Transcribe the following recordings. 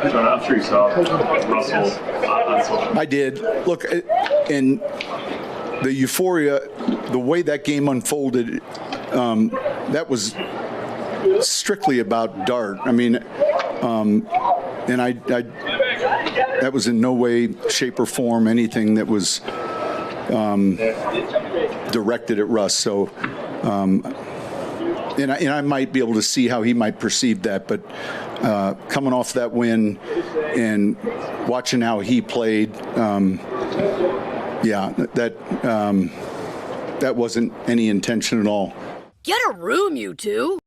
I'm sure you saw Russell on social. I did. Look, and the euphoria, the way that game unfolded, that was strictly about Dart. I mean, and I that was in no way, shape, or form anything that was directed at Russ. So, and I might be able to see how he might perceive that, but coming off that win and watching how he played, that wasn't any intention at all. Get a room, you two.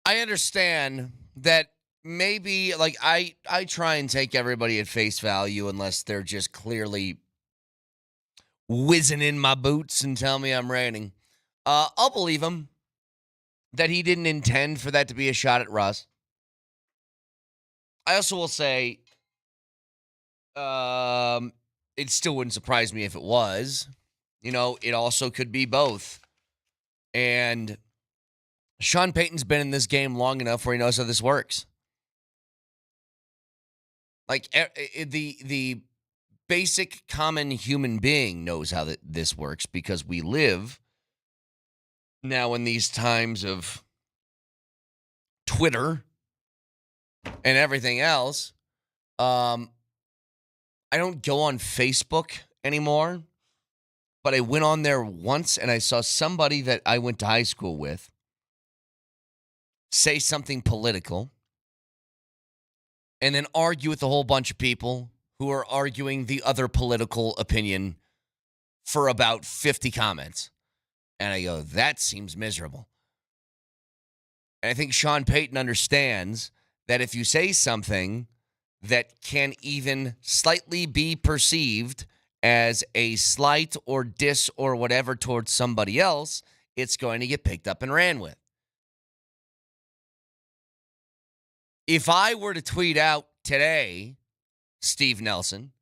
I understand that maybe, like, I try and take everybody at face value unless they're just clearly whizzing in my boots and tell me I'm raining. I'll believe him that he didn't intend for that to be a shot at Russ. I also will say it still wouldn't surprise me if it was. You know, it also could be both. And Sean Payton's been in this game long enough where he knows how this works. Like, the basic common human being knows how this works because we live now in these times of Twitter and everything else. I don't go on Facebook anymore, but I went on there once and I saw somebody that I went to high school with say something political, and then argue with a whole bunch of people who are arguing the other political opinion for about 50 comments. And I go, that seems miserable. And I think Sean Payton understands that if you say something that can even slightly be perceived as a slight or diss or whatever towards somebody else, it's going to get picked up and ran with. If I were to tweet out today, Steve Nelson,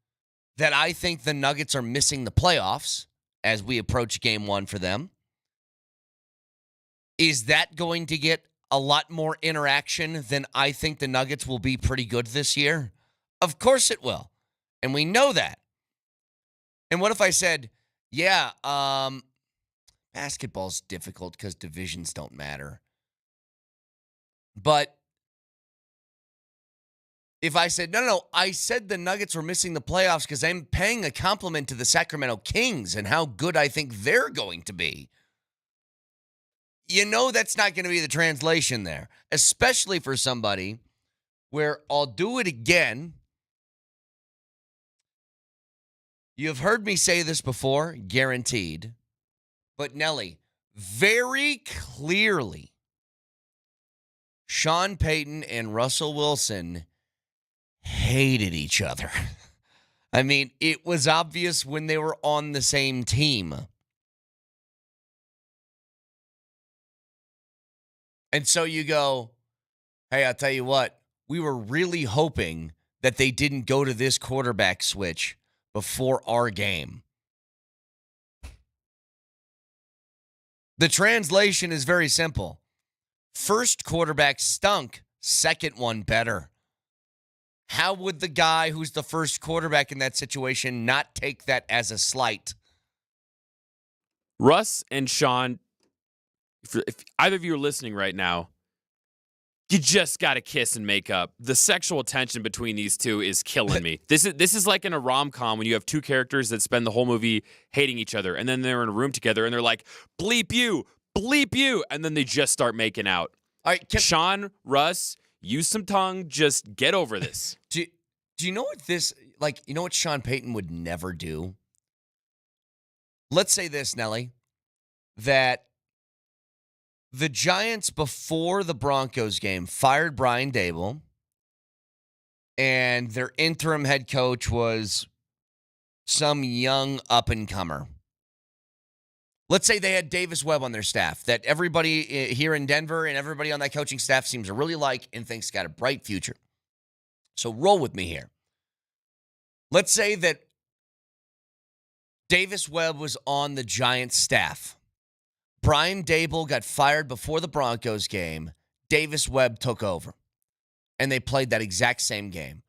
that I think the Nuggets are missing the playoffs as we approach game one for them, is that going to get a lot more interaction than I think the Nuggets will be pretty good this year? Of course it will. And we know that. And what if I said, yeah, basketball's difficult because divisions don't matter. But if I said, no, I said the Nuggets were missing the playoffs because I'm paying a compliment to the Sacramento Kings and how good I think they're going to be. You know that's not going to be the translation there, especially for somebody where I'll do it again. You've heard me say this before, guaranteed. But Nelly, very clearly, Sean Payton and Russell Wilson hated each other. I mean, it was obvious when they were on the same team. And so you go, hey, I'll tell you what, we were really hoping that they didn't go to this quarterback switch before our game. The translation is very simple. First quarterback stunk, second one better. How would the guy who's the first quarterback in that situation not take that as a slight? Russ and Sean, if either of you are listening right now, you just got to kiss and make up. The sexual tension between these two is killing me. This is like in a rom-com when you have two characters that spend the whole movie hating each other, and then they're in a room together, and they're like, bleep you, and then they just start making out. All right, Sean, Russ, use some tongue. Just get over this. Do you know what this, like, you know what Sean Payton would never do? Let's say this, Nelly, that the Giants, before the Broncos game, fired Brian Daboll, and their interim head coach was some young up-and-comer. Let's say they had Davis Webb on their staff that everybody here in Denver and everybody on that coaching staff seems to really like and thinks got a bright future. So roll with me here. Let's say that Davis Webb was on the Giants staff. Brian Daboll got fired before the Broncos game. Davis Webb took over, and they played that exact same game.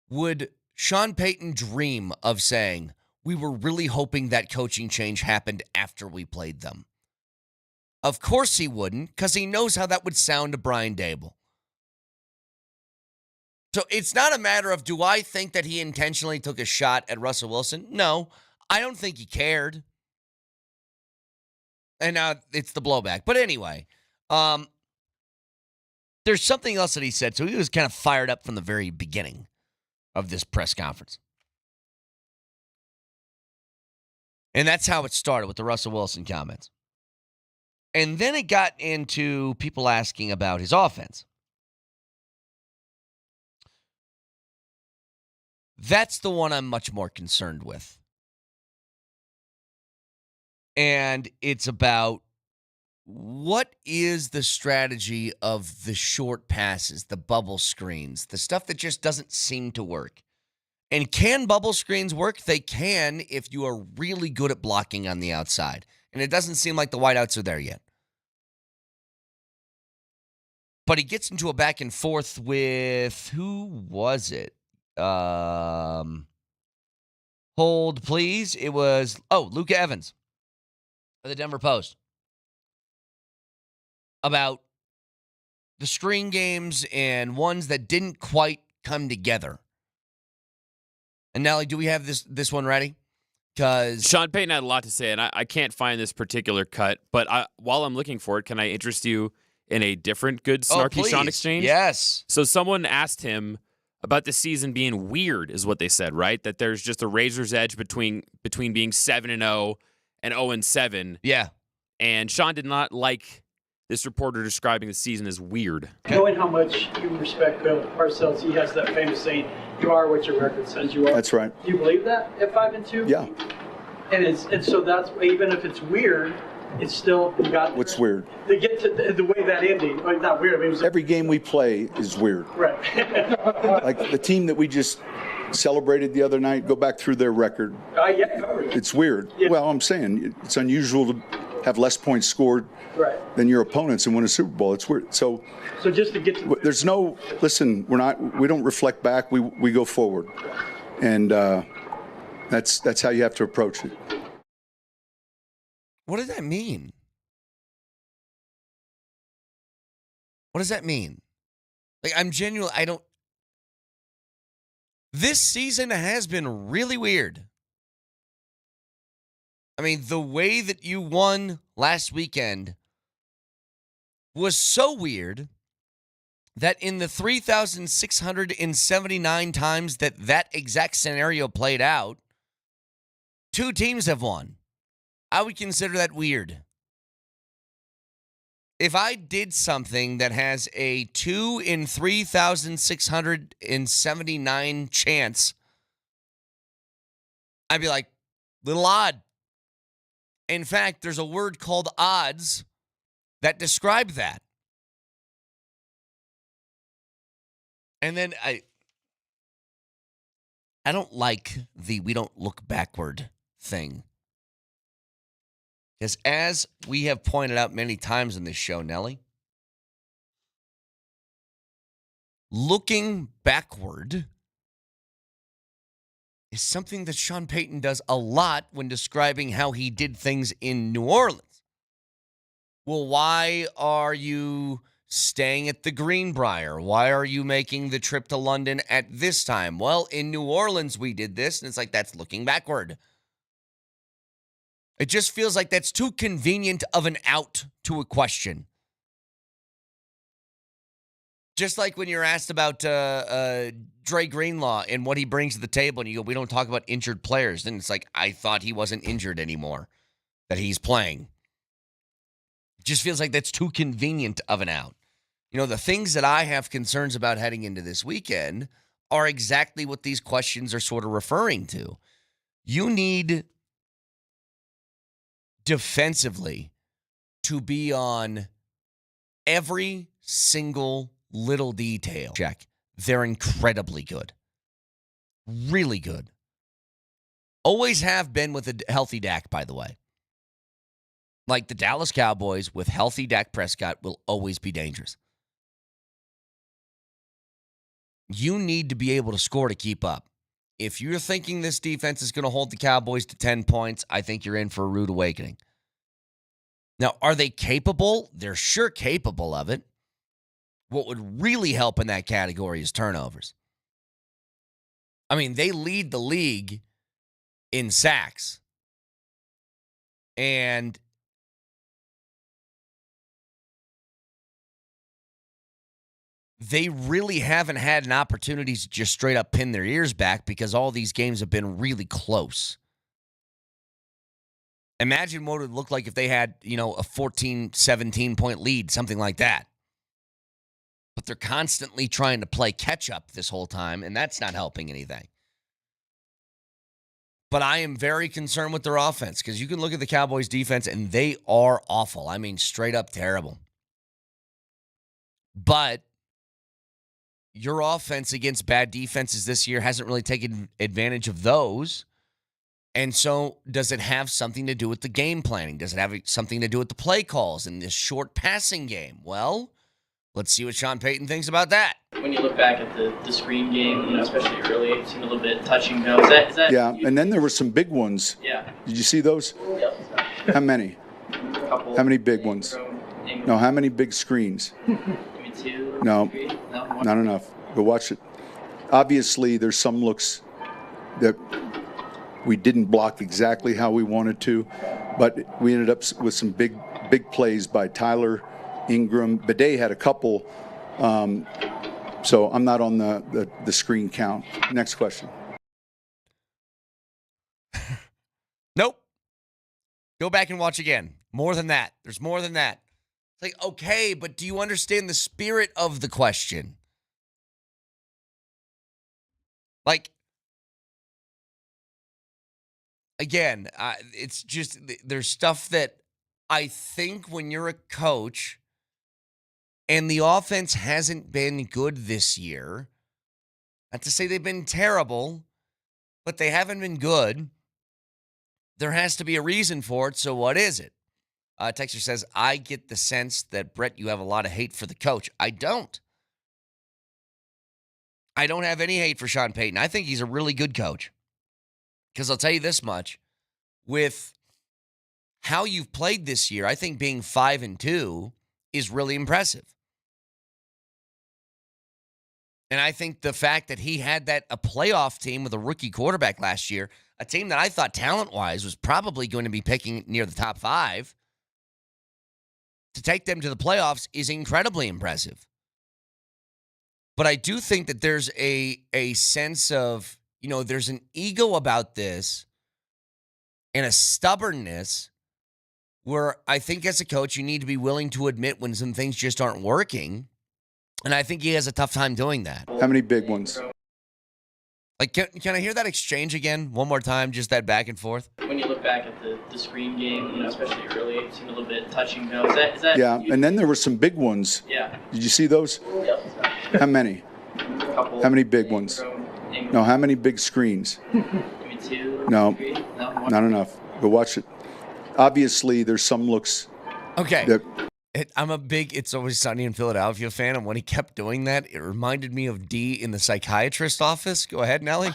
Would Sean Payton dream of saying, we were really hoping that coaching change happened after we played them? Of course he wouldn't, because he knows how that would sound to Brian Daboll. So it's not a matter of, do I think that he intentionally took a shot at Russell Wilson? No, I don't think he cared. And now it's the blowback. But anyway, there's something else that he said. So he was kind of fired up from the very beginning of this press conference. And that's how it started with the Russell Wilson comments. And then it got into people asking about his offense. That's the one I'm much more concerned with. And it's about what is the strategy of the short passes, the bubble screens, the stuff that just doesn't seem to work. And can bubble screens work? They can if you are really good at blocking on the outside. And it doesn't seem like the wideouts are there yet. But he gets into a back and forth with, who was it? Hold, please. It was, Luke Evans of the Denver Post, about the screen games and ones that didn't quite come together. And Nelly, do we have this one ready? Because Sean Payton had a lot to say, and I can't find this particular cut. But while I'm looking for it, can I interest you in a different good snarky Sean exchange? Yes. So someone asked him about the season being weird, is what they said, right? That there's just a razor's edge between being 7-0 and 0-7. Yeah. And Sean did not like this reporter describing the season as weird. Knowing how much you respect Bill Parcells, he has that famous saying, "You are what your record says you are." That's right. Do you believe that at 5-2? Yeah. And so that's, even if it's weird, it's still, you got there. What's weird? To get to the way that ending, like, not weird. I mean, it was Every game we play is weird. right. Like the team that we just celebrated the other night, go back through their record. Yeah. It's weird. Yeah. Well, I'm saying it's unusual to have less points scored Right. than your opponents and win a Super Bowl. It's weird. So just to get to there's no, listen, we don't reflect back. We go forward. And that's how you have to approach it. What does that mean? What does that mean? Like, this season has been really weird. I mean, the way that you won last weekend was so weird that in the 3,679 times that exact scenario played out, 2 teams have won. I would consider that weird. If I did something that has a 2 in 3,679 chance, I'd be like, little odd. In fact, there's a word called odds that describe that. And then I don't like the we don't look backward thing. Because as we have pointed out many times in this show, Nelly, looking backward is something that Sean Payton does a lot when describing how he did things in New Orleans. Well, why are you staying at the Greenbrier? Why are you making the trip to London at this time? Well, in New Orleans, we did this, and it's like, that's looking backward. It just feels like that's too convenient of an out to a question. Just like when you're asked about Dre Greenlaw and what he brings to the table, and you go, we don't talk about injured players. Then it's like, I thought he wasn't injured anymore, that he's playing. It just feels like that's too convenient of an out. You know, the things that I have concerns about heading into this weekend are exactly what these questions are sort of referring to. You need defensively to be on every single little detail check. They're incredibly good. Really good. Always have been with a healthy Dak, by the way. Like the Dallas Cowboys with healthy Dak Prescott will always be dangerous. You need to be able to score to keep up. If you're thinking this defense is going to hold the Cowboys to 10 points, I think you're in for a rude awakening. Now, are they capable? They're sure capable of it. What would really help in that category is turnovers. I mean, they lead the league in sacks. And they really haven't had an opportunity to just straight up pin their ears back because all these games have been really close. Imagine what it would look like if they had, a 14, 17-point lead, something like that. But they're constantly trying to play catch-up this whole time, and that's not helping anything. But I am very concerned with their offense because you can look at the Cowboys' defense, and they are awful. I mean, straight up terrible. But your offense against bad defenses this year hasn't really taken advantage of those. And so does it have something to do with the game planning? Does it have something to do with the play calls in this short passing game? Well, let's see what Sean Payton thinks about that. When you look back at the screen game, especially early, it seemed a little bit touch and go. Is that Yeah, and then there were some big ones. Yeah. Did you see those? Yep. How many? Couple. How many big ones? No, how many big screens? Maybe two. No, three? No, one. not enough. Go watch it. Obviously, there's some looks that we didn't block exactly how we wanted to, but we ended up with some big plays by Tyler, Ingram. Bidet had a couple, so I'm not on the screen count. Next question. Nope. Go back and watch again. More than that. There's more than that. It's like, okay, but do you understand the spirit of the question? Like, again, it's just, there's stuff that I think when you're a coach and the offense hasn't been good this year, not to say they've been terrible, but they haven't been good. There has to be a reason for it, so what is it? Texter says, I get the sense that, Brett, you have a lot of hate for the coach. I don't. I don't have any hate for Sean Payton. I think he's a really good coach. Because I'll tell you this much. With how you've played this year, I think being 5-2 is really impressive. And I think the fact that he had a playoff team with a rookie quarterback last year, a team that I thought talent-wise was probably going to be picking near the top 5, to take them to the playoffs is incredibly impressive. But I do think that there's a sense of, there's an ego about this and a stubbornness where I think as a coach, you need to be willing to admit when some things just aren't working. And I think he has a tough time doing that. How many big ones? Like, can I hear that exchange again one more time, just that back and forth? When you look back at the screen game, especially early, it seemed a little bit touch and go. Is that Yeah, and then there were some big ones. Yeah. Did you see those? Yep. How many? Couple. How many big ones? No, how many big screens? Maybe two. No, three? No, one. not enough. Go watch it. Obviously, there's some looks Okay. that I'm a big It's Always Sunny in Philadelphia fan, and when he kept doing that, it reminded me of D in the psychiatrist's office. Go ahead, Nellie.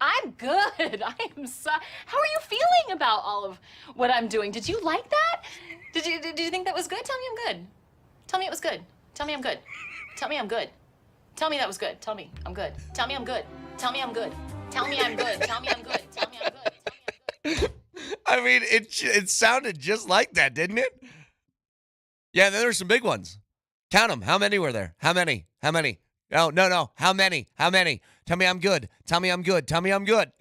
I'm good. How are you feeling about all of what I'm doing? Did you like that? Did you think that was good? Tell me I'm good. Tell me it was good. Tell me I'm good. Tell me I'm good. Tell me that was good. Tell me I'm good. Tell me I'm good. Tell me I'm good. Tell me I'm good. Tell me I'm good. Tell me I'm good. Tell me I'm good. I mean, it sounded just like that, didn't it? Yeah, then there were some big ones. Count them. How many were there? How many? How many? No. How many? How many? Tell me I'm good. Tell me I'm good. Tell me I'm good.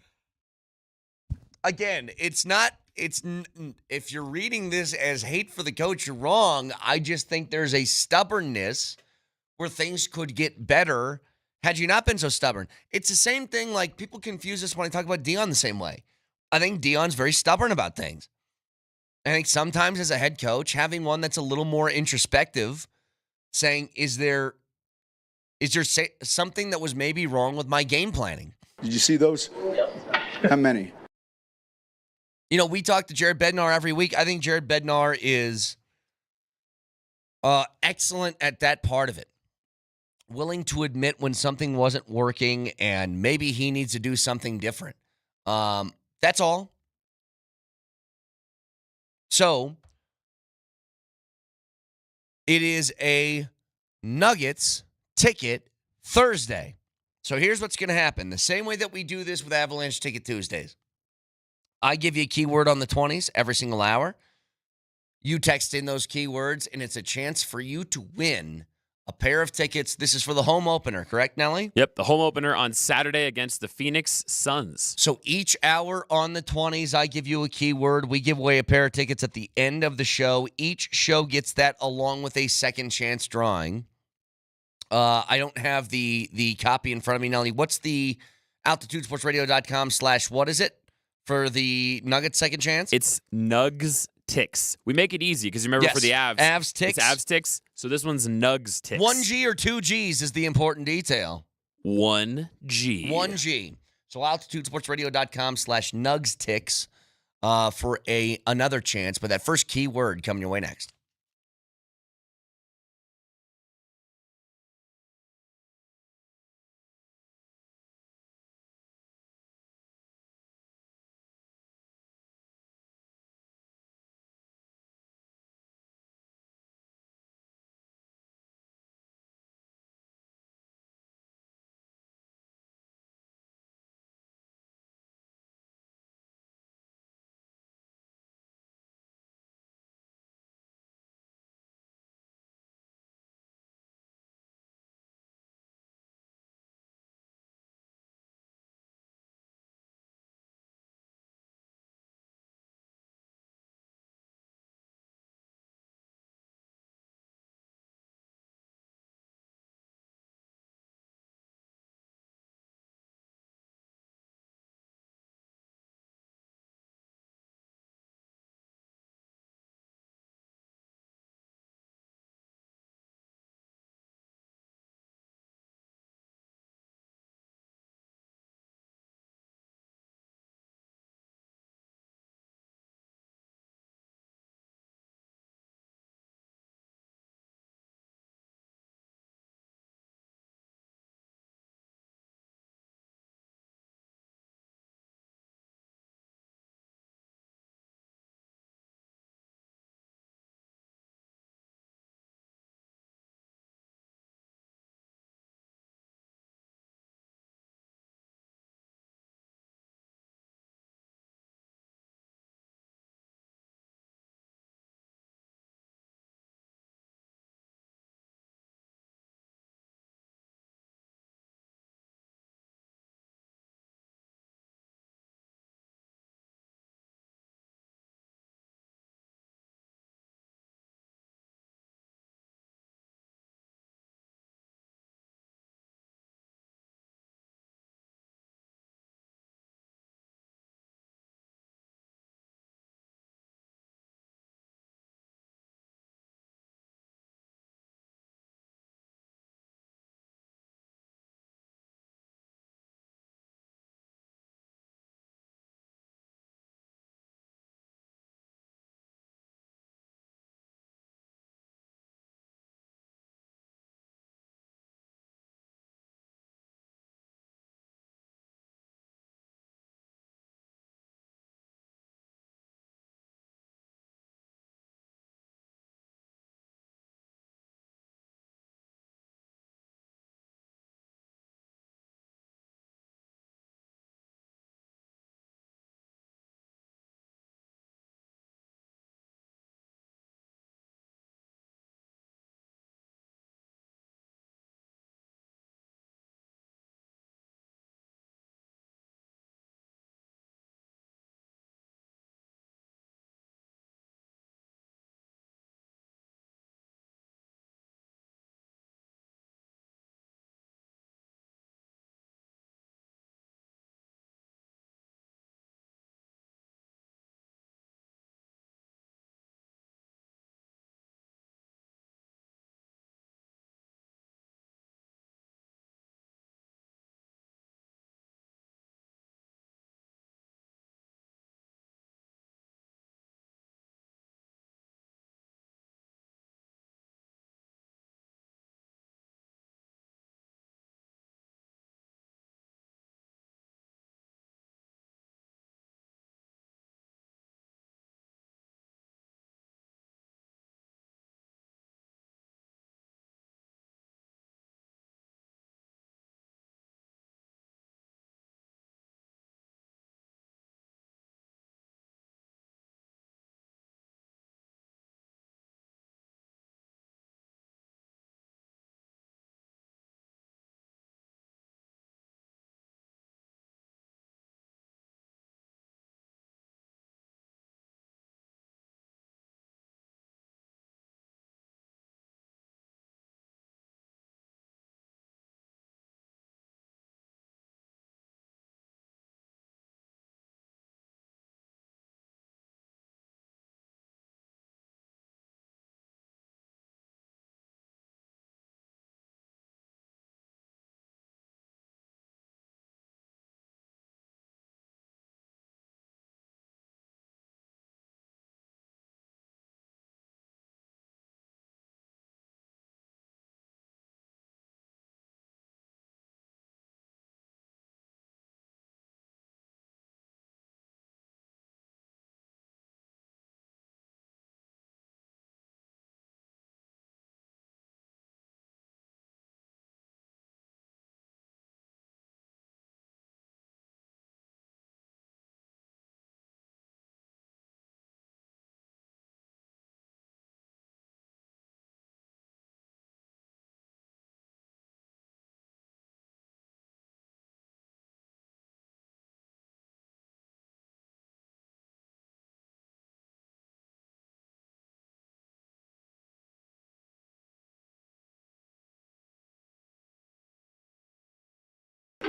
Again, if you're reading this as hate for the coach, you're wrong. I just think there's a stubbornness where things could get better had you not been so stubborn. It's the same thing, like people confuse us when I talk about Dion the same way. I think Dion's very stubborn about things. I think sometimes as a head coach, having one that's a little more introspective, saying, is there something that was maybe wrong with my game planning? Did you see those? How many? We talk to Jared Bednar every week. I think Jared Bednar is excellent at that part of it. Willing to admit when something wasn't working and maybe he needs to do something different. That's all. So, it is a Nuggets ticket Thursday. So here's what's going to happen. The same way that we do this with Avalanche Ticket Tuesdays. I give you a keyword on the 20s every single hour. You text in those keywords, and it's a chance for you to win a pair of tickets. This is for the home opener, correct, Nelly? Yep, the home opener on Saturday against the Phoenix Suns. So each hour on the 20s, I give you a keyword. We give away a pair of tickets at the end of the show. Each show gets that along with a second chance drawing. I don't have the copy in front of me, Nelly. What's the altitudesportsradio.com/ what is it for the Nuggets second chance? It's Nugs Ticks. We make it easy because remember for the Avs. Avs Ticks. It's Avs Ticks. So this one's Nugs Ticks. 1G or 2Gs is the important detail. 1G. 1G. So altitudesportsradio.com/ Nugs Ticks for another chance. But that first keyword coming your way next.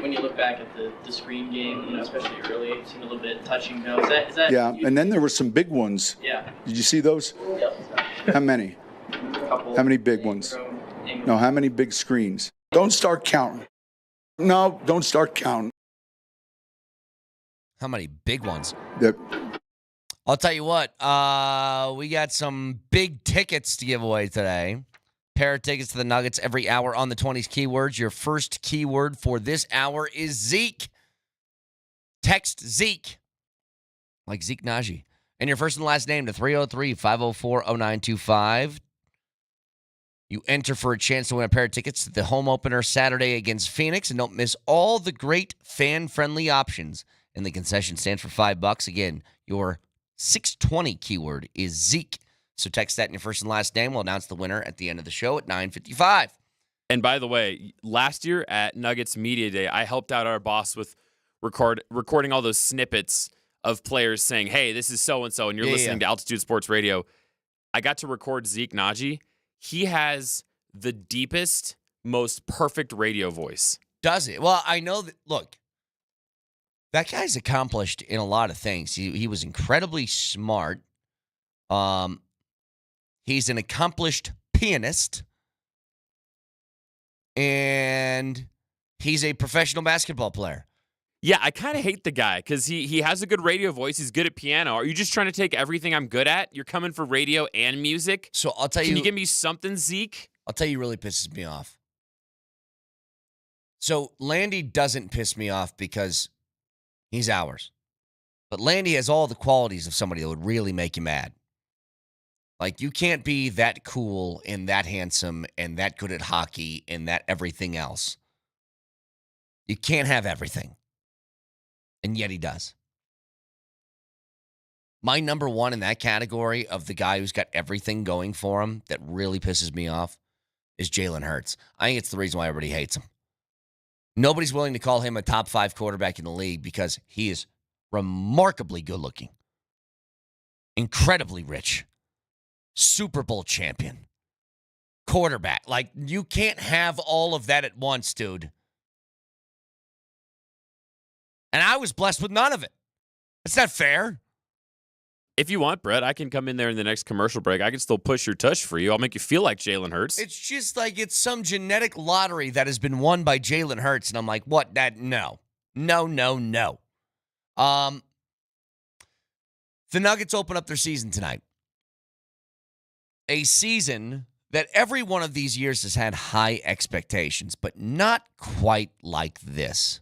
when you look back at the screen game, especially early, it seemed a little bit touch and go. Is that Yeah, and then there were some big ones. Yeah. Did you see those? Yep. How many? How many big ones? No, how many big screens? Don't start counting. No, don't start counting. How many big ones? That I'll tell you what, we got some big tickets to give away today. Pair of tickets to the Nuggets every hour on the 20s keywords. Your first keyword for this hour is Zeke. Text Zeke, like Zeke Najee. And your first and last name to 303-504-0925. You enter for a chance to win a pair of tickets to the home opener Saturday against Phoenix. And don't miss all the great fan-friendly options in the concession stand for $5. Again, your 620 keyword is Zeke. So text that in your first and last name. We'll announce the winner at the end of the show at 9:55. And by the way, last year at Nuggets Media Day, I helped out our boss with recording all those snippets of players saying, hey, this is so-and-so, and you're listening to Altitude Sports Radio. I got to record Zeke Najee. He has the deepest, most perfect radio voice. Does it? Well, I know that, look, that guy's accomplished in a lot of things. He was incredibly smart. He's an accomplished pianist. And he's a professional basketball player. Yeah, I kind of hate the guy because he has a good radio voice. He's good at piano. Are you just trying to take everything I'm good at? You're coming for radio and music? So I'll tell you. Can you give me something, Zeke? I'll tell you really pisses me off. So Landy doesn't piss me off because he's ours. But Landy has all the qualities of somebody that would really make you mad. Like, you can't be that cool and that handsome and that good at hockey and that everything else. You can't have everything. And yet he does. My number one in that category of the guy who's got everything going for him that really pisses me off is Jalen Hurts. I think it's the reason why everybody hates him. Nobody's willing to call him a top 5 quarterback in the league because he is remarkably good looking, incredibly rich, Super Bowl champion, quarterback. Like, you can't have all of that at once, dude. And I was blessed with none of it. It's not fair. If you want, Brett, I can come in there in the next commercial break. I can still push your tush for you. I'll make you feel like Jalen Hurts. It's just like it's some genetic lottery that has been won by Jalen Hurts. And I'm like, what? No. The Nuggets open up their season tonight. A season that every one of these years has had high expectations, but not quite like this.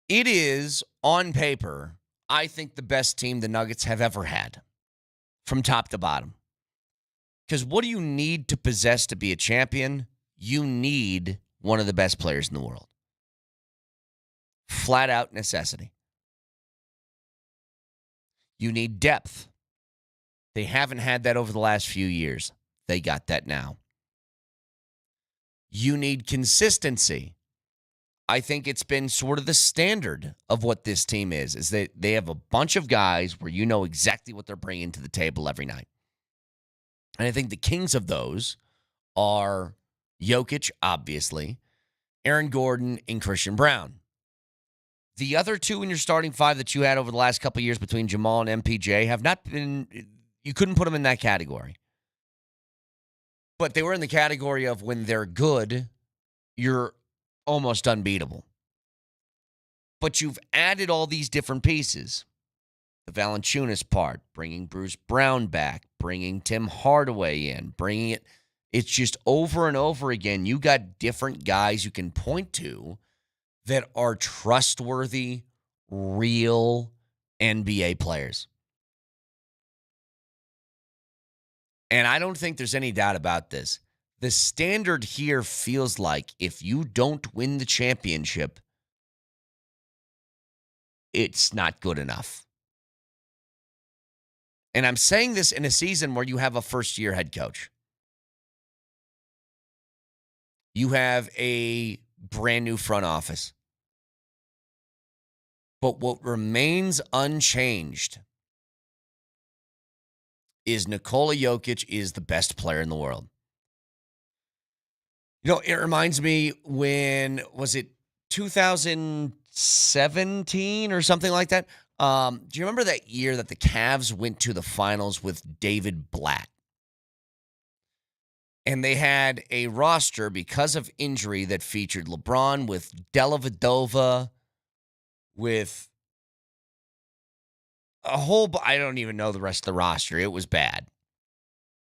It is, on paper, I think the best team the Nuggets have ever had, from top to bottom. Because what do you need to possess to be a champion? You need one of the best players in the world. Flat out necessity. You need depth. They haven't had that over the last few years. They got that now. You need consistency. I think it's been sort of the standard of what this team is that they have a bunch of guys where you know exactly what they're bringing to the table every night. And I think the kings of those are Jokic, obviously, Aaron Gordon, and Christian Brown. The other two in your starting five that you had over the last couple of years between Jamal and MPJ have not been, you couldn't put them in that category. But they were in the category of when they're good, you're almost unbeatable. But you've added all these different pieces. The Valanciunas part, bringing Bruce Brown back, bringing Tim Hardaway in, bringing it. It's just over and over again. You got different guys you can point to that are trustworthy, real NBA players. And I don't think there's any doubt about this. The standard here feels like if you don't win the championship, it's not good enough. And I'm saying this in a season where you have a first-year head coach. You have a brand new front office. But what remains unchanged is Nikola Jokic is the best player in the world. It reminds me was it 2017 or something like that? Do you remember that year that the Cavs went to the finals with David Blatt? And they had a roster because of injury that featured LeBron with Dellavedova, with I don't even know the rest of the roster. It was bad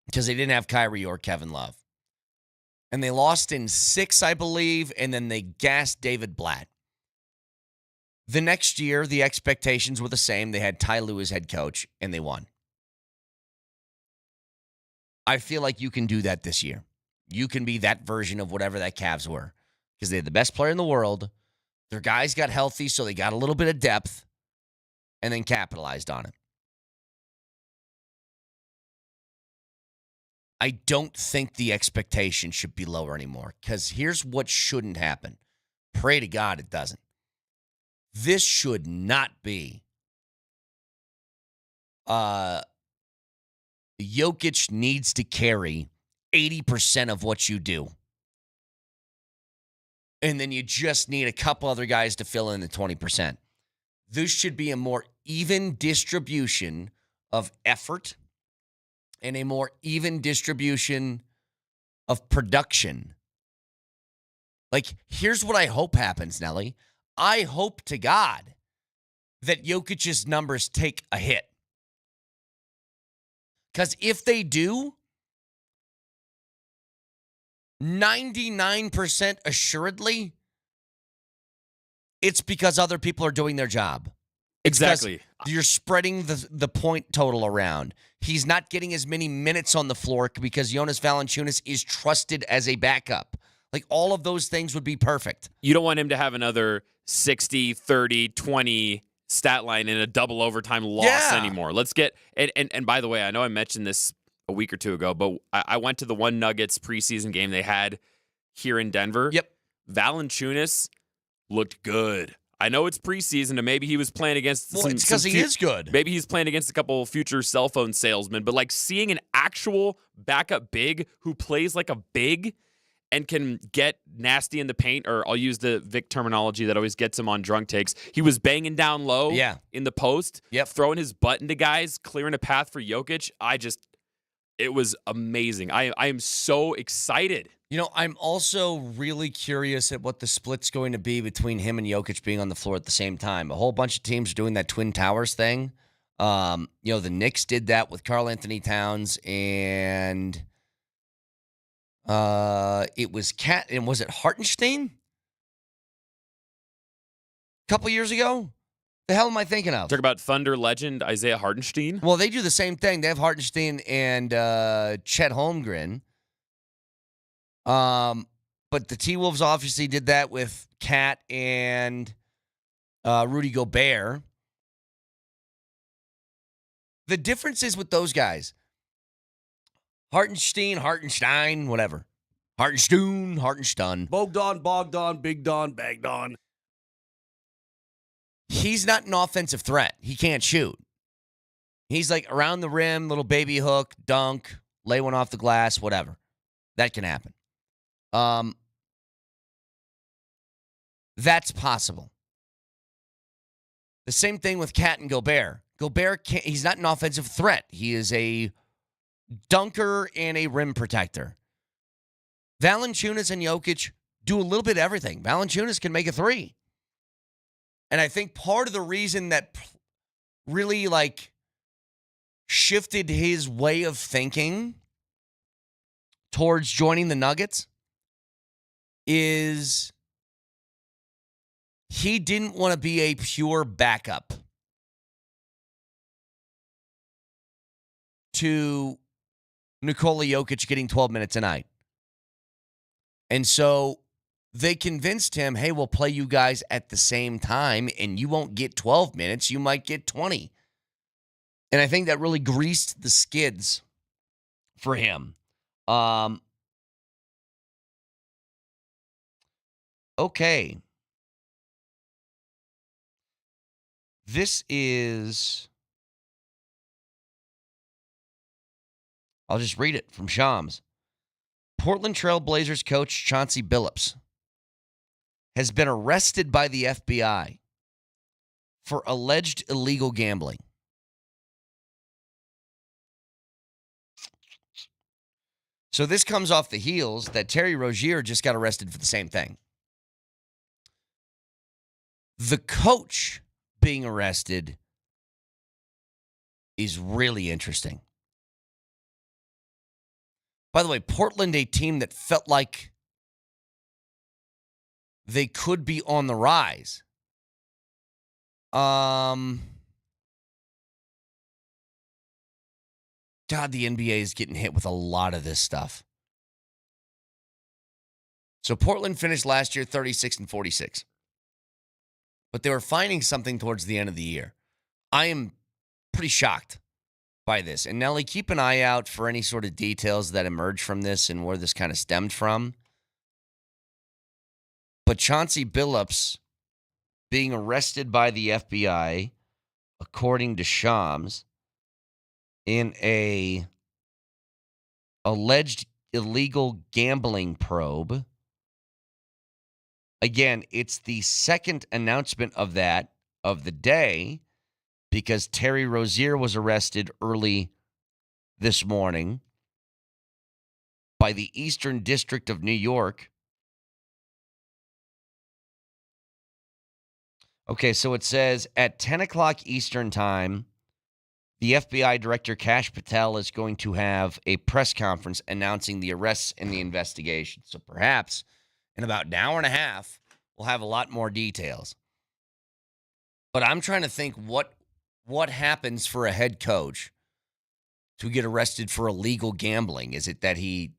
because they didn't have Kyrie or Kevin Love. And they lost in 6, I believe, and then they gassed David Blatt. The next year, the expectations were the same. They had Ty Lue as head coach, and they won. I feel like you can do that this year. You can be that version of whatever that Cavs were because they had the best player in the world. Their guys got healthy, so they got a little bit of depth and then capitalized on it. I don't think the expectation should be lower anymore because here's what shouldn't happen. Pray to God it doesn't. This should not be Jokic needs to carry 80% of what you do. And then you just need a couple other guys to fill in the 20%. This should be a more even distribution of effort and a more even distribution of production. Like, here's what I hope happens, Nelly. I hope to God that Jokic's numbers take a hit. Because if they do, 99% assuredly, it's because other people are doing their job. Exactly. You're spreading the point total around. He's not getting as many minutes on the floor because Jonas Valanciunas is trusted as a backup. Like, all of those things would be perfect. You don't want him to have another 60, 30, 20 stat line in a double overtime loss anymore. Let's get and by the way, I know I mentioned this a week or two ago, but I went to the one Nuggets preseason game they had here in Denver. Yep. Valanciunas looked good. I know it's preseason, and maybe he was playing against it's because he is good. Maybe he's playing against a couple future cell phone salesmen, but like seeing an actual backup big who plays like a big and can get nasty in the paint, or I'll use the Vic terminology that always gets him on drunk takes. He was banging down low in the post, throwing his butt into guys, clearing a path for Jokic. It was amazing. I am so excited. I'm also really curious at what the split's going to be between him and Jokic being on the floor at the same time. A whole bunch of teams are doing that Twin Towers thing. The Knicks did that with Karl Anthony Towns, and it was was it Hartenstein? A couple years ago? The hell am I thinking of? Talk about Thunder legend Isaiah Hartenstein. Well, they do the same thing. They have Hartenstein and Chet Holmgren. But the T-Wolves obviously did that with Cat and Rudy Gobert. The difference is with those guys. Hartenstein, whatever. Hartenstein. Bogdan, Big Don, Bagdon. He's not an offensive threat. He can't shoot. He's like around the rim, little baby hook, dunk, lay one off the glass, whatever. That can happen. That's possible. The same thing with Cat and Gobert. He's not an offensive threat. He is a dunker and a rim protector. Valanciunas and Jokic do a little bit of everything. Valanciunas can make a three. And I think part of the reason that really shifted his way of thinking towards joining the Nuggets is he didn't want to be a pure backup to Nikola Jokic getting 12 minutes a night. And so they convinced him, hey, we'll play you guys at the same time, and you won't get 12 minutes. You might get 20. And I think that really greased the skids for him. Okay. This is... I'll just read it from Shams. Portland Trail Blazers coach Chauncey Billups has been arrested by the FBI for alleged illegal gambling. So this comes off the heels that Terry Rozier just got arrested for the same thing. The coach being arrested is really interesting. By the way, Portland, a team that felt like they could be on the rise. God, the NBA is getting hit with a lot of this stuff. So Portland finished last year 36-46. But they were finding something towards the end of the year. I am pretty shocked by this. And Nelly, keep an eye out for any sort of details that emerge from this and where this kind of stemmed from. But Chauncey Billups being arrested by the FBI, according to Shams, in a alleged illegal gambling probe. Again, it's the second announcement of that of the day because Terry Rozier was arrested early this morning by the Eastern District of New York. Okay, so it says at 10 o'clock Eastern time, the FBI Director Kash Patel is going to have a press conference announcing the arrests and the investigation. So perhaps in about an hour and a half, we'll have a lot more details. But I'm trying to think what happens for a head coach to get arrested for illegal gambling. Is it that he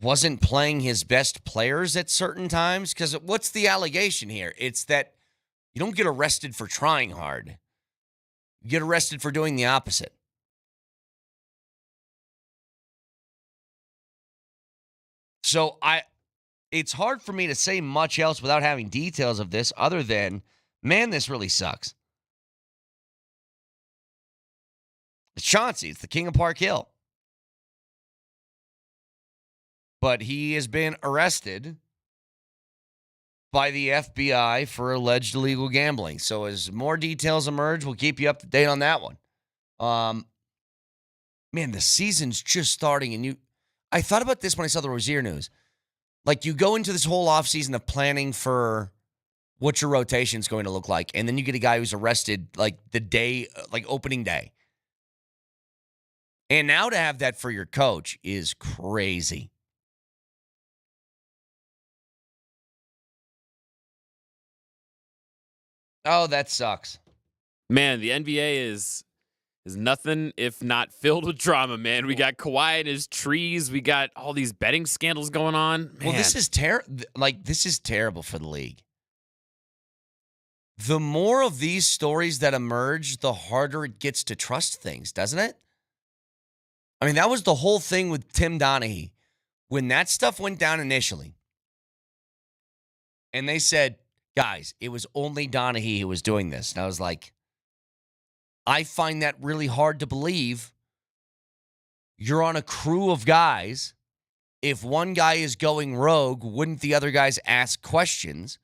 wasn't playing his best players at certain times? Because what's the allegation here? It's that you don't get arrested for trying hard. You get arrested for doing the opposite. So it's hard for me to say much else without having details of this other than, man, this really sucks. It's Chauncey. It's the king of Park Hill. But he has been arrested by the FBI for alleged illegal gambling. So as more details emerge, we'll keep you up to date on that one. Man, the season's just starting, and I thought about this when I saw the Rozier news. Like, you go into this whole offseason of planning for what your rotation's going to look like, and then you get a guy who's arrested, like, the day, like, opening day. And now to have that for your coach is crazy. Oh, that sucks. Man, the NBA is nothing if not filled with drama, man. We got Kawhi and his trees. We got all these betting scandals going on. Man. Well, this is terrible for the league. The more of these stories that emerge, the harder it gets to trust things, doesn't it? I mean, that was the whole thing with Tim Donaghy. When that stuff went down initially, and they said, guys, it was only Donaghy who was doing this. And I was like, I find that really hard to believe. You're on a crew of guys. If one guy is going rogue, wouldn't the other guys ask questions?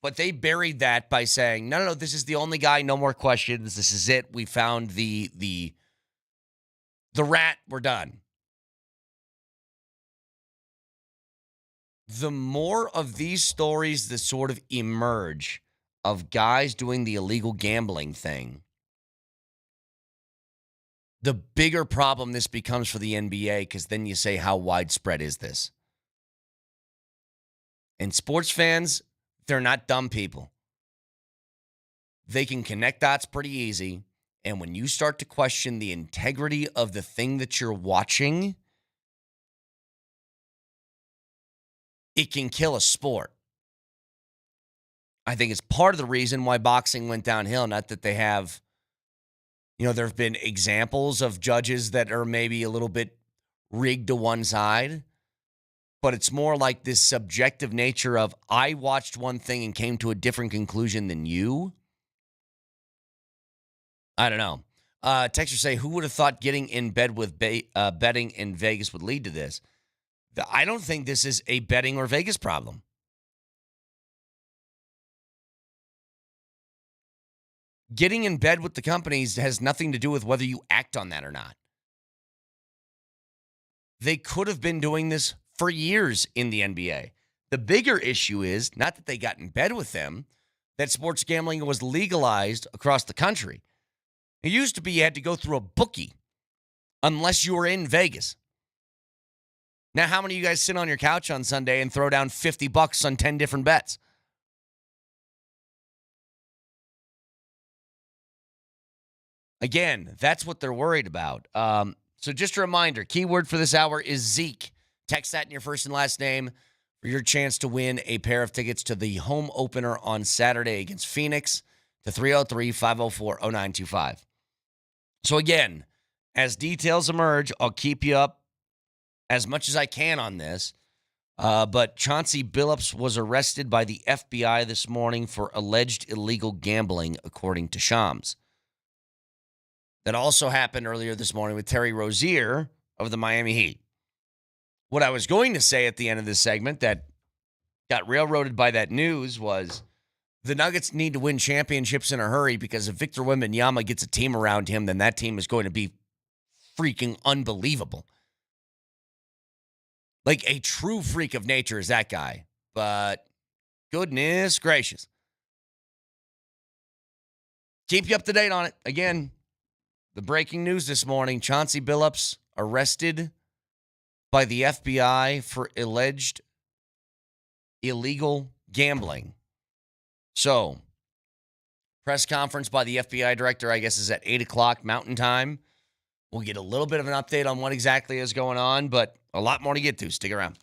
But they buried that by saying, no, this is the only guy, no more questions. This is it. We found the rat, we're done. The more of these stories that sort of emerge of guys doing the illegal gambling thing, the bigger problem this becomes for the NBA, because then you say, how widespread is this? And sports fans, they're not dumb people. They can connect dots pretty easy. And when you start to question the integrity of the thing that you're watching, it can kill a sport. I think it's part of the reason why boxing went downhill. Not that they have, there have been examples of judges that are maybe a little bit rigged to one side, but it's more like this subjective nature of, I watched one thing and came to a different conclusion than you. I don't know. Texters say, who would have thought getting in bed with betting in Vegas would lead to this? I don't think this is a betting or Vegas problem. Getting in bed with the companies has nothing to do with whether you act on that or not. They could have been doing this for years in the NBA. The bigger issue is not that they got in bed with them, that sports gambling was legalized across the country. It used to be you had to go through a bookie unless you were in Vegas. Now, how many of you guys sit on your couch on Sunday and throw down $50 on 10 different bets? Again, that's what they're worried about. So just a reminder, keyword for this hour is Zeke. Text that in your first and last name for your chance to win a pair of tickets to the home opener on Saturday against Phoenix to 303-504-0925. So again, as details emerge, I'll keep you up as much as I can on this. But Chauncey Billups was arrested by the FBI this morning for alleged illegal gambling, according to Shams. That also happened earlier this morning with Terry Rozier of the Miami Heat. What I was going to say at the end of this segment that got railroaded by that news was the Nuggets need to win championships in a hurry, because if Victor Wembanyama gets a team around him, then that team is going to be freaking unbelievable. Like a true freak of nature is that guy. But goodness gracious. Keep you up to date on it. Again, the breaking news this morning, Chauncey Billups arrested by the FBI for alleged illegal gambling. So, press conference by the FBI director, I guess, is at 8 o'clock Mountain Time. We'll get a little bit of an update on what exactly is going on, but a lot more to get to. Stick around.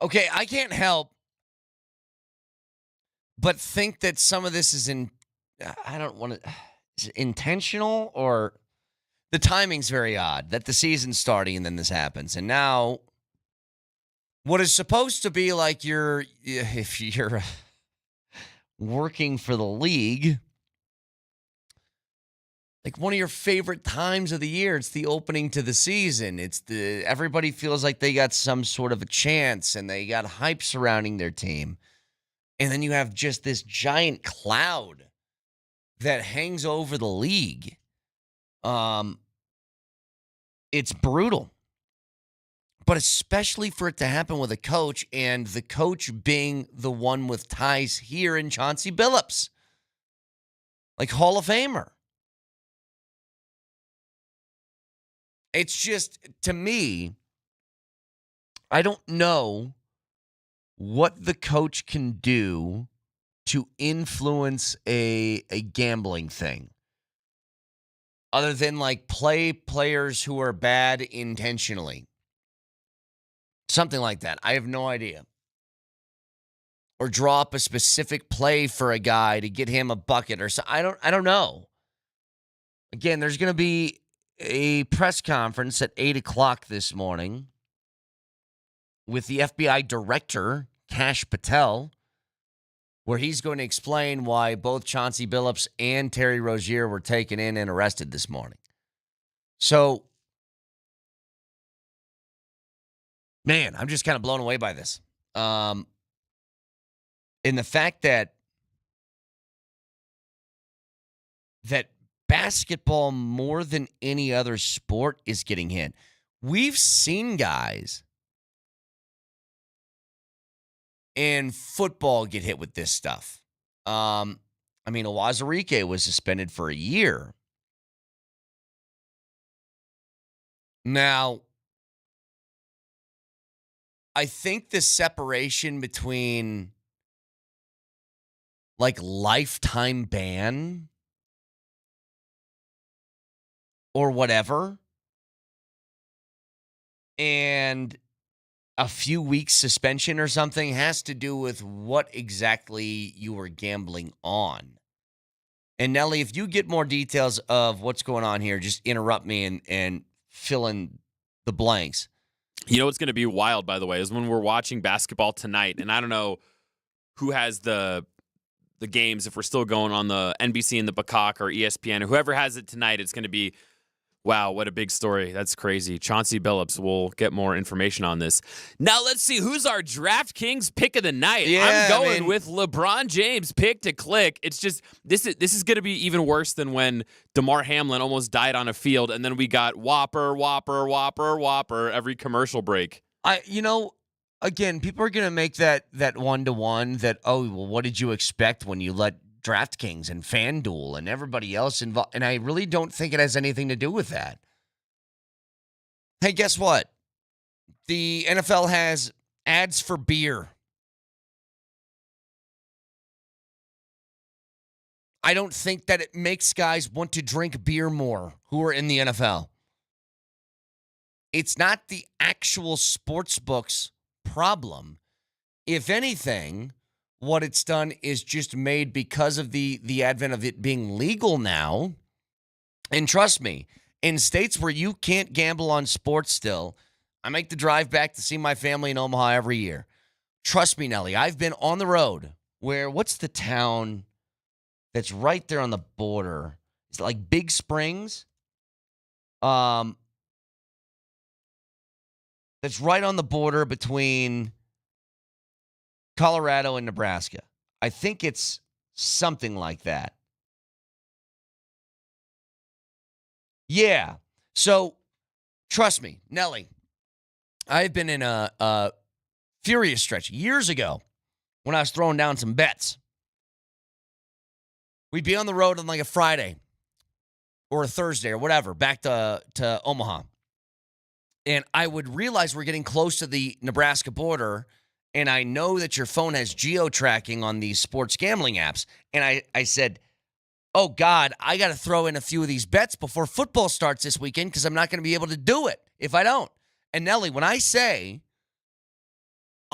Okay, I can't help but think that some of this is I don't want to, is it intentional, or the timing's very odd that the season's starting and then this happens. And now what is supposed to be like if you're working for the league, like one of your favorite times of the year, it's the opening to the season. Everybody feels like they got some sort of a chance and they got hype surrounding their team. And then you have just this giant cloud that hangs over the league. It's brutal. But especially for it to happen with a coach, and the coach being the one with ties here in Chauncey Billups. Like Hall of Famer. It's just, to me, I don't know what the coach can do to influence a gambling thing. Other than like play players who are bad intentionally. Something like that. I have no idea. Or draw up a specific play for a guy to get him a bucket or so. I don't know. Again, there's going to be a press conference at 8 o'clock this morning with the FBI director, Kash Patel, where he's going to explain why both Chauncey Billups and Terry Rozier were taken in and arrested this morning. So, man, I'm just kind of blown away by this. And the fact that basketball, more than any other sport, is getting hit. We've seen guys in football get hit with this stuff. I mean, Owazarike was suspended for a year. Now, I think the separation between like lifetime ban or whatever and a few weeks suspension or something has to do with what exactly you were gambling on. And Nelly, if you get more details of what's going on here, just interrupt me and fill in the blanks. You know what's going to be wild, by the way, is when we're watching basketball tonight, and I don't know who has the games, if we're still going on the NBC and the Peacock or ESPN, or whoever has it tonight, it's going to be, wow, what a big story. That's crazy. Chauncey Billups. We'll get more information on this. Now let's see, who's our DraftKings pick of the night? Yeah, I'm going with LeBron James pick to click. It's just, this is going to be even worse than when DeMar Hamlin almost died on a field, and then we got Whopper every commercial break. Again, people are going to make that one-to-one that, oh, well, what did you expect when you let DraftKings and FanDuel and everybody else involved? And I really don't think it has anything to do with that. Hey, guess what? The NFL has ads for beer. I don't think that it makes guys want to drink beer more who are in the NFL. It's not the actual sports books problem. If anything, what it's done is just made, because of the advent of it being legal now, and trust me, in states where you can't gamble on sports still, I make the drive back to see my family in Omaha every year. Trust me, Nelly, I've been on the road where, what's the town that's right there on the border? Is it like Big Springs? That's right on the border between Colorado and Nebraska. I think it's something like that. Yeah. So, trust me, Nelly, I've been in a furious stretch years ago when I was throwing down some bets. We'd be on the road on like a Friday or a Thursday or whatever, back to Omaha. And I would realize we're getting close to the Nebraska border, and I know that your phone has geo-tracking on these sports gambling apps. And I said, oh, God, I got to throw in a few of these bets before football starts this weekend because I'm not going to be able to do it if I don't. And, Nelly, when I say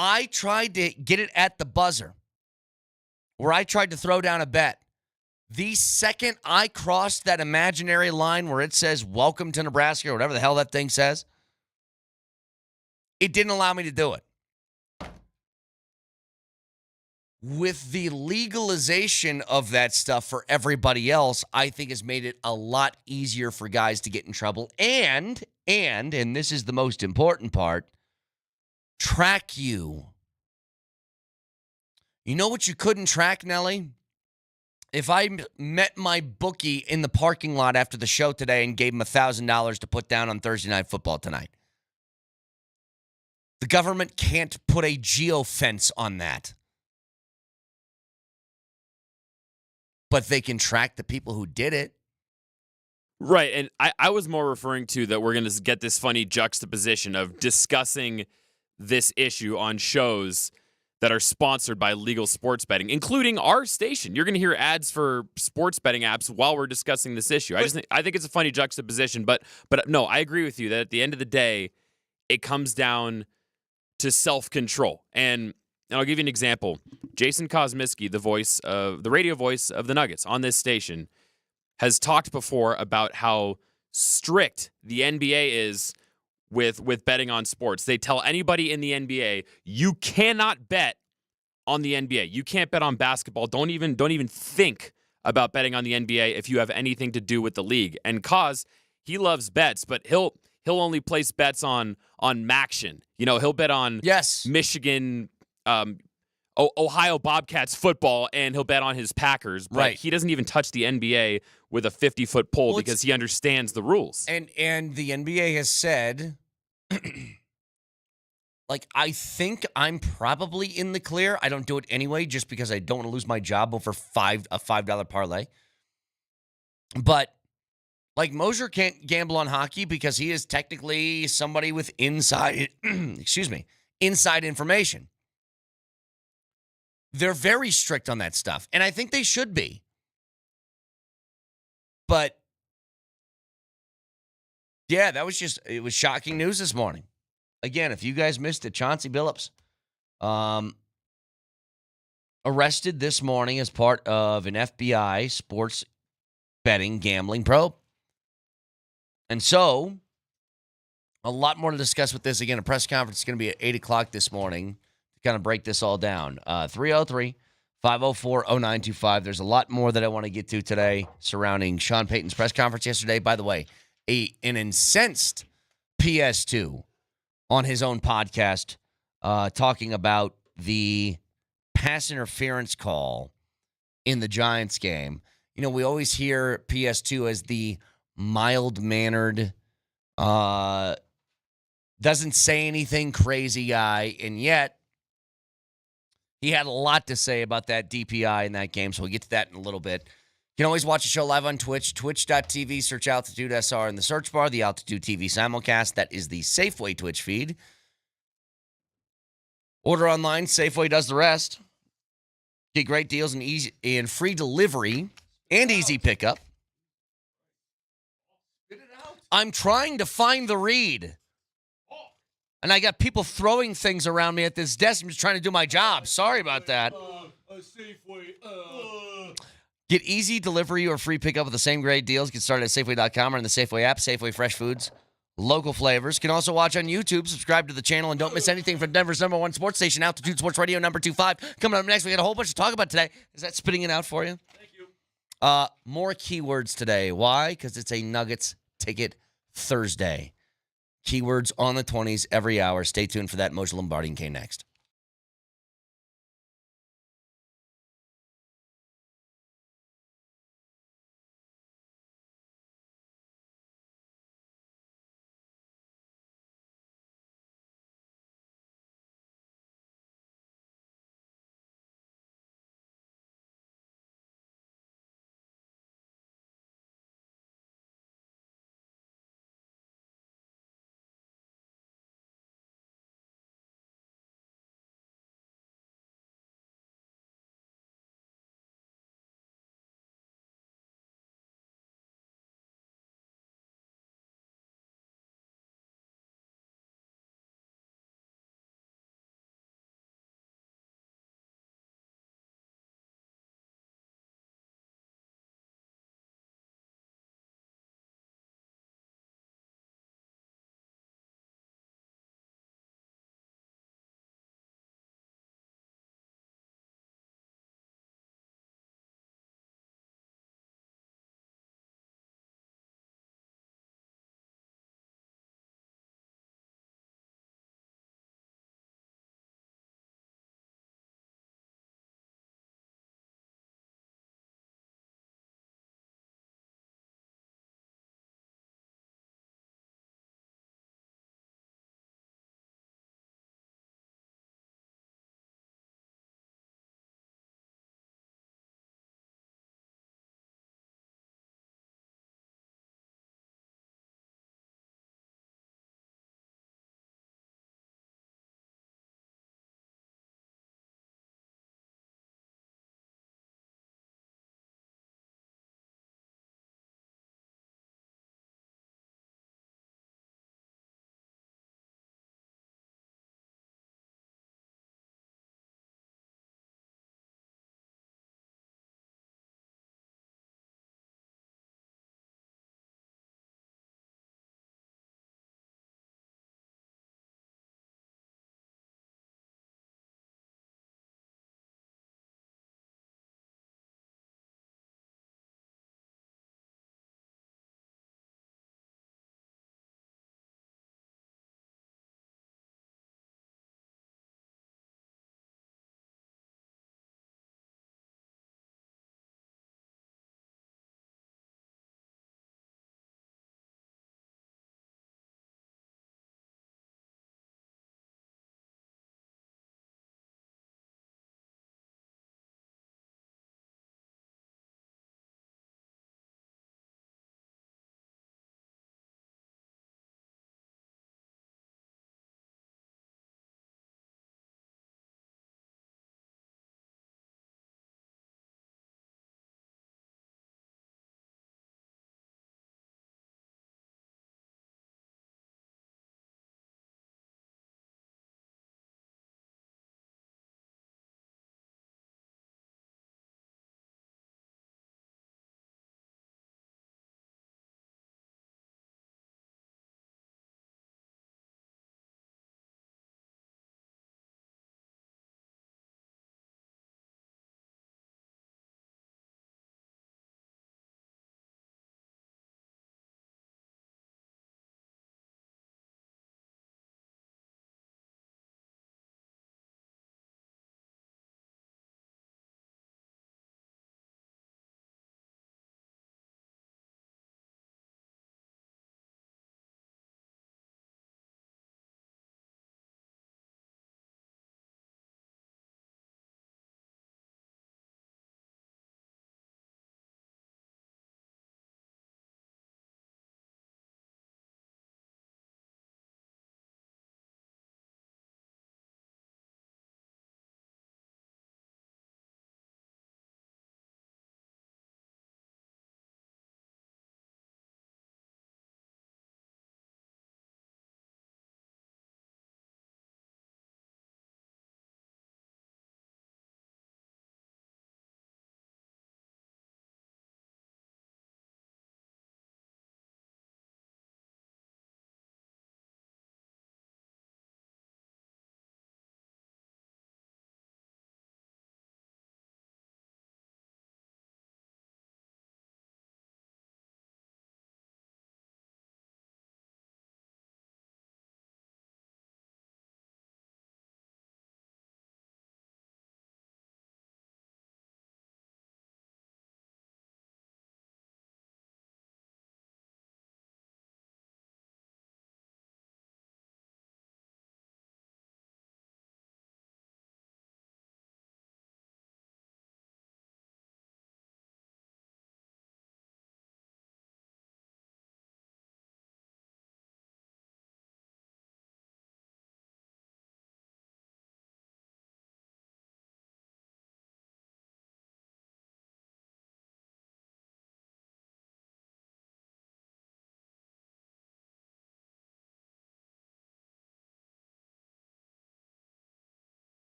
I tried to get it at the buzzer, where I tried to throw down a bet. The second I crossed that imaginary line where it says, welcome to Nebraska, or whatever the hell that thing says, it didn't allow me to do it. With the legalization of that stuff for everybody else, I think has made it a lot easier for guys to get in trouble. And this is the most important part, track you. You know what you couldn't track, Nelly? If I met my bookie in the parking lot after the show today and gave him $1,000 to put down on Thursday Night Football tonight, the government can't put a geofence on that. But they can track the people who did it. Right, and I was more referring to that we're going to get this funny juxtaposition of discussing this issue on shows that are sponsored by legal sports betting, including our station. You're going to hear ads for sports betting apps while we're discussing this issue. I think it's a funny juxtaposition, but no, I agree with you that at the end of the day, it comes down to self-control. And I'll give you an example. Jason Kosmiski, the radio voice of the Nuggets on this station, has talked before about how strict the NBA is with betting on sports. They tell anybody in the NBA, you cannot bet on the NBA. You can't bet on basketball. Don't even think about betting on the NBA if you have anything to do with the league. And Kos, he loves bets, but he'll only place bets on Maction. He'll bet on Michigan, Ohio Bobcats football, and he'll bet on his Packers. But he doesn't even touch the NBA with a 50-foot pole because he understands the rules. And the NBA has said, I think I'm probably in the clear. I don't do it anyway just because I don't want to lose my job over a $5 parlay. But Moser can't gamble on hockey because he is technically somebody with inside information. They're very strict on that stuff, and I think they should be. But yeah, it was shocking news this morning. Again, if you guys missed it, Chauncey Billups arrested this morning as part of an FBI sports betting gambling probe. And so, a lot more to discuss with this. Again, a press conference is going to be at 8 o'clock this morning to kind of break this all down. 303-504-0925. There's a lot more that I want to get to today surrounding Sean Payton's press conference yesterday. By the way, an incensed PS2 on his own podcast talking about the pass interference call in the Giants game. We always hear PS2 as the mild-mannered, doesn't say anything crazy guy, and yet he had a lot to say about that DPI in that game, so we'll get to that in a little bit. You can always watch the show live on Twitch, twitch.tv, search Altitude SR in the search bar, the Altitude TV simulcast. That is the Safeway Twitch feed. Order online, Safeway does the rest. Get great deals and free delivery and easy pickup. I'm trying to find the read. And I got people throwing things around me at this desk. I'm just trying to do my job. Sorry about that. Get easy delivery or free pickup with the same great deals. Get started at Safeway.com or in the Safeway app. Safeway Fresh Foods, local flavors. You can also watch on YouTube. Subscribe to the channel and don't miss anything from Denver's #1 sports station, Altitude Sports Radio number 25. Coming up next, we got a whole bunch to talk about today. Is that spitting it out for you? Thank you. More keywords today. Why? Because it's a Nuggets Ticket Thursday. Keywords on the 20s every hour. Stay tuned for that. Moser, Lombardi, and Kane next.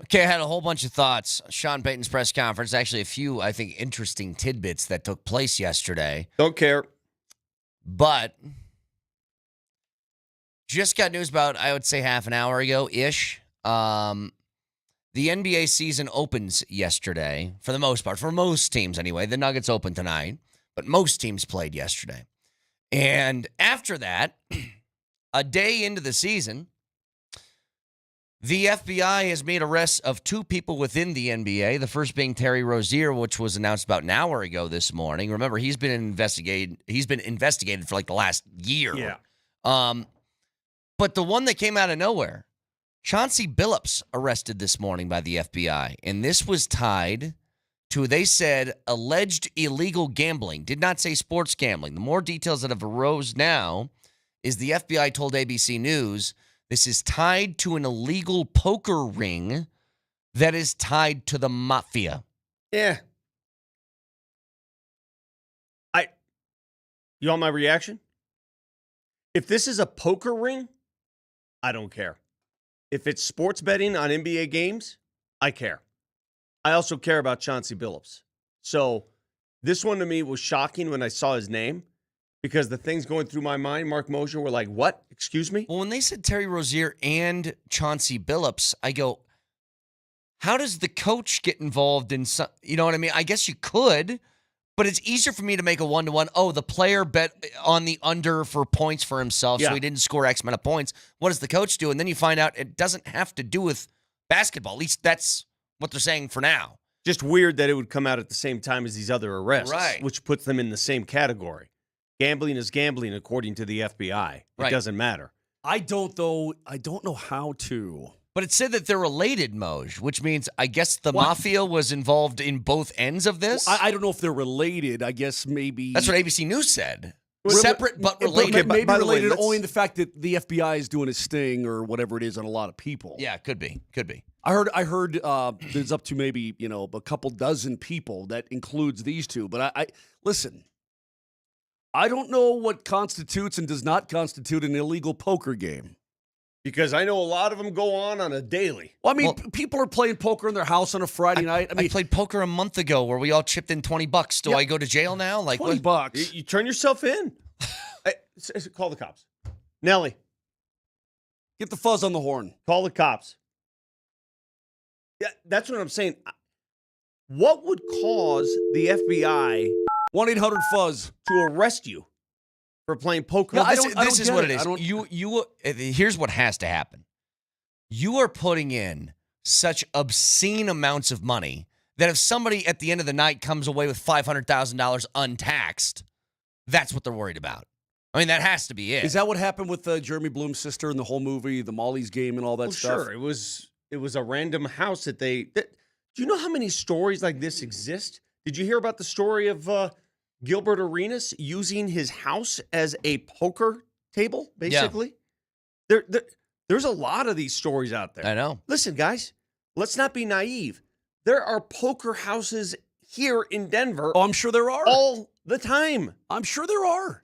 Okay, I had a whole bunch of thoughts. Sean Payton's press conference, actually a few, I think, interesting tidbits that took place yesterday. Don't care. But just got news about, I would say, half an hour ago-ish. The NBA season opens yesterday, for the most part. For most teams, anyway. The Nuggets open tonight, but most teams played yesterday. And after that, a day into the season, the FBI has made arrests of 2 people within the NBA, the first being Terry Rozier, which was announced about an hour ago this morning. Remember, he's been investigated for like the last year. Yeah. But the one that came out of nowhere, Chauncey Billups arrested this morning by the FBI, and this was tied to, they said, alleged illegal gambling. Did not say sports gambling. The more details that have arose now is the FBI told ABC News this is tied to an illegal poker ring that is tied to the mafia. Yeah. You want my reaction? If this is a poker ring, I don't care. If it's sports betting on NBA games, I care. I also care about Chauncey Billups. So this one to me was shocking when I saw his name because the things going through my mind, Mark Moser, were like, what? Excuse me? Well, when they said Terry Rozier and Chauncey Billups, I go, how does the coach get involved in some, you know what I mean? I guess you could, but it's easier for me to make a one-to-one. Oh, the player bet on the under for points for himself, so he didn't score X amount of points. What does the coach do? And then you find out it doesn't have to do with basketball. At least that's what they're saying for now. Just weird that it would come out at the same time as these other arrests, Right. which puts them in the same category. Gambling is gambling, according to the FBI. It Right. doesn't matter. I don't know how to. But it said that they're related, Moj, which means I guess the mafia was involved in both ends of this. I don't know if they're related. I guess maybe. That's what ABC News said. Separate but related. Okay, maybe by the way, related only in the fact that the FBI is doing a sting or whatever it is on a lot of people. Yeah, could be. I heard there's up to maybe, a couple dozen people that includes these 2. But I listen, I don't know what constitutes and does not constitute an illegal poker game. Because I know a lot of them go on a daily. Well, I mean, people are playing poker in their house on a Friday night. I mean, I played poker a month ago where we all chipped in $20. Do I go to jail now? Like $20. You turn yourself in. Call the cops. Nellie, Get the fuzz on the horn. call the cops. Yeah, that's what I'm saying. What would cause the FBI 1-800-FUZZ. to arrest you for playing poker? Yeah, This is get what it. it is. Here's what has to happen. You are putting in such obscene amounts of money that if somebody at the end of the night comes away with $500,000 untaxed, that's what they're worried about. I mean, that has to be it. Is that what happened with Jeremy Bloom's sister in the whole movie, the Molly's game and all that stuff? Sure. It was a random house that do you know how many stories like this exist? Did you hear about the story of Gilbert Arenas using his house as a poker table, basically? Yeah. There's a lot of these stories out there. I know. Listen, guys, let's not be naive. There are poker houses here in Denver. Oh, I'm sure there are. All the time. I'm sure there are.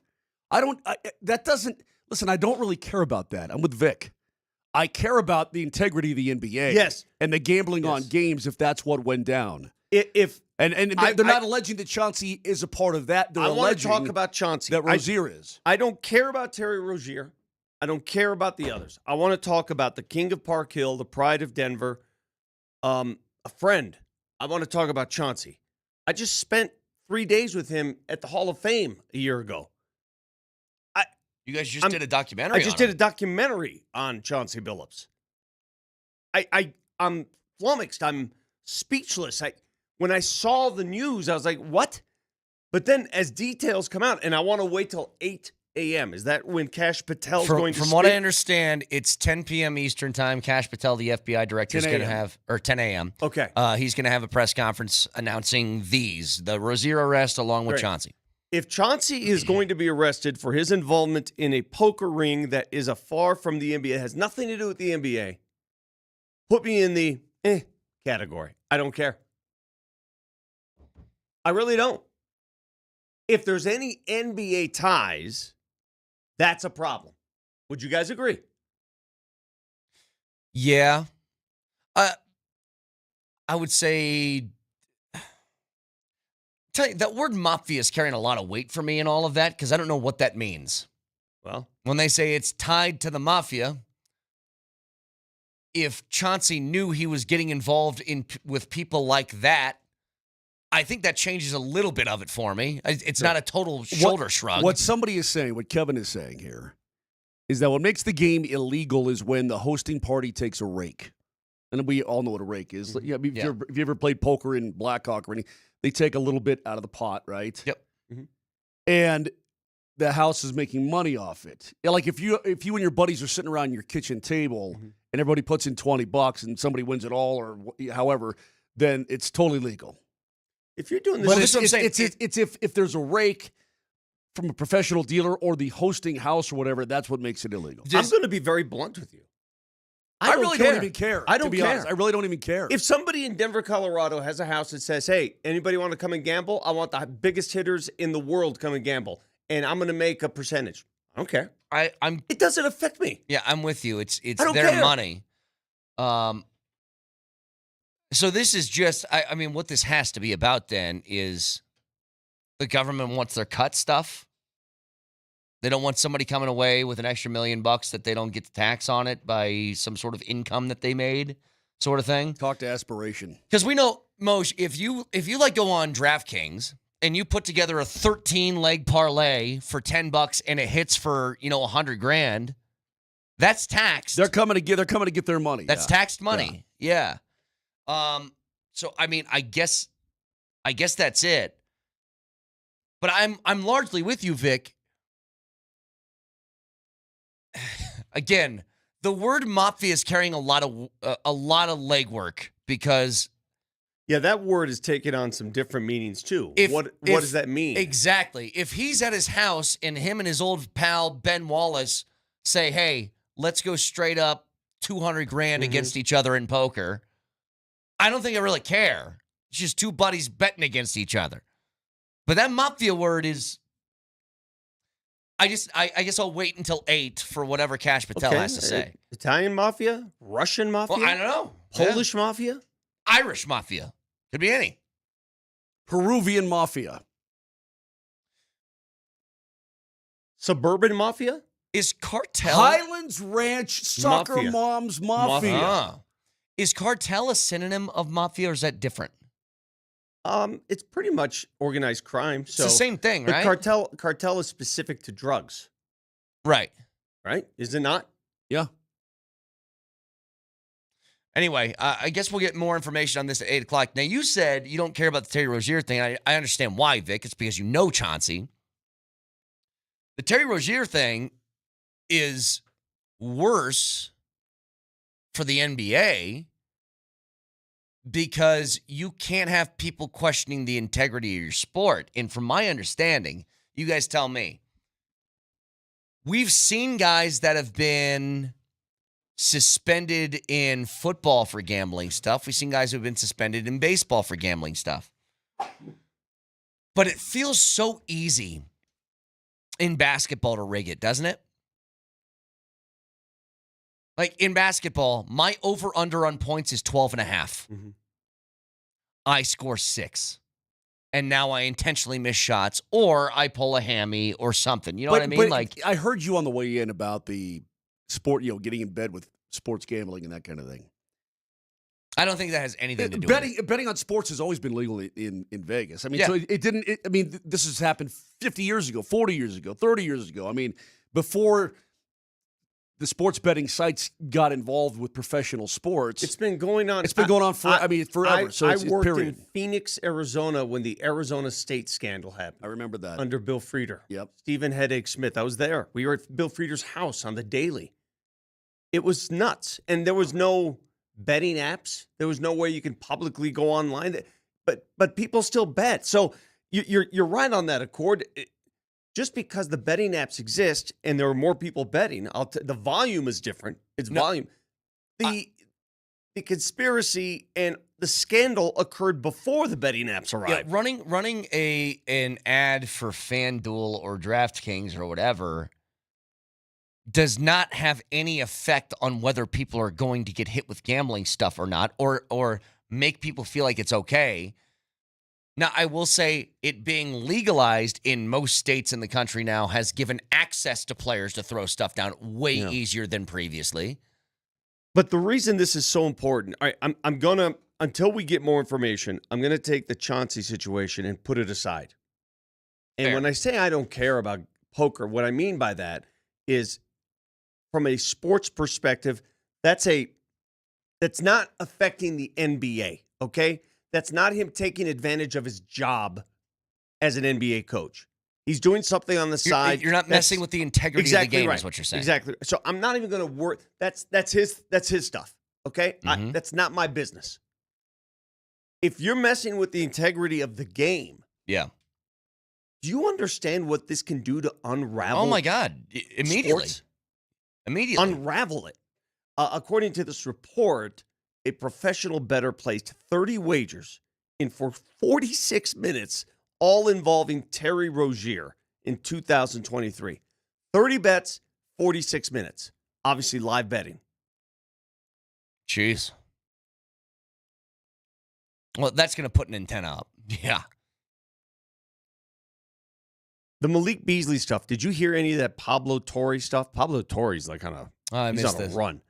Listen, I don't really care about that. I'm with Vic. I care about the integrity of the NBA. Yes. And the gambling on games if that's what went down. They're not alleging that Chauncey is a part of that. They're I want to alleging talk about Chauncey. that Rozier is. I don't care about Terry Rozier. I don't care about the others. I want to talk about the King of Park Hill, the pride of Denver, a friend. I want to talk about Chauncey. I just spent 3 days with him at the Hall of Fame a year ago. You guys just did a documentary. I just did a documentary on Chauncey Billups. I'm flummoxed. I'm speechless. When I saw the news, I was like, what? But then as details come out, and I want to wait till 8 a.m. Is that when Kash Patel's going to speak? From what I understand, it's 10 p.m. Eastern time. Kash Patel, the FBI director, is going to have, or 10 a.m. Okay. He's going to have a press conference announcing the Rozier arrest along with Great. Chauncey. If Chauncey is going to be arrested for his involvement in a poker ring that is afar from the NBA, has nothing to do with the NBA, put me in the category. I don't care. I really don't. If there's any NBA ties, that's a problem. Would you guys agree? Yeah. I would say, tell you, that word mafia is carrying a lot of weight for me in all of that because I don't know what that means. Well, When they say it's tied to the mafia, if Chauncey knew he was getting involved with people like that, I think that changes a little bit of it for me. It's not a total shoulder shrug. What somebody is saying, what Kevin is saying here, is that what makes the game illegal is when the hosting party takes a rake. And we all know what a rake is. Yeah, if you ever played poker in Blackhawk or anything, they take a little bit out of the pot, right? Yep. And the house is making money off it. Yeah, like if you and your buddies are sitting around your kitchen table and everybody puts in $20 and somebody wins it all or however, then it's totally legal. if you're doing this, But this is what I'm saying. it's if there's a rake from a professional dealer or the hosting house or whatever, that's what makes it illegal. I'm going to be very blunt with you. I really don't even care. I don't to be care. honest. I really don't even care. If somebody in Denver, Colorado has a house that says, hey, anybody want to come and gamble? I want the biggest hitters in the world come and gamble, and I'm going to make a percentage. I don't care. It doesn't affect me. Yeah, I'm with you. It's don't their care. money. So this is just, I mean, what this has to be about then is the government wants their cut stuff. They don't want somebody coming away with an extra $1 million that they don't get the tax on it by some sort of income that they made, sort of thing. Talk to aspiration. Because we know, Moj, if you like go on DraftKings and you put together a 13-leg parlay for $10 and it hits for $100,000, that's taxed. They're coming to get their money. That's taxed money. Yeah. So I mean, I guess that's it. But I'm largely with you, Vic. Again, the word mafia is carrying a lot of legwork because that word is taking on some different meanings too. What does that mean? Exactly. If he's at his house and him and his old pal Ben Wallace say, "Hey, let's go straight up $200,000 against each other in poker," I don't think I really care. It's just two buddies betting against each other. But that mafia word is. I guess I'll wait until 8 for whatever Cash Patel has to say. Italian mafia? Russian mafia? Well, I don't know. Polish mafia? Irish mafia. Could be any. Peruvian mafia. Suburban mafia? Is cartel Highlands Ranch Soccer Mafia. Moms Mafia. Ah. Is cartel a synonym of mafia or is that different? It's pretty much organized crime. It's the same thing, right? Cartel is specific to drugs. Right. Right? Is it not? Yeah. Anyway, I guess we'll get more information on this at 8 o'clock. Now, you said you don't care about the Terry Rozier thing. I understand why, Vic. It's because you know Chauncey. The Terry Rozier thing is worse for the NBA because you can't have people questioning the integrity of your sport. And from my understanding, you guys tell me, we've seen guys that have been suspended in football for gambling stuff. We've seen guys who have been suspended in baseball for gambling stuff. But it feels so easy in basketball to rig it, doesn't it? Like in basketball, my over-under on points is 12.5. I score 6. And now I intentionally miss shots or I pull a hammy or something. You know what I mean? But like I heard you on the way in about the sport, getting in bed with sports gambling and that kind of thing. I don't think that has anything to do with it. Betting on sports has always been legal in Vegas. I mean, Yeah. so it didn't. This has happened 50 years ago, 40 years ago, 30 years ago. I mean, before the sports betting sites got involved with professional sports, It's been going on. it's been going on forever. So I it's worked period. in Phoenix, Arizona when the Arizona State scandal happened I remember that. under Bill Frieder. Yep. Stephen Headache Smith. I was there. We were at Bill Frieder's house on the daily. It was nuts. And there was no betting apps. There was no way you can publicly go online. But people still bet. So you're right on that, Accord. Just because the betting apps exist and there are more people betting, the volume is different. It's volume. The conspiracy and the scandal occurred before the betting apps arrived. Yeah, running an ad for FanDuel or DraftKings or whatever does not have any effect on whether people are going to get hit with gambling stuff or not, or make people feel like it's okay. Now, I will say it being legalized in most states in the country now has given access to players to throw stuff down way easier than previously. But the reason this is so important, all right, I'm going to, until we get more information, I'm going to take the Chauncey situation and put it aside. And Fair. when I say I don't care about poker, what I mean by that is from a sports perspective, that's not affecting the NBA, okay? That's not him taking advantage of his job as an NBA coach. He's doing something on the side. You're not messing with the integrity of the game, is what you're saying. Exactly. So I'm not even going to worry. That's his stuff, okay? Mhm. That's not my business. If you're messing with the integrity of the game, Yeah. do you understand what this can do to unravel? Oh, my God. Immediately. sports? Immediately. Unravel it. According to this report, a professional bettor placed 30 wagers in for 46 minutes, all involving Terry Rozier in 2023. 30 bets, 46 minutes. Obviously, live betting. Jeez. Well, that's going to put an antenna up. Yeah. The Malik Beasley stuff. Did you hear any of that Pablo Torre stuff? Pablo Torre's like kind of I he's missed on a this. run.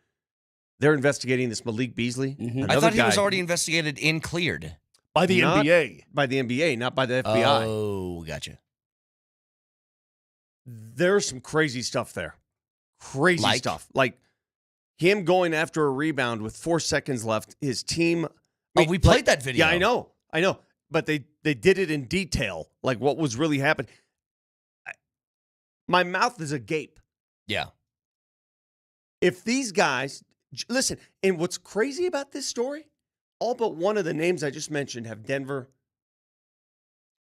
They're investigating this Malik Beasley. I thought he was already investigated and cleared. By the Not NBA. By the NBA, not by the FBI. Oh, gotcha. There's some crazy stuff there. Crazy Like? stuff. Like him going after a rebound with 4 seconds left. His team. We played that video. Yeah, I know. But they did it in detail, like what was really happening. My mouth is agape. Yeah. If these guys, listen, and what's crazy about this story, all but one of the names I just mentioned have Denver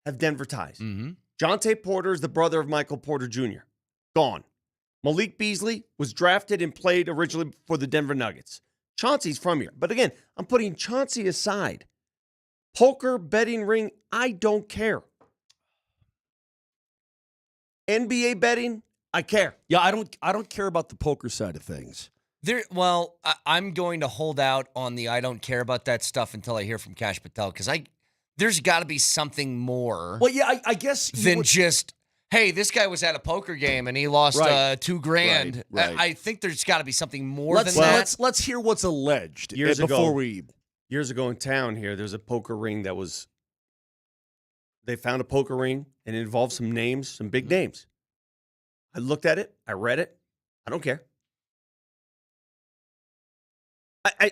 ties. Mm-hmm. Jonte Porter is the brother of Michael Porter Jr. Gone. Malik Beasley was drafted and played originally for the Denver Nuggets. Chauncey's from here. But again, I'm putting Chauncey aside. Poker, betting ring, I don't care. NBA betting, I care. Yeah, I don't care about the poker side of things. I'm going to hold out on the I don't care about that stuff until I hear from Cash Patel because there's got to be something more Well, yeah, I guess than just, hey, this guy was at a poker game and he lost Right. $2,000. Right. I think there's got to be something more than that. Let's hear what's alleged Years before ago. we. Years ago in town here, there's a poker ring they found a poker ring and it involved some names, some big names. I looked at it. I read it. I don't care.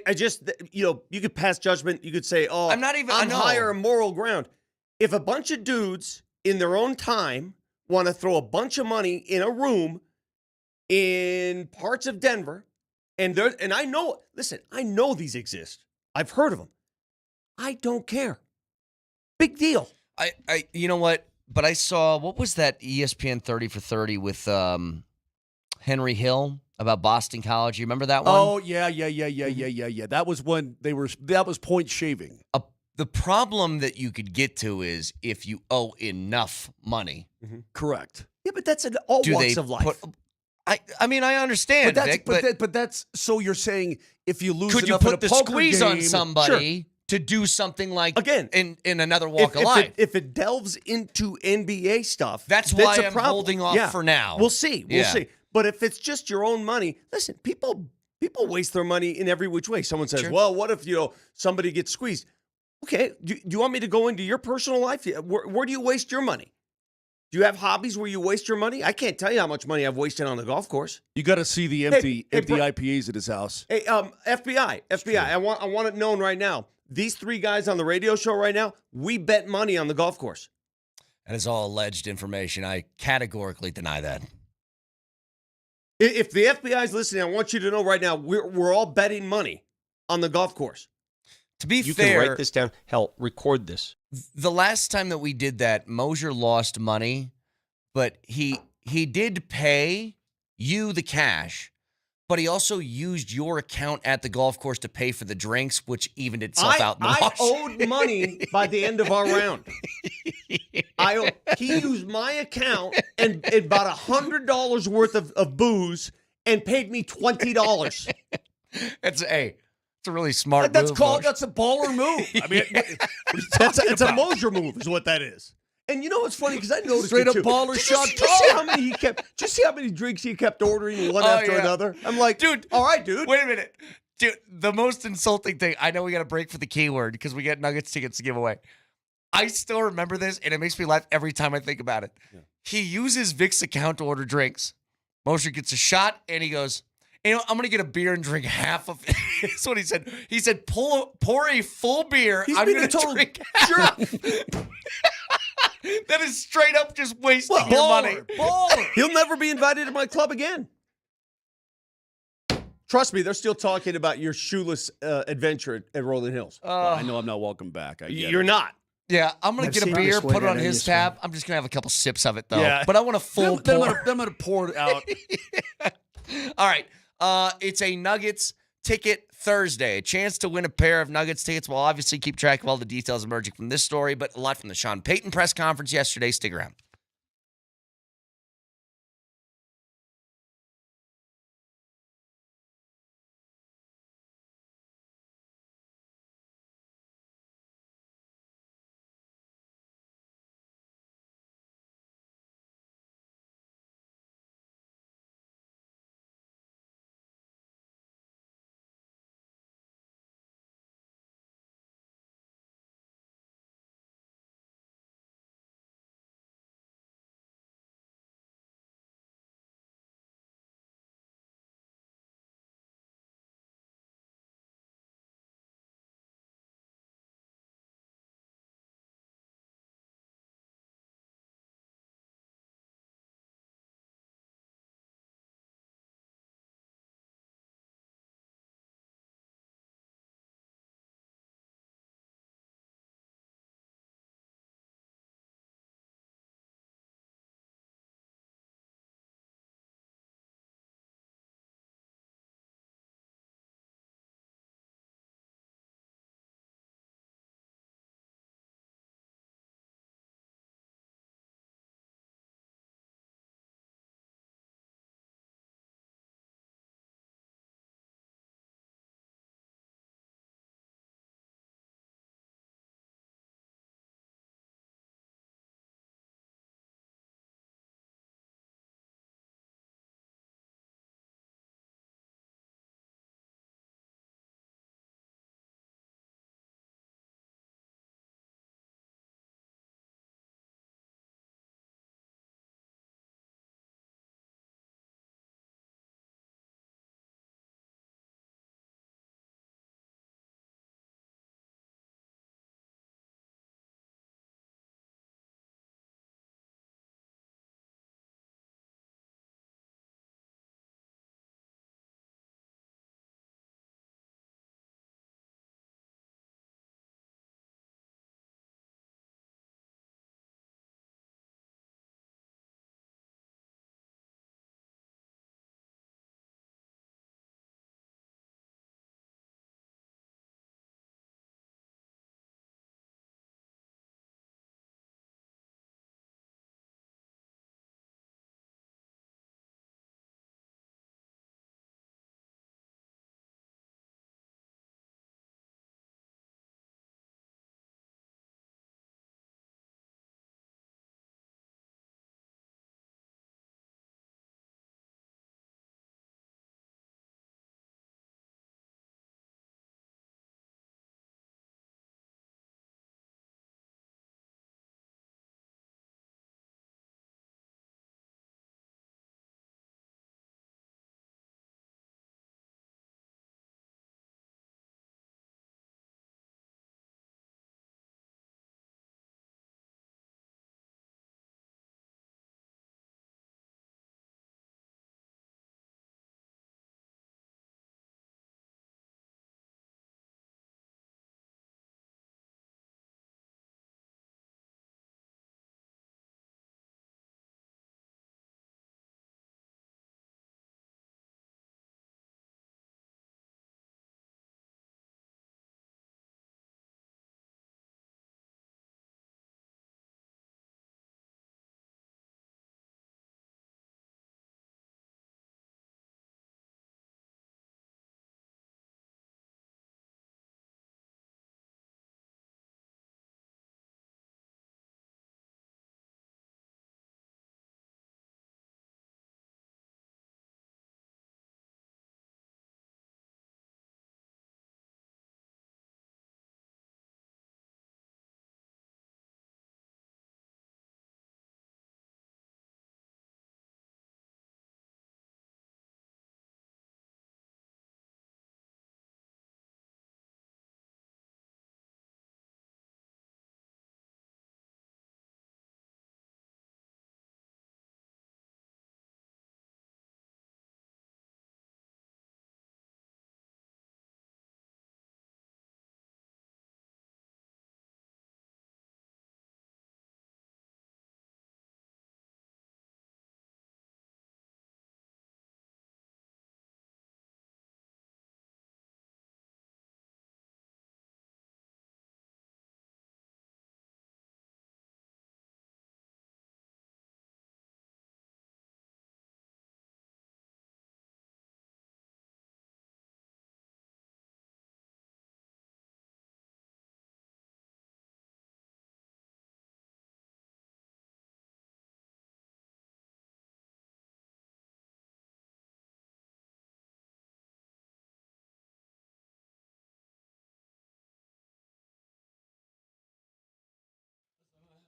I just, you could pass judgment. You could say, oh, I'm higher in moral ground. If a bunch of dudes in their own time want to throw a bunch of money in a room in parts of Denver, and I know these exist. I've heard of them. I don't care. Big deal. You know what? But I saw, what was that ESPN 30 for 30 with Henry Hill about Boston College? You remember that one? Oh, yeah. That was when that was point shaving. The problem that you could get to is if you owe enough money. Mm-hmm. Correct. Yeah, but that's in all walks of life. I mean, I understand, Vic, but that's so you're saying if you lose could you enough in put a the poker squeeze game, on somebody Sure. to do something like Again, in another walk of life? If it delves into NBA stuff, That's why a I'm problem. holding off for now. We'll see. We'll Yeah. see. But if it's just your own money, listen, people waste their money in every which way. Someone says, Sure. well, what if somebody gets squeezed? Okay, do you want me to go into your personal life? Where do you waste your money? Do you have hobbies where you waste your money? I can't tell you how much money I've wasted on the golf course. you got to see the empty IPAs at his house. Hey, FBI, I want it known right now. These three guys on the radio show right now, we bet money on the golf course. That is all alleged information. I categorically deny that. If the FBI is listening, I want you to know right now, we're all betting money on the golf course. To be You fair, can write this down. Hell, record this. the last time that we did that, Moser lost money, but he did pay you the cash, but he also used your account at the golf course to pay for the drinks, which evened itself out in the wash. I owed money by the end of our round. He used my account and bought $100 worth of booze and paid me $20. It's It's a really smart That's move. called. Moshe. That's a baller move. I mean, It's a Moser move, is what that is. And you know what's funny? Because I noticed Straight it up too. baller Did shot. you see how many he kept? Did you see how many drinks he kept ordering one after another? I'm like, dude. All right, dude. Wait a minute, dude. The most insulting thing. I know we got to break for the keyword because we got Nuggets tickets to give away. I still remember this, and it makes me laugh every time I think about it. Yeah. He uses Vic's account to order drinks. Moser gets a shot, and he goes, "You know, I'm going to get a beer and drink half of it." That's what he said. He said, pour a full beer. He's I'm being going a to total drink half. That is straight up just wasting your money. Baller. He'll never be invited to my club again. Trust me, they're still talking about your shoeless adventure at Rolling Hills. I know I'm not welcome back. You're not. Yeah, I'm going to get a seen beer, you swing put it it on and his you swing. tab. I'm just going to have a couple sips of it, though. Yeah. But I want a full pour. I'm going to pour it out. All right. It's a Nuggets Ticket Thursday. A chance to win a pair of Nuggets tickets. We'll obviously keep track of all the details emerging from this story, but a lot from the Sean Payton press conference yesterday. Stick around.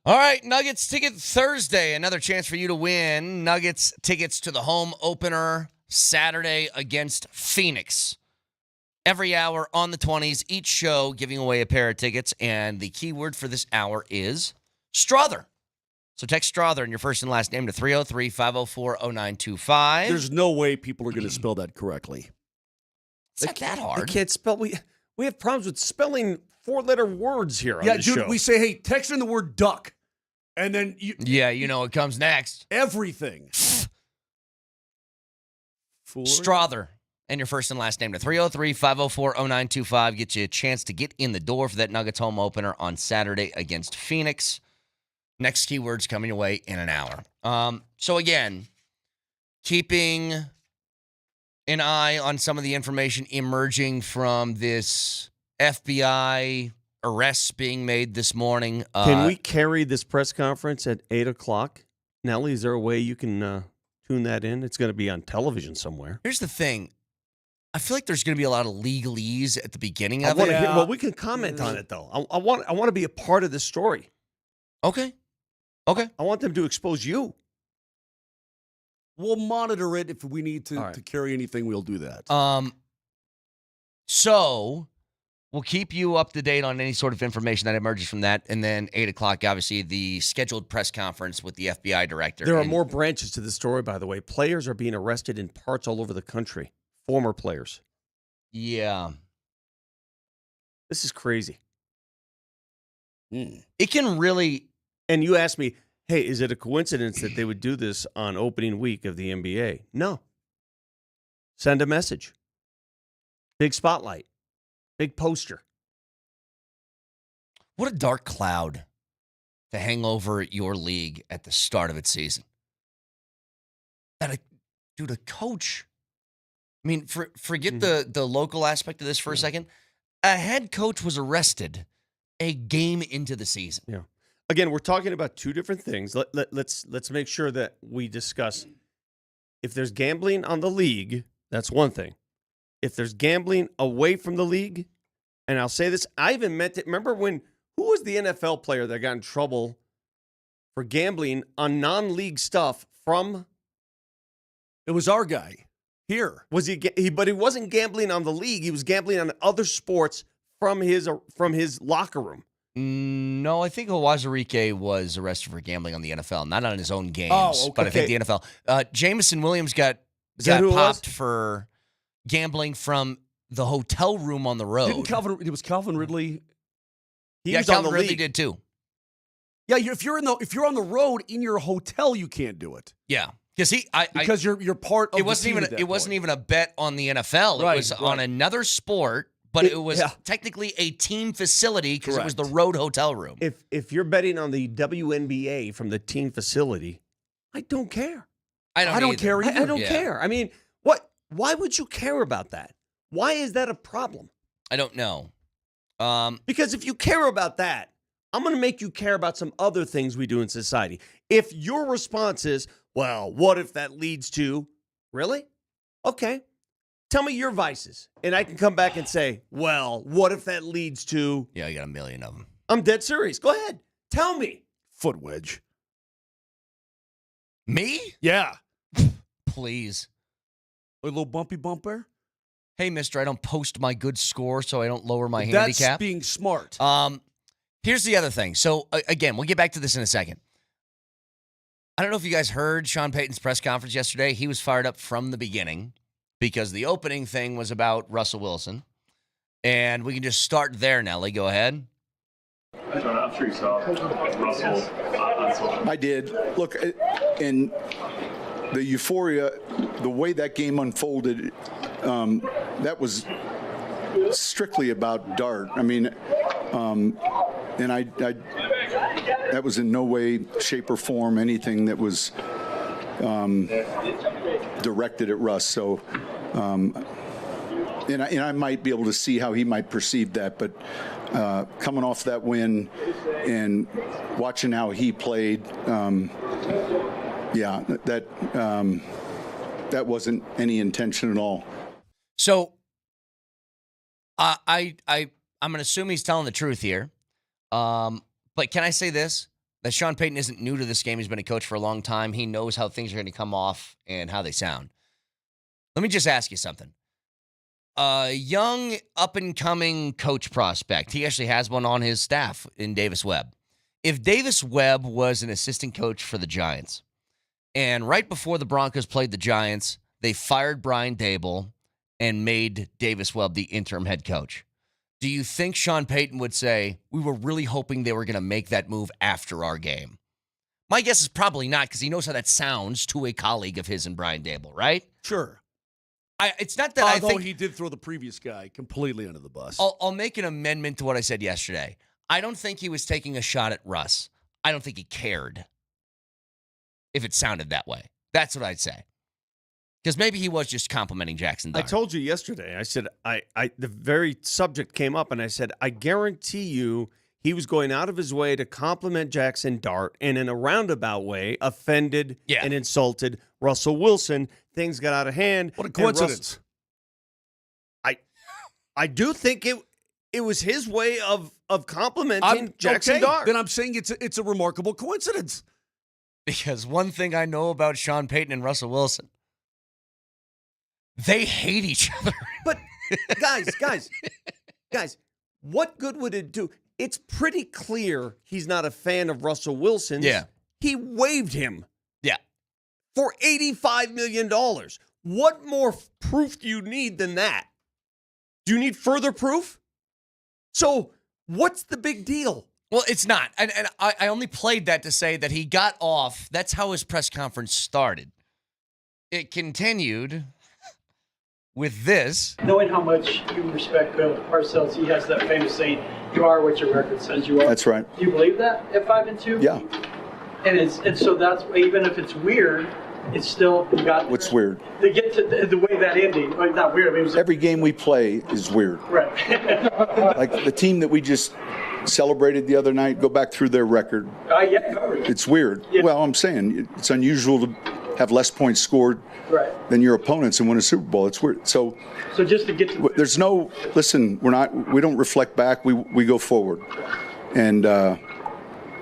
All right, Nuggets Ticket Thursday. Another chance for you to win Nuggets tickets to the home opener Saturday against Phoenix. Every hour on the 20s, each show giving away a pair of tickets. And the keyword for this hour is Strother. So text Strother in your first and last name to 303-504-0925. There's no way people are going to spell that correctly. It's not that hard. They can't spell. We have problems with spelling 4-letter words here on this show. We say, hey, text in the word duck. And then you know what comes next. Everything. Strother and your first and last name to 303-504-0925. Get you a chance to get in the door for that Nuggets home opener on Saturday against Phoenix. Next keyword's coming your way in an hour. So again, keeping an eye on some of the information emerging from this FBI arrests being made this morning. Can we carry this press conference at 8 o'clock? Nellie, is there a way you can tune that in? It's going to be on television somewhere. Here's the thing. I feel like there's going to be a lot of legalese at the beginning of it. Well, we can comment on it, though. I want to be a part of this story. Okay. I want them to expose you. We'll monitor it. If we need to carry anything, we'll do that. So we'll keep you up to date on any sort of information that emerges from that. And then 8 o'clock, obviously, the scheduled press conference with the FBI director. There are more branches to the story, by the way. Players are being arrested in parts all over the country. Former players. Yeah. This is crazy. It can really... And you asked me, hey, is it a coincidence that they would do this on opening week of the NBA? No. Send a message. Big spotlight. Big poster. What a dark cloud to hang over your league at the start of its season. A coach. I mean, forget the local aspect of this for a second. A head coach was arrested a game into the season. Yeah. Again, we're talking about two different things. Let's make sure that we discuss. If there's gambling on the league, that's one thing. If there's gambling away from the league, and I'll say this, I even meant it. Remember who was the NFL player that got in trouble for gambling on non-league stuff from? It was our guy here. Was he? But he wasn't gambling on the league. He was gambling on other sports from his locker room. No, I think Owazarike was arrested for gambling on the NFL, not on his own games, but I think the NFL. Jameson Williams got popped for gambling from the hotel room on the road. It was Calvin Ridley. Calvin Ridley did too. Yeah, if you're on the road in your hotel, you can't do it. Yeah, because you're part of. It wasn't even a bet on the NFL. It was on another sport. But it was technically a team facility because it was the road hotel room. If you're betting on the WNBA from the team facility, I don't care. I don't care either. I don't care. I mean, what? Why would you care about that? Why is that a problem? I don't know. Because if you care about that, I'm going to make you care about some other things we do in society. If your response is, well, what if that leads to, really? Okay. Tell me your vices, and I can come back and say, well, what if that leads to... Yeah, I got a million of them. I'm dead serious. Go ahead. Tell me. Foot wedge. Me? Yeah. Please. A little bumpy bumper? Hey, mister, I don't post my good score so I don't lower my handicap. That's being smart. Here's the other thing. So, again, we'll get back to this in a second. I don't know if you guys heard Sean Payton's press conference yesterday. He was fired up from the beginning, because the opening thing was about Russell Wilson. And we can just start there, Nelly. Go ahead. I'm sure you saw Russell on social. I did. Look, in the euphoria, the way that game unfolded, that was strictly about Dart. I mean, and I that was in no way, shape, or form anything that was directed at Russ. So, and I might be able to see how he might perceive that, but coming off that win and watching how he played, that wasn't any intention at all. So, I'm going to assume he's telling the truth here. But can I say this? that Sean Payton isn't new to this game. He's been a coach for a long time. He knows how things are going to come off and how they sound. Let me just ask you something. A young, up-and-coming coach prospect. He actually has one on his staff in Davis Webb. If Davis Webb was an assistant coach for the Giants, and right before the Broncos played the Giants, they fired Brian Daboll and made Davis Webb the interim head coach, do you think Sean Payton would say, we were really hoping they were going to make that move after our game? My guess is probably not, because he knows how that sounds to a colleague of his and Brian Daboll, right? Sure. It's not that Although I think he did throw the previous guy completely under the bus. I'll make an amendment to what I said yesterday. I don't think he was taking a shot at Russ. I don't think he cared if it sounded that way. That's what I'd say. Because maybe he was just complimenting Jackson Dart. I told you yesterday, I said, the very subject came up, and I said, I guarantee you he was going out of his way to compliment Jackson Dart, and in a roundabout way, offended and insulted Russell Wilson. Things got out of hand. What a coincidence. I do think it was his way of complimenting Jackson Dart. Then I'm saying it's a remarkable coincidence. Because one thing I know about Sean Payton and Russell Wilson, they hate each other. But guys, what good would it do? It's pretty clear he's not a fan of Russell Wilson's. Yeah. He waived him. Yeah. For $85 million. What more proof do you need than that? Do you need further proof? So what's the big deal? Well, it's not. And I only played that to say that he got off. That's how his press conference started. It continued with this. Knowing how much you respect Bill Parcells, he has that famous saying, you are what your record says you are. That's right. Do you believe that at 5-2? Yeah. And so that's, even if it's weird, it's still, you got What's weird? to get to the way that ending. Well, not weird. I mean, it was Every game we play is weird. right. Like the team that we just celebrated the other night, go back through their record. Yeah. It's weird. Yeah. Well, I'm saying it's unusual to have less points scored than your opponents and win a Super Bowl. It's weird. So just to get to there's no, listen, we don't reflect back. We go forward. And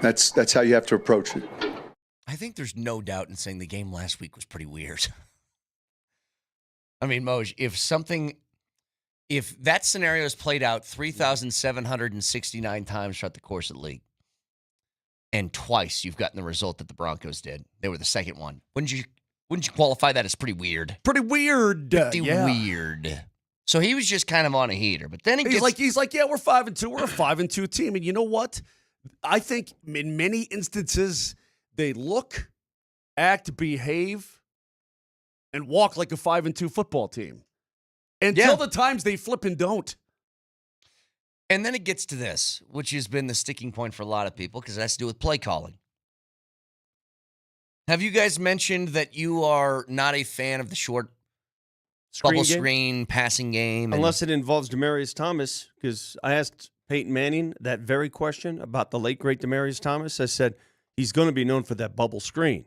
that's how you have to approach it. I think there's no doubt in saying the game last week was pretty weird. I mean, Moj, if that scenario is played out 3,769 times throughout the course of the league, and twice you've gotten the result that the Broncos did, they were the second one. Wouldn't you qualify that as pretty weird? Pretty weird. Pretty weird. So he was just kind of on a heater, but then he's like, yeah, we're 5-2. We're a 5-2 team, and you know what? I think in many instances they look, act, behave, and walk like a 5-2 football team until the times they flip and don't. And then it gets to this, which has been the sticking point for a lot of people because it has to do with play calling. Have you guys mentioned that you are not a fan of the short bubble screen passing game? Unless it involves Demaryius Thomas, because I asked Peyton Manning that very question about the late, great Demaryius Thomas. I said, he's going to be known for that bubble screen.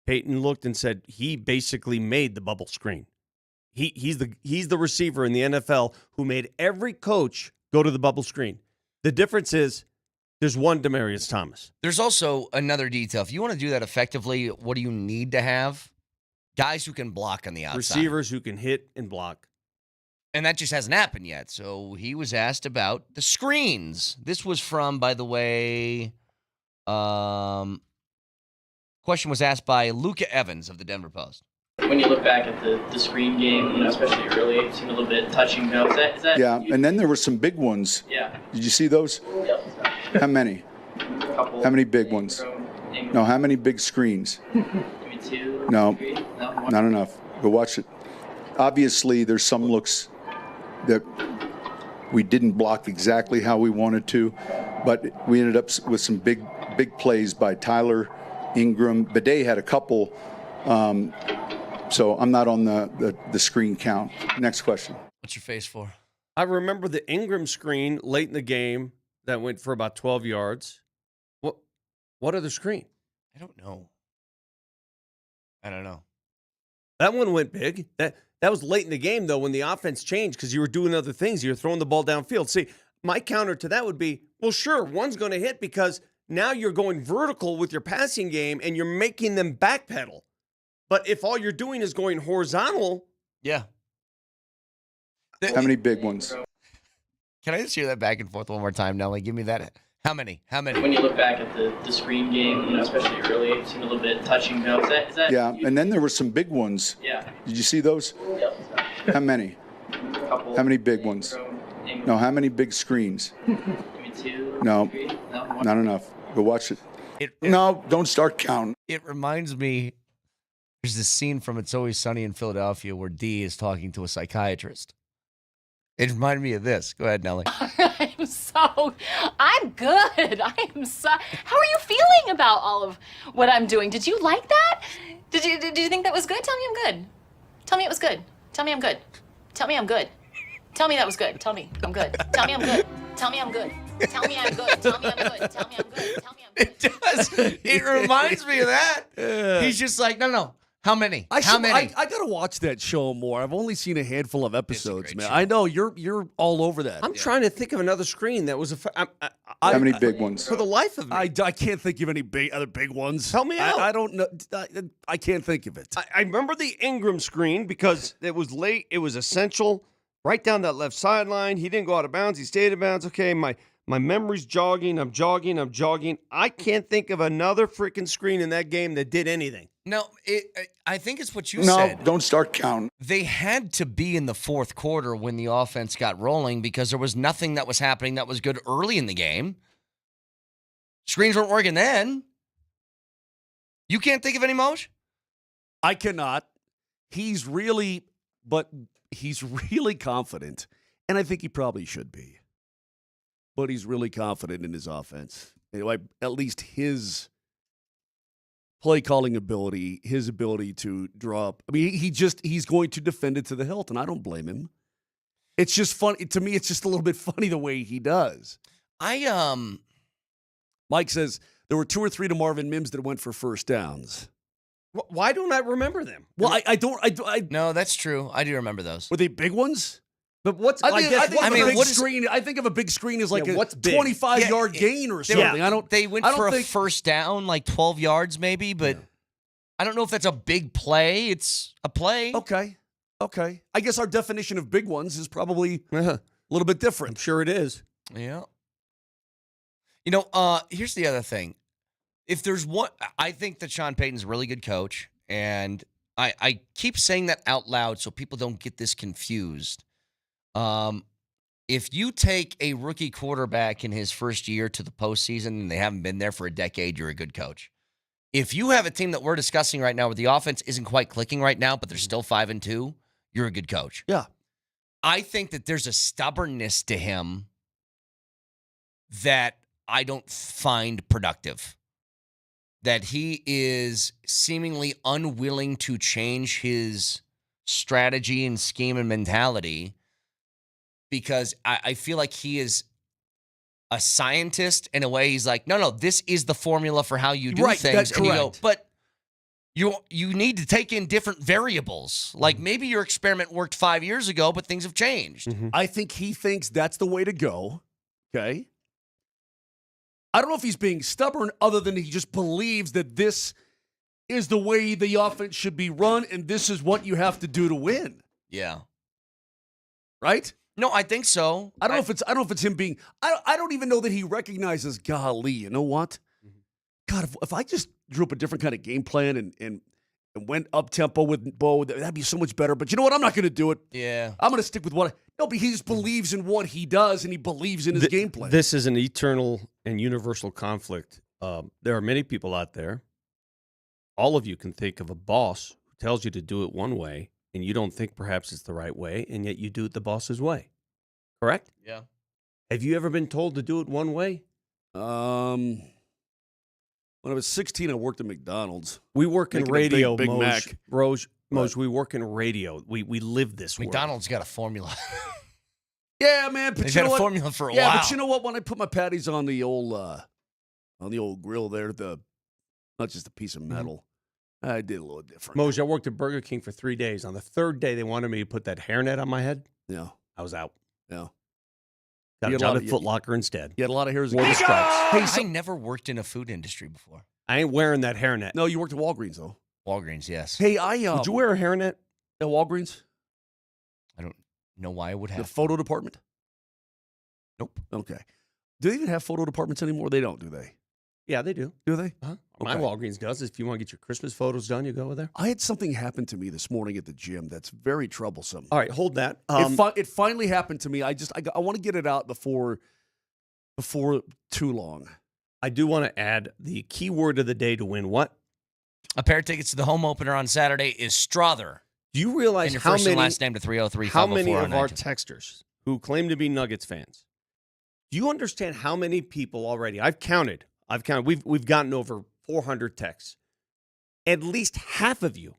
Peyton looked and said, he basically made the bubble screen. He's the receiver in the NFL who made every coach go to the bubble screen. The difference is there's one Demaryius Thomas. There's also another detail. If you want to do that effectively, what do you need to have? Guys who can block on the outside. Receivers who can hit and block. And that just hasn't happened yet. So he was asked about the screens. This was from, by the way, question was asked by Luca Evans of the Denver Post. When you look back at the screen game, especially early, it seemed a little bit touch and go. Is that Yeah, and then there were some big ones. Yeah. Did you see those? Yep. How many? How many big ones? No, how many big screens? Maybe 2, No, 3? No, more? not enough. Go watch it. Obviously, there's some looks that we didn't block exactly how we wanted to, but we ended up with some big plays by Tyler, Ingram. Bidet had a couple, so I'm not on the screen count. Next question. What's your face for? I remember the Ingram screen late in the game that went for about 12 yards. What other screen? I don't know. That one went big. That was late in the game, though, when the offense changed because you were doing other things. You were throwing the ball downfield. See, my counter to that would be, well, sure, one's going to hit because now you're going vertical with your passing game and you're making them backpedal. But if all you're doing is going horizontal. Yeah. How many big ones? Can I just hear that back and forth one more time, Nelly? Give me that. How many? When you look back at the screen game, especially early, it seemed a little bit touch and go. Is that Yeah, and then there were some big ones. Yeah. Did you see those? Yep. How many? How many big ones? No, how many big screens? Maybe 2, No, 3? No, not enough. Go watch it. It No, don't start counting. It reminds me, there's this scene from It's Always Sunny in Philadelphia where Dee is talking to a psychiatrist. It reminded me of this. Go ahead, Nelly. I'm good. I am so. How are you feeling about all of what I'm doing? Did you like that? Did you think that was good? Tell me I'm good. Tell me it was good. Tell me I'm good. Tell me I'm good. Tell me that was good. Tell me I'm good. Tell me I'm good. Tell me I'm good. Tell me I'm good. Tell me I'm good. Tell me I'm good. Tell me I'm good. It does. It reminds me of that. He's just like, no. How many? How many? I gotta watch that show more. I've only seen a handful of episodes, man. show. I know you're all over that. I'm trying to think of another screen that was How many big ones? for the life of me. I can't think of any other big ones. Help me out. I don't know. I can't think of it. I remember the Ingram screen because it was late. It was essential. Right down that left sideline. He didn't go out of bounds. He stayed in bounds. Okay, my memory's jogging. I'm jogging. I can't think of another freaking screen in that game that did anything. No, I think it's what you said. No, don't start counting. They had to be in the fourth quarter when the offense got rolling because there was nothing that was happening that was good early in the game. Screens weren't working then. You can't think of any, Moj? I cannot. He's really confident, and I think he probably should be. But he's really confident in his offense. Anyway, at least his play calling ability, his ability to draw up. I mean, he's going to defend it to the hilt, and I don't blame him. It's just funny to me. It's just a little bit funny the way he does. Mike says there were 2 or 3 to Marvin Mims that went for first downs. Why don't I remember them? Well, I don't. No, that's true. I do remember those. Were they big ones? But what's I think of a big screen as like a what's big? 25-yard gain or something. They went for a first down, like 12 yards maybe, but I don't know if that's a big play. It's a play. Okay. I guess our definition of big ones is probably a little bit different. I'm sure it is. Yeah. Here's the other thing. If there's one, I think that Sean Payton's a really good coach, and I keep saying that out loud so people don't get this confused. If you take a rookie quarterback in his first year to the postseason and they haven't been there for a decade, you're a good coach. If you have a team that we're discussing right now where the offense isn't quite clicking right now, but they're still 5-2, you're a good coach. Yeah. I think that there's a stubbornness to him that I don't find productive. That he is seemingly unwilling to change his strategy and scheme and mentality because I feel like he is a scientist in a way. He's like, no, this is the formula for how you do things. That's and you go, correct. but you need to take in different variables. Like maybe your experiment worked 5 years ago, but things have changed. Mm-hmm. I think he thinks that's the way to go. Okay. I don't know if he's being stubborn other than he just believes that this is the way the offense should be run and this is what you have to do to win. Yeah. Right? No, I think so. I don't know if it's him being I don't even know that he recognizes, golly, you know what? God, if I just drew up a different kind of game plan and went up tempo with Bo, that'd be so much better. But you know what? I'm not going to do it. Yeah. I'm going to stick with what but he just believes in what he does and he believes in his game plan. This is an eternal and universal conflict. There are many people out there. All of you can think of a boss who tells you to do it one way and you don't think perhaps it's the right way, and yet you do it the boss's way. Correct? Yeah. Have you ever been told to do it one way? When I was 16, I worked at McDonald's. We work in Making a radio, Big Moj. Mac. Moj, we work in radio. We live this world. McDonald's got a formula. Yeah, man. But They've you had know a what? formula for a Yeah, while. but you know what? When I put my patties on the old grill there, not just a piece of metal, I did a little different. Moj, I worked at Burger King for 3 days. On the third day, they wanted me to put that hairnet on my head. Yeah. I was out. Yeah. Got He a had a job lot at of- Foot Locker instead. You had a lot of hairs. Wore the stripes. I never worked in a food industry before. I ain't wearing that hairnet. No, you worked at Walgreens, though. Walgreens, yes. Hey, Would you wear a hairnet? at Walgreens? I don't know why I would The have. photo department? Nope. Okay. Do they even have photo departments anymore? They don't, do they? Yeah, they do. Do they? Huh? My Okay. Walgreens does. If you want to get your Christmas photos done, you go over there. I had something happen to me this morning at the gym that's very troublesome. All right, hold that. It finally happened to me. I want to get it out before too long. I do want to add the key word of the day to win what? A pair of tickets to the home opener on Saturday is Strother. Do you realize And your how first many and last name to 303 how many of our 504 texters who claim to be Nuggets fans? Do you understand how many people already? I've counted. We've gotten over 400 texts. At least half of you,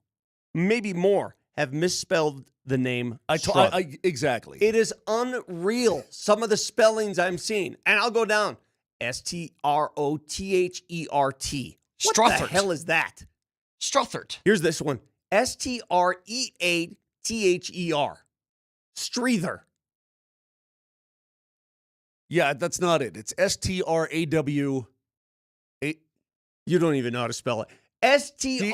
maybe more, have misspelled the name. Exactly. It is unreal. Some of the spellings I'm seeing, and I'll go down. Strothert. What the Strothert. hell is that? Strothert. Here's this one. Streather. Streather. Yeah, that's not it. It's STRAW. You don't even know how to spell it. STAWTHER.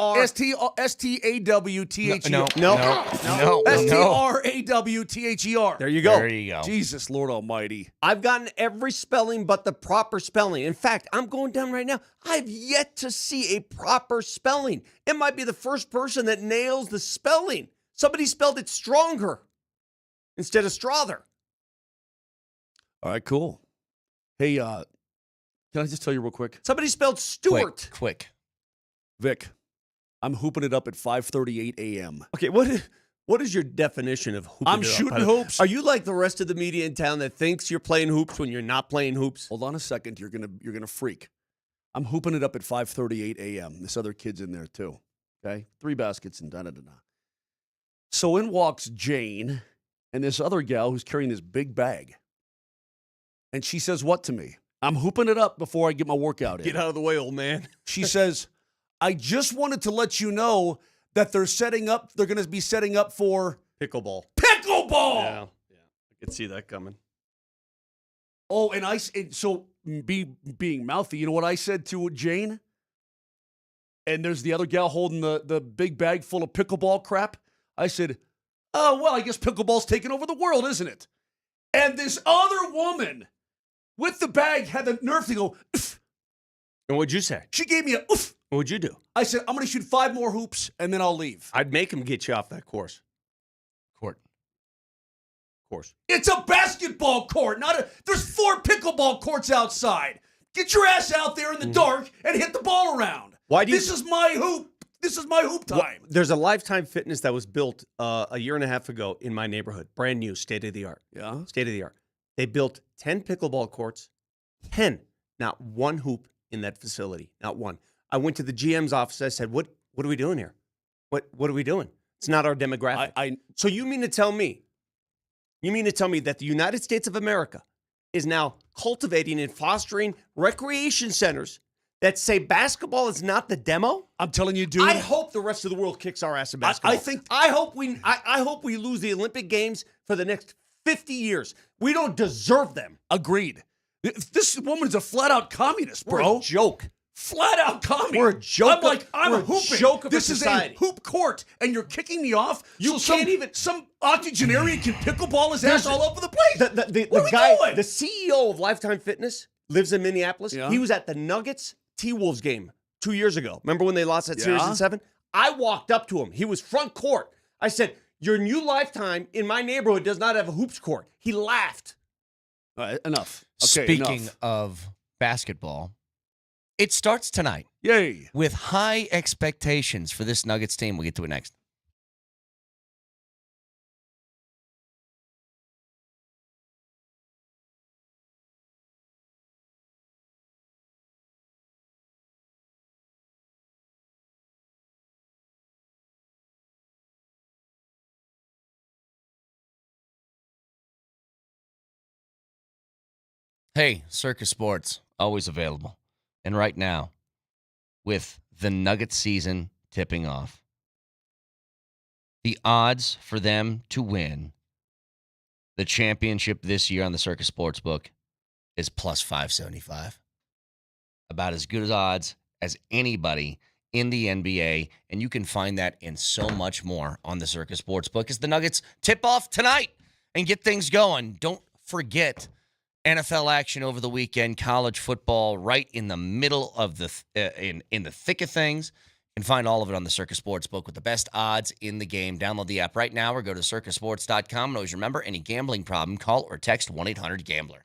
No. STRAWTHER. There you go. There you go. Jesus, Lord Almighty. I've gotten every spelling but the proper spelling. In fact, I'm going down right now. I've yet to see a proper spelling. It might be the first person that nails the spelling. Somebody spelled it stronger instead of Strother. All right, cool. Hey, can I just tell you real quick? Somebody spelled Stewart. Quick. Vic, I'm hooping it up at 5:38 a.m. Okay, what is your definition of hooping I'm it up? shooting hoops. Are you like the rest of the media in town that thinks you're playing hoops when you're not playing hoops? Hold on a second. You're gonna freak. I'm hooping it up at 5:38 a.m. This other kid's in there too. Okay, 3 baskets and da-da-da-da. So in walks Jane and this other gal who's carrying this big bag. And she says what to me? I'm hooping it up before I get my workout in. Get out of the way, old man. She says, I just wanted to let you know that they're going to be setting up for Pickleball. pickleball. Yeah. I could see that coming. Oh, and being mouthy, you know what I said to Jane? And there's the other gal holding the big bag full of pickleball crap. I said, oh, well, I guess pickleball's taking over the world, isn't it? And this other woman with the bag had the nerve to go, "Oof." And what'd you say? She gave me a oof. What'd you do? I said, I'm going to shoot 5 more hoops, and then I'll leave. I'd make him get you off that course. Court. It's a basketball court, there's 4 pickleball courts outside. Get your ass out there in the dark and hit the ball around. This is my hoop. This is my hoop time. Well, there's a Lifetime Fitness that was built a year and a half ago in my neighborhood. Brand new, state of the art. Yeah. State of the art. They built 10 pickleball courts. 10. Not one hoop in that facility. Not one. I went to the GM's office. I said, "What are we doing here? What are we doing? It's not our demographic." So you mean to tell me that the United States of America is now cultivating and fostering recreation centers that say basketball is not the demo? I'm telling you, dude. I hope the rest of the world kicks our ass in basketball. I hope we lose the Olympic Games for the next 50 years. We don't deserve them. Agreed. This woman's a flat-out communist, bro. We're a joke. Flat-out communist. We're a joke. I'm We're hooping. A joke of this a is society. a hoop court, and you're kicking me off. You so can't even. Some octogenarian can pickleball his ass all over the place. The what are we guy, doing? the CEO of Lifetime Fitness, lives in Minneapolis. Yeah. He was at the Nuggets T-Wolves game 2 years ago. Remember when they lost that series in 7? I walked up to him. He was front court. I said, "Your new Lifetime in my neighborhood does not have a hoops court." He laughed. All right, enough. Okay, Speaking enough. of basketball, it starts tonight. Yay. With high expectations for this Nuggets team. We'll get to it next. Hey, Circus Sports, always available. And right now, with the Nuggets season tipping off, the odds for them to win The championship this year on the Circus Sportsbook is plus 575. About as good as odds as anybody in the NBA, and you can find that and so much more on the Circus Sportsbook as the Nuggets tip off tonight and get things going. Don't forget NFL action over the weekend, college football right in the middle of the in the thick of things. You can find all of it on the Circus Sportsbook with the best odds in the game. Download the app right now or go to circusports.com. And always remember, any gambling problem, call or text 1-800-GAMBLER.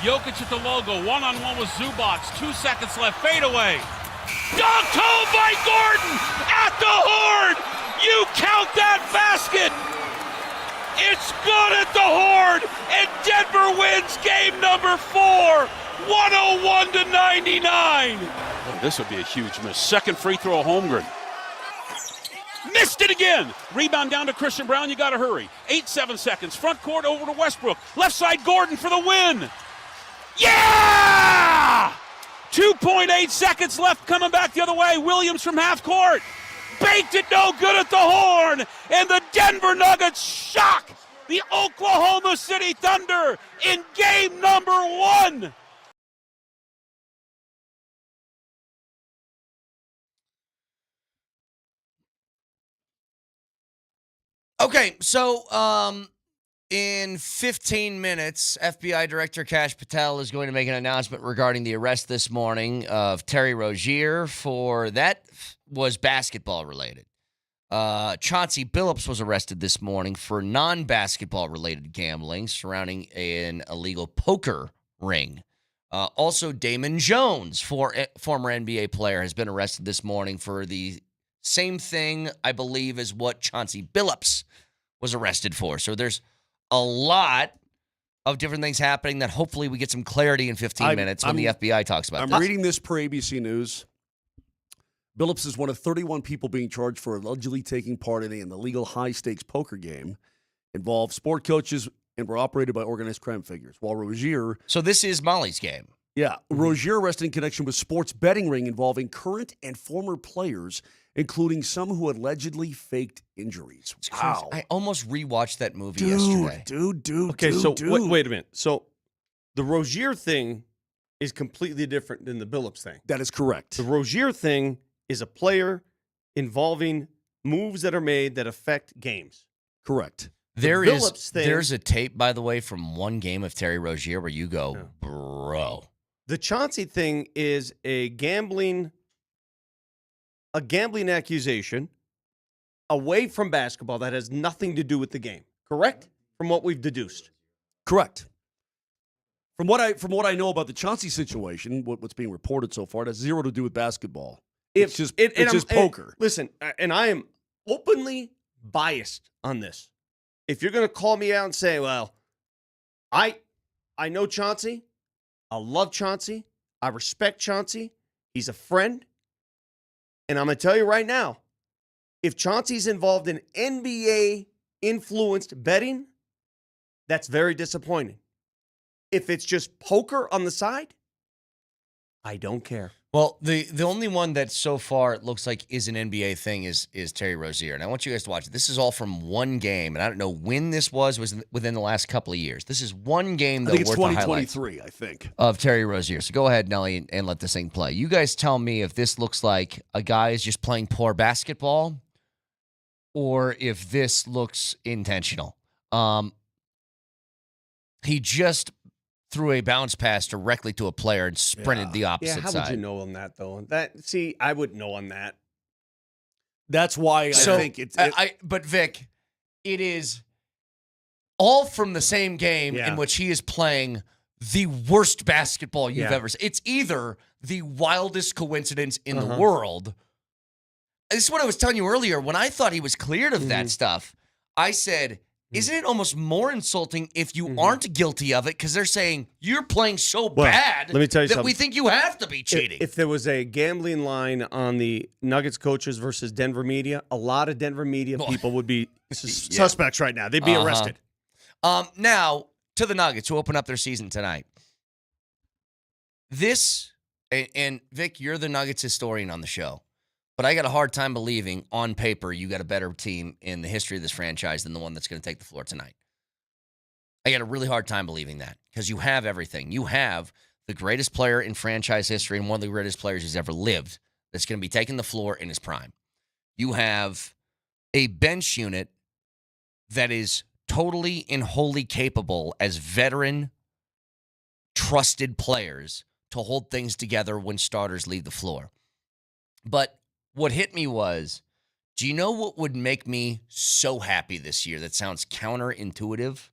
Jokic at the logo, one-on-one with Zubac, 2 seconds left, fade away. Dunked home by Gordon at the horn! You count that basket! It's good at the horn, and Denver wins game number 4, 101-99. Boy, this would be a huge miss. Second free throw, Holmgren. Missed it again. Rebound down to Christian Brown. You got to hurry. 7 seconds. Front court over to Westbrook. Left side Gordon for the win. Yeah! 2.8 seconds left coming back the other way. Williams from half court. Baked it no good at the horn. And the Denver Nuggets shock the Oklahoma City Thunder in game number 1. Okay, so in 15 minutes, FBI Director Kash Patel is going to make an announcement regarding the arrest this morning of Terry Rozier for that was basketball related. Chauncey Billups was arrested this morning for non-basketball related gambling surrounding an illegal poker ring. Also, Damon Jones, former NBA player, has been arrested this morning for the same thing, I believe, as what Chauncey Billups was arrested for. So there's a lot of different things happening that hopefully we get some clarity in 15 minutes when the FBI talks about this. I'm reading this per ABC News. Billups is one of 31 people being charged for allegedly taking part in an illegal high-stakes poker game. Involved sport coaches and were operated by organized crime figures. While Rozier... So this is Molly's game. Yeah. Rozier arrested in connection with sports betting ring involving current and former players, including some who allegedly faked injuries. Wow. I almost rewatched that movie yesterday. Okay, wait a minute. So the Rozier thing is completely different than the Billups thing. That is correct. The Rozier thing is a player involving moves that are made that affect games. Correct. There's a tape, by the way, from one game of Terry Rozier where you go, bro. The Chauncey thing is a gambling accusation away from basketball that has nothing to do with the game. Correct? From what we've deduced. Correct. From what I know about the Chauncey situation, what's being reported so far, it has zero to do with basketball. It's just poker. Listen, and I am openly biased on this. If you're going to call me out and say, well, I know Chauncey, I love Chauncey, I respect Chauncey, he's a friend, and I'm going to tell you right now, if Chauncey's involved in NBA-influenced betting, that's very disappointing. If it's just poker on the side, I don't care. Well, the only one that so far it looks like is an NBA thing is Terry Rozier. And I want you guys to watch it. This is all from one game, and I don't know when this was within the last couple of years. This is one game, though, I think it's worth 2023, I think. Of Terry Rozier. So go ahead, Nelly, and let this thing play. You guys tell me if this looks like a guy is just playing poor basketball or if this looks intentional. He just threw a bounce pass directly to a player and sprinted the opposite side. How would you know on that, though? I wouldn't know on that. That's why I think it's... But, Vic, it is all from the same game in which he is playing the worst basketball you've ever seen. It's either the wildest coincidence in the world. This is what I was telling you earlier. When I thought he was cleared of that stuff, I said... Isn't it almost more insulting if you aren't guilty of it because they're saying you're playing so bad let me tell you that something. we think you have to be cheating? If there was a gambling line on the Nuggets coaches versus Denver media, a lot of Denver media people would be suspects right now. They'd be arrested. Now, to the Nuggets who open up their season tonight. This, and Vic, you're the Nuggets historian on the show. But I got a hard time believing, on paper, you got a better team in the history of this franchise than the one that's going to take the floor tonight. I got a really hard time believing that because you have everything. You have the greatest player in franchise history and one of the greatest players who's ever lived that's going to be taking the floor in his prime. You have a bench unit that is totally and wholly capable as veteran, trusted players to hold things together when starters leave the floor. But what hit me was, do you know what would make me so happy this year that sounds counterintuitive?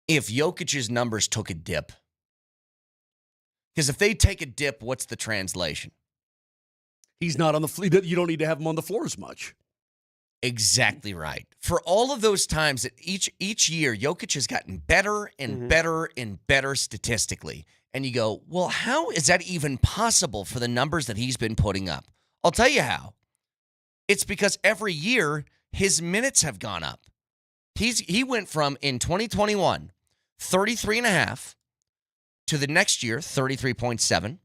If Jokic's numbers took a dip. Because if they take a dip, what's the translation? He's not on the floor. You don't need to have him on the floor as much. Exactly right. For all of those times that each year, Jokic has gotten better and better and better statistically. And you go, well, how is that even possible for the numbers that he's been putting up? I'll tell you how. It's because every year his minutes have gone up. He went from, in 2021, 33.5 to the next year, 33.7,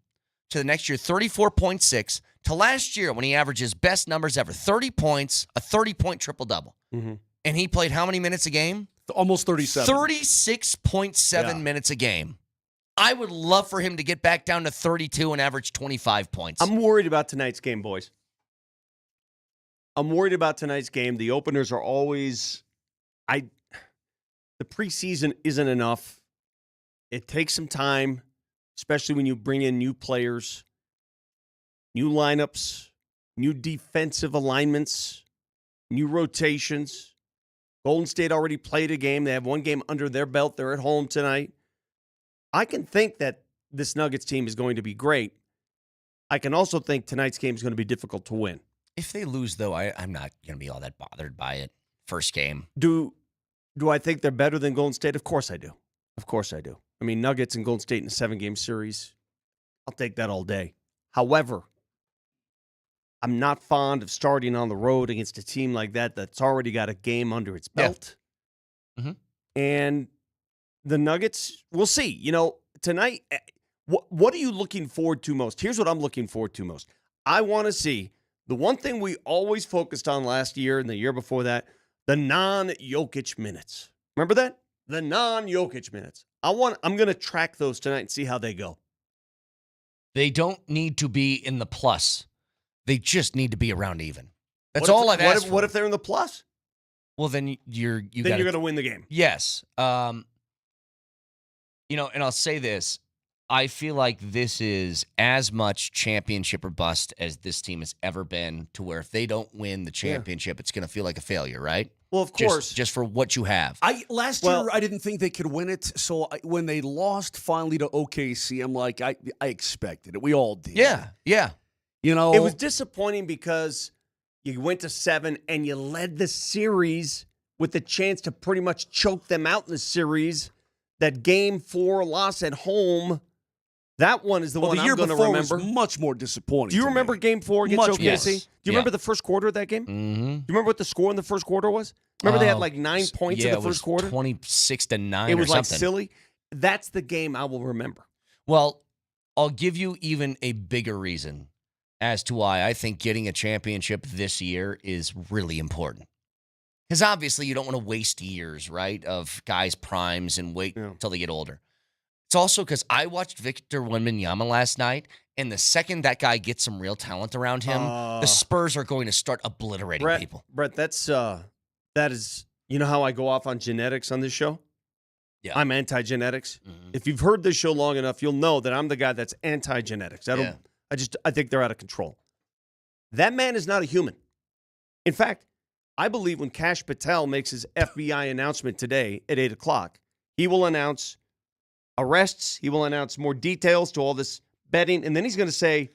to the next year, 34.6, to last year when he averages best numbers ever, 30 points, a 30-point triple-double. And he played how many minutes a game? Almost 37. 36.7 minutes a game. I would love for him to get back down to 32 and average 25 points. I'm worried about tonight's game, boys. I'm worried about tonight's game. The openers are always the preseason isn't enough. It takes some time, especially when you bring in new players, new lineups, new defensive alignments, new rotations. Golden State already played a game. They have one game under their belt. They're at home tonight. I can think that this Nuggets team is going to be great. I can also think tonight's game is going to be difficult to win. If they lose, though, I'm not going to be all that bothered by it. First game. Do I think they're better than Golden State? Of course I do. Of course I do. I mean, Nuggets and Golden State in a 7-game series, I'll take that all day. However, I'm not fond of starting on the road against a team like that that's already got a game under its belt. Yeah. Mm-hmm. And the Nuggets, we'll see. You know, tonight, what are you looking forward to most? Here's what I'm looking forward to most. I want to see the one thing we always focused on last year and the year before that, the non-Jokic minutes. Remember that? The non-Jokic minutes. I'm going to track those tonight and see how they go. They don't need to be in the plus. They just need to be around even. That's all I've asked for. What if they're in the plus? Well, then you're going to win the game. Yes. And I'll say this. I feel like this is as much championship or bust as this team has ever been, to where if they don't win the championship, it's going to feel like a failure, right? Well, of course. Just for what you have. Last year, I didn't think they could win it. So when they lost finally to OKC, I'm like, I expected it. We all did. Yeah. You know, it was disappointing because you went to 7 and you led the series with the chance to pretty much choke them out in the series. That game 4 loss at home, that one is the one I'm going to remember. Was much more disappointing. Do you remember game 4 against OKC? Yes. Do you remember the first quarter of that game? Mm-hmm. Do you remember what the score in the first quarter was? Remember they had like 9 points in the first quarter? 26-9 It was or like something. silly. That's the game I will remember. Well, I'll give you even a bigger reason as to why I think getting a championship this year is really important. Because obviously you don't want to waste years, right, of guys' primes and wait until they get older. It's also because I watched Victor Wembanyama last night, and the second that guy gets some real talent around him, the Spurs are going to start obliterating people. Brett, that is, you know how I go off on genetics on this show? Yeah. I'm anti-genetics. Mm-hmm. If you've heard this show long enough, you'll know that I'm the guy that's anti-genetics. I think they're out of control. That man is not a human. In fact, I believe when Kash Patel makes his FBI announcement today at 8 o'clock, he will announce arrests. He will announce more details to all this betting. And then he's going to say,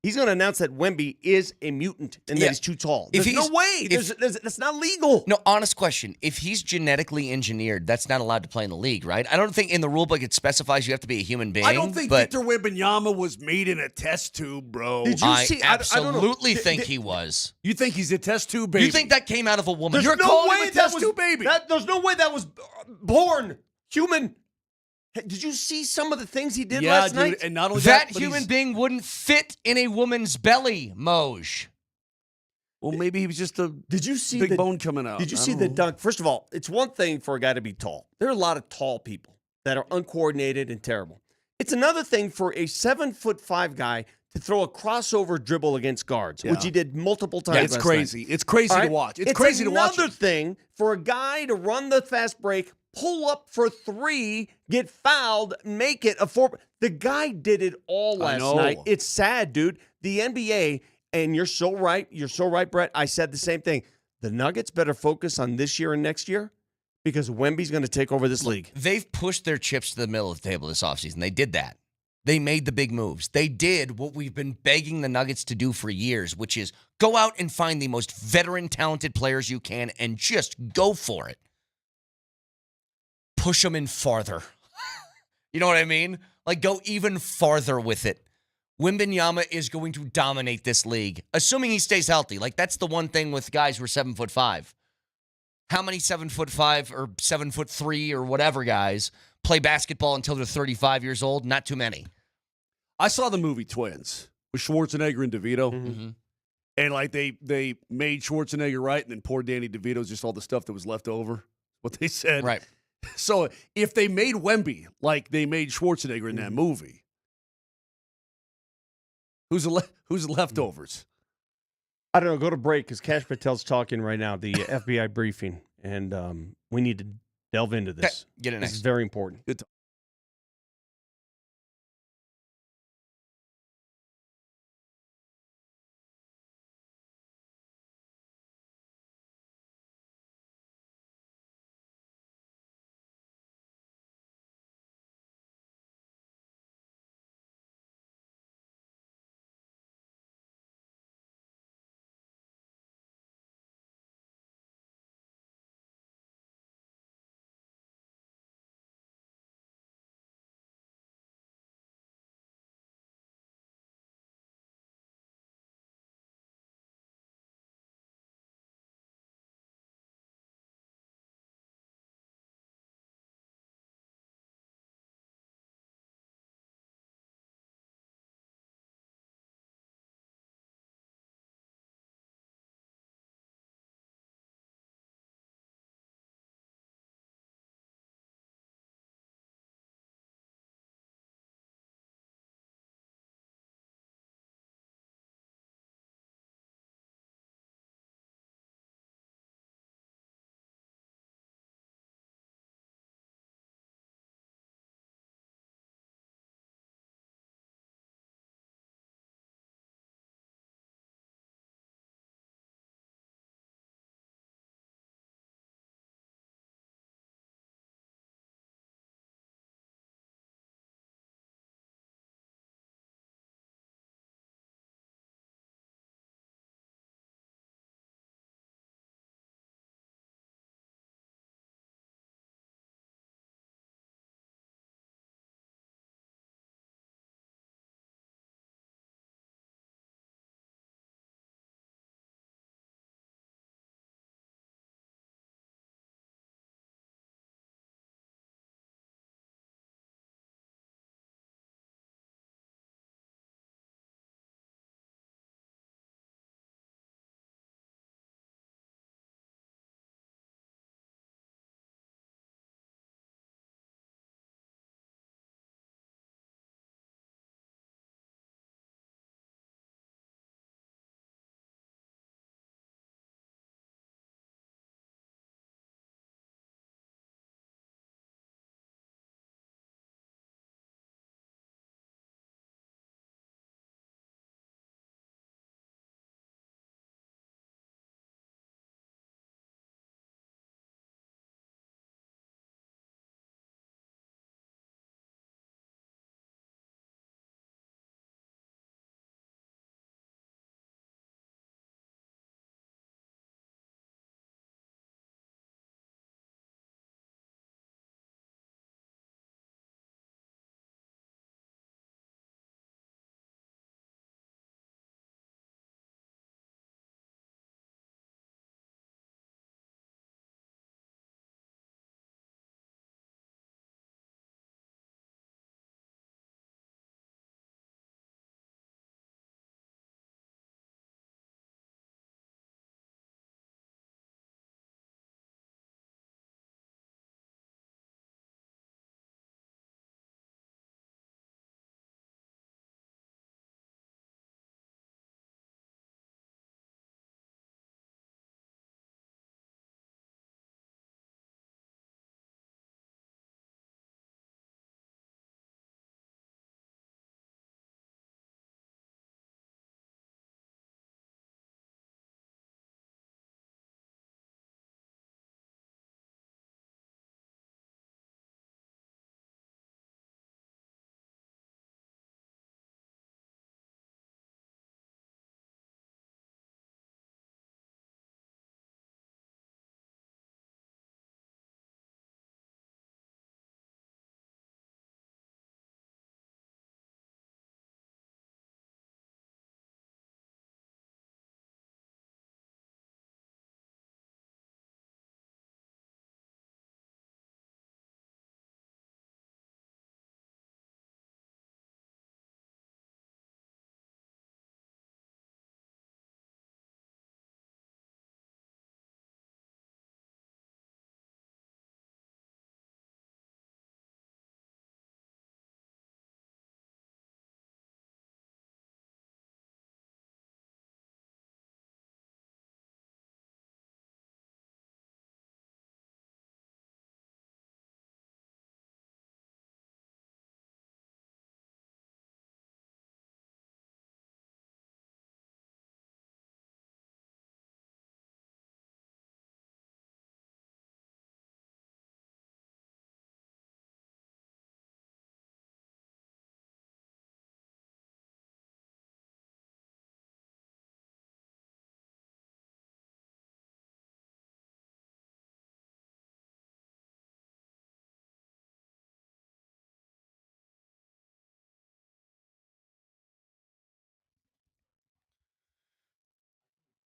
he's going to announce that Wemby is a mutant and that he's too tall. There's no way. That's not legal. No, honest question. If he's genetically engineered, that's not allowed to play in the league, right? I don't think in the rule book it specifies you have to be a human being. I don't think Victor Wembanyama was made in a test tube, bro. Did you see? I absolutely think he was. You think he's a test tube baby? You think that came out of a woman? There's no way that was baby. There's no way that was born human. Did you see some of the things he did last night? And not only that human being wouldn't fit in a woman's belly, Moj. Well, maybe he was just a big bone coming out. Did you see the dunk? First of all, it's one thing for a guy to be tall. There are a lot of tall people that are uncoordinated and terrible. It's another thing for a 7'5" guy to throw a crossover dribble against guards, which he did multiple times. Yeah, it's crazy. It's crazy to watch. It's crazy to watch. It's another thing for a guy to run the fast break, pull up for 3, get fouled, make it a 4. The guy did it all last night. It's sad, dude. The NBA, and you're so right. You're so right, Brett. I said the same thing. The Nuggets better focus on this year and next year because Wemby's going to take over this league. They've pushed their chips to the middle of the table this offseason. They did that. They made the big moves. They did what we've been begging the Nuggets to do for years, which is go out and find the most veteran, talented players you can and just go for it. Push them in farther. You know what I mean? Like, go even farther with it. Wembanyama is going to dominate this league, assuming he stays healthy. Like, that's the one thing with guys who are 7'5". How many 7'5" or 7'3" or whatever guys play basketball until they're 35 years old? Not too many. I saw the movie Twins with Schwarzenegger and DeVito. Mm-hmm. And like they made Schwarzenegger right, and then poor Danny DeVito's just all the stuff that was left over. What they said. Right. So if they made Wemby like they made Schwarzenegger in that movie, who's the leftovers? I don't know. Go to break because Cash Patel's talking right now, the FBI briefing, and we need to delve into this. Get it next. This is very important. Good.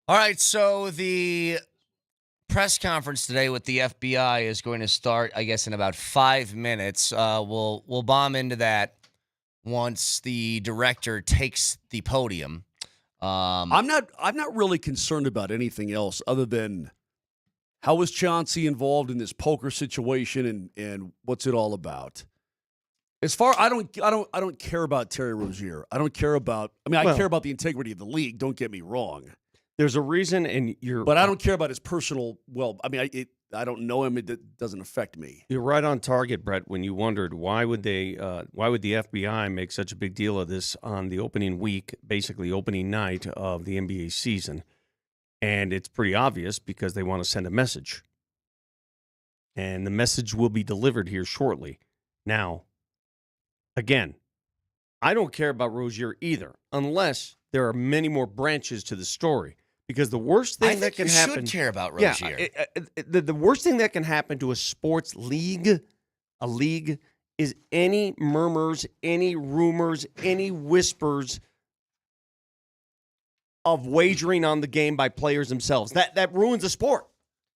All right, so the press conference today with the FBI is going to start, I guess, in about 5 minutes. We'll bomb into that once the director takes the podium. I'm not really concerned about anything else other than how was Chauncey involved in this poker situation and what's it all about. As far I don't care about Terry Rozier. I don't care about. I mean, I care about the integrity of the league. Don't get me wrong. There's a reason, but I don't care about his personal. Well, I mean, I don't know him. It doesn't affect me. You're right on target, Brett. When you wondered why would the FBI make such a big deal of this on the opening week, basically opening night of the NBA season, and it's pretty obvious because they want to send a message, and the message will be delivered here shortly. Now, again, I don't care about Rozier either, unless there are many more branches to the story. Because the worst thing that can happen. I think you should care about Rozier. The worst thing that can happen to a sports league, is any murmurs, any rumors, any whispers of wagering on the game by players themselves. That ruins the sport.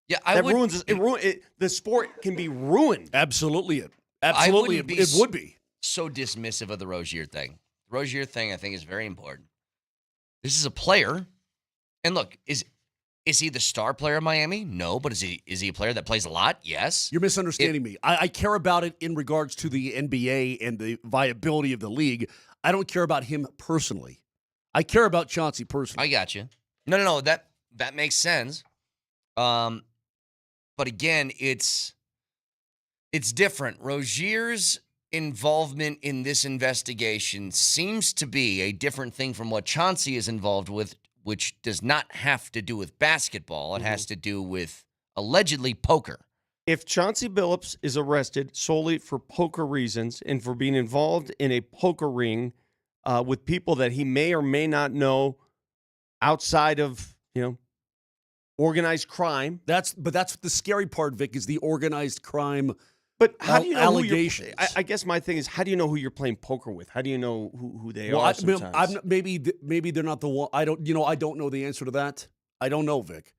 Yeah, the sport can be ruined. Absolutely, it would be. So dismissive of the Rozier thing. The Rozier thing, I think, is very important. This is a player. And look, is he the star player of Miami? No, but is he a player that plays a lot? Yes. You're misunderstanding me. I care about it in regards to the NBA and the viability of the league. I don't care about him personally. I care about Chauncey personally. I got you. No. That makes sense. But again, it's different. Rozier's involvement in this investigation seems to be a different thing from what Chauncey is involved with, which does not have to do with basketball. It has to do with, allegedly, poker. If Chauncey Billups is arrested solely for poker reasons and for being involved in a poker ring with people that he may or may not know outside of, organized crime. That's the scary part, Vic, is the organized crime. But how do you know allegations? I guess my thing is, how do you know who you're playing poker with? How do you know who they are? Sometimes? Maybe they're not the one. I don't know the answer to that. I don't know, Vic.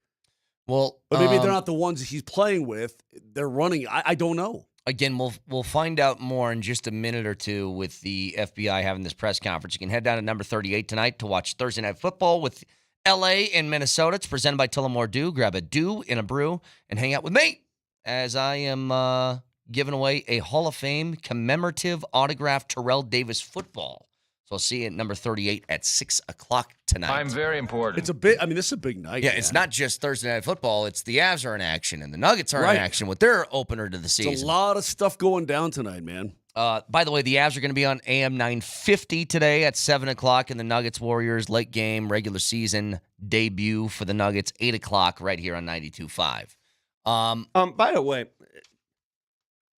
Well, but maybe they're not the ones he's playing with. They're running. I don't know. Again, we'll find out more in just a minute or two with the FBI having this press conference. You can head down to number 38 tonight to watch Thursday Night Football with L.A. and Minnesota. It's presented by Tullamore Dew. Grab a Dew and a brew and hang out with me as I am giving away a Hall of Fame commemorative autographed Terrell Davis football. So I'll see you at number 38 at 6 o'clock tonight. I'm very important. It's a bit. I mean, this is a big night. Yeah, man. It's not just Thursday Night Football. It's the Avs are in action and the Nuggets are in action with their opener to the season. It's a lot of stuff going down tonight, man. By the way, the Avs are going to be on AM 950 today at 7 o'clock, and the Nuggets Warriors late game regular season debut for the Nuggets 8 o'clock right here on 92.5. By the way,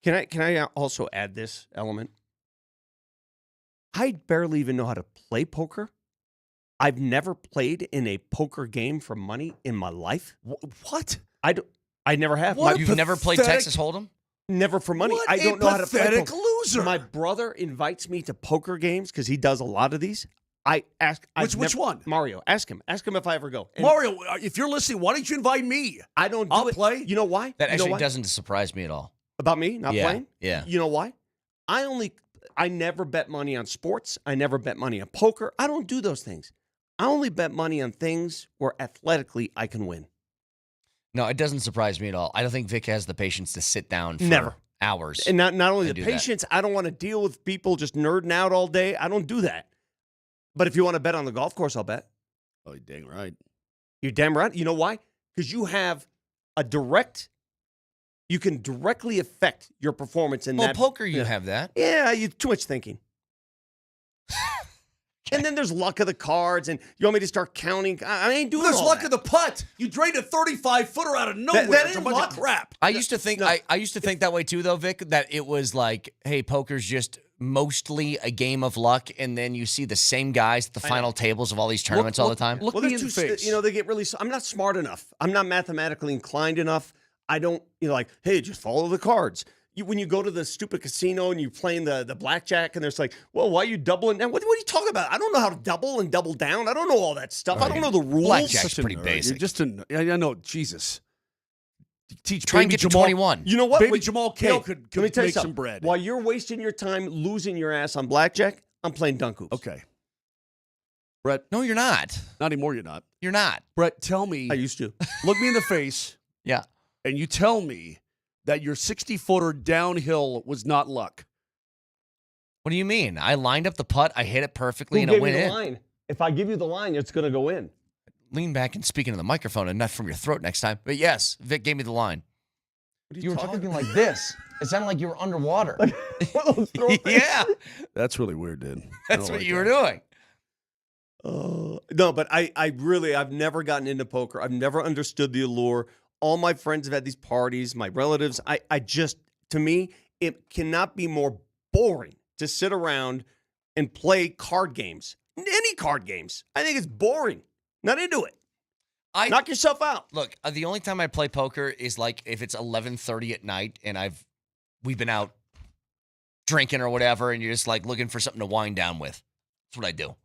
can I also add this element? I barely even know how to play poker. I've never played in a poker game for money in my life. What? I never have. You've never played Texas Hold'em? Never for money. What I don't know how to play pathetic poker. loser. My brother invites me to poker games because he does a lot of these. I ask. Which one? Mario. Ask him. Ask him if I ever go. And Mario, if you're listening, why don't you invite me? I don't. I'll play. You know why? That actually doesn't surprise me at all. About me not playing? Yeah. You know why? I never bet money on sports. I never bet money on poker. I don't do those things. I only bet money on things where athletically I can win. No, it doesn't surprise me at all. I don't think Vic has the patience to sit down for hours. And not only the patience, I don't want to deal with people just nerding out all day. I don't do that. But if you want to bet on the golf course, I'll bet. Oh, you're dang right. You're damn right. You know why? Because you have you can directly affect your performance in that. Poker, you have that. Yeah, you too much thinking. And then there's luck of the cards, and you want me to start counting? I ain't doing There's all luck that. of the putt. You drained a 35-footer out of nowhere. That It's a ain't bunch luck. of crap. I used to think I used to think that way too, though, Vic. That it was like, hey, poker's just mostly a game of luck, and then you see the same guys at the final tables of all these tournaments all the time. Look me in the face. They get really. I'm not smart enough. I'm not mathematically inclined enough. I don't, like, hey, just follow the cards. when you go to the stupid casino and you're playing the blackjack and there's like, well, why are you doubling down? What are you talking about? I don't know how to double and double down. I don't know all that stuff. I don't know the rules. Blackjack's pretty basic. You're just I know, Jesus. Teach Try and baby get to Jamal, 21. You know what? Baby Jamal Kale could let me tell you make some something. bread. While you're wasting your time losing your ass on blackjack, I'm playing dunk hoops. Okay. Brett. No, you're not. Not anymore, you're not. You're not. Brett, tell me. I used to. Look me in the face. Yeah. And you tell me that your 60-footer downhill was not luck. What do you mean? I lined up the putt, I hit it perfectly, Who and gave it went you the in. line? If I give you the line, it's going to go in. Lean back and speak into the microphone and not from your throat next time. But yes, Vic gave me the line. What You were talking like this. It sounded like you were underwater. Yeah. That's really weird, dude. That's what you were doing. No, but I've never gotten into poker. I've never understood the allure. All my friends have had these parties, my relatives. I just, to me, it cannot be more boring to sit around and play card games. Any card games. I think it's boring. Not into it. Knock yourself out. Look, the only time I play poker is like if it's 11:30 at night and we've been out drinking or whatever, and you're just like looking for something to wind down with. That's what I do.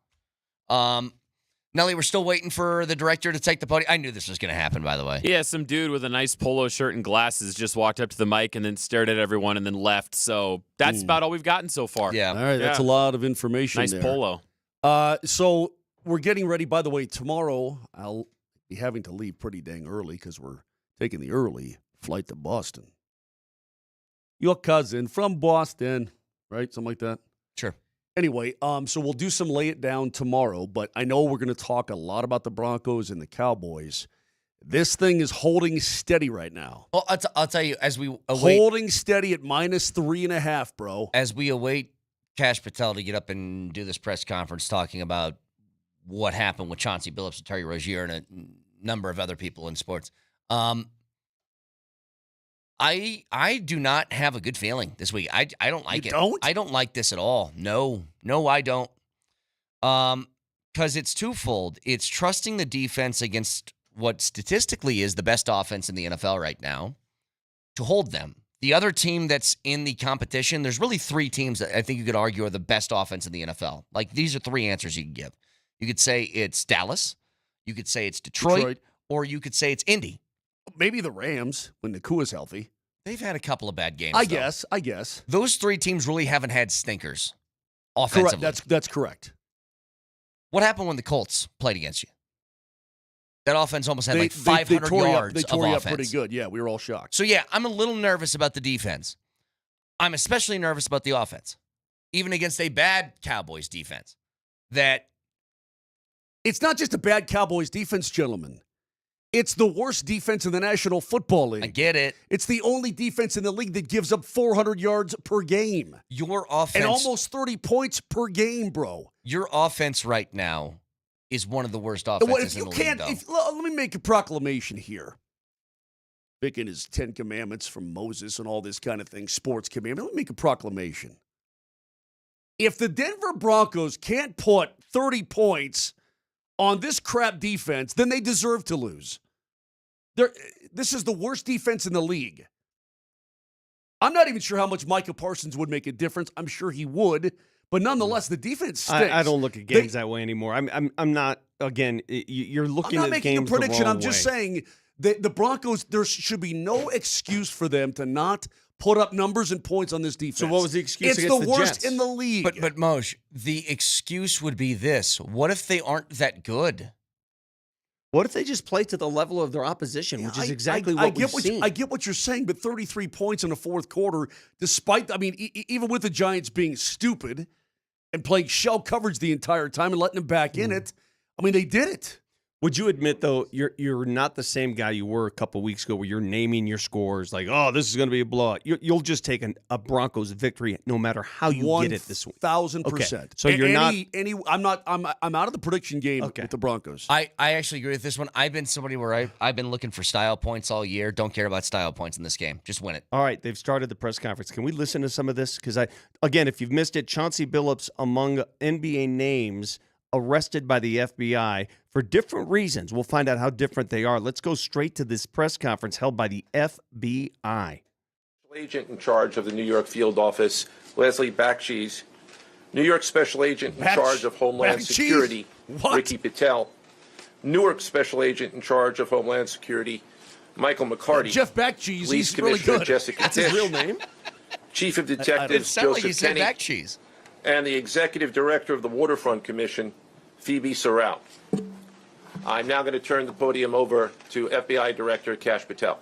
Nelly, we're still waiting for the director to take the podium. I knew this was going to happen, by the way. Yeah, some dude with a nice polo shirt and glasses just walked up to the mic and then stared at everyone and then left. So that's about all we've gotten so far. Yeah. All right, that's a lot of information Nice there. polo. So we're getting ready. By the way, tomorrow I'll be having to leave pretty dang early because we're taking the early flight to Boston. Your cousin from Boston, right? Something like that? Sure. Anyway, so we'll do some lay it down tomorrow, but I know we're going to talk a lot about the Broncos and the Cowboys. This thing is holding steady right now. Well, I'll tell you, as we await, Holding steady at -3.5, bro. as we await Cash Patel to get up and do this press conference talking about what happened with Chauncey Billups and Terry Rozier and a number of other people in sports. I do not have a good feeling this week. I don't like it. Don't? I don't like this at all. No, I don't. Because it's twofold. It's trusting the defense against what statistically is the best offense in the NFL right now to hold them. The other team that's in the competition, there's really three teams that I think you could argue are the best offense in the NFL. Like, these are three answers you can give. You could say it's Dallas, you could say it's Detroit, or you could say it's Indy. Maybe the Rams when Nakua's healthy. They've had a couple of bad games. I though. guess. Those three teams really haven't had stinkers offensively. Correct. That's correct. What happened when the Colts played against you? That offense almost had 500 yards They tore of you offense. up pretty good. Yeah, we were all shocked. So, yeah, I'm a little nervous about the defense. I'm especially nervous about the offense, even against a bad Cowboys defense. It's not just a bad Cowboys defense, gentlemen. It's the worst defense in the National Football League. I get it. It's the only defense in the league that gives up 400 yards per game. Your offense. And almost 30 points per game, bro. Your offense right now is one of the worst offenses in the league, though. Let me make a proclamation here. Vic and his 10 commandments from Moses and all this kind of thing, sports commandment. Let me make a proclamation. If the Denver Broncos can't put 30 points on this crap defense, then they deserve to lose. This is the worst defense in the league. I'm not even sure how much Micah Parsons would make a difference. I'm sure he would, but nonetheless, the defense stinks. I don't look at games that way anymore. I'm not. Again, you're looking at games. I'm not making a prediction. The wrong I'm just way. saying that the Broncos. There should be no excuse for them to not put up numbers and points on this defense. So what was the excuse It's against the the worst Jets? in the league. But Moshe, the excuse would be this. What if they aren't that good? What if they just play to the level of their opposition, which is exactly what we've seen? I get what you're saying, but 33 points in the fourth quarter, despite, even with the Giants being stupid and playing shell coverage the entire time and letting them back in it, they did it. Would you admit, though, you're not the same guy you were a couple weeks ago where you're naming your scores like, oh, this is going to be a blowout. You'll just take a Broncos victory no matter how you get it this week. 1,000%. Okay. So you're I'm out of the prediction game with the Broncos. I actually agree with this one. I've been somebody where I've been looking for style points all year. Don't care about style points in this game. Just win it. All right, they've started the press conference. Can we listen to some of this? Because again, if you've missed it, Chauncey Billups among NBA names arrested by the FBI for different reasons. We'll find out how different they are. Let's go straight to this press conference held by the FBI. Agent in charge of the New York field office, Leslie Bakshi's. New York Special Agent in charge of Homeland Security, Ricky Patel. Newark Special Agent in charge of Homeland Security, Michael McCarty. Jeff Backcheese, Police he's really Commissioner good. Jessica That's Tisch. his real name? Chief of Detectives Joseph Kenny. And the Executive Director of the Waterfront Commission, Phoebe Sorrell. I'm now going to turn the podium over to FBI Director Kash Patel.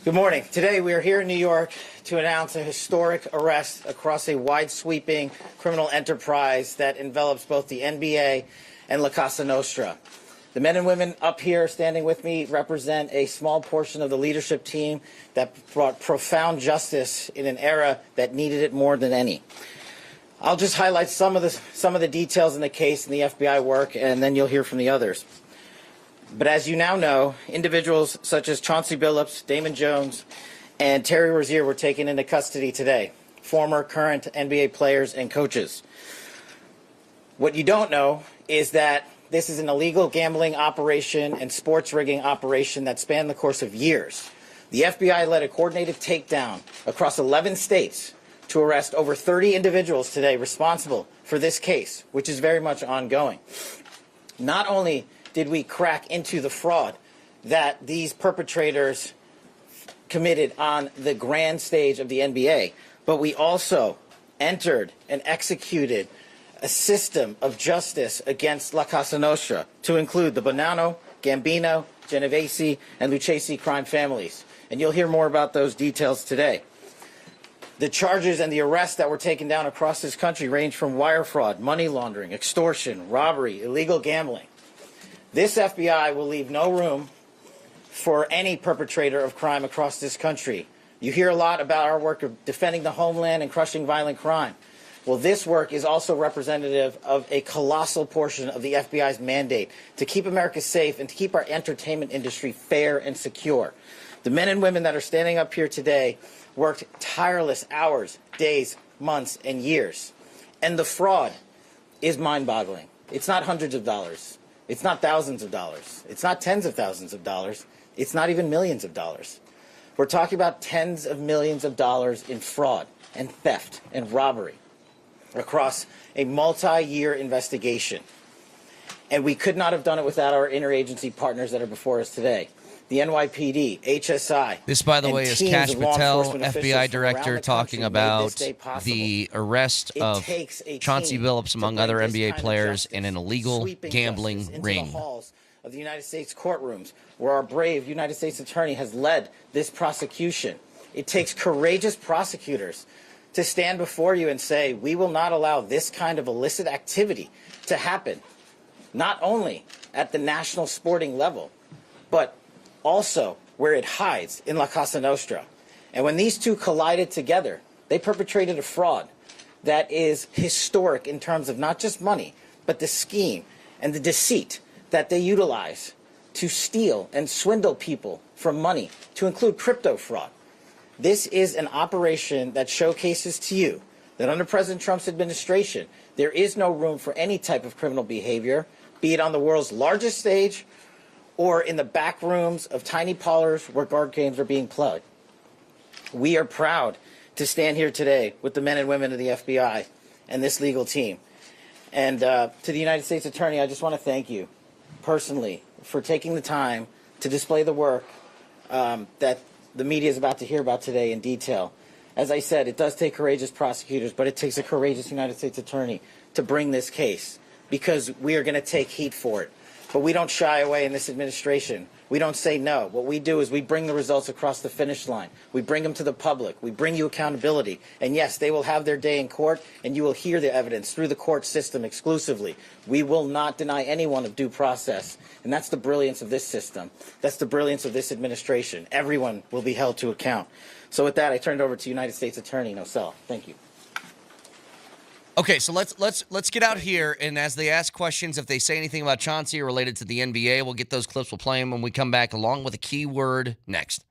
Good morning. Today we are here in New York to announce a historic arrest across a wide-sweeping criminal enterprise that envelops both the NBA and La Casa Nostra. The men and women up here standing with me represent a small portion of the leadership team that brought profound justice in an era that needed it more than any. I'll just highlight some of the details in the case and the FBI work, and then you'll hear from the others. But as you now know, individuals such as Chauncey Billups, Damon Jones, and Terry Rozier were taken into custody today, former, current NBA players and coaches. What you don't know is that this is an illegal gambling operation and sports rigging operation that spanned the course of years. The FBI led a coordinated takedown across 11 states to arrest over 30 individuals today responsible for this case, which is very much ongoing. Not only did we crack into the fraud that these perpetrators committed on the grand stage of the NBA, but we also entered and executed a system of justice against La Casa Nostra to include the Bonanno, Gambino, Genovese, and Lucchesi crime families. And you'll hear more about those details today. The charges and the arrests that were taken down across this country range from wire fraud, money laundering, extortion, robbery, illegal gambling. This FBI will leave no room for any perpetrator of crime across this country. You hear a lot about our work of defending the homeland and crushing violent crime. Well, this work is also representative of a colossal portion of the FBI's mandate to keep America safe and to keep our entertainment industry fair and secure. The men and women that are standing up here today worked tireless hours, days, months, and years. And the fraud is mind-boggling. It's not hundreds of dollars. It's not thousands of dollars. It's not tens of thousands of dollars. It's not even millions of dollars. We're talking about tens of millions of dollars in fraud and theft and robbery across a multi-year investigation. And we could not have done it without our interagency partners that are before us today. The NYPD, HSI. This, by the way, is Kash Patel, FBI director, talking about the arrest of Chauncey Billups, among other NBA players, in an illegal gambling ring. The halls of the United States courtrooms, where our brave United States attorney has led this prosecution. It takes courageous prosecutors to stand before you and say, we will not allow this kind of illicit activity to happen, not only at the national sporting level, but also where it hides in La Casa Nostra. And when these two collided together, they perpetrated a fraud that is historic in terms of not just money, but the scheme and the deceit that they utilize to steal and swindle people for money, to include crypto fraud. This is an operation that showcases to you that under President Trump's administration, there is no room for any type of criminal behavior, be it on the world's largest stage or in the back rooms of tiny parlors where guard games are being played. We are proud to stand here today with the men and women of the FBI and this legal team. And to the United States Attorney, I just want to thank you personally for taking the time to display the work that the media is about to hear about today in detail. As I said, it does take courageous prosecutors, but it takes a courageous United States Attorney to bring this case, because we are going to take heat for it. But we don't shy away in this administration. We don't say no. What we do is we bring the results across the finish line. We bring them to the public. We bring you accountability. And yes, they will have their day in court, and you will hear the evidence through the court system exclusively. We will not deny anyone of due process. And that's the brilliance of this system. That's the brilliance of this administration. Everyone will be held to account. So with that, I turn it over to United States Attorney Nosell. Thank you. Okay, so let's get out here, and as they ask questions, if they say anything about Chauncey or related to the NBA, we'll get those clips. We'll play them when we come back, along with a keyword next.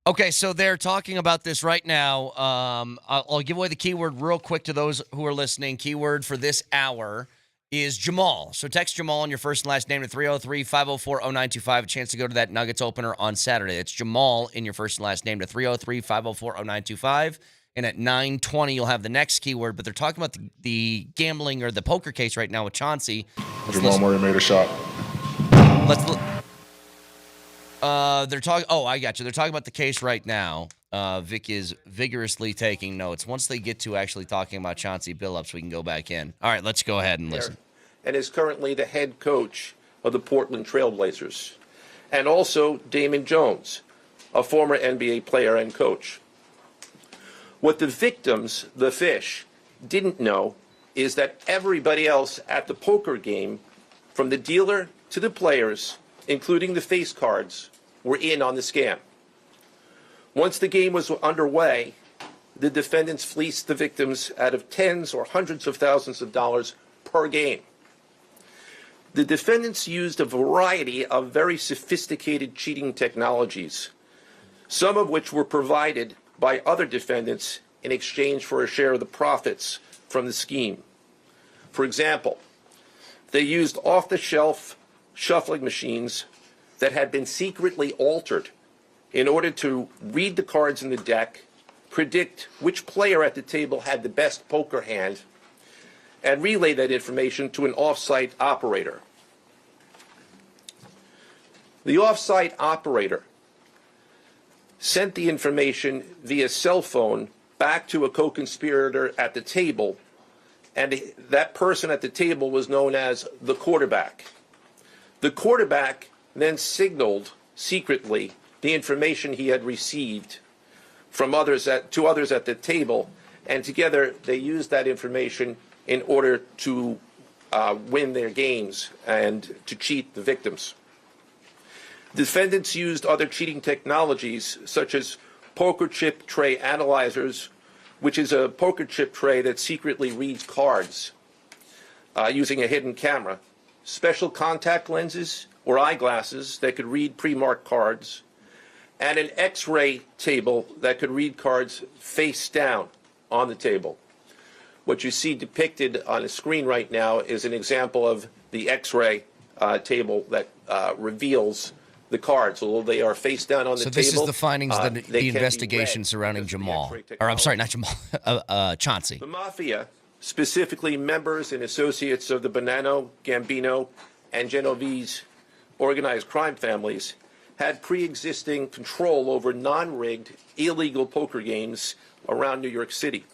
Okay, so they're talking about this right now. I'll give away the keyword real quick to those who are listening. Keyword for this hour is Jamal. So text Jamal and your first and last name to 303-504-0925. A chance to go to that Nuggets opener on Saturday. It's Jamal in your first and last name to 303-504-0925. And at 9:20, you'll have the next keyword. But they're talking about the gambling or the poker case right now with Chauncey. Jamal Murray made a shot. Let's look. They're talking. Oh, I got you. They're talking about the case right now. Vic is vigorously taking notes. Once they get to actually talking about Chauncey Billups, we can go back in. All right, let's go ahead and listen. And is currently the head coach of the Portland Trailblazers. And also Damon Jones, a former NBA player and coach. What the victims, the fish, didn't know is that everybody else at the poker game, from the dealer to the players, including the face cards, were in on the scam. Once the game was underway, the defendants fleeced the victims out of tens or hundreds of thousands of dollars per game. The defendants used a variety of very sophisticated cheating technologies, some of which were provided by other defendants in exchange for a share of the profits from the scheme. For example, they used off-the-shelf shuffling machines that had been secretly altered in order to read the cards in the deck, predict which player at the table had the best poker hand, and relay that information to an off-site operator. The off-site operator sent the information via cell phone back to a co-conspirator at the table, and that person at the table was known as the quarterback. The quarterback then signaled secretly the information he had received from others to others at the table, and together they used that information in order to win their games and to cheat the victims. Defendants used other cheating technologies such as poker chip tray analyzers, which is a poker chip tray that secretly reads cards using a hidden camera, special contact lenses or eyeglasses that could read pre-marked cards, and an X-ray table that could read cards face down on the table. What you see depicted on the screen right now is an example of the X-ray table that reveals the cards, although they are face down on the table. So this is the findings of the can investigation be read surrounding because of the Jamal. X-ray Or I'm sorry, technology. not Jamal, Chauncey. The mafia, specifically members and associates of the Bonanno, Gambino, and Genovese organized crime families, had pre-existing control over non-rigged, illegal poker games around New York City.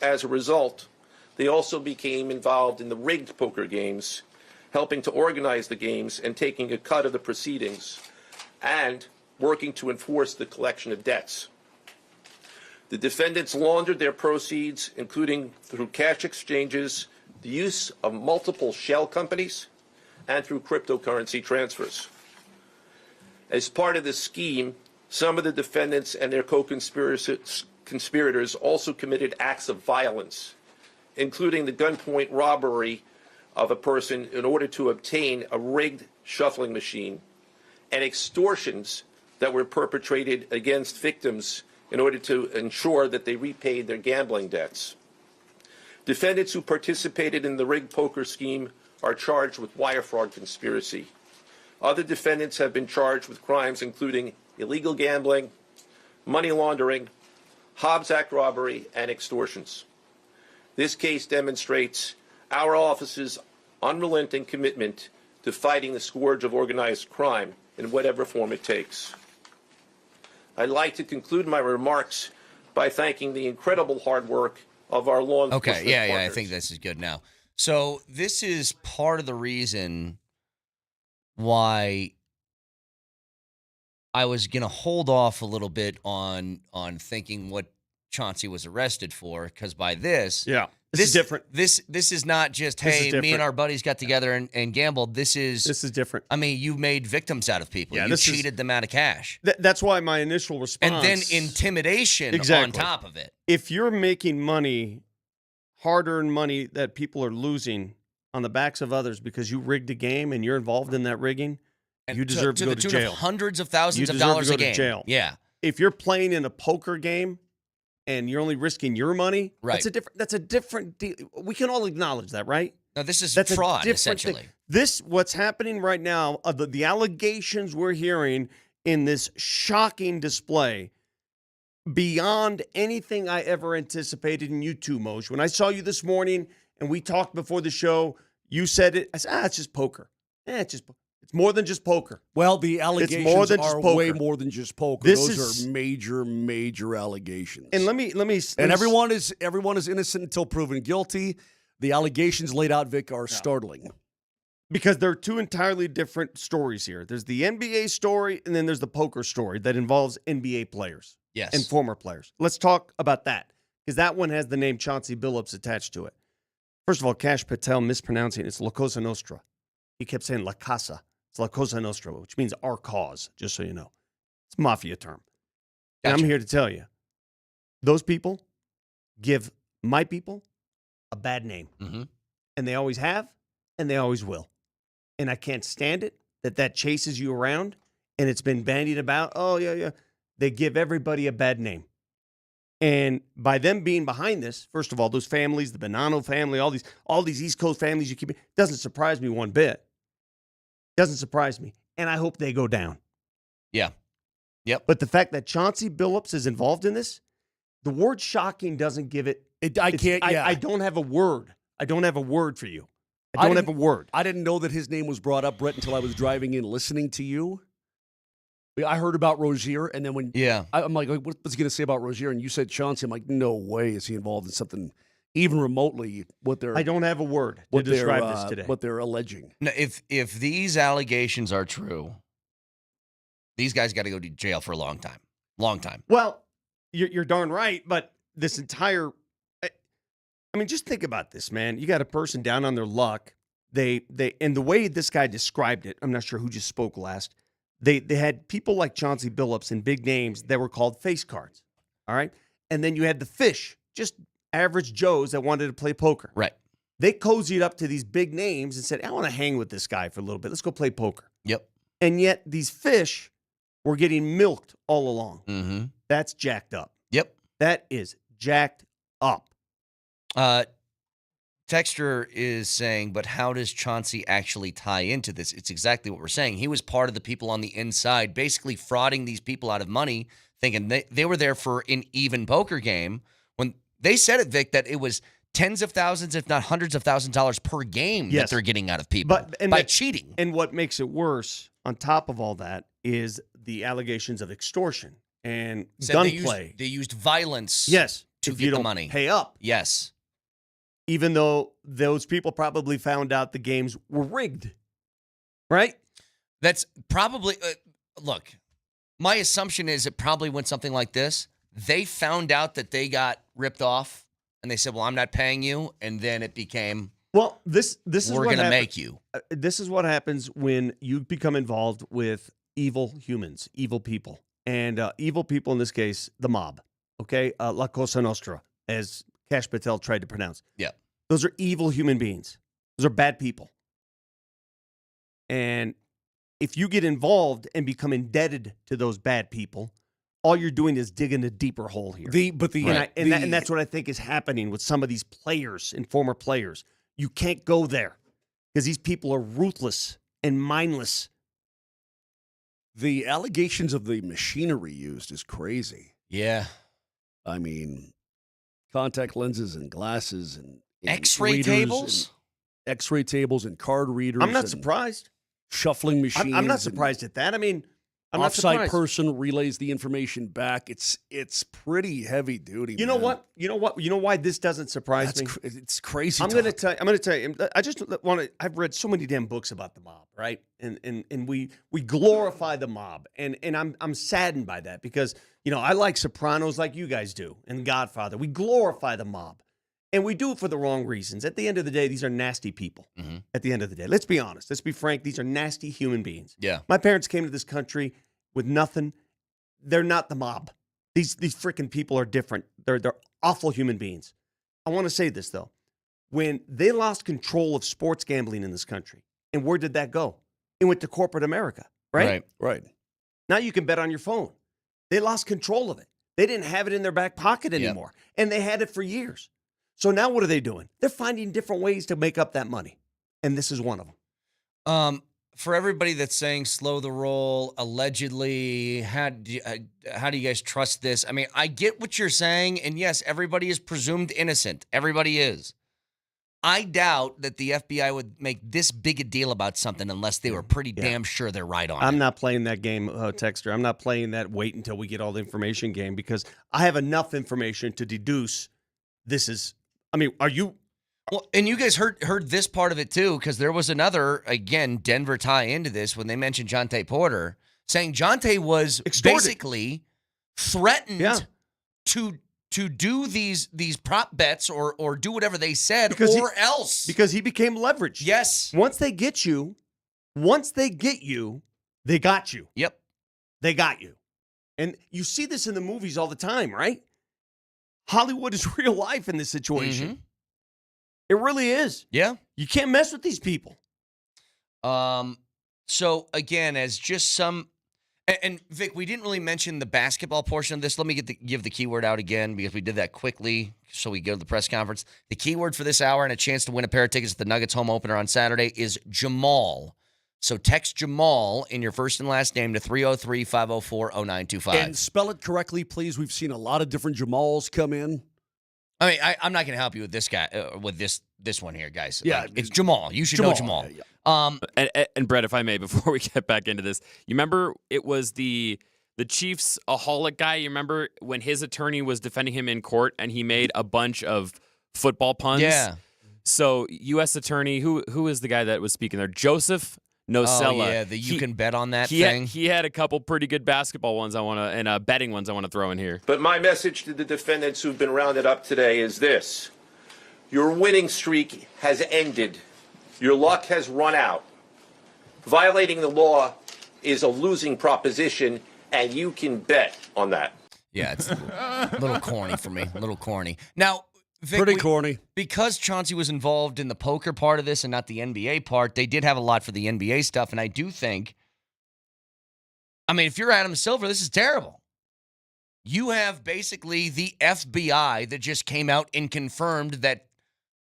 As a result, they also became involved in the rigged poker games, helping to organize the games and taking a cut of the proceedings, and working to enforce the collection of debts. The defendants laundered their proceeds, including through cash exchanges, the use of multiple shell companies, and through cryptocurrency transfers. As part of the scheme, some of the defendants and their co-conspirators also committed acts of violence, including the gunpoint robbery of a person in order to obtain a rigged shuffling machine, and extortions that were perpetrated against victims in order to ensure that they repaid their gambling debts. Defendants who participated in the rigged poker scheme are charged with wire fraud conspiracy. Other defendants have been charged with crimes including illegal gambling, money laundering, Hobbs Act robbery, and extortions. This case demonstrates our office's unrelenting commitment to fighting the scourge of organized crime in whatever form it takes. I'd like to conclude my remarks by thanking the incredible hard work of our law enforcement Okay, yeah, partners. I think this is good now. So this is part of the reason why I was going to hold off a little bit on thinking what Chauncey was arrested for, because by this, this is different. This is not just, hey, me and our buddies got together and gambled. This is different. I mean, you made victims out of people. Yeah, You cheated them out of cash. That's why my initial response. And then intimidation on top of it. If you're making money, hard-earned money that people are losing on the backs of others because you rigged a game and you're involved in that rigging, you deserve to go to tune jail. Of hundreds of thousands You of deserve dollars to a go to game. jail. Yeah. if you're playing in a poker game and you're only risking your money, right? That's a different deal. We can all acknowledge that, right? No, this is That's fraud, essentially. What's happening right now, the allegations we're hearing in this shocking display, beyond anything I ever anticipated in you too, Moj. When I saw you this morning and we talked before the show, you said it. I said, it's just poker. It's more than just poker. Well, the allegations are way more than just poker. Those are major, major allegations. And let me. And everyone is innocent until proven guilty. The allegations laid out, Vic, are startling. Because there are two entirely different stories here. There's the NBA story, and then there's the poker story that involves NBA players. Yes. And former players. Let's talk about that, because that one has the name Chauncey Billups attached to it. First of all, Cash Patel mispronouncing it. It's La Cosa Nostra. He kept saying La Casa. It's La Cosa Nostra, which means our cause, just so you know. It's a mafia term. And I'm here to tell you, those people give my people a bad name. Mm-hmm. And they always have, and they always will. And I can't stand it that chases you around, and it's been bandied about. Oh, yeah. They give everybody a bad name. And by them being behind this, first of all, those families, the Bonanno family, all these East Coast families you keep, doesn't surprise me one bit. Doesn't surprise me. And I hope they go down. Yeah. Yep. But the fact that Chauncey Billups is involved in this, the word shocking doesn't give it. I don't have a word. I don't have a word for you. I don't have a word. I didn't know that his name was brought up, Brett, until I was driving in listening to you. I heard about Rozier, and then when I'm like, what's he going to say about Rozier? And you said Chauncey. I'm like, no way is he involved in something even remotely what they're. I don't have a word to describe this today. What they're alleging. Now, if these allegations are true, these guys got to go to jail for a long time. Long time. Well, you're darn right, but this entire. I mean, just think about this, man. You got a person down on their luck. They and the way this guy described it, I'm not sure who just spoke last. They had people like Chauncey Billups and big names that were called face cards. All right. And then you had the fish, just average Joes that wanted to play poker. Right. They cozied up to these big names and said, I want to hang with this guy for a little bit. Let's go play poker. Yep. And yet these fish were getting milked all along. Mm-hmm. That's jacked up. Yep. That is jacked up. Texture is saying, but how does Chauncey actually tie into this? It's exactly what we're saying. He was part of the people on the inside, basically frauding these people out of money, thinking they were there for an even poker game. When they said it, Vic, that it was tens of thousands, if not hundreds of thousands of dollars per game that they're getting out of people by cheating. And what makes it worse, on top of all that, is the allegations of extortion and gunplay. They used violence to if get you the don't money. Pay up. Yes. Even though those people probably found out the games were rigged, right? That's probably, look, my assumption is it probably went something like this. They found out that they got ripped off, and they said, well, I'm not paying you, and then it became, well, this is we're what going to make you. This is what happens when you become involved with evil humans, evil people. And evil people, in this case, the mob, okay? La Cosa Nostra, as Cash Patel tried to pronounce. Yeah. Those are evil human beings. Those are bad people. And if you get involved and become indebted to those bad people, all you're doing is digging a deeper hole here. And that's what I think is happening with some of these players and former players. You can't go there because these people are ruthless and mindless. The allegations of the machinery used is crazy. Yeah. I mean, contact lenses and glasses and X-ray tables? X-ray tables and card readers. I'm not surprised. Shuffling machines. I'm not surprised at that. I mean, I'm not offside surprised. person relays the information back. It's pretty heavy duty. You know what? You know why this doesn't surprise me? It's crazy. I'm going to tell you. I just want to. I've read so many damn books about the mob, right? And we glorify the mob, and I'm saddened by that because I like Sopranos like you guys do, and Godfather. We glorify the mob. And we do it for the wrong reasons. At the end of the day, these are nasty people. Mm-hmm. At the end of the day. Let's be honest. Let's be frank. These are nasty human beings. Yeah. My parents came to this country with nothing. They're not the mob. These freaking people are different. They're awful human beings. I want to say this, though. When they lost control of sports gambling in this country, and where did that go? It went to corporate America, right? Right. Now you can bet on your phone. They lost control of it. They didn't have it in their back pocket anymore. And they had it for years. So now what are they doing? They're finding different ways to make up that money. And this is one of them. For everybody that's saying slow the roll, allegedly, how do you guys trust this? I mean, I get what you're saying, and yes, everybody is presumed innocent. Everybody is. I doubt that the FBI would make this big a deal about something unless they were pretty damn sure they're right on it. I'm not playing that game, Texter. I'm not playing that wait until we get all the information game because I have enough information to deduce this is, I mean, are you... Well, and you guys heard this part of it too, because there was another, again, Denver tie into this when they mentioned Jonte Porter, saying Jonte was basically threatened to do these prop bets or do whatever they said else. Because he became leveraged. Yes. Once they get you, they got you. Yep. They got you. And you see this in the movies all the time, right? Hollywood is real life in this situation. Mm-hmm. It really is. Yeah. You can't mess with these people. So, again, as just some... And, Vic, we didn't really mention the basketball portion of this. Let me give the keyword out again because we did that quickly so we go to the press conference. The keyword for this hour and a chance to win a pair of tickets at the Nuggets home opener on Saturday is Jamal. So text Jamal in your first and last name to 303-504-0925. And spell it correctly, please. We've seen a lot of different Jamals come in. I mean, I'm not going to help you with this guy, with this one here, guys. Yeah, it's Jamal. You should know Jamal. Yeah. And Brett, if I may, before we get back into this, you remember it was the Chiefs aholic guy. You remember when his attorney was defending him in court and he made a bunch of football puns? Yeah. So U.S. attorney, who is the guy that was speaking there? Joseph Nocella. Oh, yeah, you can bet on that thing. He had a couple pretty good basketball ones and betting ones I want to throw in here. But my message to the defendants who've been rounded up today is this. Your winning streak has ended. Your luck has run out. Violating the law is a losing proposition, and you can bet on that. Yeah, it's a little corny for me. A little corny. Now, Vic, pretty corny. Because Chauncey was involved in the poker part of this and not the NBA part, they did have a lot for the NBA stuff, and I do think, I mean, if you're Adam Silver, this is terrible. You have basically the FBI that just came out and confirmed that,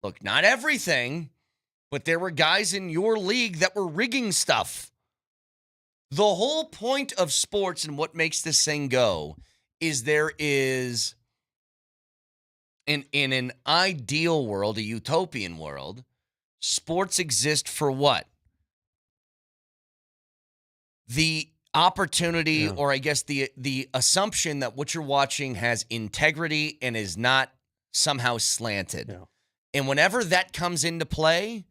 look, not everything, but there were guys in your league that were rigging stuff. The whole point of sports and what makes this thing go is there is... In an ideal world, a utopian world, sports exist for what? The opportunity, or I guess the assumption that what you're watching has integrity and is not somehow slanted. Yeah. And whenever that comes into play,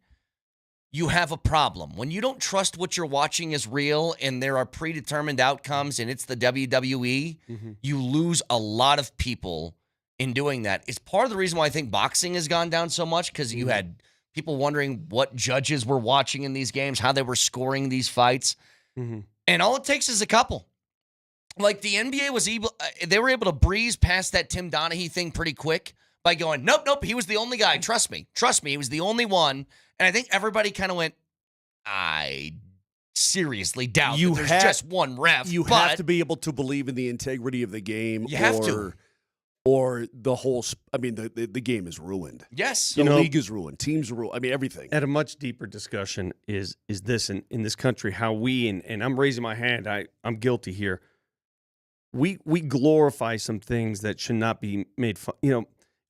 you have a problem. When you don't trust what you're watching is real and there are predetermined outcomes and it's the WWE, you lose a lot of people in doing that. It's part of the reason why I think boxing has gone down so much, because you had people wondering what judges were watching in these games, how they were scoring these fights. And all it takes is a couple. Like the NBA was able, they were able to breeze past that Tim Donaghy thing pretty quick by going, nope, he was the only guy. Trust me, he was the only one. And I think everybody kind of went, I seriously doubt that there's just one ref. You have to be able to believe in the integrity of the game. You have to. Or the whole, I mean, the game is ruined. Yes. The league is ruined. Teams are ruined. I mean, everything. At a much deeper discussion is this in this country, how we, and I'm raising my hand, I'm guilty here. We glorify some things that should not be made fun.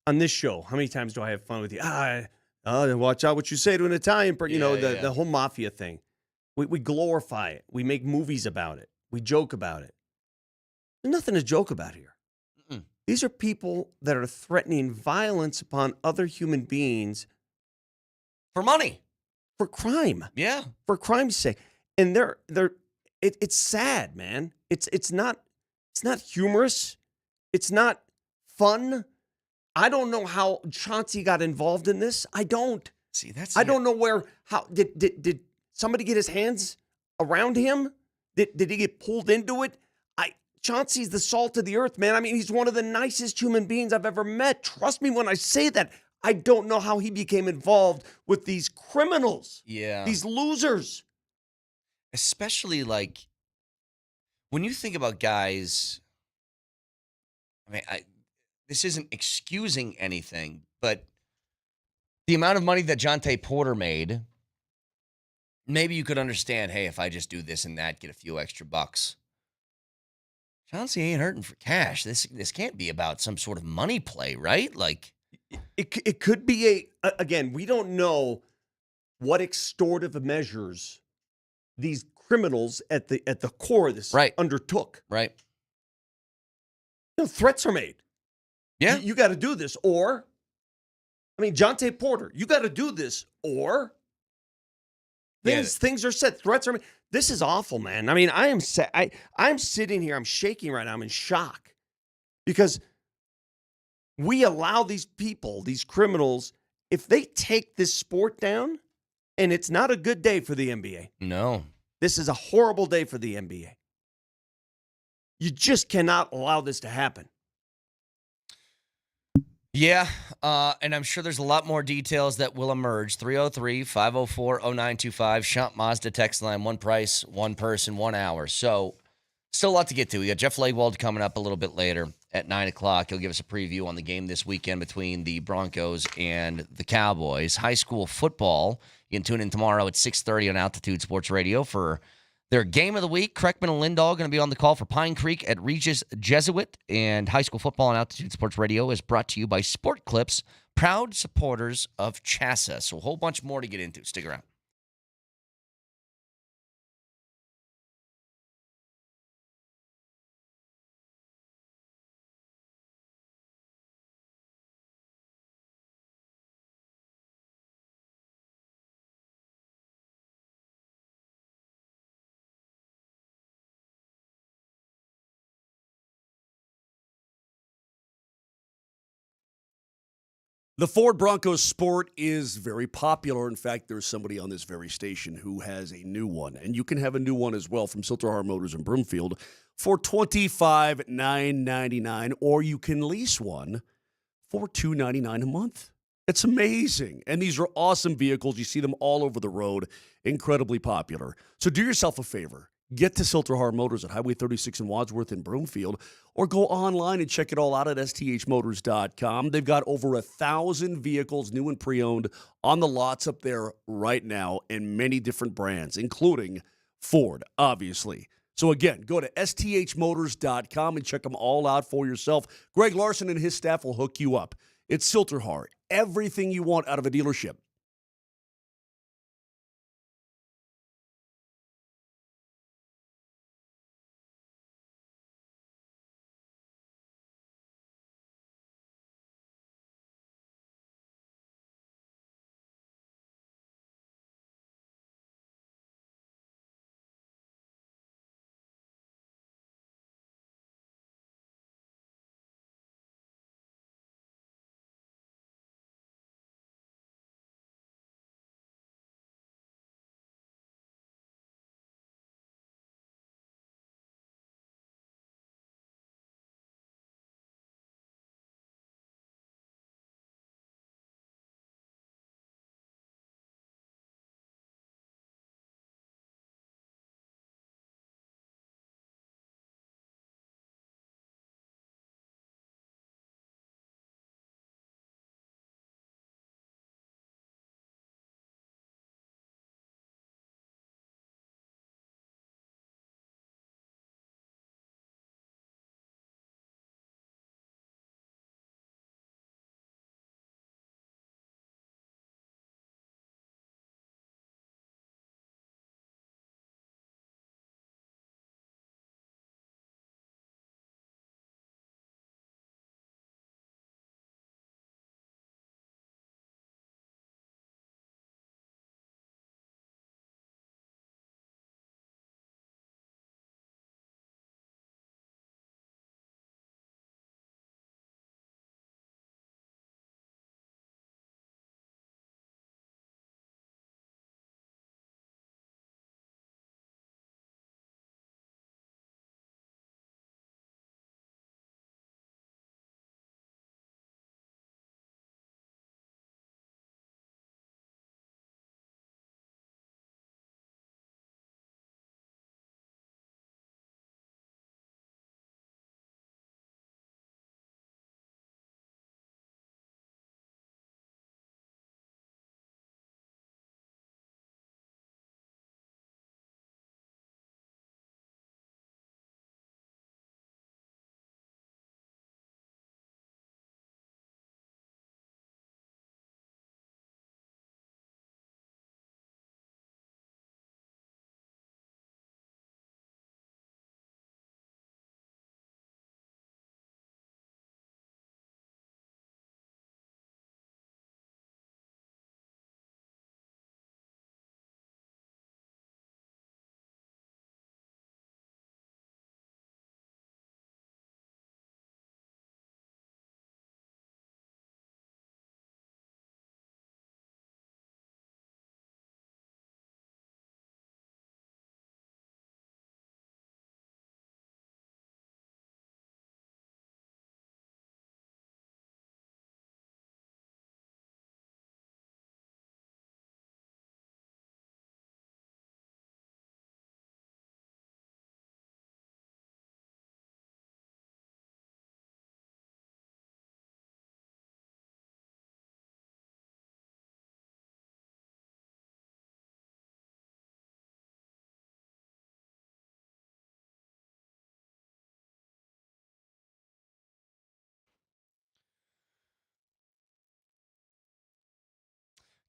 On this show, how many times do I have fun with you? Watch out what you say to an Italian person. The whole mafia thing. We glorify it. We make movies about it. We joke about it. There's nothing to joke about here. These are people that are threatening violence upon other human beings for money, for crime. Yeah, for crime's sake. And it's sad, man. It's not humorous. It's not fun. I don't know how Chauncey got involved in this. I don't. See, I don't know how did somebody get his hands around him? Did he get pulled into it? Chauncey's the salt of the earth, man. I mean, he's one of the nicest human beings I've ever met. Trust me when I say that. I don't know how he became involved with these criminals. Yeah. These losers. Especially, like, when you think about guys I mean, this isn't excusing anything, but the amount of money that Jonte Porter made, maybe you could understand, hey, if I just do this and that, get a few extra bucks. Chauncey ain't hurting for cash. This can't be about some sort of money play, right? Like, it could be again, we don't know what extortive measures these criminals at the core of this undertook. Right. Threats are made. Yeah. You got to do this, or, I mean, Jonte Porter, you got to do this, or things are said. Threats are made. This is awful, man. I mean, I'm sitting here, I'm shaking right now. I'm in shock because we allow these people, these criminals, if they take this sport down, and it's not a good day for the NBA. No. This is a horrible day for the NBA. You just cannot allow this to happen. Yeah, and I'm sure there's a lot more details that will emerge. 303-504-0925, Shop Mazda text line, one price, one person, 1 hour. So still a lot to get to. We got Jeff Legwold coming up a little bit later at 9 o'clock. He'll give us a preview on the game this weekend between the Broncos and the Cowboys. High school football, you can tune in tomorrow at 6:30 on Altitude Sports Radio for their game of the week. Kreckman and Lindahl going to be on the call for Pine Creek at Regis Jesuit. And high school football on Altitude Sports Radio is brought to you by Sport Clips, proud supporters of CHASA. So a whole bunch more to get into. Stick around. The Ford Bronco Sport is very popular. In fact, there's somebody on this very station who has a new one, and you can have a new one as well from Silterhar Motors in Broomfield for $25,999, or you can lease one for $299 a month. It's amazing, and these are awesome vehicles. You see them all over the road, incredibly popular. So do yourself a favor. Get to Silterhar Motors at Highway 36 in Wadsworth in Broomfield, or go online and check it all out at sthmotors.com. They've got over 1,000 vehicles, new and pre-owned, on the lots up there right now, and many different brands, including Ford, obviously. So again, go to sthmotors.com and check them all out for yourself. Greg Larson and his staff will hook you up. It's Silterhar. Everything you want out of a dealership.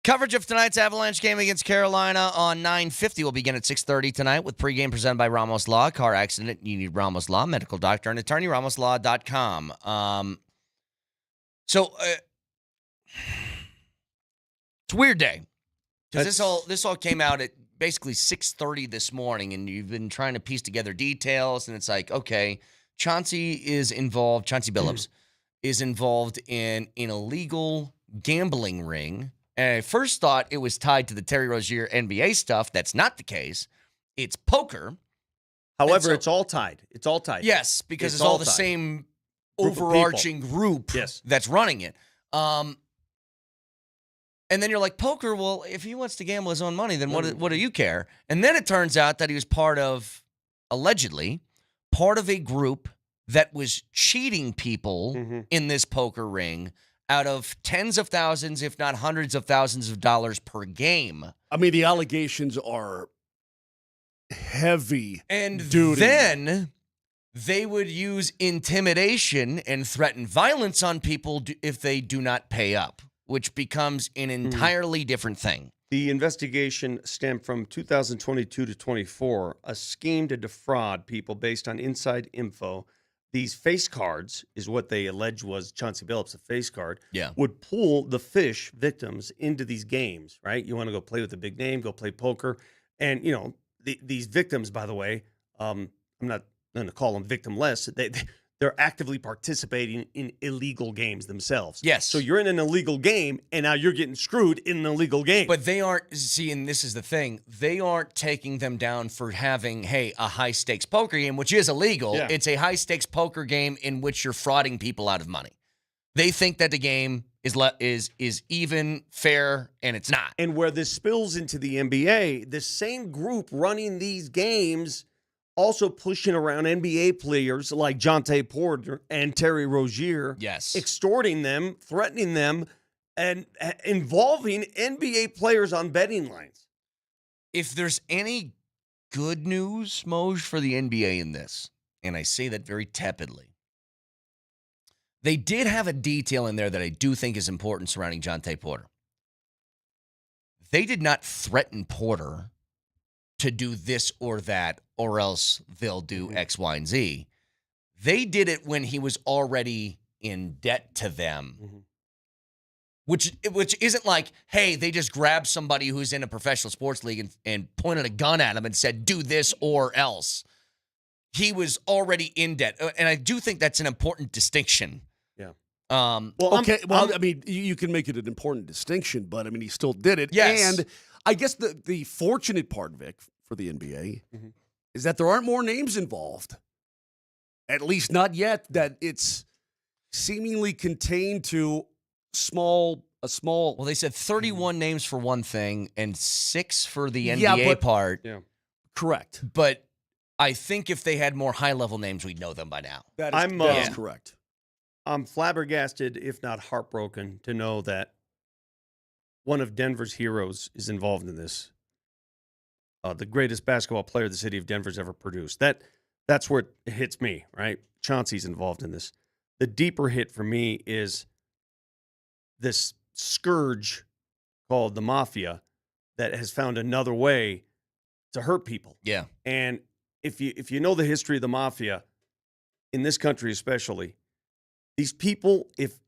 Coverage of tonight's Avalanche game against Carolina on 9:50 will begin at 6:30 tonight with pregame presented by Ramos Law. Car accident, you need Ramos Law, medical doctor, and attorney, ramoslaw.com. So it's a weird day because this all came out at basically 6:30 this morning, and you've been trying to piece together details, and it's like, okay, Chauncey Billups is involved in an illegal gambling ring. And I first thought it was tied to the Terry Rozier NBA stuff. That's not the case. It's poker. However, it's all tied. It's all tied. Yes, because it's all the same overarching group that's running it. And then you're like, poker, well, if he wants to gamble his own money, then what do you care? And then it turns out that he was allegedly part of a group that was cheating people in this poker ring out of tens of thousands, if not hundreds of thousands of dollars per game. I mean, the allegations are heavy. And duty. Then they would use intimidation and threaten violence on people if they do not pay up, which becomes an entirely different thing. The investigation stemmed from 2022 to 24, a scheme to defraud people based on inside info. These face cards is what they allege was Chauncey Billups, a face card, would pull the fish victims into these games, right? You want to go play with a big name, go play poker. And, these victims, by the way, I'm not going to call them victimless. They're actively participating in illegal games themselves. Yes. So you're in an illegal game, and now you're getting screwed in an illegal game. But they aren't, and this is the thing, they aren't taking them down for having, a high-stakes poker game, which is illegal. Yeah. It's a high-stakes poker game in which you're frauding people out of money. They think that the game is even, fair, and it's not. And where this spills into the NBA, the same group running these games also pushing around NBA players like Jonte Porter and Terry Rozier. Yes. Extorting them, threatening them, and involving NBA players on betting lines. If there's any good news, Moj, for the NBA in this, and I say that very tepidly, they did have a detail in there that I do think is important surrounding Jonte Porter. They did not threaten Porter to do this or that, or else they'll do X, Y, and Z. They did it when he was already in debt to them, which isn't like, hey, they just grabbed somebody who's in a professional sports league and pointed a gun at him and said, do this or else. He was already in debt. And I do think that's an important distinction. Yeah. I mean, you can make it an important distinction, but I mean, he still did it. Yes. And I guess the fortunate part, Vic, for the NBA is that there aren't more names involved. At least not yet, that it's seemingly contained to a small. Well, they said 31 names for one thing and 6 for the NBA part. Yeah. Correct. But I think if they had more high-level names, we'd know them by now. That is correct. I'm flabbergasted, if not heartbroken, to know that one of Denver's heroes is involved in this. The greatest basketball player the city of Denver's ever produced. That's where it hits me, right? Chauncey's involved in this. The deeper hit for me is this scourge called the mafia that has found another way to hurt people. Yeah. And if you know the history of the mafia, in this country especially, these people, if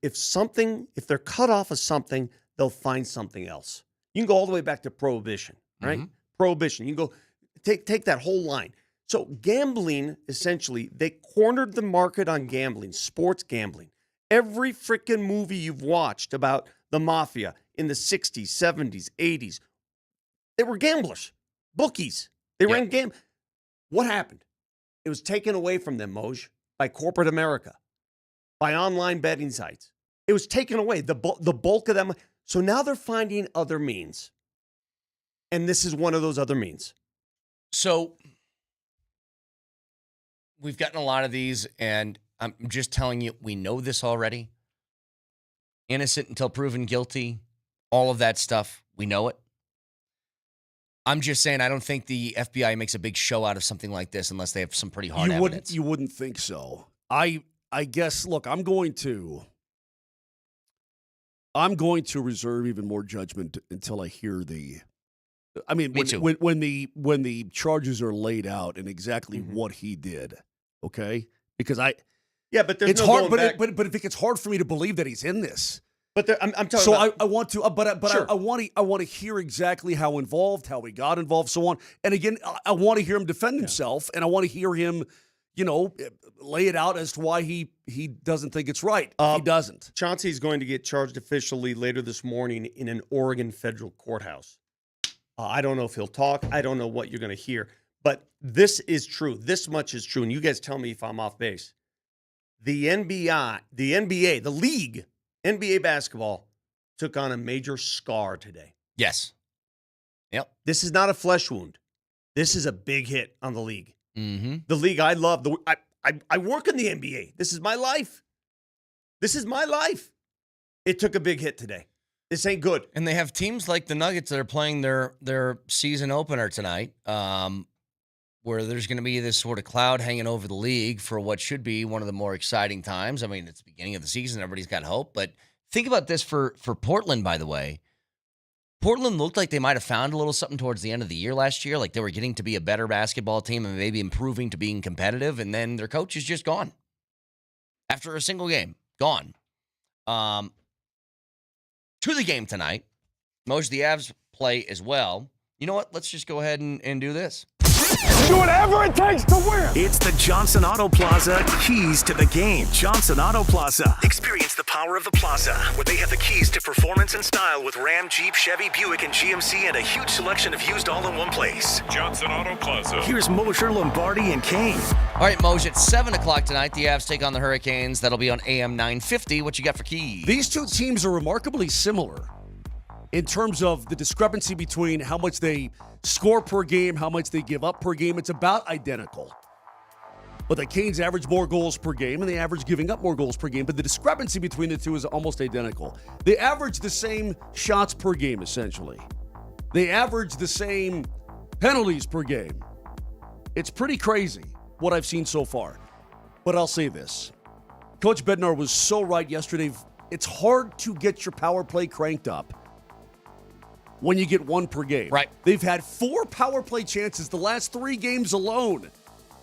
they're cut off of something, they'll find something else. You can go all the way back to Prohibition, right? Prohibition. You can go take that whole line. So gambling, essentially, they cornered the market on gambling, sports gambling. Every freaking movie you've watched about the mafia in the 60s, 70s, 80s, they were gamblers, bookies. They ran gambling. What happened? It was taken away from them, Moj, by corporate America, by online betting sites. It was taken away, the bulk of them. So now they're finding other means. And this is one of those other means. So we've gotten a lot of these, and I'm just telling you, we know this already. Innocent until proven guilty, all of that stuff, we know it. I'm just saying I don't think the FBI makes a big show out of something like this unless they have some pretty hard evidence. You wouldn't think so. I guess, look, I'm going to I'm going to reserve even more judgment until I hear the. I mean, Me too. when the charges are laid out and exactly what he did, okay? Because but there's it's no hard. going back. But if it's hard for me to believe that he's in this. But I'm talking So about. I want to, but Sure. I want to hear exactly how involved, how he got involved, so on. And again, I want to hear him defend himself, and I want to hear him, lay it out as to why he doesn't think it's right. He doesn't. Chauncey's going to get charged officially later this morning in an Oregon federal courthouse. I don't know if he'll talk. I don't know what you're going to hear. But this is true. This much is true. And you guys tell me if I'm off base. The NBA, the league, NBA basketball, took on a major scar today. Yes. Yep. This is not a flesh wound. This is a big hit on the league. Mm-hmm. The league I love. I work in the NBA. This is my life. This is my life. It took a big hit today. This ain't good. And they have teams like the Nuggets that are playing their season opener tonight, where there's going to be this sort of cloud hanging over the league for what should be one of the more exciting times. I mean, it's the beginning of the season. Everybody's got hope. But think about this for Portland, by the way. Portland looked like they might have found a little something towards the end of the year last year, like they were getting to be a better basketball team and maybe improving to being competitive, and then their coach is just gone. After a single game, gone. To the game tonight. Most of the Avs play as well. You know what? Let's just go ahead and do this. Do whatever it takes to win. It's the Johnson Auto Plaza keys to the game. Johnson Auto Plaza. Experience the power of the plaza, where they have the keys to performance and style with Ram, Jeep, Chevy, Buick, and GMC, and a huge selection of used all in one place. Johnson Auto Plaza. Here's Moser, Lombardi, and Kane. All right, Moser, at 7 o'clock tonight, the Avs take on the Hurricanes. That'll be on AM 950. What you got for keys? These two teams are remarkably similar in terms of the discrepancy between how much they score per game, how much they give up per game. It's about identical. But the Canes average more goals per game, and they average giving up more goals per game. But the discrepancy between the two is almost identical. They average the same shots per game, essentially. They average the same penalties per game. It's pretty crazy what I've seen so far. But I'll say this. Coach Bednar was so right yesterday. It's hard to get your power play cranked up when you get one per game. Right. They've had 4 power play chances the last 3 games alone.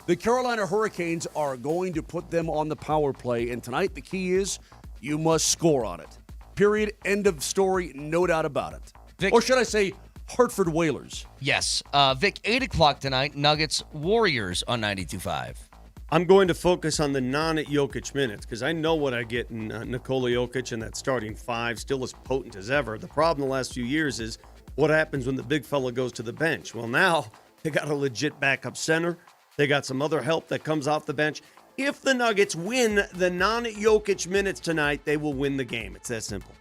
The Carolina Hurricanes are going to put them on the power play, and tonight the key is you must score on it. Period. End of story. No doubt about it. Vic, or should I say Hartford Whalers? Yes. Vic, 8 o'clock tonight, Nuggets Warriors on 92.5. I'm going to focus on the non-Jokic minutes because I know what I get in Nikola Jokic and that starting 5, still as potent as ever. The problem the last few years is what happens when the big fella goes to the bench. Well, now they got a legit backup center. They got some other help that comes off the bench. If the Nuggets win the non-Jokic minutes tonight, they will win the game. It's that simple.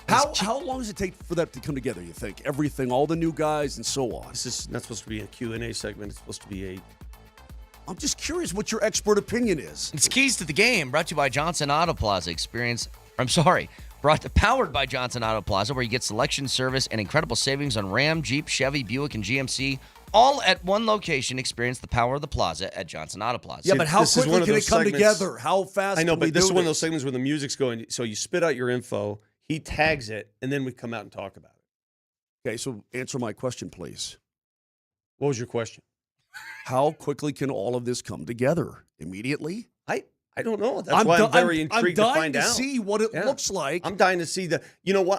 How long does it take for that to come together, you think? Everything, all the new guys and so on. This is not supposed to be a Q&A segment. It's supposed to be I'm just curious what your expert opinion is. It's keys to the game, brought to you by Johnson Auto Plaza. Powered by Johnson Auto Plaza, where you get selection, service, and incredible savings on Ram, Jeep, Chevy, Buick, and GMC, all at one location. Experience the power of the plaza at Johnson Auto Plaza. Yeah, but how quickly can it come together? How fast? I know, can we but this do is one of those segments where the music's going. So you spit out your info, he tags it, and then we come out and talk about it. Okay, so answer my question, please. What was your question? How quickly can all of this come together? Immediately? I don't know. That's why I'm very intrigued to find out. I'm dying to see what it looks like. I'm dying to see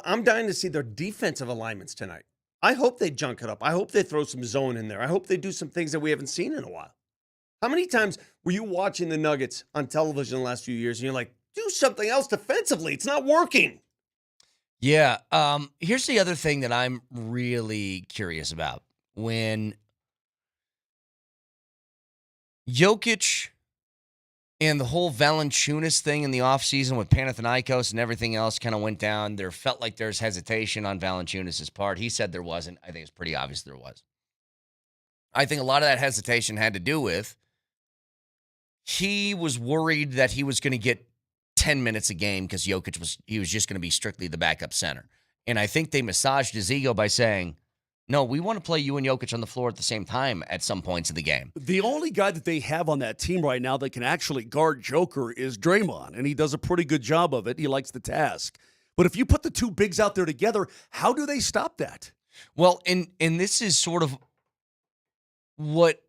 I'm dying to see their defensive alignments tonight. I hope they junk it up. I hope they throw some zone in there. I hope they do some things that we haven't seen in a while. How many times were you watching the Nuggets on television the last few years and you're like, do something else defensively? It's not working. Yeah. Here's the other thing that I'm really curious about. When Jokic and the whole Valanciunas thing in the offseason with Panathinaikos and everything else kind of went down, there felt like there's hesitation on Valanciunas' part. He said there wasn't. I think it's pretty obvious there was. I think a lot of that hesitation had to do with he was worried that he was going to get 10 minutes a game because Jokic was just going to be strictly the backup center. And I think they massaged his ego by saying, no, we want to play you and Jokic on the floor at the same time at some points of the game. The only guy that they have on that team right now that can actually guard Joker is Draymond, and he does a pretty good job of it. He likes the task. But if you put the two bigs out there together, how do they stop that? Well, and this is sort of what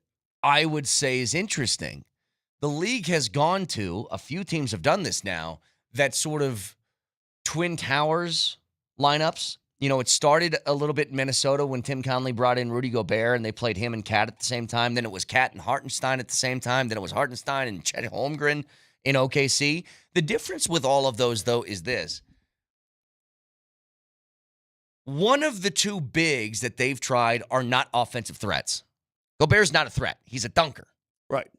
I would say is interesting. The league has gone to, a few teams have done this now, that sort of Twin Towers lineups. You know, it started a little bit in Minnesota when Tim Conley brought in Rudy Gobert and they played him and Cat at the same time. Then it was Cat and Hartenstein at the same time. Then it was Hartenstein and Chet Holmgren in OKC. The difference with all of those, though, is this. One of the two bigs that they've tried are not offensive threats. Gobert's not a threat. He's a dunker. Right.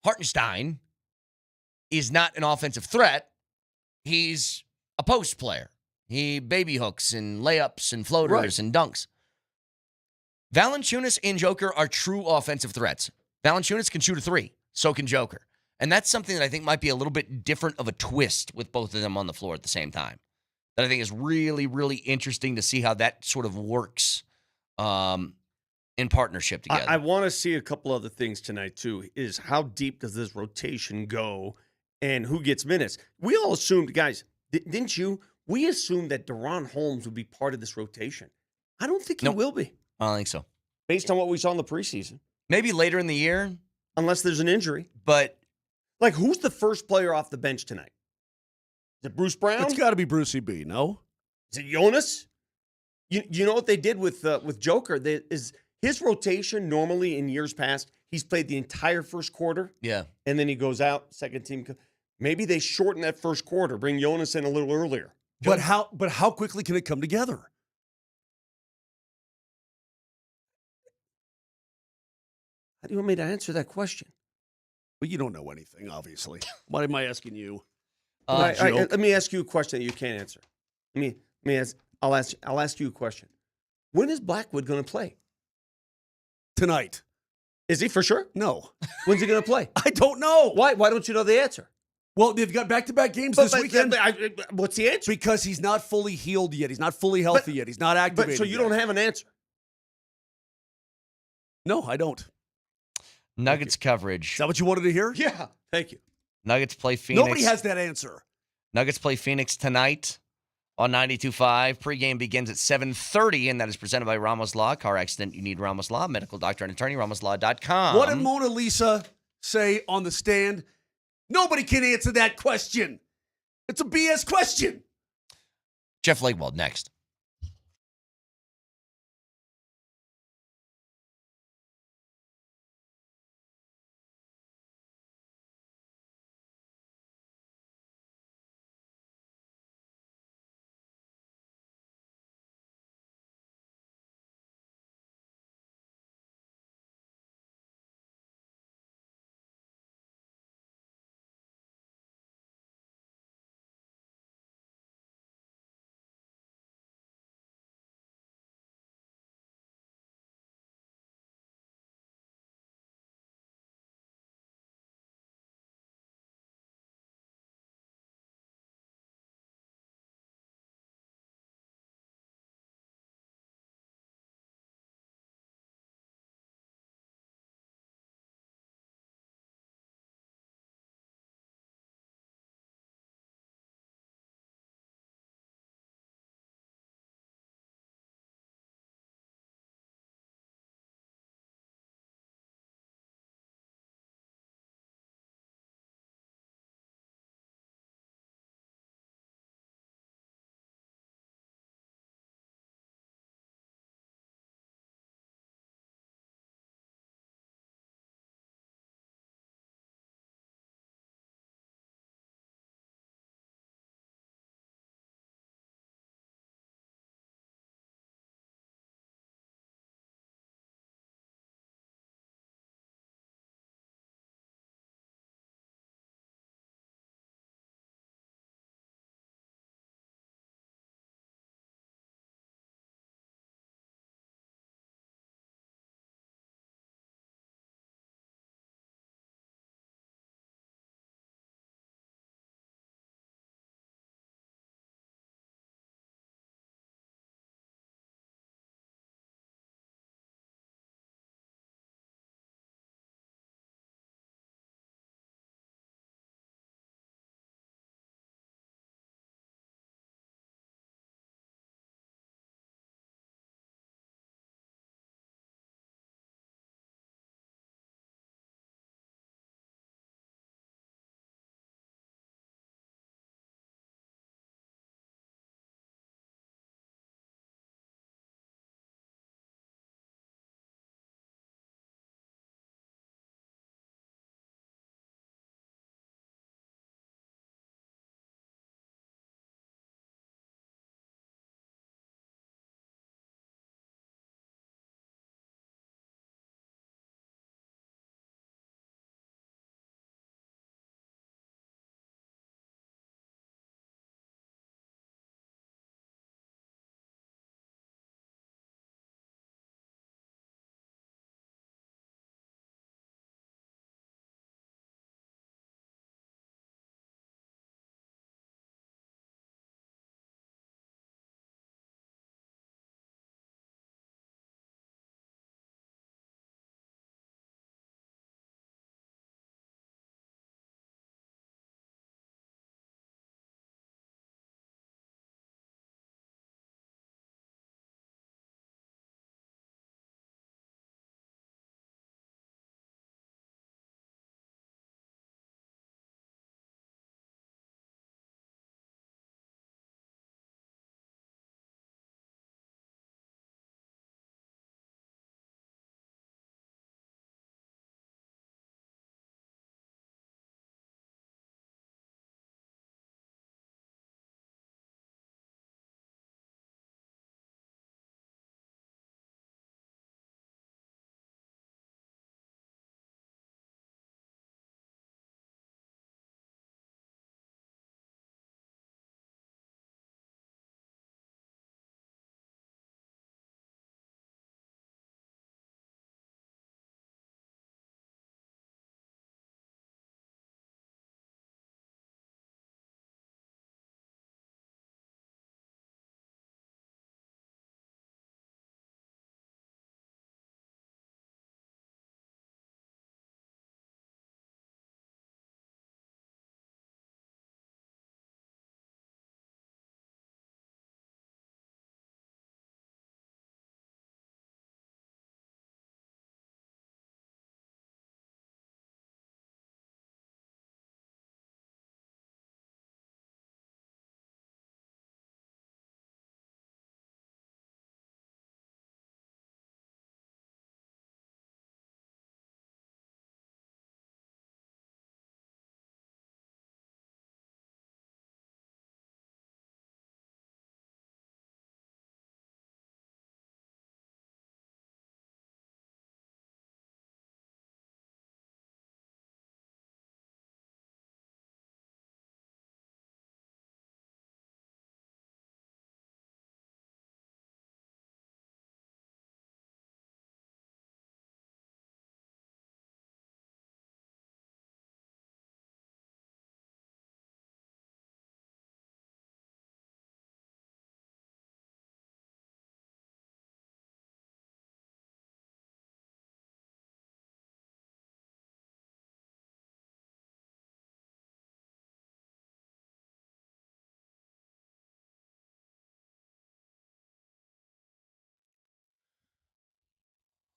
Hartenstein is not an offensive threat. He's a post player. He baby hooks and layups and floaters and dunks. Valanciunas and Joker are true offensive threats. Valanciunas can shoot a three. So can Joker. And that's something that I think might be a little bit different of a twist with both of them on the floor at the same time. That I think is really, really interesting to see how that sort of works in partnership together. I want to see a couple other things tonight, too, is how deep does this rotation go and who gets minutes? We all assumed, guys, didn't you? We assumed that Deron Holmes would be part of this rotation. I don't think he will be. I don't think so. Based on what we saw in the preseason. Maybe later in the year. Unless there's an injury. But, like, who's the first player off the bench tonight? Is it Bruce Brown? It's got to be Brucey B, no? Is it Jonas? You know what they did with Joker? His rotation normally in years past, he's played the entire first quarter. Yeah. And then he goes out, second team. Maybe they shorten that first quarter, bring Jonas in a little earlier. But how quickly can it come together? How do you want me to answer that question? Well, you don't know anything, obviously. Why am I asking you? Let me ask you a question that you can't answer. I'll ask you a question. When is Blackwood going to play? Tonight. Is he for sure? No. When's he going to play? I don't know. Why don't you know the answer? Well, they've got back-to-back games this weekend. What's the answer? Because he's not fully healed yet. He's not fully healthy yet. He's not activated so you don't have an answer? No, I don't. Nuggets coverage. Is that what you wanted to hear? Yeah. Thank you. Nuggets play Phoenix. Nobody has that answer. Nuggets play Phoenix tonight on 92.5. Pregame begins at 7:30, and that is presented by Ramos Law. Car accident, you need Ramos Law. Medical doctor and attorney, ramoslaw.com. What did Mona Lisa say on the stand? Nobody can answer that question. It's a BS question. Jeff Legwald next.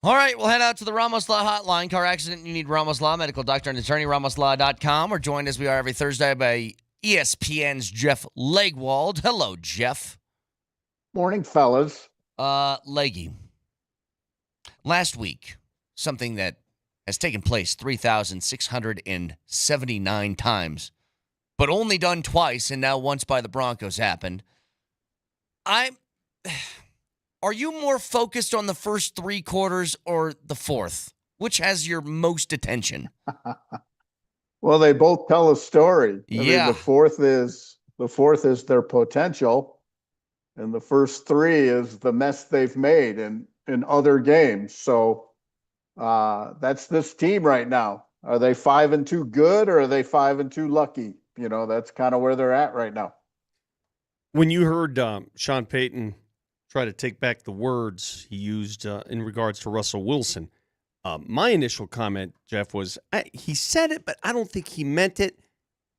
All right, we'll head out to the Ramos Law Hotline. Car accident, you need Ramos Law, medical doctor and attorney, ramoslaw.com. We're joined as we are every Thursday by ESPN's Jeff Legwald. Hello, Jeff. Morning, fellas. Leggy. Last week, something that has taken place 3,679 times, but only done twice and now once by the Broncos happened. Are you more focused on the first three quarters or the fourth? Which has your most attention? Well, they both tell a story. I mean, Yeah. the fourth is their potential, and the first three is the mess they've made in other games. So that's this team right now. Are they 5-2 good, or are they 5-2 lucky? You know, that's kind of where they're at right now. When you heard Sean Payton try to take back the words he used in regards to Russell Wilson, my initial comment, Jeff, was he said it, but I don't think he meant it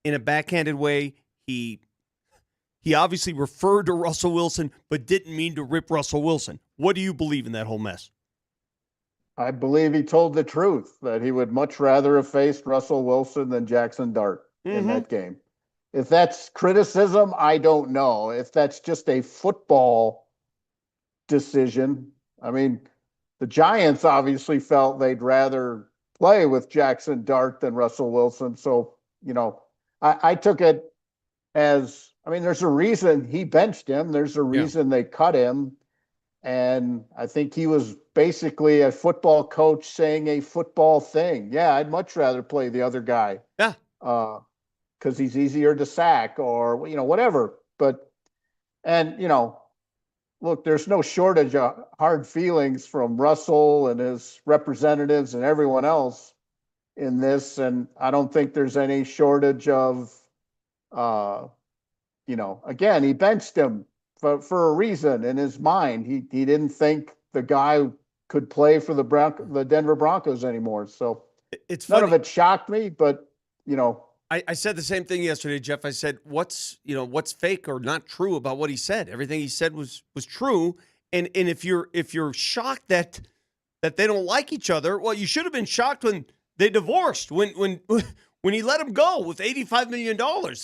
in a backhanded way. He obviously referred to Russell Wilson, but didn't mean to rip Russell Wilson. What do you believe in that whole mess? I believe he told the truth, that he would much rather have faced Russell Wilson than Jackson Dart in that game. If that's criticism, I don't know. If that's just a football decision, I mean, the Giants obviously felt they'd rather play with Jackson Dart than Russell Wilson. So, you know, I took it as, I mean, there's a reason he benched him. There's a reason they cut him. And I think he was basically a football coach saying a football thing. Yeah, I'd much rather play the other guy. Yeah. Because he's easier to sack or, you know, whatever. But, and, you know, look, there's no shortage of hard feelings from Russell and his representatives and everyone else in this. And I don't think there's any shortage of, you know, again, he benched him for a reason in his mind. He didn't think the guy could play for the Denver Broncos anymore. So it's none funny. of it shocked me, but, you know, I said the same thing yesterday, Jeff. I said, what's fake or not true about what he said? Everything he said was true. And if you're shocked that they don't like each other, well, you should have been shocked when they divorced, when he let him go with $85 million.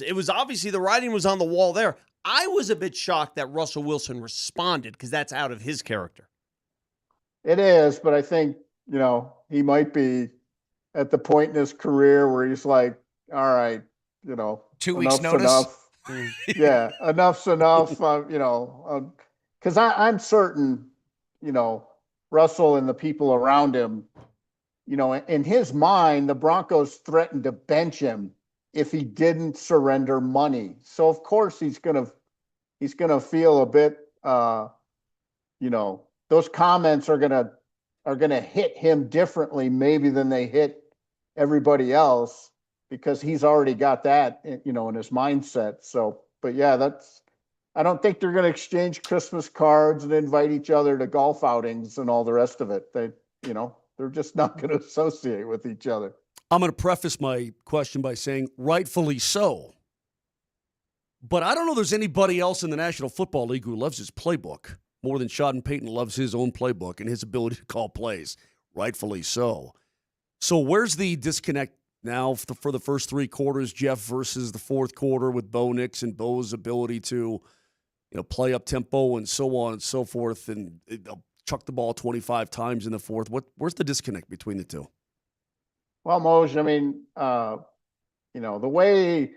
It was obviously the writing was on the wall there. I was a bit shocked that Russell Wilson responded because that's out of his character. It is, but I think, you know, he might be at the point in his career where he's like, all right, you know, 2 weeks notice. Enough. Yeah, enough's enough. You know, because I'm certain, you know, Russell and the people around him, you know, in his mind, the Broncos threatened to bench him if he didn't surrender money. So of course he's gonna feel a bit, you know, those comments are gonna hit him differently maybe than they hit everybody else, because he's already got that, you know, in his mindset. So, but yeah, I don't think they're going to exchange Christmas cards and invite each other to golf outings and all the rest of it. You know, they're just not going to associate with each other. I'm going to preface my question by saying rightfully so. But I don't know there's anybody else in the National Football League who loves his playbook more than Sean Payton loves his own playbook and his ability to call plays. Rightfully so. So where's the disconnect now for the first three quarters, Jeff, versus the fourth quarter with Bo Nix and Bo's ability to, you know, play up tempo and so on and so forth, and chuck the ball 25 times in the fourth? Where's the disconnect between the two? Well, Moj, I mean, you know, the way,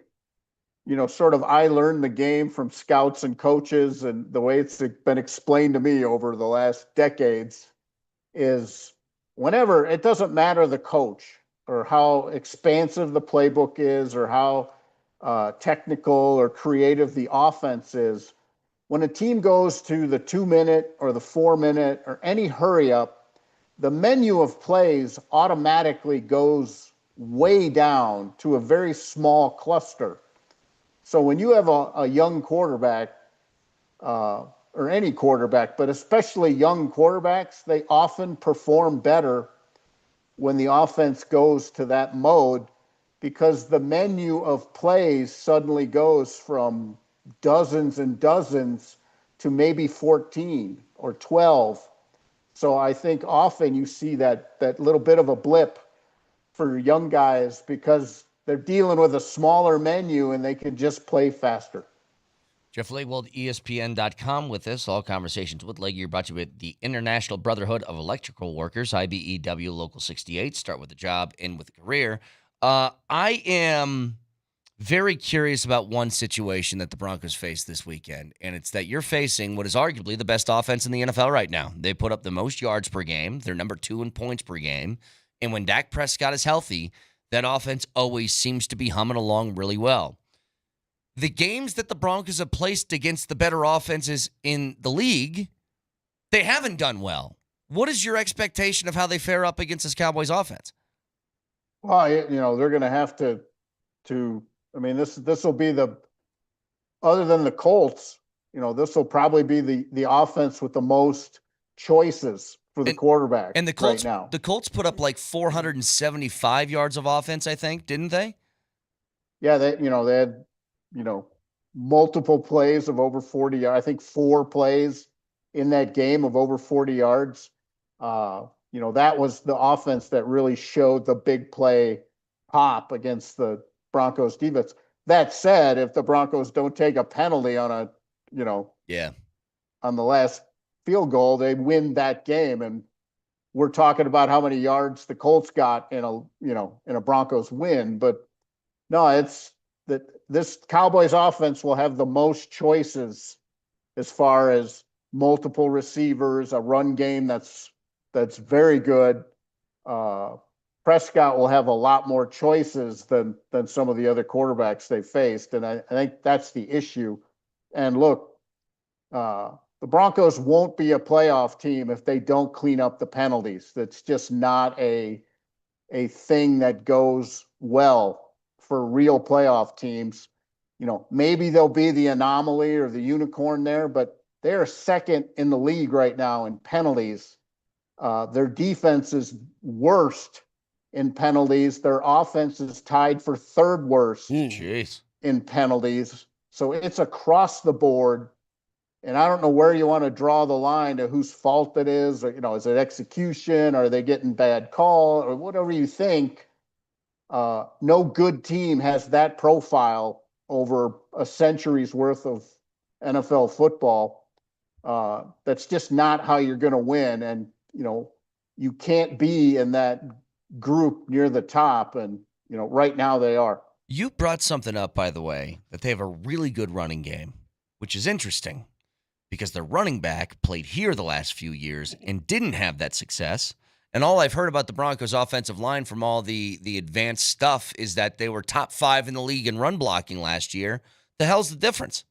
you know, sort of I learned the game from scouts and coaches, and the way it's been explained to me over the last decades is whenever, it doesn't matter the coach or how expansive the playbook is or how technical or creative the offense is, when a team goes to the 2-minute or the 4-minute or any hurry up, the menu of plays automatically goes way down to a very small cluster. So when you have a young quarterback, or any quarterback, but especially young quarterbacks, they often perform better when the offense goes to that mode, because the menu of plays suddenly goes from dozens and dozens to maybe 14 or 12. So I think often you see that little bit of a blip for young guys because they're dealing with a smaller menu and they can just play faster. Jeff Legwold, ESPN.com with us. All Conversations with Leggy are brought to you with the International Brotherhood of Electrical Workers, IBEW Local 68. Start with a job, end with a career. I am very curious about one situation that the Broncos face this weekend, and it's that you're facing what is arguably the best offense in the NFL right now. They put up the most yards per game. They're number 2 in points per game. And when Dak Prescott is healthy, that offense always seems to be humming along really well. The games that the Broncos have placed against the better offenses in the league, they haven't done well. What is your expectation of how they fare up against this Cowboys offense? Well, they're going to have to. I mean, this will be other than the Colts. This will probably be the offense with the most choices for the quarterback. And the Colts right now. The Colts put up like 475 yards of offense, I think, didn't they? Yeah, they had multiple plays of over 40 yards. I think 4 plays in that game of over 40 yards. That was the offense that really showed the big play pop against the Broncos defense. That said, if the Broncos don't take a penalty on on the last field goal, they win that game. And we're talking about how many yards the Colts got in a Broncos win. But no, it's that this Cowboys offense will have the most choices as far as multiple receivers, a run game that's very good. Prescott will have a lot more choices than some of the other quarterbacks they faced, and I think that's the issue. And look, the Broncos won't be a playoff team if they don't clean up the penalties. That's just not a thing that goes well for real playoff teams. Maybe they'll be the anomaly or the unicorn there, but they're second in the league right now in penalties. Their defense is worst in penalties. Their offense is tied for third worst in penalties. So it's across the board. And I don't know where you want to draw the line to whose fault it is, or, is it execution? Are they getting bad call or whatever you think? No good team has that profile over a century's worth of NFL football. That's just not how you're going to win. And, you can't be in that group near the top. And, right now they are. You brought something up, by the way, that they have a really good running game, which is interesting because their running back played here the last few years and didn't have that success. And all I've heard about the Broncos offensive line from all the advanced stuff is that they were top 5 in the league in run blocking last year. The hell's the difference?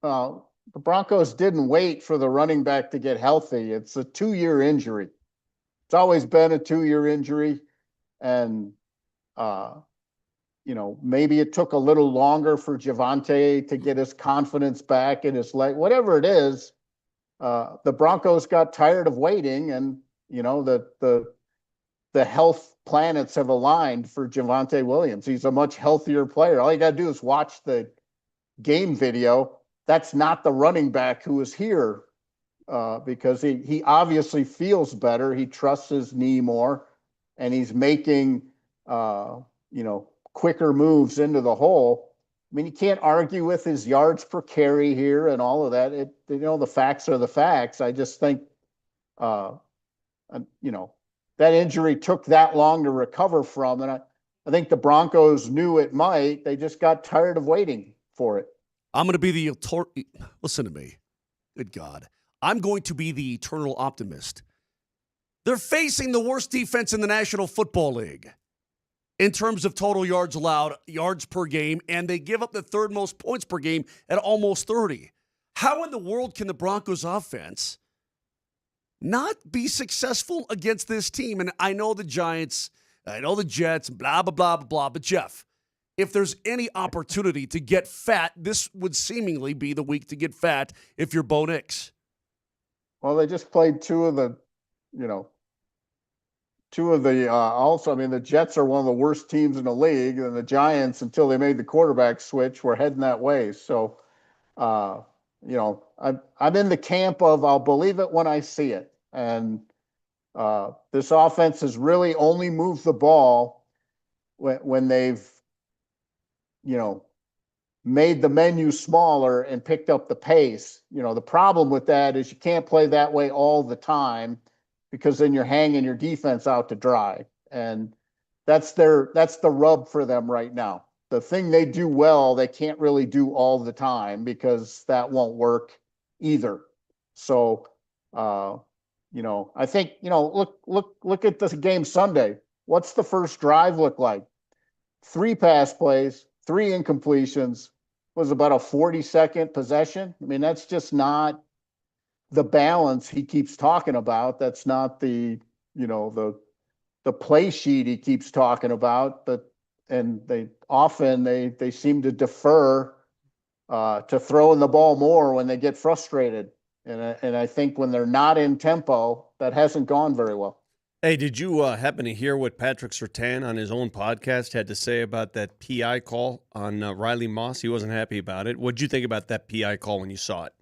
The Broncos didn't wait for the running back to get healthy. It's a 2-year injury. It's always been a 2-year injury. And, maybe it took a little longer for Javonte to get his confidence back in his leg. Whatever it is, the Broncos got tired of waiting, and, the health planets have aligned for Javonte Williams. He's a much healthier player. All you got to do is watch the game video. That's not the running back who was here because he obviously feels better. He trusts his knee more, and he's making, quicker moves into the hole. I mean, you can't argue with his yards per carry here and all of that. The facts are the facts. I just think, that injury took that long to recover from. And I think the Broncos knew it might. They just got tired of waiting for it. I'm going to be listen to me. Good God. I'm going to be the eternal optimist. They're facing the worst defense in the National Football League in terms of total yards allowed, yards per game, and they give up the third most points per game at almost 30. How in the world can the Broncos offense not be successful against this team? And I know the Giants, I know the Jets, blah, blah, blah, blah, blah. But Jeff, if there's any opportunity to get fat, this would seemingly be the week to get fat if you're Bo Nix. Well, they just played two of the also, I mean, the Jets are one of the worst teams in the league, and the Giants, until they made the quarterback switch, were heading that way. So, I'm in the camp of I'll believe it when I see it. And this offense has really only moved the ball when they've, made the menu smaller and picked up the pace. The problem with that is you can't play that way all the time because then you're hanging your defense out to dry. And that's the rub for them right now. The thing they do well, they can't really do all the time because that won't work either. So, I think, look at this game Sunday. What's the first drive look like? 3 pass plays, 3 incompletions, was about a 40-second possession. I mean, that's just not the balance he keeps talking about. That's not the play sheet he keeps talking about. And they seem to defer to throwing the ball more when they get frustrated. And I think when they're not in tempo, that hasn't gone very well. Hey, did you happen to hear what Patrick Surtain on his own podcast had to say about that PI call on Riley Moss? He wasn't happy about it. What did you think about that PI call when you saw it?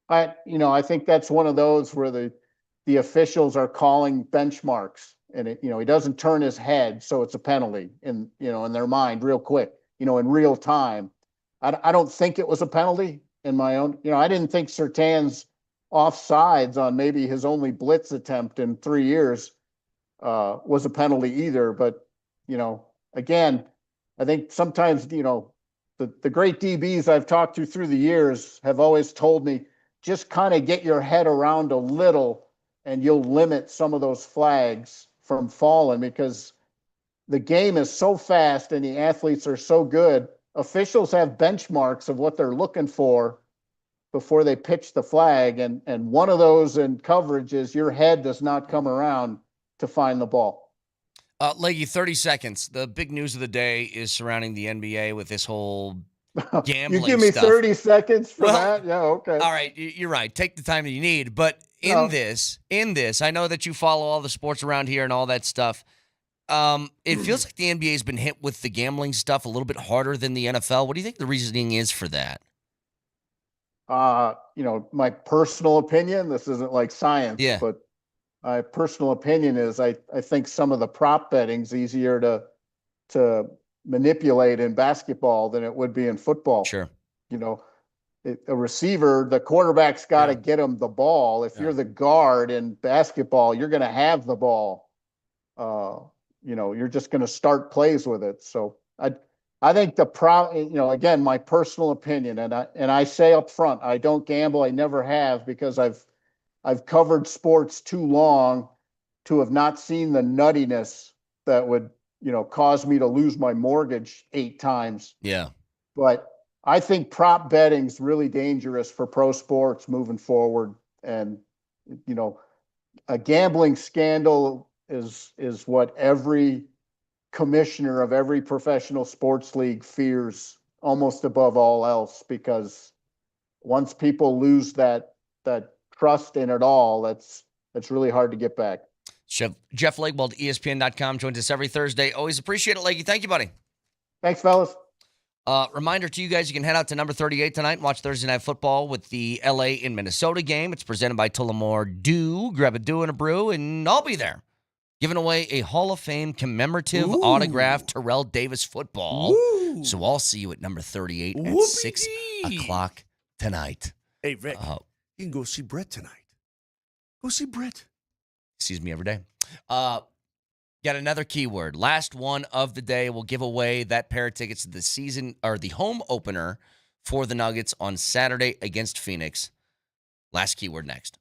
I think that's one of those where the officials are calling benchmarks, and he doesn't turn his head, so it's a penalty in their mind real quick, in real time. I don't think it was a penalty in my own. I didn't think Surtain's offsides on maybe his only blitz attempt in 3 years was a penalty either. But, again, I think sometimes, the great DBs I've talked to through the years have always told me, just kind of get your head around a little and you'll limit some of those flags from falling, because the game is so fast and the athletes are so good. Officials have benchmarks of what they're looking for before they pitch the flag. And one of those in coverage is your head does not come around to find the ball. Leggy, 30 seconds. The big news of the day is surrounding the NBA with this whole gambling You give me stuff. 30 seconds for that? Yeah, okay. All right, you're right. Take the time that you need. But in this, I know that you follow all the sports around here and all that stuff. It feels like the NBA has been hit with the gambling stuff a little bit harder than the NFL. What do you think the reasoning is for that? My personal opinion, this isn't like science, but my personal opinion is I think some of the prop betting's easier to manipulate in basketball than it would be in football. Sure. A receiver, the quarterback's got to get him the ball. If you're the guard in basketball, you're going to have the ball. You're just going to start plays with it. So I think again, my personal opinion, and I say up front, I don't gamble. I never have, because I've covered sports too long to have not seen the nuttiness that would, cause me to lose my mortgage 8 times. Yeah. But I think prop betting's really dangerous for pro sports moving forward. And, a gambling scandal is what every commissioner of every professional sports league fears almost above all else, because once people lose that trust in it all, that's really hard to get back. Jeff Legwold, ESPN.com, joins us every Thursday. Always appreciate it, Leggy. Thank you, buddy. Thanks, fellas. Reminder to you guys, you can head out to number 38 tonight and watch Thursday Night Football with the LA in Minnesota game. It's presented by Tullamore Dew. Grab a dew and a brew, and I'll be there, giving away a Hall of Fame commemorative autographed Terrell Davis football. Ooh. So I'll see you at number 38 at 6 o'clock tonight. Hey, Rick, you can go see Brett tonight. Go see Brett. Sees me every day. Got another keyword. Last one of the day. We'll give away that pair of tickets to the season or the home opener for the Nuggets on Saturday against Phoenix. Last keyword next.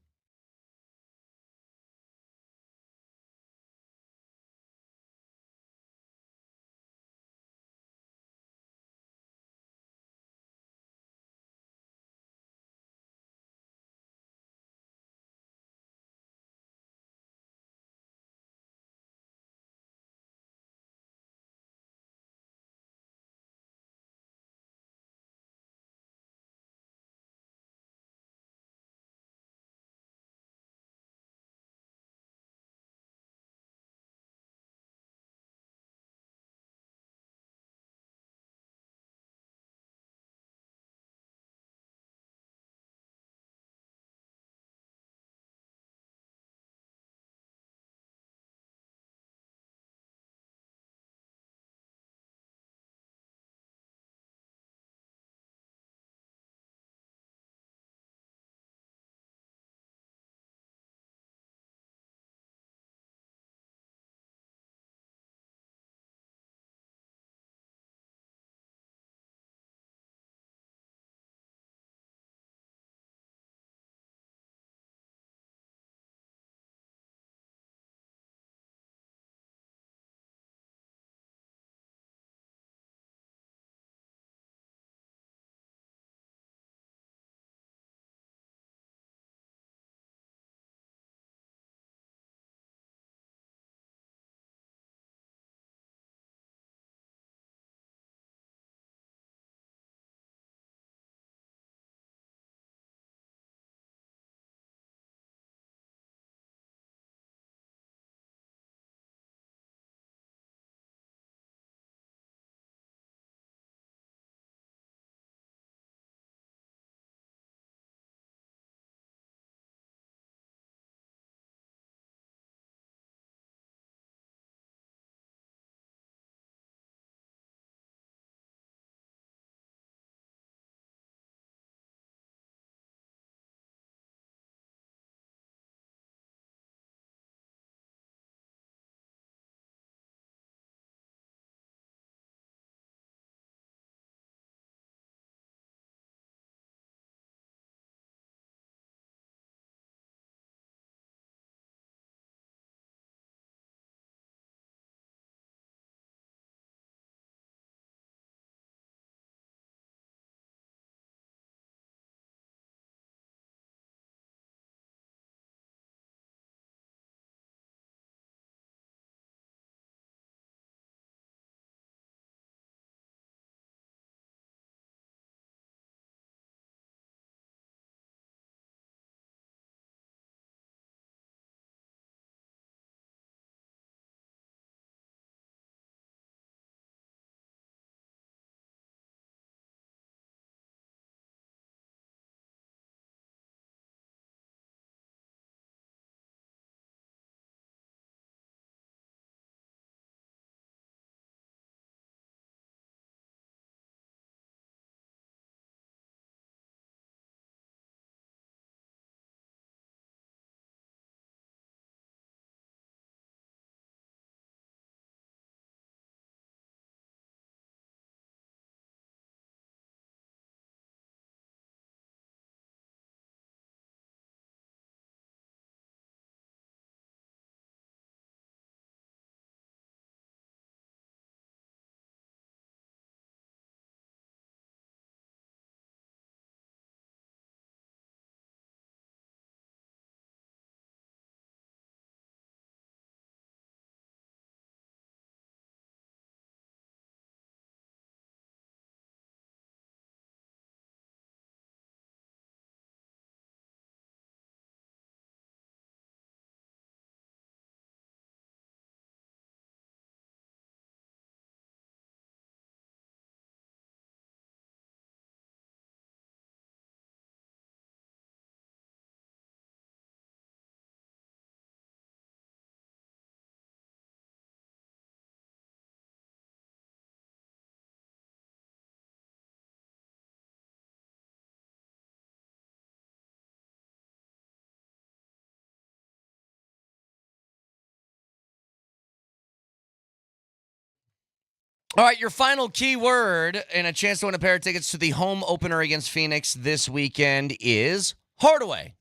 All right, your final keyword and a chance to win a pair of tickets to the home opener against Phoenix this weekend is Hardaway.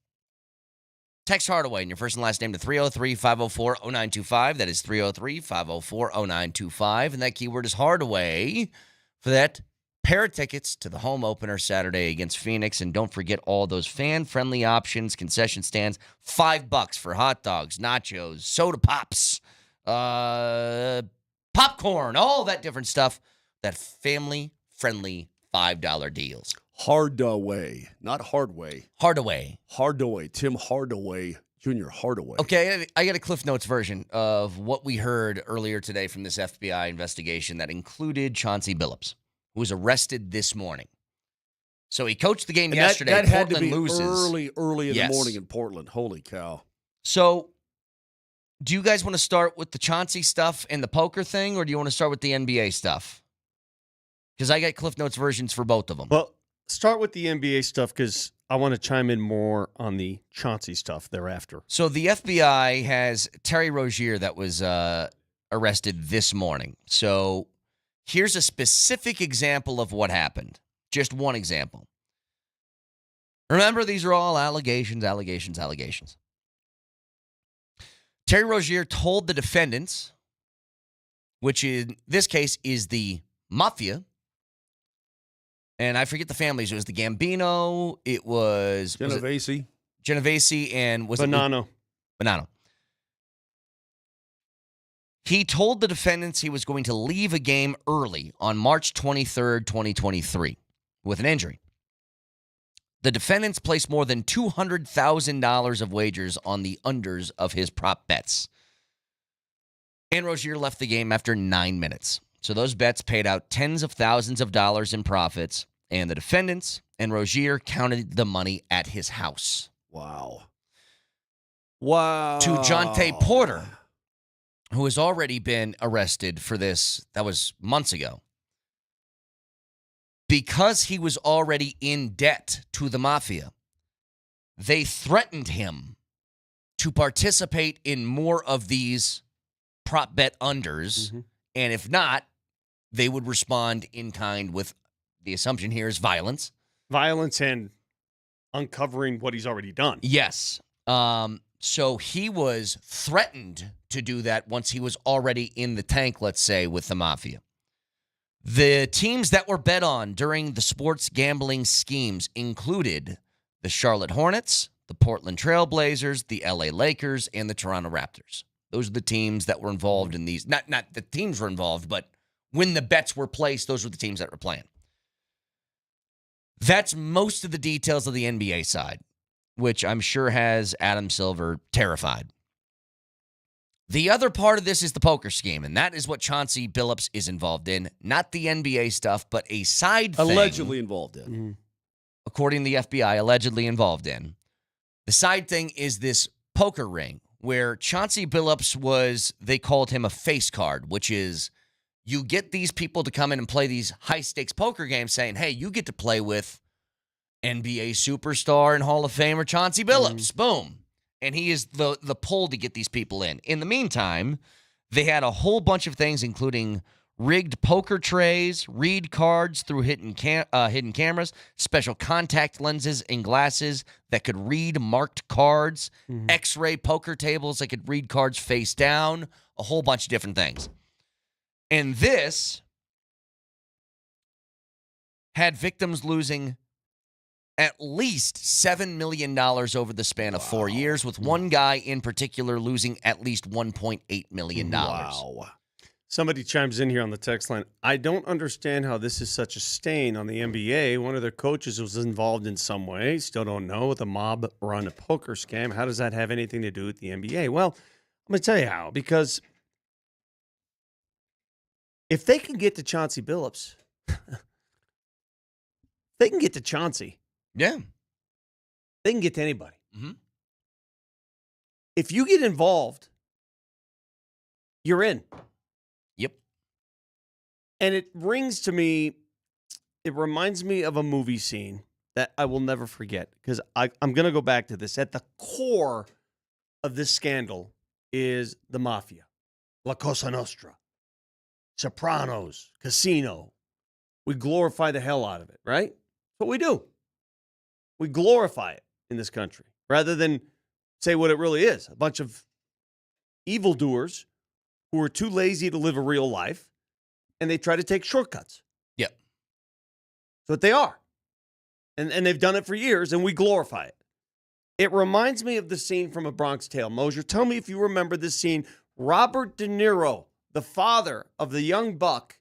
Text Hardaway and your first and last name to 303-504-0925. That is 303-504-0925. And that keyword is Hardaway for that pair of tickets to the home opener Saturday against Phoenix. And don't forget all those fan-friendly options, concession stands, $5 for hot dogs, nachos, soda pops, popcorn, all that different stuff. That family-friendly $5 deals. Hardaway, not Hardway. Hardaway. Hardaway. Tim Hardaway Jr. Hardaway. Okay, I got a Cliff Notes version of what we heard earlier today from this FBI investigation that included Chauncey Billups, who was arrested this morning. So he coached the game yesterday. That had Portland to be loses. early in the morning in Portland. Holy cow. So do you guys want to start with the Chauncey stuff and the poker thing, or do you want to start with the NBA stuff? Because I got Cliff Notes versions for both of them. Well, start with the NBA stuff because I want to chime in more on the Chauncey stuff thereafter. So the FBI has Terry Rozier that was arrested this morning. So here's a specific example of what happened. Just one example. Remember, these are all allegations. Terry Rozier told the defendants, which in this case is the Mafia, and I forget the families. It was the Gambino. It was Genovese, and was Bonanno. Bonanno. He told the defendants he was going to leave a game early on March 23rd, 2023, with an injury. The defendants placed more than $200,000 of wagers on the unders of his prop bets. And Rozier left the game after 9 minutes. So those bets paid out tens of thousands of dollars in profits, and the defendants and Rozier counted the money at his house. Wow. To Jonte Porter, who has already been arrested for this. That was months ago. Because he was already in debt to the Mafia, they threatened him to participate in more of these prop bet unders, and if not, they would respond in kind with, the assumption here is violence. Violence and uncovering what he's already done. Yes. So he was threatened to do that once he was already in the tank, let's say, with the Mafia. The teams that were bet on during the sports gambling schemes included the Charlotte Hornets, the Portland Trail Blazers, the LA Lakers, and the Toronto Raptors. Those are the teams that were involved in these. Not the teams were involved, but when the bets were placed, those were the teams that were playing. That's most of the details of the NBA side, which I'm sure has Adam Silver terrified. The other part of this is the poker scheme, and that is what Chauncey Billups is involved in. Not the NBA stuff, but a side thing. Allegedly involved in. According to the FBI, allegedly involved in. The side thing is this poker ring, where Chauncey Billups was, they called him a face card, which is you get these people to come in and play these high-stakes poker games saying, hey, you get to play with NBA superstar and Hall of Famer Chauncey Billups. Boom. And he is the pull to get these people in. In the meantime, they had a whole bunch of things, including rigged poker trays, read cards through hidden cameras, special contact lenses and glasses that could read marked cards, X-ray poker tables that could read cards face down, a whole bunch of different things. And this had victims losing at least $7 million over the span of 4 years, with one guy in particular losing at least $1.8 million. Wow. Somebody chimes in here on the text line. I don't understand how this is such a stain on the NBA. One of their coaches was involved in some way. Still don't know, with a mob-run poker scam. How does that have anything to do with the NBA? Well, I'm going to tell you how. Because if they can get to Chauncey Billups, they can get to Chauncey. Yeah. They can get to anybody. If you get involved, you're in. Yep. And it reminds me of a movie scene that I will never forget, because I'm going to go back to this. At the core of this scandal is the Mafia, La Cosa Nostra. Sopranos, Casino. We glorify the hell out of it, right? That's what we do. We glorify it in this country rather than say what it really is. A bunch of evildoers who are too lazy to live a real life, and they try to take shortcuts. Yep. That's what they are. And they've done it for years, and we glorify it. It reminds me of the scene from A Bronx Tale. Moser, tell me if you remember this scene. Robert De Niro, the father of the young buck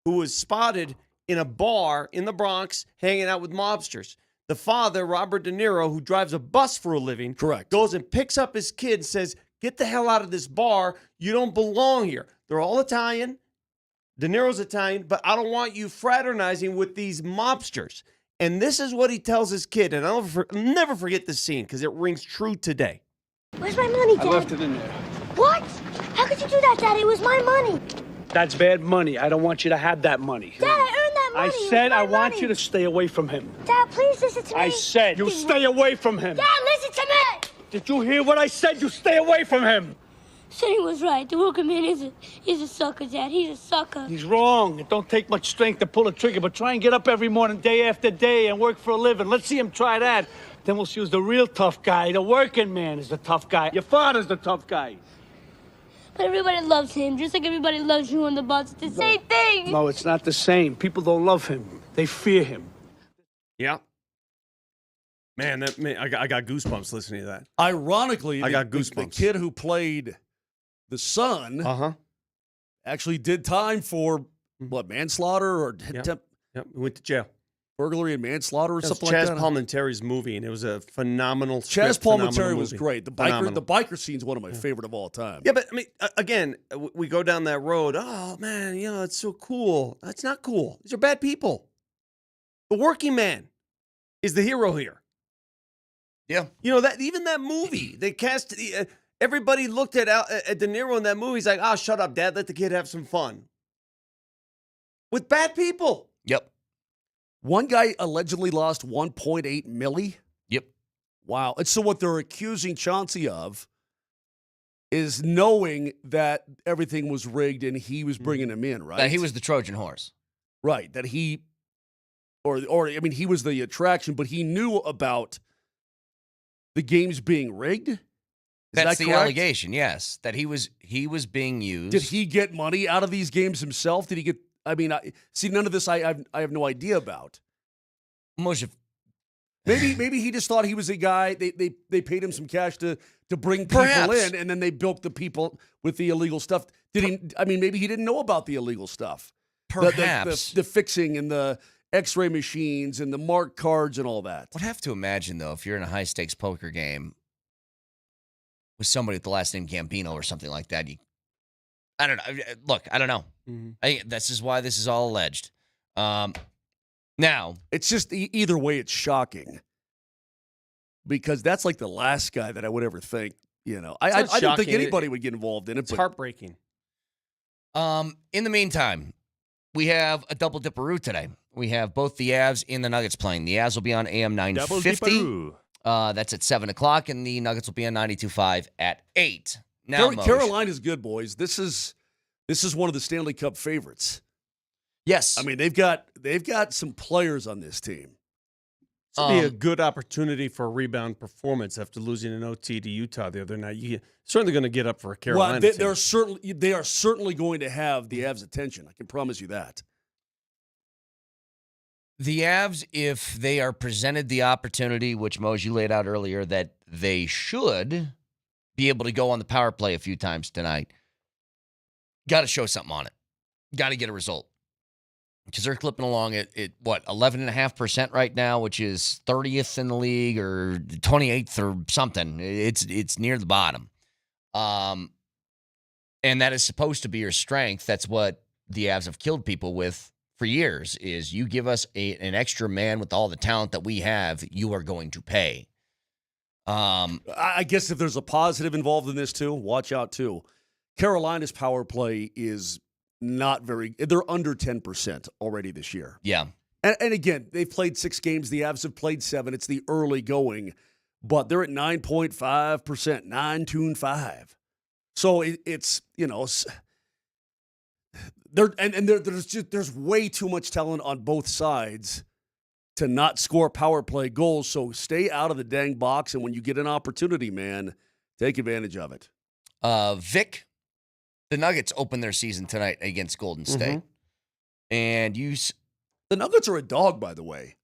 who was spotted in a bar in the Bronx hanging out with mobsters. The father, Robert De Niro, who drives a bus for a living, correct, goes and picks up his kid and says, get the hell out of this bar. You don't belong here. They're all Italian. De Niro's Italian, but I don't want you fraternizing with these mobsters. And this is what he tells his kid, and I'll never forget this scene because it rings true today. Where's my money, Dad? I left it in there. What? How could you do that, Dad? It was my money. That's bad money. I don't want you to have that money. Dad, I earned that money. I said I want you to stay away from him. Dad, please listen to me. I said you stay away from him. Dad, listen to me. Did you hear what I said? You stay away from him. Sonny was right. The working man is a sucker, Dad. He's a sucker. He's wrong. It don't take much strength to pull a trigger, but try and get up every morning, day after day, and work for a living. Let's see him try that. Then we'll see who's the real tough guy. The working man is the tough guy. Your father's the tough guy. But everybody loves him, just like everybody loves you on the bus. It's the same thing. No, it's not the same. People don't love him. They fear him. Yeah. Man, I got goosebumps listening to that. Ironically, I got goosebumps. The kid who played the son actually did time for, what, manslaughter or Yep, went to jail. Burglary and manslaughter or something Chaz like that? Palminteri's movie, and it was a phenomenal Chaz script, Palminteri was movie. great. The biker scene's one of my favorite of all time. Yeah, but I mean, again, we go down that road. Oh man, it's so cool. That's not cool. These are bad people. The working man is the hero here. Yeah, that even that movie they cast. Everybody looked at De Niro in that movie. He's like, "Oh, shut up, Dad. Let the kid have some fun." With bad people. Yep. One guy allegedly lost 1.8 milli. Yep. Wow. And so what they're accusing Chauncey of is knowing that everything was rigged and he was bringing him in, right? That he was the Trojan horse. Right. That he, or I mean, he was the attraction, but he knew about the games being rigged. That's the allegation, yes. That he was being used. Did he get money out of these games himself? Did he get... I mean, see, none of this I have no idea about. Moser. Maybe he just thought he was a guy. They paid him some cash to bring people in, and then they bilked the people with the illegal stuff. Did he? I mean, maybe he didn't know about the illegal stuff. Perhaps the fixing and the X-ray machines and the marked cards and all that. Would have to imagine though, if you're in a high stakes poker game with somebody with the last name Gambino or something like that, I don't know. Look, I don't know. Mm-hmm. This is why this is all alleged. Now, it's just either way, it's shocking because that's like the last guy that I would ever think. I don't think anybody would get involved in it. It's heartbreaking. In the meantime, we have a double dipperoo today. We have both the Avs and the Nuggets playing. The Avs will be on AM 950. That's at 7 o'clock, and the Nuggets will be on 92.5 at 8. Now, Carolina's good, boys. This is one of the Stanley Cup favorites. Yes. I mean, they've got some players on this team. This would be a good opportunity for a rebound performance after losing an OT to Utah the other night. You're certainly going to get up for a Carolina team. They are certainly going to have the Avs' attention. I can promise you that. The Avs, if they are presented the opportunity, which Mose, you laid out earlier, that they should be able to go on the power play a few times tonight, got to show something on it. Got to get a result. Because they're clipping along at 11.5% right now, which is 30th in the league or 28th or something. It's near the bottom. And that is supposed to be your strength. That's what the Avs have killed people with for years, is you give us an extra man with all the talent that we have, you are going to pay. I guess if there's a positive involved in this too, watch out too. Carolina's power play is not very. They're under 10% already this year. Yeah. And again, they've played 6 games. The Avs have played 7. It's the early going, but they're at 9.5%, 9.25. So it's there's way too much talent on both sides to not score power play goals. So stay out of the dang box, and when you get an opportunity, man, take advantage of it. Vic, the Nuggets open their season tonight against Golden State, and the Nuggets are a dog, by the way.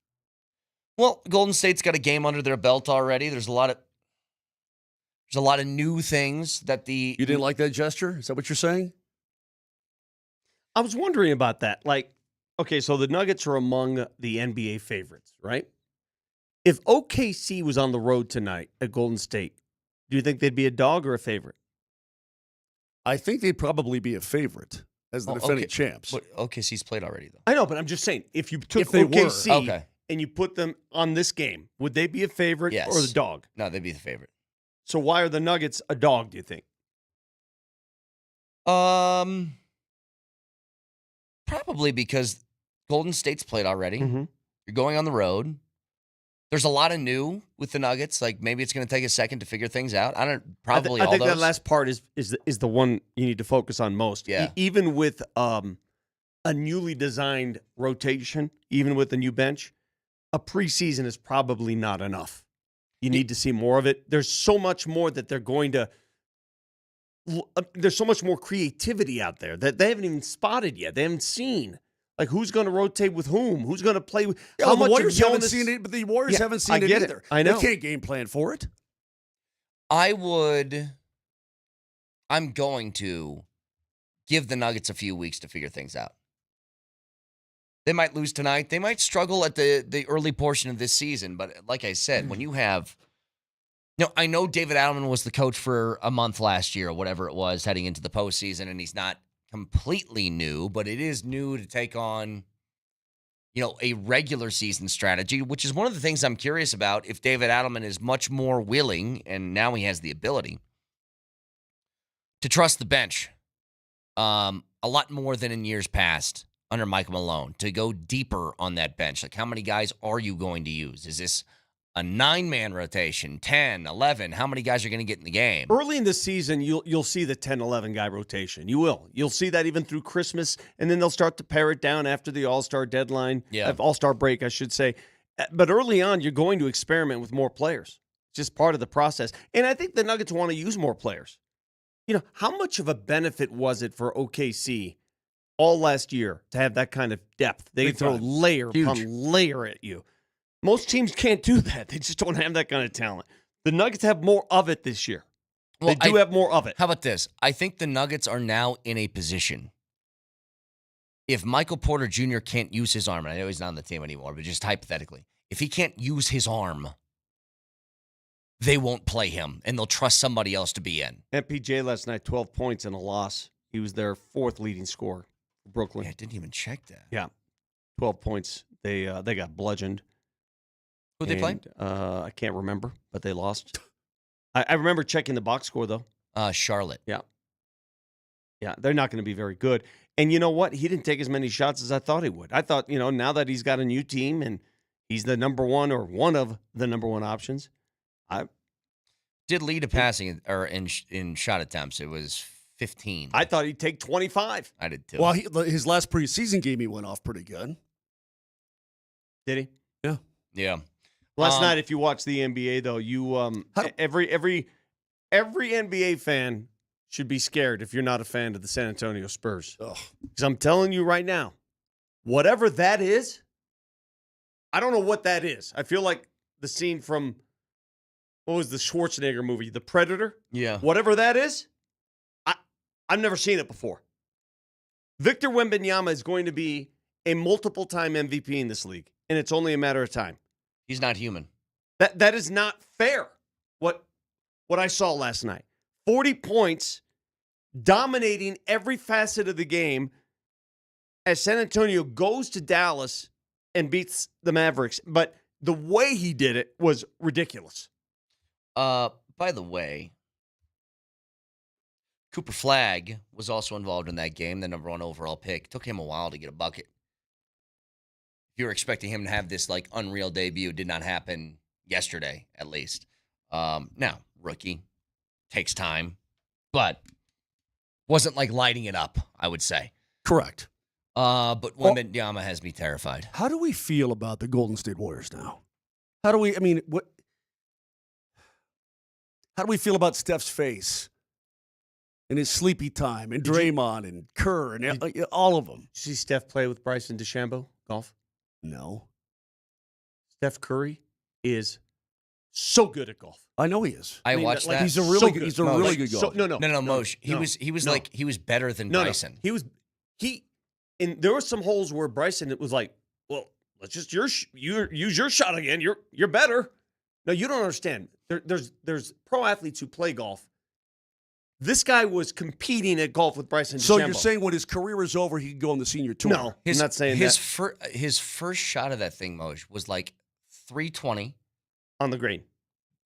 Well, Golden State's got a game under their belt already. There's a lot of new things that You didn't like that gesture? Is that what you're saying? I was wondering about that. Like, okay, so the Nuggets are among the NBA favorites, right? If OKC was on the road tonight at Golden State, do you think they'd be a dog or a favorite? I think they'd probably be a favorite as the defending champs. But OKC's played already, though. I know, but I'm just saying, if you took they OKC and you put them on this game, would they be a favorite or the dog? No, they'd be the favorite. So why are the Nuggets a dog, do you think? Probably because Golden State's played already. You're going on the road. There's a lot of new with the Nuggets. Like, maybe it's going to take a second to figure things out. I think that last part is the one you need to focus on most. Yeah. Even with a newly designed rotation, even with a new bench, a preseason is probably not enough. You need to see more of it. There's so much more that they're going to there's so much more creativity out there that they haven't even spotted yet. They haven't seen. Like, who's going to rotate with whom? Who's going to play with how much? The Warriors haven't seen it, but the Warriors haven't seen it either. I know. They can't game plan for it. I'm going to give the Nuggets a few weeks to figure things out. They might lose tonight. They might struggle at the early portion of this season. But like I said, when you have... I know David Adelman was the coach for a month last year or whatever it was heading into the postseason, and he's not completely new, but it is new to take on, a regular season strategy, which is one of the things I'm curious about if David Adelman is much more willing, and now he has the ability, to trust the bench a lot more than in years past under Michael Malone, to go deeper on that bench. Like, how many guys are you going to use? Is this a 9-man rotation, 10, 11? How many guys are going to get in the game? Early in the season, you'll see the 10, 11 guy rotation. You will. You'll see that even through Christmas, and then they'll start to pare it down after the All-Star deadline, All-Star break, I should say. But early on, you're going to experiment with more players. It's just part of the process. And I think the Nuggets want to use more players. How much of a benefit was it for OKC all last year to have that kind of depth? They throw layer upon layer at you. Most teams can't do that. They just don't have that kind of talent. The Nuggets have more of it this year. They do have more of it. How about this? I think the Nuggets are now in a position. If Michael Porter Jr. can't use his arm, and I know he's not on the team anymore, but just hypothetically, if he can't use his arm, they won't play him, and they'll trust somebody else to be in. MPJ last night, 12 points and a loss. He was their 4th leading scorer for Brooklyn. Yeah, I didn't even check that. Yeah, 12 points. They got bludgeoned. Who they played? I can't remember, but they lost. I remember checking the box score, though. Charlotte. Yeah. Yeah, they're not going to be very good. And you know what? He didn't take as many shots as I thought he would. I thought, now that he's got a new team and he's the number one or one of the number one options, I did lead a passing or in shot attempts. It was 15. I thought he'd take 25. I did, too. Well, his last preseason game, he went off pretty good. Did he? Yeah. Yeah. Last night, if you watch the NBA, though, you every NBA fan should be scared if you're not a fan of the San Antonio Spurs. Because I'm telling you right now, whatever that is, I don't know what that is. I feel like the scene from, what was the Schwarzenegger movie, The Predator? Yeah. Whatever that is, I've never seen it before. Victor Wembanyama is going to be a multiple-time MVP in this league, and it's only a matter of time. He's not human. That is not fair. What I saw last night. 40 points, dominating every facet of the game as San Antonio goes to Dallas and beats the Mavericks. But the way he did it was ridiculous. By the way, Cooper Flagg was also involved in that game, the number 1 overall pick. Took him a while to get a bucket. You were expecting him to have this unreal debut. Did not happen yesterday, at least. Now, rookie takes time, but wasn't lighting it up, I would say. Correct. But Wembanyama has me terrified. How do we feel about the Golden State Warriors now? How do we feel about Steph's face and his sleepy time and Draymond and Kerr and all of them? Did you see Steph play with Bryson DeChambeau golf? No. Steph Curry is so good at golf. I know he is. I watched that. He's a really good golfer. No, Moshe. He was better than Bryson. There were some holes where Bryson, it was like, well, let's just use your shot again. You're better. No, you don't understand. There's pro athletes who play golf. This guy was competing at golf with Bryson DeChambeau. So you're saying when his career is over, he can go on the senior tour? No, I'm not saying his that. His first shot of that thing, Moshe, was like 320 on the green.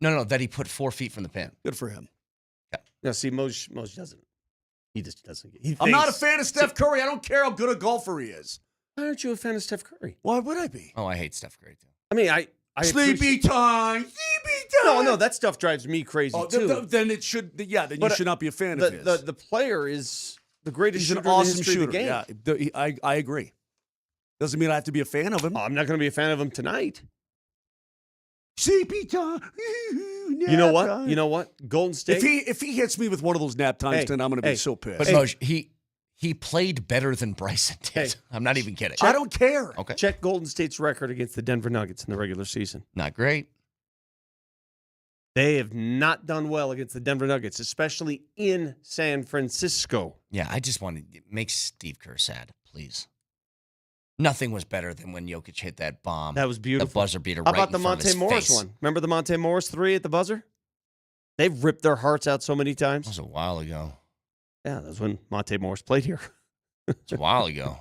No, that he put 4 feet from the pin. Good for him. Yeah. Now, see, Moshe doesn't. He just doesn't. I'm not a fan of Steph Curry. I don't care how good a golfer he is. Why aren't you a fan of Steph Curry? Why would I be? Oh, I hate Steph Curry too. I mean, I sleepy time. No, that stuff drives me crazy too. Then it should. Yeah, then you should not be a fan of his. The player is the greatest He's an shooter awesome in the history shooter. of the game. Yeah, I agree. Doesn't mean I have to be a fan of him. I'm not going to be a fan of him tonight. Sleepy time. You know what? You know what? Golden State. If he hits me with one of those nap times, then I'm going to be so pissed. But Moshe, he played better than Bryson did. I'm not even kidding. I don't care. Okay. Check Golden State's record against the Denver Nuggets in the regular season. Not great. They have not done well against the Denver Nuggets, especially in San Francisco. Yeah, I just want to make Steve Kerr sad, please. Nothing was better than when Jokic hit that bomb. That was beautiful. The buzzer beater. How right about the in front of Monte his Morris face. one? Remember the Monte Morris 3 at the buzzer? They've ripped their hearts out so many times. That was a while ago. Yeah, that was when Monte Morris played here. It's a while ago.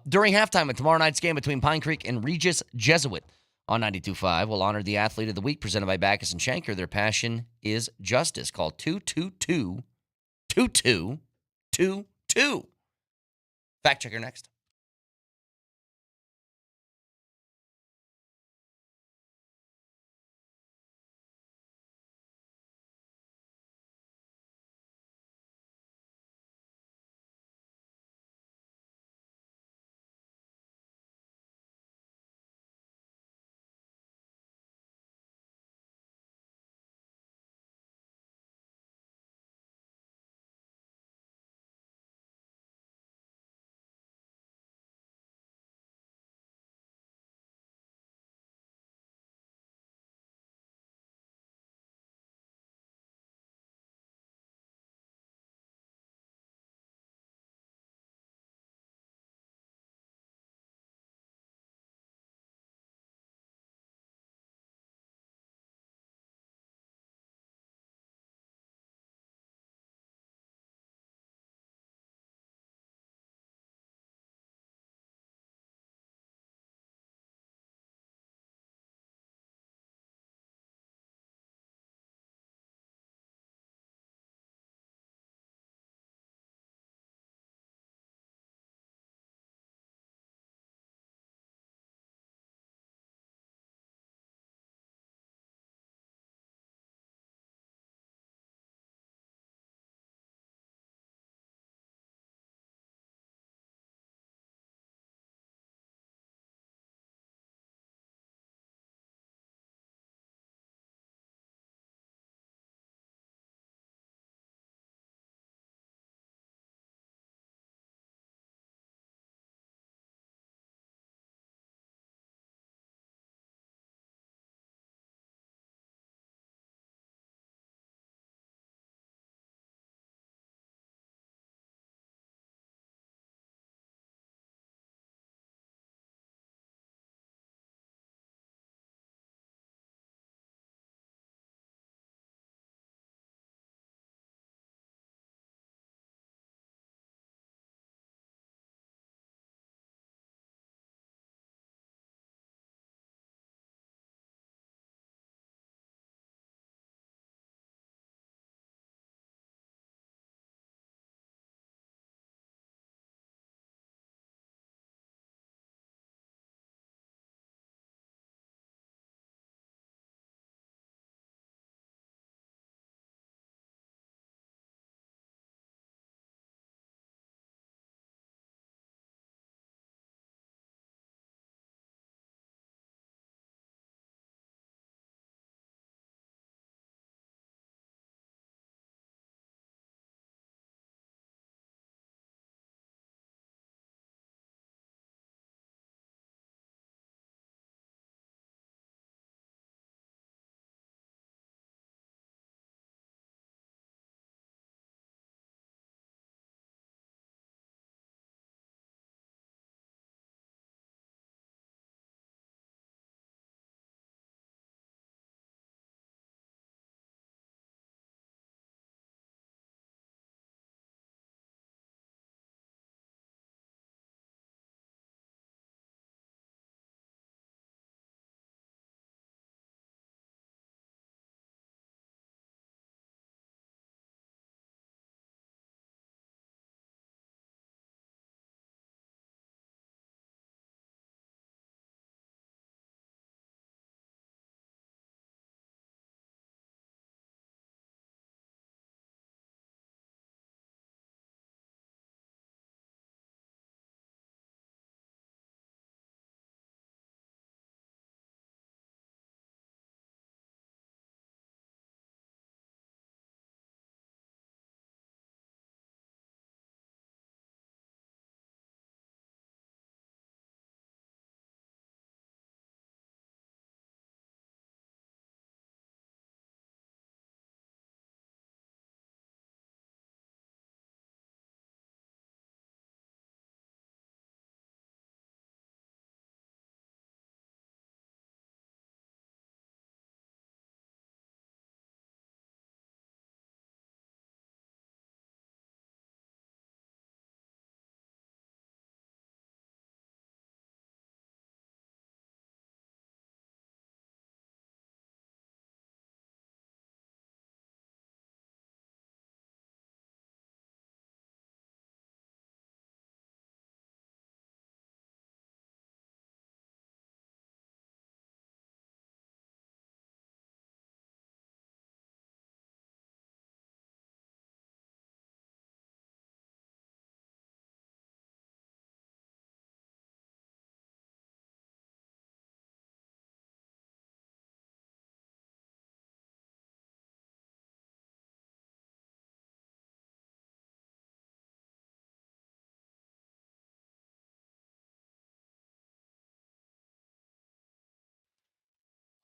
During halftime of tomorrow night's game between Pine Creek and Regis Jesuit on 92.5, we'll honor the Athlete of the Week presented by Backus and Shanker. Their passion is justice. Call 222-2222. Fact checker next.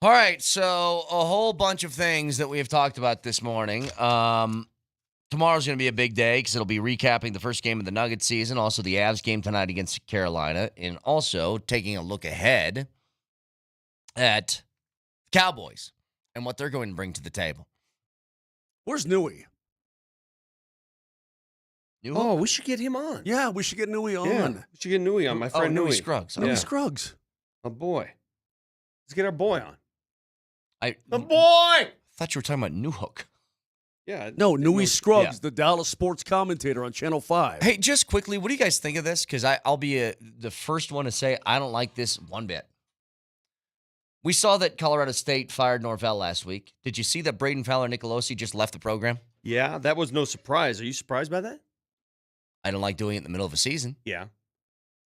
All right, so a whole bunch of things that we have talked about this morning. Tomorrow's going to be a big day because it'll be recapping the first game of the Nuggets season, also the Avs game tonight against Carolina, and also taking a look ahead at the Cowboys and what they're going to bring to the table. Where's Newey? Oh, we should get him on. Yeah, we should get Newey on. Yeah, we should get Newey on. My friend Newey Newey Scruggs. Newey Scruggs. My boy. Let's get our boy on. The boy! Thought you were talking about New Hook. Yeah. No, Newey Scruggs, the Dallas sports commentator on Channel 5. Hey, just quickly, what do you guys think of this? Because I'll be the first one to say I don't like this one bit. We saw that Colorado State fired Norvell last week. Did you see that Braden Fowler-Nicolosi just left the program? Yeah, that was no surprise. Are you surprised by that? I don't like doing it in the middle of a season. Yeah.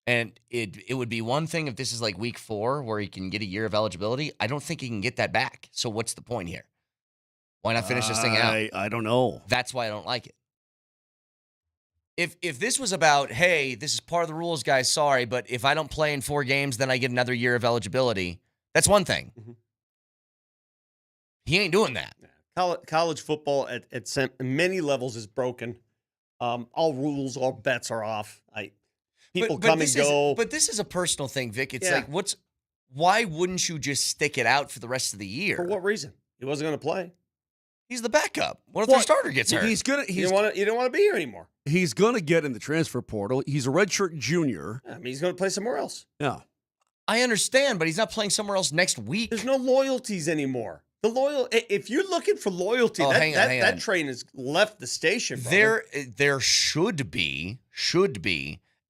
And it would be one thing if this is like week 4 where he can get a year of eligibility. I don't think he can get that back. So what's the point here? Why not finish this thing out? I don't know. That's why I don't like it. If this was about, hey, this is part of the rules, guys, sorry, but if I don't play in 4 games, then I get another year of eligibility, that's one thing. Mm-hmm. He ain't doing that. College football at many levels is broken. All rules, all bets are off. People come and go. But this is a personal thing, Vic. It's like, why wouldn't you just stick it out for the rest of the year? For what reason? He wasn't going to play. He's the backup. What if their starter gets hurt? You don't want to be here anymore. He's gonna get in the transfer portal. He's a redshirt junior. Yeah, I mean, he's going to play somewhere else. Yeah, I understand, but he's not playing somewhere else next week. There's no loyalties anymore. If you're looking for loyalty, that train has left the station. Brother. There should be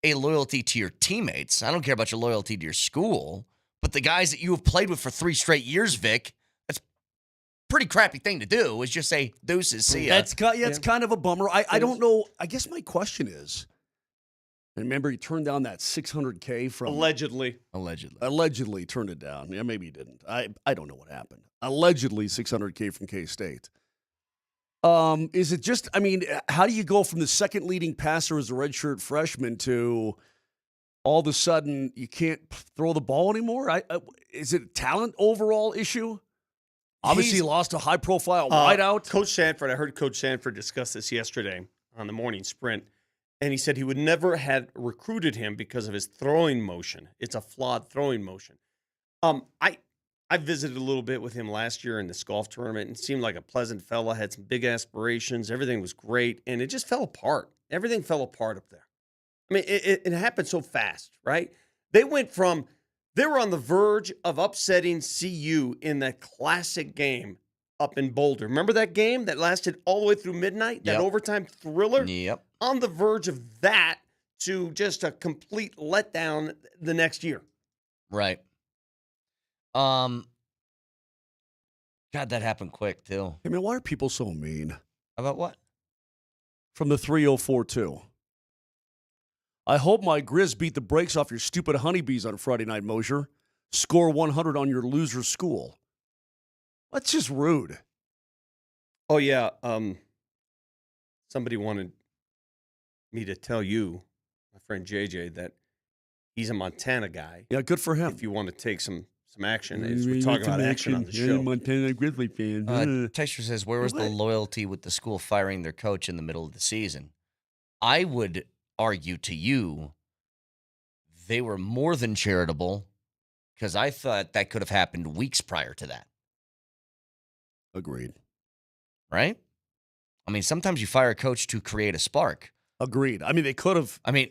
a loyalty to your teammates. I don't care about your loyalty to your school, but the guys that you have played with for 3 straight years, Vic, that's a pretty crappy thing to do, is just say deuces, see ya. It's kind of a bummer. I don't know. I guess my question is, remember he turned down that $600K from allegedly turned it down. Yeah, maybe he didn't. I don't know what happened. Allegedly $600K from K-State. Is it just, I mean, how do you go from the second leading passer as a redshirt freshman to all of a sudden you can't throw the ball anymore? Is it a talent overall issue? Obviously, he lost a high-profile wideout. Coach Sanford, I heard Coach Sanford discuss this yesterday on the morning sprint, and he said he would never have recruited him because of his throwing motion. It's a flawed throwing motion. I visited a little bit with him last year in this golf tournament and seemed like a pleasant fella, had some big aspirations. Everything was great, and it just fell apart. Everything fell apart up there. I mean, it happened so fast, right? They were on the verge of upsetting CU in that classic game up in Boulder. Remember that game that lasted all the way through midnight? That overtime thriller? Yep. On the verge of that to just a complete letdown the next year. Right. God, that happened quick, too. I mean, why are people so mean? About what? From the 3042. I hope my Grizz beat the brakes off your stupid honeybees on Friday night, Moser. Score 100 on your loser school. That's just rude. Oh, yeah. Somebody wanted me to tell you, my friend JJ, that he's a Montana guy. Yeah, good for him. If you want to take some action, we're talking about action on the show. Montana Grizzly fan. Texture says, where was the loyalty with the school firing their coach in the middle of the season? I would argue to you they were more than charitable because I thought that could have happened weeks prior to that. Agreed. Right? I mean, sometimes you fire a coach to create a spark. Agreed. I mean, they could have. I mean,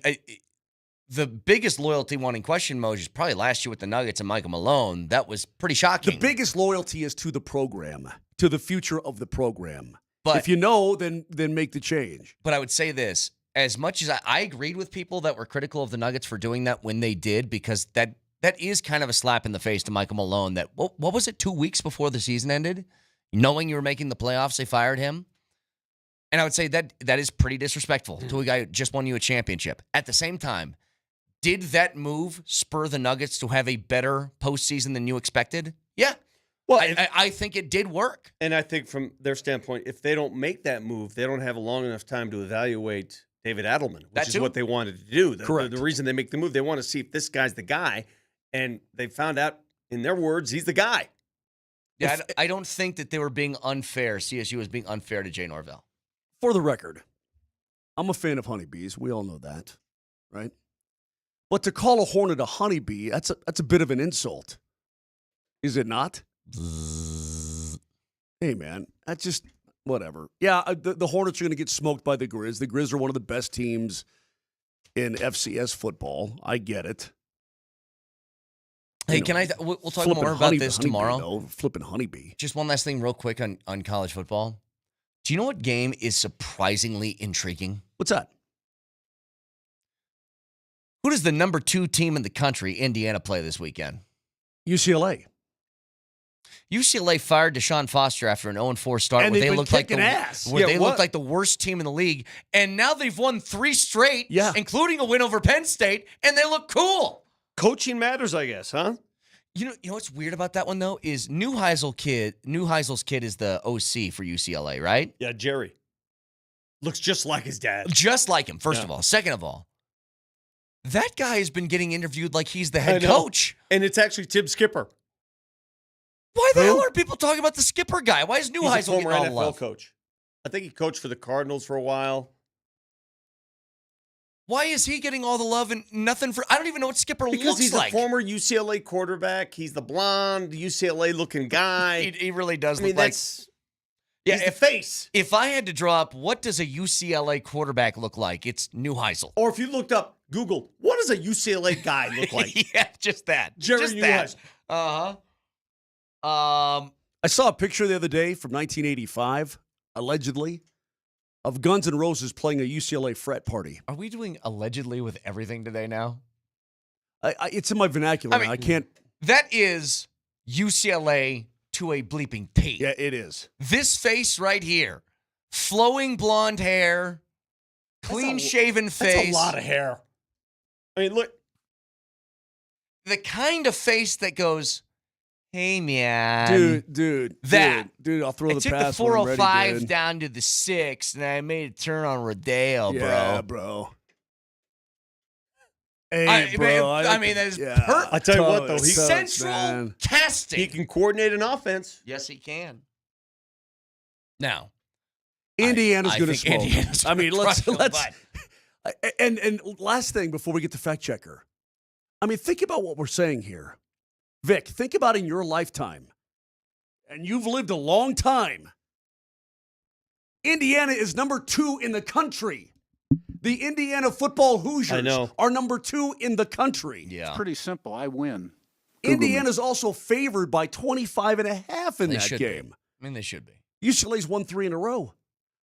the biggest loyalty one in question, Moj, is probably last year with the Nuggets and Michael Malone. That was pretty shocking. The biggest loyalty is to the program, to the future of the program. But if you know, then make the change. But I would say this. As much as I agreed with people that were critical of the Nuggets for doing that when they did, because that is kind of a slap in the face to Michael Malone that, what was it, 2 weeks before the season ended? Knowing you were making the playoffs, they fired him. And I would say that is pretty disrespectful to a guy who just won you a championship. At the same time, did that move spur the Nuggets to have a better postseason than you expected? Yeah. Well, I think it did work. And I think from their standpoint, if they don't make that move, they don't have a long enough time to evaluate David Adelman, which is what they wanted to do. Correct. The reason they make the move, they want to see if this guy's the guy. And they found out, in their words, he's the guy. Yeah, I don't think that they were being unfair. CSU was being unfair to Jay Norvell. For the record, I'm a fan of honeybees. We all know that, right? But to call a hornet a honeybee, that's a bit of an insult. Is it not? Hey, man, that's just whatever. Yeah, the Hornets are going to get smoked by the Grizz. The Grizz are one of the best teams in FCS football. I get it. Hey, we'll talk more about this tomorrow. Though, flipping honeybee. Just one last thing real quick on college football. Do you know what game is surprisingly intriguing? What's that? Who does the number 2 team in the country, Indiana, play this weekend? UCLA. UCLA fired Deshaun Foster after an 0-4 start, And where they've they been looked like kicking ass. where Yeah, they what? looked like the worst team in the league, and now they've won 3 straight, Yeah. including a win over Penn State, and they look cool. Coaching matters, I guess, huh? You know what's weird about that one though is Neuheisel's kid is the OC for UCLA, right? Yeah, Jerry. Looks just like his dad. Just like him, first of all. Second of all, that guy has been getting interviewed like he's the head coach. And it's actually Tim Skipper. Why the hell are people talking about the Skipper guy? Why is He's a Neuheisel former getting all the NFL love? coach. I think he coached for the Cardinals for a while. Why is he getting all the love and nothing for? I don't even know what Skipper Because looks he's like. a former UCLA quarterback. He's the blonde UCLA-looking guy. He really does I mean, look like. that's Yeah, he's the face. If I had to draw up, what does a UCLA quarterback look like? It's Neuheisel. Or if you looked up Google, what does a UCLA guy look like? Yeah, just that. Jerry just Neuheisel. that. I saw a picture the other day from 1985, allegedly, of Guns N' Roses playing a UCLA frat party. Are we doing allegedly with everything today now? It's in my vernacular. I can't. That is UCLA to a bleeping T. Yeah, it is. This face right here, flowing blonde hair, clean-shaven face. That's a lot of hair. I mean, look. The kind of face that goes, hey, man. Dude. I'll throw I the took pass the when I'm ready, 405 dude. down to the 6, and I made a turn on Rodeo, Yeah, bro. bro. Hey, bro. I mean, that is I tell you what, though, Totes, central man. casting. He can coordinate an offense. Yes, he can. Now, Indiana's I going to think smoke. Indiana's I gonna mean, crush them, let's. And last thing before we get to fact checker, I mean, think about what we're saying here, Vic. Think about in your lifetime, and you've lived a long time. Indiana is number 2 in the country. The Indiana football Hoosiers are number 2 in the country. Yeah, It's pretty simple. I win. Indiana's also favored by 25.5 in They that should game. be. I mean, they should be. UCLA's won 3 in a row.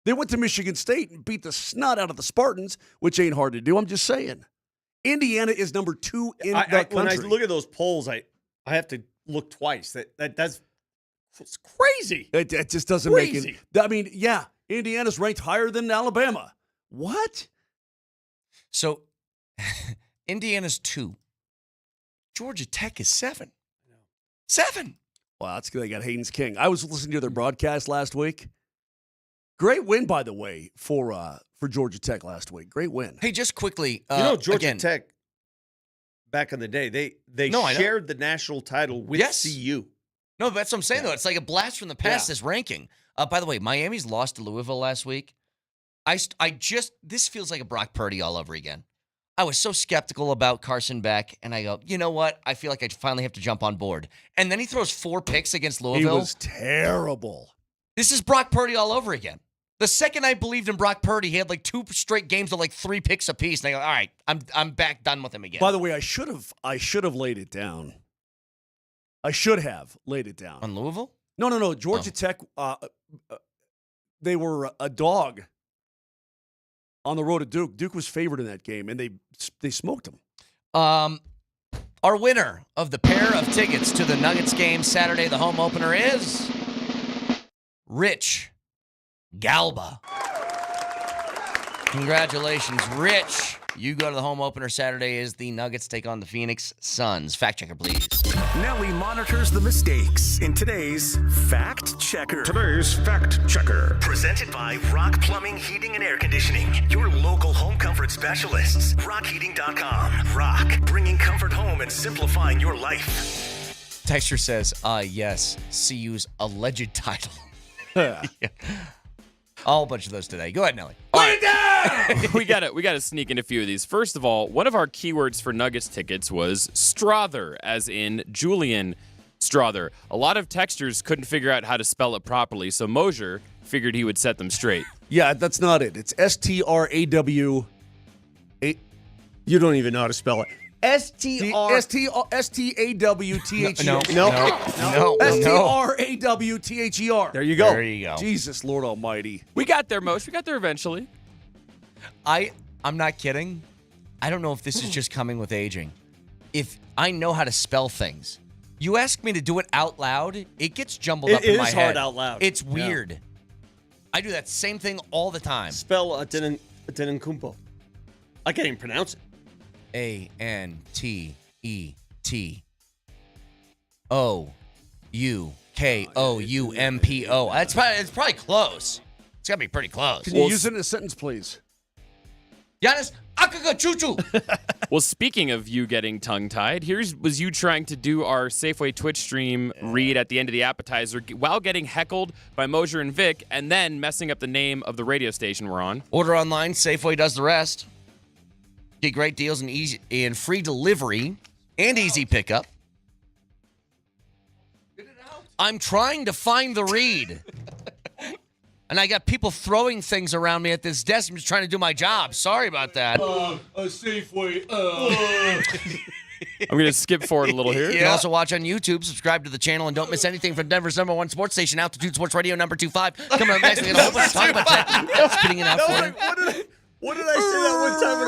They went to Michigan State and beat the snot out of the Spartans, which ain't hard to do. I'm just saying. Indiana is number 2 in the country. When I look at those polls, I have to look twice. That's it's crazy. It just doesn't make it. I mean, yeah, Indiana's ranked higher than Alabama. What? So, Indiana's 2. Georgia Tech is 7. 7. Wow, that's good. They got Hayden's King. I was listening to their broadcast last week. Great win, by the way, for Georgia Tech last week. Great win. Hey, just quickly, Georgia Tech back in the day, they shared the national title with CU. No, that's what I'm saying, though. It's like a blast from the past, this ranking. By the way, Miami's lost to Louisville last week. This feels like a Brock Purdy all over again. I was so skeptical about Carson Beck, and I go, you know what? I feel like I finally have to jump on board. And then he throws 4 picks against Louisville. He was terrible. This is Brock Purdy all over again. The second I believed in Brock Purdy, he had like 2 straight games of like 3 picks apiece. And I go, all right, I'm back done with him again. By the way, I should have laid it down. I should have laid it down. On Louisville? No. Georgia Tech, they were a dog on the road to Duke. Duke was favored in that game, and they smoked them. Our winner of the pair of tickets to the Nuggets game Saturday, the home opener, is Rich Galba. Congratulations, Rich. You go to the home opener Saturday as the Nuggets take on the Phoenix Suns. Fact checker, please. Nelly monitors the mistakes in today's Fact Checker. Today's Fact Checker. Presented by Rock Plumbing, Heating, and Air Conditioning. Your local home comfort specialists. RockHeating.com. Rock, bringing comfort home and simplifying your life. Texture says, yes, CU's alleged title. Yeah. A whole bunch of those today. Go ahead, Nelly. Lay it down! we gotta sneak in a few of these. First of all, one of our keywords for Nuggets tickets was Strother, as in Julian Strother. A lot of texters couldn't figure out how to spell it properly, so Moser figured he would set them straight. Yeah, that's not it. It's STRAW. You don't even know how to spell it. STAWTHER. No. STRAWTHER. There you go. There you go. Jesus, Lord Almighty. We got there, Moshe. We got there eventually. I'm not kidding. I don't know if this is just coming with aging. If I know how to spell things, you ask me to do it out loud, it gets jumbled up in my head. It is hard out loud. It's weird. I do that same thing all the time. Spell Kumpo. I can't even pronounce it. ANTEOUKOUMPO. It's probably close. It's got to be pretty close. Can you use it in a sentence, please? Giannis, Akaga Choo-Choo. Well, speaking of you getting tongue-tied, was you trying to do our Safeway Twitch stream read at the end of the appetizer while getting heckled by Moser and Vic and then messing up the name of the radio station we're on. Order online, Safeway does the rest. Get great deals and free delivery and easy pickup. I'm trying to find the read. And I got people throwing things around me at this desk. I'm just trying to do my job. Sorry about that. A Safeway. I'm going to skip forward a little here. You can also watch on YouTube, subscribe to the channel, and don't miss anything from Denver's #1 sports station, Altitude Sports Radio number 25. Coming up next, we got a whole bunch to talk about that. Spitting it out for you. What did I say that one time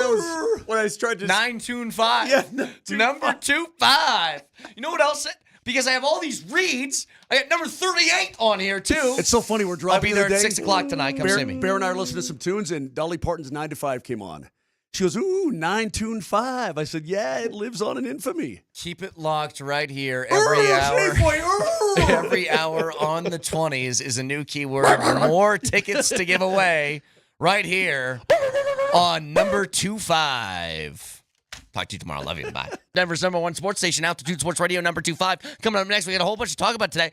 when I was trying to 925. Yeah, number 25. You know what else? Because I have all these reads, I got number 38 on here too. It's so funny. We're driving. I'll be there at 6 o'clock tonight. Come see me. Bear and I are listening to some tunes, and Dolly Parton's 9 to 5 came on. She goes, "Ooh, 9 Tune 5." I said, "Yeah, it lives on in infamy." Keep it locked right here every hour. Every hour on the 20s is a new keyword. More tickets to give away right here on number 25. Talk to you tomorrow. Love you. Bye. Denver's #1 sports station, Altitude Sports Radio number 25. Coming up next, we got a whole bunch to talk about today.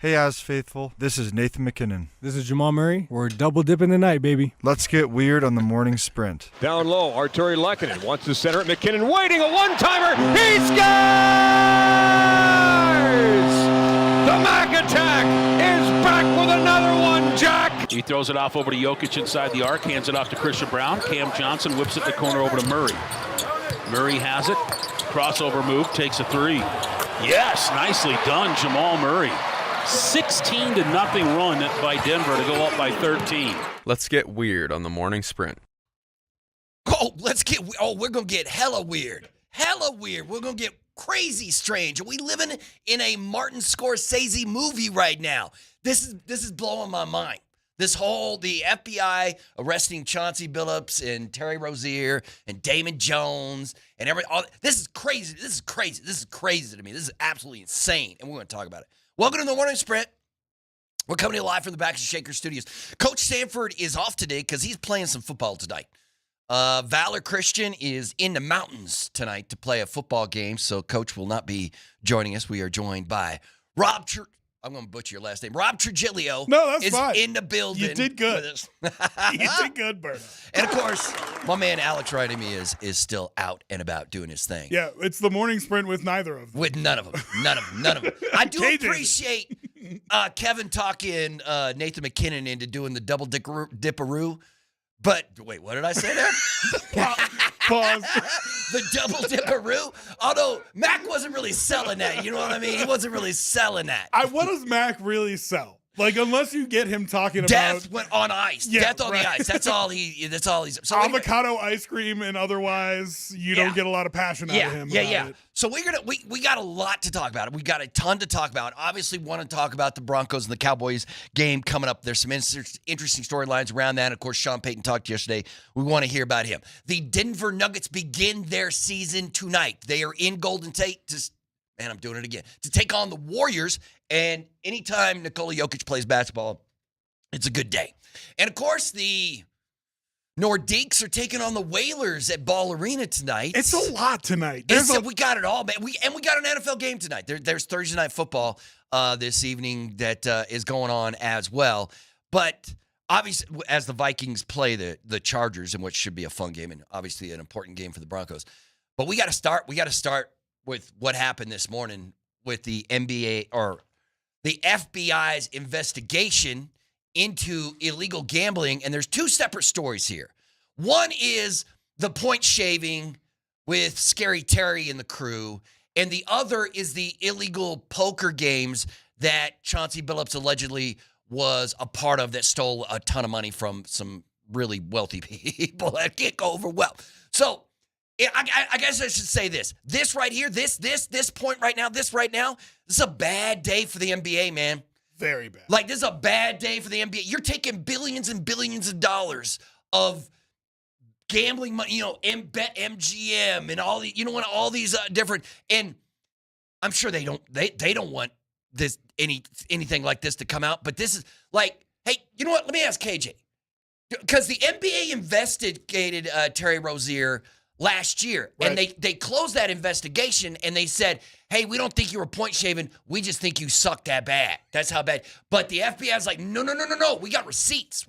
Hey, As Faithful. This is Nathan McKinnon. This is Jamal Murray. We're double dipping tonight, baby. Let's get weird on the morning sprint. Down low, Arturi Lehkonen wants to center it. McKinnon waiting, a one-timer. He scores! The Mac attack is back with another one, Jack. He throws it off over to Jokic inside the arc, hands it off to Christian Brown. Cam Johnson whips it in the corner over to Murray. Murray has it. Crossover move, takes a three. Yes, nicely done, Jamal Murray. 16-0 run by Denver to go up by 13. Let's get weird on the morning sprint. We're going to get hella weird. Hella weird. We're going to get crazy strange. Are we living in a Martin Scorsese movie right now? This is blowing my mind. The FBI arresting Chauncey Billups and Terry Rozier and Damon Jones and this is crazy. This is crazy. This is crazy to me. This is absolutely insane, and we're going to talk about it. Welcome to the Morning Sprint. We're coming to you live from the Baxter Shaker Studios. Coach Sanford is off today because he's playing some football tonight. Valor Christian is in the mountains tonight to play a football game, so Coach will not be joining us. We are joined by Rob I'm going to butcher your last name. Rob Trigilio is fine. in the building. You did good. You did good, Bert. And, of course, my man Alex writing me is still out and about doing his thing. Yeah, it's the morning sprint with neither of them. With none of them. None of them. I do appreciate Kevin talking Nathan McKinnon into doing the double dipperoo. But, wait, what did I say there? Pause. The double dipperoo? Although, Mac wasn't really selling that. You know what I mean? He wasn't really selling that. What does Mac really sell? Like, unless you get him talking about death went on ice. Yeah, death on the ice. That's all he's. So avocado ice cream, and otherwise you don't get a lot of passion out of him. It. So we got a lot to talk about. We got a ton to talk about. Obviously, want to talk about the Broncos and the Cowboys game coming up. There's some interesting storylines around that. Of course, Sean Payton talked yesterday. We want to hear about him. The Denver Nuggets begin their season tonight. They are in Golden State I'm doing it again. To take on the Warriors. And anytime Nikola Jokic plays basketball, it's a good day. And, of course, the Nordiques are taking on the Whalers at Ball Arena tonight. It's a lot tonight. We got it all, man. We got an NFL game tonight. There's Thursday Night Football this evening that is going on as well. But, obviously, as the Vikings play the Chargers, in which should be a fun game and obviously an important game for the Broncos. But we got to start with what happened this morning with the NBA or the FBI's investigation into illegal gambling. And there's two separate stories here. One is the point shaving with Scary Terry and the crew. And the other is the illegal poker games that Chauncey Billups allegedly was a part of that stole a ton of money from some really wealthy people that can't go over well. So, I guess I should say this. This right here, this point right now, this is a bad day for the NBA, man. Very bad. Like, this is a bad day for the NBA. You're taking billions and billions of dollars of gambling money, Bet MGM and all these different, and I'm sure they don't want this anything like this to come out, but this is like, hey, you know what? Let me ask KJ. Because the NBA investigated Terry Rozier last year, right. And they closed that investigation, and they said, hey, we don't think you were point shaving. We just think you sucked that bad. That's how bad. But the FBI's like, no. We got receipts.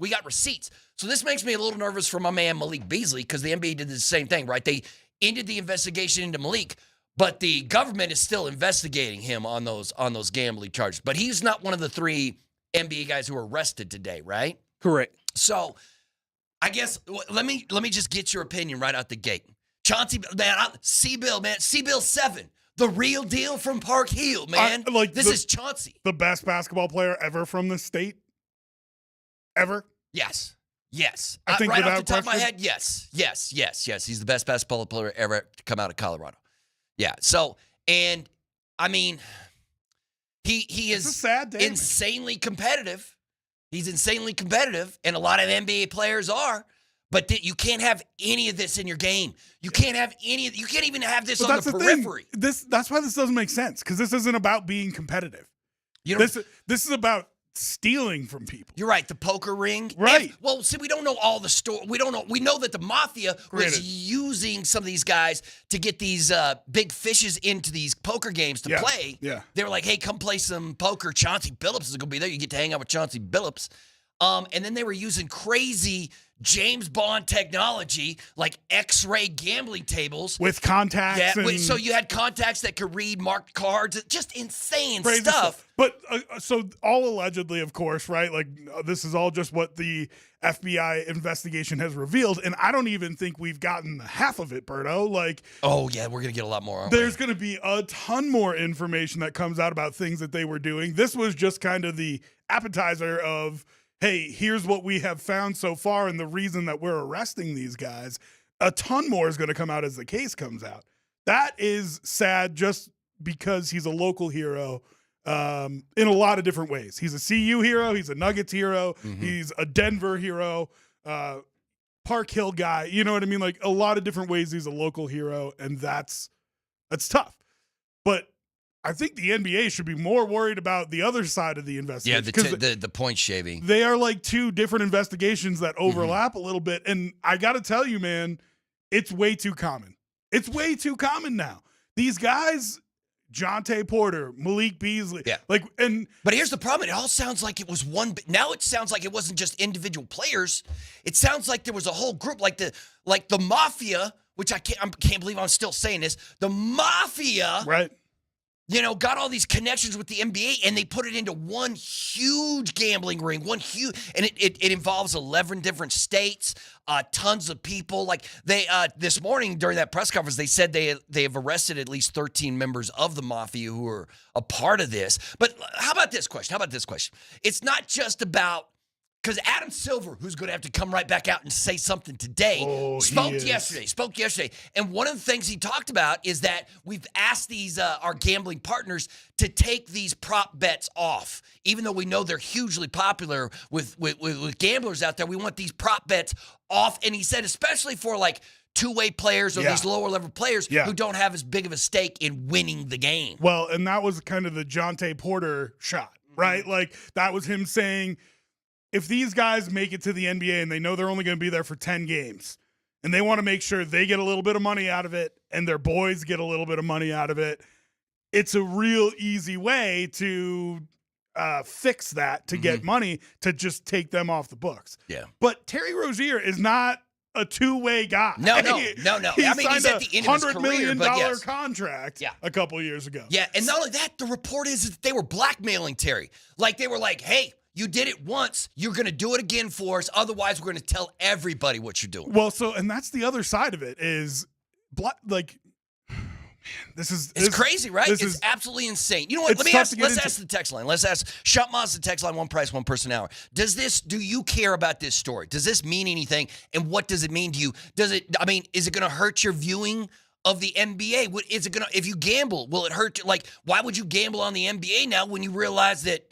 So this makes me a little nervous for my man Malik Beasley because the NBA did the same thing, right? They ended the investigation into Malik, but the government is still investigating him on those gambling charges. But he's not one of the 3 NBA guys who were arrested today, right? Correct. So I guess let me just get your opinion right out the gate. Chauncey, man, C-Bill 7, the real deal from Park Hill, man. This is Chauncey. The best basketball player ever from the state? Ever? Yes. I think right without off the top of my question. head, yes. He's the best basketball player ever to come out of Colorado. Yeah, so, and, I mean, he is a sad day, insanely competitive. He's insanely competitive, and a lot of NBA players are. But you can't have any of this in your game. You can't have you can't even have this on the periphery. That's why this doesn't make sense, because this isn't about being competitive. This is about stealing from people. You're right. The poker ring. Right. Well, see, we don't know all the story. We don't know. We know that the mafia was using some of these guys to get these big fishes into these poker games to play. Yeah. They were like, hey, come play some poker. Chauncey Billups is going to be there. You get to hang out with Chauncey Billups. And then they were using crazy James Bond technology, like X-ray gambling tables. With contacts. Yeah, and so you had contacts that could read marked cards. Just insane crazy stuff. But so all allegedly, of course, right? Like this is all just what the FBI investigation has revealed. And I don't even think we've gotten half of it, Berto. Like, oh, yeah, we're going to get a lot more. There's going to be a ton more information that comes out about things that they were doing. This was just kind of the appetizer of, hey, here's what we have found so far and the reason that we're arresting these guys. A ton more is going to come out as the case comes out. That is sad just because he's a local hero in a lot of different ways. He's a CU hero. He's a Nuggets hero. Mm-hmm. He's a Denver hero, Park Hill guy. You know what I mean? Like a lot of different ways he's a local hero, and that's tough. But I think the NBA should be more worried about the other side of the investigation. Yeah, the point shaving. They are like two different investigations that overlap a little bit. And I got to tell you, man, it's way too common. It's way too common now. These guys, Jonte Porter, Malik Beasley. Yeah. But here's the problem. It all sounds like it was one. Now it sounds like it wasn't just individual players. It sounds like there was a whole group, like the mafia, which I can't believe I'm still saying this. The mafia. Right. Got all these connections with the NBA, and they put it into one huge gambling ring, and it involves 11 different states, tons of people. Like they this morning during that press conference, they said they have arrested at least 13 members of the mafia who are a part of this. But how about this question? It's not just about. Because Adam Silver, who's going to have to come right back out and say something today, spoke yesterday. And one of the things he talked about is that we've asked these our gambling partners to take these prop bets off. Even though we know they're hugely popular with gamblers out there, we want these prop bets off. And he said, especially for like two-way players or these lower-level players who don't have as big of a stake in winning the game. Well, and that was kind of the Jonte Porter shot, right? Like that was him saying, if these guys make it to the NBA and they know they're only going to be there for 10 games and they want to make sure they get a little bit of money out of it and their boys get a little bit of money out of it, it's a real easy way to fix that, to get money, to just take them off the books. Yeah. But Terry Rozier is not a two-way guy. No. He I mean, he's at the end of his $100 career, million contract a couple years ago. Yeah, and not only that, the report is that they were blackmailing Terry. Like, they were like, hey, you did it once. You're going to do it again for us. Otherwise, we're going to tell everybody what you're doing. Well, and that's the other side of it is, it's crazy, right? It's absolutely insane. You know what? Let's ask the text line. Let's ask Shop Moss, the text line, one price, one person hour. Do you care about this story? Does this mean anything? And what does it mean to you? Is it going to hurt your viewing of the NBA? Is it going to, if you gamble, will it hurt? Like, why would you gamble on the NBA now when you realize that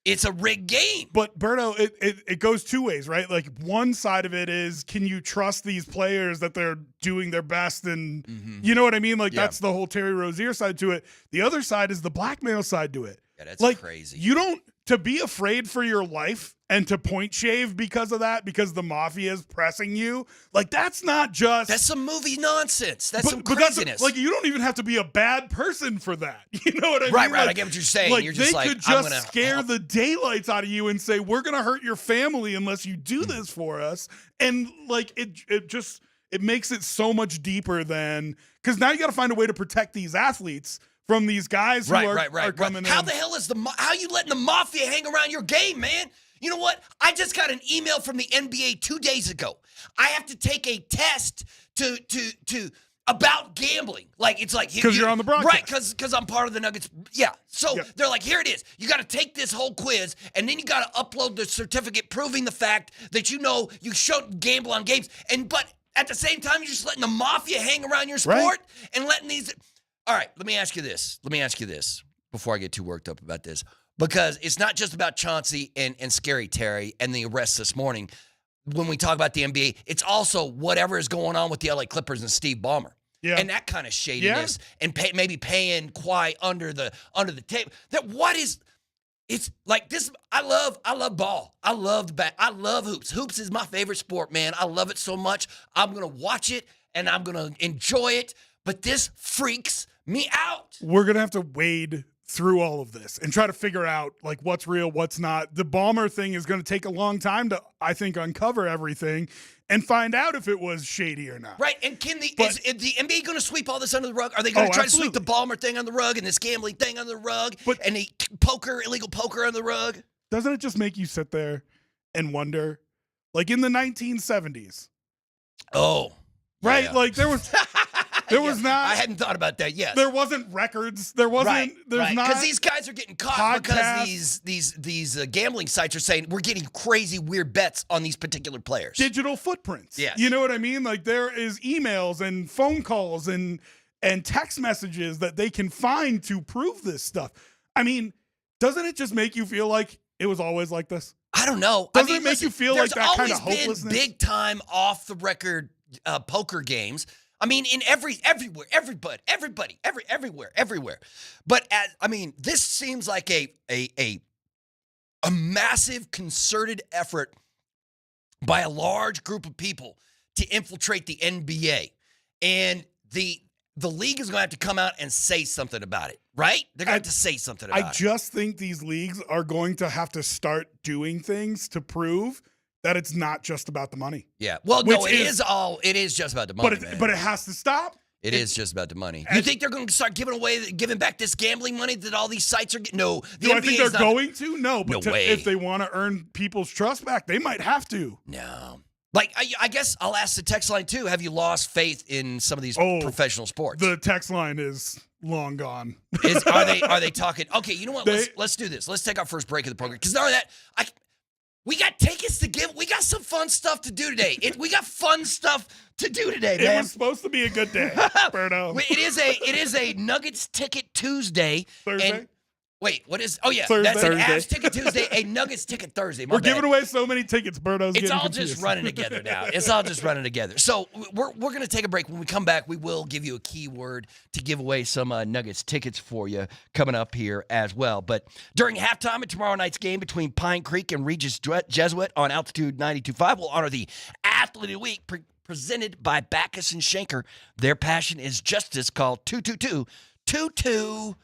it's a rigged game? But Berto, it goes two ways, right? Like one side of it is, can you trust these players that they're doing their best? And you know what I mean? Like that's the whole Terry Rozier side to it. The other side is the blackmail side to it. Yeah, that's like, crazy. You don't, to be afraid for your life and to point shave because of that, because the mafia is pressing you, like that's not just... That's some movie nonsense. That's some craziness. Like you don't even have to be a bad person for that. You know what I mean? Right, like, I get what you're saying. Like, you're just they could just scare the daylights out of you and say, we're going to hurt your family unless you do this for us. And like it makes it so much deeper than... Because now you got to find a way to protect these athletes from these guys who are coming in. How the hell how are you letting the mafia hang around your game, man? You know what? I just got an email from the NBA 2 days ago. I have to take a test to about gambling. Like it's like because you're on the broadcast, right? Because I'm part of the Nuggets. Yeah. So they're like, here it is. You got to take this whole quiz, and then you got to upload the certificate proving the fact that you showed gamble on games. But at the same time, you're just letting the mafia hang around your sport and letting these. All right, let me ask you this before I get too worked up about this, because it's not just about Chauncey and Scary Terry and the arrests this morning. When we talk about the NBA, it's also whatever is going on with the LA Clippers and Steve Ballmer. Yeah. And that kind of shadiness and maybe paying Kawhi under the table. It's like this. I love ball. I love hoops. Hoops is my favorite sport, man. I love it so much. I'm gonna watch it and I'm gonna enjoy it. But this freaks me out. We're gonna have to wade through all of this and try to figure out like what's real, what's not. The Ballmer thing is gonna take a long time to, I think, uncover everything and find out if it was shady or not. Right, and is the NBA going to sweep all this under the rug? Are they going to try to sweep the Ballmer thing on the rug and this gambling thing on the rug and the illegal poker on the rug? Doesn't it just make you sit there and wonder? Like in the 1970s. Oh. Right? Yeah. Like there was not. I hadn't thought about that, yes. There wasn't records. There wasn't, there's not. Because these guys are getting caught because these gambling sites are saying we're getting crazy, weird bets on these particular players. Digital footprints. Yeah. You know what I mean? Like there is emails and phone calls and text messages that they can find to prove this stuff. I mean, doesn't it just make you feel like it was always like this? I don't know. Doesn't it make you feel like that kind of hopelessness? There's always been big time off the record poker games. I mean, in everywhere. But this seems like a massive concerted effort by a large group of people to infiltrate the NBA, and the league is going to have to come out and say something about it, right? They're going to have to say something about it. I just think these leagues are going to have to start doing things to prove that it's not just about the money. Yeah. Well, no, it is just about the money. But it has to stop. It is just about the money. You think they're going to start giving back this gambling money that all these sites are getting? No. Do I think they're going to? No. But way. If they want to earn people's trust back, they might have to. No. Like, I guess I'll ask the text line, too. Have you lost faith in some of these professional sports? The text line is long gone. Are they talking? Okay, you know what? Let's do this. Let's take our first break of the program. Because not only that, we got tickets to give. We got some fun stuff to do today. We got fun stuff to do today, man. It was supposed to be a good day, Berto. It is a Nuggets Ticket Tuesday. Thursday? Wait, what is? Oh yeah, Thursday. That's an Avs Ticket Tuesday, a Nuggets Ticket Thursday. We're giving away so many tickets, Berto's. It's all just running together now. It's all just running together. So we're gonna take a break. When we come back, we will give you a keyword to give away some Nuggets tickets for you coming up here as well. But during halftime of tomorrow night's game between Pine Creek and Regis Jesuit on Altitude 92.5, we'll honor the Athlete of the Week presented by Backus and Schenker. Their passion is justice, called 222-2222.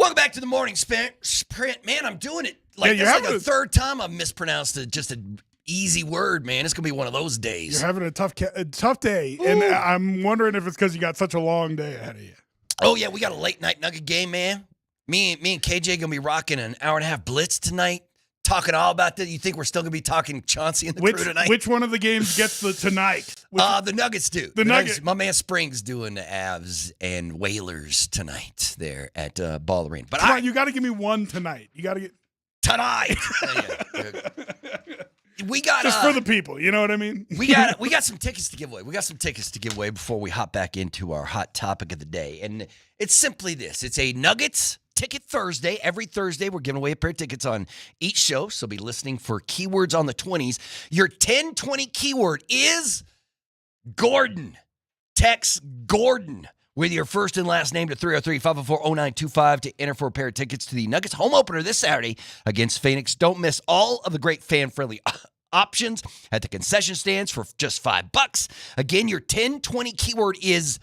Welcome back to the morning sprint. Man, I'm doing it. Like, Yeah, that's like the third time I've mispronounced just an easy word, man. It's going to be one of those days. You're having a tough day, and I'm wondering if it's because you got such a long day ahead of you. Oh, yeah, we got a late night Nugget game, man. Me and KJ going to be rocking an hour and a half blitz tonight, talking all about that. You think we're still going to be talking Chauncey and the crew tonight? Which one of the games gets the tonight? The Nuggets do. The Nuggets. My man Springs doing the Avs and Whalers tonight there at Ball Arena. But Come on, you got to give me one tonight. You got to get tonight. We got just for the people. You know what I mean? we got some tickets to give away. We got some tickets to give away before we hop back into our hot topic of the day, and it's simply this: it's a Nuggets Ticket Thursday. Every Thursday, we're giving away a pair of tickets on each show, so be listening for keywords on the 20s. Your 1020 keyword is Gordon. Text Gordon with your first and last name to 303-504-0925 to enter for a pair of tickets to the Nuggets home opener this Saturday against Phoenix. Don't miss all of the great fan-friendly options at the concession stands for just $5. Again, your 1020 keyword is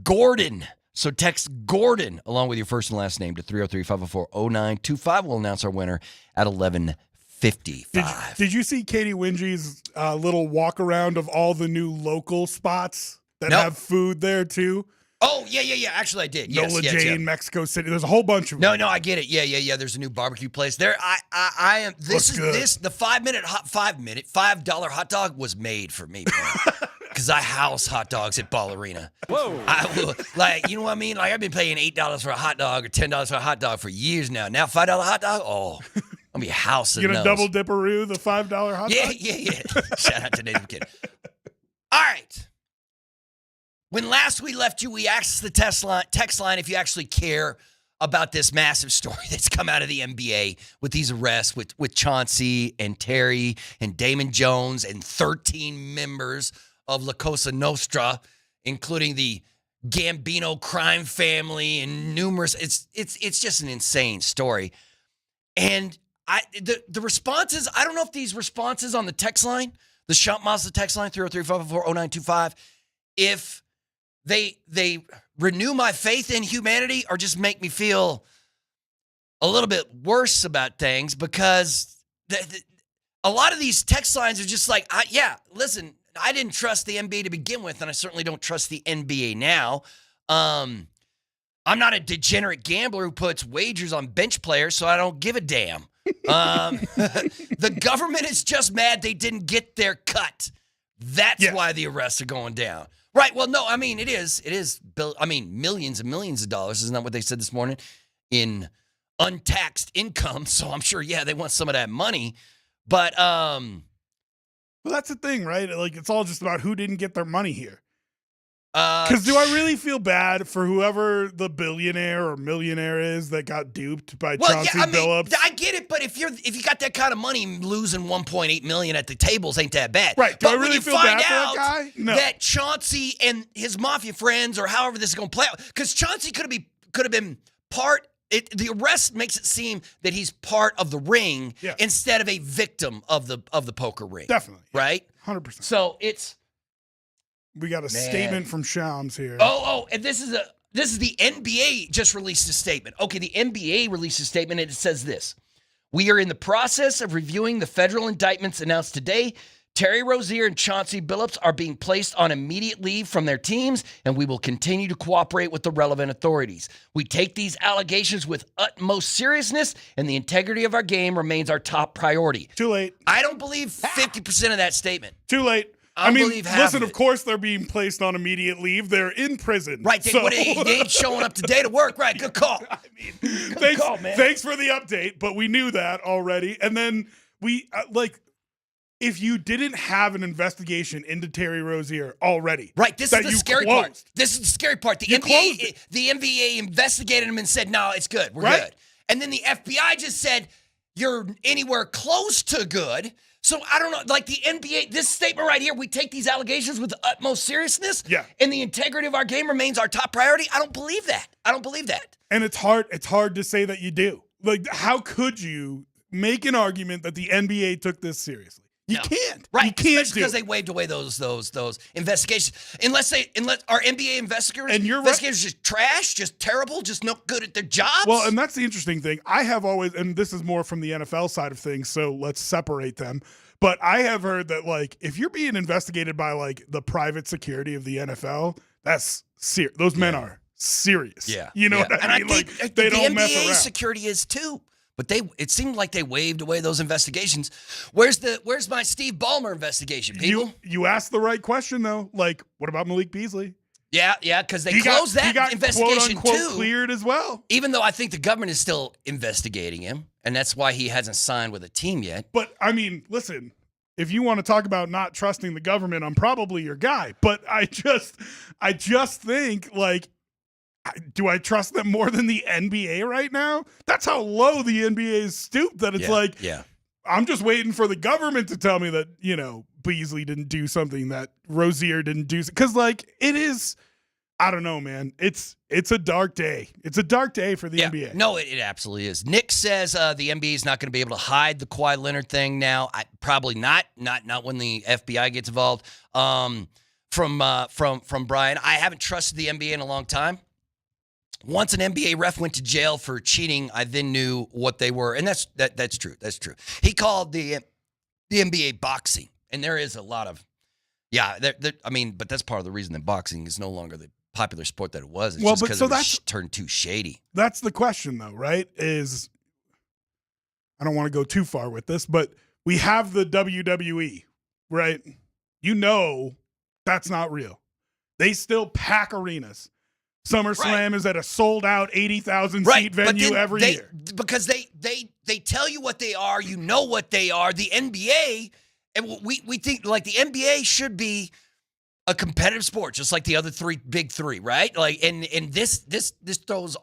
Gordon. So text Gordon along with your first and last name to 303-504-0925. We'll announce our winner at 11:55. Did you see Katie Wingy's little walk around of all the new local spots that have food there too? Oh, yeah. Actually, I did. Yes, Nola yes, Jane, Mexico City. There's a whole bunch of them. No, I get it. Yeah. There's a new barbecue place there. I am. This Looks is good. the $5 hot dog was made for me, because I house hot dogs at Ball Arena. Whoa. I will, you know what I mean? Like, I've been paying $8 for a hot dog or $10 for a hot dog for years now. Now $5 hot dog. Oh, I'm be housing. You gonna those. double dipperoo the $5 hot dog? Yeah. Shout out to Nathan McKinnon. All right. When last we left you, we asked the text line if you actually care about this massive story that's come out of the NBA with these arrests with Chauncey and Terry and Damon Jones and 13 members of La Cosa Nostra, including the Gambino crime family and numerous. It's just an insane story. And the responses, I don't know if these responses on the text line, the Shump Mazda text line, 303-504-0925, if they renew my faith in humanity or just make me feel a little bit worse about things, because a lot of these text lines are just like, listen, I didn't trust the NBA to begin with, and I certainly don't trust the NBA now. I'm not a degenerate gambler who puts wagers on bench players, so I don't give a damn. The government is just mad they didn't get their cut. That's why the arrests are going down. Right. Well, no, I mean, it is, millions and millions of dollars. Isn't that what they said this morning? In untaxed income. So I'm sure, they want some of that money. But, well, that's the thing, right? Like, it's all just about who didn't get their money here. Because do I really feel bad for whoever the billionaire or millionaire is that got duped by Chauncey Billups? I get it, but if you got that kind of money, losing $1.8 million at the tables ain't that bad. Right? Do but I really feel bad for that guy? No. That Chauncey and his mafia friends, or however this is going to play out, because Chauncey could have been part. The arrest makes it seem that he's part of the ring instead of a victim of the poker ring. Definitely, right? 100%. So it's. We got a statement from Shams here. And this is the NBA just released a statement. Okay, the NBA released a statement, and it says this: we are in the process of reviewing the federal indictments announced today. Terry Rozier and Chauncey Billups are being placed on immediate leave from their teams, and we will continue to cooperate with the relevant authorities. We take these allegations with utmost seriousness, and the integrity of our game remains our top priority. Too late. I don't believe 50% of that statement. Too late. Listen, of course they're being placed on immediate leave. They're in prison. Right. They ain't showing up today to work. Right. Good call. Good call, man. Thanks for the update, but we knew that already. And then we, if you didn't have an investigation into Terry Rozier already. Right. This is the scary part. This is the scary part. The NBA investigated him and said, no, it's good. We're good. And then the FBI just said, you're anywhere close to good. So I don't know, like the NBA, this statement right here, we take these allegations with the utmost seriousness. Yeah. And the integrity of our game remains our top priority. I don't believe that. And it's hard to say that you do. Like, how could you make an argument that the NBA took this seriously? You can't. Right. You can't Especially because they waved away those investigations. Unless our NBA investigators just trash, just terrible, just not good at their jobs. Well, and that's the interesting thing. I have always, and this is more from the NFL side of things, so let's separate them. But I have heard that, like, if you're being investigated by, like, the private security of the NFL, that's serious. Those men are serious. Yeah. You know what I mean? think like, they don't mess NBA around. security is too. But it seemed like they waved away those investigations. Where's my Steve Ballmer investigation, people? You asked the right question, though. Like, what about Malik Beasley? Yeah, because they closed that investigation quote, unquote, too. cleared as well. Even though I think the government is still investigating him, and that's why he hasn't signed with a team yet. But, I mean, listen, if you want to talk about not trusting the government, I'm probably your guy. But I just think, like, do I trust them more than the NBA right now? That's how low the NBA is stooped, that it's I'm just waiting for the government to tell me that, you know, Beasley didn't do something, that Rozier didn't do. Because, like, it is, I don't know, man. It's a dark day. It's a dark day for the NBA. No, it absolutely is. Nick says the NBA is not going to be able to hide the Kawhi Leonard thing now. Probably not when the FBI gets involved. From Brian, I haven't trusted the NBA in a long time. Once an NBA ref went to jail for cheating, I then knew what they were, and that's true. That's true. He called the NBA boxing, and there is a lot of, but that's part of the reason that boxing is no longer the popular sport that it was. It's just because it turned too shady. That's the question, though, right? Is I don't want to go too far with this, but we have the WWE, right? You know that's not real. They still pack arenas. SummerSlam is at a sold-out 80,000 seat venue every year. Because they tell you what they are, you know what they are. The NBA, and we think like the NBA should be a competitive sport, just like the other big three, right? Like, and this throws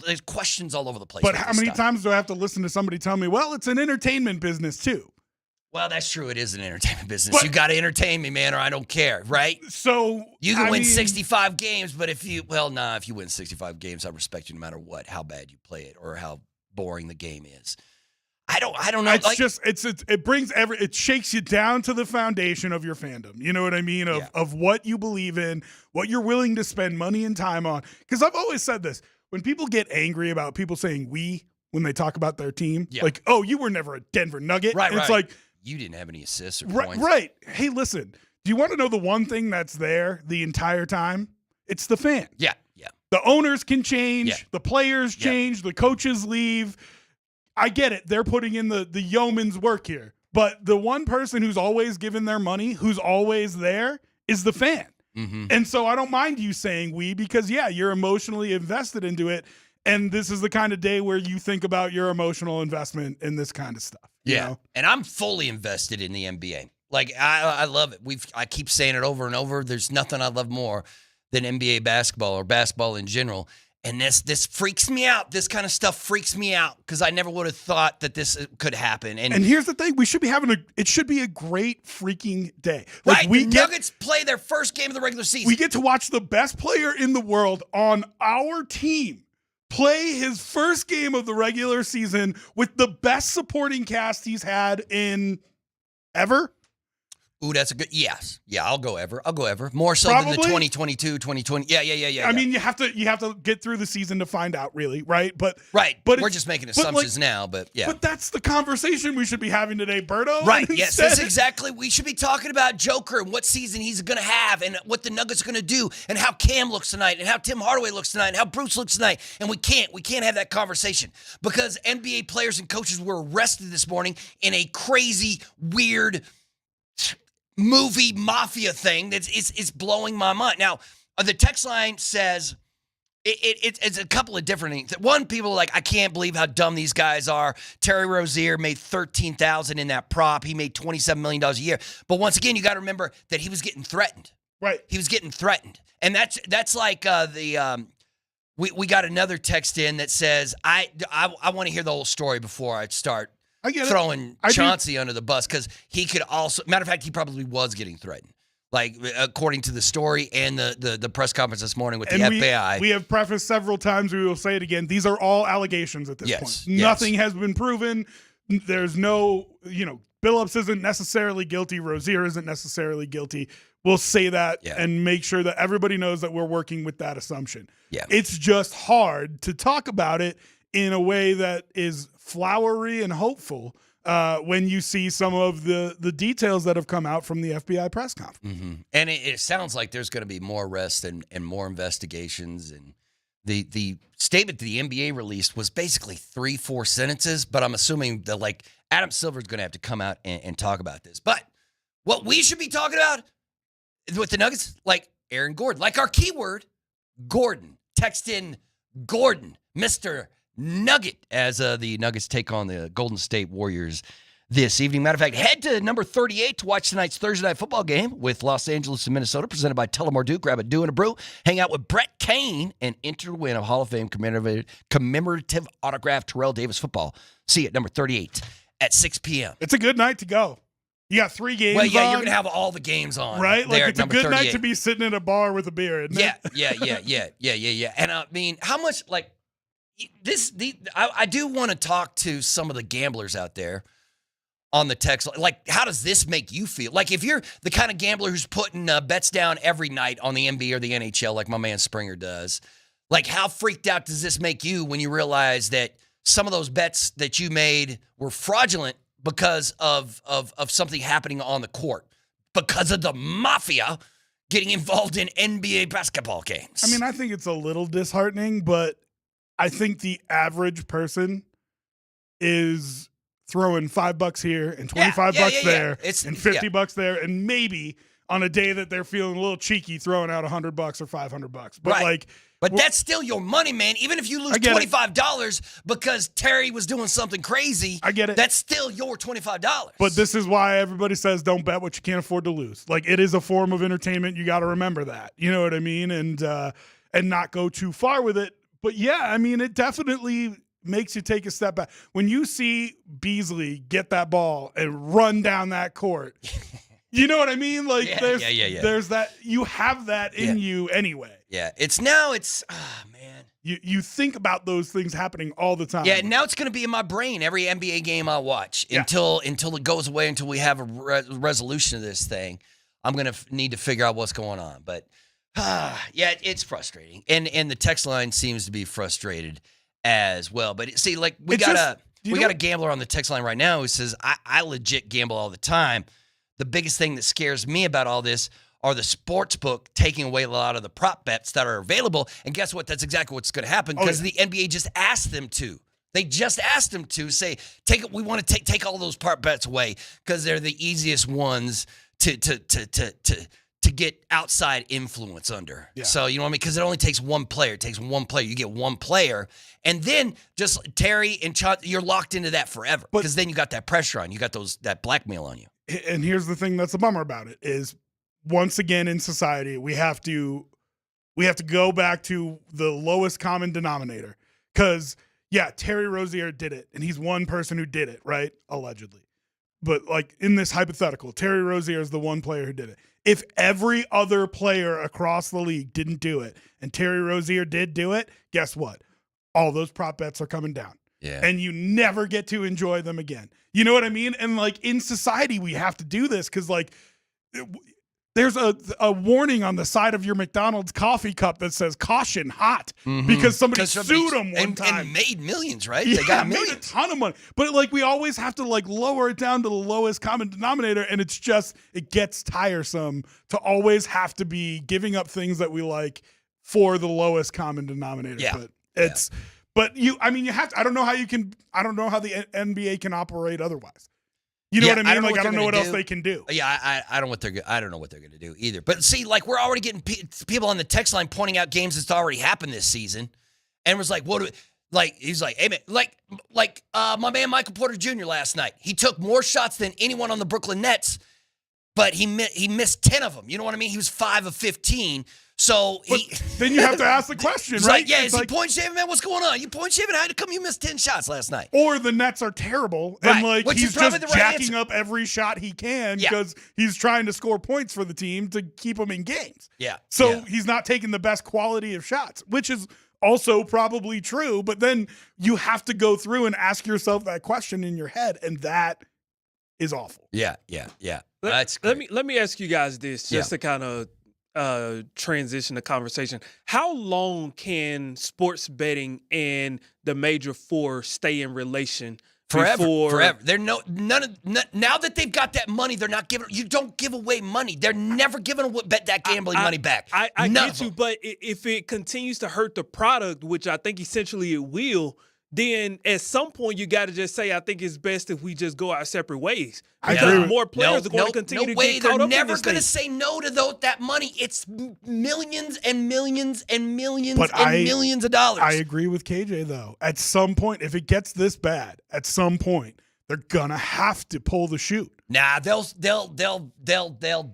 there's questions all over the place. But how many times do I have to listen to somebody tell me, well, it's an entertainment business too? Well, that's true. It is an entertainment business. But you got to entertain me, man, or I don't care, right? So you can win 65 games, but if you win 65 games, I respect you no matter what, how bad you play it or how boring the game is. I don't know. It shakes you down to the foundation of your fandom. You know what I mean? Of what you believe in, what you're willing to spend money and time on. Because I've always said this: when people get angry about people saying "we" when they talk about their team, like, "Oh, you were never a Denver Nugget," right? It's like, you didn't have any assists or points. Right. Hey, listen, do you want to know the one thing that's there the entire time? It's the fan. Yeah. The owners can change. The players change. The coaches leave. I get it. They're putting in the yeoman's work here. But the one person who's always given their money, who's always there, is the fan. Mm-hmm. And so I don't mind you saying we, because, you're emotionally invested into it. And this is the kind of day where you think about your emotional investment in this kind of stuff. You know? And I'm fully invested in the NBA. Like, I love it. I keep saying it over and over. There's nothing I love more than NBA basketball or basketball in general. And this freaks me out. This kind of stuff freaks me out because I never would have thought that this could happen. And here's the thing: we should be it should be a great freaking day. Like, the Nuggets play their first game of the regular season. We get to watch the best player in the world on our team play his first game of the regular season with the best supporting cast he's had in ever. Ooh, that's a good, yes. Yeah, I'll go ever. More so Probably. than the 2022, 2020. Yeah. I mean, you have to get through the season to find out, really, right? But we're just making assumptions now, but yeah. But that's the conversation we should be having today, Berto. Right, yes, that's exactly. We should be talking about Joker and what season he's going to have and what the Nuggets are going to do and how Cam looks tonight and how Tim Hardaway looks tonight and how Bruce looks tonight. And we can't have that conversation because NBA players and coaches were arrested this morning in a crazy, weird movie mafia thing it's blowing my mind. Now, the text line says it's a couple of different things. One, people are like, I can't believe how dumb these guys are. Terry Rozier made $13,000 in that prop. He made $27 million a year. But once again, you got to remember that he was getting threatened. Right. He was getting threatened. And that's like we got another text in that says, I want to hear the whole story before I start throwing Chauncey under the bus, because he could also, matter of fact, he probably was getting threatened, like according to the story and the press conference this morning with the FBI. We have prefaced several times, we will say it again, these are all allegations at this point. Nothing has been proven. There's no, Billups isn't necessarily guilty. Rozier isn't necessarily guilty. We'll say that and make sure that everybody knows that we're working with that assumption. Yeah. It's just hard to talk about it in a way that is flowery and hopeful when you see some of the details that have come out from the FBI press conference. Mm-hmm. And it sounds like there's going to be more arrests and more investigations. And the statement that the NBA released was basically 3-4 sentences, but I'm assuming that, like, Adam Silver's going to have to come out and talk about this. But what we should be talking about with the Nuggets, like Aaron Gordon, like our keyword, Gordon. Text in Gordon, Mr. Nugget, as the Nuggets take on the Golden State Warriors this evening. Matter of fact, head to number 38 to watch tonight's Thursday night football game with Los Angeles and Minnesota, presented by Tullamore Dew. Grab a Dew and a brew, hang out with Brett Kane, and enter the win of Hall of Fame commemorative autographed Terrell Davis football. See you at number 38 at 6 p.m. It's a good night to go. You got 3 games. Well, yeah, on, you're gonna have all the games on, right? Like, it's a good 38. night to be sitting in a bar with a beer. Isn't it? Yeah. And I mean, how much like this? I do want to talk to some of the gamblers out there on the text. Like, how does this make you feel? Like, if you're the kind of gambler who's putting bets down every night on the NBA or the NHL, like my man Springer does, like, how freaked out does this make you when you realize that some of those bets that you made were fraudulent because of something happening on the court, because of the mafia getting involved in NBA basketball games? I mean, I think it's a little disheartening, but I think the average person is throwing $5 here and $25 there and $50 there, and maybe on a day that they're feeling a little cheeky, throwing out $100 or $500. But But that's still your money, man. Even if you lose $25 because Terry was doing something crazy, I get it. That's still your $25. But this is why everybody says don't bet what you can't afford to lose. Like, it is a form of entertainment. You got to remember that. You know what I mean? And not go too far with it. But yeah, I mean, it definitely makes you take a step back. When you see Beasley get that ball and run down that court, you know what I mean? Like, there's that. You have that in you anyway. Yeah, man. You think about those things happening all the time. Yeah, now it's going to be in my brain every NBA game I watch until it goes away, until we have a resolution of this thing. I'm going to need to figure out what's going on. But, it's frustrating. And the text line seems to be frustrated as well. But see, like, we got a gambler on the text line right now who says, I legit gamble all the time. The biggest thing that scares me about all this are the sports book taking away a lot of the prop bets that are available. And guess what? That's exactly what's going to happen, because the NBA just asked them to. They just asked them to say, we want to take all those prop bets away because they're the easiest ones to get outside influence under. Yeah. So, you know what I mean? Because it only takes one player. It takes one player. You get one player. And then just Terry and you're locked into that forever, because then you got that pressure on you. You got that blackmail on you. And here's the thing that's a bummer about it is, once again in society, we have to go back to the lowest common denominator. Because, Terry Rozier did it, and he's one person who did it, right? Allegedly. But, like, in this hypothetical, Terry Rozier is the one player who did it. If every other player across the league didn't do it, and Terry Rozier did do it, guess what? All those prop bets are coming down. Yeah. And you never get to enjoy them again. You know what I mean? And, like, in society, we have to do this because, like, there's a warning on the side of your McDonald's coffee cup that says "Caution, hot," because somebody sued them one time and made millions, right? Yeah, they got made a ton of money. But, like, we always have to, like, lower it down to the lowest common denominator, and it gets tiresome to always have to be giving up things that we like for the lowest common denominator. Yeah. But but you have to. I don't know how the NBA can operate otherwise. You know what I mean? I don't know what else they can do. Yeah, I don't know what they're going to do either. But see, like, we're already getting people on the text line pointing out games that's already happened this season, and was like, he's like, hey man, like my man Michael Porter Jr. last night. He took more shots than anyone on the Brooklyn Nets, but he missed 10 of them. You know what I mean? He was 5 of 15. So then you have to ask the question, right? Like, is he point shaving, man? What's going on? You point shaving? How come you missed 10 shots last night? Or the Nets are terrible, and he's just jacking up every shot he can because he's trying to score points for the team to keep them in games. Yeah. So he's not taking the best quality of shots, which is also probably true. But then you have to go through and ask yourself that question in your head, and that is awful. Yeah. That's great. let me ask you guys this, just to kind of transition the conversation. How long can sports betting and the major four stay in relation? Forever. They're now that they've got that money, they're not giving. You don't give away money. They're never giving that gambling money back. I get you, but if it continues to hurt the product, which I think essentially it will, then at some point you got to just say, I think it's best if we just go our separate ways. Because more players are going to continue to get caught up in this. They're never going to say no to that money. It's millions and millions and millions millions of dollars. I agree with KJ though. At some point, if it gets this bad, at some point they're gonna have to pull the chute. Nah, they'll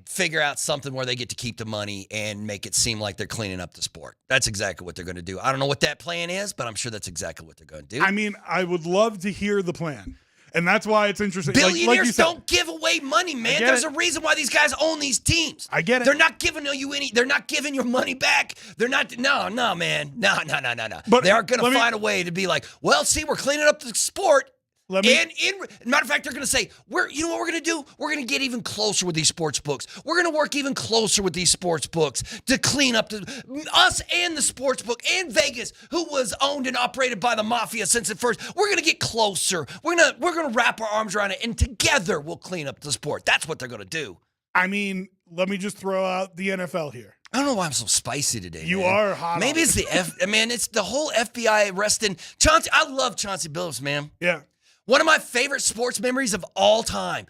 figure out something where they get to keep the money and make it seem like they're cleaning up the sport. That's exactly what they're going to do. I don't know what that plan is, but I'm sure that's exactly what they're going to do. I mean, I would love to hear the plan. And that's why it's interesting. Billionaires don't give away money, man. There's a reason why these guys own these teams. I get it. They're not giving you any. They're not giving your money back. They're not. No, man. No. But they are going to find a way to be like, well, see, we're cleaning up the sport. Matter of fact, they're going to say, you know what we're going to do? We're going to get even closer with these sports books. We're going to work even closer with these sports books to clean up us and the sports book and Vegas, who was owned and operated by the mafia since at first. We're going to get closer. We're going to wrap our arms around it, and together we'll clean up the sport. That's what they're going to do. I mean, let me just throw out the NFL here. I don't know why I'm so spicy today. You man. are hot. Maybe it's it's the whole FBI arresting Chauncey. I love Chauncey Billups, man. Yeah. One of my favorite sports memories of all time,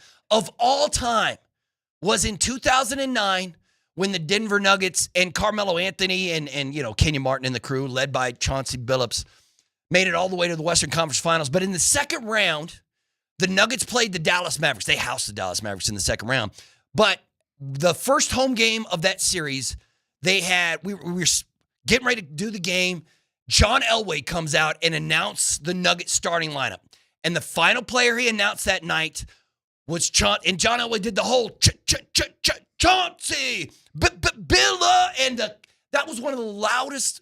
was in 2009 when the Denver Nuggets and Carmelo Anthony and Kenyon Martin and the crew, led by Chauncey Billups, made it all the way to the Western Conference Finals. But in the second round, the Nuggets played the Dallas Mavericks. They housed the Dallas Mavericks in the second round. But the first home game of that series, we were getting ready to do the game. John Elway comes out and announced the Nuggets starting lineup. And the final player he announced that night was Chauncey. And John Elway did the whole Chauncey, Billa. And that was one of the loudest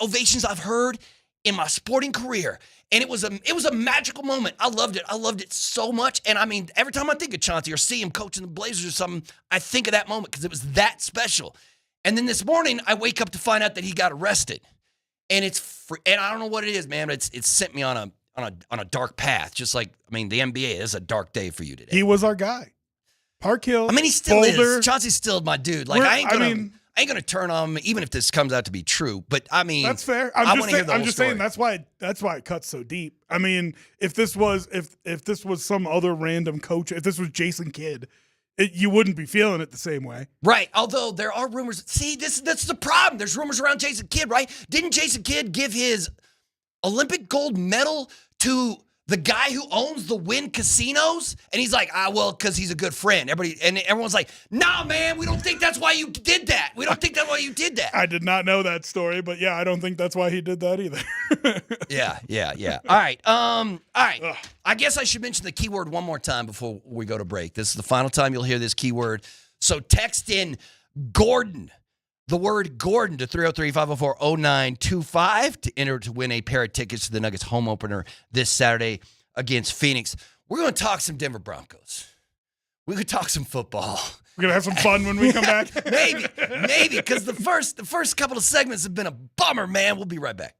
ovations I've heard in my sporting career. And it was a magical moment. I loved it. I loved it so much. And I mean, every time I think of Chauncey or see him coaching the Blazers or something, I think of that moment because it was that special. And then this morning, I wake up to find out that he got arrested. And and I don't know what it is, man. But it's sent me on a dark path. Just like, the NBA is a dark day for you today. He was our guy. Park Hill. He still Boulder. is. Chauncey's still my dude. Like, I ain't gonna turn on him, even if this comes out to be true. But that's fair. I'm just saying that's why it cuts so deep. If this was some other random coach, if this was Jason Kidd, you wouldn't be feeling it the same way. Right. Although there are rumors. See, that's the problem. There's rumors around Jason Kidd, right? Didn't Jason Kidd give his Olympic gold medal to the guy who owns the Wynn casinos? And he's like, because he's a good friend. Everyone's like, nah, man, we don't think that's why you did that. We don't think that's why you did that. I did not know that story, but yeah, I don't think that's why he did that either. Yeah. All right. Ugh. I guess I should mention the keyword one more time before we go to break. This is the final time you'll hear this keyword. So text in Gordon. The word Gordon to 303-504-0925 to enter to win a pair of tickets to the Nuggets home opener this Saturday against Phoenix. We're going to talk some Denver Broncos. We could talk some football. We're going to have some fun when we come back. Maybe, because the first couple of segments have been a bummer, man. We'll be right back.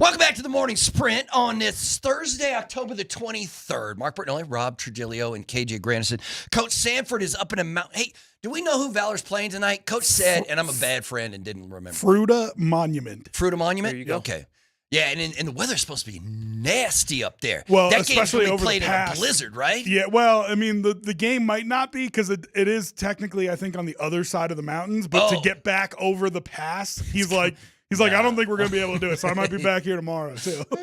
Welcome back to the Morning Sprint on this Thursday, October the 23rd. Mark Bertinelli, Rob Trujillo, and KJ Granderson. Coach Sanford is up in a mountain. Hey, do we know who Valor's playing tonight? Coach said, and I'm a bad friend and didn't remember. Fruita Monument. Fruita Monument? There you go. Okay. Yeah, and the weather's supposed to be nasty up there. Well, that game's especially going to be over played the in past. a blizzard, right? Yeah, well, I mean, the game might not be because it is technically, I think, on the other side of the mountains. But to get back over the pass, he's like, I don't think we're going to be able to do it. So I might be back here tomorrow, too. All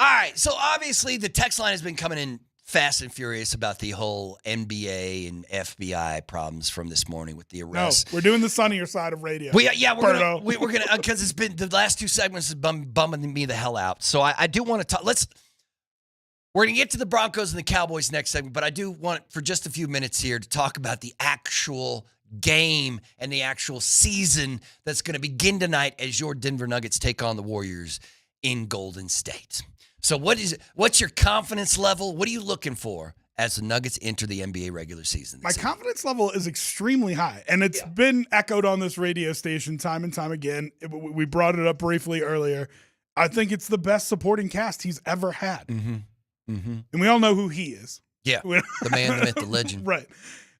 right, so obviously the text line has been coming in fast and furious about the whole NBA and FBI problems from this morning with the arrest. No, we're doing the sunnier side of radio. We're gonna because it's been the last two segments has been bumming me the hell out. So I do want to talk. We're gonna get to the Broncos and the Cowboys next segment, but I do want for just a few minutes here to talk about the actual game and the actual season that's going to begin tonight as your Denver Nuggets take on the Warriors in Golden State. So what's your confidence level? What are you looking for as the Nuggets enter the NBA regular season? My confidence level is extremely high, and it's been echoed on this radio station time and time again. We brought it up briefly earlier. I think it's the best supporting cast he's ever had. And we all know who he is. Yeah, the man, the myth, the legend. Right.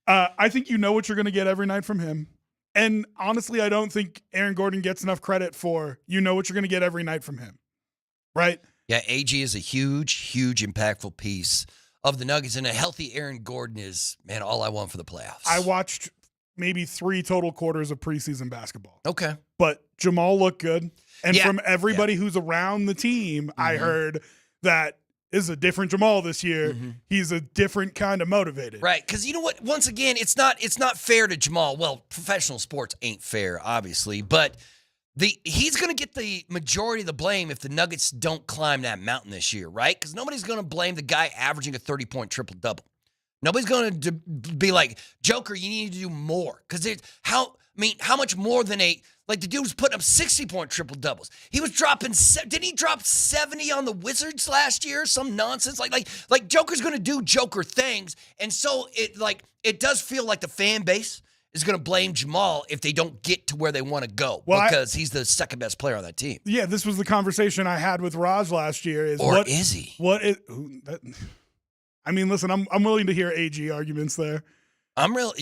I think you know what you're going to get every night from him. And honestly, I don't think Aaron Gordon gets enough credit for you know what you're going to get every night from him. Right? Yeah, AG is a huge, huge, impactful piece of the Nuggets, and a healthy Aaron Gordon is, man, all I want for the playoffs. I watched maybe 3 total quarters of preseason basketball. Okay. But Jamal looked good. And from everybody who's around the team, I heard that is a different Jamal this year. He's a different kind of motivated. Right, because you know what? Once again, it's not fair to Jamal. Well, professional sports ain't fair, obviously, but he's going to get the majority of the blame if the Nuggets don't climb that mountain this year, right? Because nobody's going to blame the guy averaging a 30-point triple-double. Nobody's going to be like, Joker, you need to do more. Because how much more than the dude was putting up 60-point triple-doubles. He was dropping, didn't he drop 70 on the Wizards last year? Some nonsense. Like Joker's going to do Joker things. And so it does feel like the fan base is going to blame Jamal if they don't get to where they want to go because he's the second best player on that team. Yeah, this was the conversation I had with Raj last year. Is he? I mean, listen, I'm willing to hear AG arguments there. I'm willing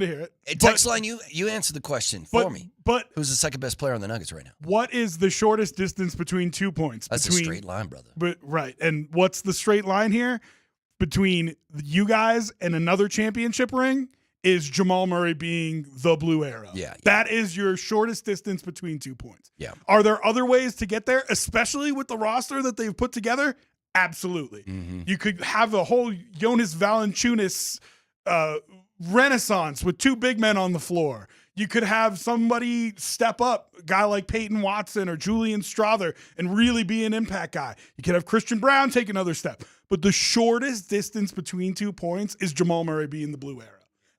to hear it. Text line, you answer the question for me. But who's the second best player on the Nuggets right now? What is the shortest distance between 2 points? That's a straight line, brother. Right. And what's the straight line here? Between you guys and another championship ring is Jamal Murray being the blue arrow. Yeah. That is your shortest distance between 2 points. Yeah. Are there other ways to get there, especially with the roster that they've put together? Absolutely. You could have a whole Jonas Valanciunas renaissance with 2 big men on the floor. You could have somebody step up, a guy like Peyton Watson or Julian Strother, and really be an impact guy. You could have Christian Brown take another step. But the shortest distance between 2 points is Jamal Murray being the blue arrow.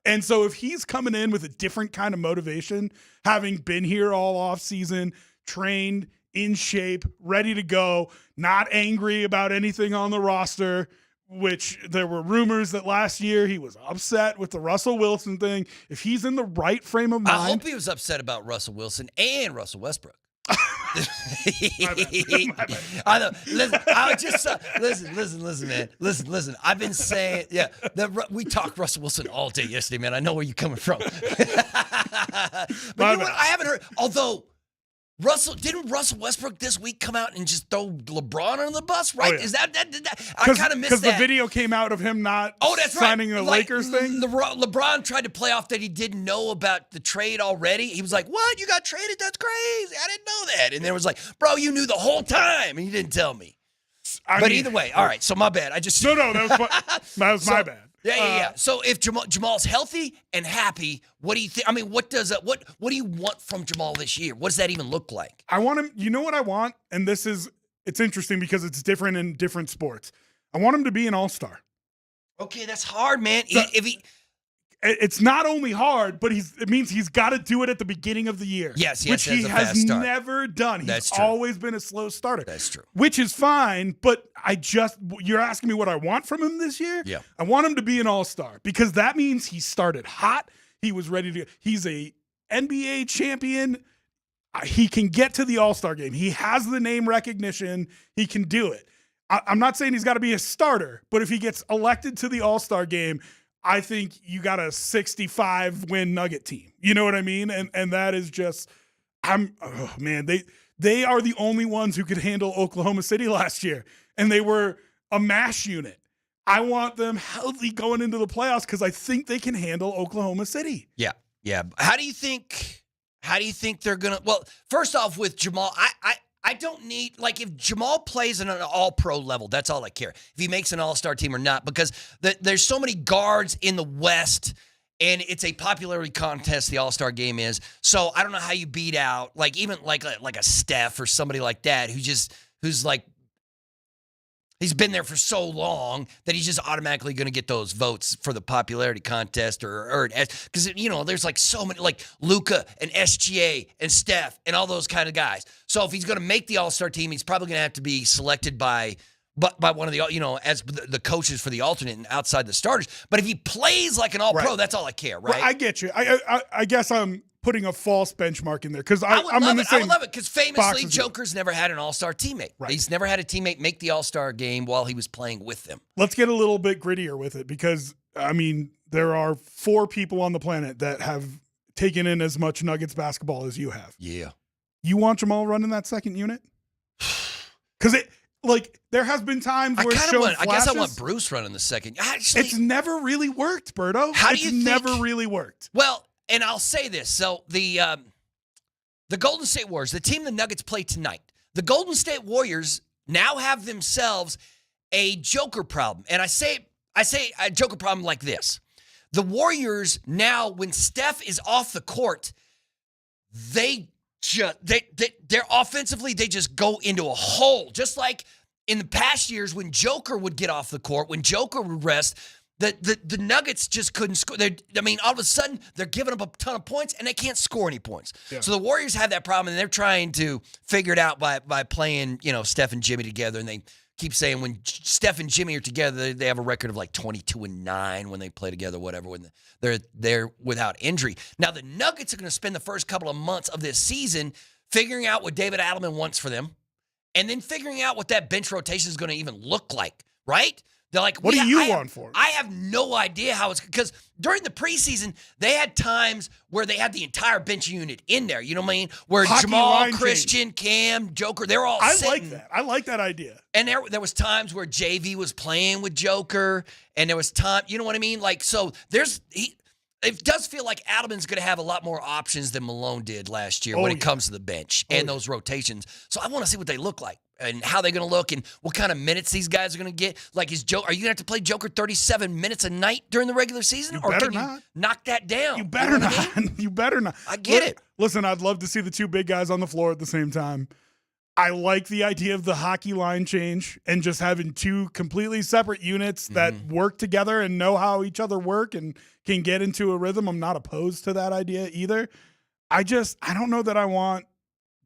And so if he's coming in with a different kind of motivation, having been here all off season, trained, in shape, ready to go, not angry about anything on the roster, which there were rumors that last year he was upset with the Russell Wilson thing. If he's in the right frame of mind. I hope he was upset about Russell Wilson and Russell Westbrook. My bad. I know. Listen, man. Listen. I've been saying, we talked Russell Wilson all day yesterday, man. I know where you're coming from. But you know what? I haven't heard. Although didn't Russell Westbrook this week come out and just throw LeBron under the bus? Right? Oh, yeah. Is that I kind of missed that. Because the video came out of him not signing the Lakers thing. LeBron tried to play off that he didn't know about the trade already. He was like, "What? You got traded? That's crazy. I didn't know that." And then it was like, "Bro, you knew the whole time and you didn't tell me." But either way, all right. So my bad. I just no. That was my bad. Yeah. So if Jamal's healthy and happy, what do you think? I mean, what do you want from Jamal this year? What does that even look like? I want him. You know what I want, and it's interesting because it's different in different sports. I want him to be an all-star. Okay, that's hard, man. It's not only hard, but it means he's got to do it at the beginning of the year. Yes, which he has never done. That's He's true. always been a slow starter. That's true. Which is fine, but you're asking me what I want from him this year? Yeah. I want him to be an all-star because that means he started hot. He was ready to. He's a NBA champion he can get to the All-Star game. He has the name recognition. He can do it. I'm not saying he's got to be a starter, but if he gets elected to the All-Star game, I think you got a 65-win Nugget team. You know what I mean? And that is just, they are the only ones who could handle Oklahoma City last year, and they were a mash unit. I want them healthy going into the playoffs because I think they can handle Oklahoma City. Yeah. How do you think they're gonna? Well, first off, with Jamal, I don't need, like, if Jamal plays at an all-pro level, that's all I care. If he makes an all-star team or not, because there's so many guards in the West, and it's a popularity contest, the all-star game is. So I don't know how you beat out, like, even like a Steph or somebody like that who's like, he's been there for so long that he's just automatically going to get those votes for the popularity contest or because, there's like so many, like Luka and SGA and Steph and all those kind of guys. So if he's going to make the all-star team, he's probably going to have to be selected by one of the, as the coaches for the alternate and outside the starters. But if he plays like an all-pro, that's all I care, right? Well, I get you. I guess I'm putting a false benchmark in there because I'm in the same. I would love it because famously, box Joker's never had an all-star teammate. Right. He's never had a teammate make the all-star game while he was playing with them. Let's get a little bit grittier with it because, there are 4 people on the planet that have taken in as much Nuggets basketball as you have. Yeah. You want Jamal running that second unit? Because there has been times where I guess I want Bruce running the second. Actually, it's never really worked, Berto. It's never really worked. Well, and I'll say this. So the Golden State Warriors, the team the Nuggets play tonight, the Golden State Warriors now have themselves a Joker problem. And I say a Joker problem like this. The Warriors now, when Steph is off the court, they're offensively, they just go into a hole. Just like in the past years when Joker would get off the court, when Joker would rest, the Nuggets just couldn't score. All of a sudden, they're giving up a ton of points, and they can't score any points. Yeah. So the Warriors have that problem, and they're trying to figure it out by playing, Steph and Jimmy together. And they keep saying when Steph and Jimmy are together, they have a record of like 22-9 when they play together, whatever, when they're without injury. Now, the Nuggets are going to spend the first couple of months of this season figuring out what David Adelman wants for them, and then figuring out what that bench rotation is going to even look like, right? They're like, what do you want for it? I have no idea how it's, because during the preseason, they had times where they had the entire bench unit in there. You know what I mean? Where Hockey Jamal, Christian, Cam, Joker, they're all sitting. I like that. I like that idea. And there was times where JV was playing with Joker, and there was time, you know what I mean? Like, so it does feel like Adelman's going to have a lot more options than Malone did last year when it comes to the bench and those rotations. So I want to see what they look like and how they're going to look and what kind of minutes these guys are going to get. Like, are you going to have to play Joker 37 minutes a night during the regular season? Or can you knock that down? You better not. I mean? You better not. I get it. Listen, I'd love to see the 2 big guys on the floor at the same time. I like the idea of the hockey line change and just having 2 completely separate units that work together and know how each other work and can get into a rhythm. I'm not opposed to that idea either. I don't know that I want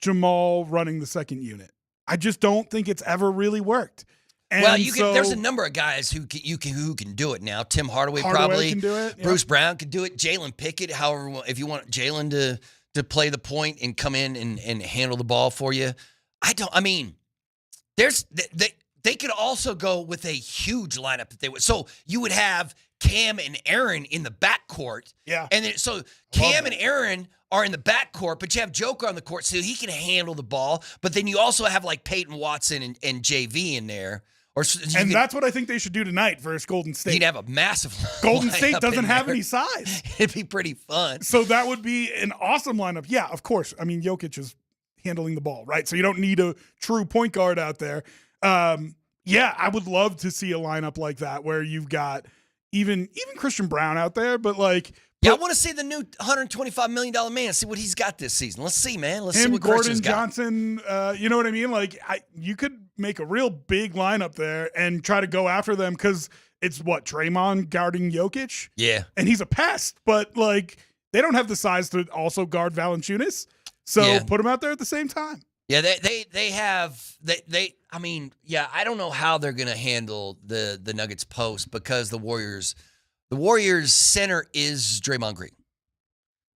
Jamal running the second unit. I just don't think it's ever really worked. And there's a number of guys who can do it now. Tim Hardaway probably can do it. Bruce Brown can do it. Jalen Pickett, however, if you want Jalen to play the point and come in and handle the ball for you. They could also go with a huge lineup that they would. So you would have Cam and Aaron in the backcourt. Yeah. And then so Cam and Aaron are in the backcourt, but you have Joker on the court so he can handle the ball. But then you also have like Peyton Watson and JV in there. That's what I think they should do tonight versus Golden State. You'd have a massive Golden State doesn't have any size. It'd be pretty fun. So that would be an awesome lineup. Yeah, of course. I mean, Jokic is handling the ball, right? So you don't need a true point guard out there. I would love to see a lineup like that where you've got even Christian Brown out there, but like. I want to see the new $125 million man, see what he's got this season. Let's see, man. Let's see what Gordon Christian's got. Johnson, you know what I mean? Like, you could make a real big lineup there and try to go after them because it's Draymond guarding Jokic? Yeah. And he's a pest, but like they don't have the size to also guard Valanciunas. So put them out there at the same time. Yeah, I don't know how they're going to handle the Nuggets post because the Warriors center is Draymond Green.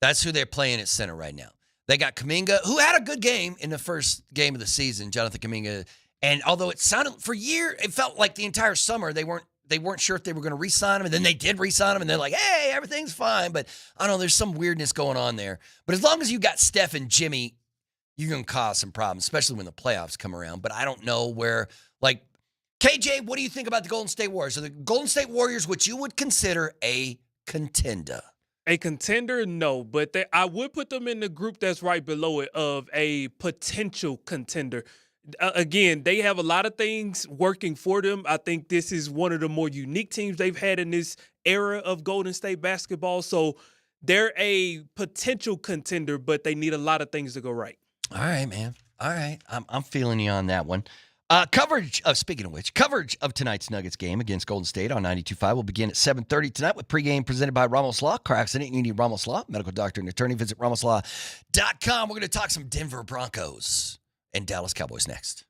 That's who they're playing at center right now. They got Kuminga, who had a good game in the first game of the season, Jonathan Kuminga. And although it sounded for a year, it felt like the entire summer they weren't sure if they were going to re-sign him, and then they did re-sign him, and they're like, hey, everything's fine. But I don't know, there's some weirdness going on there. But as long as you got Steph and Jimmy, you're going to cause some problems, especially when the playoffs come around. But I don't know where, like, KJ, what do you think about the Golden State Warriors? Are the Golden State Warriors what you would consider a contender? A contender, no, but I would put them in the group that's right below it of a potential contender. Again, they have a lot of things working for them. I think this is one of the more unique teams they've had in this era of Golden State basketball. So they're a potential contender, but they need a lot of things to go right. All right, man. All right. I'm feeling you on that one. Speaking of which, coverage of tonight's Nuggets game against Golden State on 92.5 will begin at 7:30 tonight with pregame presented by Ramos Law. Car accident, you need Ramos Law, medical doctor and attorney. Visit ramoslaw.com. We're going to talk some Denver Broncos and Dallas Cowboys next.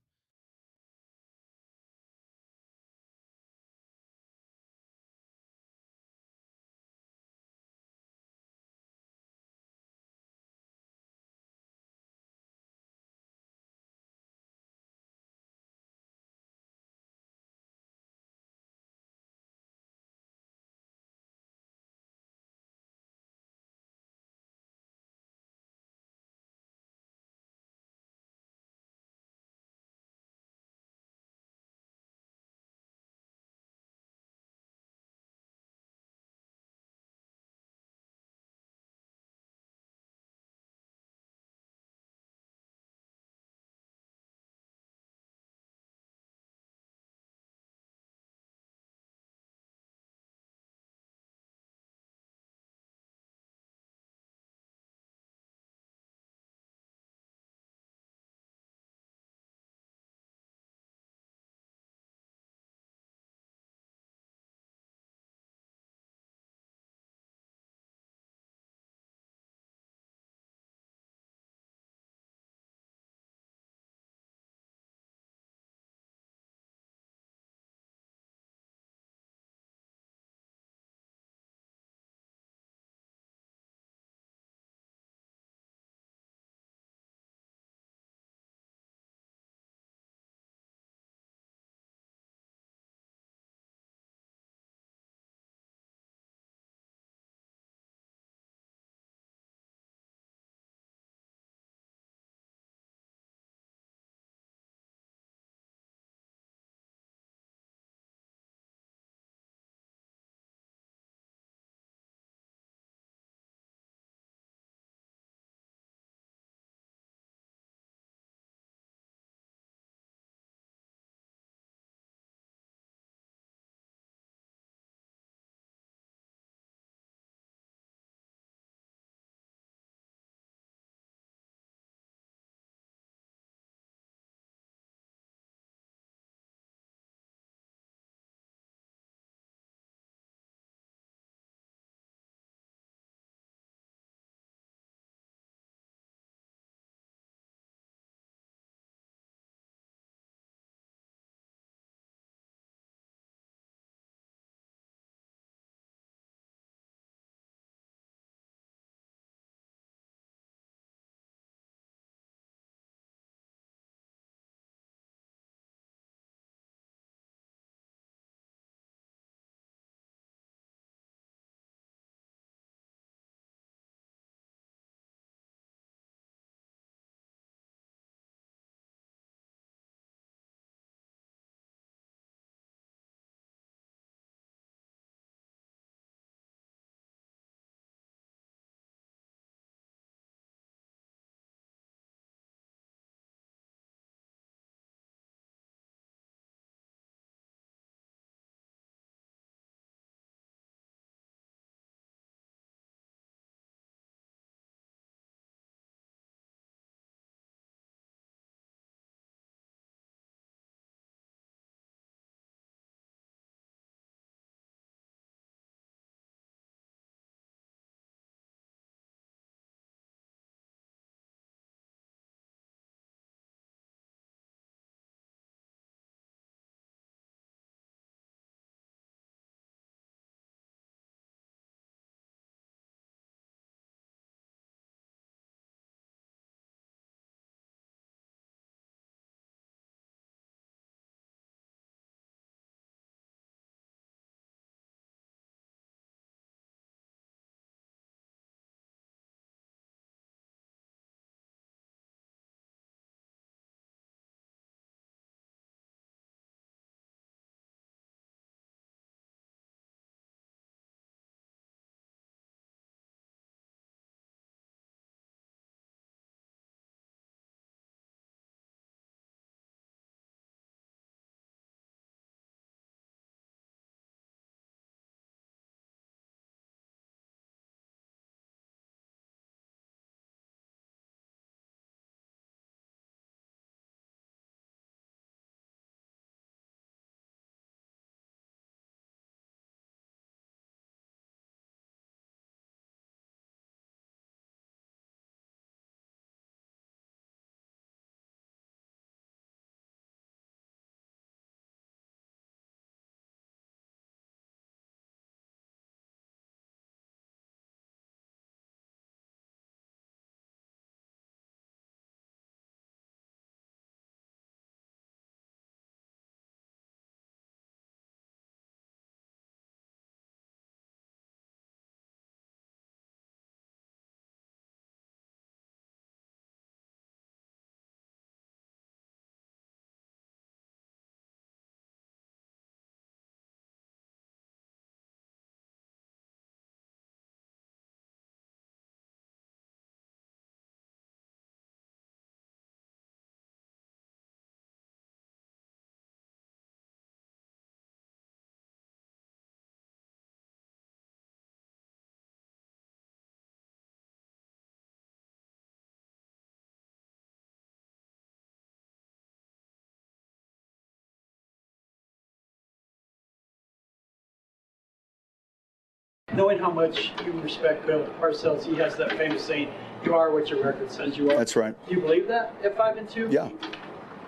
knowing how much you respect Bill Parcells, he has that famous saying, "You are what your record says you are." That's right. Do you believe that at 5-2? Yeah.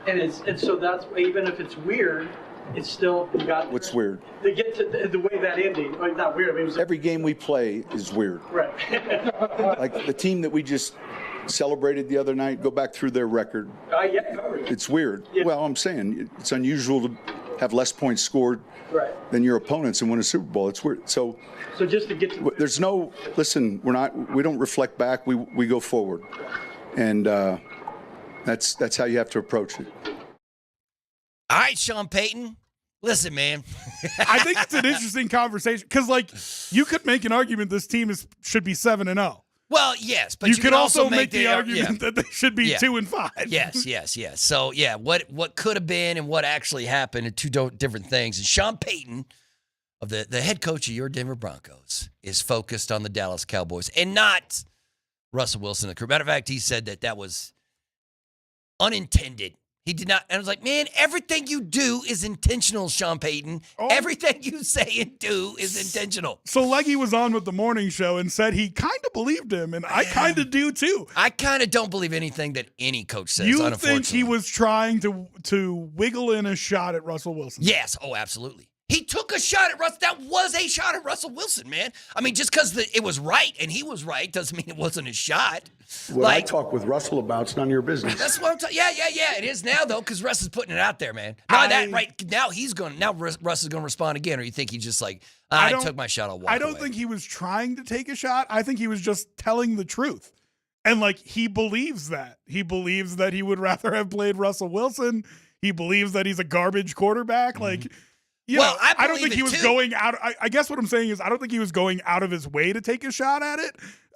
And so that's, even if it's weird, it's still, you got. What's weird? To get to the way that ending, like, not weird. I mean, it was Every game we play is weird. right. Like the team that we just celebrated the other night, go back through their record. Yeah. It's weird. Yeah. Well, I'm saying it's unusual to have less points scored Right. than your opponents and win a Super Bowl. It's weird. So just to get to there's no, listen, we don't reflect back. We go forward. And that's how you have to approach it. All right, Sean Payton. Listen, man. I think it's an interesting conversation because, like, you could make an argument this team should be 7-0. Well, yes, but you you could can also make the argument that they should be 2-5. Yes. So, yeah, what could have been and what actually happened are two different things. And Sean Payton, of the head coach of your Denver Broncos, is focused on the Dallas Cowboys and not Russell Wilson. The crew. Matter of fact, he said that was unintended. He did not. And I was like, man, everything you do is intentional, Sean Payton. Everything you say and do is intentional. So Leggy was on with the morning show and said he kind of believed him, and I kind of do too. I kind of don't believe anything that any coach says, You unfortunately. think he was trying to wiggle in a shot at Russell Wilson? Yes. Oh, absolutely. He took a shot at Russell. That was a shot at Russell Wilson, man. I mean, just because it was right and he was right doesn't mean it wasn't a shot. What I talk with Russell about, it's none of your business. That's what I'm talking. Yeah. It is now though, because Russ is putting it out there, man. Now now Russ is going to respond again, or you think he's just like, I took my shot. I'll walk I don't think he was trying to take a shot. I think he was just telling the truth, and like he believes that. He believes that he would rather have played Russell Wilson. He believes that he's a garbage quarterback. Mm-hmm. Like. I don't think he was going out. I guess what I'm saying is I don't think he was going out of his way to take a shot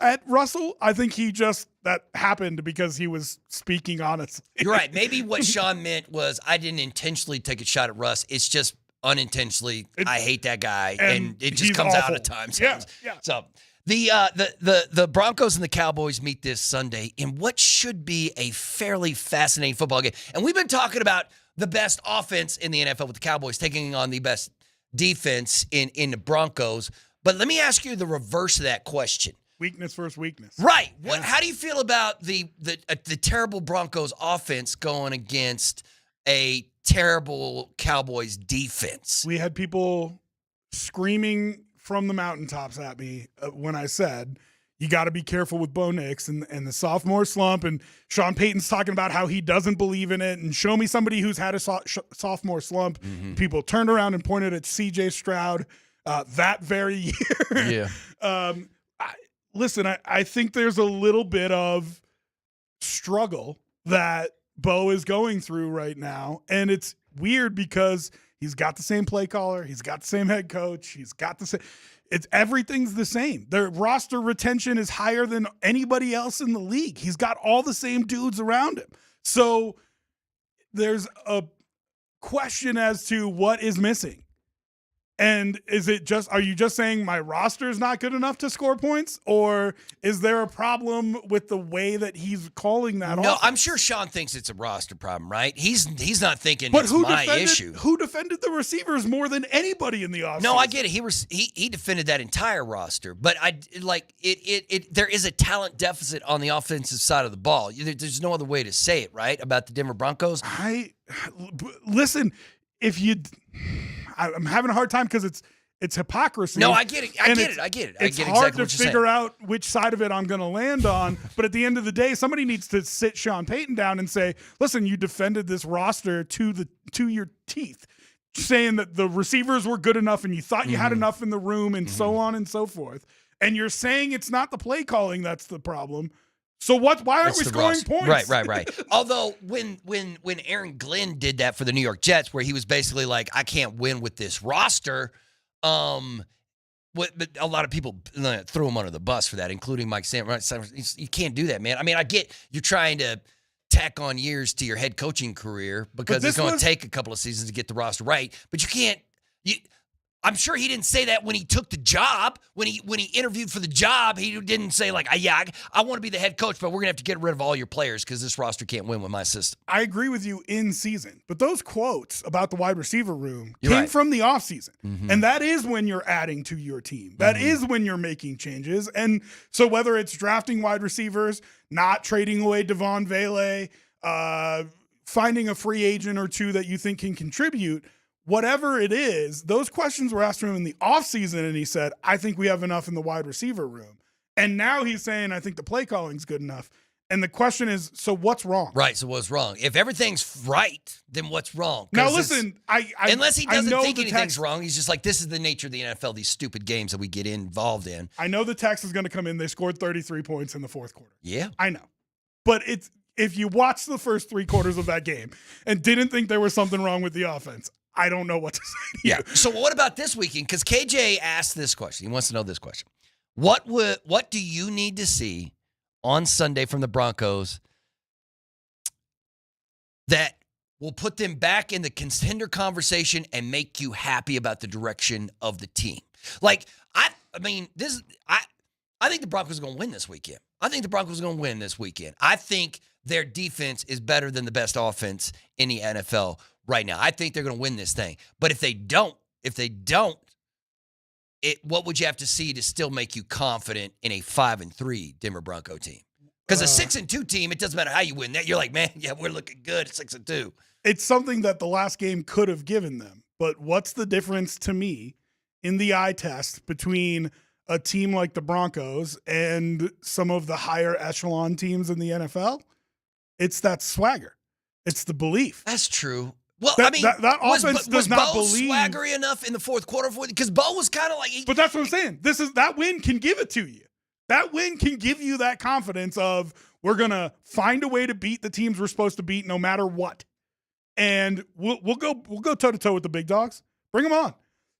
at Russell. I think that happened because he was speaking honestly. You're right. Maybe what Sean meant was I didn't intentionally take a shot at Russ. It's just unintentionally. I hate that guy, and it just comes out at times. Yeah. So the Broncos and the Cowboys meet this Sunday in what should be a fairly fascinating football game, and we've been talking about the best offense in the NFL with the Cowboys taking on the best defense in the Broncos. But let me ask you the reverse of that question. Weakness versus weakness. Right. How do you feel about the terrible Broncos offense going against a terrible Cowboys defense? We had people screaming from the mountaintops at me when I said, you got to be careful with Bo Nix and the sophomore slump. And Sean Payton's talking about how he doesn't believe in it. And show me somebody who's had a sophomore slump. Mm-hmm. People turned around and pointed at C.J. Stroud that very year. Yeah. Listen, I think there's a little bit of struggle that Bo is going through right now. And it's weird because he's got the same play caller. He's got the same head coach. He's got the same – everything's the same. Their roster retention is higher than anybody else in the league. He's got all the same dudes around him. So there's a question as to what is missing. And are you just saying my roster is not good enough to score points? Or is there a problem with the way that he's calling that No, offense? I'm sure Sean thinks it's a roster problem, right? He's not thinking it's my issue. Who defended the receivers more than anybody in the offseason? No, I get it. He defended that entire roster, but there is a talent deficit on the offensive side of the ball. There's no other way to say it, right? About the Denver Broncos. Listen, I'm having a hard time because it's hypocrisy. No, I get it. I get it. It's hard to figure out which side of it I'm going to land on. But at the end of the day, somebody needs to sit Sean Payton down and say, listen, you defended this roster to your teeth, saying that the receivers were good enough and you thought you had enough in the room and so on and so forth. And you're saying it's not the play calling that's the problem. So why aren't we scoring points? Right. Although when Aaron Glenn did that for the New York Jets, where he was basically like, I can't win with this roster, but a lot of people threw him under the bus for that, including Mike Sanford. You can't do that, man. I mean, I get you're trying to tack on years to your head coaching career because it's going to take a couple of seasons to get the roster right, but you can't. I'm sure he didn't say that when he took the job. When he interviewed for the job, he didn't say like, I want to be the head coach, but we're gonna have to get rid of all your players because this roster can't win with my system. I agree with you in season, but those quotes about the wide receiver room You're came right. from the offseason. Mhm. And that is when you're adding to your team. That is when you're making changes. And so whether it's drafting wide receivers, not trading away Devon Vele, finding a free agent or two that you think can contribute, whatever it is, those questions were asked to him in the offseason, and he said, I think we have enough in the wide receiver room. And now he's saying, I think the play calling's good enough. And the question is, so what's wrong? Right, so what's wrong? If everything's right, then what's wrong? Now listen, unless he doesn't know think the anything's text- wrong, he's just like, this is the nature of the NFL, these stupid games that we get involved in. I know the text is going to come in. They scored 33 points in the fourth quarter. Yeah. I know. But if you watched the first 3 quarters of that game and didn't think there was something wrong with the offense, I don't know what to say to you. So what about this weekend? Because KJ asked this question. He wants to know this question. What do you need to see on Sunday from the Broncos that will put them back in the contender conversation and make you happy about the direction of the team? Like, I think the Broncos are going to win this weekend. I think their defense is better than the best offense in the NFL right now. I think they're going to win this thing. But if they don't, what would you have to see to still make you confident in a 5-3 Denver Bronco team? Because a 6-2 team, it doesn't matter how you win that. You're like, man, yeah, we're looking good at 6-2. It's something that the last game could have given them. But what's the difference to me in the eye test between a team like the Broncos and some of the higher echelon teams in the NFL? It's that swagger. It's the belief. That's true. Well, that offense does not Bo believe. swaggery enough in the fourth quarter for because Bo was kind of like. But that's what I'm saying. That win can give it to you. That win can give you that confidence of we're gonna find a way to beat the teams we're supposed to beat no matter what, and we'll go toe to toe with the big dogs. Bring them on,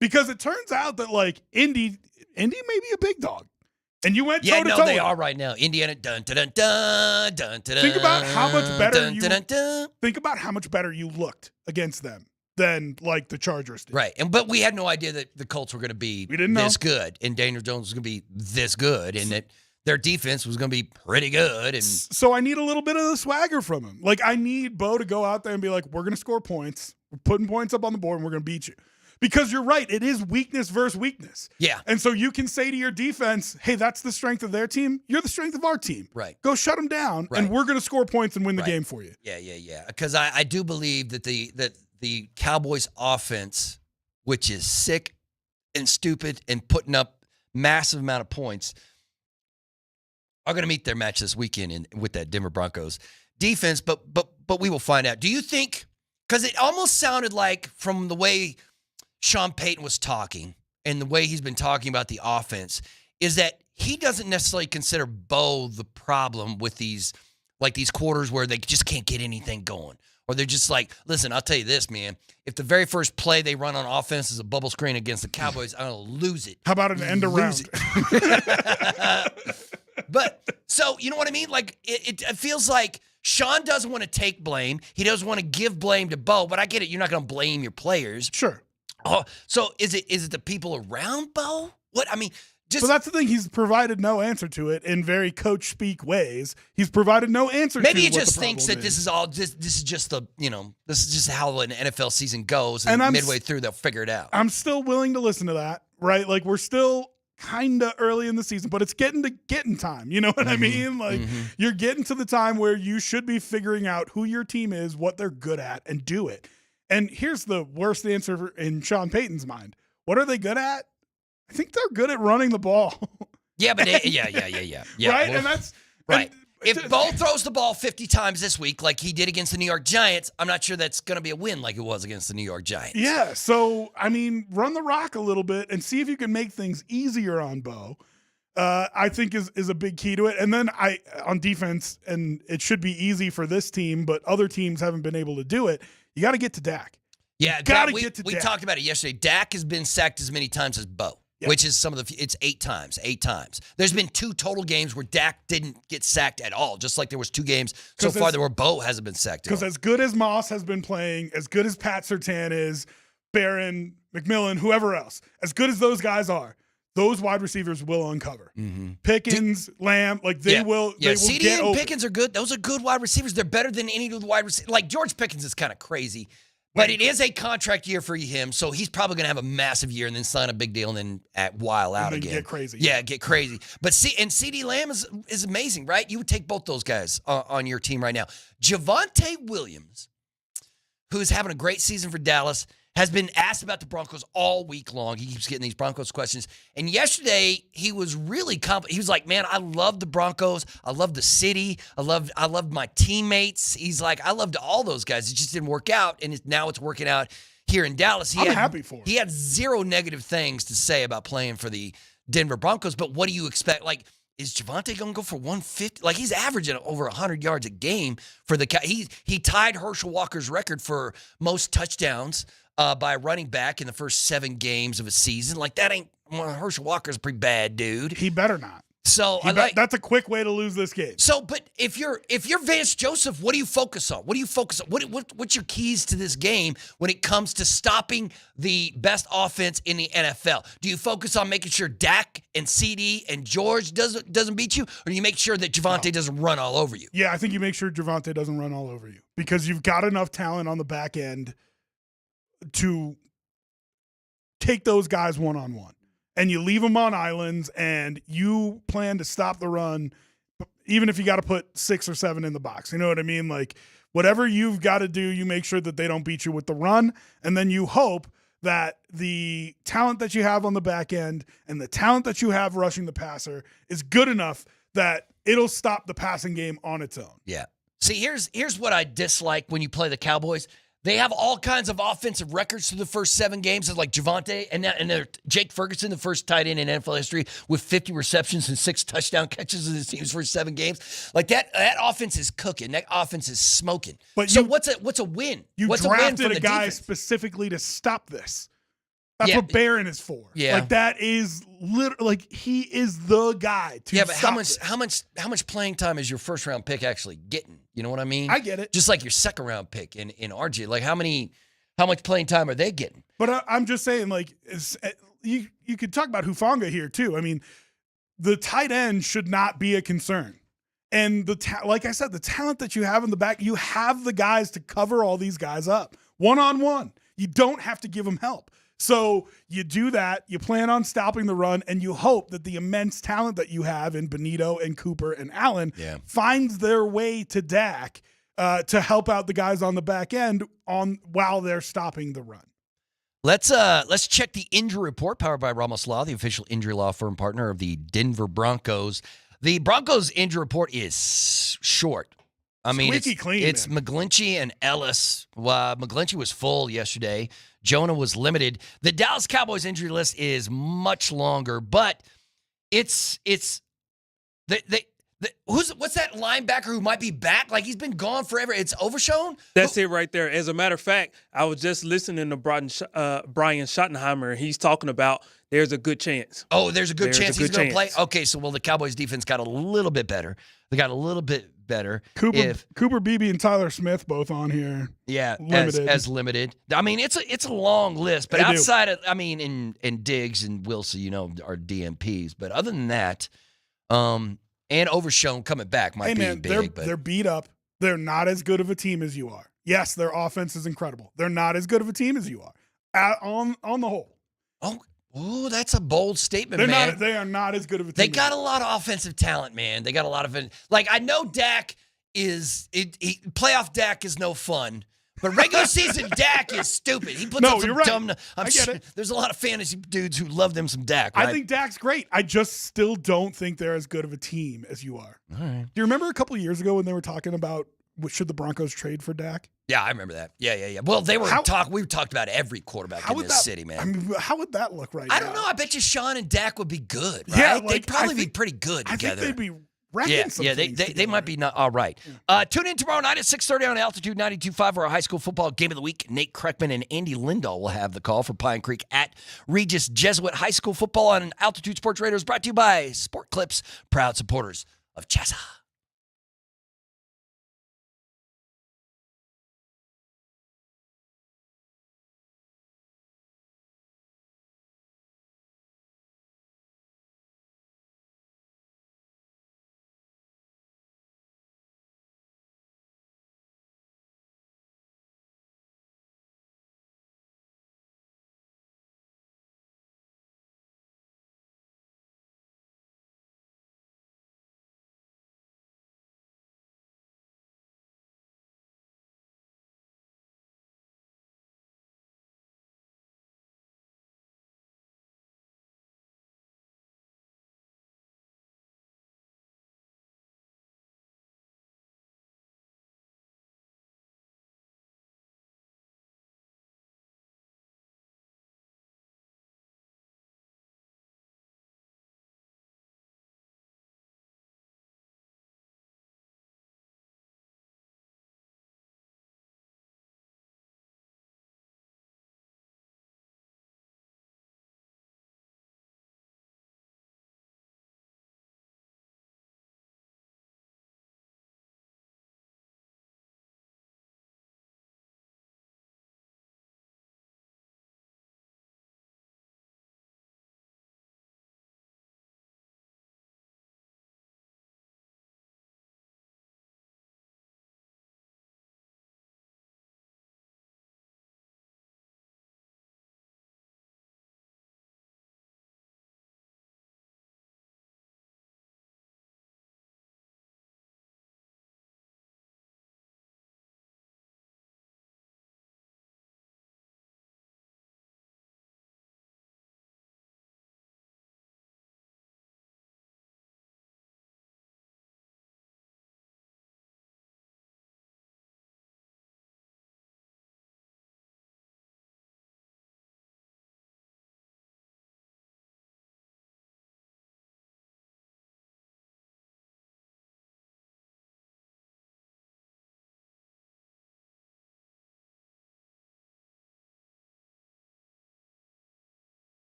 because it turns out that like Indy may be a big dog. And you went toe to toe. Yeah, no, they are right now. Indiana, dun dun dun dun dun dun. Think about how much better you. Think about how much better you looked against them than like the Chargers did. Right, but we had no idea that the Colts were going to be this good, and Daniel Jones was going to be this good, and that their defense was going to be pretty good. And so I need a little bit of the swagger from him. Like I need Bo to go out there and be like, "We're going to score points. We're putting points up on the board, and we're going to beat you." Because you're right, it is weakness versus weakness. Yeah. And so you can say to your defense, hey, that's the strength of their team. You're the strength of our team. Right. Go shut them down, and we're going to score points and win the game for you. Yeah. Because I do believe that the Cowboys offense, which is sick and stupid and putting up massive amount of points, are going to meet their match this weekend with that Denver Broncos defense. But we will find out. Do you think, because it almost sounded like from the way Sean Payton was talking and the way he's been talking about the offense, is that he doesn't necessarily consider Bo the problem with these quarters where they just can't get anything going. Or they're just like, listen, I'll tell you this, man. If the very first play they run on offense is a bubble screen against the Cowboys, I'm going to lose it. How about an end around? But, so, you know what I mean? Like, it feels like Sean doesn't want to take blame. He doesn't want to give blame to Bo, but I get it. You're not going to blame your players. Sure. Oh, so is it the people around Bo? What I mean, so that's the thing. He's provided no answer to it in very coach speak ways. He's provided no answer. Maybe to he just thinks that this is just how an NFL season goes, and midway through they'll figure it out. I'm still willing to listen to that, right? Like we're still kind of early in the season, but it's getting time. You know what I mean? Like you're getting to the time where you should be figuring out who your team is, what they're good at, and do it. And here's the worst answer in Sean Payton's mind. What are they good at? I think they're good at running the ball. Yeah, but yeah. Right? Well, and that's right. If Bo throws the ball 50 times this week like he did against the New York Giants, I'm not sure that's going to be a win like it was against the New York Giants. Yeah, so, I mean, run the rock a little bit and see if you can make things easier on Bo. I think is a big key to it. And then on defense, and it should be easy for this team, but other teams haven't been able to do it, you got to get to Dak. Yeah, we talked about it yesterday. Dak has been sacked as many times as Bo. Yep. Which is it's 8 times. There's been 2 total games where Dak didn't get sacked at all, just like there was 2 games so far where Bo hasn't been sacked at all. Because as good as Moss has been playing, as good as Pat Surtain is, Barron McMillan, whoever else, as good as those guys are, those wide receivers will uncover. Pickens, Lamb, like they will. Yeah, they will CD get and open. Pickens are good. Those are good wide receivers. They're better than any of the wide receivers. Like George Pickens is kind of crazy, but it is a contract year for him, so he's probably going to have a massive year and then sign a big deal and then while out again. Get crazy. Yeah, get crazy. But CD Lamb is amazing, right? You would take both those guys on your team right now. Javonte Williams, who's having a great season for Dallas, has been asked about the Broncos all week long. He keeps getting these Broncos questions. And yesterday, he was really he was like, man, I love the Broncos. I love the city. I loved my teammates. He's like, I loved all those guys. It just didn't work out, and now it's working out here in Dallas. I'm happy for him. He had zero negative things to say about playing for the Denver Broncos, but what do you expect? Like, is Javonte going to go for 150? Like, he's averaging over 100 yards a game for the he tied Herschel Walker's record for most touchdowns by a running back in the first 7 games of a season. Like, that ain't Herschel Walker's a pretty bad dude. He better not. So that's a quick way to lose this game. So, but if you're Vance Joseph, what do you focus on? What do you focus on? What's your keys to this game when it comes to stopping the best offense in the NFL? Do you focus on making sure Dak and CD and George doesn't beat you, or do you make sure that Javonte doesn't run all over you? Yeah, I think you make sure Javonte doesn't run all over you because you've got enough talent on the back end to take those guys one-on-one. And you leave them on islands, and you plan to stop the run, even if you got to put 6 or 7 in the box. You know what I mean? Like, whatever you've got to do, you make sure that they don't beat you with the run, and then you hope that the talent that you have on the back end and the talent that you have rushing the passer is good enough that it'll stop the passing game on its own. Yeah. See, here's what I dislike when you play the Cowboys. They have all kinds of offensive records through the first 7 games. It's like Javonte and they're Jake Ferguson, the first tight end in NFL history with 50 receptions and 6 touchdown catches in his team's first 7 games. Like that offense is cooking. That offense is smoking. But what's a win? You what's drafted a win for a guy defense? specifically to stop this. That's what Barron is for. Yeah. Like that is like he is the guy to but stop how much playing time is your first round pick actually getting? You know what I mean? I get it. Just like your second round pick in RG. Like how much playing time are they getting? But I'm just saying, like, you could talk about Hufanga here too. I mean, the tight end should not be a concern. And like I said, the talent that you have in the back, you have the guys to cover all these guys up one-on-one. You don't have to give them help. So you do that, you plan on stopping the run, and you hope that the immense talent that you have in Benito and Cooper and Allen finds their way to Dak to help out the guys on the back end while they're stopping the run. Let's check the injury report powered by Ramos Law, the official injury law firm partner of the Denver Broncos. The Broncos injury report is short. I mean, squeaky clean. It's McGlinchey and Ellis. McGlinchey was full yesterday. Jonah was limited. The Dallas Cowboys injury list is much longer, but what's that linebacker who might be back? Like he's been gone forever. It's Overshown. That's it right there. As a matter of fact, I was just listening to Brian Schottenheimer. He's talking about there's a good chance. Oh, there's a good chance he's going to play? Okay, so the Cowboys defense got a little bit better. They got a little bit better. Cooper Beebe and Tyler Smith both on here. Yeah, limited. as limited. I mean, it's a long list, but outside of, I mean, in Diggs and Wilson, are DMPs. But other than that, and Overshown coming back might be big. They're beat up. They're not as good of a team as you are. Yes, their offense is incredible. They're not as good of a team as you are on the whole. Oh, that's a bold statement, man. They are not as good of a team. They got a lot of offensive talent, man. They got a lot of it. Like, I know Dak playoff Dak is no fun, but regular season Dak is stupid. He puts up some dumb. I get it. There's a lot of fantasy dudes who love them some Dak. Right? I think Dak's great. I just still don't think they're as good of a team as you are. All right. Do you remember a couple of years ago when they were talking about should the Broncos trade for Dak? Yeah, I remember that. Yeah. Well, we talked about every quarterback in this city, man. I mean, how would that look right now? I don't know. I bet you Sean and Dak would be good, right? Yeah, they'd probably be pretty good together. I think they'd be wrecking some things they might be not all right. Tune in tomorrow night at 6:30 on Altitude 92.5 for our high school football game of the week. Nate Kreckman and Andy Lindahl will have the call for Pine Creek at Regis Jesuit High School football on Altitude Sports Radio. Is brought to you by Sport Clips, proud supporters of Chesa.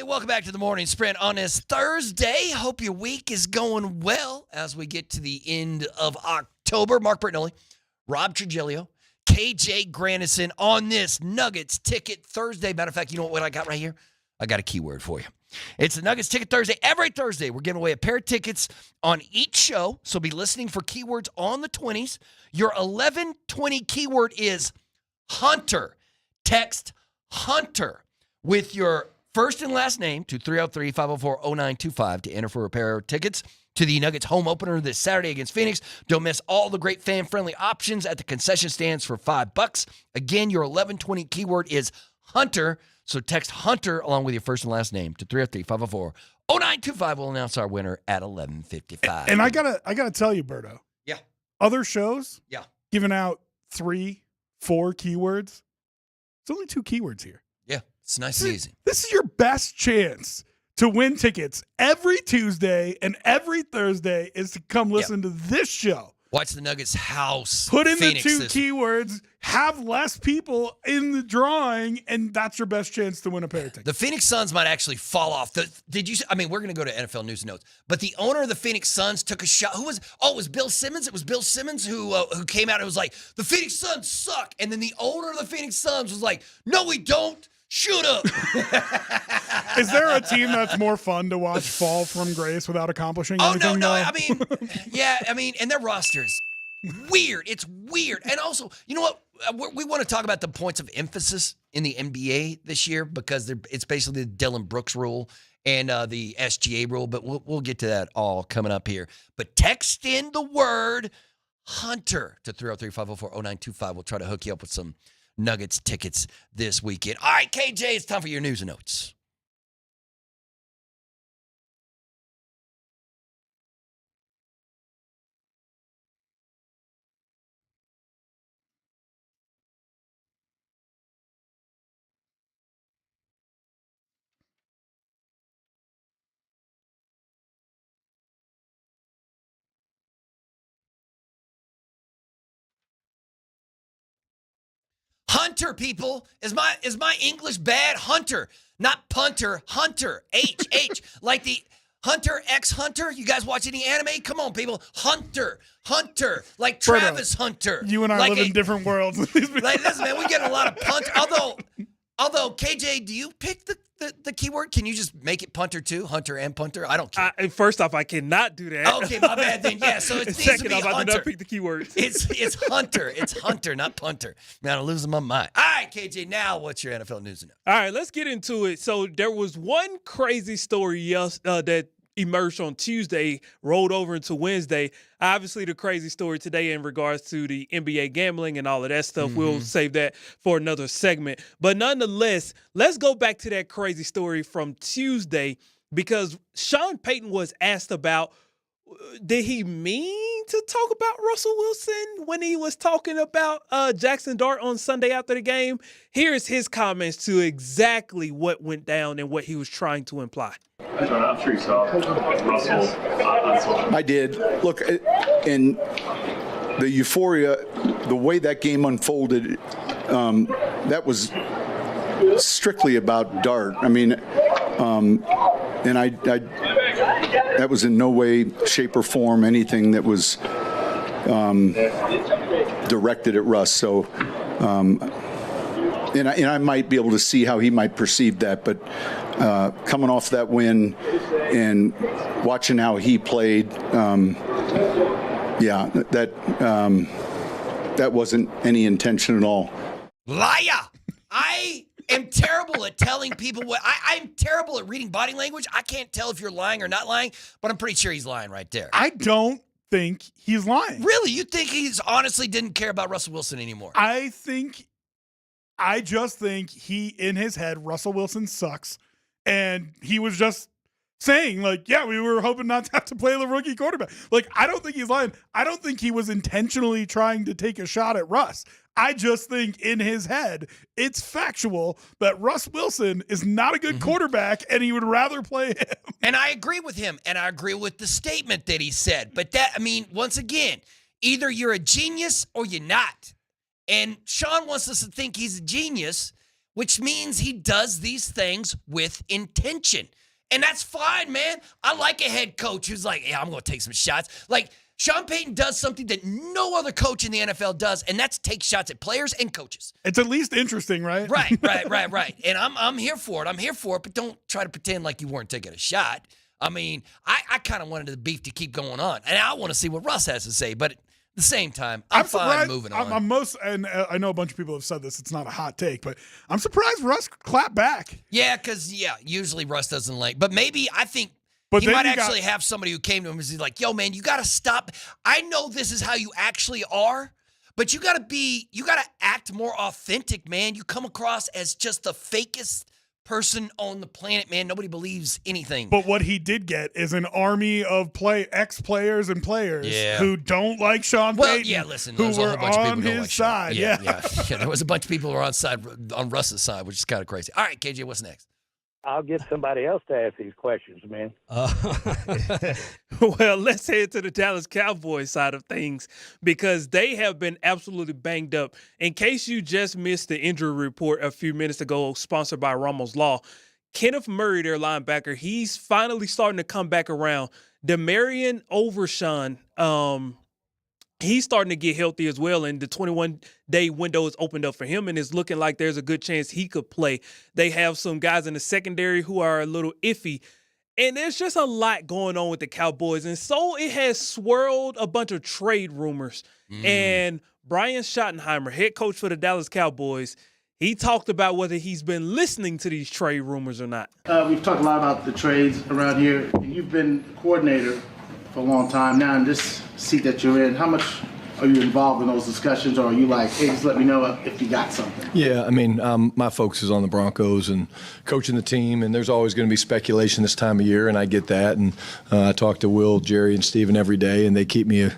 welcome back to the Morning Sprint on this Thursday. Hope your week is going well as we get to the end of October. Mark Bertinelli, Rob Trujillo, KJ Granison on this Nuggets Ticket Thursday. Matter of fact, you know what I got right here? I got a keyword for you. It's the Nuggets Ticket Thursday. Every Thursday, we're giving away a pair of tickets on each show, so be listening for keywords on the 20s. Your 1120 keyword is Hunter. Text Hunter with your first and last name to 303-504-0925 to enter for a pair of tickets to the Nuggets home opener this Saturday against Phoenix. Don't miss all the great fan-friendly options at the concession stands for $5. Again, your 1120 keyword is Hunter. So text Hunter along with your first and last name to 303-504-0925. We'll announce our winner at 11:55. And I gotta tell you, Berto. Yeah. Other shows, yeah, giving out 3, 4 keywords. It's only 2 keywords here. Yeah, it's nice and easy. This is your best chance to win tickets every Tuesday and every Thursday is to come listen to this show. Watch the Nuggets house. Put in Phoenix the 2 keywords, have less people in the drawing, and that's your best chance to win a pair of tickets. The Phoenix Suns might actually fall off. Did you? I mean, we're going to go to NFL News and Notes, but the owner of the Phoenix Suns took a shot. Who was? Oh, it was Bill Simmons. It was Bill Simmons who came out and was like, "The Phoenix Suns suck," and then the owner of the Phoenix Suns was like, "No, we don't. Shoot up." Is there a team that's more fun to watch fall from grace without accomplishing anything? No. I mean, yeah. I mean, and their roster is weird. It's weird. And also, you know what? We want to talk about the points of emphasis in the NBA this year because it's basically the Dillon Brooks rule and the SGA rule. But we'll get to that all coming up here. But text in the word Hunter to 303-504-0925. We'll try to hook you up with some Nuggets tickets this weekend. All right, KJ, it's time for your news and notes. Hunter, people. Is my English bad? Hunter, not punter. Hunter. H. Like the Hunter X Hunter. You guys watch any anime? Come on, people. Hunter. Like Travis Hunter. You and I like live in different worlds. Like, listen, man, we get a lot of punter. Although KJ, do you pick the keyword? Can you just make it punter too? Hunter and punter? I don't care. First off, I cannot do that. Okay, my bad then. Yeah, so it needs Second to be off, Hunter. I did not pick the keywords. It's Hunter. It's Hunter, not punter. Man, I'm losing my mind. All right, KJ, now what's your NFL news? All right, let's get into it. So there was one crazy story that emerged on Tuesday, rolled over into Wednesday. Obviously, the crazy story today in regards to the NBA gambling and all of that stuff. Mm-hmm. We'll save that for another segment. But nonetheless, let's go back to that crazy story from Tuesday because Sean Payton was asked about, did he mean to talk about Russell Wilson when he was talking about Jackson Dart on Sunday after the game? Here's his comments to exactly what went down and what he was trying to imply. I'm sure you saw Russell. I did. Look, in the euphoria, the way that game unfolded, that was strictly about Dart. I mean, and I that was in no way, shape, or form anything that was directed at Russ. So, and I might be able to see how he might perceive that, but coming off that win and watching how he played, that wasn't any intention at all. Liar! I am terrible at telling people what I'm terrible at reading body language. I can't tell if you're lying or not lying, but I'm pretty sure he's lying right there. I don't think he's lying. Really? You think he's honestly didn't care about Russell Wilson anymore? I just think he, in his head, Russell Wilson sucks. And he was just saying, like, yeah, we were hoping not to have to play the rookie quarterback. Like, I don't think he's lying. I don't think he was intentionally trying to take a shot at Russ. I just think in his head, it's factual that Russ Wilson is not a good quarterback and he would rather play him. And I agree with him. And I agree with the statement that he said. But that, I mean, once again, either you're a genius or you're not. And Sean wants us to think he's a genius which means he does these things with intention. And that's fine, man. I like a head coach who's like, yeah, I'm going to take some shots. Like, Sean Payton does something that no other coach in the NFL does, and that's take shots at players and coaches. It's at least interesting, right? Right. And I'm here for it. I'm here for it, but don't try to pretend like you weren't taking a shot. I mean, I kind of wanted the beef to keep going on, and I want to see what Russ has to say, but at the same time, I'm fine moving on. And I know a bunch of people have said this. It's not a hot take, but I'm surprised Russ clapped back. Yeah, because, usually Russ doesn't like, but maybe I think But he then might you actually have somebody who came to him and he's like, yo, man, you got to stop. I know this is how you actually are, but you got to act more authentic, man. You come across as just the fakest person on the planet, man. Nobody believes anything. But what he did get is an army of ex-players and players who don't like Sean Payton. Yeah, listen, who there's were a whole bunch of people on who don't his like Sean. side. Yeah, there was a bunch of people who were on Russ's side, which is kind of crazy. All right, KJ, what's next? I'll get somebody else to ask these questions, man. Well, let's head to the Dallas Cowboys side of things because they have been absolutely banged up. In case you just missed the injury report a few minutes ago, sponsored by Ramos Law, Kenneth Murray, their linebacker, he's finally starting to come back around. Demarion Overshawn, he's starting to get healthy as well, and the 21-day window is opened up for him, and it's looking like there's a good chance he could play. They have some guys in the secondary who are a little iffy, and there's just a lot going on with the Cowboys, and so it has swirled a bunch of trade rumors. And Brian Schottenheimer, head coach for the Dallas Cowboys, he talked about whether he's been listening to these trade rumors or not. We've talked a lot about the trades around here, and you've been coordinator for a long time now. In this seat that you're in, how much are you involved in those discussions, or are you like, hey, just let me know if you got something? Yeah, I mean, my focus is on the Broncos and coaching the team, and there's always going to be speculation this time of year, and I get that. And I talk to Will, Jerry, and Steven every day, and they keep me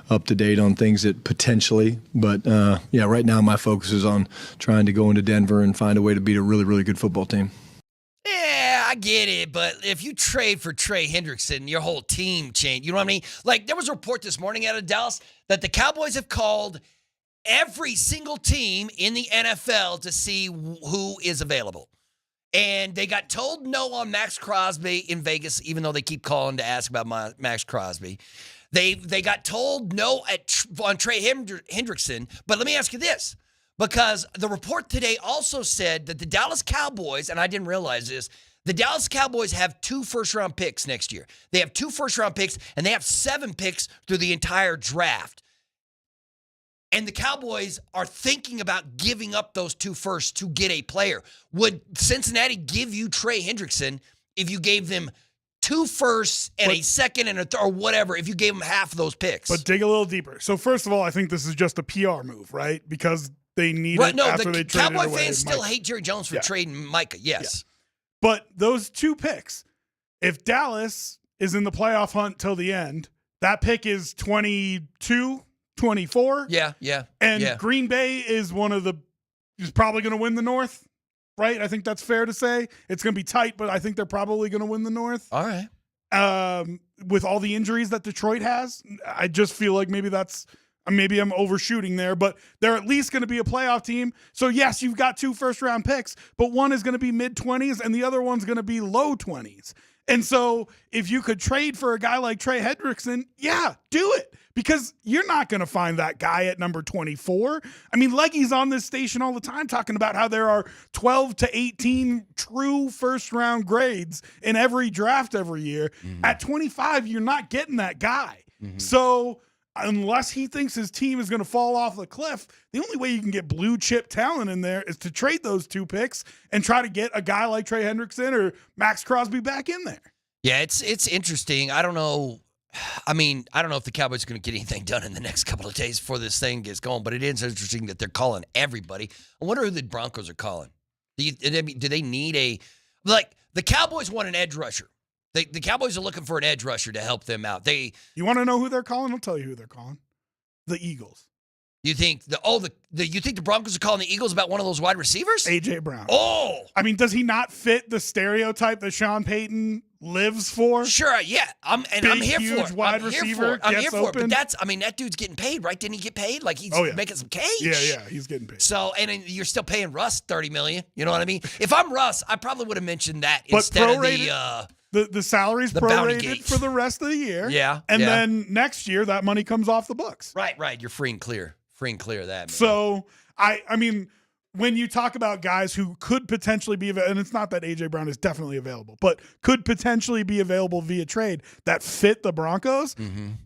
up to date on things that potentially. But, right now my focus is on trying to go into Denver and find a way to beat a really, really good football team. Yeah, I get it, but if you trade for Trey Hendrickson, your whole team changed. You know what I mean? Like, there was a report this morning out of Dallas that the Cowboys have called every single team in the NFL to see who is available. And they got told no on Max Crosby in Vegas, even though they keep calling to ask about Max Crosby. They got told no on Trey Hendrickson. But let me ask you this. Because the report today also said that the Dallas Cowboys, and I didn't realize this, the Dallas Cowboys have 2 first-round picks next year. They have 2 first-round picks, and they have 7 picks through the entire draft. And the Cowboys are thinking about giving up those 2 firsts to get a player. Would Cincinnati give you Trey Hendrickson if you gave them 2 firsts and a second and a third, or whatever, if you gave them half of those picks? But dig a little deeper. So first of all, I think this is just a PR move, right? Because they need it after they traded Cowboy away fans still Micah. hate Jerry Jones for trading Micah, yes. Yeah. But those 2 picks, if Dallas is in the playoff hunt till the end, that pick is 22, 24. Yeah. And Green Bay is is probably going to win the North, right? I think that's fair to say. It's going to be tight, but I think they're probably going to win the North. All right. With all the injuries that Detroit has, I just feel like maybe I'm overshooting there, but they're at least going to be a playoff team. So, yes, you've got 2 first-round picks, but one is going to be mid-20s and the other one's going to be low 20s. And so if you could trade for a guy like Trey Hendrickson, yeah, do it. Because you're not going to find that guy at number 24. I mean, Leggy's on this station all the time talking about how there are 12 to 18 true first-round grades in every draft every year. Mm-hmm. At 25, you're not getting that guy. Mm-hmm. So unless he thinks his team is going to fall off the cliff, the only way you can get blue chip talent in there is to trade those 2 picks and try to get a guy like Trey Hendrickson or Max Crosby back in there. Yeah, it's interesting. I don't know. I mean, I don't know if the Cowboys are going to get anything done in the next couple of days before this thing gets going, but it is interesting that they're calling everybody. I wonder who the Broncos are calling. Do they need the Cowboys want an edge rusher. The Cowboys are looking for an edge rusher to help them out. You want to know who they're calling? I'll tell you who they're calling. The Eagles. You think you think the Broncos are calling the Eagles about one of those wide receivers? A.J. Brown. Oh! I mean, does he not fit the stereotype that Sean Payton lives for. Sure, yeah. I'm here for huge it. wide I'm here receiver for it. I'm gets here for it. open. But that dude's getting paid, right? Didn't he get paid? Like he's making some cash. Yeah, he's getting paid. So, and then you're still paying Russ $30 million. You know what I mean? If I'm Russ, I probably would have mentioned that But instead of prorated- the salary's the bounty prorated gate. for the rest of the year. Yeah, And yeah. then next year, that money comes off the books. Right. You're free and clear. Free and clear of that, man. So, I mean, when you talk about guys who could potentially be available, and it's not that A.J. Brown is definitely available, but could potentially be available via trade that fit the Broncos,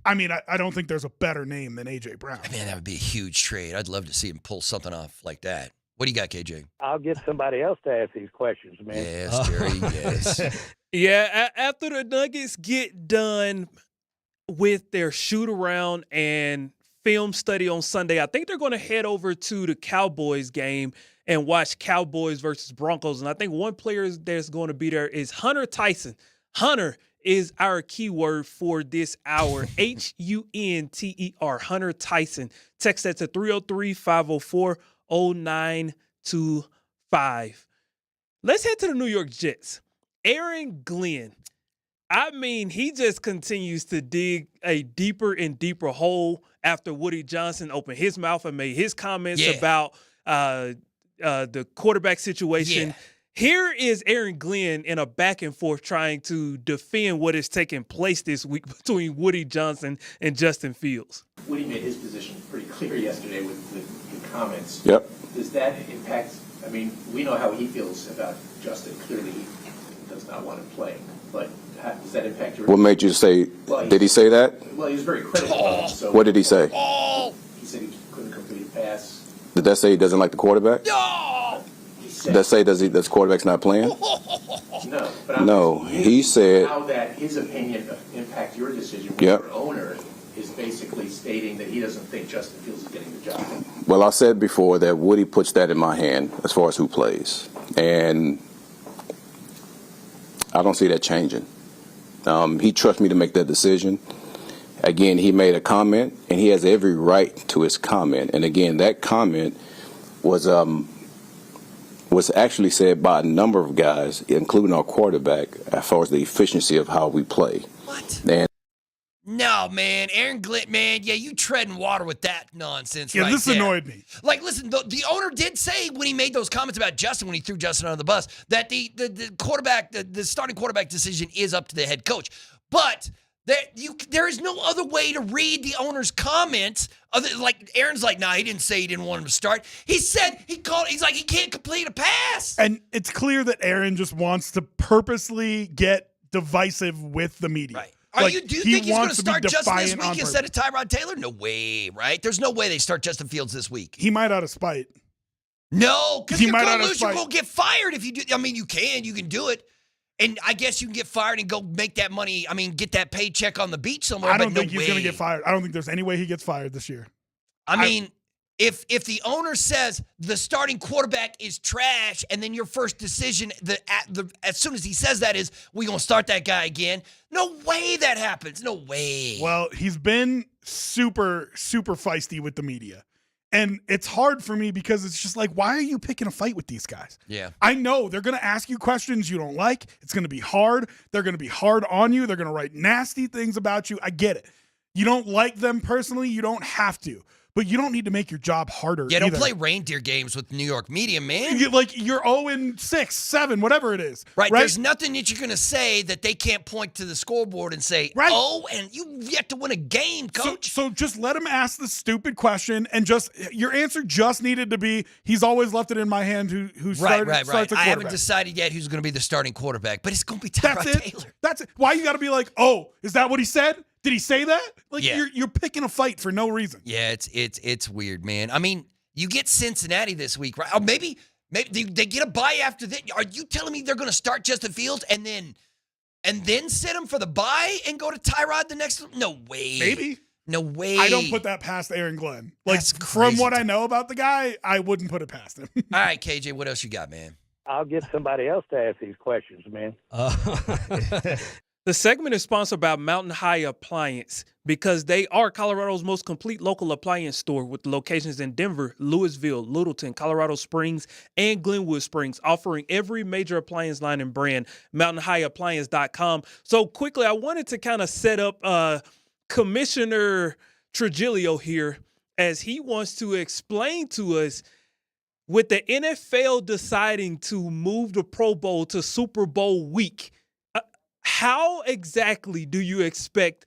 I mean, I don't think there's a better name than A.J. Brown. Man, that would be a huge trade. I'd love to see him pull something off like that. What do you got, KJ? I'll get somebody else to ask these questions, man. Yes, Jerry, yes. Yeah, after the Nuggets get done with their shoot-around and film study on Sunday, I think they're going to head over to the Cowboys game and watch Cowboys versus Broncos. And I think one player that's going to be there is Hunter Tyson. Hunter is our keyword for this hour. Hunter, Hunter Tyson. Text that to 303-504-0925. Let's head to the New York Jets. Aaron Glenn. I mean, he just continues to dig a deeper and deeper hole after Woody Johnson opened his mouth and made his comments about the quarterback situation. Yeah. Here is Aaron Glenn in a back and forth trying to defend what is taking place this week between Woody Johnson and Justin Fields. Woody made his position pretty clear yesterday with the comments. Yep. Does that impact, I mean, we know how he feels about Justin. Clearly, he does not want him playing. But does that impact your... What made you say, did he say that? Well, he was very critical of him. So What did he say? He said he couldn't complete a pass. Did that say he doesn't like the quarterback? He Did said... that say the quarterback's not playing? No. But I'm No, asking you he said... how that his opinion impact your decision when Yep. your owner is basically stating that he doesn't think Justin Fields is getting the job. Well, I said before that Woody puts that in my hand as far as who plays. And I don't see that changing. He trusts me to make that decision. Again, he made a comment, and he has every right to his comment. And again, that comment was actually said by a number of guys, including our quarterback, as far as the efficiency of how we play. What? And No, man. Aaron Glenn, man. Yeah, you treading water with that nonsense right this there. annoyed me. Like, listen, the owner did say when he made those comments about Justin, when he threw Justin under the bus, that the quarterback, the starting quarterback decision is up to the head coach. But there is no other way to read the owner's comments. Like, Aaron's like, nah, he didn't say he didn't want him to start. He said he's like, he can't complete a pass. And it's clear that Aaron just wants to purposely get divisive with the media. Right. Like, Do you think he's going to start Justin this defiant week on instead of Tyrod Taylor? No way, right? There's no way they start Justin Fields this week. He might out of spite. No, because He you're might going out to of lose. You're spite. going to get fired if you do. I mean, you can do it. And I guess you can get fired and go make that money. I mean, get that paycheck on the beach somewhere. I don't but think no he's going way. to get fired. I don't think there's any way he gets fired this year. I mean, if the owner says the starting quarterback is trash, and then your first decision as soon as he says that is, we're going to start that guy again. No way that happens. No way. Well, he's been super, super feisty with the media. And it's hard for me because it's just like, why are you picking a fight with these guys? Yeah. I know they're going to ask you questions you don't like. It's going to be hard. They're going to be hard on you. They're going to write nasty things about you. I get it. You don't like them personally. You don't have to. But you don't need to make your job harder. Yeah, don't either. play reindeer games with New York media, man. You're 0-6, 7, whatever it is. Right. There's nothing that you're going to say that they can't point to the scoreboard and say, oh, and you've yet to win a game, coach. So just let him ask the stupid question, and your answer just needed to be, he's always left it in my hand who starts a quarterback. I haven't decided yet who's going to be the starting quarterback, but it's going to be Tyrod Taylor. That's it. Why you got to be like, oh, is that what he said? Did he say that? Like, Yeah. you're picking a fight for no reason. Yeah, it's weird, man. I mean, you get Cincinnati this week, right? Or maybe they get a bye after that. Are you telling me they're going to start Justin Fields and then sit him for the bye and go to Tyrod the next? No way. Maybe. No way. I don't put that past Aaron Glenn. Like, That's from crazy. what I know about the guy, I wouldn't put it past him. All right, KJ, what else you got, man? I'll get somebody else to ask these questions, man. The segment is sponsored by Mountain High Appliance because they are Colorado's most complete local appliance store with locations in Denver, Louisville, Littleton, Colorado Springs, and Glenwood Springs, offering every major appliance line and brand, mountainhighappliance.com. So quickly, I wanted to kind of set up Commissioner Trujillo here as he wants to explain to us, with the NFL deciding to move the Pro Bowl to Super Bowl week, how exactly do you expect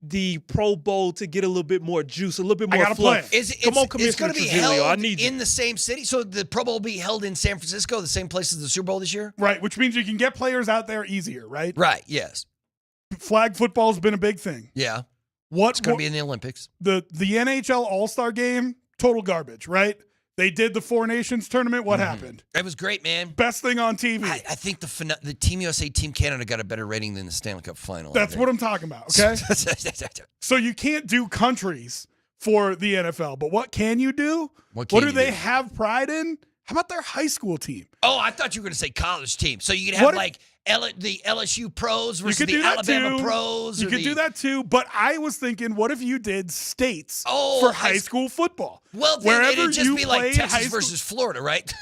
the Pro Bowl to get a little bit more juice, a little bit more fluff? Come on, Commissioner It's going to be Trujillo, I held need you. in the same city. So the Pro Bowl will be held in San Francisco, the same place as the Super Bowl this year? Right, which means you can get players out there easier, right? Right, yes. Flag football's been a big thing. Yeah. It's going to be in the Olympics. The NHL All-Star game, total garbage, right? They did the Four Nations tournament. What happened? It was great, man. Best thing on TV. I think the Team USA, Team Canada got a better rating than the Stanley Cup final. That's what I'm talking about, okay? So you can't do countries for the NFL, but what can you do? What do they have pride in? How about their high school team? Oh, I thought you were going to say college team. So you could have the LSU pros versus the Alabama pros. You could do that too, but I was thinking, what if you did states for high school football? Well, then it'd just be like Texas versus Florida, right?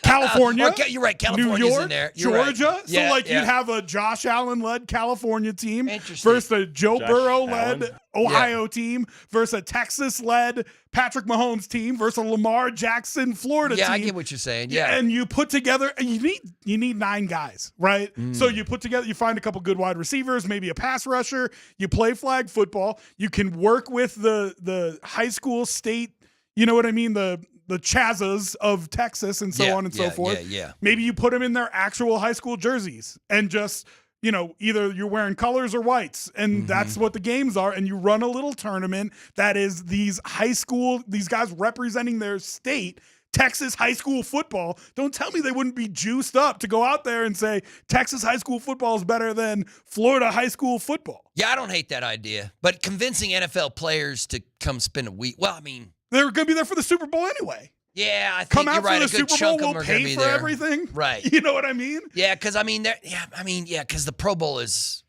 California. You're right, California's New York, in there. You're Georgia. Right. So you'd have a Josh Allen-led California team versus a Joe Burrow-led Ohio team versus a Texas-led Patrick Mahomes team versus a Lamar Jackson Florida team. Yeah, I get what you're saying. Yeah. And you put together, you need 9 guys, right? So you put together, you find a couple good wide receivers, maybe a pass rusher, you play flag football, you can work with the high school, state, you know what I mean, the Chazas of Texas and so on and so forth. Yeah. Maybe you put them in their actual high school jerseys and just, either you're wearing colors or whites, and that's what the games are, and you run a little tournament that is these guys representing their state. Texas high school football. Don't tell me they wouldn't be juiced up to go out there and say Texas high school football is better than Florida high school football. Yeah, I don't hate that idea. But convincing NFL players to come spend a week, well, I mean, they're going to be there for the Super Bowl anyway. Yeah, I think come you're out right. For the Super Bowl, we'll pay for everything. Right. You know what I mean? Yeah, because because the Pro Bowl is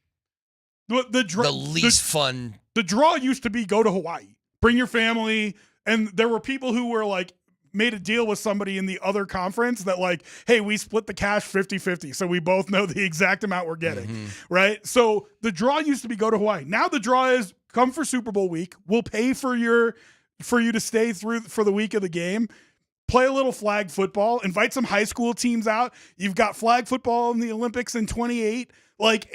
the least fun. The draw used to be go to Hawaii, bring your family, and there were people who were like, made a deal with somebody in the other conference that like, hey, we split the cash 50-50, so we both know the exact amount we're getting, right? So the draw used to be go to Hawaii. Now the draw is come for Super Bowl week. We'll pay for you to stay through for the week of the game. Play a little flag football. Invite some high school teams out. You've got flag football in the Olympics in 28. Like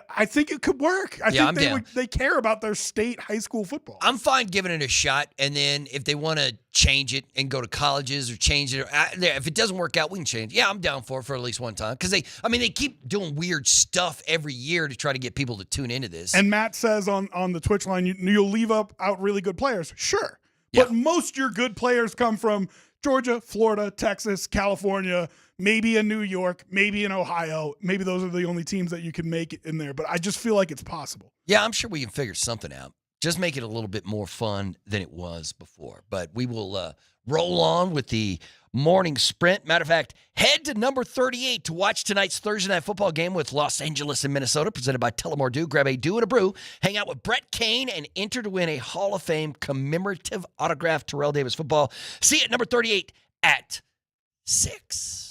I think it could work. I think they care about their state high school football. I'm fine giving it a shot, and then if they want to change it and go to colleges or change it, if it doesn't work out, we can change it. Yeah, I'm down for at least one time because they keep doing weird stuff every year to try to get people to tune into this. And Matt says on the Twitch line, you'll leave out really good players. Sure, but most of your good players come from Georgia, Florida, Texas, California. Maybe in New York, maybe in Ohio. Maybe those are the only teams that you can make it in there. But I just feel like it's possible. Yeah, I'm sure we can figure something out. Just make it a little bit more fun than it was before. But we will roll on with the morning sprint. Matter of fact, head to number 38 to watch tonight's Thursday Night Football game with Los Angeles and Minnesota, presented by Tullamore Dew. Grab a Dew and a brew, hang out with Brett Kane, and enter to win a Hall of Fame commemorative autographed Terrell Davis football. See you at number 38 at 6.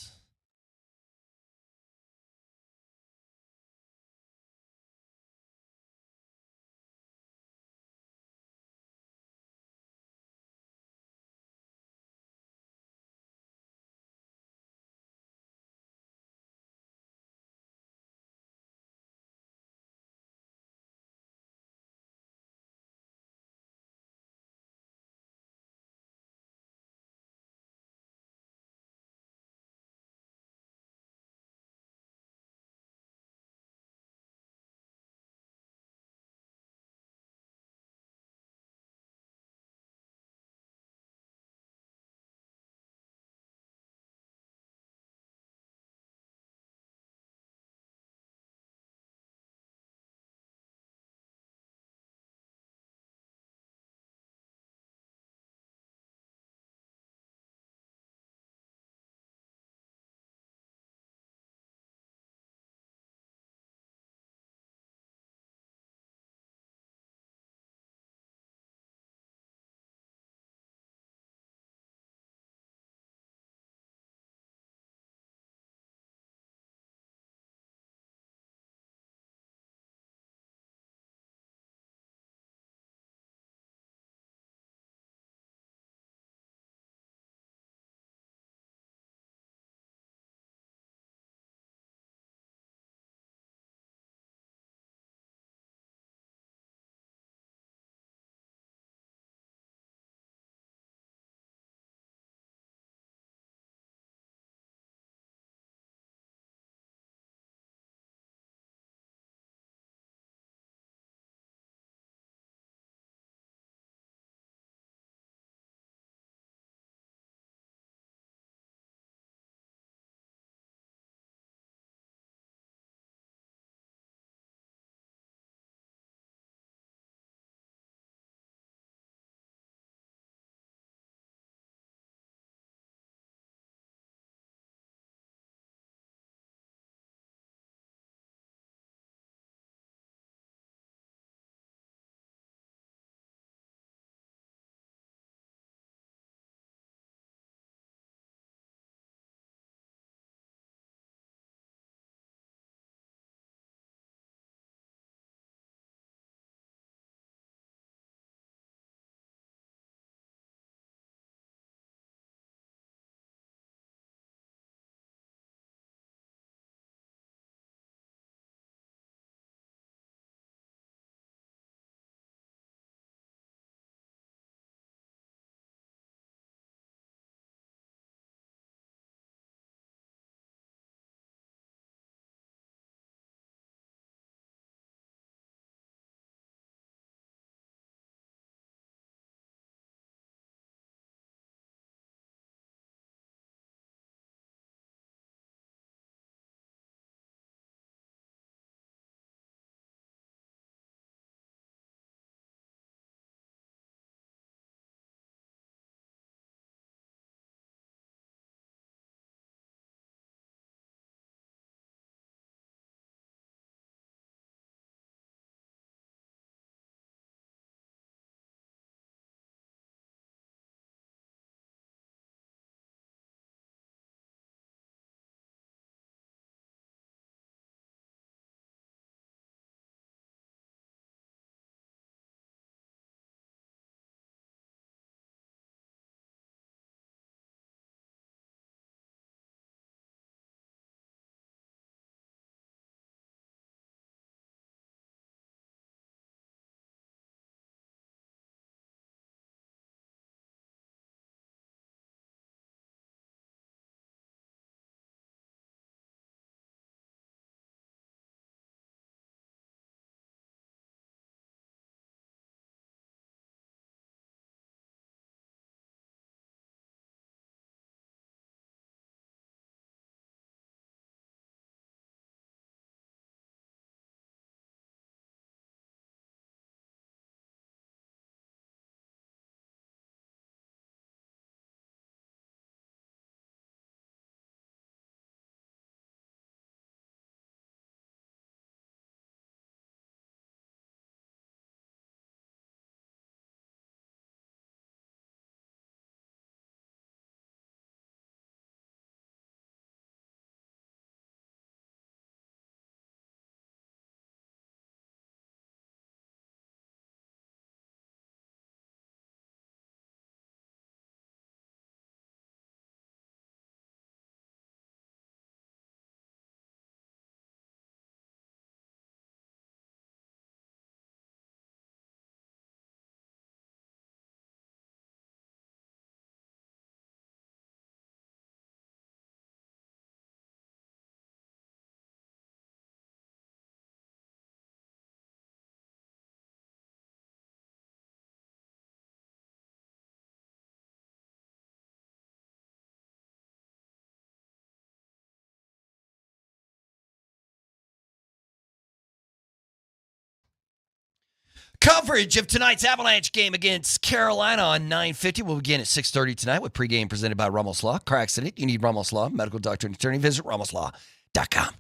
Coverage of tonight's Avalanche game against Carolina on 9:50 will begin at 6:30 tonight with pregame presented by Ramos Law. Car accident, you need Ramos Law, medical doctor and attorney. Visit ramoslaw.com.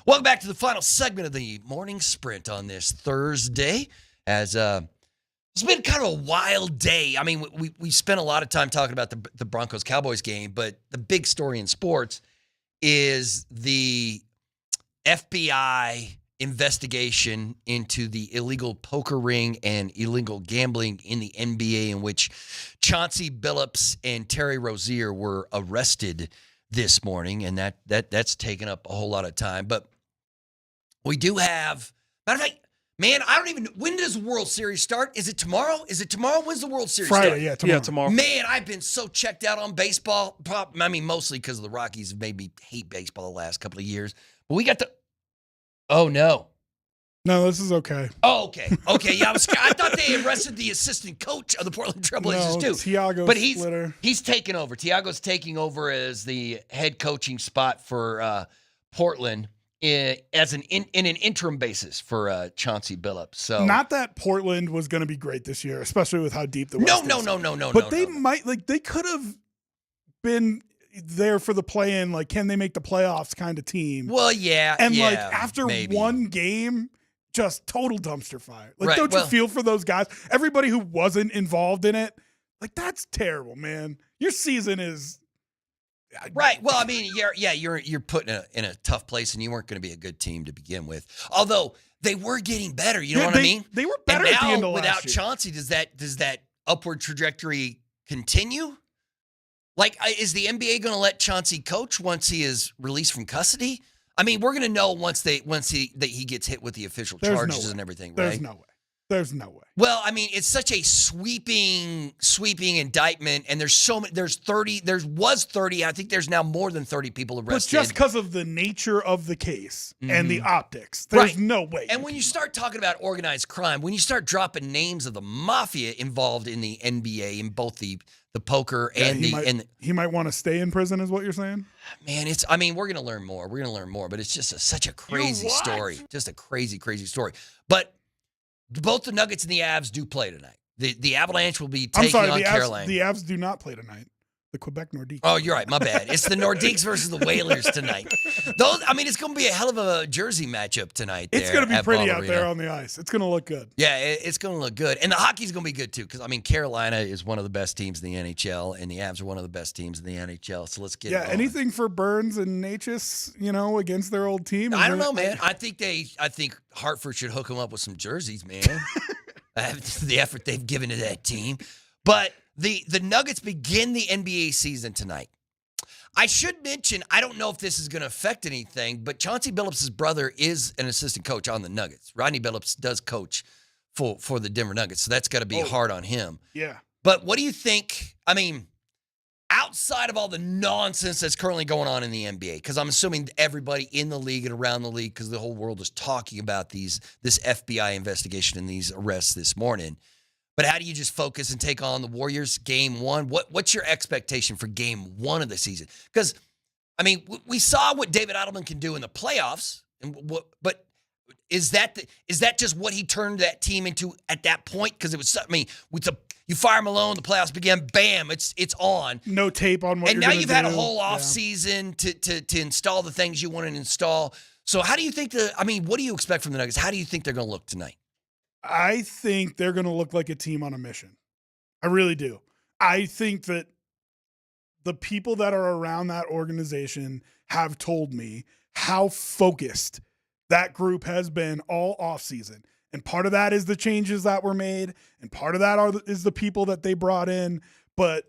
Welcome back to the final segment of the morning sprint on this Thursday. As it's been kind of a wild day. I mean, we spent a lot of time talking about the Broncos-Cowboys game, but the big story in sports is the FBI investigation into the illegal poker ring and illegal gambling in the NBA, in which Chauncey Billups and Terry Rozier were arrested this morning, and that's taken up a whole lot of time. But we do have, matter of fact, man, I don't even, when does the World Series start? Is it tomorrow? When's the World Series Friday, start? yeah, tomorrow. Man, I've been so checked out on baseball. I mean, mostly because the Rockies have made me hate baseball the last couple of years. But we got oh, no. No, this is okay. Oh, okay. Okay, yeah, I thought they arrested the assistant coach of the Portland Trailblazers, too. Tiago's but he's taken over. Tiago's taking over as the head coaching spot for Portland as in an interim basis for Chauncey Billups. So not that Portland was going to be great this year, especially with how deep the West is. No. But they might, like, they could have been there for the play-in, like, can they make the playoffs kind of team. Well, yeah. And like after one game, just total dumpster fire. Like, don't you feel for those guys? Everybody who wasn't involved in it, like, that's terrible, man. Your season is right. Well, I mean, you're put in a tough place, and you weren't going to be a good team to begin with. Although they were getting better, you know what I mean? They were better and at the end of last without year. Chauncey, does that upward trajectory continue? Like, is the NBA going to let Chauncey coach once he is released from custody? I mean, we're going to know once he gets hit with the official charges and everything, right? There's no way. Well, I mean, it's such a sweeping indictment, and there's 30. There was 30. I think there's now more than 30 people arrested. But just because of the nature of the case and the optics, there's no way. And when you start talking about organized crime, when you start dropping names of the mafia involved in the NBA, in both the poker and he might want to stay in prison, is what you're saying? Man, we're going to learn more. But it's just such a crazy story. Just a crazy story. But both the Nuggets and the Avs do play tonight. The Avalanche will be taking on Carolina. The Avs do not play tonight. The Quebec Nordiques. Oh, you're right. My bad. It's the Nordiques versus the Whalers tonight. It's going to be a hell of a jersey matchup tonight. It's going to be pretty out there on the ice. It's going to look good. Yeah, it's going to look good. And the hockey's going to be good, too, because, Carolina is one of the best teams in the NHL, and the Avs are one of the best teams in the NHL. So let's get it going. Anything for Burns and Natchez, against their old team. I don't know, man. I think Hartford should hook them up with some jerseys, man. The effort they've given to that team. But the Nuggets begin the NBA season tonight. I should mention, I don't know if this is going to affect anything, but Chauncey Billups' brother is an assistant coach on the Nuggets. Rodney Billups does coach for the Denver Nuggets, so that's got to be hard on him. Yeah. But what do you think? Outside of all the nonsense that's currently going on in the NBA, because I'm assuming everybody in the league and around the league, because the whole world is talking about this FBI investigation and these arrests this morning. But how do you just focus and take on the Warriors game one? What's your expectation for game one of the season? Because, we saw what David Adelman can do in the playoffs, but is that just what he turned that team into at that point? Because it was, you fire Malone, the playoffs begin, bam, it's on. No tape on what and you're now you've do. had a whole off season to install the things you want to install. So how do you think what do you expect from the Nuggets? How do you think they're going to look tonight? I think they're going to look like a team on a mission. I really do. I think that the people that are around that organization have told me how focused that group has been all offseason. And part of that is the changes that were made, and part of that is the people that they brought in. But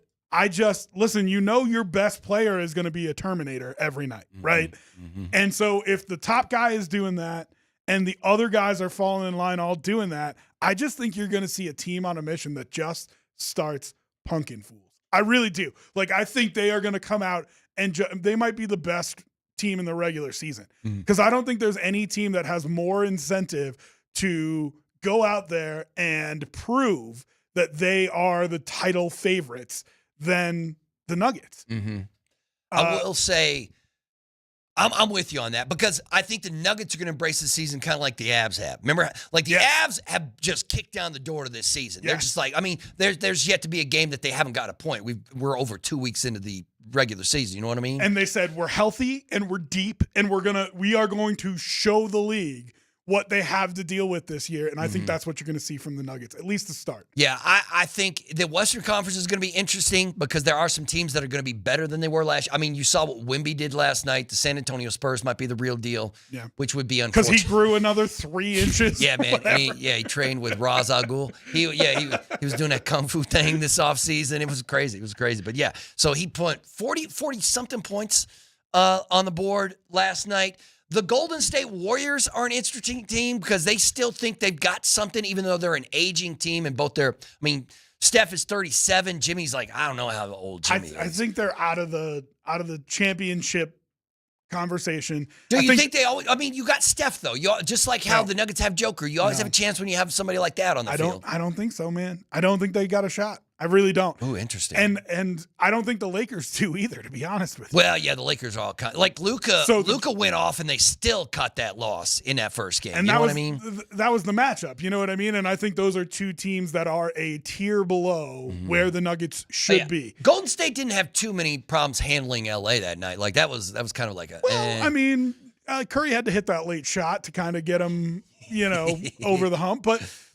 listen, your best player is going to be a Terminator every night, right? Mm-hmm. And so if the top guy is doing that, and the other guys are falling in line all doing that, I just think you're going to see a team on a mission that just starts punking fools. I really do. Like, I think they are going to come out and they might be the best team in the regular season. Because I don't think there's any team that has more incentive to go out there and prove that they are the title favorites than the Nuggets. Mm-hmm. I will say, I'm with you on that because I think the Nuggets are going to embrace the season kind of like the Avs have. Remember, like the Avs have just kicked down the door to this season. They're just like, I mean, there's yet to be a game that they haven't got a point. We're over 2 weeks into the regular season. You know what I mean? And they said we're healthy and we're deep and we are going to show the league what they have to deal with this year. And I think that's what you're going to see from the Nuggets, at least to start. Yeah, I think the Western Conference is going to be interesting because there are some teams that are going to be better than they were last year. I mean, you saw what Wemby did last night. The San Antonio Spurs might be the real deal, which would be unfortunate. Because he grew another 3 inches. Yeah, man. He trained with Ra's al Ghul. He was doing that Kung Fu thing this offseason. It was crazy. But yeah, so he put 40-something points on the board last night. The Golden State Warriors are an interesting team because they still think they've got something, even though they're an aging team and Steph is 37. Jimmy's like, I don't know how old Jimmy is. I think they're out of the championship conversation. Do you think they always? I mean, you got Steph though. You just like how the Nuggets have Joker. You always have a chance when you have somebody like that on the field. I don't think so, man. I don't think they got a shot. I really don't. Oh, interesting. And I don't think the Lakers do either, to be honest with you. Well, yeah, the Lakers are all kind of, like Luka. So Luka went off and they still cut that loss in that first game. And you know what I mean? That was the matchup. You know what I mean? And I think those are two teams that are a tier below where the Nuggets should be. Golden State didn't have too many problems handling LA that night. Like that was kind of like a. Well, I mean, Curry had to hit that late shot to kind of get him, over the hump,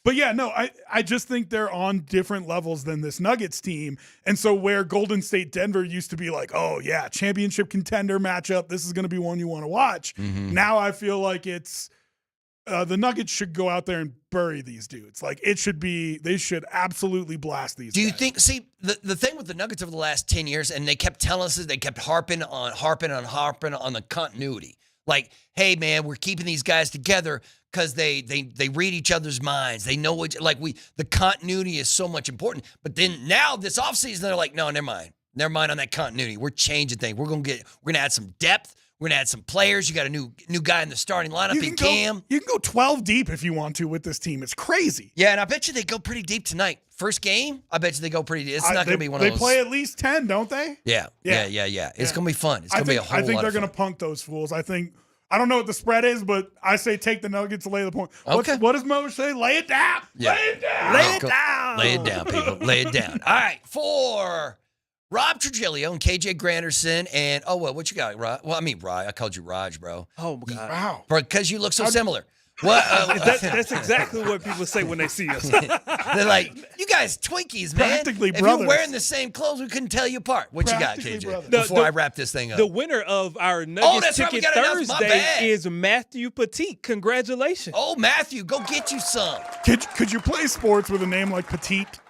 But yeah, no, I just think they're on different levels than this Nuggets team. And so where Golden State Denver used to be like, oh yeah, championship contender matchup, this is going to be one you want to watch. Now I feel like it's the Nuggets should go out there and bury these dudes. Like they should absolutely blast these Do you guys. think, see, the thing with the Nuggets over the last 10 years, and they kept telling us this, they kept harping on the continuity. Like, hey man, we're keeping these guys together because they read each other's minds. They know the continuity is so much important. But then now this offseason, they're like, no, never mind on that continuity. We're changing things. We're gonna add some depth. We're gonna add some players. You got a new guy in the starting lineup in Cam. You can go 12 deep if you want to with this team. It's crazy. Yeah, and I bet you they go pretty deep tonight. First game, I bet you they go pretty deep. It's not gonna be one of those. They play at least 10, don't they? Yeah. It's gonna be fun. It's gonna be a whole lot of fun. I think they're gonna punk those fools. I don't know what the spread is, but I say take the Nuggets to lay the point. Okay. What does Moser say? Lay it down. Yeah. Lay it down. Lay it down. Lay it down, people. Lay it down. All right, for Rob Trujillo and KJ Granderson and what you got, Rod? Well, I mean, Rod. I called you Raj, bro. Oh my God! Wow. Because you look so similar. What? That's exactly what people say when they see us. They're like, you guys Twinkies, man. Practically if brothers. you're wearing the same clothes, we couldn't tell you apart. What you got, KJ? Brothers. Before I wrap this thing up. The winner of our Nuggets that's right, we ticket gotta announce, my Thursday bad. is Matthew Petit. Congratulations. Oh, Matthew, go get you some. Could you play sports with a name like Petite?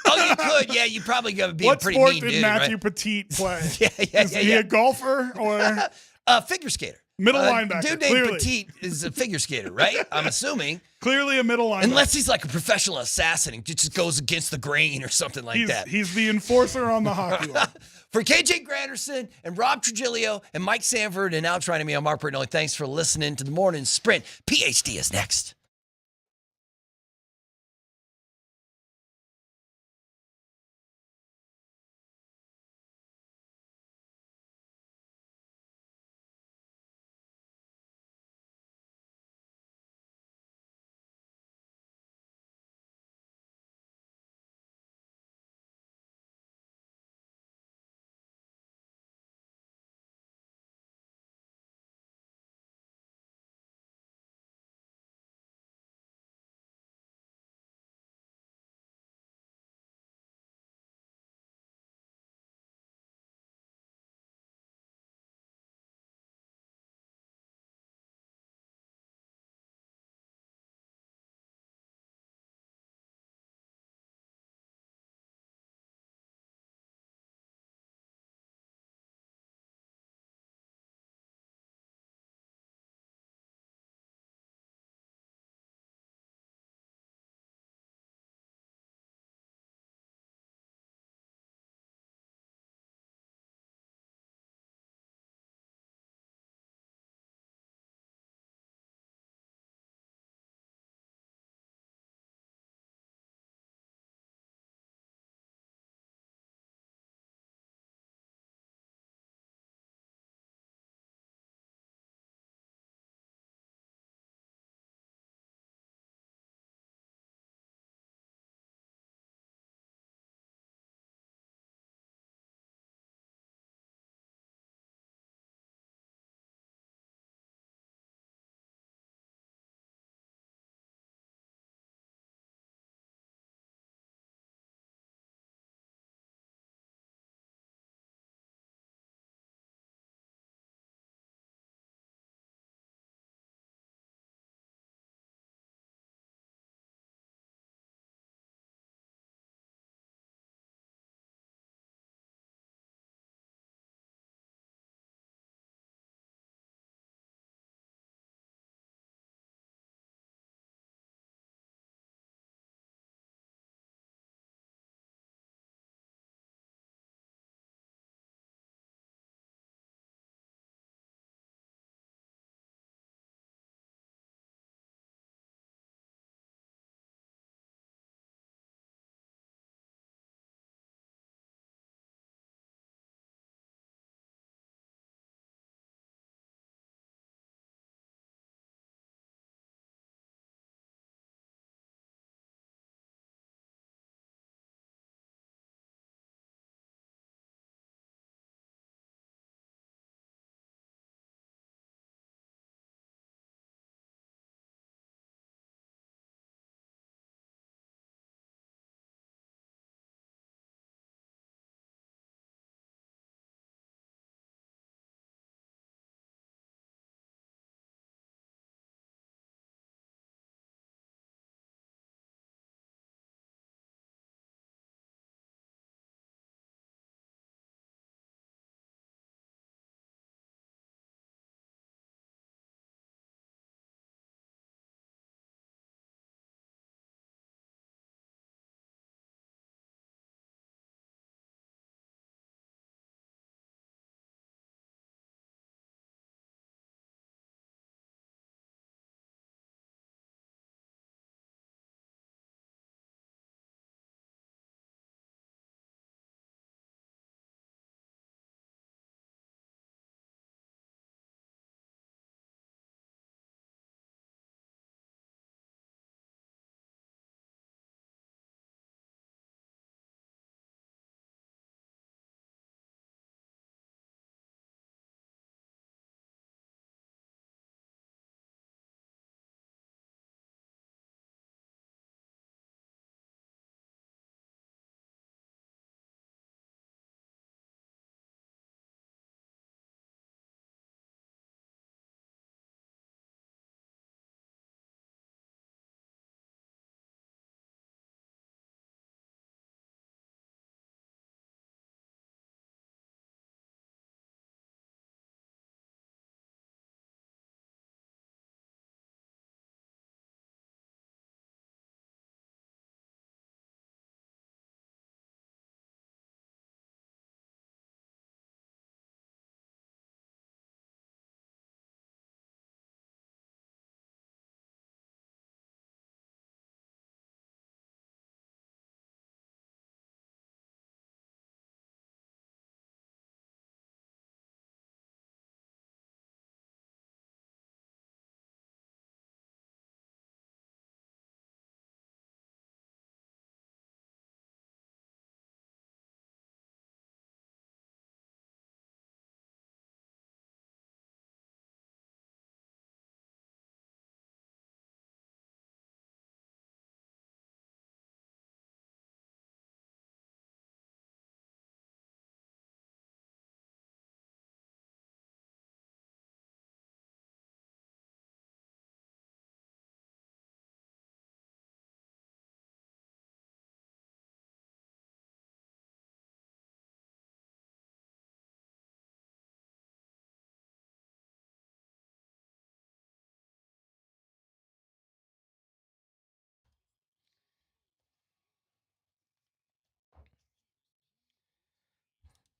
Oh, you could. Yeah, you probably got to be a What pretty sport mean did dude, Matthew right? Petite play? Is he a golfer or figure skater? Middle linebacker, Dude named clearly. Petite is a figure skater, right? I'm assuming. Clearly a middle linebacker. Unless he's like a professional assassin and just goes against the grain or something like that. He's the enforcer on the hockey line. For KJ Granderson and Rob Trujillo and Mike Sanford and now trying to me, I'm Mark Britnelli. Thanks for listening to the Morning Sprint. PhD is next.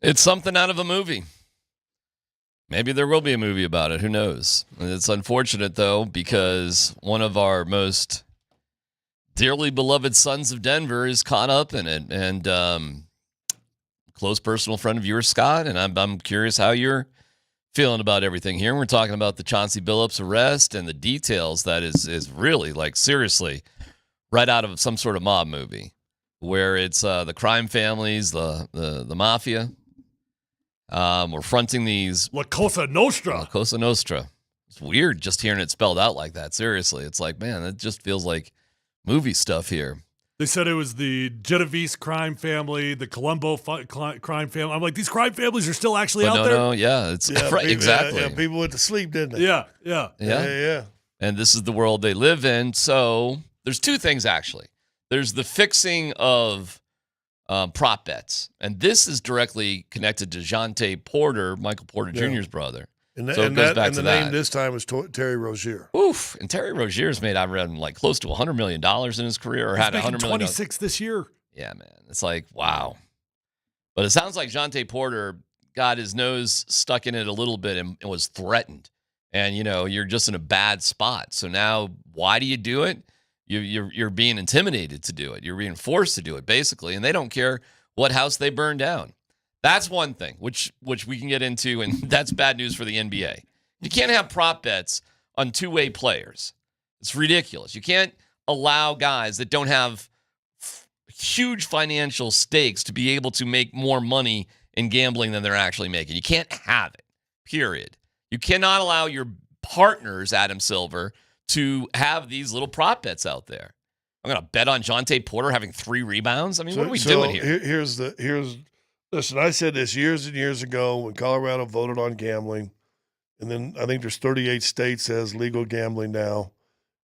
It's something out of a movie. Maybe there will be a movie about it. Who knows? It's unfortunate, though, because one of our most dearly beloved sons of Denver is caught up in it. And close personal friend of yours, Scott, and I'm curious how you're feeling about everything here. We're talking about the Chauncey Billups arrest and the details that is really, like, seriously, right out of some sort of mob movie where it's the crime families, the mafia. We're fronting these La Cosa Nostra. La Cosa Nostra. It's weird just hearing it spelled out like that. Seriously, it's like, man, it just feels like movie stuff here. They said it was the Genovese crime family, the Colombo crime family. I'm like, these crime families are still actually out there? No, yeah, it's right, exactly. Yeah, people went to sleep, didn't they? Yeah. And this is the world they live in. So there's two things, actually. There's the fixing of prop bets. And this is directly connected to Jonte Porter, Michael Porter Jr.'s brother. And so it goes back and to the that. name this time was Terry Rozier. Oof. And Terry Rozier's made, I read, like close to $100 million in his career, or had $100 million. 26 this year. Yeah, man. It's like, wow. But it sounds like Jonte Porter got his nose stuck in it a little bit and was threatened. And, you know, you're just in a bad spot. So now, why do you do it? You're being intimidated to do it. You're being forced to do it, basically. And they don't care what house they burn down. That's one thing, which we can get into, and that's bad news for the NBA. You can't have prop bets on two-way players. It's ridiculous. You can't allow guys that don't have huge financial stakes to be able to make more money in gambling than they're actually making. You can't have it, period. You cannot allow your partners, Adam Silver, to have these little prop bets out there. I'm going to bet on Jonte Porter having 3 rebounds. I mean, what are we doing here? Listen, I said this years and years ago when Colorado voted on gambling, and then I think there's 38 states that has legal gambling now.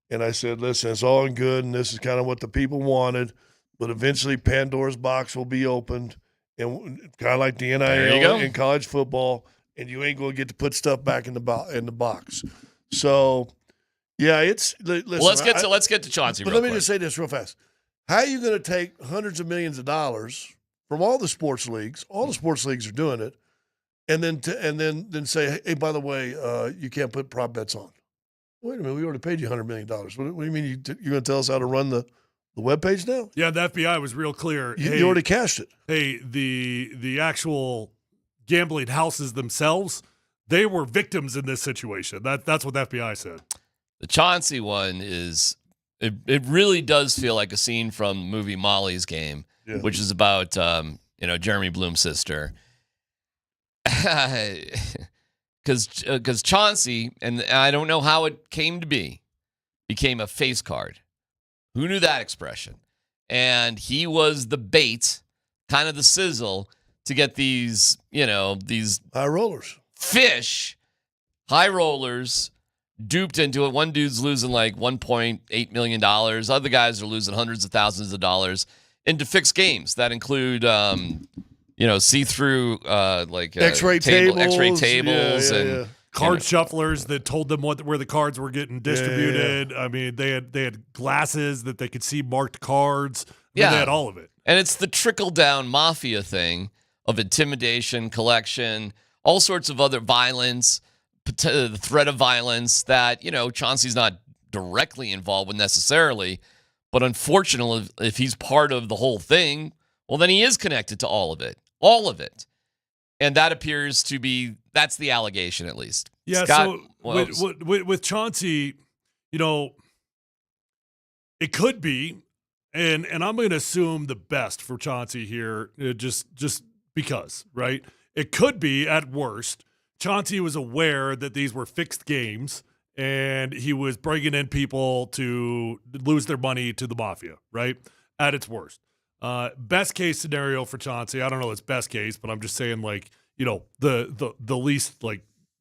And I said, listen, it's all good, and this is kind of what the people wanted, but eventually Pandora's box will be opened, and kind of like the NIL in college football, and you ain't going to get to put stuff back in the box. So, yeah, it's listen. Well, let's get to Chauncey. But let me just say this real fast: how are you going to take hundreds of millions of dollars from all the sports leagues? All the sports leagues are doing it, and then say, hey, by the way, you can't put prop bets on. Wait a minute, we already paid you $100 million. What do you mean you're going to tell us how to run the webpage now? Yeah, the FBI was real clear. You already cashed it. Hey, the actual gambling houses themselves, they were victims in this situation. That's what the FBI said. The Chauncey one is, it really does feel like a scene from the movie Molly's Game, which is about, Jeremy Bloom's sister. Because Chauncey, and I don't know how it came to be, became a face card. Who knew that expression? And he was the bait, kind of the sizzle, to get these high rollers, high rollers, duped into it. One dude's losing like $1.8 million. Other guys are losing hundreds of thousands of dollars into fixed games that include, see-through X-ray tables, and card shufflers that told them where the cards were getting distributed. I mean, they had glasses that they could see marked cards. They had all of it. And it's the trickle-down mafia thing of intimidation, collection, all sorts of other violence, the threat of violence that, Chauncey's not directly involved with necessarily, but unfortunately, if he's part of the whole thing, well, then he is connected to all of it. And that appears to be, that's the allegation at least. Yeah, Scott, so with Chauncey, it could be, and I'm going to assume the best for Chauncey here, just because, right? It could be, at worst, Chauncey was aware that these were fixed games, and he was bringing in people to lose their money to the mafia, right? At its worst. Best case scenario for Chauncey, I don't know it's best case, but I'm just saying, the least,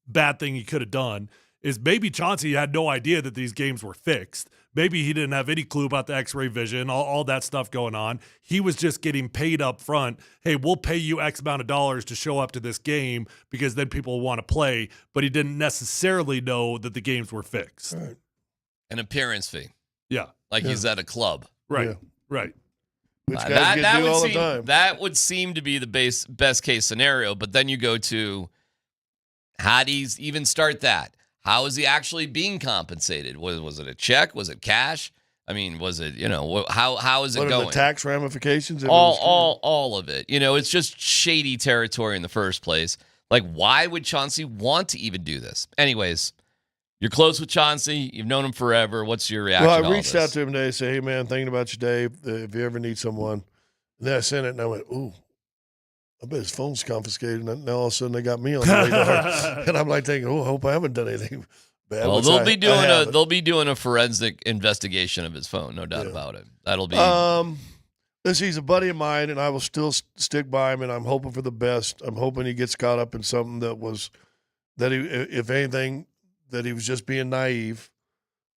bad thing he could have done is maybe Chauncey had no idea that these games were fixed. Maybe he didn't have any clue about the X-ray vision, all that stuff going on. He was just getting paid up front. Hey, we'll pay you X amount of dollars to show up to this game because then people will want to play. But he didn't necessarily know that the games were fixed. Right. An appearance fee. Yeah. He's at a club. Right. Right. which guys get do all the time. That would seem to be the best case scenario. But then you go to, how do you even start that? How is he actually being compensated? Was it a check? Was it cash? I mean, was it, how is it what are going? The tax ramifications? All of it. It's just shady territory in the first place. Like, why would Chauncey want to even do this? Anyways, you're close with Chauncey. You've known him forever. What's your reaction? Well, I reached out to him today and said, hey, man, thinking about you, Dave, if you ever need someone. And then I sent it, and I went, ooh, I bet his phone's confiscated. And now all of a sudden they got me on the radar. And I'm like thinking, oh, I hope I haven't done anything bad. Well, they'll be doing a forensic investigation of his phone, no doubt about it. That'll be. He's a buddy of mine, and I will still stick by him, and I'm hoping for the best. I'm hoping he gets caught up in something if anything, that he was just being naive.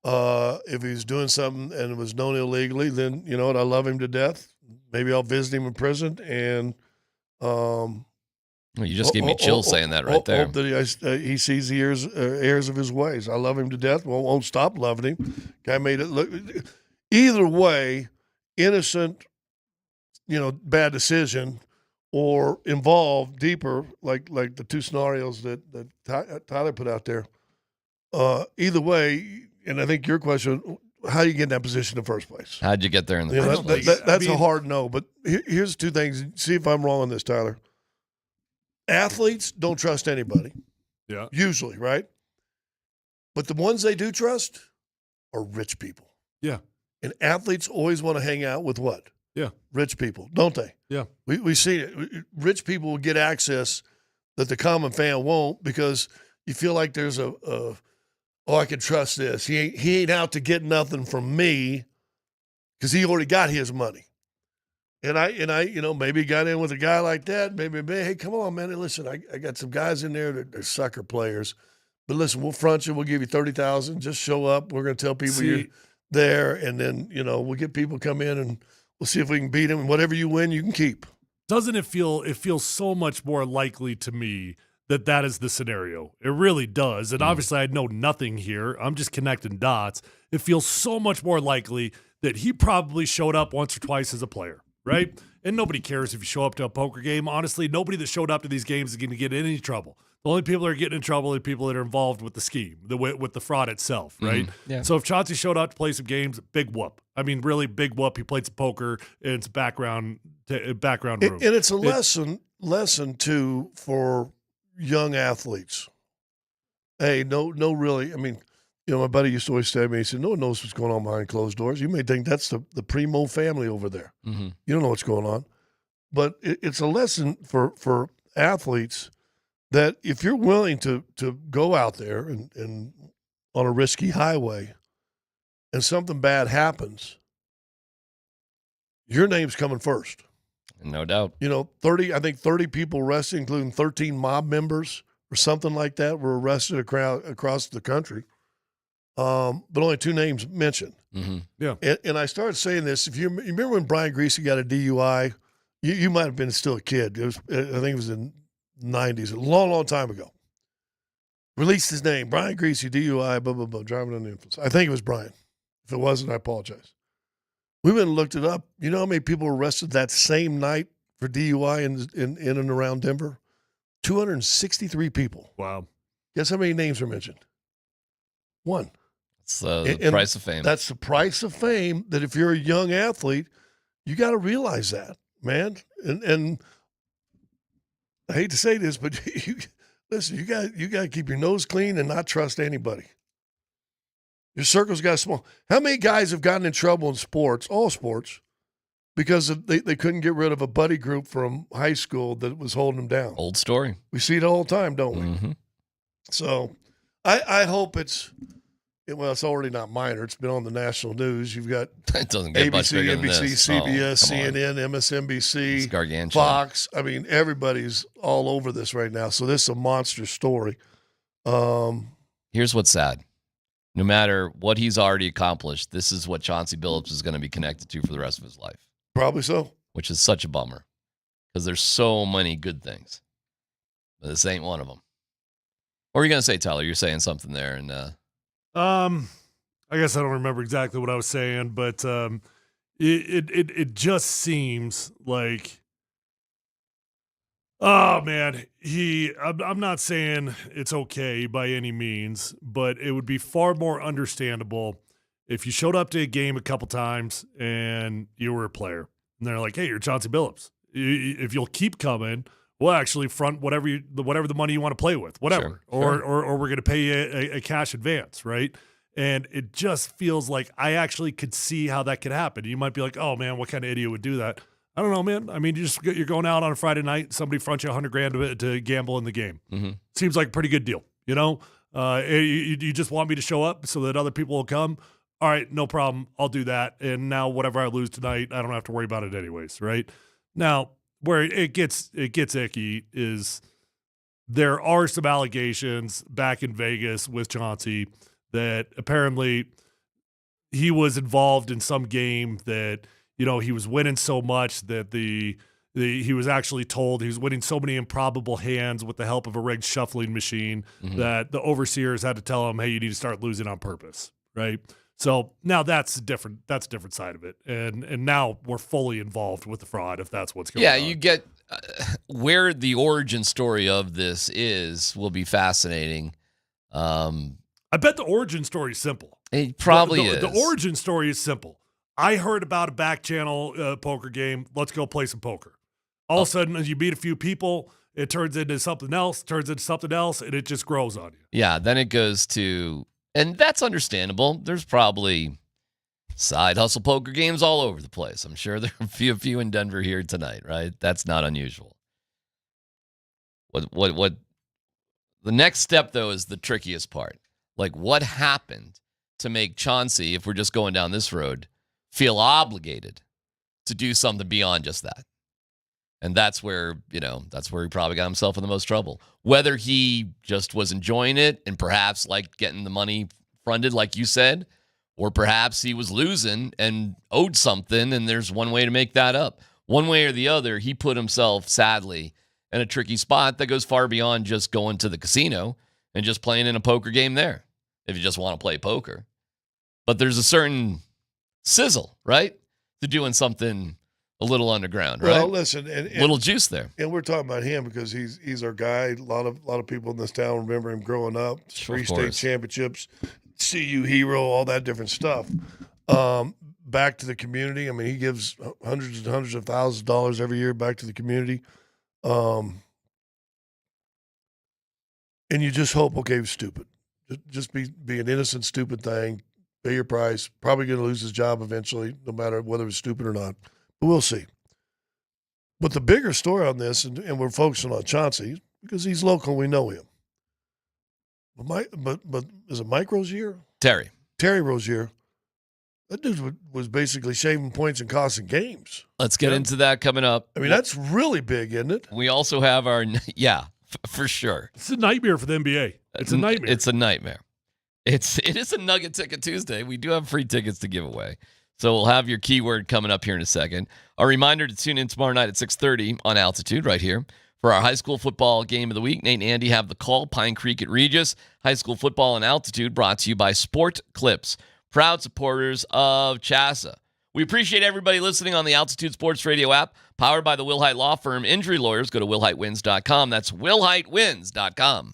If he was doing something and it was known illegally, then, I love him to death. Maybe I'll visit him in prison, and well, you just gave me chills saying that right there. Hope that he sees the errors of his ways. I love him to death. Well, won't stop loving him. Guy made it look. Either way, innocent, bad decision, or involved deeper, like the two scenarios that Tyler put out there. Either way, and I think your question, how do you get in that position in the first place? How'd you get there in the first place? That's a hard no, but here's two things. See if I'm wrong on this, Tyler. Athletes don't trust anybody. Yeah. Usually, right? But the ones they do trust are rich people. Yeah. And athletes always want to hang out with what? Yeah. Rich people, don't they? Yeah. We see it. Rich people will get access that the common fan won't, because you feel like there's I can trust this. He ain't out to get nothing from me because he already got his money. And I maybe got in with a guy like that. Maybe, hey, come on, man. Hey, listen, I got some guys in there that are sucker players. But listen, we'll front you. We'll give you $30,000. Just show up. We're going to tell people you're there. And then, we'll get people come in and we'll see if we can beat them. And whatever you win, you can keep. Doesn't it feels so much more likely to me that is the scenario. It really does. And obviously I know nothing here. I'm just connecting dots. It feels so much more likely that he probably showed up once or twice as a player, right? And nobody cares if you show up to a poker game. Honestly, nobody that showed up to these games is going to get in any trouble. The only people that are getting in trouble are people that are involved with the scheme, with the fraud itself, right? Mm-hmm. Yeah. So if Chauncey showed up to play some games, big whoop. I mean, really big whoop. He played some poker, and it's background room. And it's a lesson too for young athletes. Hey, really. I mean, my buddy used to always say to me, he said, no one knows what's going on behind closed doors. You may think that's the Primo family over there. Mm-hmm. You don't know what's going on. But it's a lesson for athletes that if you're willing to go out there and on a risky highway and something bad happens, your name's coming first. No doubt. 30 people arrested, including 13 mob members or something like that, were arrested across the country. But only 2 names mentioned. Mm-hmm. Yeah. And I started saying this. If you remember when Brian Greasy got a DUI, you might have been still a kid. I think it was in the 90s, a long, long time ago. Released his name, Brian Greasy, DUI, blah, blah, blah, driving under the influence. I think it was Brian. If it wasn't, I apologize. We went and looked it up. You know how many people were arrested that same night for DUI in and around Denver? 263 people. Wow. Guess how many names were mentioned? 1. It's the price of fame. That's the price of fame, that if you're a young athlete, you got to realize that, man. And I hate to say this, but listen, you got to keep your nose clean and not trust anybody. Your circle's got small. How many guys have gotten in trouble in sports, all sports, because they couldn't get rid of a buddy group from high school that was holding them down? Old story. We see it all the time, don't we? Mm-hmm. So I hope it's already not minor. It's been on the national news. You've got it doesn't get much bigger ABC, than this. CBS, CNN, MSNBC, It's gargantuan. Fox. I mean, everybody's all over this right now. So this is a monster story. Here's what's sad. No matter what he's already accomplished, this is what Chauncey Billups is going to be connected to for the rest of his life. Probably so. Which is such a bummer, because there's so many good things. But this ain't one of them. What were you going to say, Tyler? You're saying something there. And I guess I don't remember exactly what I was saying, but It just seems like, oh man, I'm not saying it's okay by any means, but it would be far more understandable if you showed up to a game a couple times and you were a player and they're like, hey, you're Chauncey Billups. If you'll keep coming, we'll actually front whatever the money you want to play with, whatever, or we're going to pay you a cash advance, right? And it just feels like I actually could see how that could happen. You might be like, oh man, what kind of idiot would do that? I don't know, man. I mean, you're going out on a Friday night, somebody fronts you $100,000 to gamble in the game. Mm-hmm. Seems like a pretty good deal, you know? You just want me to show up so that other people will come? All right, no problem. I'll do that. And now whatever I lose tonight, I don't have to worry about it anyways, right? Now, where it gets icky is there are some allegations back in Vegas with Chauncey that apparently he was involved in some game that, you know, he was winning so much that he was actually told he was winning so many improbable hands with the help of a rigged shuffling machine that the overseers had to tell him, hey, you need to start losing on purpose, right? So now that's a different side of it. And now we're fully involved with the fraud if that's what's going on. Yeah, you get where the origin story of this will be fascinating. I bet the origin story is simple. It probably is. The origin story is simple. I heard about a back channel poker game. Let's go play some poker. All of a sudden, as you meet a few people, it turns into something else, and it just grows on you. Yeah, then it goes to, and that's understandable. There's probably side hustle poker games all over the place. I'm sure there are a few in Denver here tonight, right? That's not unusual. What the next step, though, is the trickiest part. Like, what happened to make Chauncey, if we're just going down this road, feel obligated to do something beyond just that? And that's where he probably got himself in the most trouble. Whether he just was enjoying it and perhaps like getting the money fronted, like you said, or perhaps he was losing and owed something, and there's one way to make that up. One way or the other, he put himself, sadly, in a tricky spot that goes far beyond just going to the casino and just playing in a poker game there, if you just want to play poker. But there's a certain sizzle, right, to doing something a little underground, right? Well, listen, and little juice there. And we're talking about him because he's our guy. A lot of people in this town remember him growing up. Three state championships, CU hero, all that different stuff. Back to the community. I mean, he gives hundreds and hundreds of thousands of dollars every year back to the community. And you just hope, okay, it was stupid. Just be an innocent, stupid thing. Pay your price. Probably going to lose his job eventually, no matter whether it's stupid or not. But we'll see. But the bigger story on this, and we're focusing on Chauncey because he's local, we know him. But is it Mike Rozier? Terry Rozier. That dude was basically shaving points and costing games. Let's get into that coming up. I mean, that's really big, isn't it? We also have our, for sure. It's a nightmare for the NBA. It's a nightmare. It's a nightmare. It is a Nugget Ticket Tuesday. We do have free tickets to give away. So we'll have your keyword coming up here in a second. A reminder to tune in tomorrow night at 6:30 on Altitude right here for our high school football game of the week. Nate and Andy have the call. Pine Creek at Regis. High school football and Altitude brought to you by Sport Clips, proud supporters of CHSAA. We appreciate everybody listening on the Altitude Sports Radio app, powered by the Wilhite Law Firm. Injury lawyers, go to wilhitewins.com. That's wilhitewins.com.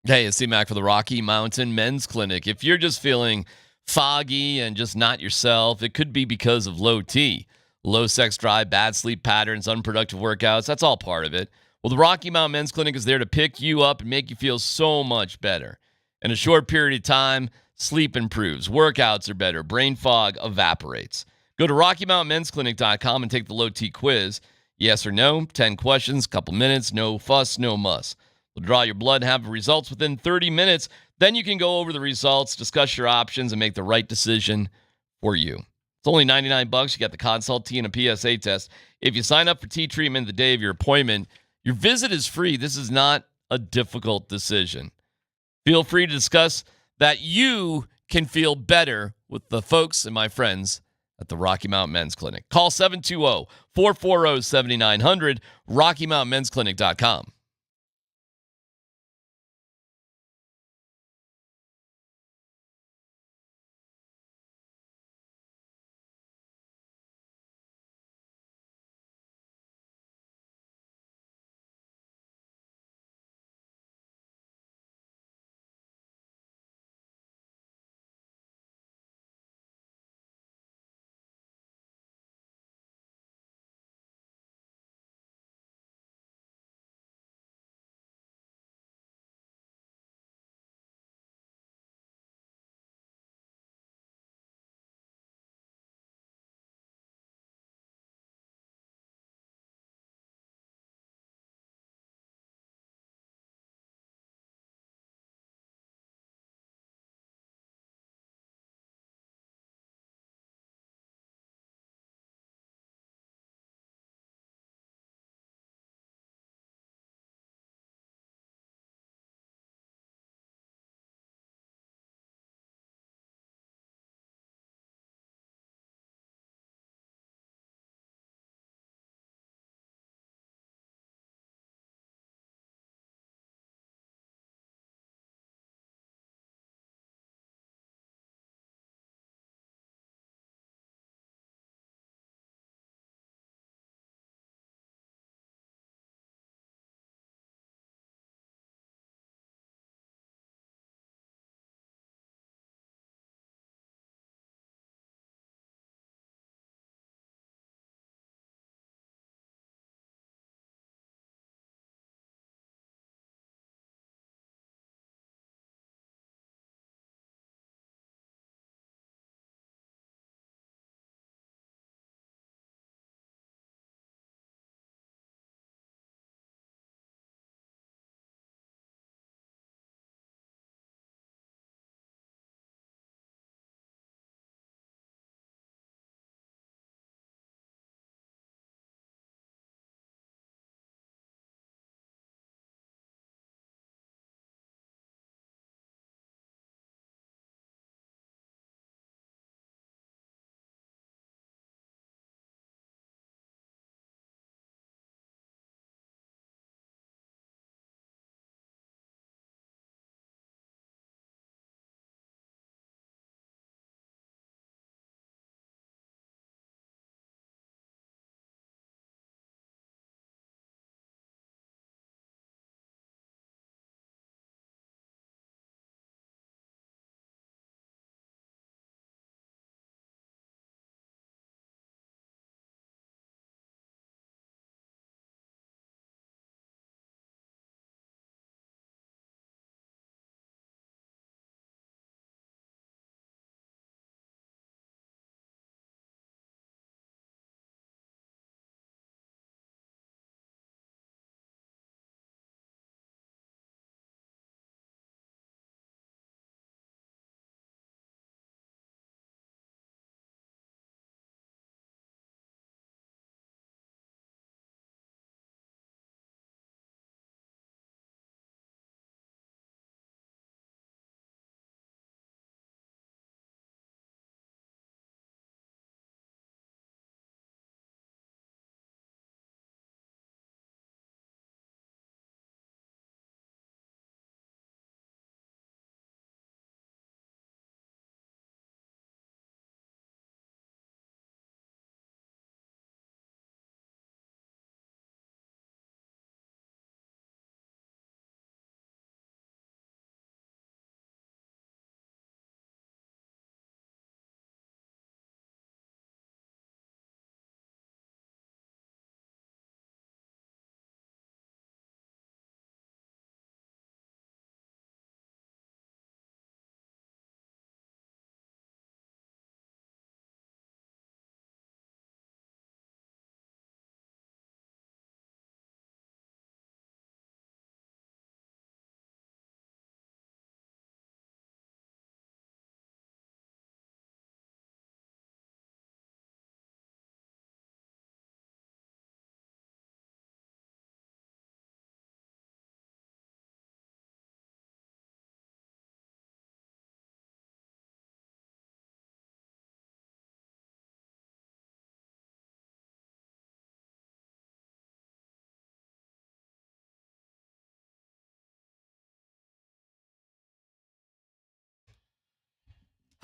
Hey, it's DMac for the Rocky Mountain Men's Clinic. If you're just feeling foggy and just not yourself, it could be because of low T. Low sex drive, bad sleep patterns, unproductive workouts, that's all part of it. Well, the Rocky Mountain Men's Clinic is there to pick you up and make you feel so much better. In a short period of time, sleep improves, workouts are better, brain fog evaporates. Go to RockyMountainMen'sClinic.com and take the low T quiz. Yes or no, 10 questions, couple minutes, no fuss, no muss. We'll draw your blood and have the results within 30 minutes. Then you can go over the results, discuss your options, and make the right decision for you. It's only $99. You got the consult T and a PSA test. If you sign up for T treatment the day of your appointment, your visit is free. This is not a difficult decision. Feel free to discuss that you can feel better with the folks and my friends at the Rocky Mountain Men's Clinic. Call 720-440-7900, RockyMountainMen'sClinic.com.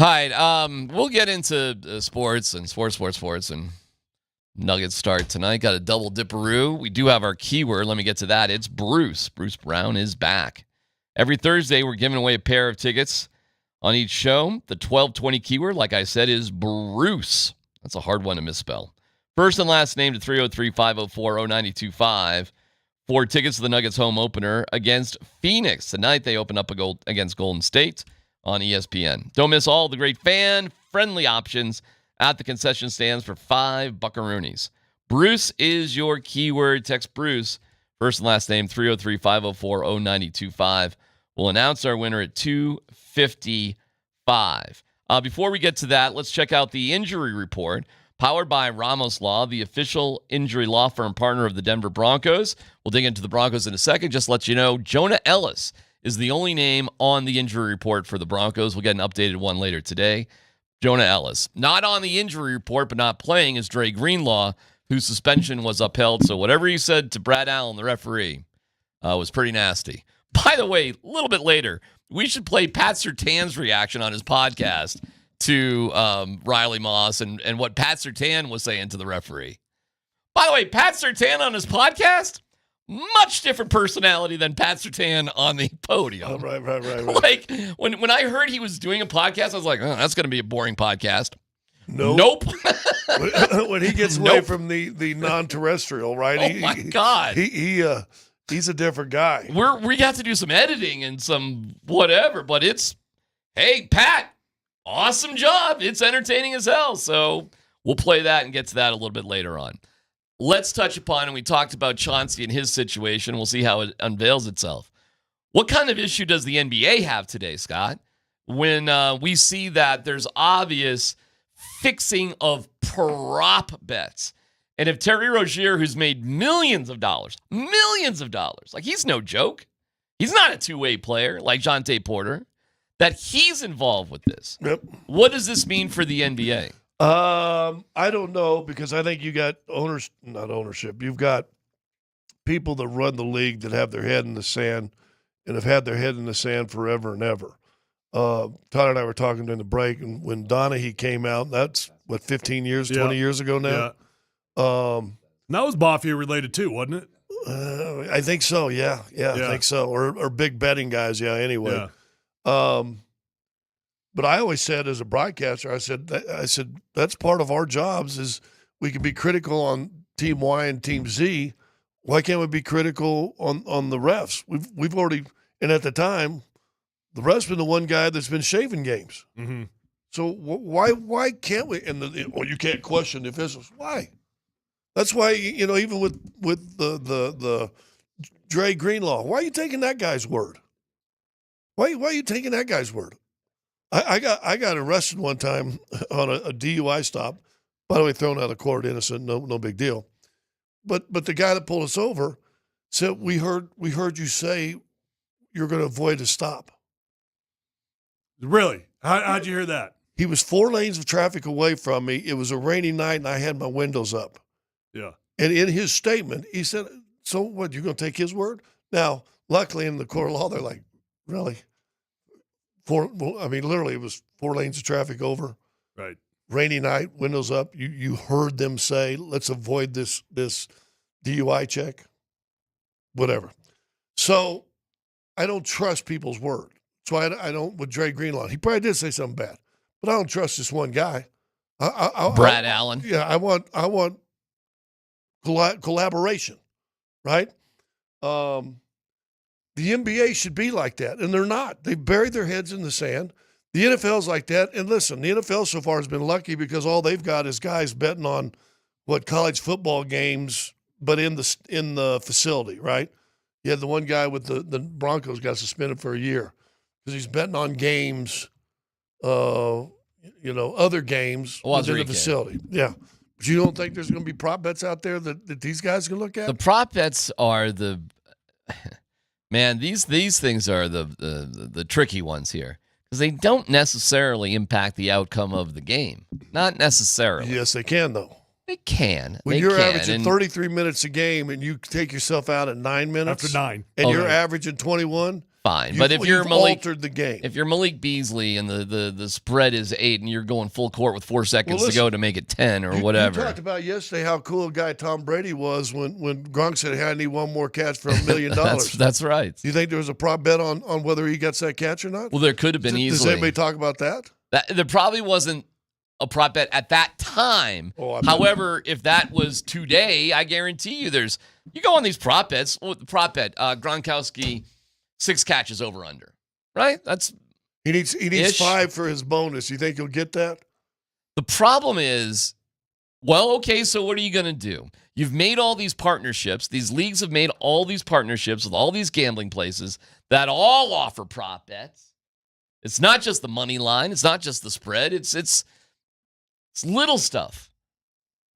All right, we'll get into sports and sports and Nuggets start tonight. Got a double dipperoo. We do have our keyword. Let me get to that. It's Bruce. Bruce Brown is back. Every Thursday, we're giving away a pair of tickets on each show. The 1220 keyword, like I said, is Bruce. That's a hard one to misspell. First and last name to 303-504-0925 for tickets to the Nuggets home opener against Phoenix. Tonight, they open up against Golden State on ESPN. Don't miss all the great fan-friendly options at the concession stands for $5 buckaroonies. Bruce is your keyword. Text Bruce, first and last name, 303-504-0925. We'll announce our winner at 2:55. Before we get to that, let's check out the injury report. Powered by Ramos Law, the official injury law firm partner of the Denver Broncos. We'll dig into the Broncos in a second. Just to let you know, Jonah Ellis is the only name on the injury report for the Broncos. We'll get an updated one later today. Jonah Ellis. Not on the injury report, but not playing is Dre Greenlaw, whose suspension was upheld. So whatever he said to Brad Allen, the referee, was pretty nasty. By the way, a little bit later, we should play Pat Surtain's reaction on his podcast to Riley Moss and what Pat Surtain was saying to the referee. By the way, Pat Surtain on his podcast, much different personality than Pat Surtain on the podium. Oh, right. Like, when I heard he was doing a podcast, I was like, oh, that's going to be a boring podcast. Nope. When he gets away from the non-terrestrial, right? Oh, my God. He's a different guy. We got to do some editing and some whatever, but it's, hey, Pat, awesome job. It's entertaining as hell. So we'll play that and get to that a little bit later on. Let's touch upon, and we talked about Chauncey and his situation. We'll see how it unveils itself. What kind of issue does the NBA have today, Scott, when we see that there's obvious fixing of prop bets? And if Terry Rozier, who's made millions of dollars, like he's no joke, he's not a two-way player like Jonte Porter, that he's involved with this. Yep. What does this mean for the NBA? I don't know, because I think you got not ownership. You've got people that run the league that have their head in the sand and have had their head in the sand forever and ever. Todd and I were talking during the break, and when Donaghy came out, that's 15 years, 20 years ago now. Yeah. That was Mafia related too, wasn't it? I think so. Yeah, I think so. Or big betting guys. Yeah. Anyway. Yeah. But I always said, as a broadcaster, I said that's part of our jobs. Is we can be critical on Team Y and Team Z. Why can't we be critical on the refs? We've already, and at the time, the ref's been the one guy that's been shaving games. Mm-hmm. So why can't we? And you can't question the officials. Why? That's why, even with the Dre Greenlaw, why are you taking that guy's word? Why are you taking that guy's word? I got arrested one time on a DUI stop. By the way, thrown out of court, innocent, no big deal. But the guy that pulled us over said, we heard you say you're going to avoid a stop. Really? How'd you hear that? He was 4 lanes of traffic away from me. It was a rainy night, and I had my windows up. Yeah. And in his statement, he said, so what, you're going to take his word? Now, luckily in the court of law, they're like, really? Literally, it was 4 lanes of traffic over. Right. Rainy night, windows up. You heard them say, let's avoid this DUI check. Whatever. So I don't trust people's word. So I don't, with Dre Greenlaw, he probably did say something bad, but I don't trust this one guy. Brad Allen. Yeah, I want collaboration, right? The NBA should be like that, and they're not. They've buried their heads in the sand. The NFL's like that, and listen, the NFL so far has been lucky because all they've got is guys betting on college football games, but in the facility, right? You had the one guy with the Broncos got suspended for a year because he's betting on games, other games within the facility. Yeah. But you don't think there's going to be prop bets out there that these guys can look at? The prop bets are these things are the tricky ones here because they don't necessarily impact the outcome of the game. Not necessarily. Yes, they can, though. They can. When you're averaging 33 minutes a game and you take yourself out at 9 minutes. After 9. And you're averaging 21, fine. But if you're you've Malik, altered the game. If you're Malik Beasley and the spread is 8 and you're going full court with 4 seconds to go to make it 10 or whatever. You talked about yesterday how cool a guy Tom Brady was when Gronk said, "Hey, I need one more catch for $1 million." That's right. Do you think there was a prop bet on whether he gets that catch or not? Well, there could have been easily. Does anybody talk about that? There probably wasn't a prop bet at that time. However, if that was today, I guarantee you you go on these prop bets. Well, the prop bet, Gronkowski, 6 catches over under. Right? He needs 5 for his bonus. You think he'll get that? The problem is, well, okay, so what are you going to do? You've made all these partnerships. These leagues have made all these partnerships with all these gambling places that all offer prop bets. It's not just the money line. It's not just the spread. It's little stuff.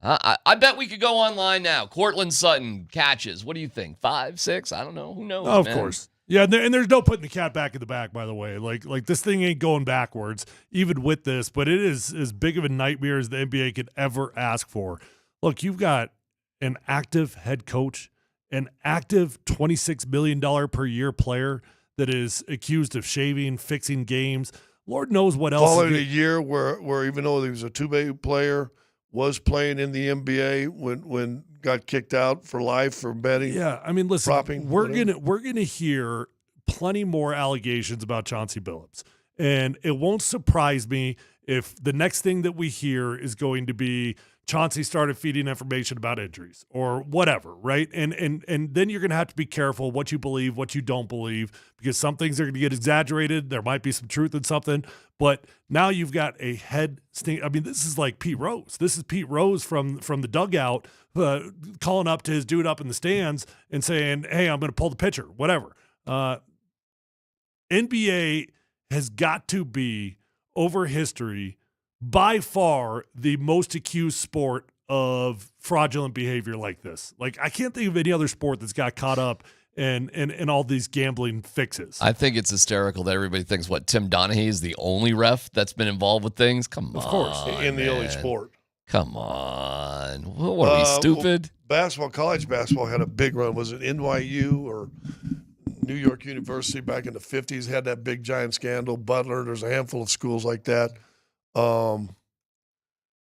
I bet we could go online now. Cortland Sutton catches. What do you think? 5, 6? I don't know. Who knows? Of course. Yeah, and there's no putting the cat back in the bag, by the way. Like this thing ain't going backwards, even with this, but it is as big of a nightmare as the NBA could ever ask for. Look, you've got an active head coach, an active $26 million per year player that is accused of shaving, fixing games. Lord knows what else. Following a year where even though he was a two-way player, was playing in the NBA when got kicked out for life for betting. Yeah, I mean, listen, propping, we're gonna hear plenty more allegations about Chauncey Billups, and it won't surprise me if the next thing that we hear is going to be Chauncey started feeding information about injuries or whatever, right? And then you're going to have to be careful what you believe, what you don't believe, because some things are going to get exaggerated. There might be some truth in something, but now you've got a head stink. I mean, this is like Pete Rose. This is Pete Rose from the dugout calling up to his dude up in the stands and saying, "Hey, I'm going to pull the pitcher," whatever. NBA has got to be, over history, by far the most accused sport of fraudulent behavior like this. Like, I can't think of any other sport that's got caught up in all these gambling fixes. I think it's hysterical that everybody thinks, Tim Donaghy is the only ref that's been involved with things? Come on. Of course. In the only sport. Come on. What are we, stupid? Basketball, college basketball had a big run. Was it NYU or New York University back in the 50s? Had that big giant scandal. Butler, there's a handful of schools like that.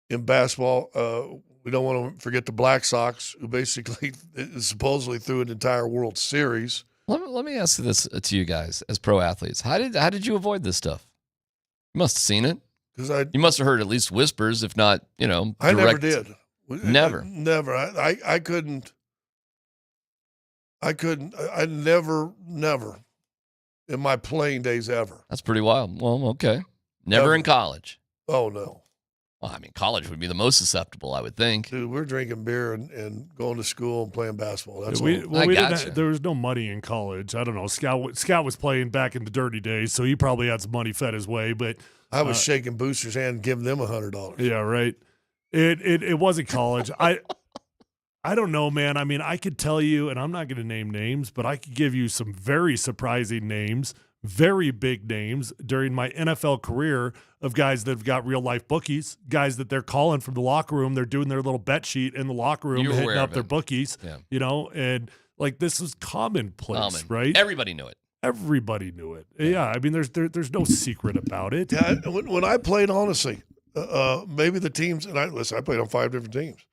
In basketball, we don't want to forget the Black Sox, who basically supposedly threw an entire World Series. Let me ask this to you guys as pro athletes. How did you avoid this stuff? You must have seen it. You must have heard at least whispers, if not, direct. I never did. Never. Never. I couldn't. I never in my playing days ever. That's pretty wild. Well, okay. Never in college. Oh, no. Well, I mean, college would be the most susceptible, I would think. Dude, we're drinking beer and going to school and playing basketball. That's all. There was no money in college. I don't know. Scott was playing back in the dirty days, so he probably had some money fed his way. But I was shaking boosters' hand and giving them $100. Yeah, right. It wasn't college. I don't know, man. I mean, I could tell you, and I'm not going to name names, but I could give you some very surprising names, very big names during my NFL career of guys that have got real life bookies, guys that they're calling from the locker room. They're doing their little bet sheet in the locker room, hitting up their bookies, and like this is commonplace, right? Everybody knew it. Everybody knew it. Yeah. I mean, there's no secret about it. Yeah. When I played, honestly, maybe the teams, and I played on 5 different teams.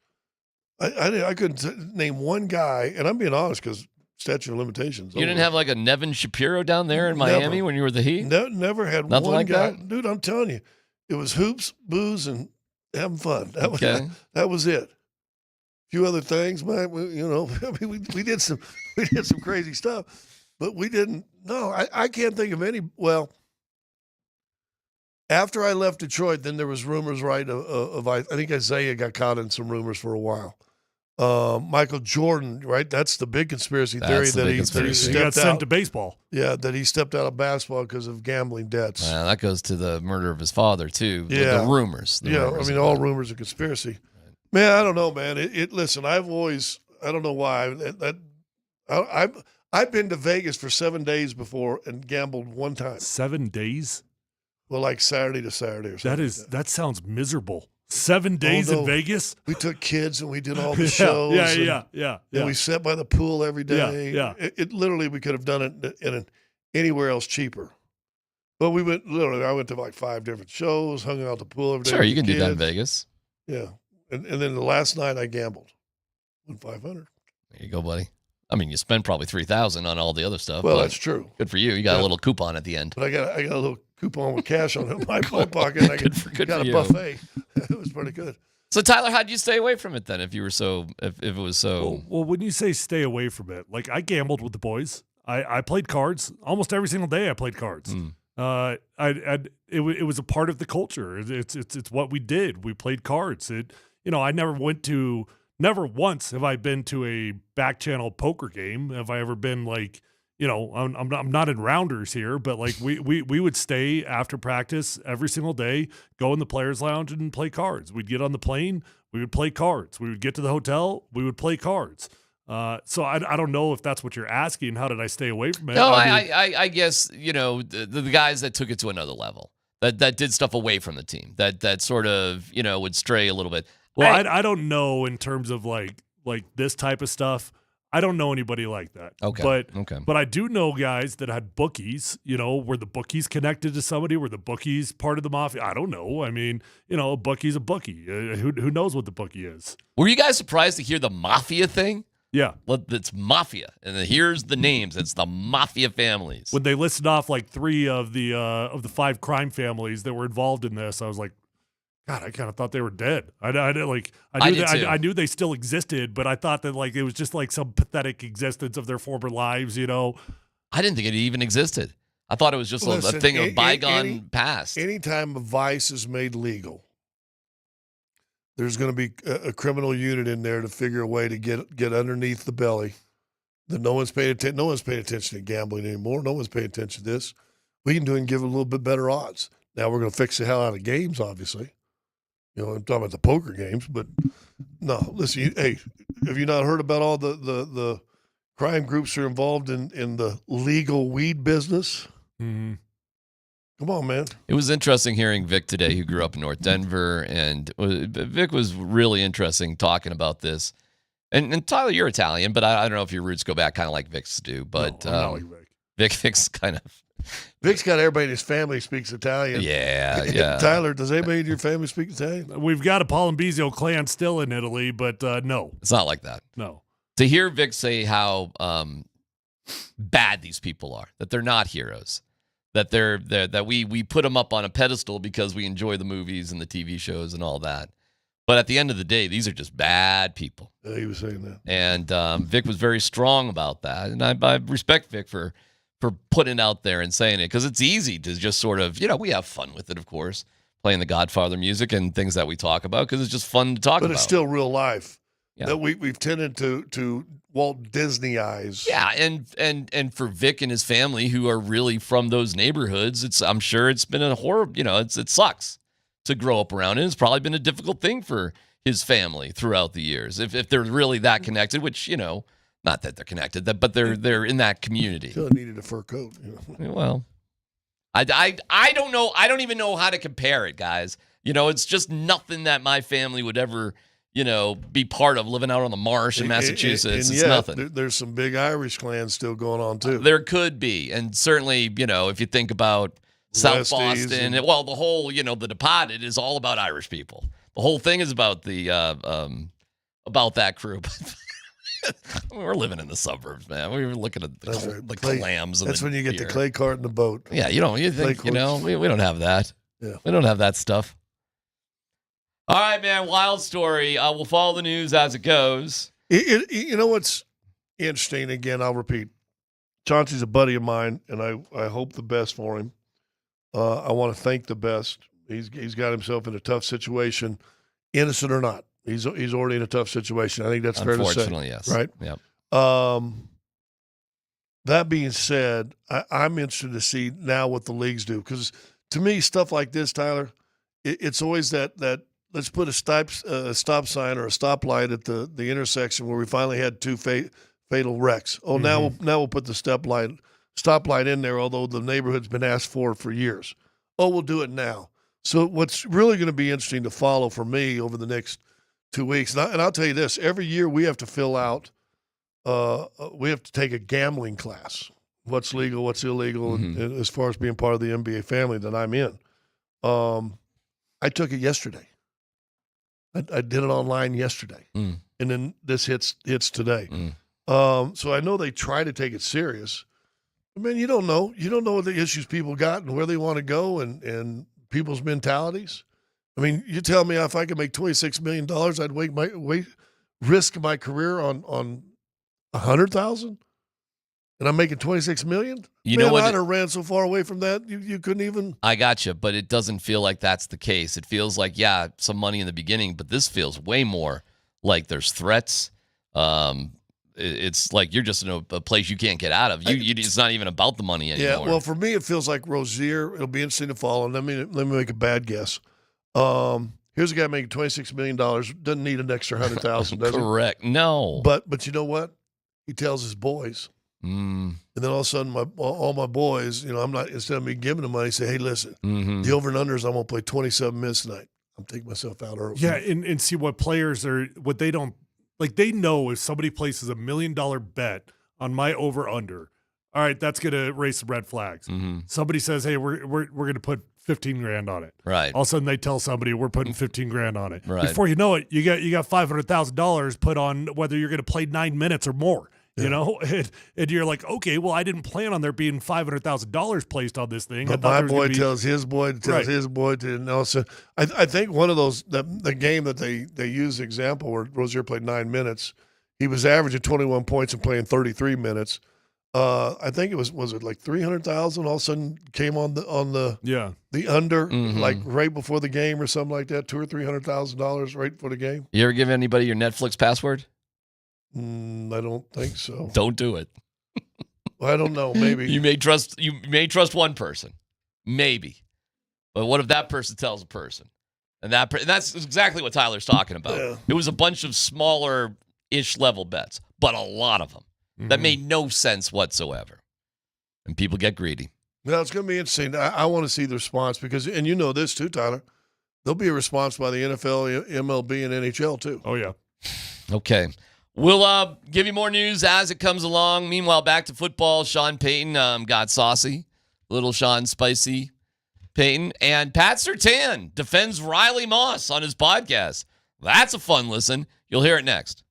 I couldn't name one guy, and I'm being honest because statute of limitations. You didn't have like a Nevin Shapiro down there in Miami when you were the Heat? Never had Nothing one like guy. that? Dude, I'm telling you, it was hoops, booze, and having fun. That was it. A few other things, man. We did some crazy stuff, but we didn't. No, I can't think of any. Well, after I left Detroit, then there was rumors, right? I think Isaiah got caught in some rumors for a while. Michael Jordan, right? That's the big conspiracy theory that he got sent to baseball. Yeah, that he stepped out of basketball because of gambling debts. That goes to the murder of his father too. Yeah, the rumors. All rumors of conspiracy. Man, I don't know, man. Listen, I don't know why. I've been to Vegas for 7 days before and gambled one time. 7 days? Well, like Saturday to Saturday or something. That sounds miserable. 7 days in Vegas? We took kids and we did all the shows. Yeah. And we sat by the pool every day. Yeah. It literally, we could have done it in anywhere else cheaper. But we went literally. I went to like 5 different shows, hung out at the pool every day. Sure, with you the can do that in kids. Vegas. Yeah, and then the last night I gambled, won $500. There you go, buddy. I mean, you spent probably $3,000 on all the other stuff. Well, but that's true. Good for you. You got a little coupon at the end. But I got a little coupon with cash on it in my pocket. And I good got for a you. buffet. It was pretty good. So Tyler, how'd you stay away from it then? If you were if it was so. Well, when you say stay away from it, like I gambled with the boys. I played cards almost every single day. I played cards. It was a part of the culture. It's what we did. We played cards. I never once have I been to a back channel poker game. Have I ever been like, I'm not in rounders here, but like we would stay after practice every single day, go in the players lounge and play cards. We'd get on the plane, we would play cards. We would get to the hotel, we would play cards. So I don't know if that's what you're asking. How did I stay away from it? No, I guess, the guys that took it to another level, that did stuff away from the team, that sort of, would stray a little bit. Well, I don't know in terms of like this type of stuff. I don't know anybody like that. Okay. But I do know guys that had bookies, were the bookies connected to somebody? Were the bookies part of the mafia? I don't know. I mean, a bookie's a bookie. Who knows what the bookie is? Were you guys surprised to hear the mafia thing? Yeah. Well, it's mafia. And here's the names. It's the mafia families. When they listed off like 3 of the 5 crime families that were involved in this, I was like, God, I kind of thought they were dead. I knew they still existed, but I thought that like it was just like some pathetic existence of their former lives, I didn't think it even existed. I thought it was just a thing of bygone past. Anytime a vice is made legal, there's going to be a criminal unit in there to figure a way to get underneath the belly. That no one's paying attention. No one's paying attention to gambling anymore. No one's paying attention to this. We can do it and give it a little bit better odds. Now we're going to fix the hell out of games, obviously. I'm talking about the poker games, but no. Listen, have you not heard about all the crime groups that are involved in the legal weed business? Mm-hmm. Come on, man. It was interesting hearing Vic today, who grew up in North Denver, and Vic was really interesting talking about this. And Tyler, you're Italian, but I don't know if your roots go back kind of like Vic's do. But no, I'm not like Vic. Vic's kind of. Vic's got everybody in his family speaks Italian. Yeah. Tyler, does anybody in your family speak Italian? We've got a Polumbus clan still in Italy, but no. It's not like that. No. To hear Vic say how bad these people are, that they're not heroes, that that we put them up on a pedestal because we enjoy the movies and the TV shows and all that. But at the end of the day, these are just bad people. Yeah, he was saying that. And Vic was very strong about that. And I respect Vic for putting it out there and saying it, because it's easy to just sort of, we have fun with it, of course, playing the Godfather music and things that we talk about, because it's just fun to talk about. But it's still real life. Yeah. That we've tended to Walt Disney-ize. Yeah, and for Vic and his family, who are really from those neighborhoods, I'm sure it's been a horror, it sucks to grow up around it. It's probably been a difficult thing for his family throughout the years, if they're really that connected, which, not that they're connected, but they're in that community. Still needed a fur coat. Well, I don't know. I don't even know how to compare it, guys. It's just nothing that my family would ever, be part of, living out on the marsh in Massachusetts. It's nothing. There's some big Irish clans still going on, too. There could be. And certainly, if you think about South Boston, the whole, The Departed is all about Irish people. The whole thing is about about that crew. We're living in the suburbs, man. We were looking at the clams. That's when you get the clay cart and the boat. Yeah, you think, we don't have that. Yeah. We don't have that stuff. All right, man, wild story. We'll follow the news as it goes. You know what's interesting? Again, I'll repeat. Chauncey's a buddy of mine, and I hope the best for him. I want to thank the best. He's got himself in a tough situation, innocent or not. He's already in a tough situation. I think that's fair to say. Unfortunately, yes. Right? Yep. That being said, I'm interested to see now what the leagues do, because to me, stuff like this, Tyler, it's always that let's put a stop sign or a stoplight at the intersection where we finally had 2 fatal wrecks. Oh, now we'll put the stoplight in there, although the neighborhood's been asked for years. Oh, we'll do it now. So what's really going to be interesting to follow for me over the next 2 weeks, and I'll tell you this: every year we have to fill out, we have to take a gambling class. what's legal, what's illegal, and as far as being part of the NBA family that I'm in. I took it yesterday. I did it online yesterday, and then this hits today. So I know they try to take it serious. I mean, you don't know. You don't know what the issues people got and where they want to go and people's mentalities. I mean, you tell me if I could make $26 million, I'd risk my career on $100,000, and I'm making $26 million. You know what? I'd have ran so far away from that you couldn't even. I got you, but it doesn't feel like that's the case. It feels like some money in the beginning, but this feels way more like there's threats. It's like you're just in a place you can't get out of. It's not even about the money anymore. Yeah, well, for me, it feels like Rozier. It'll be interesting to follow. And let me make a bad guess. Here's a guy making $26 million. Doesn't need an extra $100,000. Correct. No. But you know what? He tells his boys. And then all of a sudden, all my boys, I'm not, instead of me giving them money, say, hey, listen, the over and unders, I'm going to play 27 minutes tonight. I'm taking myself out early. Yeah, and see what players are, what they don't, like they know if somebody places $1 million bet on my over under, all right, that's going to raise some red flags. Somebody says, hey, we're going to put 15 grand on it. Right. All of a sudden they tell somebody we're putting 15 grand on it. Right. Before you know it, you got $500,000 put on whether you're going to play 9 minutes or more. And you're like, okay, well, I didn't plan on there being $500,000 placed on this thing. But my boy tells his boy, his boy, and also, I think one of those, the game that they used the example where Rozier played 9 minutes, he was averaging 21 points and playing 33 minutes. I think it was it like 300,000 all of a sudden came on the under like right before the game or something like that, $200,000 or $300,000 right before the game. You ever give anybody your Netflix password? I don't think so. Don't do it. Well, I don't know. Maybe you may trust one person, maybe, but what if that person tells a person, and that's exactly what Tyler's talking about. Yeah. It was a bunch of smaller-ish level bets, but a lot of them that made no sense whatsoever, and people get greedy. Well, it's going to be interesting. I want to see the response because, and you know this too, Tyler. There'll be a response by the NFL, MLB, and NHL too. Oh yeah. Okay. We'll give you more news as it comes along. Meanwhile, back to football. Sean Payton got saucy. Little Sean Spicy Payton. And Pat Surtain defends Riley Moss on his podcast. That's a fun listen. You'll hear it next.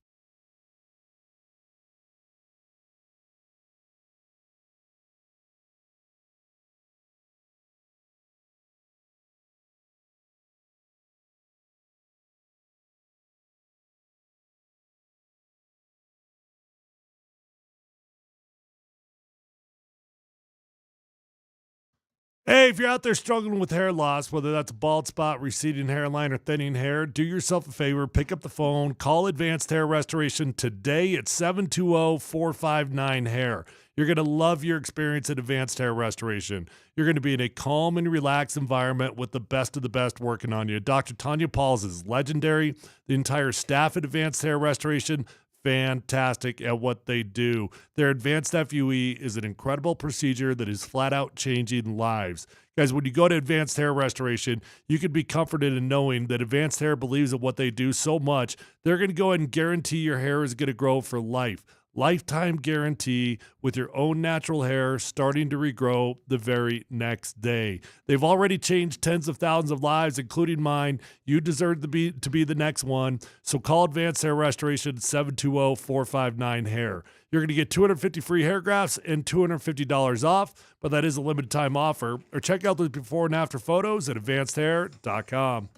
Hey, if you're out there struggling with hair loss, whether that's a bald spot, receding hairline, or thinning hair, do yourself a favor, pick up the phone, call Advanced Hair Restoration today at 720-459-HAIR. You're going to love your experience at Advanced Hair Restoration. You're going to be in a calm and relaxed environment with the best of the best working on you. Dr. Tanya Pauls is legendary. The entire staff at Advanced Hair Restoration, fantastic at what they do. Their advanced FUE is an incredible procedure that is flat out changing lives. Guys, when you go to Advanced Hair Restoration, you can be comforted in knowing that Advanced Hair believes in what they do so much, they're going to go ahead and guarantee your hair is going to grow for life. Lifetime guarantee with your own natural hair starting to regrow the very next day. They've already changed tens of thousands of lives, including mine. You deserve to be the next one. So call Advanced Hair Restoration at 720-459-HAIR. You're going to get 250 free hair grafts and $250 off, but that is a limited time offer. Or check out the before and after photos at advancedhair.com.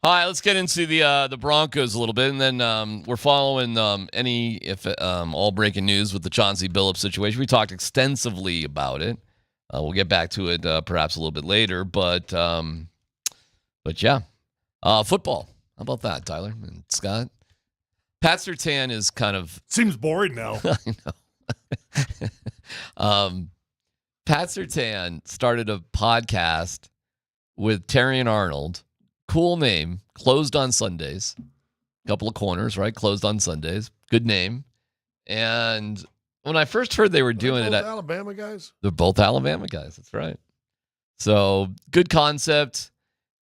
All right, let's get into the Broncos a little bit, and then we're following all breaking news with the Chauncey Billups situation. We talked extensively about it. We'll get back to it perhaps a little bit later, but yeah, football. How about that, Tyler and Scott? Pat Surtain is kind of seems boring now. I know. Pat Surtain started a podcast with Terry and Arnold. Cool name. Closed on Sundays. Couple of corners, right? Closed on Sundays. Good name. And when I first heard they were doing it, Alabama guys. They're both Alabama guys. That's right. So good concept.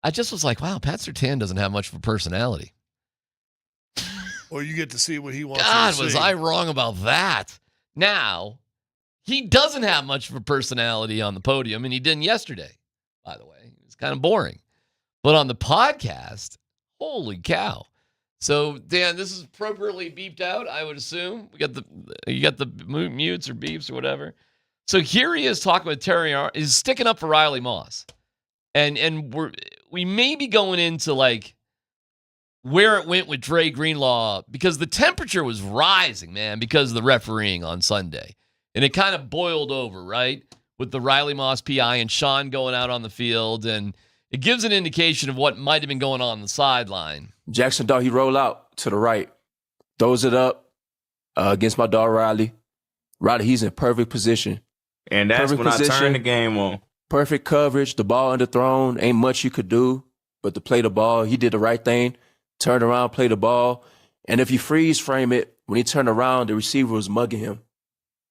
I just was like, wow, Pat Surtain doesn't have much of a personality. Or you get to see what he wants. God, to was see. I wrong about that? Now, he doesn't have much of a personality on the podium, and he didn't yesterday, by the way. It was kind of boring. But on the podcast, holy cow. So, Dan, this is appropriately beeped out, I would assume. You got the mutes or beeps or whatever. So here he is talking with Terry. He's sticking up for Riley Moss. And we may be going into, like, where it went with Dre Greenlaw, because the temperature was rising, man, because of the refereeing on Sunday. And it kind of boiled over, right, with the Riley Moss PI and Sean going out on the field. And it gives an indication of what might have been going on the sideline. Jackson dog, he roll out to the right, throws it up against my dog Riley. Riley, he's in perfect position. And that's perfect when position, I turned the game on. Perfect coverage, the ball underthrown, ain't much you could do but to play the ball. He did the right thing, turned around, played the ball. And if you freeze frame it, when he turned around, the receiver was mugging him.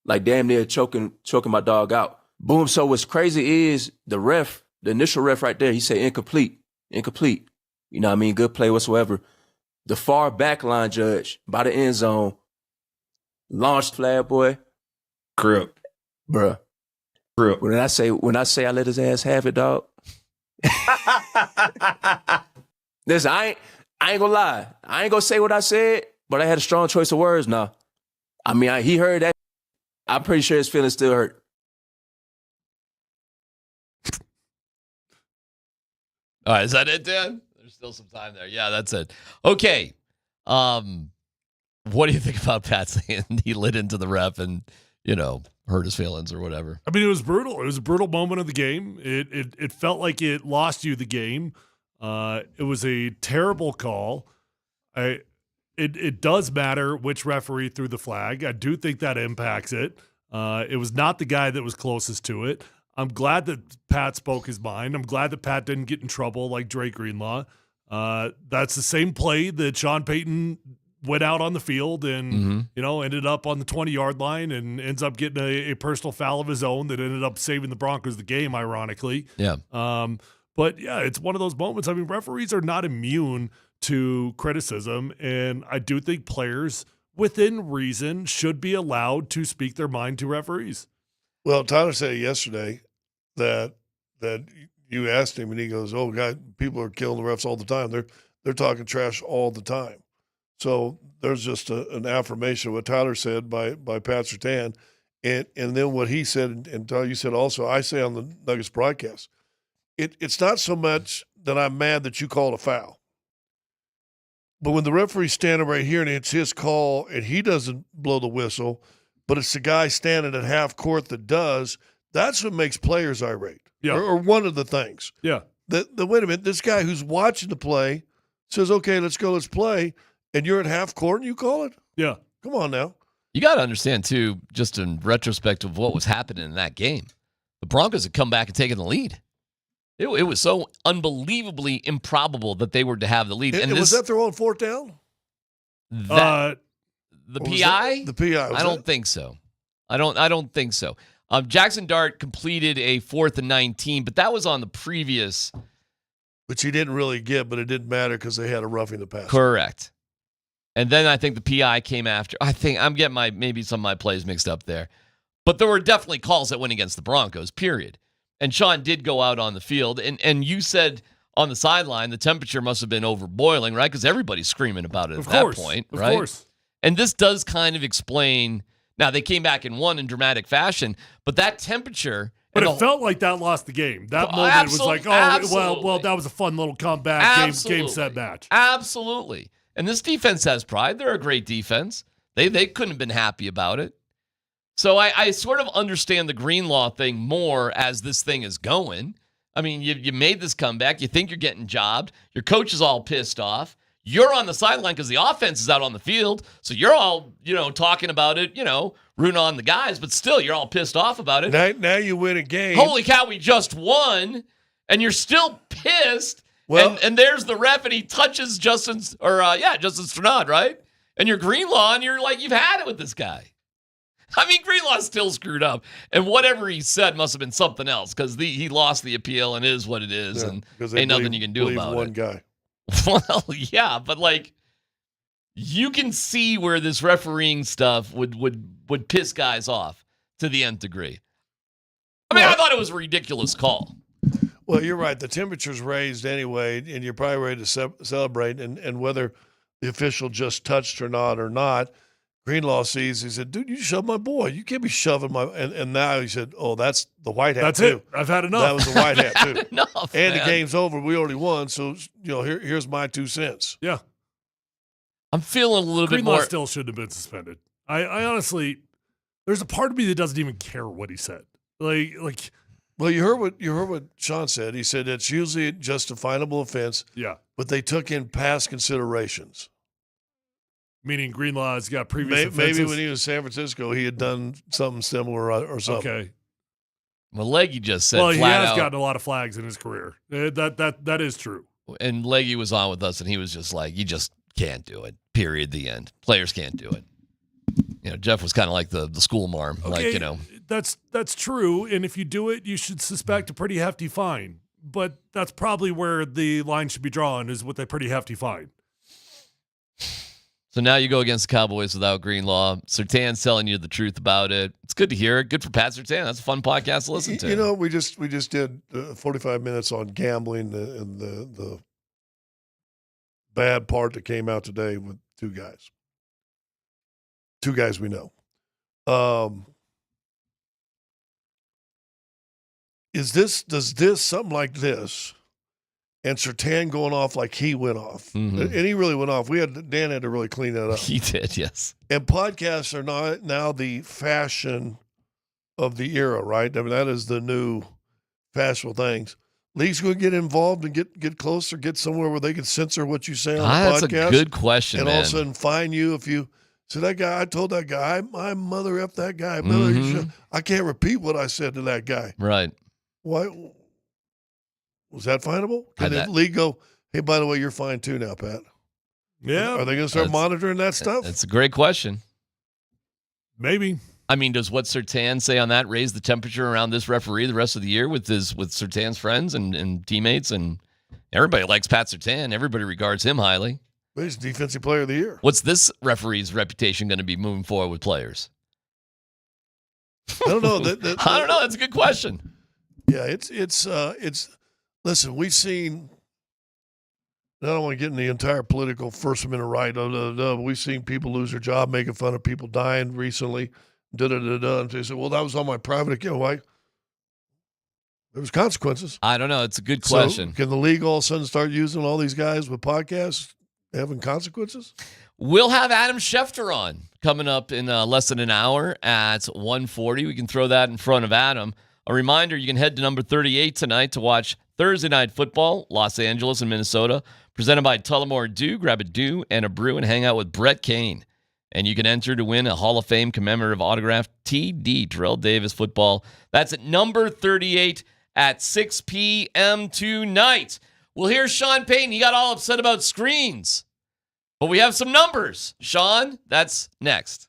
Like damn near choking my dog out. Boom. So what's crazy is the initial ref right there, he said incomplete. You know what I mean? Good play whatsoever. The far back line judge by the end zone launched flag, boy. Crip. Bruh. Crip. When I say I let his ass have it, dog. Listen, I ain't gonna lie. I ain't gonna say what I said, but I had a strong choice of words now. I mean, he heard that. I'm pretty sure his feelings still hurt. All right, is that it, Dan? There's still some time there. Yeah, that's it. Okay. What do you think about Pat saying he lit into the ref and, hurt his feelings or whatever? I mean, it was brutal. It was a brutal moment of the game. It felt like it lost you the game. It was a terrible call. It does matter which referee threw the flag. I do think that impacts it. It was not the guy that was closest to it. I'm glad that Pat spoke his mind. I'm glad that Pat didn't get in trouble like Dre Greenlaw. That's the same play that Sean Payton went out on the field and, ended up on the 20-yard line and ends up getting a personal foul of his own that ended up saving the Broncos the game, ironically. Yeah. But, yeah, it's one of those moments. I mean, referees are not immune to criticism, and I do think players, within reason, should be allowed to speak their mind to referees. Well, Tyler said yesterday that you asked him, and he goes, "Oh God, people are killing the refs all the time. They're talking trash all the time." So there's just an affirmation of what Tyler said by Pat Surtain, and then what he said, and Tyler, you said also. I say on the Nuggets broadcast, it's not so much that I'm mad that you called a foul, but when the referee's standing right here and it's his call and he doesn't blow the whistle, but it's the guy standing at half court that does. That's what makes players irate. Yeah. Or one of the things. Yeah. The wait a minute, this guy who's watching the play says, "Okay, let's go, let's play," and you're at half court and you call it? Yeah. Come on now. You got to understand, too, just in retrospect of what was happening in that game, the Broncos had come back and taken the lead. It was so unbelievably improbable that they were to have the lead. And was that their own fourth down? The PI? The PI. I don't think so. I don't think so. Jackson Dart completed a 4th and 19, but that was on the previous. Which he didn't really get, but it didn't matter because they had a roughing the passer. Correct. And then I think the PI came after. I think I'm getting maybe some of my plays mixed up there. But there were definitely calls that went against the Broncos, period. And Sean did go out on the field. And you said on the sideline the temperature must have been overboiling, right? Because everybody's screaming about it at that point, right? Of course. And this does kind of explain. Now, they came back and won in dramatic fashion, but that temperature But it felt like that lost the game. That moment was like, well, that was a fun little comeback game set match. Absolutely. And this defense has pride. They're a great defense. They couldn't have been happy about it. So I sort of understand the Greenlaw thing more as this thing is going. I mean, you made this comeback. You think you're getting jobbed. Your coach is all pissed off. You're on the sideline because the offense is out on the field. So you're all, talking about it, rooting on the guys. But still, you're all pissed off about it. Now you win a game. Holy cow, we just won. And you're still pissed. Well, and there's the ref, and he touches Justin Strnad, right? And you're Greenlaw, and you're like, you've had it with this guy. I mean, Greenlaw's still screwed up. And whatever he said must have been something else because he lost the appeal and it is what it is. Yeah, and ain't nothing you can do about one it. Guy. Well, yeah, but you can see where this refereeing stuff would piss guys off to the nth degree. I mean, I thought it was a ridiculous call. Well, you're right. The temperature's raised anyway, and you're probably ready to celebrate. And whether the official just touched or not, Greenlaw sees, he said, dude, you shoved my boy. You can't be shoving my – and now he said, oh, that's the white hat, that's too. It. I've had enough. That was the white hat, too. Enough, and man. the game's over. We already won, so, here's my 2 cents. Yeah. I'm feeling a little bit more – Greenlaw still shouldn't have been suspended. I honestly – there's a part of me that doesn't even care what he said. Like Well, you heard what Sean said. He said it's usually a justifiable offense. Yeah. But they took in past considerations. Meaning Greenlaw's got previous offenses? Maybe when he was in San Francisco, he had done something similar or something. Okay. Well, Leggy just said he flat has out, gotten a lot of flags in his career. That is true. And Leggy was on with us, and he was just like, you just can't do it, period, the end. Players can't do it. Jeff was kind of like the school marm. Okay, That's true, and if you do it, you should suspect a pretty hefty fine. But that's probably where the line should be drawn, is with a pretty hefty fine. So now you go against the Cowboys without Greenlaw. Surtain's telling you the truth about it. It's good to hear it. Good for Pat Surtain. That's a fun podcast to listen to. We just did 45 minutes on gambling and the bad part that came out today with two guys. Two guys we know. Does this something like this? And Surtain going off like he went off. Mm-hmm. And he really went off. Dan had to really clean that up. He did, yes. And podcasts are not now the fashion of the era, right? I mean, that is the new fashionable things. League's going to get involved and get closer, get somewhere where they can censor what you say on the that's podcast. That's a good question, and man. all of a sudden fine you if you say, that guy, I told that guy, my mother effed that guy. I can't repeat what I said to that guy. Right. Why? Was that finable? Can the league go, hey, by the way, you're fine too now, Pat? Yeah. Are they going to start monitoring that stuff? That's a great question. Maybe. I mean, does what Surtain say on that raise the temperature around this referee the rest of the year with Surtain's friends and teammates? And everybody likes Pat Surtain. Everybody regards him highly. But he's Defensive Player of the Year. What's this referee's reputation going to be moving forward with players? I don't know. I don't know. That's a good question. Yeah, it's. Listen, we've seen. I don't want to get in the entire political First Amendment right. But we've seen people lose their job, making fun of people dying recently. And they said, "Well, that was on my private account." Why? There was consequences. I don't know. It's a good question. So can the league all of a sudden start using all these guys with podcasts having consequences? We'll have Adam Schefter on coming up in less than an hour at 1:40. We can throw that in front of Adam. A reminder, you can head to number 38 tonight to watch Thursday Night Football, Los Angeles and Minnesota, presented by Tullamore Dew. Grab a Dew and a brew and hang out with Brett Kane. And you can enter to win a Hall of Fame commemorative autographed TD Terrell Davis football. That's at number 38 at 6 p.m. tonight. We'll hear Sean Payton. He got all upset about screens. But we have some numbers. Sean, that's next.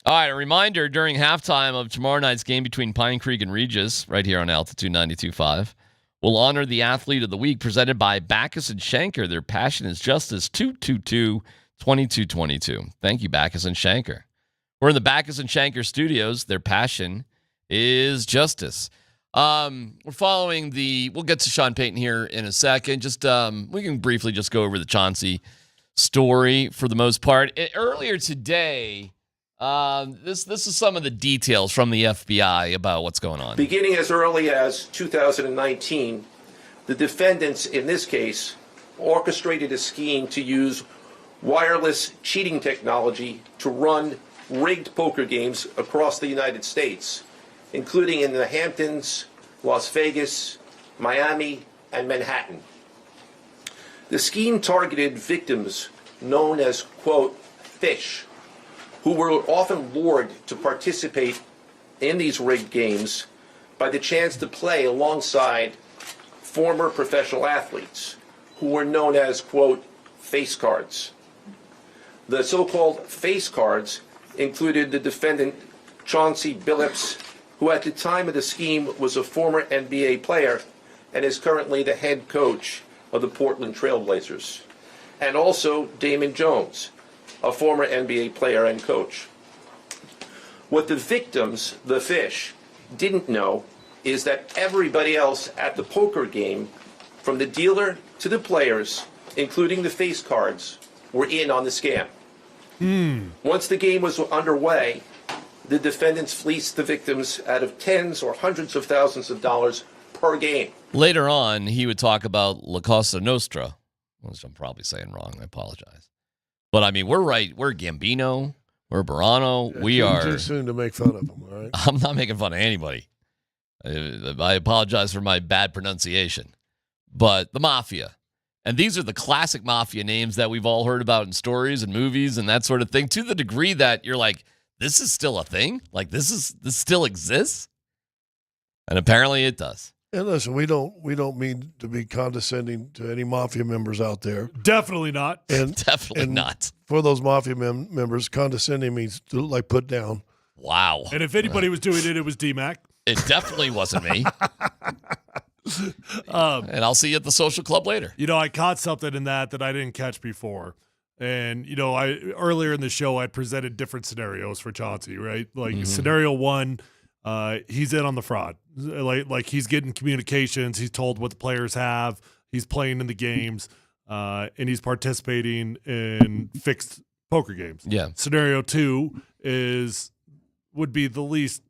All right, a reminder during halftime of tomorrow night's game between Pine Creek and Regis, right here on Altitude 92.5, we'll honor the Athlete of the Week presented by Backus and Shanker. Their passion is justice, 222-2222. Thank you, Backus and Shanker. We're in the Backus and Shanker studios. Their passion is justice. We're following we'll get to Sean Payton here in a second. Just we can briefly just go over the Chauncey story for the most part. Earlier today, this is some of the details from the FBI about what's going on. Beginning as early as 2019, the defendants in this case orchestrated a scheme to use wireless cheating technology to run rigged poker games across the United States, including in the Hamptons, Las Vegas, Miami, and Manhattan. The scheme targeted victims known as, quote, fish, who were often lured to participate in these rigged games by the chance to play alongside former professional athletes, who were known as, quote, face cards. The so-called face cards included the defendant Chauncey Billups, who at the time of the scheme was a former NBA player and is currently the head coach of the Portland Trail Blazers, and also Damon Jones, a former NBA player and coach. What the victims, the fish, didn't know is that everybody else at the poker game, from the dealer to the players, including the face cards, were in on the scam. Once the game was underway, the defendants fleeced the victims out of tens or hundreds of thousands of dollars per game. Later on, he would talk about La Cosa Nostra, which I'm probably saying wrong. I apologize. But, I mean, we're right. We're Gambino. We're Barano. We are. Too soon to make fun of them, all right? I'm not making fun of anybody. I apologize for my bad pronunciation. But the Mafia. And these are the classic Mafia names that we've all heard about in stories and movies and that sort of thing, to the degree that you're like, this is still a thing? Like, this still exists? And apparently it does. And listen, we don't mean to be condescending to any Mafia members out there. Definitely not. And Definitely not. For those Mafia members, condescending means to, like, put down. Wow. And if anybody was doing it, it was DMac. It definitely wasn't me. And I'll see you at the social club later. You know, I caught something in that I didn't catch before. And, you know, earlier in the show, I presented different scenarios for Chauncey, right? Like scenario one, he's in on the fraud. Like he's getting communications. He's told what the players have. He's playing in the games, and he's participating in fixed poker games. Yeah. Scenario two would be the least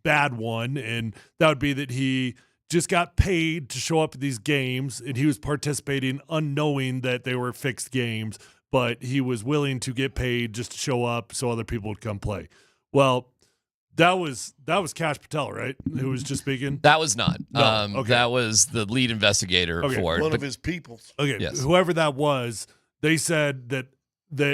bad one, and that would be that he just got paid to show up at these games, and he was participating unknowing that they were fixed games, but he was willing to get paid just to show up so other people would come play. Well, that was Cash Patel, right? Who was just speaking? That was not. No, okay. That was the lead investigator for it. One of his peoples. Okay, yes. Whoever that was, they said that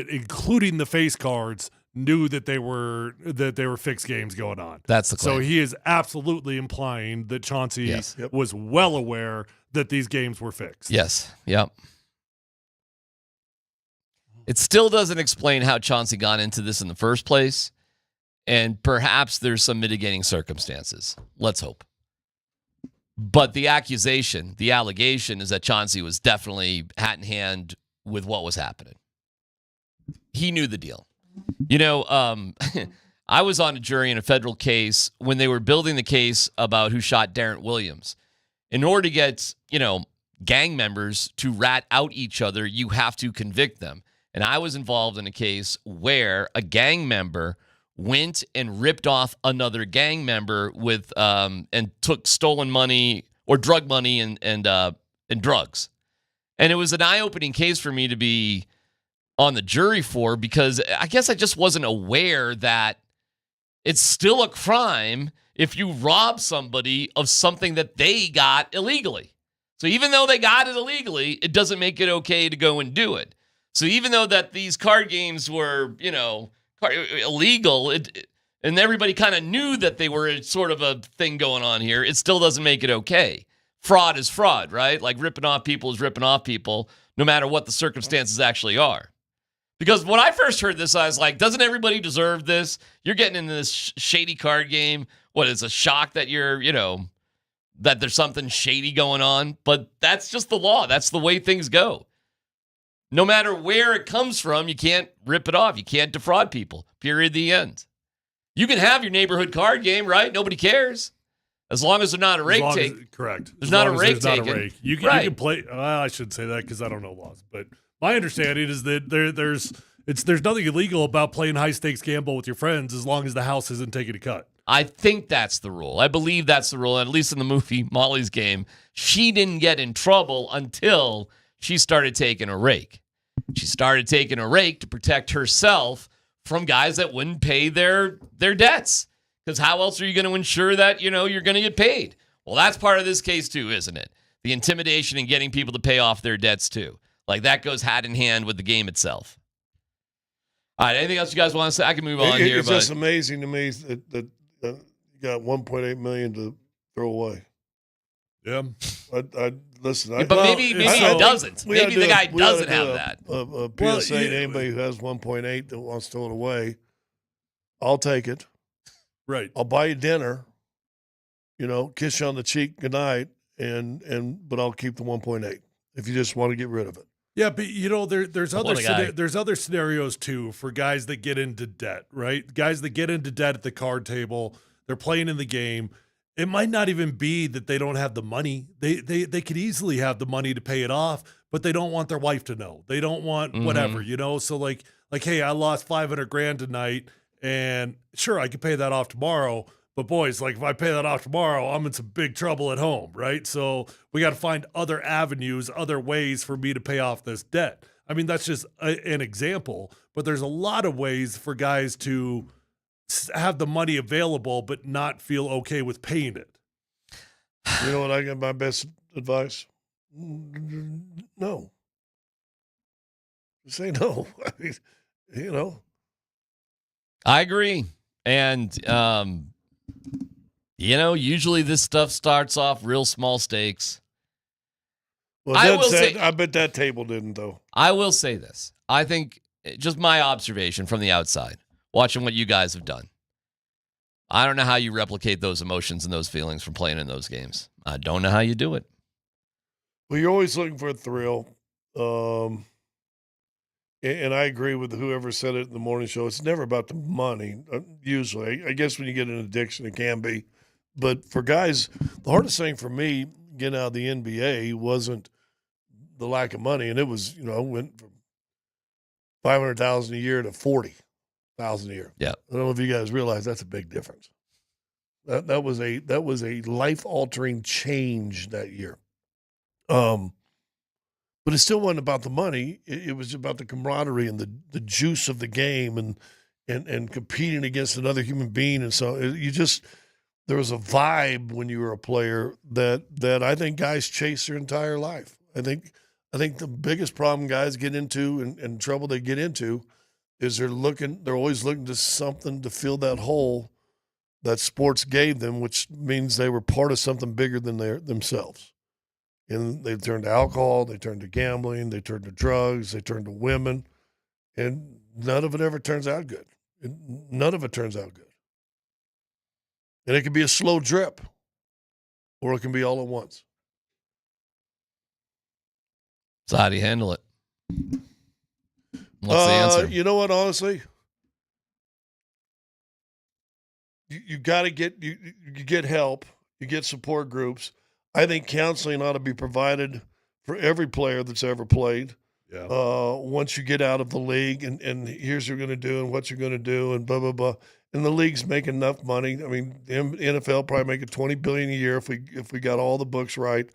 including the face cards knew that they were fixed games going on. That's the claim. So he is absolutely implying that Chauncey was well aware that these games were fixed. Yes. Yep. It still doesn't explain how Chauncey got into this in the first place, and perhaps there's some mitigating circumstances. Let's hope. But the allegation is that Chauncey was definitely hat in hand with what was happening. He knew the deal. You know, I was on a jury in a federal case when they were building the case about who shot Darren Williams. In order to get, gang members to rat out each other, you have to convict them. And I was involved in a case where a gang member went and ripped off another gang member with and took stolen money or drug money and drugs. And it was an eye-opening case for me to be on the jury for, because I guess I just wasn't aware that it's still a crime if you rob somebody of something that they got illegally. So even though they got it illegally, it doesn't make it okay to go and do it. So even though that these card games were, illegal, and everybody kind of knew that they were sort of a thing going on here, it still doesn't make it okay. Fraud is fraud, right? Like ripping off people is ripping off people, no matter what the circumstances actually are. Because when I first heard this, I was like, doesn't everybody deserve this? You're getting into this shady card game. What is a shock that that there's something shady going on? But that's just the law. That's the way things go. No matter where it comes from, you can't rip it off. You can't defraud people. Period. The end. You can have your neighborhood card game, right? Nobody cares. As long as there's not a rake take. Correct. There's not a rake taken. You can play. I shouldn't say that because I don't know laws. But my understanding is that there's nothing illegal about playing high stakes gamble with your friends as long as the house isn't taking a cut. I think that's the rule. I believe that's the rule. At least in the movie Molly's Game, she didn't get in trouble until she started taking a rake. She started taking a rake to protect herself from guys that wouldn't pay their debts. Because how else are you going to ensure that, you're going to get paid? Well, that's part of this case too, isn't it? The intimidation and getting people to pay off their debts too. Like that goes hand in hand with the game itself. All right, anything else you guys want to say? I can move on here. It's just amazing to me that you got $1.8 million to throw away. Yeah. I listen. Yeah, but maybe he doesn't. Maybe the guy doesn't have that. A PSA to anybody who has 1.8 that wants to throw it away, I'll take it. Right. I'll buy you dinner. Kiss you on the cheek goodnight, but I'll keep the 1.8 if you just want to get rid of it. Yeah, but there's other scenarios too for guys that get into debt, right? Guys that get into debt at the card table, they're playing in the game. It might not even be that they don't have the money. They could easily have the money to pay it off, but they don't want their wife to know. They don't want whatever, So like, hey, I lost $500,000 tonight, and sure, I could pay that off tomorrow. But boys, like if I pay that off tomorrow, I'm in some big trouble at home, right? So we got to find other avenues, other ways for me to pay off this debt. I mean, that's just an example, but there's a lot of ways for guys to have the money available but not feel okay with paying it. You know what I get my best advice? No. Say no. I mean, I agree. And usually this stuff starts off real small stakes. Well, I bet that table didn't, though. I will say this. I think, just my observation from the outside, watching what you guys have done, I don't know how you replicate those emotions and those feelings from playing in those games. I don't know how you do it. Well, you're always looking for a thrill. And I agree with whoever said it in the morning show. It's never about the money, usually. I guess when you get an addiction, it can be. But for guys, the hardest thing for me getting out of the NBA wasn't the lack of money. And it was, I went from $500,000 a year to $40,000 a year. Yeah. I don't know if you guys realize that's a big difference. That was a life-altering change that year. But it still wasn't about the money. It was about the camaraderie and the juice of the game and competing against another human being. And so there was a vibe when you were a player that I think guys chase their entire life. I think the biggest problem guys get into and trouble they get into is they're always looking to something to fill that hole that sports gave them, which means they were part of something bigger than themselves. And they turned to alcohol, they turned to gambling, they turned to drugs, they turned to women, and none of it ever turns out good. None of it turns out good. And it can be a slow drip, or it can be all at once. So how do you handle it? What's the answer? You know what, honestly? You got to you get help, you get support groups. I think counseling ought to be provided for every player that's ever played. Yeah. Once you get out of the league, and here's what you're going to do and what you're going to do and blah, blah, blah. And the league's making enough money. I mean, the NFL probably making $20 billion a year if we got all the books right.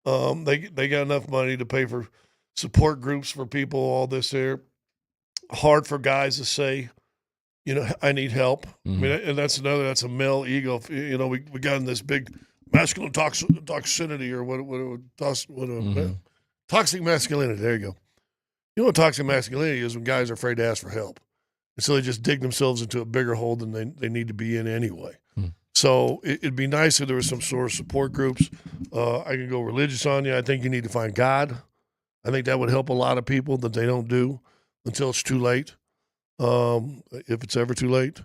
They got enough money to pay for support groups for people, all this there. Hard for guys to say, I need help. Mm-hmm. I mean, and that's a male ego. We got in this big masculine toxicity or toxic masculinity. There you go. You know what toxic masculinity is? When guys are afraid to ask for help. And so they just dig themselves into a bigger hole than they need to be in anyway. So it'd be nice if there was some sort of support groups. I can go religious on you. I think you need to find God. I think that would help a lot of people that they don't do. until it's too late, if it's ever too late.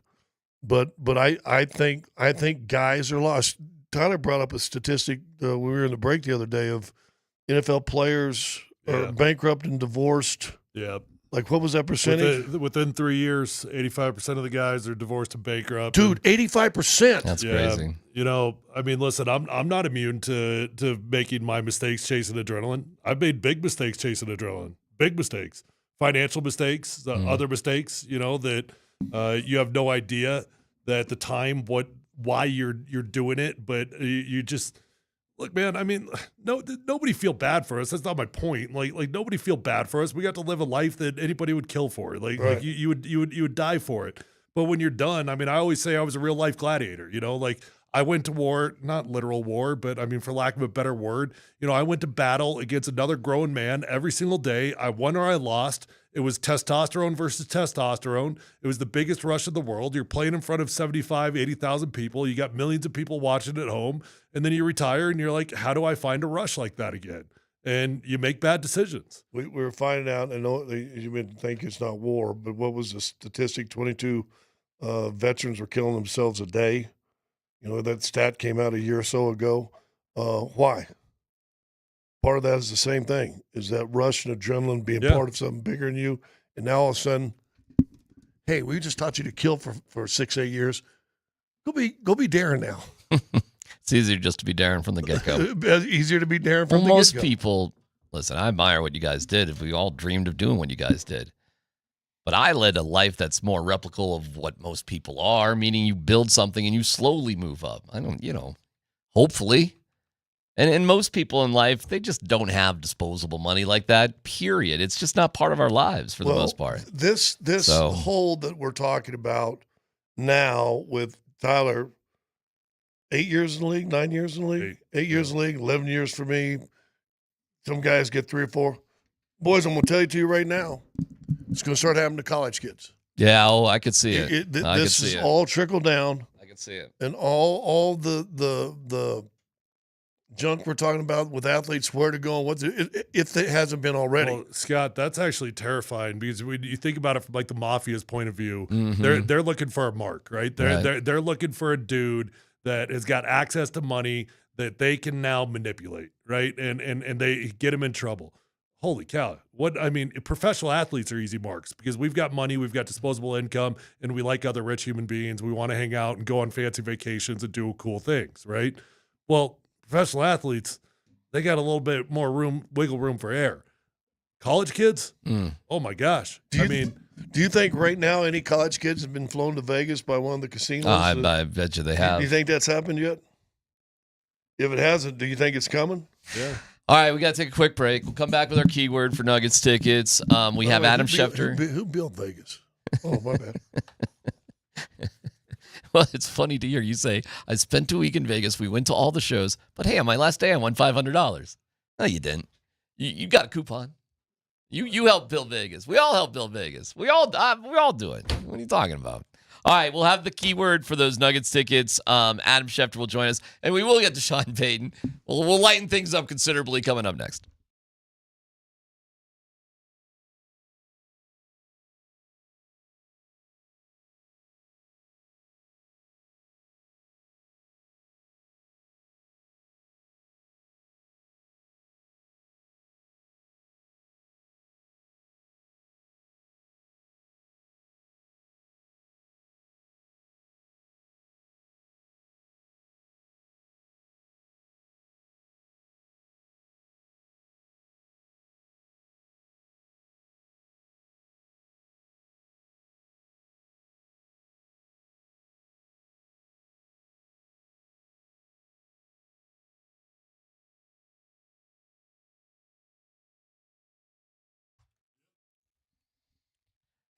But I think guys are lost. Tyler brought up a statistic when we were in the break the other day of NFL players are bankrupt and divorced. Yeah. Like, what was that percentage? Within 3 years, 85% of the guys are divorced and bankrupt. Dude, 85%. That's crazy. You know, I mean, listen, I'm not immune to making my mistakes chasing adrenaline. I've made big mistakes chasing adrenaline. Big mistakes. Financial mistakes, other mistakes, you know, that you have no idea that at the time why you're doing it, but you just look, man. I mean, nobody feel bad for us. That's not my point. Like nobody feel bad for us. We got to live a life that anybody would kill for. Like you would die for it. But when you're done, I mean, I always say I was a real life gladiator. You know, like I went to war, not literal war, but I mean, for lack of a better word, you know, I went to battle against another grown man every single day. I won or I lost. It was testosterone versus testosterone. It was the biggest rush in the world. You're playing in front of 75, 80,000 people. You got millions of people watching at home. And then you retire and you're like, how do I find a rush like that again? And you make bad decisions. We were finding out, and you would think it's not war, but what was the statistic? 22 veterans were killing themselves a day. You know, that stat came out a year or so ago. Why? Part of that is the same thing, is that rush and adrenaline being part of something bigger than you. And now all of a sudden, hey, we just taught you to kill for 6-8 years. Go be Darren now. It's easier just to be Darren from the get-go. Easier to be Darren from the most get-go. people, listen, I admire what you guys did. If we all dreamed of doing what you guys did. But I led a life that's more replicable of what most people are, meaning you build something and you slowly move up. I don't, you know, hopefully. And most people in life, they just don't have disposable money like that, period. It's just not part of our lives for the most part. This whole that we're talking about now with Tyler, 8 years in the league, 9 years in the league, 8 years in the league, 11 years for me. Some guys get 3 or 4. Boys, I'm going to tell you to you right now, it's going to start happening to college kids. Yeah, I could see it. This is all trickle down. I can see it. And all the junk we're talking about with athletes, where to go and what if it hasn't been already. Well, Scott, that's actually terrifying because when you think about it from like the mafia's point of view, Mhm. they're looking for a mark, right? They're looking for a dude that has got access to money that they can now manipulate, right? And they get him in trouble. Holy cow. Professional athletes are easy marks because we've got money, we've got disposable income, and we like other rich human beings. We want to hang out and go on fancy vacations and do cool things, right? Well, professional athletes, they got a little bit more wiggle room for error. College kids, oh my gosh. Do you think right now any college kids have been flown to Vegas by one of the casinos? I bet you they have. Do you think that's happened yet? If it hasn't, do you think it's coming? Yeah. All right, we got to take a quick break. We'll come back with our keyword for Nuggets tickets. We have Adam Schefter. Who built Vegas? Oh, my bad. Well, it's funny to hear you say, I spent a week in Vegas. We went to all the shows. But hey, on my last day, I won $500. No, you didn't. You got a coupon. You helped build Vegas. We all helped build Vegas. We all do it. What are you talking about? All right, we'll have the keyword for those Nuggets tickets. Adam Schefter will join us, and we will get to Sean Payton. We'll lighten things up considerably coming up next.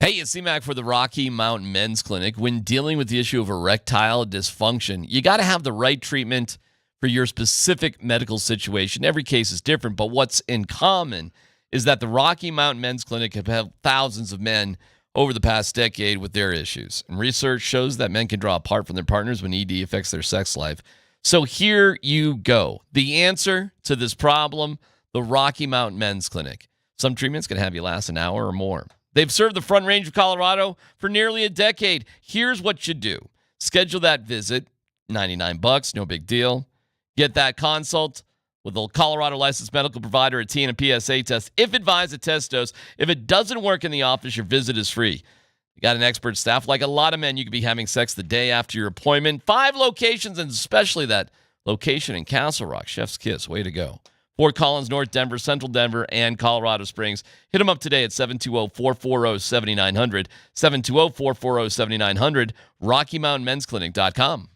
Hey, it's DMac for the Rocky Mountain Men's Clinic. When dealing with the issue of erectile dysfunction, you got to have the right treatment for your specific medical situation. Every case is different, but what's in common is that the Rocky Mountain Men's Clinic have helped thousands of men over the past decade with their issues. And research shows that men can draw apart from their partners when ED affects their sex life. So here you go. The answer to this problem, the Rocky Mountain Men's Clinic. Some treatments can have you last an hour or more. They've served the Front Range of Colorado for nearly a decade. Here's what you do. Schedule that visit, $99, no big deal. Get that consult with a Colorado licensed medical provider, a T and a PSA test. If advised, a test dose. If it doesn't work in the office, your visit is free. You got an expert staff. Like a lot of men, you could be having sex the day after your appointment. 5 locations, and especially that location in Castle Rock. Chef's kiss. Way to go. Fort Collins, North Denver, Central Denver, and Colorado Springs. Hit them up today at 720-440-7900, 720-440-7900, RockyMountainMen'sClinic.com.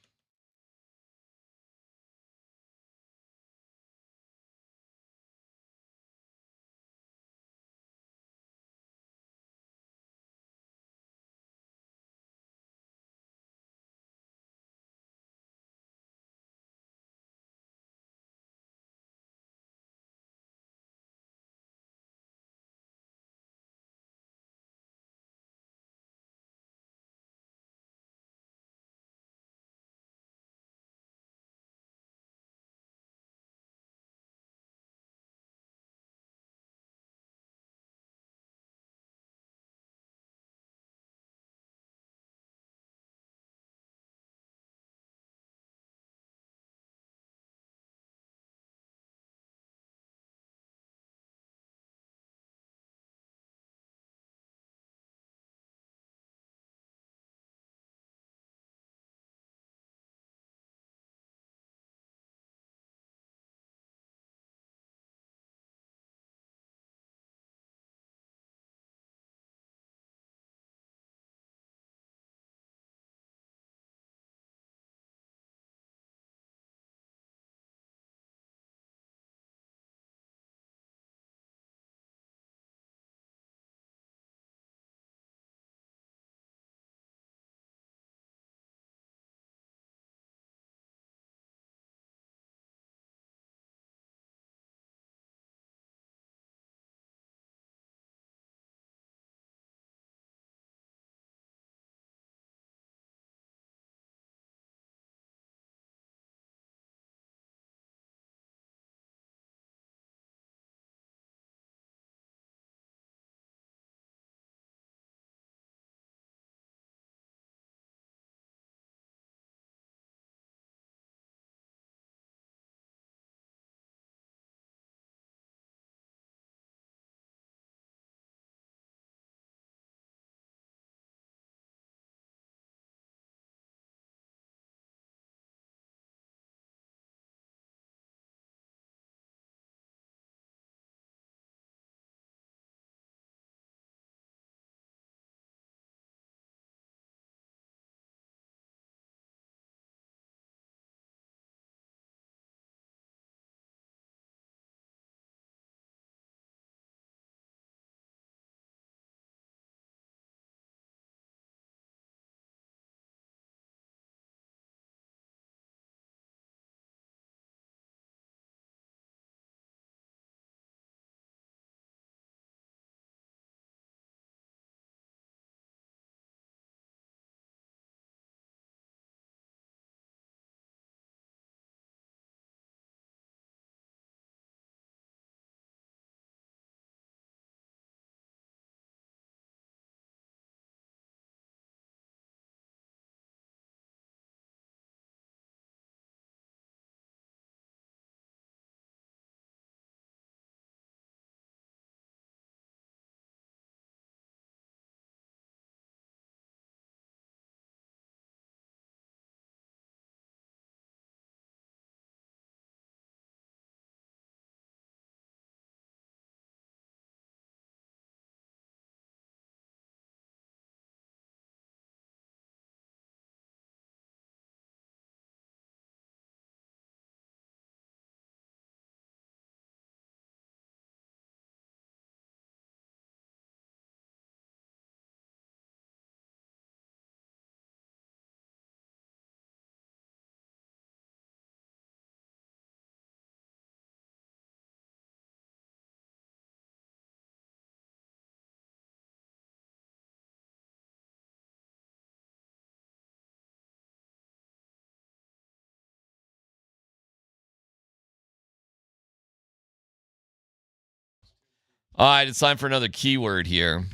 All right, it's time for another keyword here.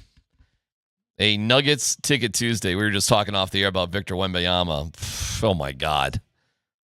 A Nuggets Ticket Tuesday. We were just talking off the air about Victor Wembanyama. Oh, my God.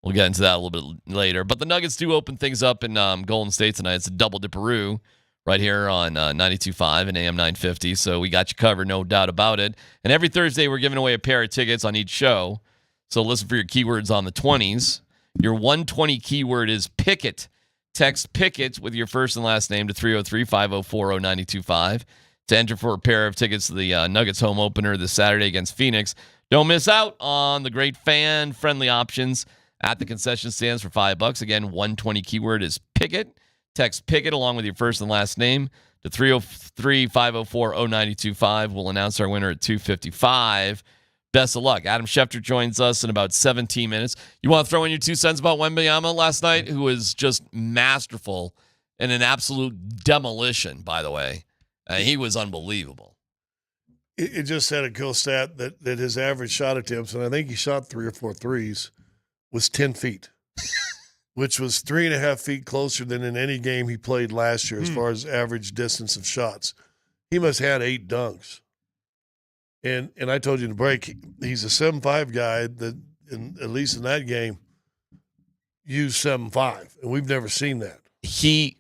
We'll get into that a little bit later. But the Nuggets do open things up in Golden State tonight. It's a double dipperoo right here on 92.5 and AM 950. So we got you covered, no doubt about it. And every Thursday, we're giving away a pair of tickets on each show. So listen for your keywords on the 20s. Your 120 keyword is Pickett. Text Pickett with your first and last name to 303-504-0925 to enter for a pair of tickets to the Nuggets home opener this Saturday against Phoenix. Don't miss out on the great fan-friendly options at the concession stands for $5. Again, 120 keyword is Pickett. Text Pickett along with your first and last name to 303-504-0925. We'll announce our winner at 2:55. Best of luck. Adam Schefter joins us in about 17 minutes. You want to throw in your 2 cents about Wembanyama last night, who was just masterful and an absolute demolition, by the way. He was unbelievable. It just had a cool stat that his average shot attempts, and I think he shot 3 or 4 threes, was 10 feet, which was 3.5 feet closer than in any game he played last year as far as average distance of shots. He must have had 8 dunks. And I told you in the break, he's a 7'5" guy that, at least in that game, used 7'5", and we've never seen that.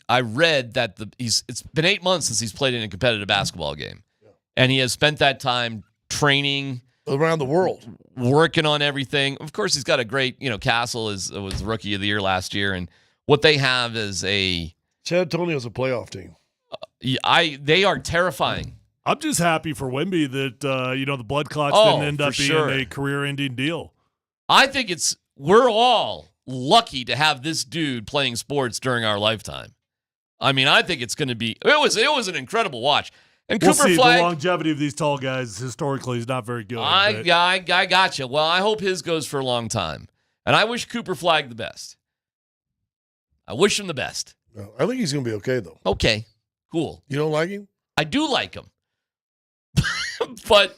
I read that it's been 8 months since he's played in a competitive basketball game, and he has spent that time training around the world, working on everything. Of course, he's got a great, Castle was Rookie of the Year last year, and what they have is San Antonio's a playoff team. They are terrifying. I'm just happy for Wemby that the blood clots didn't end up being a career-ending deal. I think we're all lucky to have this dude playing sports during our lifetime. I mean, I think it's going to be. It was an incredible watch. And we'll Cooper see. Flag, the longevity of these tall guys historically is not very good. I got you. Well, I hope his goes for a long time, and I wish Cooper Flag the best. I wish him the best. No, I think he's going to be okay, though. Okay, cool. You don't like him? I do like him. But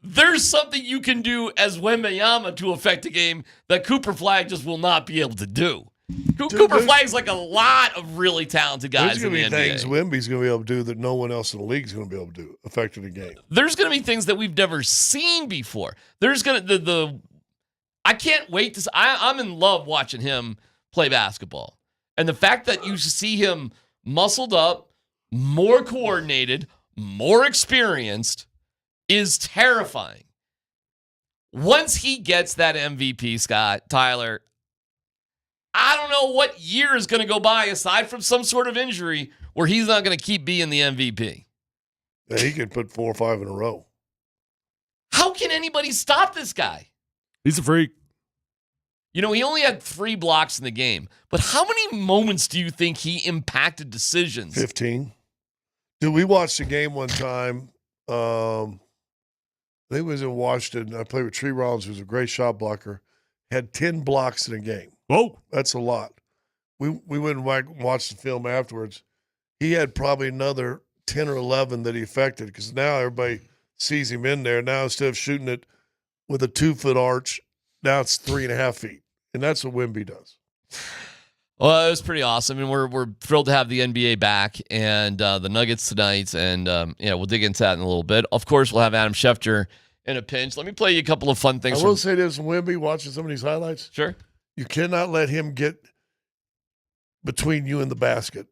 there's something you can do as Wembanyama to affect a game that Cooper Flag just will not be able to do. Cooper Flag's like a lot of really talented guys in the NBA. There's going to be things Wemby's going to be able to do that no one else in the league is going to be able to do, affecting the game. There's going to be things that we've never seen before. There's going to I can't wait to. I'm in love watching him play basketball, and the fact that you see him muscled up, more coordinated, more experienced is terrifying. Once he gets that MVP, Tyler, I don't know what year is going to go by aside from some sort of injury where he's not going to keep being the MVP. Yeah, he could put 4 or 5 in a row. How can anybody stop this guy? He's a freak. He only had 3 blocks in the game, but how many moments do you think he impacted decisions? 15. Dude, we watched a game one time. I think it was in Washington. I played with Tree Rollins, who's a great shot blocker. Had 10 blocks in a game. Whoa. That's a lot. We went and watched the film afterwards. He had probably another 10 or 11 that he affected because now everybody sees him in there. Now instead of shooting it with a 2-foot arch, now it's 3.5 feet. And that's what Wemby does. Well, it was pretty awesome, and we're thrilled to have the NBA back and the Nuggets tonight, and we'll dig into that in a little bit. Of course, we'll have Adam Schefter in a pinch. Let me play you a couple of fun things. I will say this, Wemby, watching some of these highlights. Sure. You cannot let him get between you and the basket.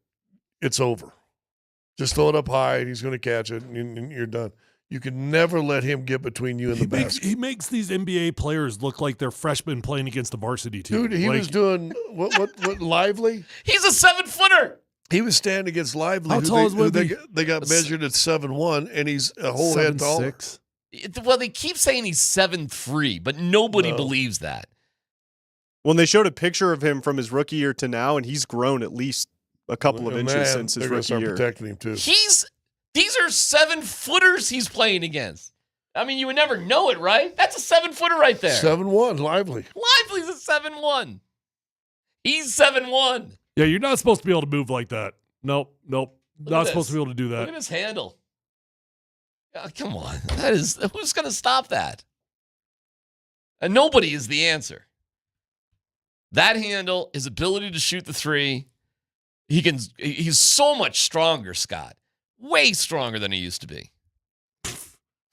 It's over. Just throw it up high, and he's going to catch it, and you're done. You can never let him get between you and the basket. He makes these NBA players look like they're freshmen playing against the varsity team. Dude, he was doing what Lively? He's a 7-footer. He was standing against Lively. How tall is Wemby? They got measured at 7'1", and he's a whole head taller. 7'6". Well, they keep saying he's 7'3", but nobody believes that. Well, they showed a picture of him from his rookie year to now, and he's grown at least a couple of inches since his rookie year. Protecting him too. These are 7-footers he's playing against. I mean, you would never know it, right? That's a 7-footer right there. 7'1", Lively. Lively's a 7'1". He's 7'1". Yeah, you're not supposed to be able to move like that. Nope. Not supposed to be able to do that. Look at his handle. Oh, come on. Who's going to stop that? And nobody is the answer. That handle, his ability to shoot the 3, he's so much stronger, Scott. Way stronger than he used to be.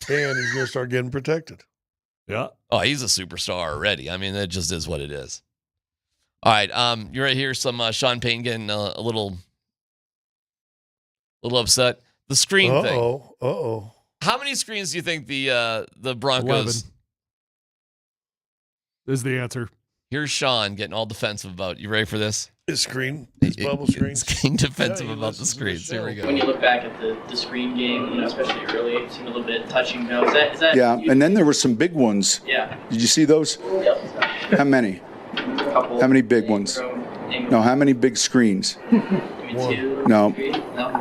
10, he's going to start getting protected. Yeah. Oh, he's a superstar already. I mean, that just is what it is. All right, you're right here. Some Sean Payton getting a little upset. The screen thing. Uh-oh. How many screens do you think the Broncos? 11 is the answer. Here's Sean getting all defensive about. You ready for this? His bubble screens. Getting defensive about the screens. Here we go. When you look back at the screen game, especially early, it seemed a little bit touch and go. Is that Yeah, and then there were some big ones. Yeah. Did you see those? Yep. How many? How many big ones? No, how many big screens? No,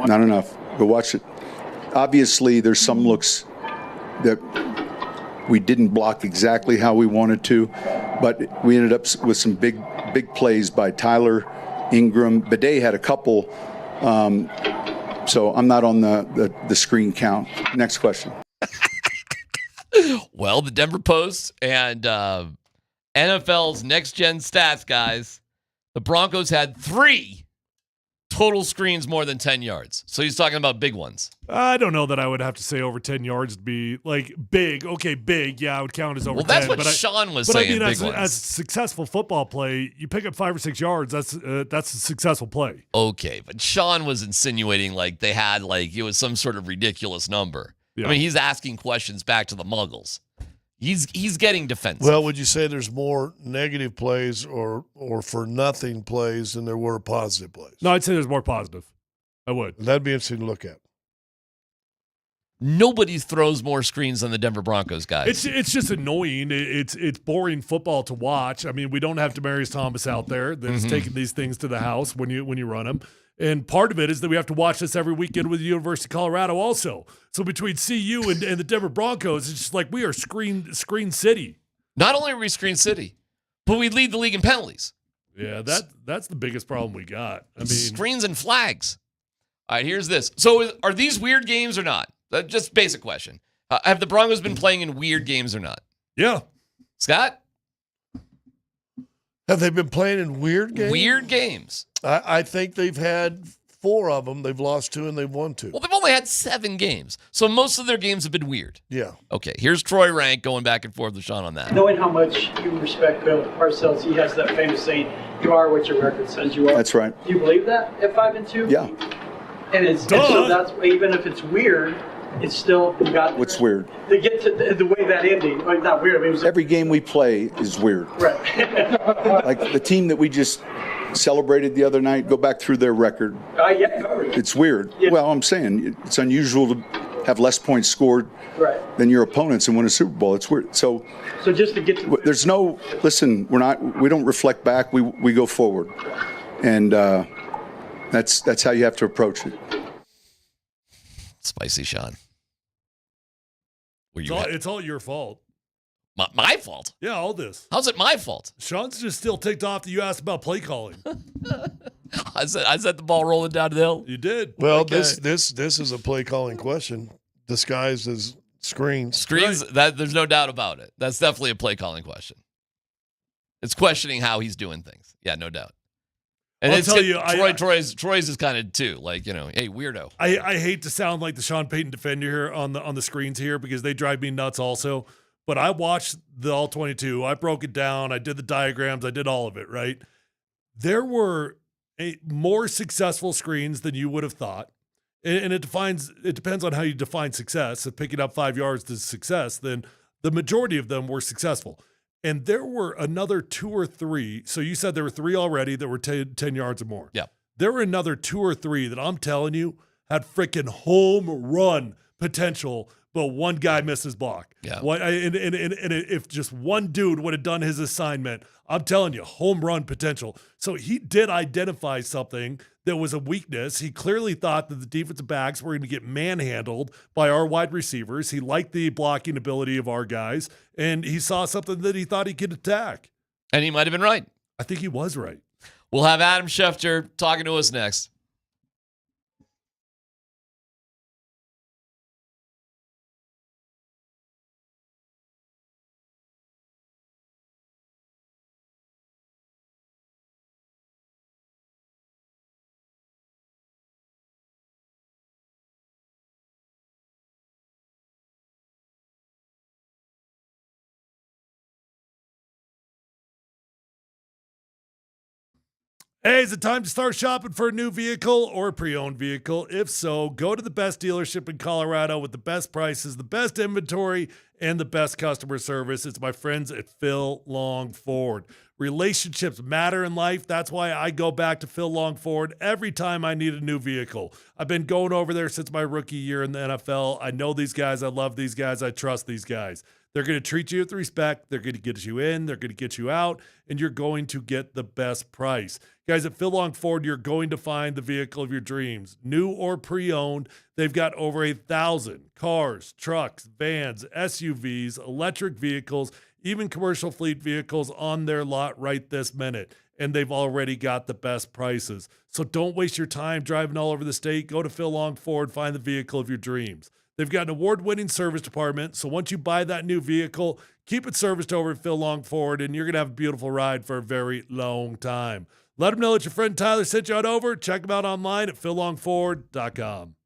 not enough. But watch it. Obviously, there's some looks that we didn't block exactly how we wanted to, but we ended up with some big plays by Tyler, Ingram. Bidet had a couple, so I'm not on the screen count. Next question. Well, the Denver Post and NFL's Next Gen Stats, guys, the Broncos had 3 total screens more than 10 yards. So he's talking about big ones. I don't know that I would have to say over 10 yards to be like big. Okay, big. Yeah, I would count as over 10. Well, that's what Sean was saying. I mean, big ones. as a successful football play, you pick up 5 or 6 yards. That's a successful play. Okay, but Sean was insinuating like they had it was some sort of ridiculous number. Yeah. I mean, he's asking questions back to the Muggles. He's getting defensive. Well, would you say there's more negative plays or for nothing plays than there were positive plays? No, I'd say there's more positive. I would. That'd be interesting to look at. Nobody throws more screens than the Denver Broncos guys. It's just annoying. It's boring football to watch. I mean, we don't have Demaryius Thomas out there that's taking these things to the house when you run them. And part of it is that we have to watch this every weekend with the University of Colorado also. So between CU and the Denver Broncos, it's just like we are screen city. Not only are we screen city, but we lead the league in penalties. Yeah, that's the biggest problem we got. I mean, screens and flags. All right, here's this. So are these weird games or not? Just basic question. Have the Broncos been playing in weird games or not? Yeah. Scott? Have they been playing in weird games? Weird games. I think they've had 4 of them. They've lost 2 and they've won 2. Well, they've only had 7 games. So most of their games have been weird. Yeah. Okay, here's Troy Rank going back and forth with Sean on that. Knowing how much you respect Bill Parcells, he has that famous saying, "You are what your record says you are." That's right. Do you believe that at 5-2? Yeah. And so that's even if it's weird, it's still you got. What's weird? To get to the way that ending, like not weird. I mean, it was Every game we play is weird. right. Like the team that we just celebrated the other night, go back through their record. Yeah. It's weird. Yeah. Well, I'm saying it's unusual to have less points scored than your opponents and win a Super Bowl. It's weird. So just to get to there's no listen. We don't reflect back. We go forward, and that's how you have to approach it. Spicy Sean. It's all your fault. My fault? Yeah, all this. How's it my fault? Sean's just still ticked off that you asked about play calling. I said the ball rolling down the hill. You did. Well, Okay. this is a play calling question disguised as screens. Screens, that there's no doubt about it. That's definitely a play calling question. It's questioning how he's doing things. Yeah, no doubt. And I'll tell you, Troy's is kind of too, like, hey, weirdo. I hate to sound like the Sean Payton defender here on the screens here because they drive me nuts also. But I watched the All 22. I broke it down. I did the diagrams. I did all of it, right? There were more successful screens than you would have thought. And it depends on how you define success. If picking up 5 yards is success, then the majority of them were successful. And there were another 2 or 3. So you said there were 3 already that were 10 yards or more. Yeah. There were another 2 or 3 that I'm telling you had freaking home run potential, but one guy missed his block. Yeah. And if just one dude would have done his assignment, I'm telling you, home run potential. So he did identify something that was a weakness. He clearly thought that the defensive backs were going to get manhandled by our wide receivers. He liked the blocking ability of our guys, and he saw something that he thought he could attack. And he might have been right. I think he was right. We'll have Adam Schefter talking to us next. Hey, is it time to start shopping for a new vehicle or a pre-owned vehicle? If so, go to the best dealership in Colorado with the best prices, the best inventory, and the best customer service. It's my friends at Phil Long Ford. Relationships matter in life. That's why I go back to Phil Long Ford every time I need a new vehicle. I've been going over there since my rookie year in the NFL. I know these guys. I love these guys. I trust these guys. They're going to treat you with respect. They're going to get you in. They're going to get you out. And you're going to get the best price. Guys, at Phil Long Ford, you're going to find the vehicle of your dreams. New or pre-owned, they've got over 1,000 cars, trucks, vans, SUVs, electric vehicles, even commercial fleet vehicles on their lot right this minute. And they've already got the best prices. So don't waste your time driving all over the state. Go to Phil Long Ford, find the vehicle of your dreams. They've got an award-winning service department, so once you buy that new vehicle, keep it serviced over at Phil Long Ford, and you're going to have a beautiful ride for a very long time. Let them know that your friend Tyler sent you on over. Check them out online at phillongford.com.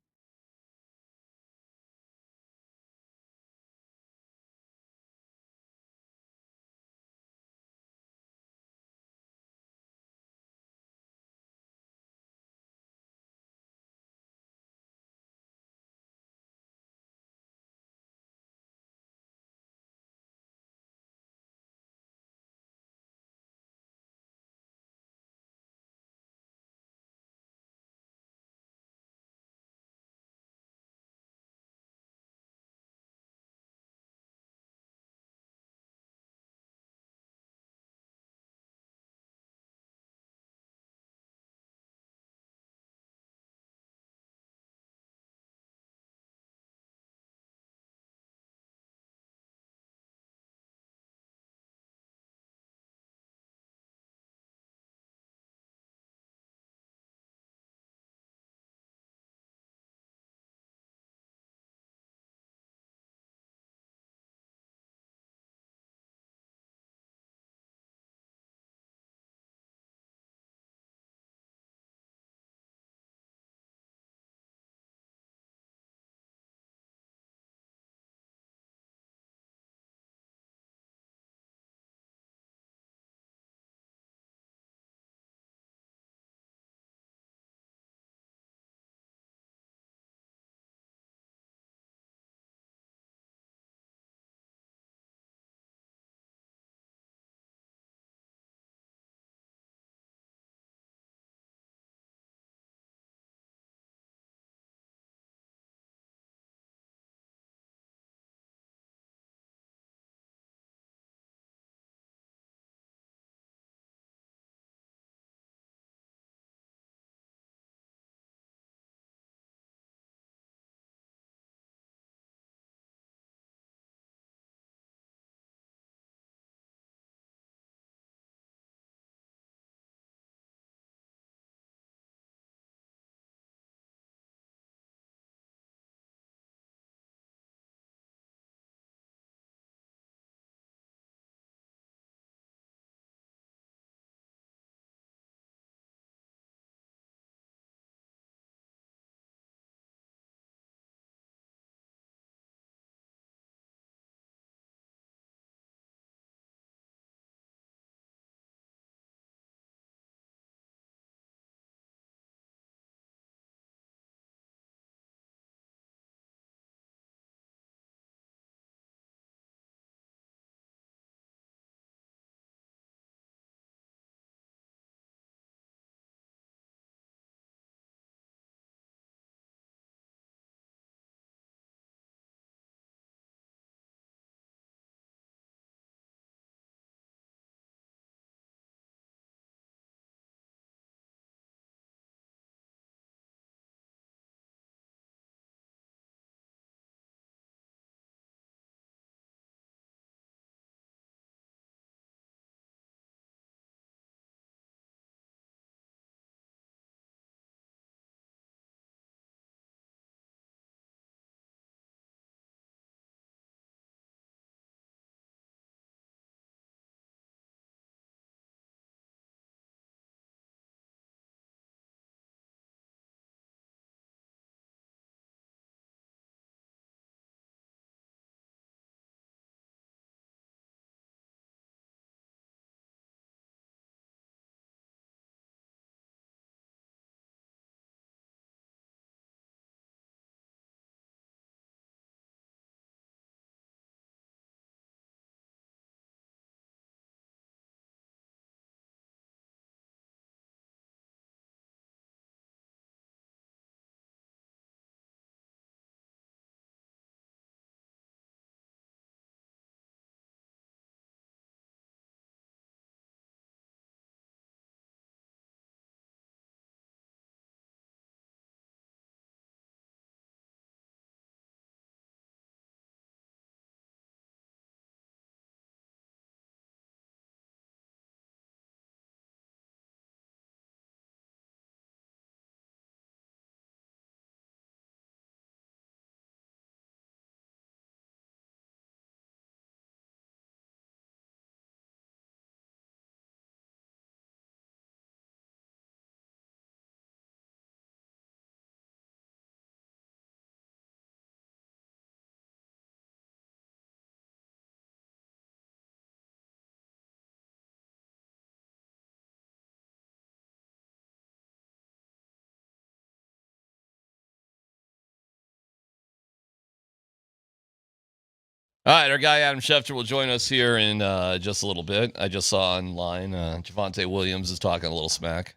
All right, our guy Adam Schefter will join us here in just a little bit. I just saw online Javonte Williams is talking a little smack.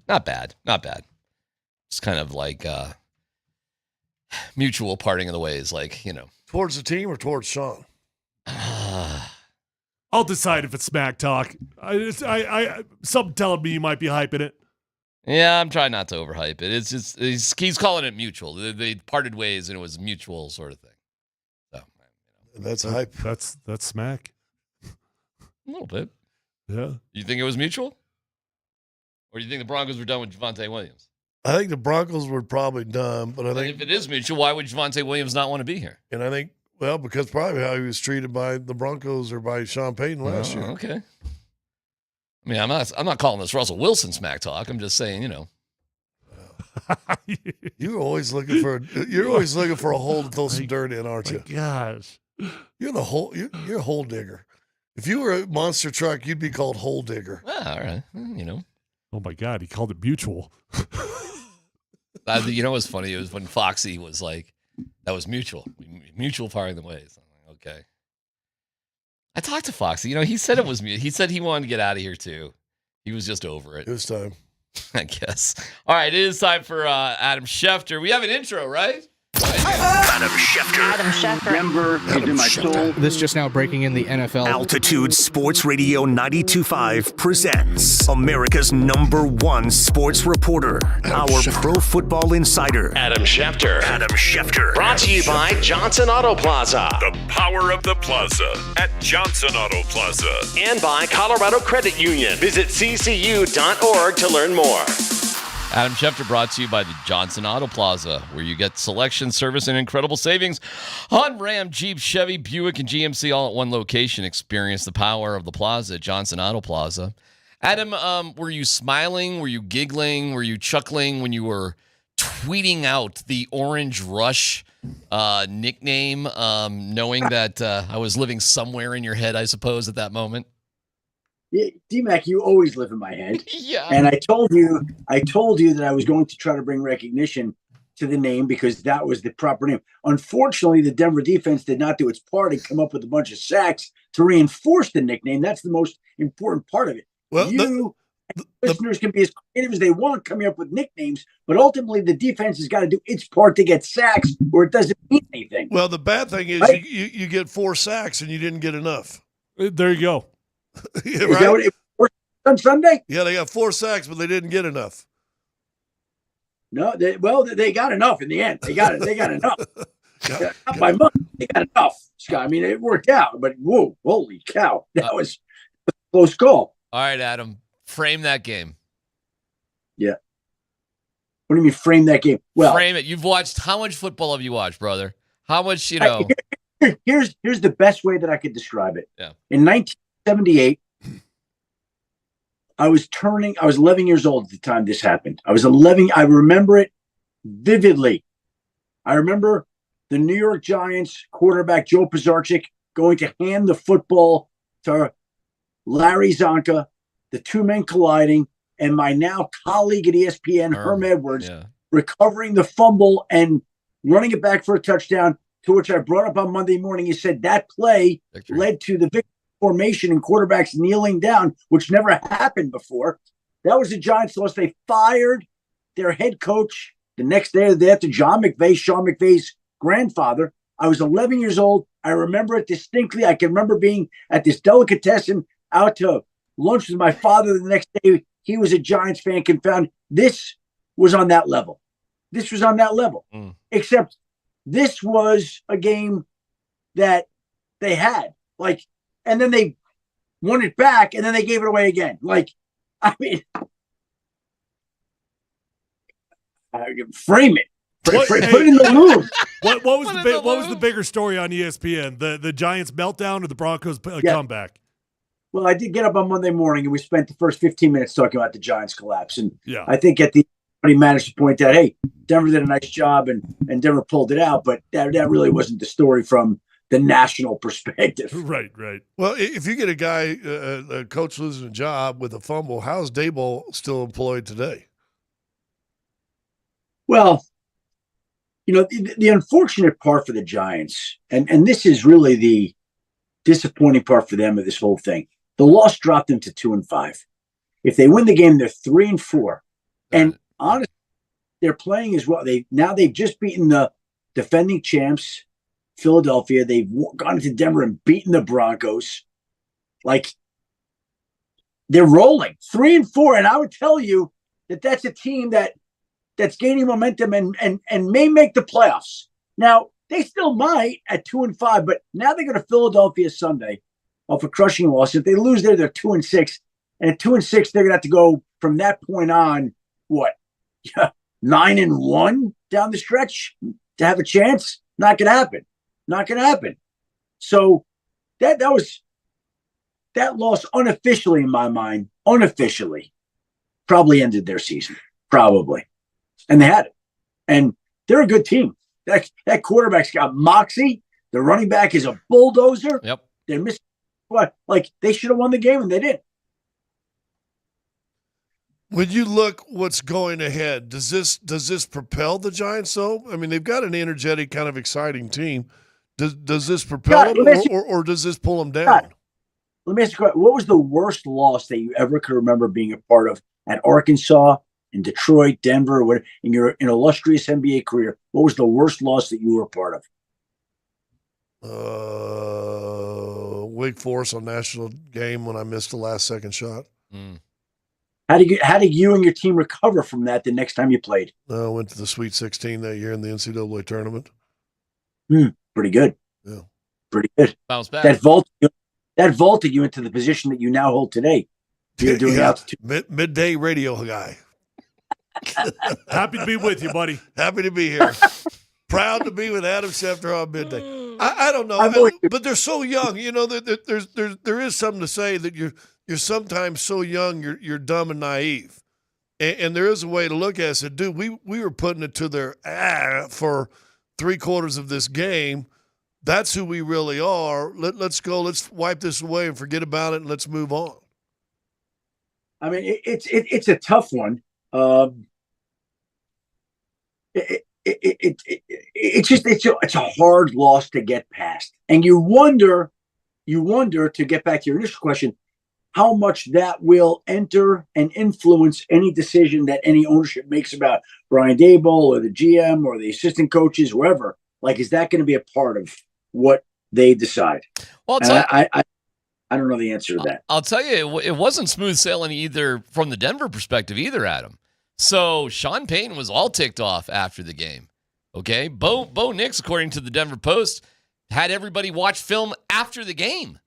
Not bad. It's kind of like mutual parting of the ways, like, Towards the team or towards Sean? I'll decide if it's smack talk. Something telling me you might be hyping it. Yeah, I'm trying not to overhype it. It's just he's calling it mutual. They parted ways and it was mutual sort of thing. So that's hype. That's smack. A little bit. Yeah. You think it was mutual? Or do you think the Broncos were done with Javonte Williams? I think the Broncos were probably done, but I think if it is mutual, why would Javonte Williams not want to be here? And I think, well, because probably how he was treated by the Broncos or by Sean Payton last year. Okay. I mean, I'm not calling this Russell Wilson smack talk. I'm just saying, You're always looking for a hole to throw some dirt in, aren't you? Gosh. You're a hole digger. If you were a monster truck, you'd be called hole digger. All right. Oh my God, he called it mutual. You know what's funny? It was when Foxy was like, that was mutual parting the ways. I'm like, okay. I talked to Foxy. He said it was mutual. He said he wanted to get out of here too. He was just over it. It was time. I guess. All right, it is time for Adam Schefter. We have an intro, right? Adam Schefter. Denver is in my soul. This just now breaking in the NFL. Altitude Sports Radio 92.5 presents America's #1 sports reporter, our pro football insider, Adam Schefter. Adam Schefter. Brought to you by Johnson Auto Plaza. The power of the plaza at Johnson Auto Plaza. And by Colorado Credit Union. Visit ccu.org to learn more. Adam Schefter brought to you by the Johnson Auto Plaza, where you get selection, service, and incredible savings on Ram, Jeep, Chevy, Buick, and GMC all at one location. Experience the power of the plaza at Johnson Auto Plaza. Adam, were you smiling? Were you giggling? Were you chuckling when you were tweeting out the Orange Rush nickname, knowing that I was living somewhere in your head, I suppose, at that moment? DMac, you always live in my head. Yeah. And I told you that I was going to try to bring recognition to the name because that was the proper name. Unfortunately, the Denver defense did not do its part and come up with a bunch of sacks to reinforce the nickname. That's the most important part of it. Well, listeners can be as creative as they want coming up with nicknames, but ultimately the defense has got to do its part to get sacks or it doesn't mean anything. Well, the bad thing is right? you get 4 sacks and you didn't get enough. There you go. Yeah, Is that what it was on Sunday? Yeah, they got 4 sacks, but they didn't get enough. No, they got enough in the end. They got enough. Not by much. They got enough, Scott. I mean, it worked out, but whoa, holy cow. That was a close call. All right, Adam, frame that game. Yeah. What do you mean frame that game? Well, frame it. You've watched, how much football have you watched, brother? How much, Here's the best way that I could describe it. Yeah. In 1978, I was 11 years old at the time this happened. I was 11. I remember it vividly. I remember the New York Giants quarterback, Joe Pisarcik, going to hand the football to Larry Zonka, the two men colliding, and my now colleague at ESPN, Herm Edwards, recovering the fumble and running it back for a touchdown, to which I brought up on Monday morning. He said that play led to the victory formation and quarterbacks kneeling down, which never happened before. That was the Giants' loss. They fired their head coach the next day after Sean McVay's grandfather. I was 11 years old. I remember it distinctly. I can remember being at this delicatessen out to lunch with my father the next day. He was a Giants fan, confounded. This was on that level. Except this was a game that they had. And then they won it back, and then they gave it away again. Frame it. Put it in the room. What was the bigger story on ESPN? The Giants meltdown or the Broncos comeback? Well, I did get up on Monday morning, and we spent the first 15 minutes talking about the Giants collapse. And yeah. I think at the end, he managed to point out, hey, Denver did a nice job, and Denver pulled it out. But that really wasn't the story from the national perspective. Right. Well, if you get a guy, a coach losing a job with a fumble, how's Daboll still employed today? Well, the unfortunate part for the Giants, and this is really the disappointing part for them of this whole thing. The loss dropped them to 2-5. If they win the game, they're 3-4. And honestly, they're playing as well. They've just beaten the defending champs, Philadelphia. They've gone into Denver and beaten the Broncos. Like, they're rolling 3-4. And I would tell you that that's a team that's gaining momentum and may make the playoffs. Now, they still might at 2-5, but now they go to Philadelphia Sunday off a crushing loss. If they lose there, they're 2-6. And at 2-6, they're going to have to go from that point on, 9-1 down the stretch to have a chance? Not going to happen. Not going to happen. So that loss unofficially, in my mind, probably ended their season. Probably. And they had it. And they're a good team. That quarterback's got moxie. The running back is a bulldozer. Yep. They're missing what? Like, they should have won the game, and they didn't. When you look what's going ahead, does this propel the Giants, though? I mean, they've got an energetic, kind of exciting team. Does this propel them, or does this pull them down? God, let me ask you a question. What was the worst loss that you ever could remember being a part of at Arkansas, in Detroit, Denver, or whatever, in your illustrious NBA career? What was the worst loss that you were a part of? Wake Forest on national game when I missed the last second shot. How did you and your team recover from that the next time you played? I went to the Sweet 16 that year in the NCAA tournament. Pretty good. Yeah. Pretty good. Bounce back. That vaulted you into the position that you now hold today. You're doing altitude. Midday radio guy. Happy to be with you, buddy. Happy to be here. Proud to be with Adam Schefter on midday. I don't know, but they're so young. You know, there is something to say that you're sometimes so young, you're dumb and naive. And there is a way to look at it. I said, dude, we were putting it to their for 3/4 of this game. That's who we really are. Let's go. Let's wipe this away and forget about it, and let's move on. I mean, it's a tough one. It's a hard loss to get past, and you wonder, to get back to your initial question, how much that will enter and influence any decision that any ownership makes about Brian Daboll or the GM or the assistant coaches, whoever. Like, is that going to be a part of what they decide? Well, I don't know the answer to that. I'll tell you, it wasn't smooth sailing either from the Denver perspective either, Adam. So Sean Payton was all ticked off after the game. Okay, Bo Nix, according to the Denver Post, had everybody watch film after the game,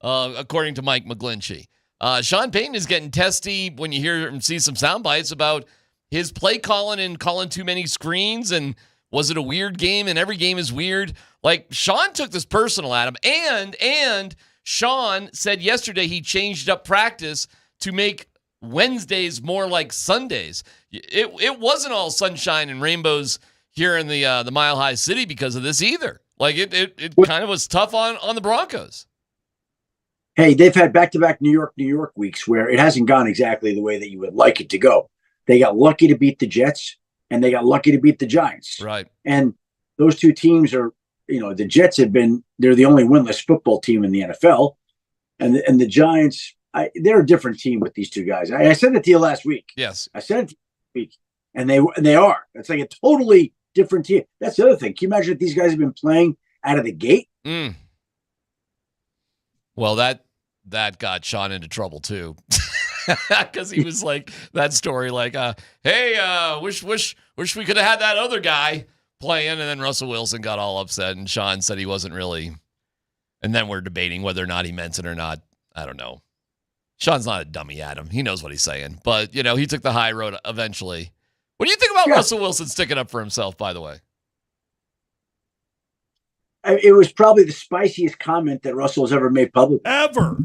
according to Mike McGlinchey. Sean Payton is getting testy when you hear and see some sound bites about his play calling and calling too many screens, and was it a weird game, and every game is weird. Like, Sean took this personal, Adam, and Sean said yesterday he changed up practice to make Wednesdays more like Sundays. It wasn't all sunshine and rainbows here in the Mile High City because of this either. Like, it kind of was tough on the Broncos. Hey, they've had back-to-back New York weeks where it hasn't gone exactly the way that you would like it to go. They got lucky to beat the Jets, and they got lucky to beat the Giants. Right. And those two teams are, the Jets they're the only winless football team in the NFL. And the Giants, they're a different team with these two guys. I said it to you last week. Yes. I said it to you last week. And they are. It's like a totally different team. That's the other thing. Can you imagine if these guys have been playing out of the gate? Well, that got Sean into trouble too, because he was like that story, like, "Hey, wish we could have had that other guy playing," and then Russell Wilson got all upset, and Sean said he wasn't really. And then we're debating whether or not he meant it or not. I don't know. Sean's not a dummy, Adam. He knows what he's saying, but he took the high road eventually. What do you think about Russell Wilson sticking up for himself? By the way. It was probably the spiciest comment that Russell has ever made publicly. Ever.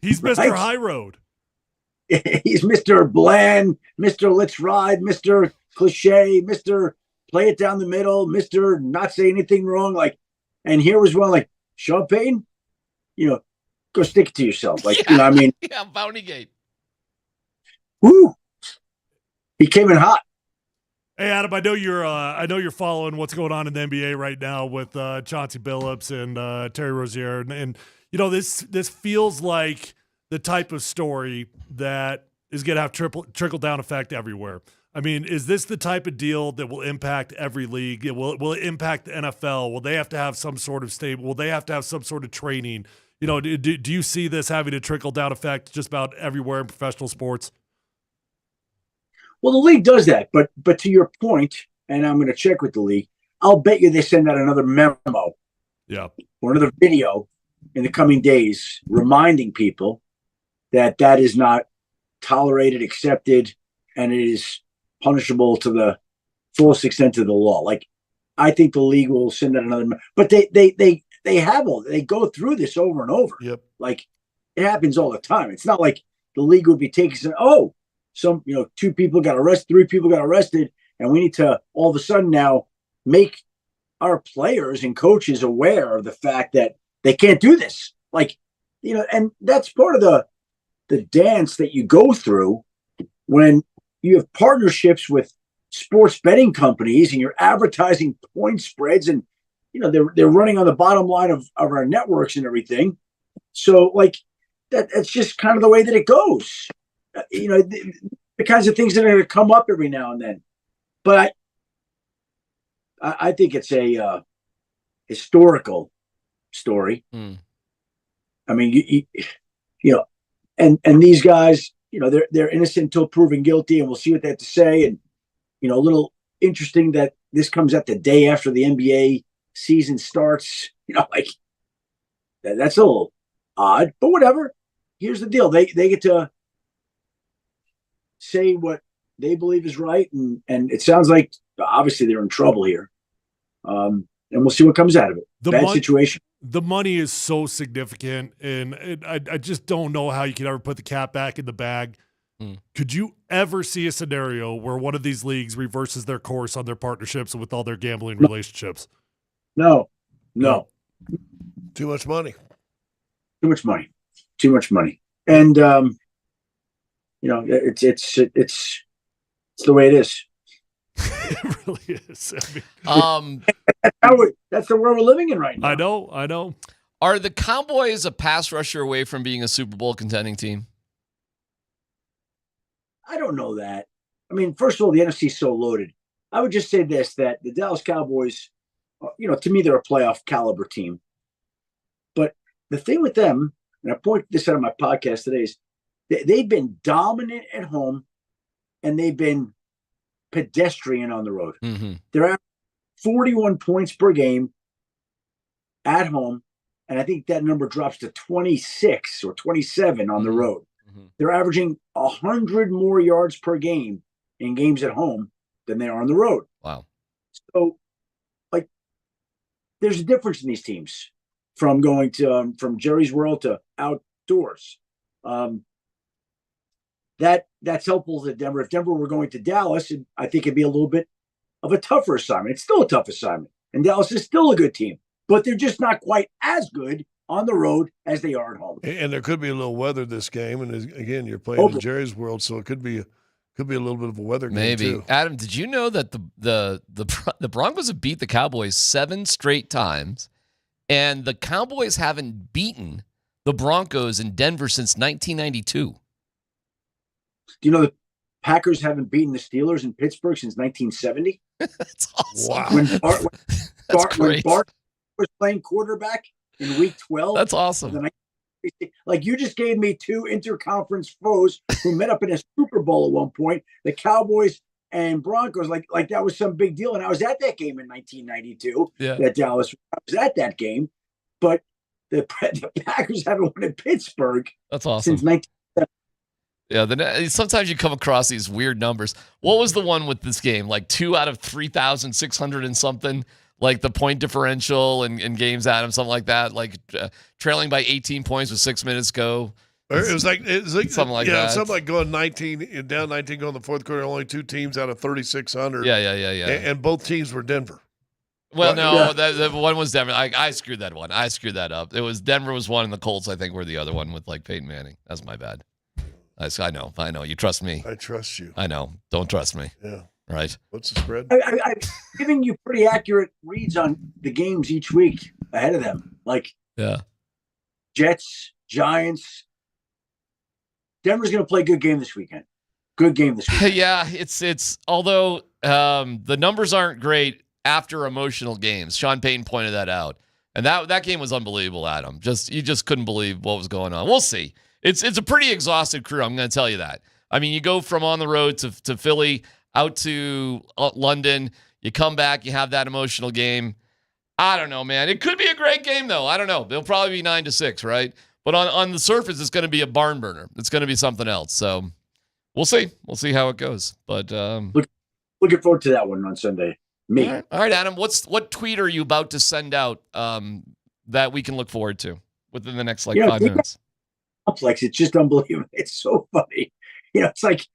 He's Mr. Right? High Road. He's Mr. Bland, Mr. Let's Ride, Mr. Cliche, Mr. Play it down the middle, Mr. Not say anything wrong. Like, and here was one like, Sean Payton, go stick it to yourself. Like, Yeah, Bounty Gate. Woo. He came in hot. Hey, Adam, I know you're following what's going on in the NBA right now with Chauncey Billups and Terry Rozier, and this feels like the type of story that is going to have trickle down effect everywhere. I mean, is this the type of deal that will impact every league? Will it impact the NFL? Will they have to have some sort of stable? Will they have to have some sort of training? Do you see this having a trickle down effect just about everywhere in professional sports? Well, the league does that, but to your point, and I'm going to check with the league, I'll bet you they send out another memo, or another video in the coming days reminding people that is not tolerated, accepted, and it is punishable to the fullest extent of the law. Like, I think the league will send out another memo, but they go through this over and over. Yep. Like, it happens all the time. It's not like the league would be taking some 2 people got arrested, 3 people got arrested, and we need to all of a sudden now make our players and coaches aware of the fact that they can't do this. Like, and that's part of the dance that you go through when you have partnerships with sports betting companies and you're advertising point spreads, and they're running on the bottom line of our networks and everything. So like that's just kind of the way that it goes. The kinds of things that are going to come up every now and then. But I think it's a historical story. I mean, and these guys, they're innocent until proven guilty, and we'll see what they have to say. And a little interesting that this comes out the day after the NBA season starts. Like that's a little odd, but whatever. Here's the deal: they get to say what they believe is right, and it sounds like obviously they're in trouble here. And we'll see what comes out of it. Bad situation. The money is so significant, and I just don't know how you can ever put the cat back in the bag. Could you ever see a scenario where one of these leagues reverses their course on their partnerships with all their gambling relationships? No. Too much money. Too much money. And it's the way it is. It really is. That's the world we're living in right now. I know. Are the Cowboys a pass rusher away from being a Super Bowl contending team? I don't know that. I mean, first of all, the NFC is so loaded. I would just say this, that the Dallas Cowboys, to me, they're a playoff caliber team. But the thing with them, and I pointed this out on my podcast today, is they've been dominant at home and they've been pedestrian on the road. Mm-hmm. They're at 41 points per game at home, and I think that number drops to 26 or 27 on the road. Mm-hmm. They're averaging 100 more yards per game in games at home than they are on the road. Wow. So, there's a difference in these teams from going to from Jerry's world to outdoors. That's helpful to Denver. If Denver were going to Dallas, I think it'd be a little bit of a tougher assignment. It's still a tough assignment, and Dallas is still a good team, but they're just not quite as good on the road as they are at home. And there could be a little weather this game, and again, you're playing in Jerry's world, so it could be a little bit of a weather game too. Adam, did you know that the Broncos have beat the Cowboys 7 straight times, and the Cowboys haven't beaten the Broncos in Denver since 1992? Do you know the Packers haven't beaten the Steelers in Pittsburgh since 1970? That's awesome. Wow. When Bart was playing quarterback in Week 12. That's awesome. Like, you just gave me 2 interconference foes who met up in a Super Bowl at one point, the Cowboys and Broncos. Like that was some big deal. And I was at that game in 1992. Yeah. That Dallas. I was at that game, but the Packers haven't won in Pittsburgh. That's awesome. Since 1970. Yeah, sometimes you come across these weird numbers. What was the one with this game? Like 2 out of 3,600 and something? Like the point differential in games, Adam, something like that? Like trailing by 18 points with 6 minutes go? It was like something like that. Something like going 19, down 19 going the fourth quarter, only 2 teams out of 3,600. Yeah. And both teams were Denver. Well, no, the one was Denver. I screwed that one. I screwed that up. It was Denver was one, and the Colts, I think, were the other one with like Peyton Manning. That's my bad. I know. You trust me. I trust you. I know. Don't trust me. Yeah. Right. What's the spread? I'm giving you pretty accurate reads on the games each week ahead of them. Like, Jets, Giants. Denver's going to play a good game this weekend. Good game this weekend. Yeah, it's although the numbers aren't great after emotional games. Sean Payton pointed that out. And that game was unbelievable, Adam. You just couldn't believe what was going on. We'll see. It's a pretty exhausted crew, I'm going to tell you that. I mean, you go from on the road to Philly, out to London, you come back, you have that emotional game. I don't know, man. It could be a great game, though. I don't know. They'll probably be 9-6, right? But on the surface, it's going to be a barn burner. It's going to be something else. So we'll see. We'll see how it goes. But looking forward to that one on Sunday. Me. All right, Adam. What tweet are you about to send out that we can look forward to within the next 5 minutes? Complex. It's just unbelievable. It's so funny. It's like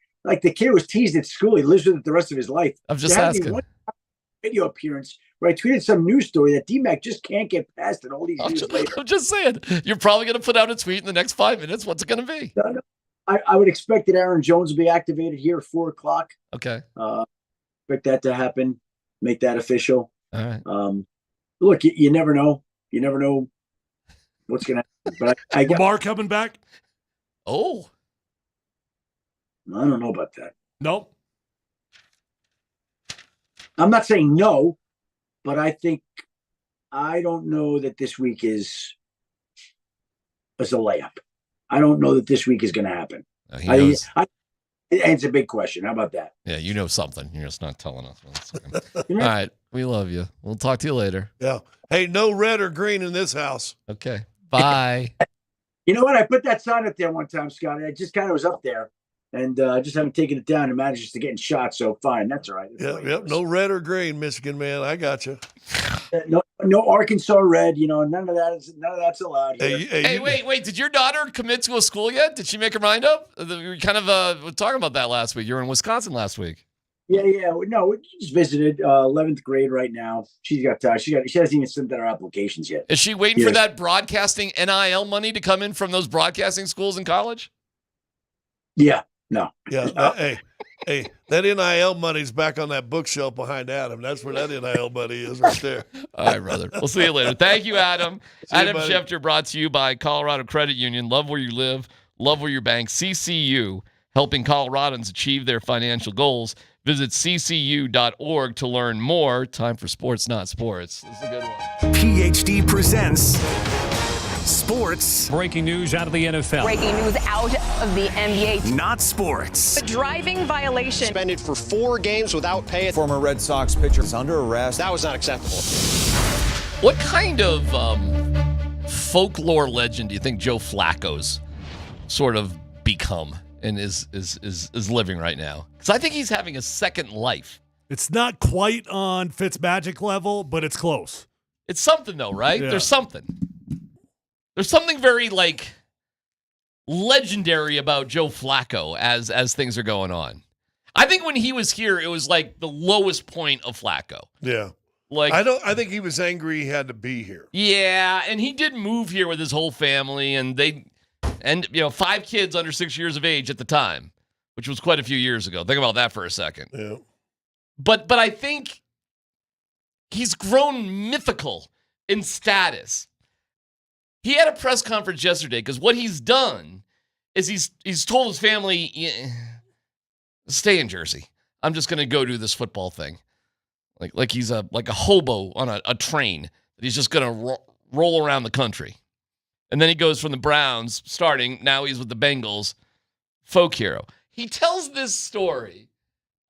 the kid was teased at school. He lives with it the rest of his life. I'm just asking. One video appearance where I tweeted some news story that DMac just can't get past it all these years later. I'm just saying. You're probably going to put out a tweet in the next 5 minutes. What's it going to be? No. I would expect that Aaron Jones will be activated here at 4:00. Okay. Expect that to happen. Make that official. All right. Look, you never know. You never know what's going to happen. But Lamar coming back? Oh. I don't know about that. Nope. I'm not saying no, but I don't know that this week is a layup. I don't know that this week is going to happen. It's a big question. How about that? Yeah, you know something. You're just not telling us. All right. We love you. We'll talk to you later. Yeah. Hey, no red or green in this house. Okay. Bye. You know what? I put that sign up there one time, Scott. I just kind of was up there. And just haven't taken it down and managed to get shot. So fine, that's all right. Yep. No red or green, Michigan man. I got you. No Arkansas red. None of that's allowed here. Hey, wait. Did your daughter commit to a school yet? Did she make her mind up? We were kind of were talking about that last week. You were in Wisconsin last week. Yeah. No, we just visited 11th grade right now. She hasn't even sent out her applications yet. Is she waiting for that broadcasting NIL money to come in from those broadcasting schools in college? Yeah. No. Yeah. Hey, that NIL money's back on that bookshelf behind Adam. That's where that NIL money is right there. All right, brother. We'll see you later. Thank you, Adam. Adam buddy. Schefter brought to you by Colorado Credit Union. Love where you live. Love where you bank. CCU, helping Coloradans achieve their financial goals. Visit ccu.org to learn more. Time for Sports Not Sports. This is a good one. PhD presents Sports. Breaking news out of the NFL. Breaking news out of the NBA. Not sports. A driving violation. Suspended for 4 games without pay. Former Red Sox pitcher is under arrest. That was not acceptable. What kind of folklore legend do you think Joe Flacco's sort of become and is living right now? Because I think he's having a second life. It's not quite on Fitzmagic level, but it's close. It's something though, right? Yeah. There's something. There's something very legendary about Joe Flacco as things are going on. I think when he was here, it was like the lowest point of Flacco. Yeah. I think he was angry he had to be here. Yeah, and he did move here with his whole family, and 5 kids under 6 years of age at the time, which was quite a few years ago. Think about that for a second. Yeah. But I think he's grown mythical in status. He had a press conference yesterday because what he's done is he's told his family, stay in Jersey. I'm just going to go do this football thing. Like he's a hobo on a train that he's just going to roll around the country. And then he goes from the Browns, starting, now he's with the Bengals, folk hero. He tells this story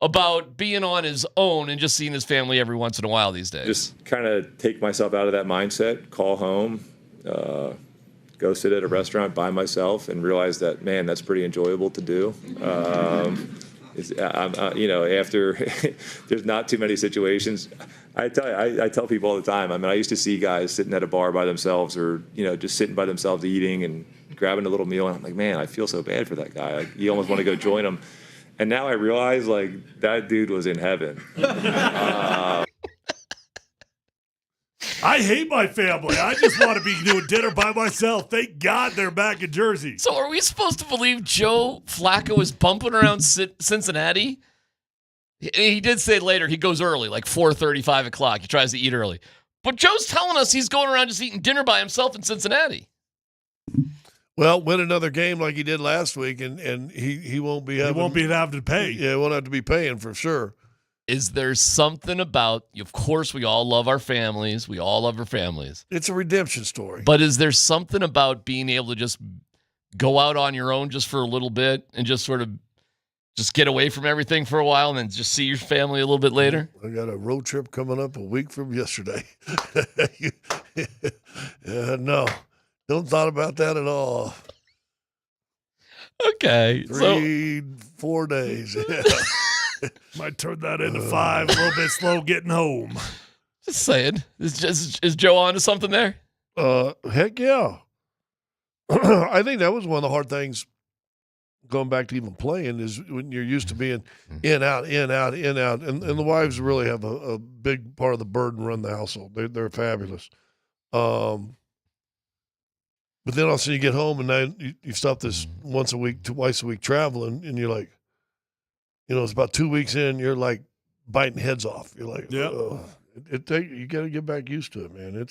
about being on his own and just seeing his family every once in a while these days. Just kind of take myself out of that mindset, call home, go sit at a restaurant by myself and realize that, man, that's pretty enjoyable to do. After there's not too many situations. I tell people all the time. I mean, I used to see guys sitting at a bar by themselves, or just sitting by themselves eating and grabbing a little meal, and I'm like, man, I feel so bad for that guy. Like, you almost want to go join him. And now I realize, that dude was in heaven. I hate my family. I just want to be doing dinner by myself. Thank God they're back in Jersey. So are we supposed to believe Joe Flacco is bumping around Cincinnati? He did say later he goes early, like 4:30, 5 o'clock. He tries to eat early. But Joe's telling us he's going around just eating dinner by himself in Cincinnati. Well, win another game like he did last week, and he won't be having, to pay. Yeah, he won't have to be paying for sure. Is there something about, of course, we all love our families. We all love our families. It's a redemption story. But is there something about being able to just go out on your own just for a little bit and just sort of just get away from everything for a while and then just see your family a little bit later? I got a road trip coming up a week from yesterday. No, don't thought about that at all. Okay. 3-4 days. Yeah. Might turn that into 5, a little bit slow getting home. Just saying. Is Joe on to something there? Heck yeah. I think that was one of the hard things going back to even playing is when you're used to being in, out, in, out, in, out. And the wives really have a big part of the burden run the household. They're fabulous. But then all of a sudden you get home and now you stop this once a week, twice a week traveling, and you're like, it's about 2 weeks in, you're like biting heads off. You're like, yeah. You got to get back used to it, man. Let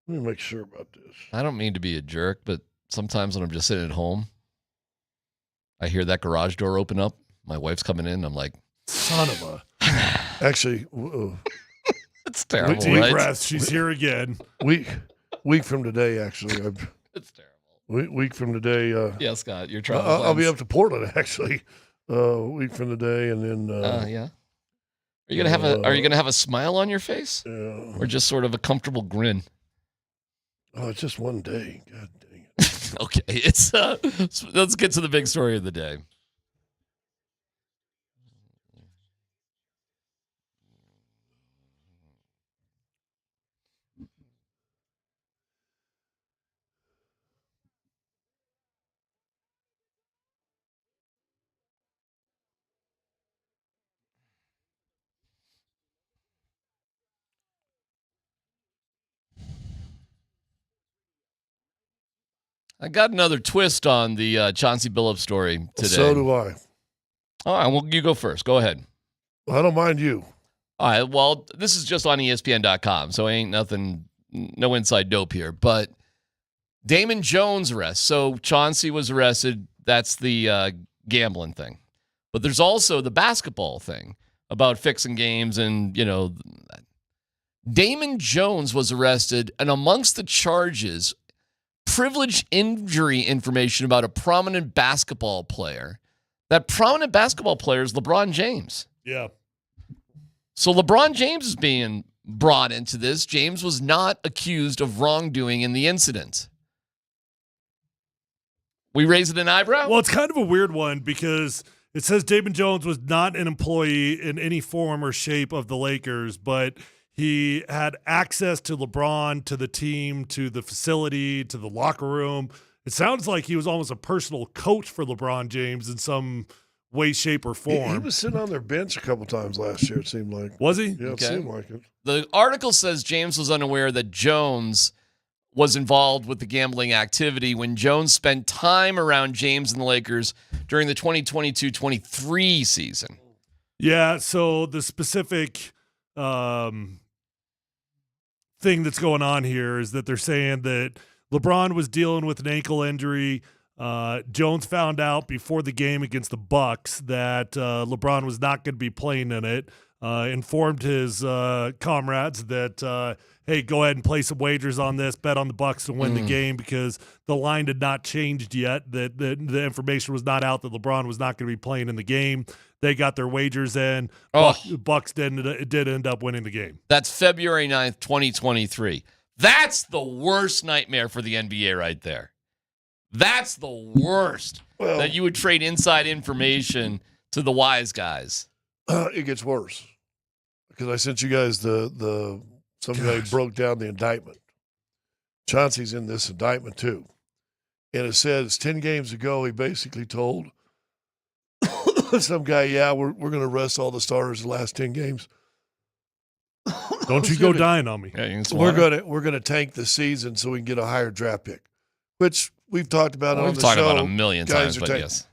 me make sure about this. I don't mean to be a jerk, but sometimes when I'm just sitting at home, I hear that garage door open up. My wife's coming in. I'm like, son of a. Actually, it's terrible. Deep right? breaths. She's here again. Week from today, actually. It's terrible. Week from today. Yeah, Scott, you're trying. I'll be up to Portland actually. Week from today, and then. Yeah. Are you gonna have a smile on your face, yeah. or just sort of a comfortable grin? Oh, it's just one day. God dang it. Okay, let's get to the big story of the day. I got another twist on the Chauncey Billups story today. So do I. All right, well, you go first. Go ahead. I don't mind you. All right, well, this is just on ESPN.com, so ain't nothing, no inside dope here. But Damon Jones arrest. So Chauncey was arrested. That's the gambling thing. But there's also the basketball thing about fixing games and, Damon Jones was arrested, and amongst the charges, privileged injury information about a prominent basketball player. That prominent basketball player is LeBron James. Yeah. So LeBron James is being brought into this. James was not accused of wrongdoing in the incident. We raising an eyebrow? Well, it's kind of a weird one because it says Damon Jones was not an employee in any form or shape of the Lakers, but he had access to LeBron, to the team, to the facility, to the locker room. It sounds like he was almost a personal coach for LeBron James in some way, shape, or form. He was sitting on their bench a couple times last year, it seemed like. Was he? Yeah, it seemed like it. The article says James was unaware that Jones was involved with the gambling activity when Jones spent time around James and the Lakers during the 2022-23 season. Yeah, so the specific thing that's going on here is that they're saying that LeBron was dealing with an ankle injury. Jones found out before the game against the Bucks that LeBron was not going to be playing in it. Informed his comrades that, hey, go ahead and play some wagers on this, bet on the Bucks to win the game because the line had not changed yet. That the information was not out that LeBron was not going to be playing in the game. They got their wagers in. Bucks did end up winning the game. That's February 9th, 2023. That's the worst nightmare for the NBA right there. That's the worst. Well, that you would trade inside information to the wise guys. It gets worse because I sent you guys some guy broke down the indictment. Chauncey's in this indictment too. And it says 10 games ago, he basically told some guy, yeah, we're going to arrest all the starters the last 10 games. Don't you go dying on me. Yeah, we're gonna tank the season so we can get a higher draft pick, which we've talked about on the show. We've talked about a million times, but yes.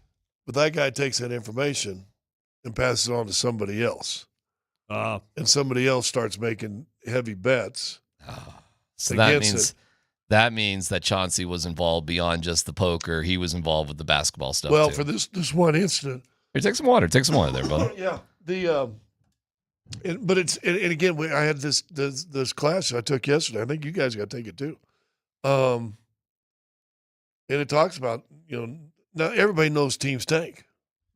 But that guy takes that information and passes it on to somebody else. And somebody else starts making heavy bets. So that means that Chauncey was involved beyond just the poker. He was involved with the basketball stuff. Well, too. for this one incident. Here, take some water. Take some water there, brother. Yeah. But it's and again, I had this class I took yesterday. I think you guys got to take it too. And it talks about, now everybody knows teams tank.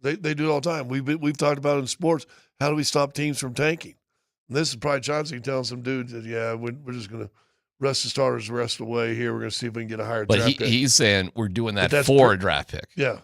They do it all the time. We've talked about it in sports. How do we stop teams from tanking? And this is probably Chauncey telling some dude that, we're just going to rest the starters the rest of the way here. We're going to see if we can get a higher draft pick. But he's saying we're doing that for a draft pick. Yeah.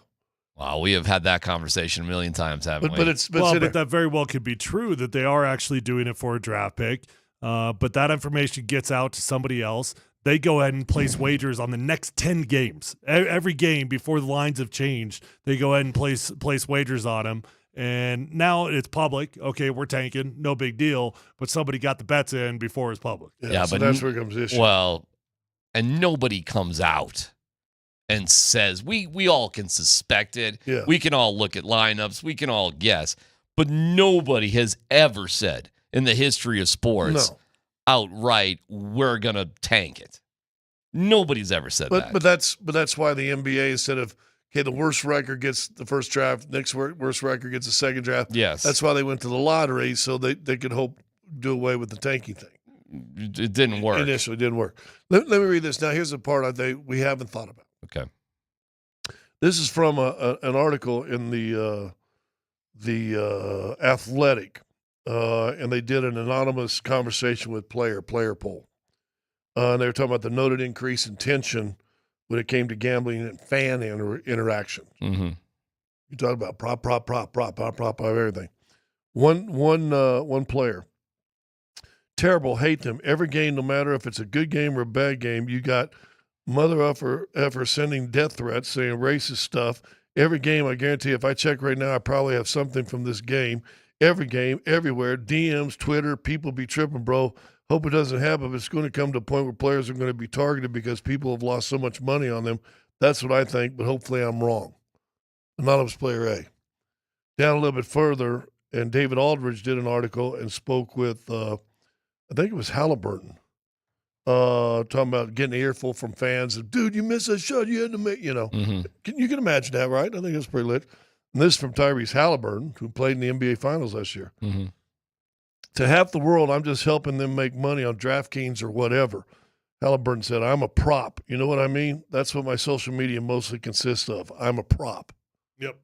Wow, we have had that conversation a million times, haven't we? But that very well could be true that they are actually doing it for a draft pick. But that information gets out to somebody else. They go ahead and place wagers on the next 10 games. Every game before the lines have changed, they go ahead and place wagers on them. And now it's public. Okay, we're tanking. No big deal. But somebody got the bets in before it's public. Yeah, so that's where it comes issue. Well, and nobody comes out and says, we all can suspect it. Yeah. We can all look at lineups. We can all guess. But nobody has ever said in the history of sports outright, we're going to tank it. Nobody's ever said that. But that's why the NBA, instead of, the worst record gets the first draft, next worst record gets the second draft. Yes. That's why they went to the lottery, so they could do away with the tanking thing. It didn't work. Initially, it didn't work. Let me read this. Now, here's the part I think we haven't thought about. Okay. This is from an article in the Athletic, and they did an anonymous conversation with player poll. And they were talking about the noted increase in tension when it came to gambling and fan interaction. Mm-hmm. You talk about prop, everything. One player. Terrible, hate them. Every game, no matter if it's a good game or a bad game, you got mother effer sending death threats, saying racist stuff. Every game, I guarantee if I check right now, I probably have something from this game. Every game, everywhere, DMs, Twitter, people be tripping, bro. Hope it doesn't happen, but it's going to come to a point where players are going to be targeted because people have lost so much money on them. That's what I think, but hopefully I'm wrong. Anonymous player A. Down a little bit further, and David Aldridge did an article and spoke with, I think it was Halliburton, talking about getting an earful from fans. Dude, you missed that shot. You had to make, Mm-hmm. You can imagine that, right? I think that's pretty lit. And this is from Tyrese Halliburton, who played in the NBA Finals last year. Mm-hmm. To half the world, I'm just helping them make money on DraftKings or whatever. Halliburton said, I'm a prop. You know what I mean? That's what my social media mostly consists of. I'm a prop. Yep.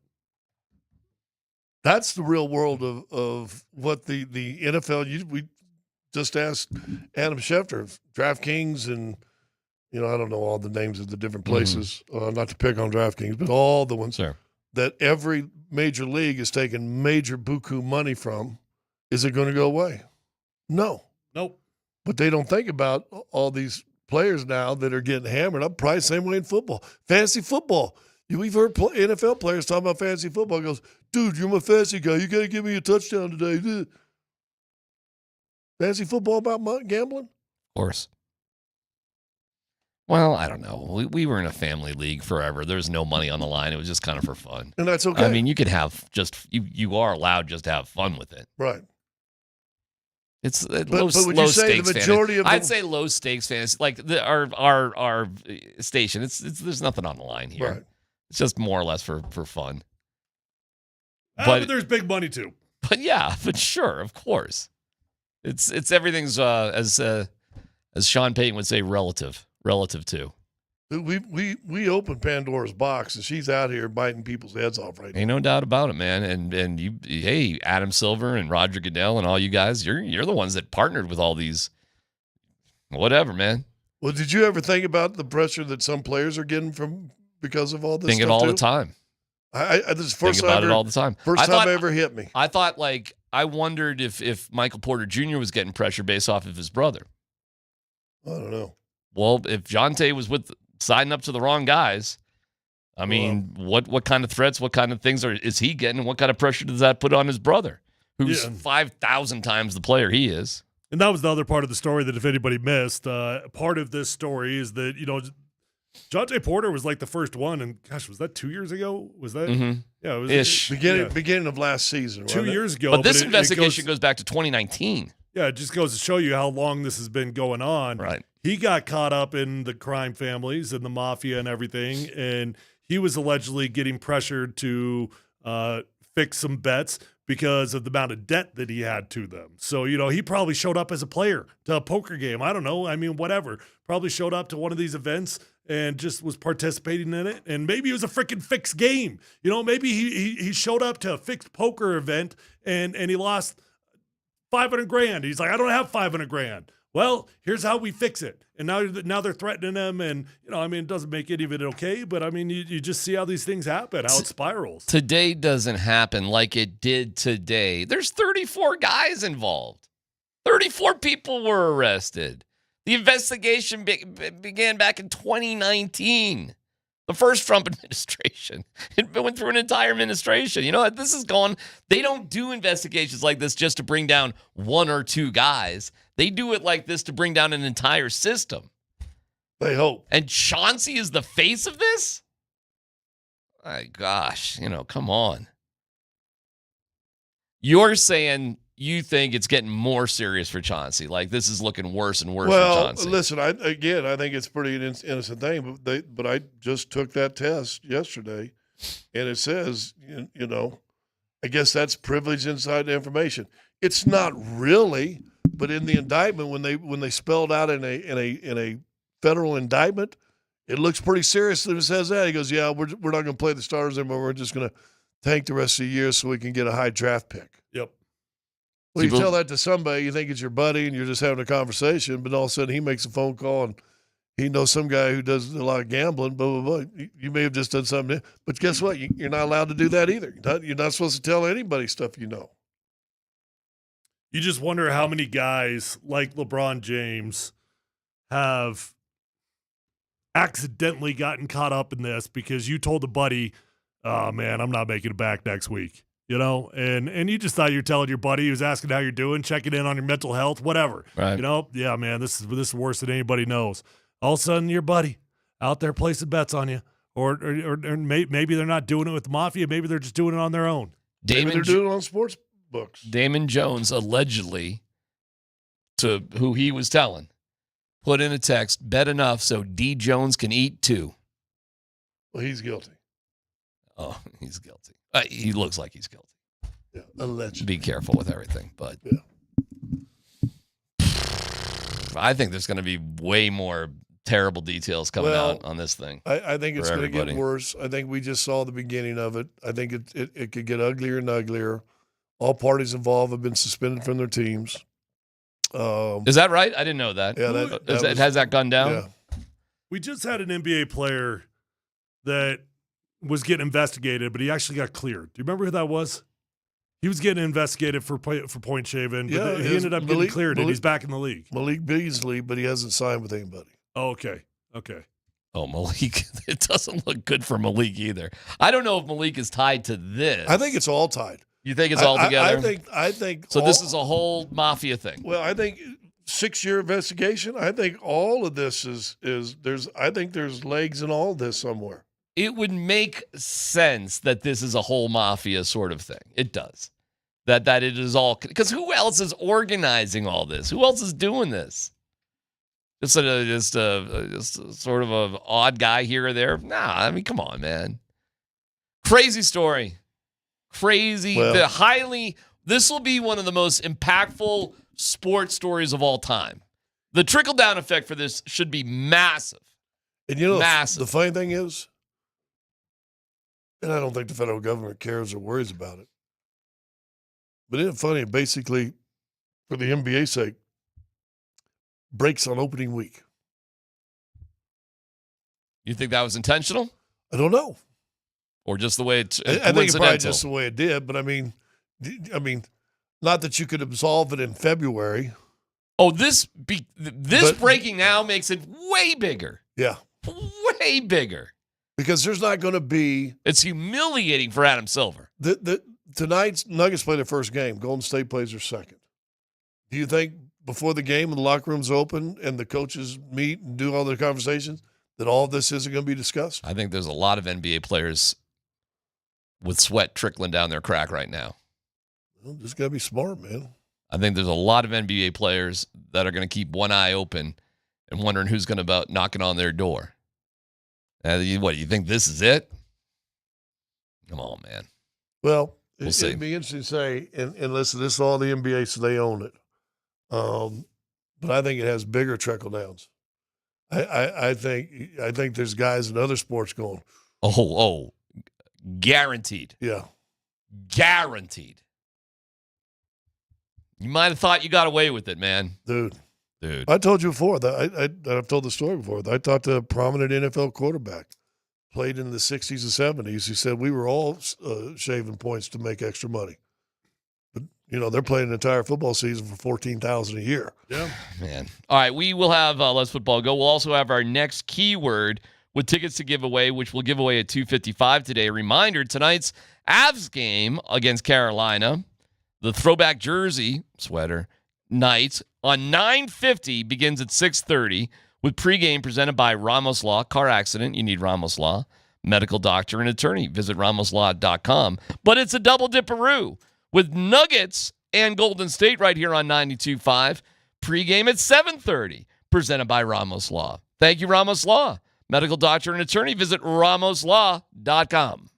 That's the real world of what the NFL, we just asked Adam Schefter, DraftKings and, I don't know all the names of the different places, not to pick on DraftKings, but all the ones that every major league is taking major buku money from. Is it going to go away? No. Nope. But they don't think about all these players now that are getting hammered up. Probably the same way in football. Fantasy football. We've heard NFL players talk about fantasy football. It goes, dude, you're my fantasy guy. You got to give me a touchdown today. Fantasy football about gambling? Of course. Well, I don't know. We were in a family league forever. There's no money on the line. It was just kind of for fun. And that's okay. I mean, you could have you are allowed just to have fun with it. Right. It's but low would you say stakes the majority fantasy. of I'd say low stakes fantasy. Like our station. It's there's nothing on the line here. Right. It's just more or less for fun. But there's big money too. But sure, of course. It's everything's as Sean Payton would say, relative to. We opened Pandora's box, and she's out here biting people's heads off right now. Ain't no doubt about it, man. And you, hey, Adam Silver and Roger Goodell and all you guys, you're the ones that partnered with all these. Whatever, man. Well, did you ever think about the pressure that some players are getting because of all this? Think it all the time. This is the first Think about it all the time. First time it ever hit me. I thought I wondered if Michael Porter Jr. was getting pressure based off of his brother. I don't know. Well, if Jonte was signing up to the wrong guys, I mean, what kind of threats, what kind of things is he getting? What kind of pressure does that put on his brother, who's 5,000 times the player he is? And that was the other part of the story that if anybody missed, part of this story is that, Jonte Porter was like the first one, and gosh, was that 2 years ago? Was that? Yeah, it was Ish. Beginning of last season. 2 years ago. But this it investigation goes back to 2019. Yeah, it just goes to show you how long this has been going on. Right. He got caught up in the crime families and the mafia and everything, and he was allegedly getting pressured to fix some bets because of the amount of debt that he had to them. So, he probably showed up as a player to a poker game. I don't know. I mean, whatever. Probably showed up to one of these events and just was participating in it. And maybe it was a freaking fixed game. Maybe he showed up to a fixed poker event and he lost $500,000. He's like, I don't have $500,000. Well, here's how we fix it. And now they're threatening him. And, it doesn't make any of it okay. But, you just see how these things happen, how it spirals. Today doesn't happen like it did today. There's 34 guys involved. 34 people were arrested. The investigation began back in 2019. The first Trump administration. It went through an entire administration. This is going. They don't do investigations like this just to bring down one or two guys. They do it like this to bring down an entire system. They hope. And Chauncey is the face of this? My gosh, come on. You're saying you think it's getting more serious for Chauncey. Like this is looking worse and worse for Chauncey. Well, listen, I think it's pretty innocent thing, but I just took that test yesterday, and it says, I guess that's privileged inside information. It's not really, but in the indictment, when they spelled out in a federal indictment, it looks pretty serious that it says that. He goes, yeah, we're not going to play the Stars anymore. We're just going to tank the rest of the year so we can get a high draft pick. Yep. Well, you tell that to somebody, you think it's your buddy, and you're just having a conversation, but all of a sudden he makes a phone call, and he knows some guy who does a lot of gambling, blah, blah, blah. You may have just done something. But guess what? You're not allowed to do that either. You're not supposed to tell anybody stuff you know. You just wonder how many guys like LeBron James have accidentally gotten caught up in this because you told a buddy, oh, man, I'm not making it back next week. And you just thought you're telling your buddy who's asking how you're doing, checking in on your mental health, whatever. Right. Yeah, man, this is worse than anybody knows. All of a sudden, your buddy out there placing bets on you, or maybe they're not doing it with the mafia, maybe they're just doing it on their own. Maybe they're doing it on sports books. Damon Jones allegedly, to who he was telling, put in a text, bet enough so D. Jones can eat too. Well, he's guilty. Oh, he's guilty. He looks like he's guilty. Yeah, allegedly. Be careful with everything, but I think there's going to be way more terrible details coming out on this thing. I think it's going to get worse. I think we just saw the beginning of it. I think it could get uglier and uglier. All parties involved have been suspended from their teams. Is that right? I didn't know that. Yeah, has that gone down? Yeah. We just had an NBA player that was getting investigated, but he actually got cleared. Do you remember who that was? He was getting investigated for point shaving, but he ended up getting cleared, and he's back in the league. Malik Beasley, but he hasn't signed with anybody. Oh, okay. Oh, Malik. It doesn't look good for Malik either. I don't know if Malik is tied to this. I think it's all tied. You think it's all together? I think. So this is a whole mafia thing. Well, I think 6-year investigation. I think all of this is there's. I think there's legs in all this somewhere. It would make sense that this is a whole mafia sort of thing. It does. That it is all, because who else is organizing all this? Who else is doing this? Just a sort of an odd guy here or there? Nah, I mean, come on, man. Crazy story. Crazy. Well, this will be one of the most impactful sports stories of all time. The trickle-down effect for this should be massive. And massive. The funny thing is, and I don't think the federal government cares or worries about it, but isn't it funny? Basically, for the NBA's sake, breaks on opening week. You think that was intentional? I don't know. Or just the way it's I think it's probably just the way it did, but I mean, not that you could absolve it in February. Oh, this breaking now makes it way bigger. Yeah. Way bigger. Because there's not going to be... It's humiliating for Adam Silver. Tonight's Nuggets play their first game. Golden State plays their second. Do you think before the game when the locker room's open and the coaches meet and do all their conversations, that all of this isn't going to be discussed? I think there's a lot of NBA players with sweat trickling down their crack right now. Well, just got to be smart, man. I think there's a lot of NBA players that are going to keep one eye open and wondering who's going to be knocking on their door. What, you think this is it? Come on, man. Well, we'll see. It'd be interesting to say, and listen, this is all the NBA, so they own it. But I think it has bigger trickle downs. I think there's guys in other sports going, oh, guaranteed. Yeah. Guaranteed. You might have thought you got away with it, man. Dude. Dude. I told you before that I've told the story before. I talked to a prominent NFL quarterback, played in the 60s and 70s. He said we were all shaving points to make extra money. But, they're playing an entire football season for $14,000 a year. Yeah. Man. All right, we will have Let's Football Go. We'll also have our next keyword with tickets to give away, which we'll give away at 2:55 today. A reminder, tonight's Avs game against Carolina, the throwback jersey sweater night on 9:50 begins at 6:30 with pregame presented by Ramos Law. Car accident, you need Ramos Law. Medical doctor and attorney. Visit ramoslaw.com. But it's a double dipperoo with Nuggets and Golden State right here on 92.5. Pregame at 7:30 presented by Ramos Law. Thank you, Ramos Law. Medical doctor and attorney. Visit ramoslaw.com.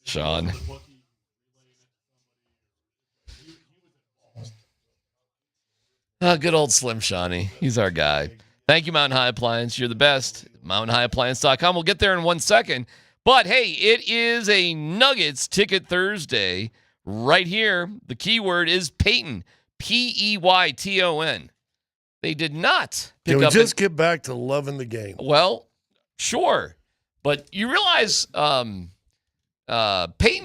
Sean. Oh, good old Slim Shawnee. He's our guy. Thank you, Mountain High Appliance. You're the best. MountainHighAppliance.com. We'll get there in 1 second. But, hey, it is a Nuggets Ticket Thursday right here. The keyword is Peyton. Peyton. They did not pick Can we up. just get back to loving the game? Well, sure. But you realize Peyton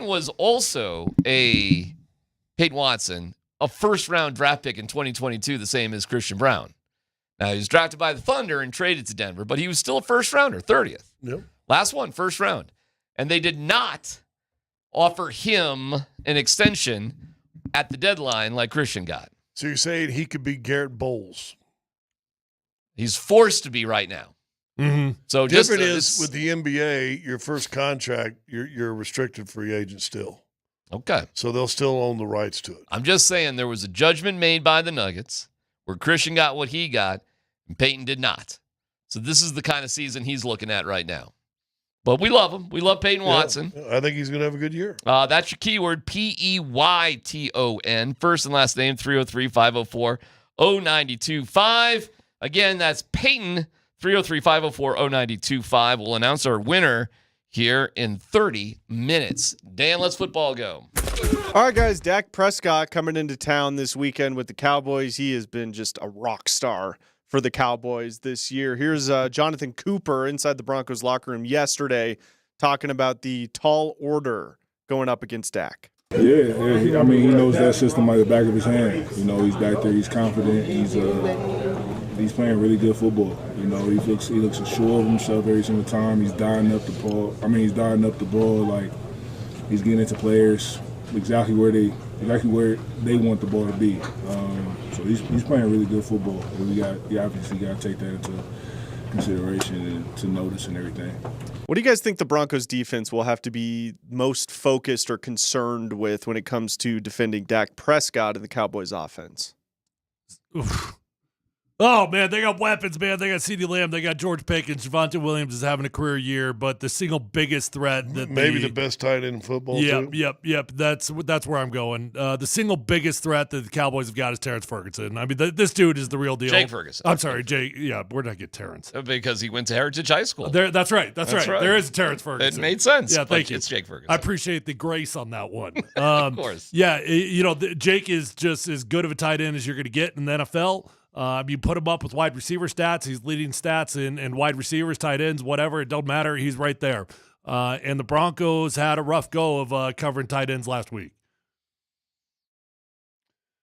was also Peyton Watson, a first-round draft pick in 2022, the same as Christian Brown. Now, he was drafted by the Thunder and traded to Denver, but he was still a first-rounder, 30th. Yep. Last one, first round. And they did not offer him an extension at the deadline like Christian got. So you're saying he could be Garrett Bowles? He's forced to be right now. Mm-hmm. So different is with the NBA, your first contract, you're a restricted free agent still. Okay. So they'll still own the rights to it. I'm just saying there was a judgment made by the Nuggets where Christian got what he got and Peyton did not. So this is the kind of season he's looking at right now. But we love him. We love Peyton Watson. I think he's going to have a good year. That's your keyword, Peyton. First and last name, 303-504-0925. Again, that's Peyton, 303-504-0925. We'll announce our winner here in 30 minutes. Dan, let's football go. All right, guys, Dak Prescott coming into town this weekend with the Cowboys. He has been just a rock star for the Cowboys this year. Here's Jonathan Cooper inside the Broncos locker room yesterday talking about the tall order going up against Dak. Yeah, I mean, he knows that system like the back of his hand. You know, he's back there, he's confident, he's playing really good football. You know, he looks assured of himself every single time. He's dialing up the ball. He's dialing up the ball like he's getting into players exactly where they want the ball to be. So he's playing really good football. You obviously got to take that into consideration and to notice and everything. What do you guys think the Broncos defense will have to be most focused or concerned with when it comes to defending Dak Prescott and the Cowboys offense? Oof. Oh, man, they got weapons, man. They got CeeDee Lamb. They got George Pickens. Javonte Williams is having a career year, but the single biggest threat that maybe the best tight end in football, too. Yep. That's where I'm going. The single biggest threat that the Cowboys have got is Terrence Ferguson. I mean, this dude is the real deal. Jake Ferguson. I'm sorry, Jake. Yeah, where'd I get Terrence? Because he went to Heritage High School. That's right. That's right. There is a Terrence Ferguson. It made sense. Yeah, thank you. It's Jake Ferguson. I appreciate the grace on that one. Of course. Yeah, Jake is just as good of a tight end as you're going to get in the NFL. You put him up with wide receiver stats. He's leading stats in wide receivers, tight ends, whatever. It don't matter. He's right there. And the Broncos had a rough go of covering tight ends last week.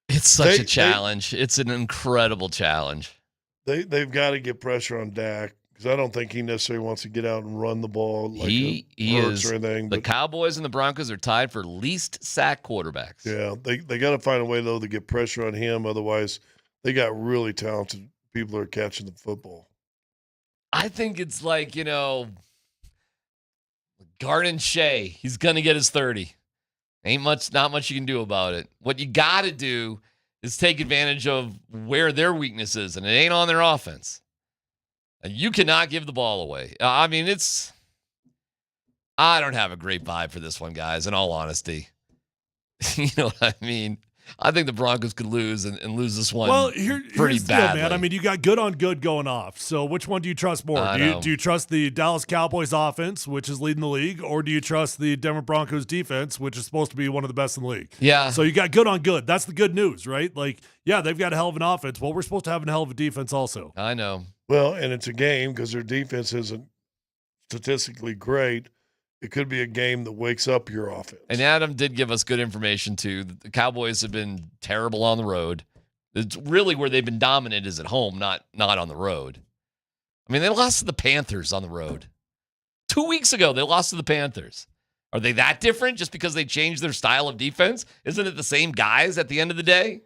It's such a challenge. It's an incredible challenge. They've got to get pressure on Dak because I don't think he necessarily wants to get out and run the ball like he Hurts is. Or anything. The Cowboys and the Broncos are tied for least sack quarterbacks. Yeah, they got to find a way, though, to get pressure on him. Otherwise, they got really talented people that are catching the football. I think it's like, Garden Shea. He's going to get his 30. Not much you can do about it. What you got to do is take advantage of where their weakness is, and it ain't on their offense. You cannot give the ball away. I don't have a great vibe for this one, guys, in all honesty. You know what I mean? I think the Broncos could lose and lose this one pretty badly. Man. I mean, you got good on good going off. So which one do you trust more? Do you trust the Dallas Cowboys offense, which is leading the league, or do you trust the Denver Broncos defense, which is supposed to be one of the best in the league? Yeah. So you got good on good. That's the good news, right? Like, yeah, they've got a hell of an offense. Well, we're supposed to have a hell of a defense also. I know. Well, and it's a game because their defense isn't statistically great. It could be a game that wakes up your offense. And Adam did give us good information, too. The Cowboys have been terrible on the road. It's really where they've been dominant is at home, not on the road. I mean, they lost to the Panthers on the road. 2 weeks ago, they lost to the Panthers. Are they that different just because they changed their style of defense? Isn't it the same guys at the end of the day?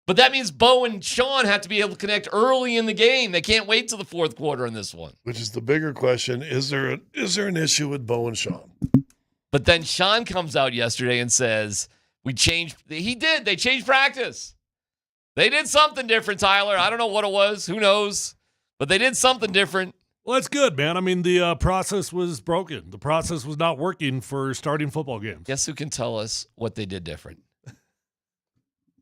But that means Bo and Sean have to be able to connect early in the game. They can't wait till the fourth quarter in this one. Which is the bigger question. Is there an issue with Bo and Sean? But then Sean comes out yesterday and says, they changed practice. They did something different, Tyler. I don't know what it was. Who knows? But they did something different. Well, that's good, man. I mean, the process was broken. The process was not working for starting football games. Guess who can tell us what they did different?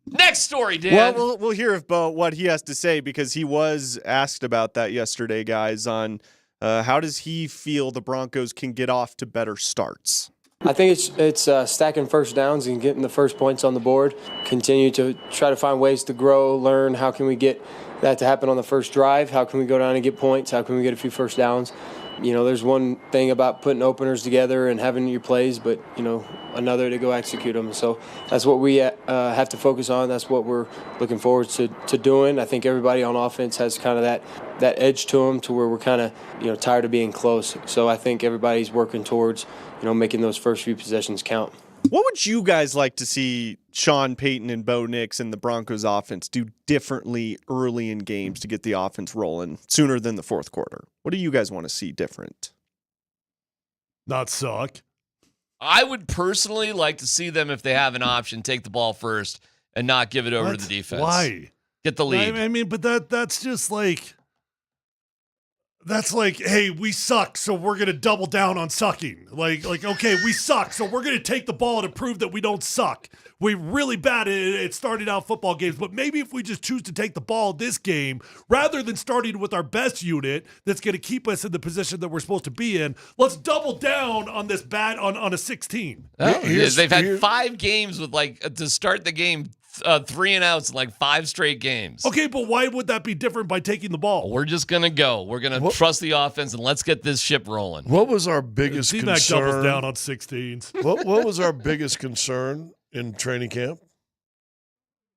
Next story, Dan. Well, we'll hear about what he has to say because he was asked about that yesterday, guys, on how does he feel the Broncos can get off to better starts? I think it's stacking first downs and getting the first points on the board. Continue to try to find ways to grow, learn. How can we get that to happen on the first drive? How can we go down and get points? How can we get a few first downs? There's one thing about putting openers together and having your plays, but, another to go execute them. So that's what we have to focus on. That's what we're looking forward to doing. I think everybody on offense has kind of that edge to them to where we're kind of, tired of being close. So I think everybody's working towards, making those first few possessions count. What would you guys like to see Sean Payton and Bo Nix and the Broncos offense do differently early in games to get the offense rolling sooner than the fourth quarter? What do you guys want to see different? Not suck. I would personally like to see them, if they have an option, take the ball first and not give it over to the defense. Why? Get the lead. I mean, but that's just like... That's like, hey, we suck, so we're going to double down on sucking. Like, okay, we suck, so we're going to take the ball to prove that we don't suck. We're really bad at starting out football games, but maybe if we just choose to take the ball this game, rather than starting with our best unit that's going to keep us in the position that we're supposed to be in, let's double down on this on a 16. They've had 5 games with, to start the game, 3 and outs in 5 straight games. Okay, but why would that be different by taking the ball? We're just going to go. We're going to trust the offense, and let's get this ship rolling. What was our biggest DMac concern? doubles down on 16s. What was our biggest concern in training camp?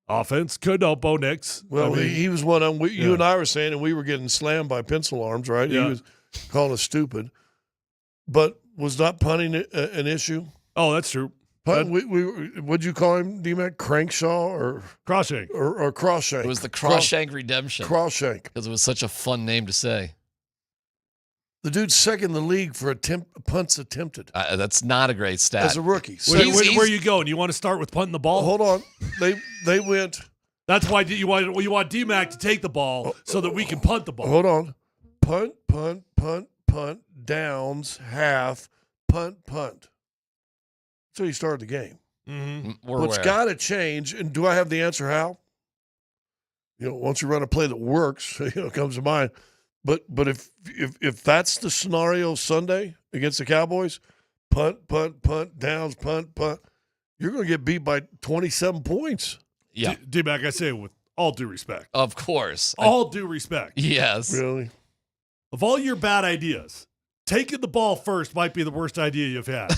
Offense. Could help Bo Nix. Well, he was one of them. You and I were saying, and we were getting slammed by pencil arms, right? Yeah. He was calling us stupid. But was not punting an issue? Oh, that's true. What'd you call him, DMac? Crankshaw or Crossshank? Or Crossshank? It was the Crossshank Redemption. Crossshank. Because it was such a fun name to say. The dude's second in the league for punts attempted. That's not a great stat. As a rookie. Where are you going? You want to start with punting the ball? Hold on. They went. That's why you want DMac to take the ball so that we can punt the ball. Hold on. Punt, downs, half, punt. So you started the game. Mm-hmm. What's got to change, and do I have the answer how? Once you run a play that works, it comes to mind. But if that's the scenario Sunday against the Cowboys, punt, downs, punt, you're going to get beat by 27 points. Yeah. DMac, I say it with all due respect. Of course. All due respect. Yes. Really? Of all your bad ideas, taking the ball first might be the worst idea you've had.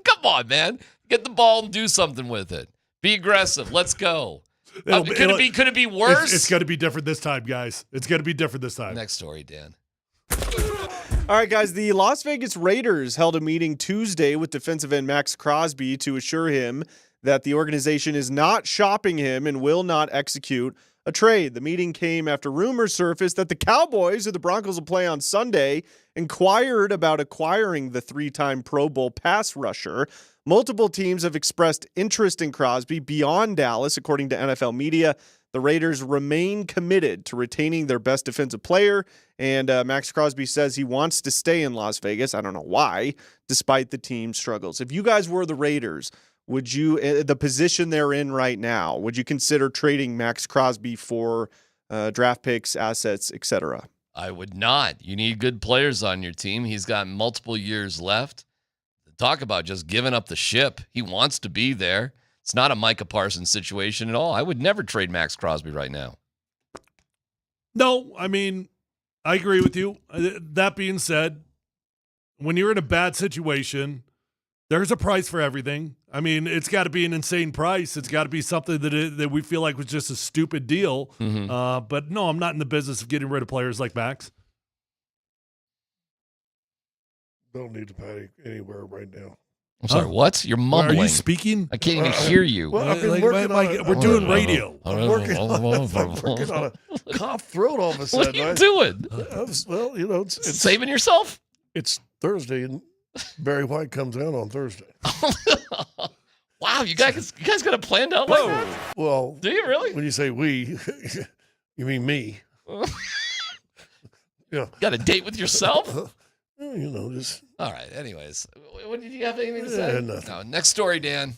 Come on, man. Get the ball and do something with it. Be aggressive. Let's go. Could it be worse? It's going to be different this time, guys. It's going to be different this time. Next story, Dan. All right, guys. The Las Vegas Raiders held a meeting Tuesday with defensive end Max Crosby to assure him that the organization is not shopping him and will not execute a trade. The meeting came after rumors surfaced that the Cowboys, who the Broncos will play on Sunday, inquired about acquiring the 3-time Pro Bowl pass rusher. Multiple teams have expressed interest in Crosby beyond Dallas, according to NFL media. The Raiders remain committed to retaining their best defensive player, and Max Crosby says he wants to stay in Las Vegas. I don't know why, despite the team's struggles. If you guys were the Raiders, would you, the position they're in right now, would you consider trading Max Crosby for draft picks, assets, etc.? I would not. You need good players on your team. He's got multiple years left. Talk about just giving up the ship. He wants to be there. It's not a Micah Parsons situation at all. I would never trade Max Crosby right now. No, I mean, I agree with you. That being said, when you're in a bad situation, there's a price for everything. I mean, it's got to be an insane price. It's got to be something that we feel like was just a stupid deal. Mm-hmm. But no, I'm not in the business of getting rid of players like Max. Don't need to pay anywhere right now. I'm sorry, what? You're mumbling. Are you speaking? I can't even hear you. Well, I've been we're doing radio. I'm working on a cough throat all of a sudden. What are you doing? Well, it's saving yourself? It's Thursday, and Barry White comes out on Thursday. Wow, you guys got it planned out like that? Well, do you really? When you say we, you mean me. Yeah. Got a date with yourself? Just. All right. Anyways, what did you have anything to say? Nothing. No. Next story, Dan.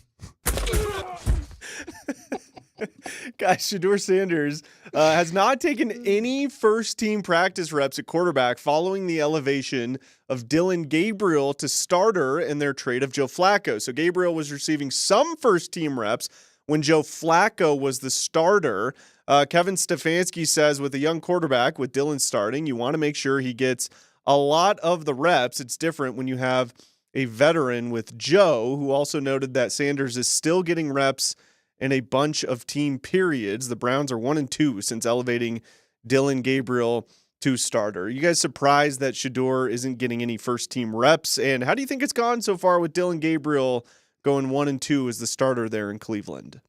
Guys, Shedeur Sanders has not taken any first-team practice reps at quarterback following the elevation of Dylan Gabriel to starter in their trade of Joe Flacco. So Gabriel was receiving some first-team reps when Joe Flacco was the starter. Kevin Stefanski says with a young quarterback, with Dylan starting, you want to make sure he gets a lot of the reps. It's different when you have a veteran with Joe, who also noted that Sanders is still getting reps in a bunch of team periods. The Browns are 1-2 since elevating Dylan Gabriel to starter. Are you guys surprised that Shedeur isn't getting any first-team reps? And how do you think it's gone so far with Dylan Gabriel going 1-2 as the starter there in Cleveland?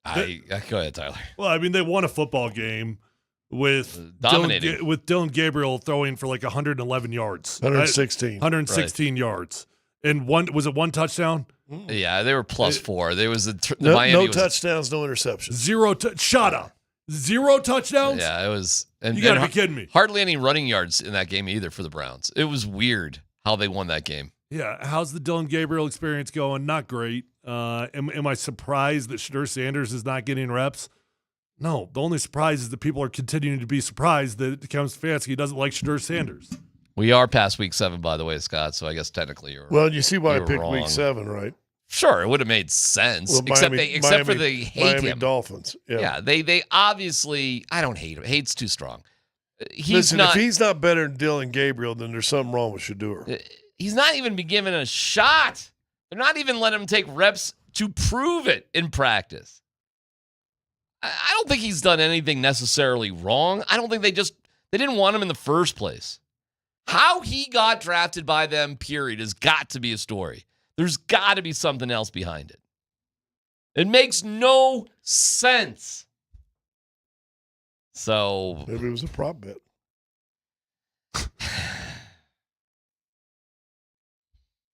Go ahead, Tyler. Well, I mean, they won a football game with dominating. Dylan Gabriel throwing for like 111 yards. 116. 116 yards. And one touchdown? Yeah, they were +4. There was no touchdowns, no interceptions. Shut up. 0 touchdowns? Yeah, it was. You got to be kidding me. Hardly any running yards in that game either for the Browns. It was weird how they won that game. Yeah, how's the Dylan Gabriel experience going? Not great. Am I surprised that Shedeur Sanders is not getting reps? No, the only surprise is that people are continuing to be surprised that Kevin Stefanski doesn't like Shedeur Sanders. We are past week 7, by the way, Scott, so I guess technically you're Well, you see why I picked wrong. week 7, right? Sure, it would have made sense. Well, except for they hate Miami him. Dolphins. Yeah, they obviously, I don't hate him. Hate's too strong. Listen, if he's not better than Dylan Gabriel, then there's something wrong with Shedeur. He's not even been given a shot. They're not even letting him take reps to prove it in practice. I don't think he's done anything necessarily wrong. I don't think they didn't want him in the first place. How he got drafted by them, period, has got to be a story. There's got to be something else behind it. It makes no sense. So maybe it was a prop bet.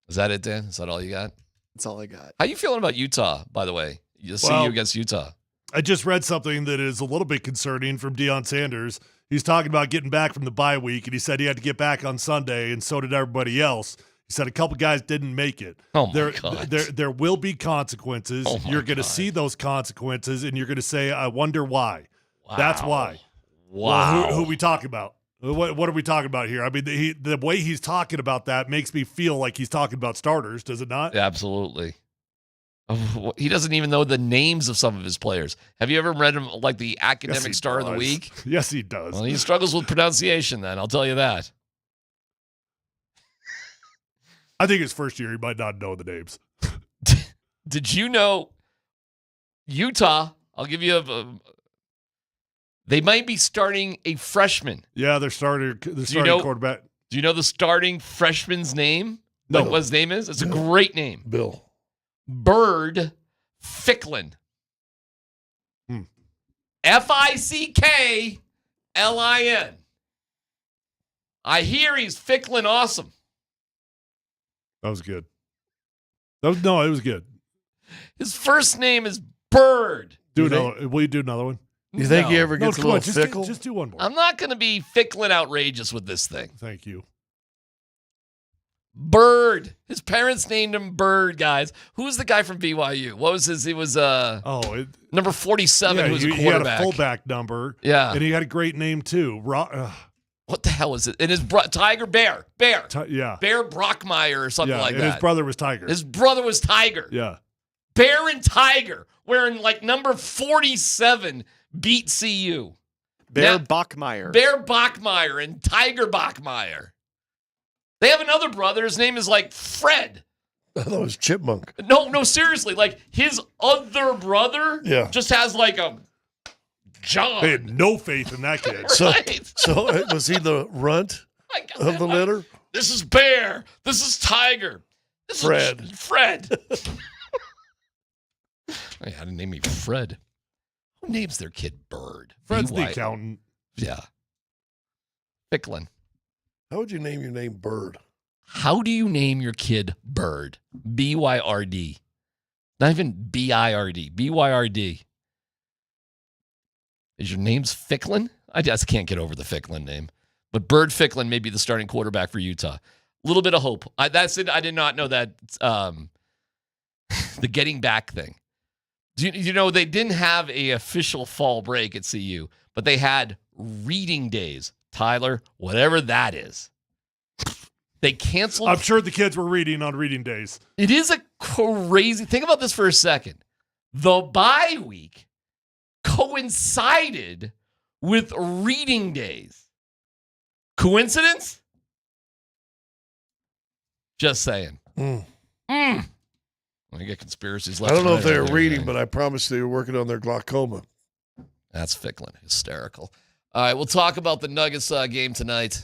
Is that it, Dan? Is that all you got? That's all I got. How you feeling about Utah, by the way? You see you against Utah. I just read something that is a little bit concerning from Deion Sanders. He's talking about getting back from the bye week, and he said he had to get back on Sunday, and so did everybody else. He said a couple guys didn't make it. Oh, my God. There will be consequences. Oh, you're going to see those consequences, and you're going to say, I wonder why. Wow. That's why. Wow. Well, who are we talking about? What are we talking about here? I mean, the way he's talking about that makes me feel like he's talking about starters, does it not? Absolutely. He doesn't even know the names of some of his players. Have you ever read him like the academic star of the week? Yes, he does. Well, he struggles with pronunciation then, I'll tell you that. I think his first year he might not know the names. Did you know Utah, I'll give you they might be starting a freshman. Yeah, they're starting quarterback. Do you know the starting freshman's name? No. Like what his name is? It's a great name. Bill. Bird Ficklin. Ficklin. I hear he's Ficklin awesome. That was good. It was good. His first name is Bird. Will you do another one? You think he ever gets a little fickle? Just do one more. I'm not going to be Ficklin outrageous with this thing. Thank you. Bird. His parents named him Bird, guys. Who's the guy from BYU? What was his? He was number 47. Who was a quarterback. He had a fullback number. Yeah, and he had a great name too. What the hell is it? And his Tiger Bear. Bear Brockmeyer or something like that. His brother was Tiger. His brother was Tiger. Yeah. Bear and Tiger, wearing like number 47, beat CU. Bear Bachmeyer and Tiger Bachmeyer. They have another brother. His name is like Fred. I thought it was Chipmunk. No, seriously. Like his other brother just has like a John. They had no faith in that kid. So was he the runt of the litter? This is Bear. This is Tiger. This Fred. is Fred. I didn't name me Fred. Who names their kid Bird? Fred's the accountant. Yeah. Ficklin. How would you name your name Bird? How do you name your kid Bird? B-Y-R-D. Not even B-I-R-D. B-Y-R-D. Is your name's Ficklin? I just can't get over the Ficklin name. But Bird Ficklin may be the starting quarterback for Utah. A little bit of hope. That's it. I did not know that the getting back thing. You know, they didn't have a official fall break at CU, but they had reading days. Tyler, whatever that is. They canceled. I'm sure the kids were reading on reading days. It is a crazy. Think about this for a second. The bye week coincided with reading days. Coincidence? Just saying. I get conspiracies left. I don't know if they they were reading, but I promise they were working on their glaucoma. That's Ficklin. Hysterical. All right, we'll talk about the Nuggets game tonight.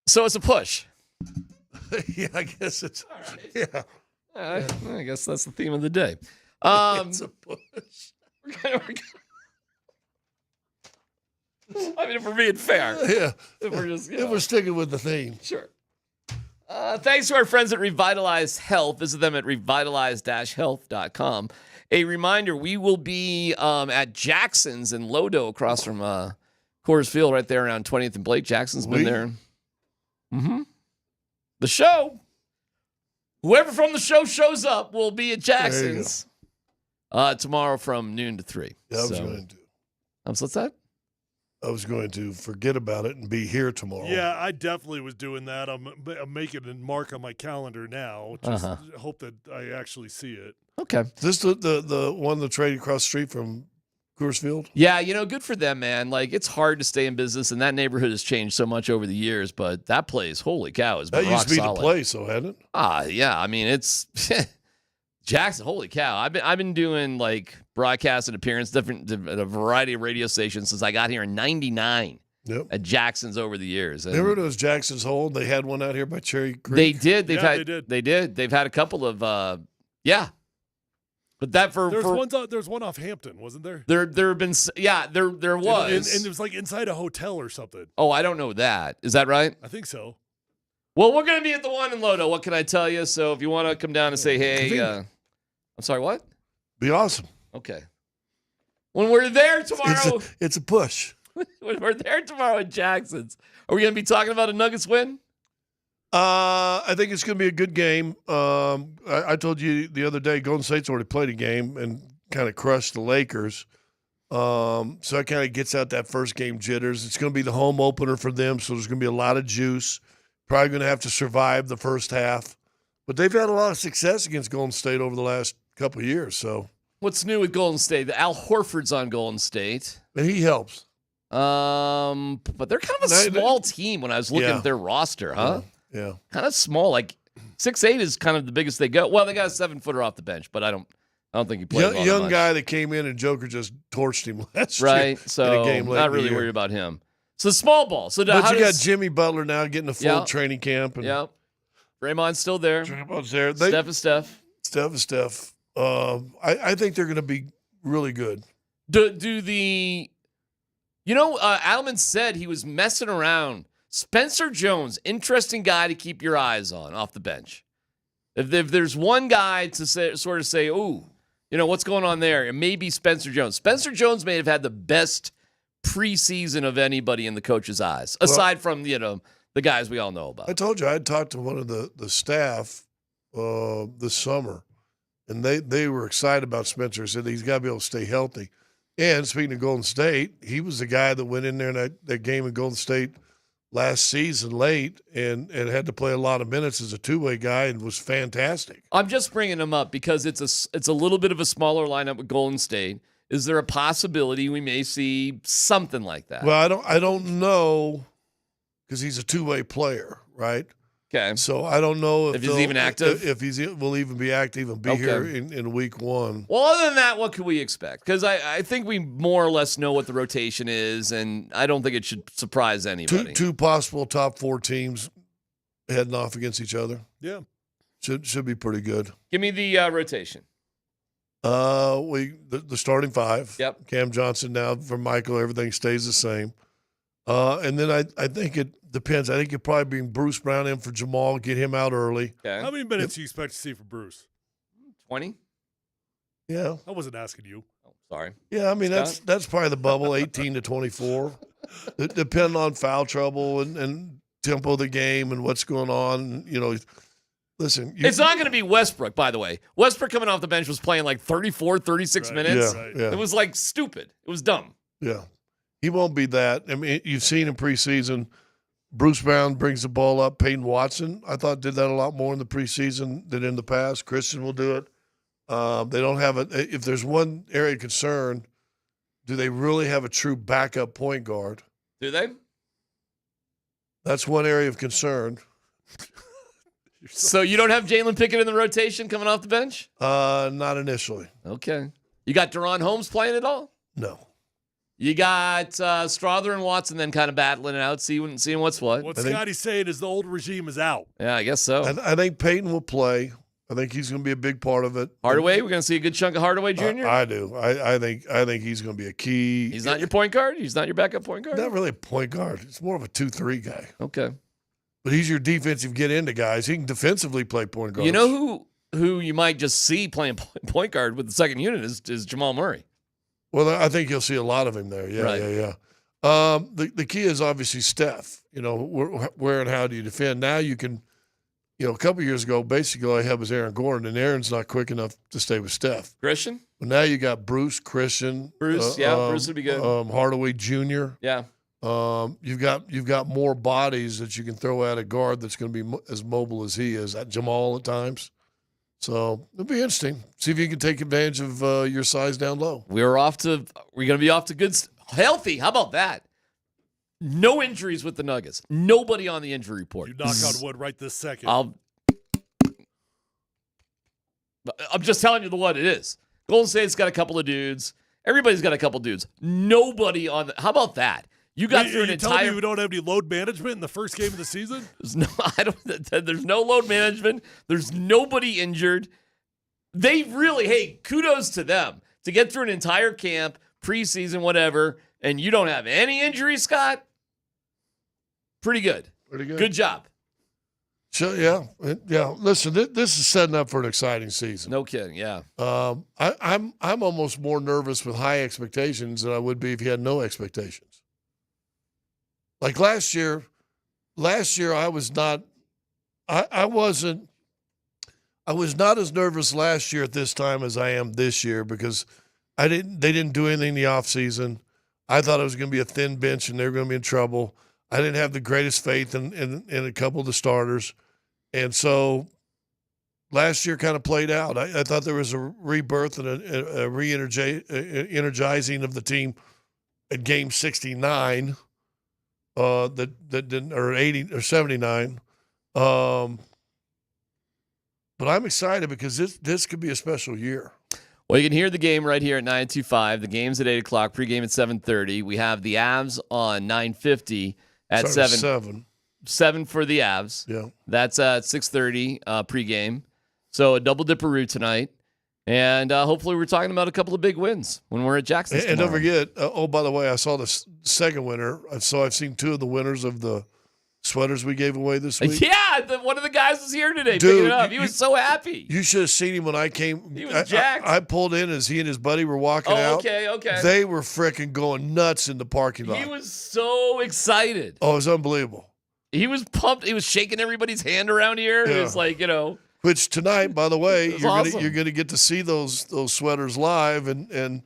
So it's a push. Yeah, I guess it's. Right. Yeah. I guess that's the theme of the day. It's a push. I mean, if we're being fair. Yeah. If we're just, If we're sticking with the theme. Sure. Thanks to our friends at Revitalized Health. Visit them at revitalized-health.com. A reminder, we will be at Jackson's in Lodo across from Coors Field right there around 20th and Blake. Jackson's been there. Mm-hmm. The show, whoever from the show shows up will be at Jackson's tomorrow from noon to 3. Yeah, I was going to. What's that? I was going to forget about it and be here tomorrow. Yeah, I definitely was doing that. I'm making a mark on my calendar now. Just hope that I actually see it. Okay. Is this the one that traded across the street from Coors Field? Yeah, good for them, man. Like, it's hard to stay in business, and that neighborhood has changed so much over the years, but that place, holy cow, has been That rock used to be solid. the place, though, hadn't it? Yeah. I mean, it's Jackson, holy cow. I've been doing, like, broadcast and appearance at a variety of radio stations since I got here in 99 at Jackson's over the years. And remember those Jackson's Hole? They had one out here by Cherry Creek. they did. They did. They've had a couple of, But that there's one off Hampton, wasn't there? There have been, there was. And it was like inside a hotel or something. Oh, I don't know that. Is that right? I think so. Well, we're going to be at the one in Lodo. What can I tell you? So if you want to come down and say, hey, I'm sorry, what? Be awesome. Okay. When we're there tomorrow. It's a push. When we're there tomorrow at Jackson's, are we going to be talking about a Nuggets win? I think it's going to be a good game. I told you the other day, Golden State's already played a game and kind of crushed the Lakers. So it kind of gets out that first game jitters. It's going to be the home opener for them, so there's going to be a lot of juice. Probably going to have to survive the first half. But they've had a lot of success against Golden State over the last couple of years. So what's new with Golden State? Al Horford's on Golden State. And he helps. But they're kind of a small team when I was looking at their roster, huh? Yeah. Kind of small. Like 6'8" is kind of the biggest they go. Well, they got a 7-footer off the bench, but I don't think he played well. Young guy that came in and Joker just torched him last year. Right. So in a game late not really worried about him. So small ball. So but you got Jimmy Butler now getting a full training camp. And Draymond's still there. Draymond's there. Steph is Steph. Steph is Steph. I think they're going to be really good. Alman said he was messing around. Spencer Jones, interesting guy to keep your eyes on off the bench. If there's one guy to say, ooh, what's going on there, it may be Spencer Jones. Spencer Jones may have had the best preseason of anybody in the coach's eyes, aside from, the guys we all know about. I told you I had talked to one of the staff this summer, and they were excited about Spencer. Said he's got to be able to stay healthy. And speaking of Golden State, he was the guy that went in there in that game in Golden State last season late and had to play a lot of minutes as a two-way guy and was fantastic. I'm just bringing him up because it's a little bit of a smaller lineup with Golden State. Is there a possibility we may see something like that? Well, I don't know because he's a two-way player, right? Okay. So I don't know if he's even active. If will even be active and be here in week one. Well, other than that, what can we expect? Because I think we more or less know what the rotation is, and I don't think it should surprise anybody. Two possible top 4 teams heading off against each other. Yeah. Should be pretty good. Give me the rotation. The starting 5. Yep. Cam Johnson now for Michael. Everything stays the same. And then I think it depends. I think you'll probably bring Bruce Brown in for Jamal, get him out early. Okay. How many minutes do you expect to see from Bruce? 20? Yeah. I wasn't asking you. Oh, sorry. Yeah, I mean, that's probably the bubble, 18 to 24. Depending on foul trouble and tempo of the game and what's going on. Listen. It's not going to be Westbrook, by the way. Westbrook coming off the bench was playing like 34, 36 minutes. Yeah. It was like stupid. It was dumb. Yeah. He won't be that. I mean, you've seen in preseason, Bruce Brown brings the ball up. Peyton Watson, I thought, did that a lot more in the preseason than in the past. Christian will do it. They don't have if there's one area of concern, do they really have a true backup point guard? Do they? That's one area of concern. So you don't have Jalen Pickett in the rotation coming off the bench? Not initially. Okay. You got Deron Holmes playing at all? No. You got Strother and Watson then kind of battling it out, seeing what's what. What Scotty's saying is the old regime is out. Yeah, I guess so. I think Peyton will play. I think he's going to be a big part of it. Hardaway, we're going to see a good chunk of Hardaway Jr.? I do. I think he's going to be a key. He's not your point guard? He's not your backup point guard? Not really a point guard. He's more of a 2-3 guy. Okay. But he's your defensive get-into guys. He can defensively play point guard. You know who you might just see playing point guard with the second unit is Jamal Murray. Well, I think you'll see a lot of him there. Yeah, Right. yeah. The key is obviously Steph. Where and how do you defend? Now you can, a couple years ago, basically all I had was Aaron Gordon, and Aaron's not quick enough to stay with Steph. Christian? But now you got Bruce, Christian. Bruce would be good. Hardaway Jr. Yeah. You've got more bodies that you can throw at a guard that's going to be as mobile as he is. At Jamal at times. So it'll be interesting. See if you can take advantage of your size down low. We're going to be off to good, healthy. How about that? No injuries with the Nuggets. Nobody on the injury report. You knock on wood right this second. I'm just telling you what it is. Golden State's got a couple of dudes. Everybody's got a couple of dudes. Nobody on how about that? You got through an entire. Telling me we don't have any load management in the first game of the season? There's no load management. There's nobody injured. They really, kudos to them to get through an entire camp, preseason, whatever, and you don't have any injuries, Scott. Pretty good. Pretty good. Good job. So yeah. Listen, this is setting up for an exciting season. No kidding. Yeah. I'm almost more nervous with high expectations than I would be if you had no expectations. Like last year I was not as nervous last year at this time as I am this year because they didn't do anything in the offseason. I thought it was going to be a thin bench and they were going to be in trouble. I didn't have the greatest faith in a couple of the starters. And so last year kind of played out. I thought there was a rebirth and a re-energizing of the team at game 69. That didn't, or 80 or 79. But I'm excited because this could be a special year. Well, you can hear the game right here at 9:25. The game's at 8 o'clock. Pregame at 7:30. We have the Avs on 9:50 at 7. 7 for the Avs. Yeah. That's at 6:30 pregame. So a double dipperoo tonight. And hopefully we're talking about a couple of big wins when we're at Jackson. And don't forget, by the way, I saw the second winner. So I've seen two of the winners of the sweaters we gave away this week. Yeah, one of the guys was here today picking it up. He was so happy. You should have seen him when I came. He was jacked. I pulled in as he and his buddy were walking out. Okay. They were freaking going nuts in the parking lot. He was so excited. Oh, it was unbelievable. He was pumped. He was shaking everybody's hand around here. Yeah. It was like, Which tonight, by the way, awesome. you're gonna get to see those sweaters live, and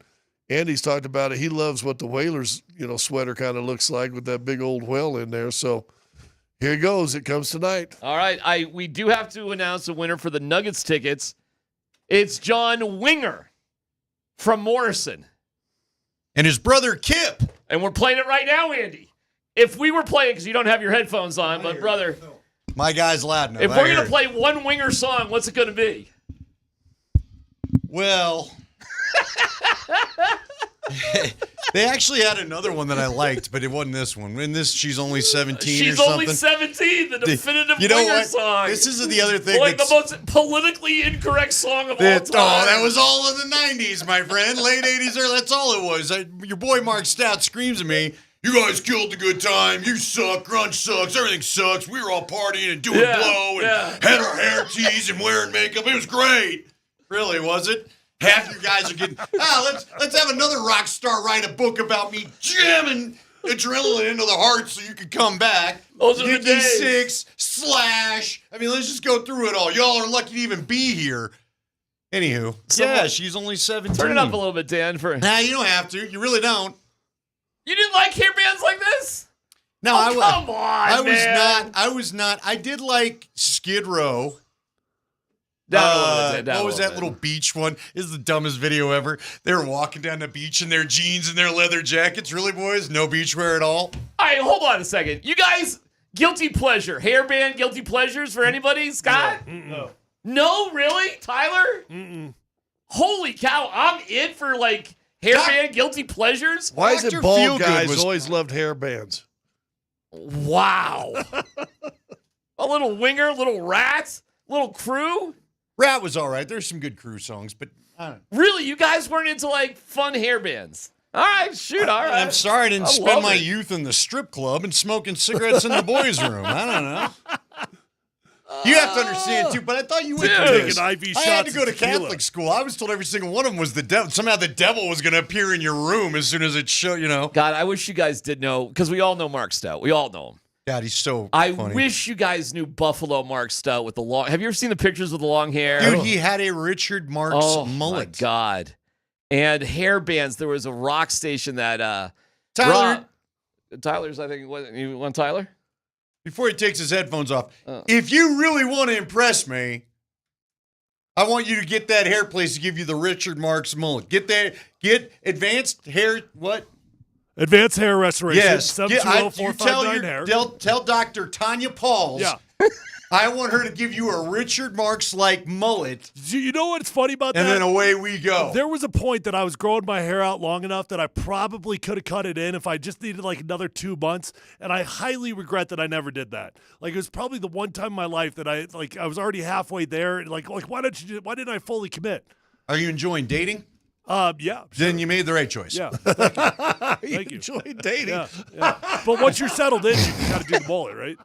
Andy's talked about it. He loves what the Whalers sweater kind of looks like with that big old whale in there. So here it goes. It comes tonight. All right, we do have to announce a winner for the Nuggets tickets. It's John Winger from Morrison and his brother Kip, and we're playing it right now, Andy. If we were playing, because you don't have your headphones on, but brother. My guy's loud enough. If we're going to play one Winger song, what's it going to be? Well, they actually had another one that I liked, but it wasn't this one. In this, She's Only 17 She's or something. Only 17, the definitive Winger what? Song. This is the other thing. Like the most politically incorrect song of all time. Oh, that was all in the 90s, my friend. Late 80s, that's all it was. Your boy Mark Stout screams at me, "You guys killed the good time. You suck. Grunge sucks. Everything sucks. We were all partying and doing blow and had our hair teased and wearing makeup. It was great." Really, was it? Half you guys are getting, let's have another rock star write a book about me jamming adrenaline into the heart so you can come back. Those are the days. 6 Slash. I mean, let's just go through it all. Y'all are lucky to even be here. Anywho, She's Only 17. Turn it up a little bit, Dan. Nah, you don't have to. You really don't. You didn't like hair bands like this? No, come on, man. I was not. I did like Skid Row. What was that little beach one? This is the dumbest video ever. They were walking down the beach in their jeans and their leather jackets. Really, boys? No beach wear at all? All right, hold on a second. You guys, guilty pleasure. Hairband guilty pleasures for anybody? Scott? No. No, really? Tyler? Mm-mm. Holy cow, I'm in for Hairband guilty pleasures? Why is it Dr. bald Feelgood guys was- always loved hairbands? Wow. A little winger, little rats, little crew. Rat was all right. There's some good crew songs, but I don't know. Really, you guys weren't into like fun hairbands? All right, shoot, all right. I'm sorry I didn't I spend love my it. youth in the strip club and smoking cigarettes in the boys' room. I don't know. You have to understand too, but I thought you went to Taking this. IV I had to shots go of to tequila. Catholic school. I was told every single one of them was the devil. Somehow the devil was going to appear in your room as soon as it showed. God, I wish you guys did know, because we all know Mark Stout. We all know him. God, he's so I funny. wish you guys knew Buffalo Mark Stout with the long. Have you ever seen the pictures with the long hair? Dude, he had a Richard Marx mullet. My God. And hair bands. There was a rock station that Tyler's, I think. You want Tyler? Before he takes his headphones off, if you really want to impress me, I want you to get that hair place to give you the Richard Marx mullet. Get advanced hair. What? Advanced hair restoration. Yes. 720-459 hair. Tell Dr. Tanya Pauls. Yeah. I want her to give you a Richard Marx-like mullet. You know what's funny about that? And then away we go. There was a point that I was growing my hair out long enough that I probably could have cut it in if I just needed like another 2 months. And I highly regret that I never did that. Like, it was probably the one time in my life that I was already halfway there. And like why didn't I fully commit? Are you enjoying dating? Yeah. Sure. Then you made the right choice. Yeah. Thank you. Enjoy dating. Yeah. But once you're settled in, you got to do the mullet, right?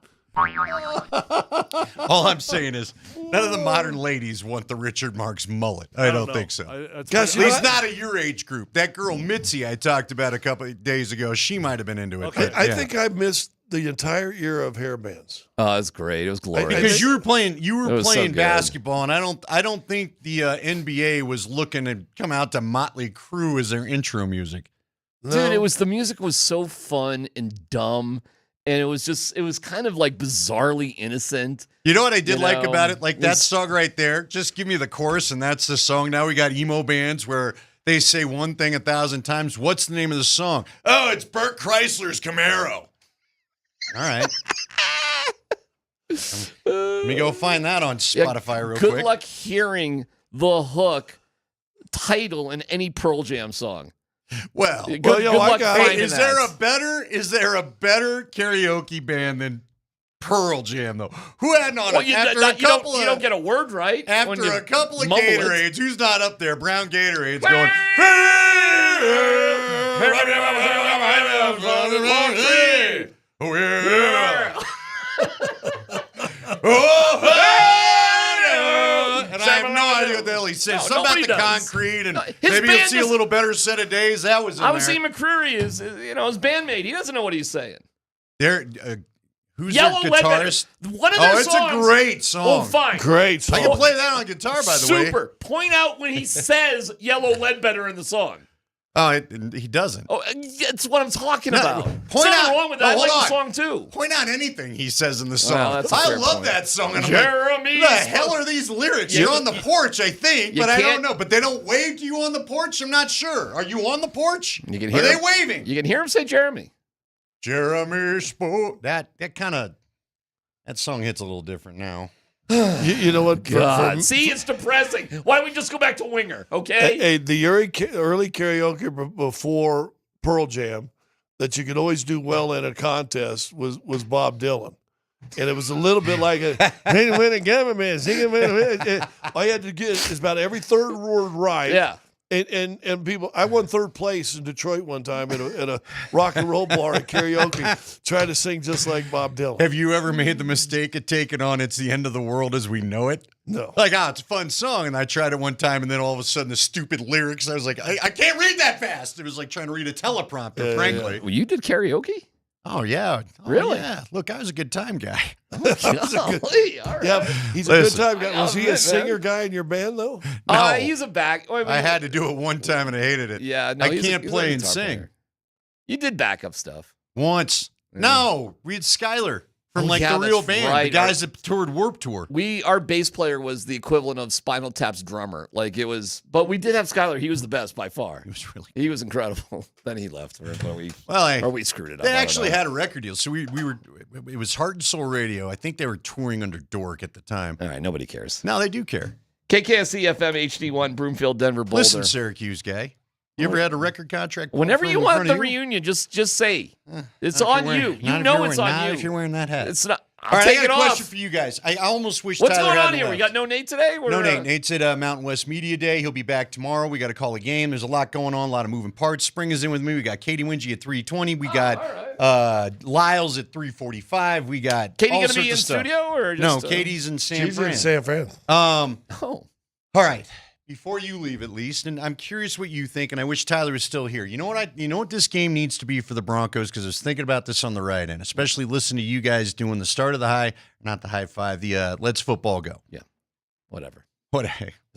All I'm saying is none of the modern ladies want the Richard Marx mullet. I don't think so. Gosh, At least not at your age group. That girl Mitzi I talked about a couple of days ago, she might have been into it. Okay. I think I missed the entire era of hairbands. Oh, it was great. It was glorious. Because you were playing so good. basketball, and I don't think the NBA was looking to come out to Motley Crue as their intro music. Dude, the music was so fun and dumb. And it was kind of like bizarrely innocent. You know what I did like about it? Like that song right there. Just give me the chorus and that's the song. Now we got emo bands where they say one thing 1,000 times. What's the name of the song? Oh, it's Burt Kreisler's Camaro. All right. Let me go find that on Spotify real quick. Good luck hearing the hook title in any Pearl Jam song. Well, good luck finding is there a better karaoke band than Pearl Jam though? Who had on you don't get a word right after a couple of Gatorades? Who's not up there? Brown Gatorades going. Oh yeah. And I have no idea what the hell he says. Something about the concrete, and maybe you'll see a little better set of days. That was in I was seeing McCreary is his bandmate. He doesn't know what he's saying. Who's Yellow their guitarist? One of their it's songs. a great song. Oh, fine. Great song. I can play that on guitar, by the way. Super. Point out when he says Yellow Ledbetter in the song. Oh, he doesn't. Oh, that's what I'm talking about. Point There's out. nothing wrong with that. I like the Hold song too. Point out anything he says in the song. Well, that's a I fair love point. that song. And Jeremy. what the hell are these lyrics? You're on the porch, I think, but I don't know. But they don't wave to you on the porch? I'm not sure. Are you on the porch? You can hear are they him, waving? You can hear him say Jeremy. Jeremy spoke. That song hits a little different now. You know what? God. See, it's depressing. Why don't we just go back to Winger, okay? Hey, the early karaoke before Pearl Jam that you could always do well in a contest was Bob Dylan. And it was a little bit like a all you had to get is about every third word right. Yeah. And people, I won third place in Detroit one time at a rock and roll bar at karaoke, trying to sing just like Bob Dylan. Have you ever made the mistake of taking on "It's the End of the World as We Know It"? No. Like, it's a fun song, and I tried it one time, and then all of a sudden the stupid lyrics, I was like, I can't read that fast. It was like trying to read a teleprompter, frankly. Well, you did karaoke? Oh, yeah. Really? Yeah. Look, I was a good time guy. Golly, all right. Yeah, he's a good time guy. Was he a singer guy in your band, though? No. He's a back. I had to do it one time, and I hated it. Yeah, no, I can't play and sing. Player. You did backup stuff. Once. Yeah. No, we had Skyler from the real band. Right. The guys that toured Warped Tour. Our bass player was the equivalent of Spinal Tap's drummer. Like it was, but we did have Skyler. He was the best by far. He was incredible. Then he left. Or we screwed it up. They actually had a record deal. So we were, it was Heart and Soul Radio. I think they were touring under Dork at the time. All right. Nobody cares. No, they do care. KKSC FM HD1, Broomfield, Denver, Boulder. Listen, Syracuse guy. You ever had a record contract? Whenever you want the reunion, just say it's on you. You know it's on you. If you're wearing that hat, it's not. All right, I got it a off. question for you guys. I almost wish What's Tyler going on hadn't here? left. We got no Nate today. No Nate. Nate's at Mountain West Media Day. He'll be back tomorrow. We got to call a game. There's a lot going on, a lot of moving parts. Spring is in with me. We got Katie Wingy at 3:20. We got Lyles at 3:45. We got Katie all going to be sorts in of stuff. studio or No, just, Katie's in San She's Fran. in San Fran. All right. Before you leave, at least, and I'm curious what you think, and I wish Tyler was still here. You know what this game needs to be for the Broncos, because I was thinking about this on the right end, especially listening to you guys doing the start of the not the high five, the Let's Football Go. Yeah, whatever.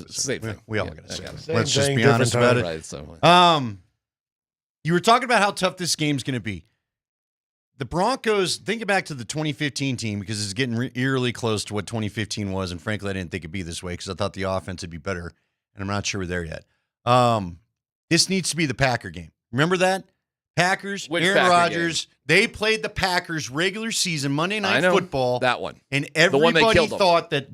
Same thing. We all got to say it. Same Let's just thing, be honest about different it. time. Right, You were talking about how tough this game's going to be. The Broncos, think back to the 2015 team, because it's getting eerily close to what 2015 was, and frankly, I didn't think it'd be this way because I thought the offense would be better. And I'm not sure we're there yet. This needs to be the Packer game. Remember that? Packers, Aaron Rodgers, they played the Packers regular season, Monday Night Football. That one. And everybody them. thought that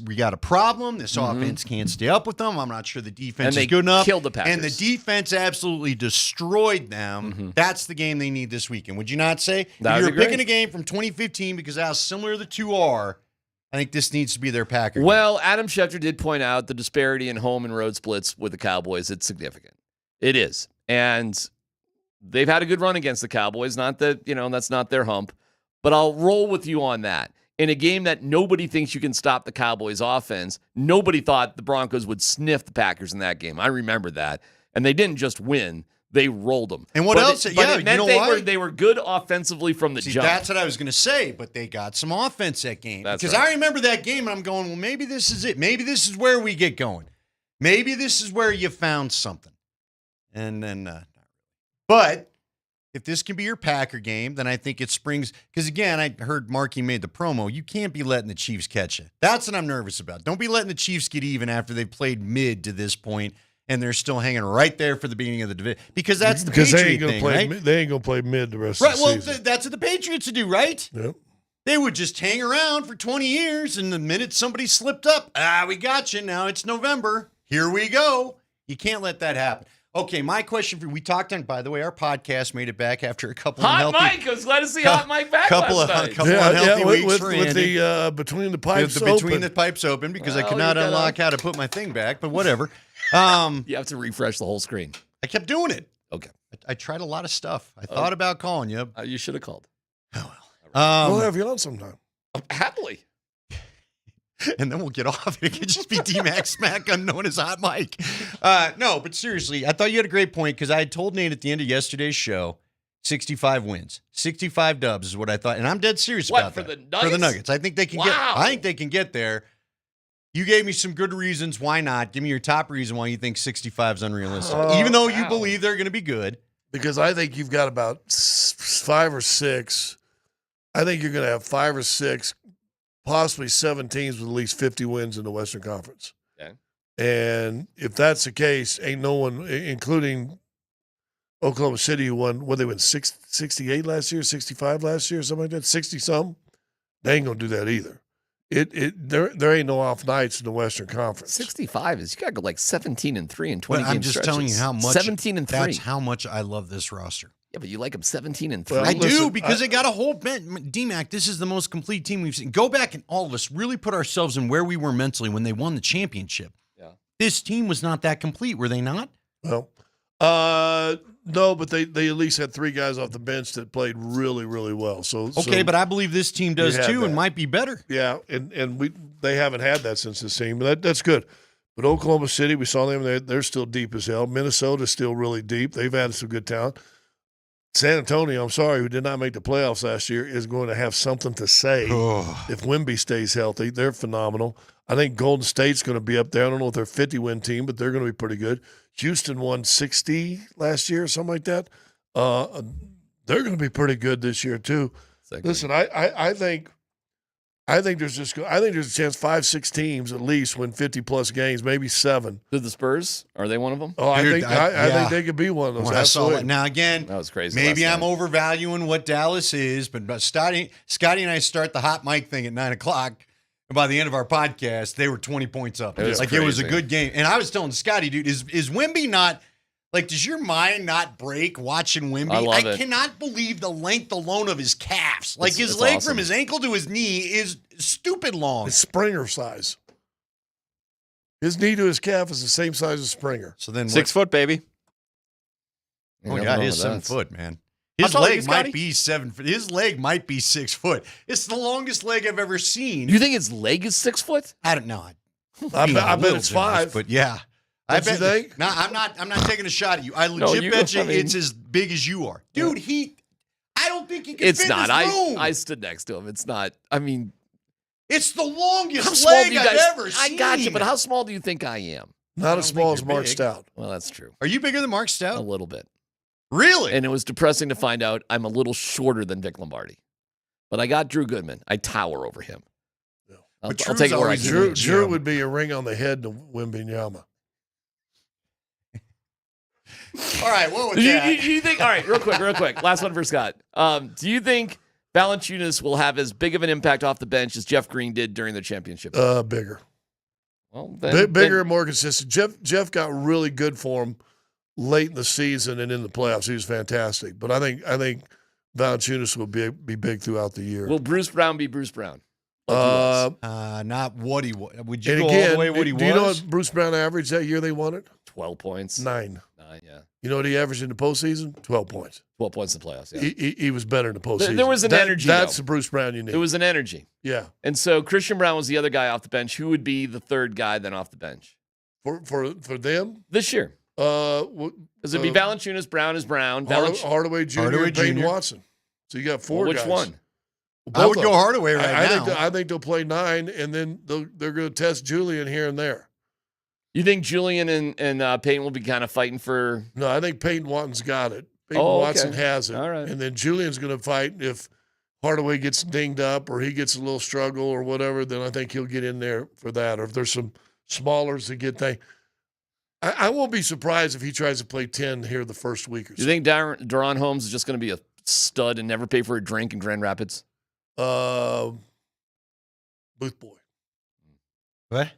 we got a problem. This offense can't stay up with them. I'm not sure the defense is good enough. Killed the Packers. And the defense absolutely destroyed them. That's the game they need this weekend. Would you not say? If you were picking a game from 2015 because of how similar the two are, I think this needs to be their Packer game. Well, Adam Schefter did point out the disparity in home and road splits with the Cowboys. It's significant. It is. And they've had a good run against the Cowboys. Not that, that's not their hump. But I'll roll with you on that. In a game that nobody thinks you can stop the Cowboys' offense, nobody thought the Broncos would sniff the Packers in that game. I remember that. And they didn't just win. They rolled them. And what else? It meant they were good offensively from the jump. That's what I was going to say, but they got some offense that game. Because I remember that game, and I'm going, well, maybe this is it. Maybe this is where we get going. Maybe this is where you found something. And then, but if this can be your Packer game, then I think it springs. Because, again, I heard Markey made the promo. You can't be letting the Chiefs catch you. That's what I'm nervous about. Don't be letting the Chiefs get even after they've played mid to this point. And they're still hanging right there for the beginning of the division. Because that's the Patriot thing, right? They ain't going to play mid the rest of the season. Well, that's what the Patriots would do, right? Yep. They would just hang around for 20 years, and the minute somebody slipped up, we got you. Now it's November. Here we go. You can't let that happen. Okay, my question for you. We talked on, by the way, our podcast made it back after a couple of Hot Mike. I was glad to see Hot Mike back last night. Couple unhealthy weeks with for Andy. the between the pipes open. Between the pipes open, because I could not unlock how to put my thing back, but whatever. You have to refresh the whole screen. I kept doing it. Okay. I tried a lot of stuff. I thought about calling you. You should have called. Oh, well. We'll have you on sometime. Happily. And then we'll get off. It could just be DMac Smack, unknown as Hot Mike. No, but seriously, I thought you had a great point, because I had told Nate at the end of yesterday's show, 65 wins, 65 dubs is what I thought, and I'm dead serious about that. For the Nuggets? For the Nuggets, I think they can get. I think they can get there. You gave me some good reasons why not. Give me your top reason why you think 65 is unrealistic, even though you believe they're going to be good. Because I think you've got about 5 or 6. I think you're going to have 5 or 6, possibly 7 teams with at least 50 wins in the Western Conference. Okay. And if that's the case, ain't no one, including Oklahoma City, who won, they win 68 last year, 65 last year, something like that, 60-something. They ain't going to do that either. There ain't no off nights in the Western Conference. 65 is, you got to go like 17-3 in 20 game I'm just telling you how much 17-3. That's how much I love this roster. Yeah, but you like them 17-3. Well, I do, because they got a whole DMac. This is the most complete team we've seen. Go back and all of us really put ourselves in where we were mentally when they won the championship. Yeah, this team was not that complete, were they not? Well, no, but they at least had 3 guys off the bench that played really, really well. So but I believe this team does too, and might be better. Yeah, and they haven't had that since this team, but that's good. But Oklahoma City, we saw them; they're still deep as hell. Minnesota's still really deep. They've had some good talent. San Antonio, I'm sorry, who did not make the playoffs last year, is going to have something to say if Wemby stays healthy. They're phenomenal. I think Golden State's going to be up there. I don't know if they're a 50-win team, but they're going to be pretty good. Houston won 60 last year or something like that. They're going to be pretty good this year too. Listen, I think there's a chance 5-6 teams at least win 50+ games, maybe 7. Did the Spurs? Are they one of them? Oh, I think they could be one of those. When I saw that. Now again, that was crazy. Maybe I'm overvaluing what Dallas is, but Scotty and I start the Hot Mic thing at 9:00. And by the end of our podcast, they were 20 points up. It was a good game. And I was telling Scotty, dude, is Wemby not Like, does your mind not break watching Wemby? I love it. Cannot believe the length alone of his calves. Like, his It's leg awesome. from his ankle to his knee is stupid long. It's Springer size. His knee to his calf is the same size as Springer. So then 6 foot, baby. Oh, yeah, he is 7 foot, man. How His tall are you, leg Scotty? might be 7 foot. His leg might be 6 foot. It's the longest leg I've ever seen. You think his leg is 6 foot? I don't know. I bet it's 5. But yeah. Don't you think? No, I'm not taking a shot at you. I No, legit bet you I mean- it's as big as you are. Dude, I don't think he can It's fit not. in this room. I stood next to him. It's not. I mean, It's the longest how small leg do you I've guys? ever I seen. got you, but how small do you think I am? Not as small as you're Mark big. Stout. Well, that's true. Are you bigger than Mark Stout? A little bit. Really? And it was depressing to find out I'm a little shorter than Vic Lombardi. But I got Drew Goodman. I tower over him. I'll Drew's take it where I always can. Drew would be a ring on the head to Wembenyama. All right, what was Do that? you think? All right, real quick. Last one for Scott. Do you think Valanciunas will have as big of an impact off the bench as Jeff Green did during the championship? Bigger. Well, Bigger and more consistent. Jeff got really good for him late in the season and in the playoffs. He was fantastic. But I think Valanciunas will be big throughout the year. Will Bruce Brown be Bruce Brown? Not what he was. Would you and go again, all the way what he was? do you know what Bruce Brown averaged that year they won it? 12 points. 9. Yeah. You know what he averaged in the postseason? 12 points. 12 points in the playoffs, yeah. He was better in the postseason. There was an energy, That's though. the Bruce Brown you need. There was an energy. Yeah. And so Christian Brown was the other guy off the bench. Who would be the third guy then off the bench? For them? This year. Does it be Valanciunas, Brown is Brown? Hardaway Jr. and Peyton Watson. So you got 4 which guys. one? I would go Hardaway now. I think they'll play 9, and then they're going to test Julian here and there. You think Julian and Peyton will be kind of fighting for? No, I think Peyton Watson's got it. Peyton okay. Watson has it. All right. And then Julian's going to fight if Hardaway gets dinged up or he gets a little struggle or whatever, then I think he'll get in there for that. Or if there's some smallers that get things. I won't be surprised if he tries to play 10 here the first week or so. You think Daron Holmes is just going to be a stud and never pay for a drink in Grand Rapids? Booth Boy. What?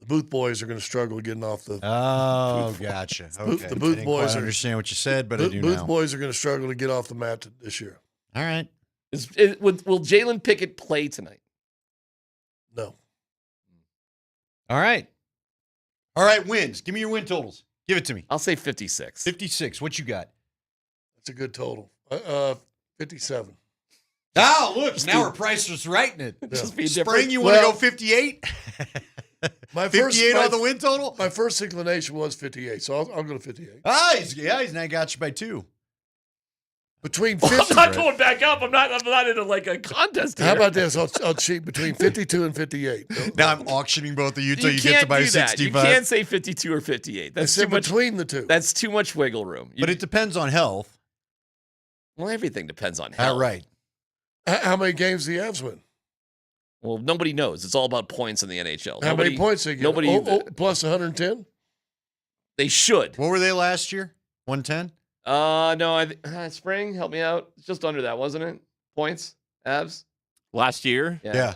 The Booth Boys are going to struggle getting off the. Oh, gotcha. Okay. The Booth Boys. I understand what you said, but I do Booth now. Boys are going to struggle to get off the mat this year. All right. Will Jalen Pickett play tonight? No. All right. All right, wins. Give me your win totals. Give it to me. I'll say 56. 56. What you got? That's a good total. 57. Oh, look. Now we're priceless writing it. Just be Spring, different. you want to go 58? My 58 on the win total? My first inclination was 58, so I'll go to 58. Ah, he's now got you by 2. Between Well, 50. I'm not going back up. I'm not in like a contest here. How about this? I'll cheat between 52 and 58. Now I'm auctioning both of you until you get can't to my do that. 65. You can't say 52 or 58. That's too much. Between the two. That's too much wiggle room. But it depends on health. Well, everything depends on health. All right. How many games do the Avs win? Well, nobody knows. It's all about points in the NHL. How many points they get? Nobody. Plus 110? They should. What were they last year? 110? No. Spring, help me out. It's just under that, wasn't it? Points, Avs. Last year? Yeah.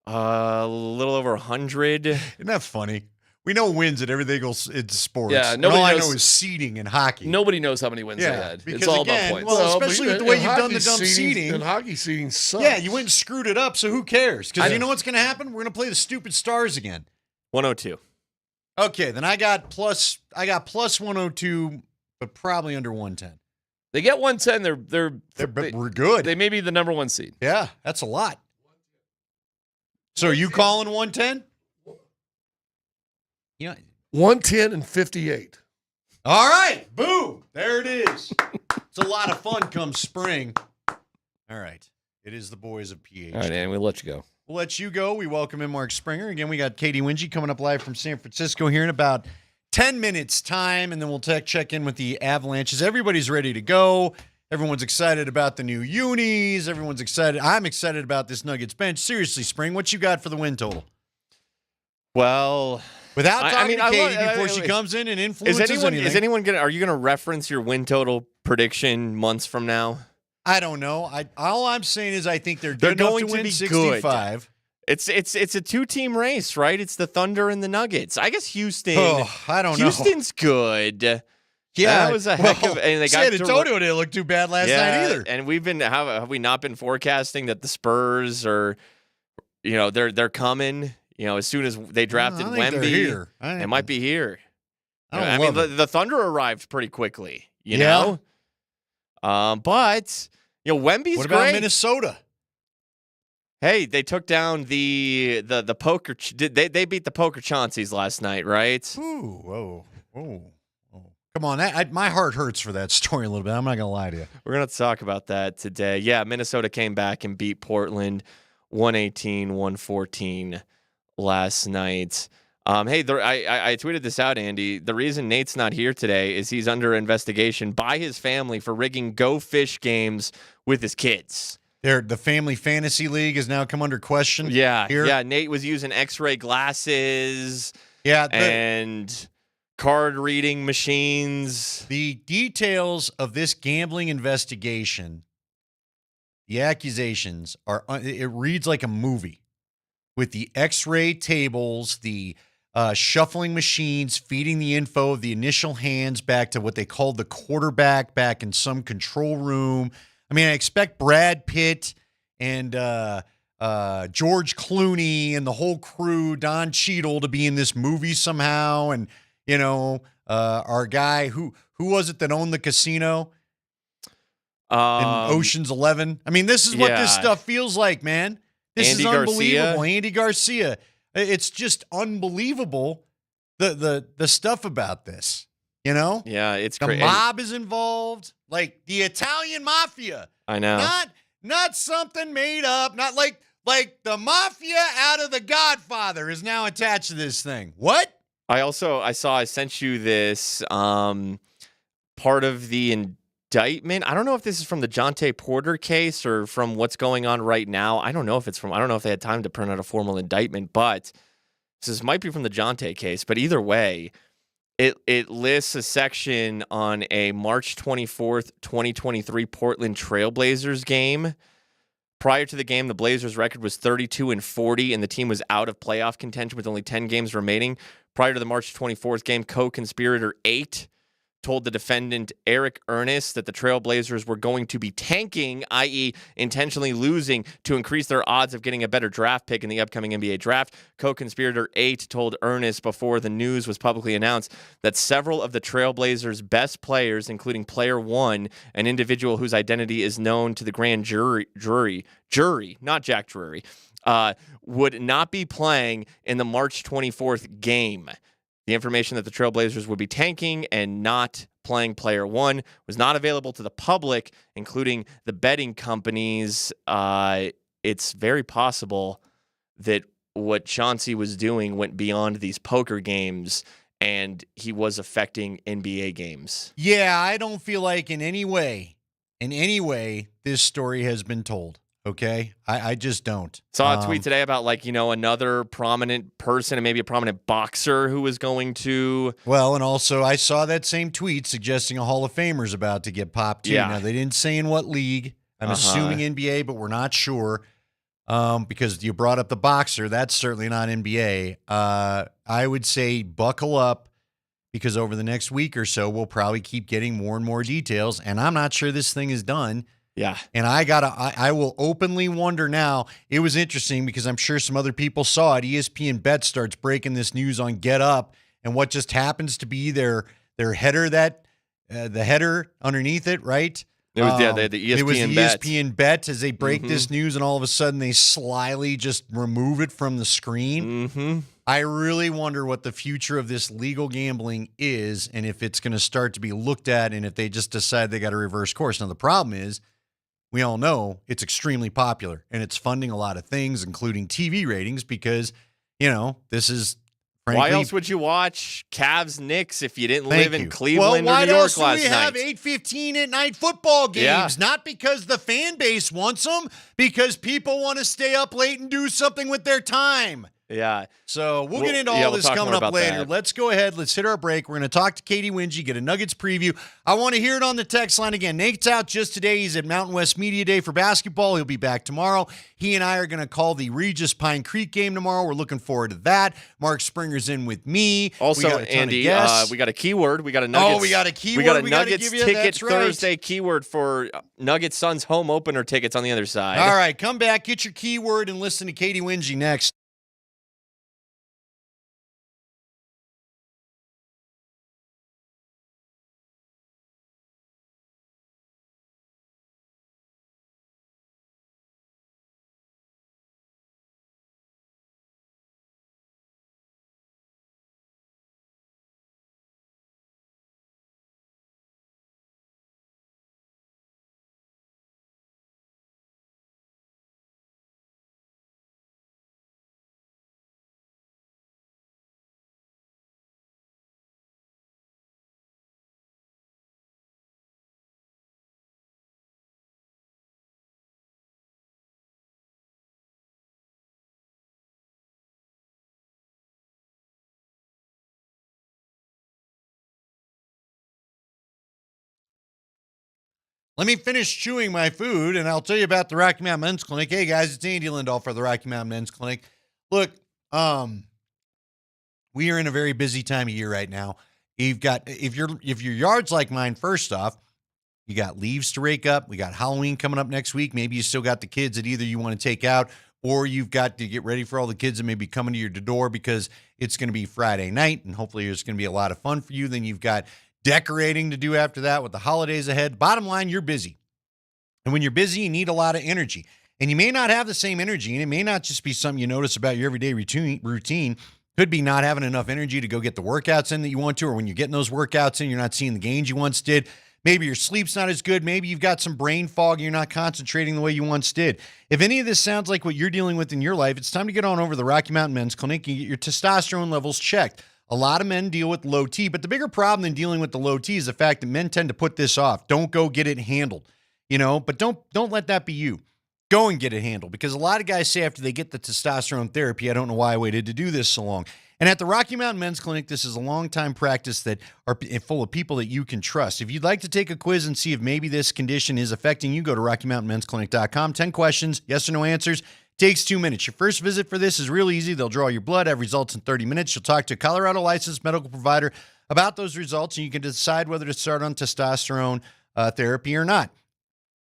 A little over 100. Isn't that funny? We know wins at everything else in sports. Yeah, And nobody all I knows- know is seeding and hockey. Nobody knows how many wins they Yeah, had. because It's all again, about points. well, especially with the way you've done the dumb seeding. And hockey seeding sucks. Yeah, you went and screwed it up, so who cares? Because you know what's going to happen? We're going to play the stupid Stars again. 102. Okay, then I got plus 102, but probably under 110. They get 110. We're good. They may be the number 1 seed. Yeah, that's a lot. So are you calling 110? Yeah. 110 and 58. All right, boom. There it is. It's a lot of fun come spring. All right. It is the boys of PH. All right, and we'll let you go. We'll let you go. We welcome in Mark Springer. Again, we got Katie Wingy coming up live from San Francisco here in about 10 minutes time, and then we'll check in with the Avalanches. Everybody's ready to go. Everyone's excited about the new unis. Everyone's excited. I'm excited about this Nuggets bench. Seriously, Spring, what you got for the win total? Well, Without talking to Katie before wait, she wait. comes in and influences anything. Is anyone gonna? Are you gonna reference your win total prediction months from now? I don't know. All I'm saying is I think they're They're good enough going to to win be 65. good. It's a 2-team race, right? It's the Thunder and the Nuggets. I guess Houston. Oh, I don't know. Houston's good. Yeah, that was a heck of. And they got San Antonio didn't look too bad last night either. And we've been have we not been forecasting that the Spurs are, they're coming. As soon as they drafted Wemby, it might be here. I mean, the Thunder arrived pretty quickly. You know, but Wemby's what about great. Minnesota? Hey, they took down the poker. They beat the poker Chaunceys last night, right? Ooh, whoa. Come on, my heart hurts for that story a little bit. I'm not gonna lie to you. We're gonna talk about that today. Yeah, Minnesota came back and beat Portland 118-114 last night. Hey, I tweeted this out, Andy. The reason Nate's not here today is he's under investigation by his family for rigging Go Fish games with his kids. The Family Fantasy League has now come under question. Yeah, here. Yeah. Nate was using X-ray glasses. Yeah, and card reading machines. The details of this gambling investigation, the accusations it reads like a movie with the X-ray tables, the shuffling machines, feeding the info of the initial hands back to what they called the quarterback back in some control room. I mean, I expect Brad Pitt and George Clooney and the whole crew, Don Cheadle, to be in this movie somehow. And, our guy, who was it that owned the casino in Ocean's 11? I mean, this is what this stuff feels like, man. This Andy is unbelievable. Garcia. Andy Garcia. It's just unbelievable, the stuff about this. Yeah, it's the crazy. mob is involved, like the Italian mafia. I know. Not something made up. Not like the mafia out of The Godfather is now attached to this thing. What? I sent you this part of the indictment. I don't know if this is from the Jonte Porter case or from what's going on right now. I don't know if they had time to print out a formal indictment, but this might be from the Jonte case. But either way, it lists a section on a March 24th, 2023 Portland Trailblazers game. Prior to the game, the Blazers' record was 32-40, and the team was out of playoff contention with only 10 games remaining. Prior to the March 24th game, co-conspirator 8 told the defendant Eric Ernest that the Trailblazers were going to be tanking, i.e. intentionally losing, to increase their odds of getting a better draft pick in the upcoming NBA draft. Co-conspirator 8 told Ernest before the news was publicly announced that several of the Trailblazers' best players, including player 1, an individual whose identity is known to the grand jury, not Jack Drury, would not be playing in the March 24th game. The information that the Trailblazers would be tanking and not playing player 1 was not available to the public, including the betting companies. It's very possible that what Chauncey was doing went beyond these poker games and he was affecting NBA games. Yeah, I don't feel like in any way, this story has been told. Okay, I just don't. Saw a tweet today about another prominent person and maybe a prominent boxer who was going to. Well, and also I saw that same tweet suggesting a Hall of Famer's about to get popped too. Yeah. Now they didn't say in what league. I'm assuming NBA, but we're not sure because you brought up the boxer. That's certainly not NBA. I would say buckle up because over the next week or so we'll probably keep getting more and more details. And I'm not sure this thing is done. Yeah. And I will openly wonder now. It was interesting because I'm sure some other people saw it. ESPN Bet starts breaking this news on Get Up, and what just happens to be their header, the header underneath it, right? It was the ESPN It was the Bet. ESPN Bet as they break this news, and all of a sudden they slyly just remove it from the screen. Mm-hmm. I really wonder what the future of this legal gambling is, and if it's going to start to be looked at, and if they just decide they got to reverse course. Now the problem is, we all know it's extremely popular and it's funding a lot of things, including TV ratings, because, this is frankly. Why else would you watch Cavs Knicks if you didn't live in Cleveland or New York last night? Why else do we have 8:15 at night football games? Not because the fan base wants them, because people want to stay up late and do something with their time. Yeah. So we'll get into all this talk coming more up about later. that. Let's go ahead. Let's hit our break. We're going to talk to Katie Wingy, get a Nuggets preview. I want to hear it on the text line again. Nate's out just today. He's at Mountain West Media Day for basketball. He'll be back tomorrow. He and I are going to call the Regis Pine Creek game tomorrow. We're looking forward to that. Mark Springer's in with me. Also, we got a ton Andy, of guests. we got a keyword. We got a Nuggets. Oh, we got a keyword. We got a we gotta Nuggets give you. ticket That's right. Thursday keyword for Nuggets Suns home opener tickets on the other side. All right, come back, get your keyword, and listen to Katie Wingy next. Let me finish chewing my food, and I'll tell you about the Rocky Mountain Men's Clinic. Hey, guys, it's Andy Lindahl for the Rocky Mountain Men's Clinic. Look, we are in a very busy time of year right now. You've got if your yard's like mine, first off, you got leaves to rake up. We got Halloween coming up next week. Maybe you still got the kids that either you want to take out or you've got to get ready for all the kids that may be coming to your door because it's going to be Friday night, and hopefully there's going to be a lot of fun for you. Then you've got decorating to do after that with the holidays ahead. Bottom line, you're busy. And when you're busy, you need a lot of energy. And you may not have the same energy, and it may not just be something you notice about your everyday routine. Could be not having enough energy to go get the workouts in that you want to, or when you're getting those workouts in, you're not seeing the gains you once did. Maybe your sleep's not as good. Maybe you've got some brain fog and you're not concentrating the way you once did. If any of this sounds like what you're dealing with in your life, it's time to get on over to the Rocky Mountain Men's Clinic and get your testosterone levels checked. A lot of men deal with low T, but the bigger problem than dealing with the low T is the fact that men tend to put this off. Don't go get it handled, but don't let that be you. Go and get it handled, because a lot of guys say after they get the testosterone therapy, I don't know why I waited to do this so long. And at the Rocky Mountain Men's Clinic, this is a long-time practice that are full of people that you can trust. If you'd like to take a quiz and see if maybe this condition is affecting you, go to RockyMountainMen'sClinic.com. 10 questions, yes or no answers. Takes 2 minutes. Your first visit for this is real easy. They'll draw your blood, have results in 30 minutes. You'll talk to a Colorado licensed medical provider about those results, and you can decide whether to start on testosterone therapy or not.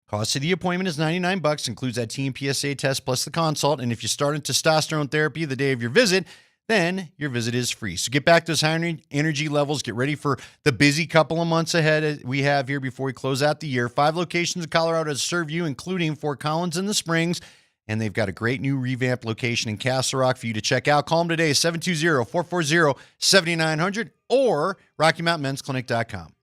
Cost of the appointment is $99, includes that Team PSA test plus the consult. And if you start on testosterone therapy the day of your visit, then your visit is free. So get back those high energy levels. Get ready for the busy couple of months ahead we have here before we close out the year. 5 locations in Colorado to serve you, including Fort Collins and the Springs. And they've got a great new revamped location in Castle Rock for you to check out. Call them today, 720-440-7900 or RockyMountainMen'sClinic.com.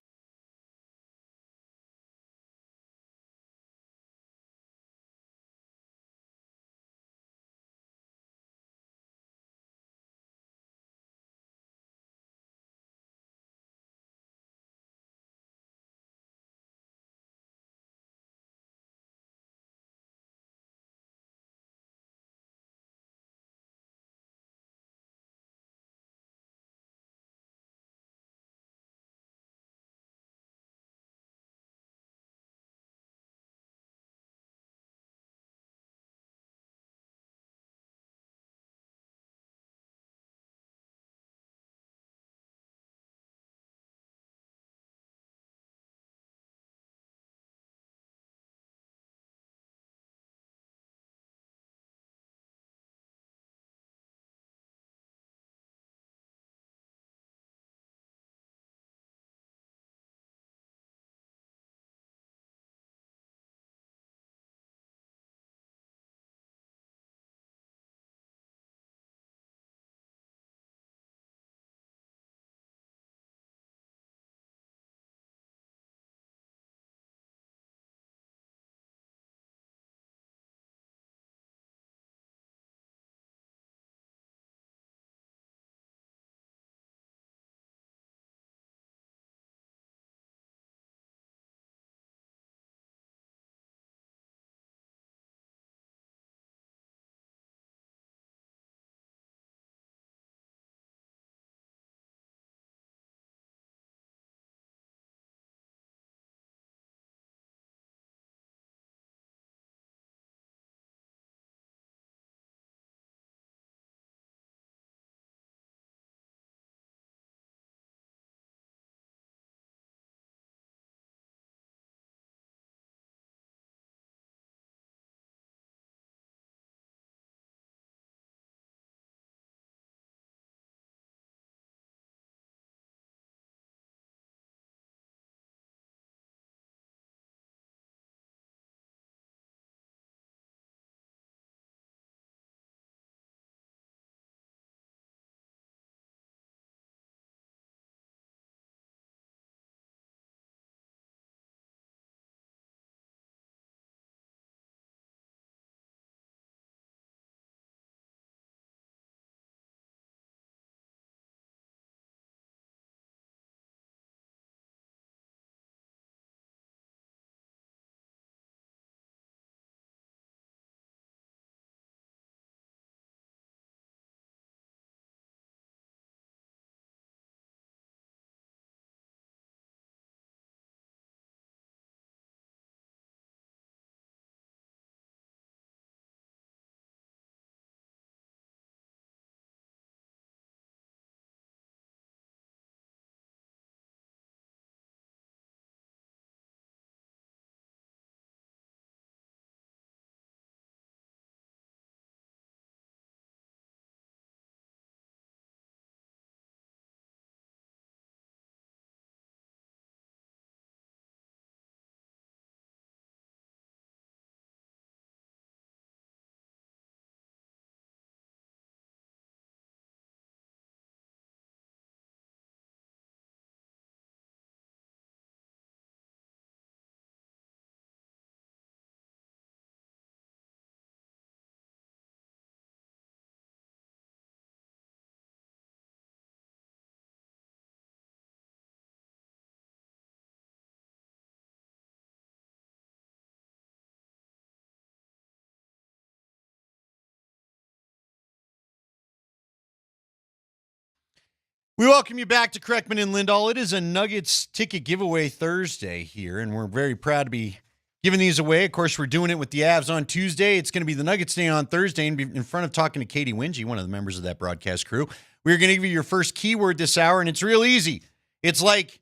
We welcome you back to Kreckman and Lindahl. It is a Nuggets ticket giveaway Thursday here, and we're very proud to be giving these away. Of course, we're doing it with the Avs on Tuesday. It's going to be the Nuggets day on Thursday, and in front of talking to Katie Wingy, one of the members of that broadcast crew. We're going to give you your first keyword this hour, and it's real easy. It's like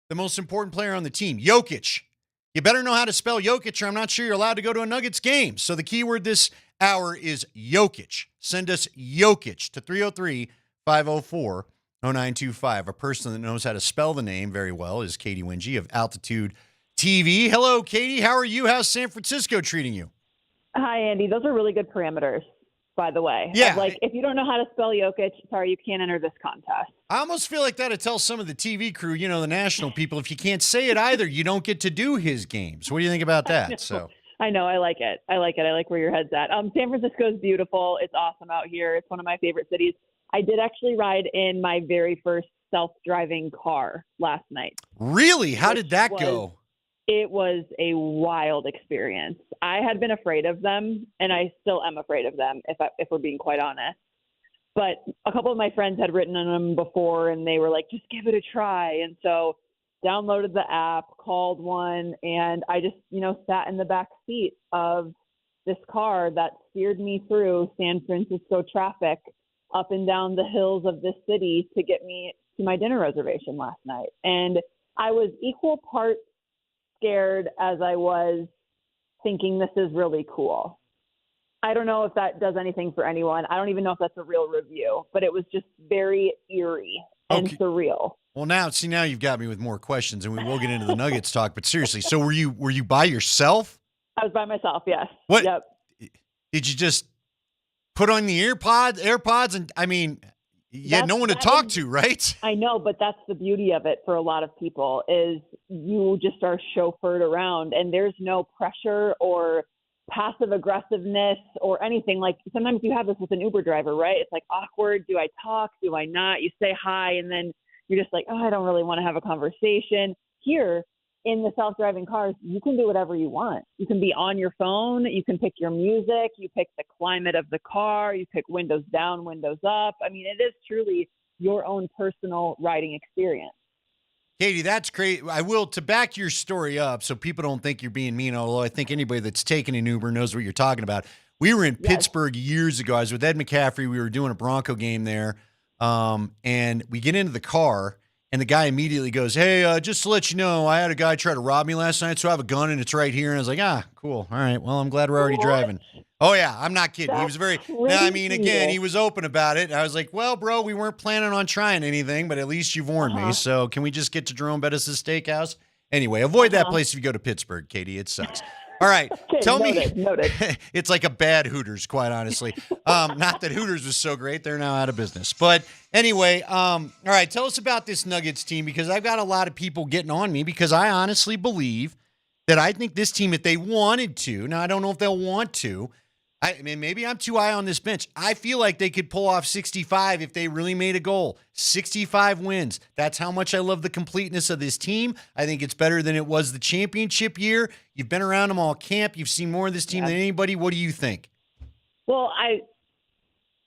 the most important player on the team, Jokic. You better know how to spell Jokic, or I'm not sure you're allowed to go to a Nuggets game. So the keyword this hour is Jokic. Send us Jokic to 303-504-0925. A person that knows how to spell the name very well is Katie Wingy of Altitude TV. Hello, Katie. How are you? How's San Francisco treating you? Hi, Andy. Those are really good parameters, by the way. Yeah. Like, if you don't know how to spell Jokic, sorry, you can't enter this contest. I almost feel like that to tell some of the TV crew, you know, the national people, if you can't say it either, you don't get to do his games. What do you think about that? So I know. I like it. I like where your head's at. San Francisco is beautiful. It's awesome out here. It's one of my favorite cities. I did actually ride in my very first self-driving car last night. Really? How did that go? It was a wild experience. I had been afraid of them, and I still am afraid of them, if we're being quite honest. But a couple of my friends had ridden on them before, and they were like, just give it a try. And so downloaded the app, called one, and I just, sat in the back seat of this car that steered me through San Francisco traffic up and down the hills of this city to get me to my dinner reservation last night. And I was equal parts scared as I was thinking this is really cool. I don't know if that does anything for anyone. I don't even know if that's a real review, but it was just very eerie and surreal. Well, now you've got me with more questions, and we will get into the Nuggets talk. But seriously, so were you by yourself? I was by myself. Yes. What? Yep. Did you just put on the AirPods, and you had no one to talk to, right? I know, but that's the beauty of it for a lot of people is you just are chauffeured around, and there's no pressure or passive aggressiveness or anything. Like sometimes you have this with an Uber driver, right? It's like awkward. Do I talk? Do I not? You say hi, and then you're just like, oh, I don't really want to have a conversation. Here in the self-driving cars, you can do whatever you want. You can be on your phone. You can pick your music. You pick the climate of the car. You pick windows down, windows up. I mean, it is truly your own personal riding experience. Katie, that's great. I will, to back your story up so people don't think you're being mean, although I think anybody that's taken an Uber knows what you're talking about. We were in Pittsburgh years ago. I was with Ed McCaffrey. We were doing a Bronco game there, and we get into the car, and the guy immediately goes, hey, just to let you know, I had a guy try to rob me last night, so I have a gun, and it's right here. And I was like, cool. All right, well, I'm glad we're already driving. Oh, yeah, I'm not kidding. He was again, he was open about it. I was like, well, bro, we weren't planning on trying anything, but at least you've warned me. So can we just get to Jerome Bettis' Steakhouse? Anyway, avoid that place if you go to Pittsburgh, Katie. It sucks. All right, tell me. Noted. It's like a bad Hooters, quite honestly. Not that Hooters was so great. They're now out of business. But anyway, all right, tell us about this Nuggets team, because I've got a lot of people getting on me because I honestly believe that I think this team, if they wanted to, now I don't know if they'll want to, I mean, maybe I'm too high on this bench. I feel like they could pull off 65 if they really made a goal. 65 wins. That's how much I love the completeness of this team. I think it's better than it was the championship year. You've been around them all camp. You've seen more of this team than anybody. What do you think? Well, I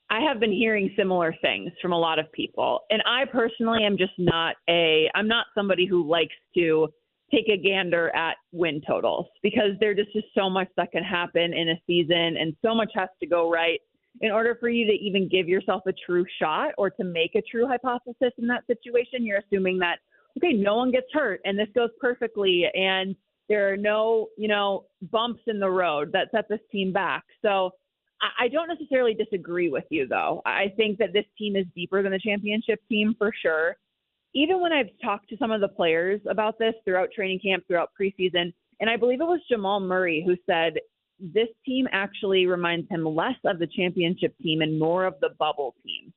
have been hearing similar things from a lot of people. And I personally am just I'm not somebody who likes to take a gander at win totals because there's just so much that can happen in a season and so much has to go right in order for you to even give yourself a true shot or to make a true hypothesis in that situation. You're assuming that, okay, no one gets hurt and this goes perfectly and there are no, bumps in the road that set this team back. So I don't necessarily disagree with you, though. I think that this team is deeper than the championship team for sure. Even when I've talked to some of the players about this throughout training camp, throughout preseason, and I believe it was Jamal Murray who said this team actually reminds him less of the championship team and more of the bubble team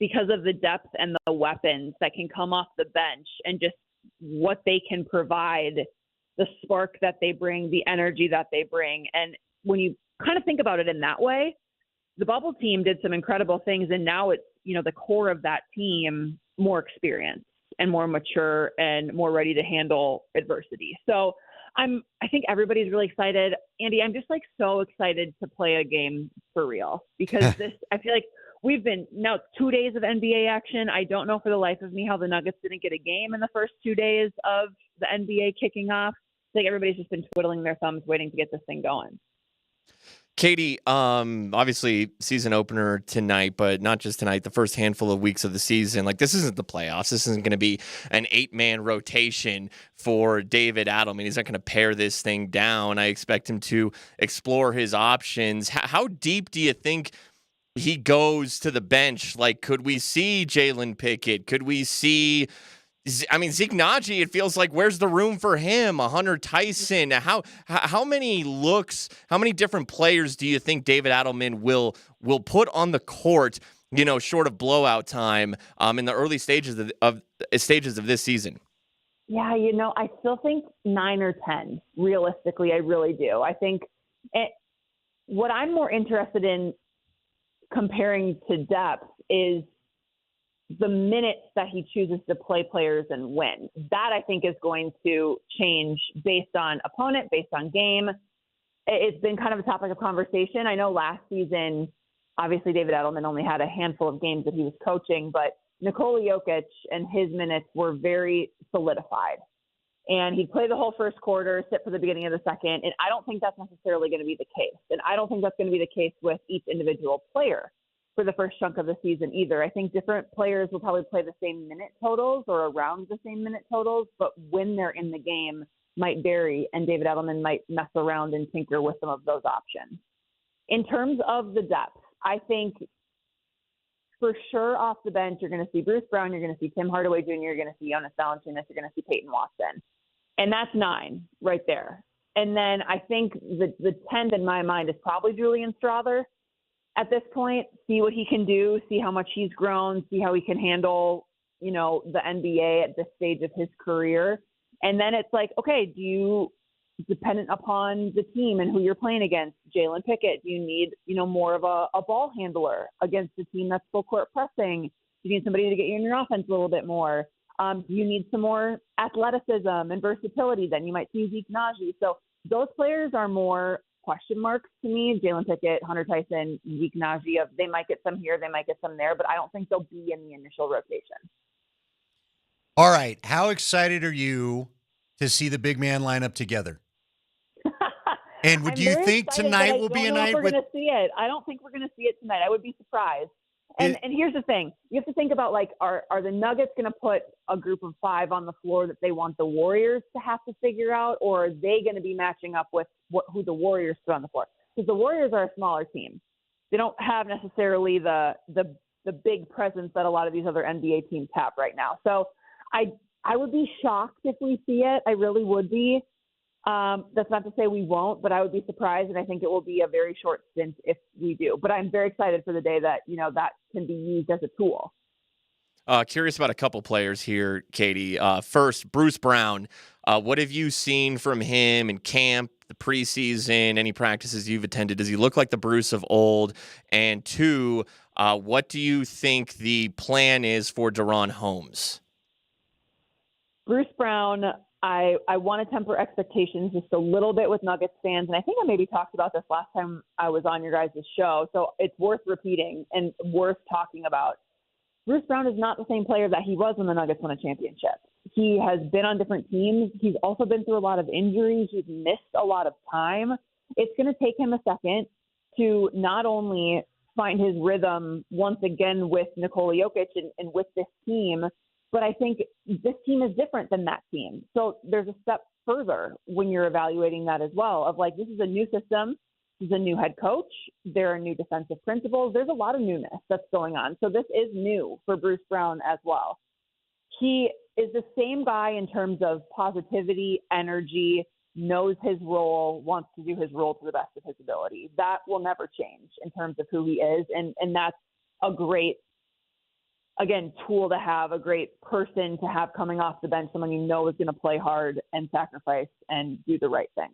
because of the depth and the weapons that can come off the bench and just what they can provide, the spark that they bring, the energy that they bring. And when you kind of think about it in that way, the bubble team did some incredible things, and now it's, the core of that team more experienced and more mature and more ready to handle adversity. So I think everybody's really excited. Andy, I'm just so excited to play a game for real because I feel like we've been now it's 2 days of NBA action. I don't know for the life of me how the Nuggets didn't get a game in the first 2 days of the NBA kicking off. I think everybody's just been twiddling their thumbs waiting to get this thing going. Katie, obviously season opener tonight, but not just tonight, the first handful of weeks of the season. Like, this isn't the playoffs. This isn't going to be an 8-man rotation for David Adelman. He's not going to pare this thing down. I expect him to explore his options. How deep do you think he goes to the bench? Like, could we see Jalen Pickett? Could we see... I mean, Zeke Naji, it feels like, where's the room for him? Hunter Tyson. How many looks, how many different players do you think David Adelman will put on the court, short of blowout time in the early stages of this season? Yeah, I still think 9 or 10, realistically. I really do. I think what I'm more interested in comparing to depth is the minutes that he chooses to play players and when. That, I think, is going to change based on opponent, based on game. It's been kind of a topic of conversation. I know last season, obviously, David Adelman only had a handful of games that he was coaching, but Nikola Jokic and his minutes were very solidified. And he'd play the whole first quarter, sit for the beginning of the second, and I don't think that's necessarily going to be the case. And I don't think that's going to be the case with each individual player for the first chunk of the season either. I think different players will probably play the same minute totals or around the same minute totals, but when they're in the game might vary, and David Adelman might mess around and tinker with some of those options. In terms of the depth, I think for sure off the bench, you're going to see Bruce Brown, you're going to see Tim Hardaway Jr., you're going to see Jonas Valanciunas, you're going to see Peyton Watson. And that's 9 right there. And then I think the 10th in my mind is probably Julian Strawther. At this point, see what he can do, see how much he's grown, see how he can handle, the NBA at this stage of his career. And then it's like, okay, do you, dependent upon the team and who you're playing against, Jalen Pickett, do you need, more of a ball handler against a team that's full court pressing? Do you need somebody to get you in your offense a little bit more? Do you need some more athleticism and versatility? Then you might see Zeke Naji. So those players are more question marks to me. Jalen Pickett, Hunter Tyson, Zeke Naji, they might get some here, they might get some there, but I don't think they'll be in the initial rotation. All right. How excited are you to see the big man line up together? And would you think tonight will be a night? We're going to see it. I don't think we're going to see it tonight. I would be surprised. And here's the thing. You have to think about, like, are the Nuggets going to put a group of 5 on the floor that they want the Warriors to have to figure out, or are they going to be matching up with who the Warriors put on the floor? Because the Warriors are a smaller team. They don't have necessarily the big presence that a lot of these other NBA teams have right now. So I would be shocked if we see it. I really would be. That's not to say we won't, but I would be surprised, and I think it will be a very short stint if we do. But I'm very excited for the day that, that can be used as a tool. Curious about a couple players here, Katie. First, Bruce Brown. What have you seen from him in camp, the preseason, any practices you've attended? Does he look like the Bruce of old? And 2, what do you think the plan is for Deron Holmes? Bruce Brown, I want to temper expectations just a little bit with Nuggets fans, and I think I maybe talked about this last time I was on your guys' show, so it's worth repeating and worth talking about. Bruce Brown is not the same player that he was when the Nuggets won a championship. He has been on different teams. He's also been through a lot of injuries. He's missed a lot of time. It's going to take him a second to not only find his rhythm once again with Nikola Jokic and with this team, but I think this team is different than that team. So there's a step further when you're evaluating that as well, of like, this is a new system. This is a new head coach. There are new defensive principles. There's a lot of newness that's going on. So this is new for Bruce Brown as well. He is the same guy in terms of positivity, energy, knows his role, wants to do his role to the best of his ability. That will never change in terms of who he is. And that's a great, again, tool to have, a great person to have coming off the bench, someone you know is going to play hard and sacrifice and do the right thing.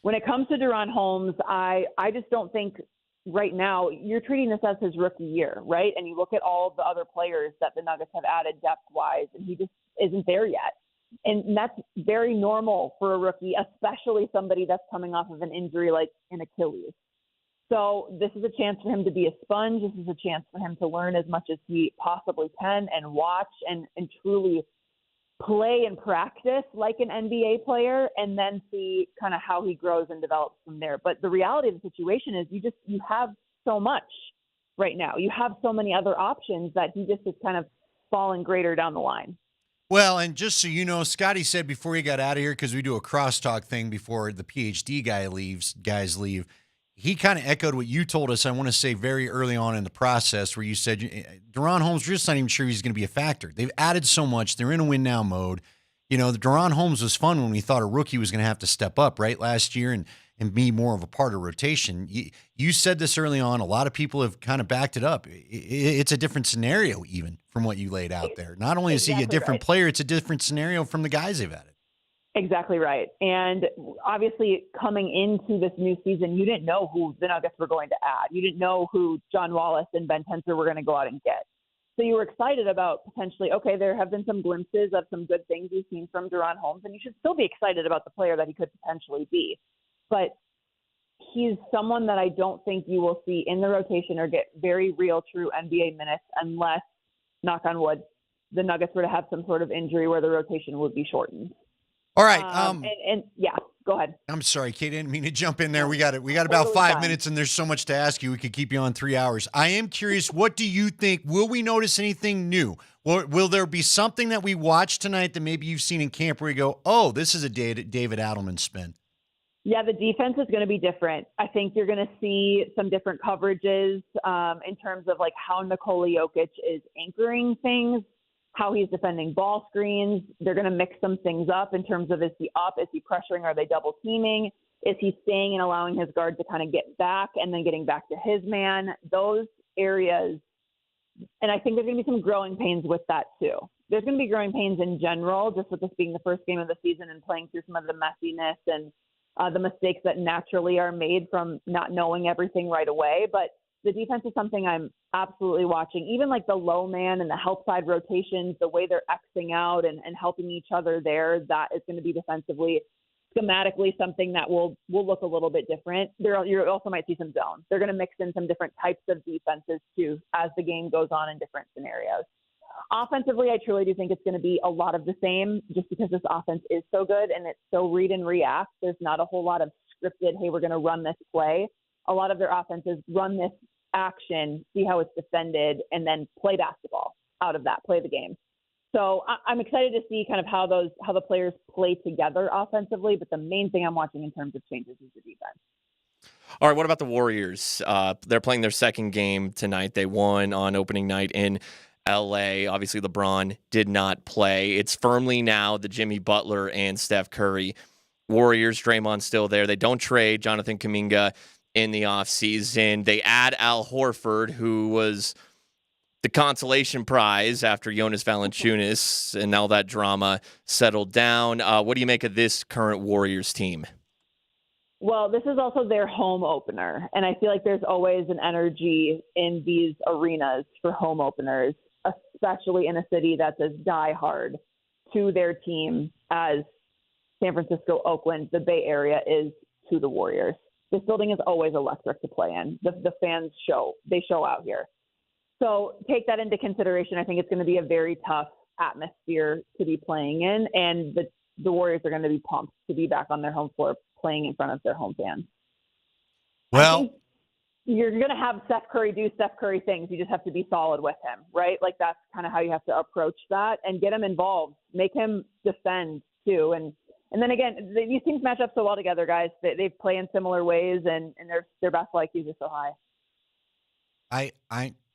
When it comes to Deron Holmes, I just don't think right now you're treating this as his rookie year, right? And you look at all of the other players that the Nuggets have added depth-wise, and he just isn't there yet. And that's very normal for a rookie, especially somebody that's coming off of an injury like an Achilles. So this is a chance for him to be a sponge. This is a chance for him to learn as much as he possibly can and watch and truly play and practice like an NBA player, and then see kind of how he grows and develops from there. But the reality of the situation is you have so much right now. You have so many other options that he just is kind of falling greater down the line. Well, and just so you know, Scotty said before he got out of here, because we do a crosstalk thing before the PhD guys leave, he kind of echoed what you told us, I want to say, very early on in the process, where you said, Deron Holmes, we're just not even sure he's going to be a factor. They've added so much. They're in a win-now mode. The Deron Holmes was fun when we thought a rookie was going to have to step up, right, last year and be more of a part of rotation. You said this early on. A lot of people have kind of backed it up. It's a different scenario even from what you laid out there. Not only is he a different player, it's a different scenario from the guys they've added. Exactly right. And obviously coming into this new season, you didn't know who the Nuggets were going to add. You didn't know who John Wallace and Ben Tenser were going to go out and get. So you were excited about potentially, okay, there have been some glimpses of some good things you've seen from Deron Holmes, and you should still be excited about the player that he could potentially be. But he's someone that I don't think you will see in the rotation or get very real, true NBA minutes unless, knock on wood, the Nuggets were to have some sort of injury where the rotation would be shortened. All right. And yeah, go ahead. I'm sorry, Kate. I didn't mean to jump in there. We got about 5 minutes, and there's so much to ask you. We could keep you on 3 hours. I am curious. What do you think? Will we notice anything new? Will there be something that we watch tonight that maybe you've seen in camp where you go, "Oh, this is a David Adelman spin"? Yeah, the defense is going to be different. I think you're going to see some different coverages in terms of like how Nikola Jokic is anchoring things, how he's defending ball screens. They're going to mix some things up in terms of, is he up? Is he pressuring? Are they double teaming? Is he staying and allowing his guard to kind of get back and then getting back to his man? Those areas. And I think there's going to be some growing pains with that too. There's going to be growing pains in general, just with this being the first game of the season and playing through some of the messiness and the mistakes that naturally are made from not knowing everything right away. But the defense is something I'm absolutely watching. Even like the low man and the help side rotations, the way they're Xing out and helping each other there, that is going to be defensively, schematically something that will look a little bit different. You also might see some zones. They're going to mix in some different types of defenses too as the game goes on in different scenarios. Offensively, I truly do think it's going to be a lot of the same just because this offense is so good and it's so read and react. There's not a whole lot of scripted, hey, we're going to run this play. A lot of their offenses run this action, see how it's defended, and then play basketball out of that, play the game. So I'm excited to see kind of how the players play together offensively, but the main thing I'm watching in terms of changes is the defense. All right, what about the Warriors? They're playing their second game tonight. They won on opening night in LA. Obviously, LeBron did not play. It's firmly now the Jimmy Butler and Steph Curry Warriors. Draymond's still there. They don't trade Jonathan Kuminga in the offseason. They add Al Horford, who was the consolation prize after Jonas Valanciunas and all that drama settled down. What do you make of this current Warriors team? Well, this is also their home opener, and I feel like there's always an energy in these arenas for home openers, especially in a city that's as diehard to their team as San Francisco, Oakland, the Bay Area is to the Warriors. This building is always electric to play in. The fans show out here. So take that into consideration. I think it's going to be a very tough atmosphere to be playing in, and the Warriors are going to be pumped to be back on their home floor playing in front of their home fans. Well, you're going to have Steph Curry do Steph Curry things. You just have to be solid with him, right? Like that's kind of how you have to approach that and get him involved, make him defend too. And then again, these teams match up so well together, guys. They play in similar ways, and their basketball IQs are so high.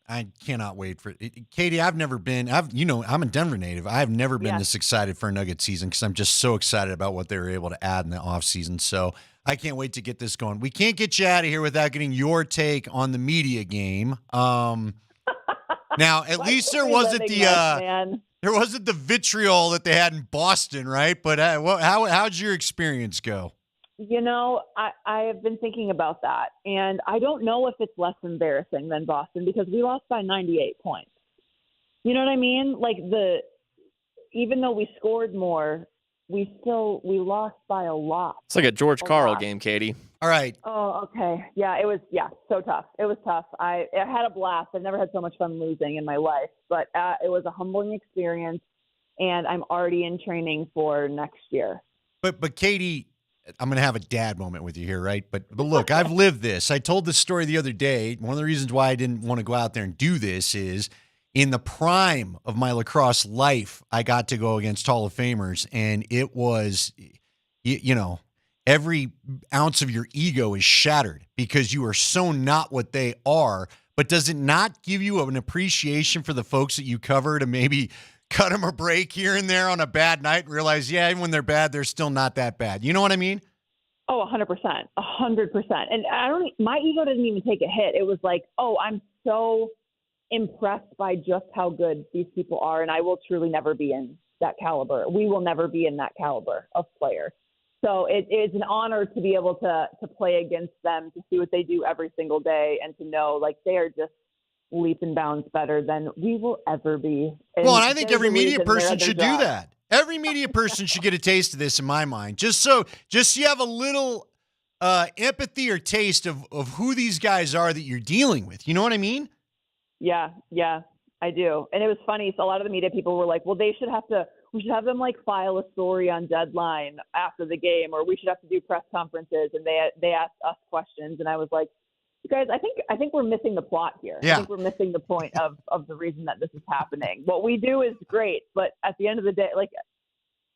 I cannot wait for it. Katie, I'm a Denver native. I've never been this excited for a Nugget season because I'm just so excited about what they were able to add in the offseason. So I can't wait to get this going. We can't get you out of here without getting your take on the media game. Now, at least there wasn't the vitriol that they had in Boston, right? But how'd your experience go? You know, I have been thinking about that, and I don't know if it's less embarrassing than Boston because we lost by 98 points. You know what I mean? Like even though we scored more, we lost by a lot. It's like a George Karl game, Katie. All right. Oh, okay. Yeah, it was, so tough. It was tough. I had a blast. I've never had so much fun losing in my life, but it was a humbling experience, and I'm already in training for next year. But Katie, I'm going to have a dad moment with you here, right? But look, I've lived this. I told this story the other day. One of the reasons why I didn't want to go out there and do this is in the prime of my lacrosse life, I got to go against Hall of Famers, and it was, every ounce of your ego is shattered because you are so not what they are. But does it not give you an appreciation for the folks that you cover to maybe cut them a break here and there on a bad night and realize, yeah, even when they're bad, they're still not that bad? You know what I mean? Oh, 100%. 100%. And my ego didn't even take a hit. It was like, oh, I'm so impressed by just how good these people are, and I will truly never be in that caliber. We will never be in that caliber of player. So it is an honor to be able to play against them, to see what they do every single day, and to know like they are just leaps and bounds better than we will ever be. And I think every media person should do that. Every media person should get a taste of this, in my mind, just so you have a little empathy or taste of who these guys are that you're dealing with. You know what I mean? Yeah, I do. And it was funny. So a lot of the media people were like, well, we should have them like file a story on Deadline after the game, or we should have to do press conferences. And they asked us questions. And I was like, you guys, I think we're missing the plot here. Yeah. I think we're missing the point of the reason that this is happening. What we do is great, but at the end of the day, like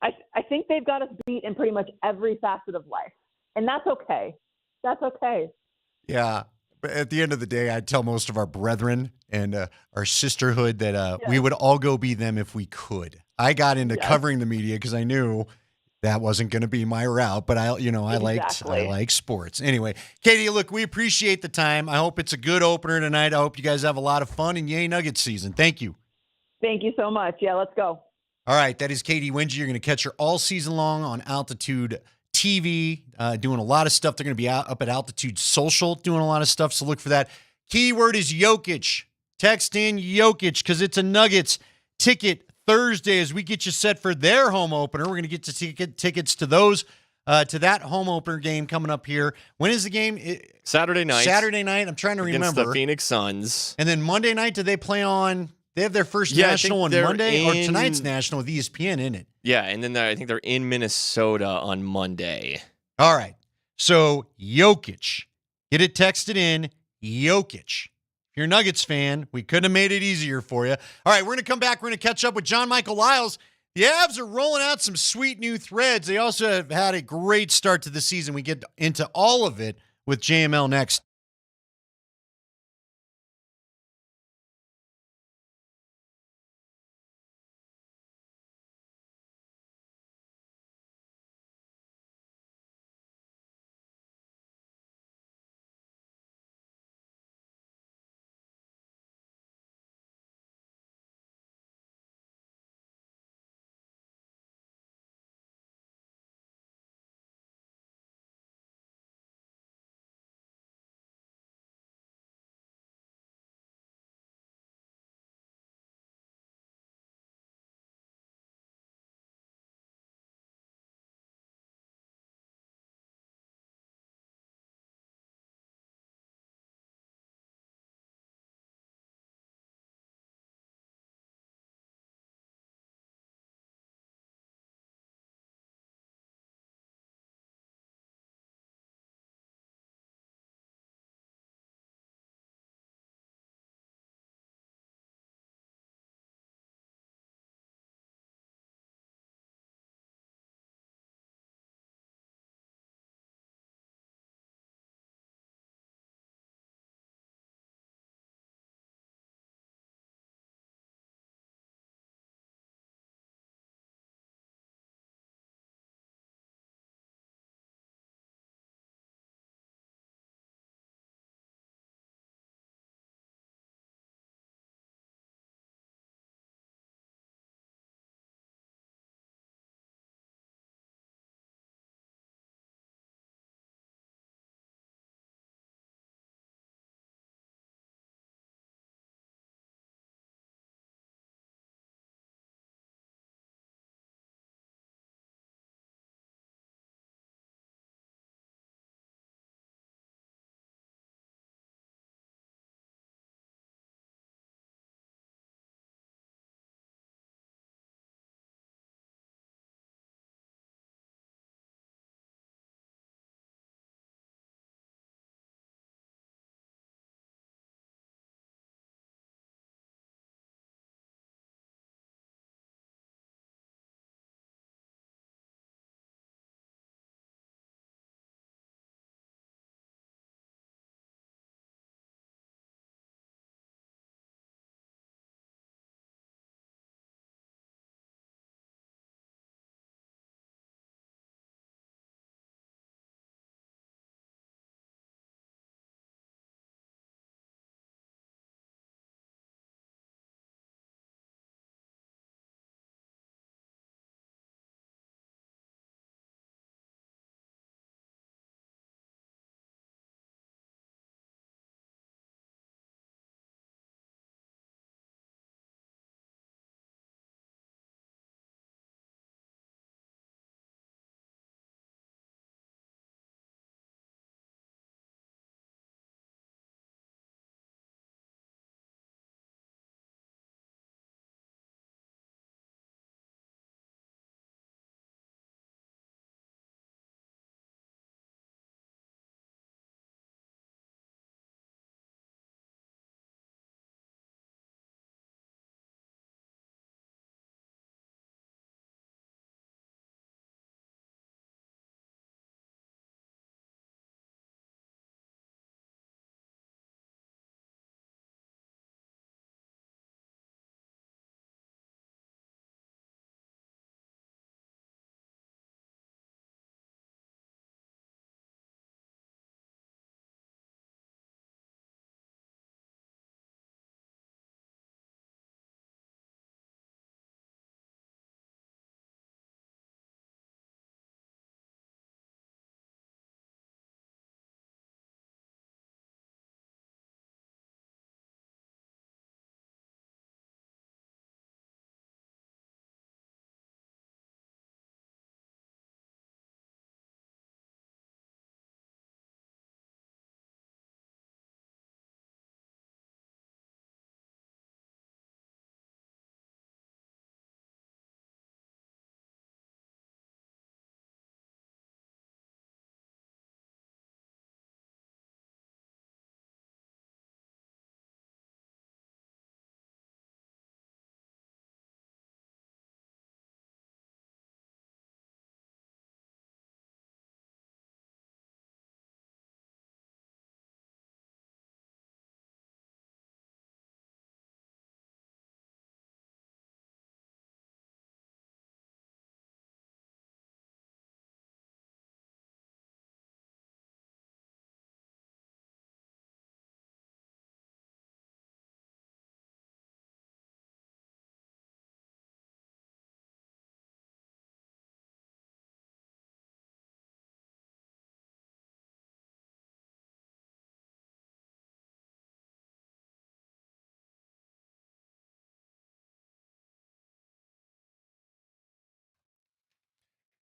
I think they've got us beat in pretty much every facet of life. And that's okay. That's okay. Yeah. But at the end of the day, I'd tell most of our brethren and our sisterhood that we would all go be them if we could. I got into covering the media because I knew that wasn't going to be my route, but I like sports. Anyway, Katie, look, we appreciate the time. I hope it's a good opener tonight. I hope you guys have a lot of fun in Yay Nuggets season. Thank you. Thank you so much. Yeah, let's go. All right, that is Katie Winge. You're going to catch her all season long on Altitude TV, doing a lot of stuff. They're going to be up at Altitude Social doing a lot of stuff, so look for that. Keyword is Jokic. Text in Jokic because it's a Nuggets ticket Thursday as we get you set for their home opener. We're going to get to tickets to those, to that home opener game coming up here. When is the game? Saturday night. Saturday night. I'm trying to remember. The Phoenix Suns. And then Monday night, do they play on? They have their first national on Monday, or tonight's national with ESPN in it. Yeah, and then I think they're in Minnesota on Monday. All right. So Jokic. Get it texted in. Jokic. If you're a Nuggets fan, we couldn't have made it easier for you. All right, we're going to come back. We're going to catch up with John Michael Lyles. The Avs are rolling out some sweet new threads. They also have had a great start to the season. We get into all of it with JML next.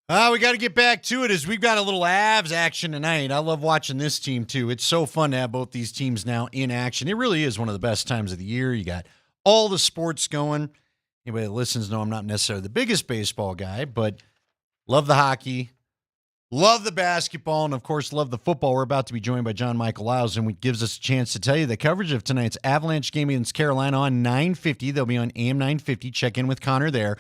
We got to get back to it as we've got a little Avs action tonight. I love watching this team, too. It's so fun to have both these teams now in action. It really is one of the best times of the year. You got all the sports going. Anybody that listens know I'm not necessarily the biggest baseball guy, but love the hockey, love the basketball, and, of course, love the football. We're about to be joined by John Michael Lyles, and it gives us a chance to tell you the coverage of tonight's Avalanche game against Carolina on 950. They'll be on AM 950. Check in with Connor there.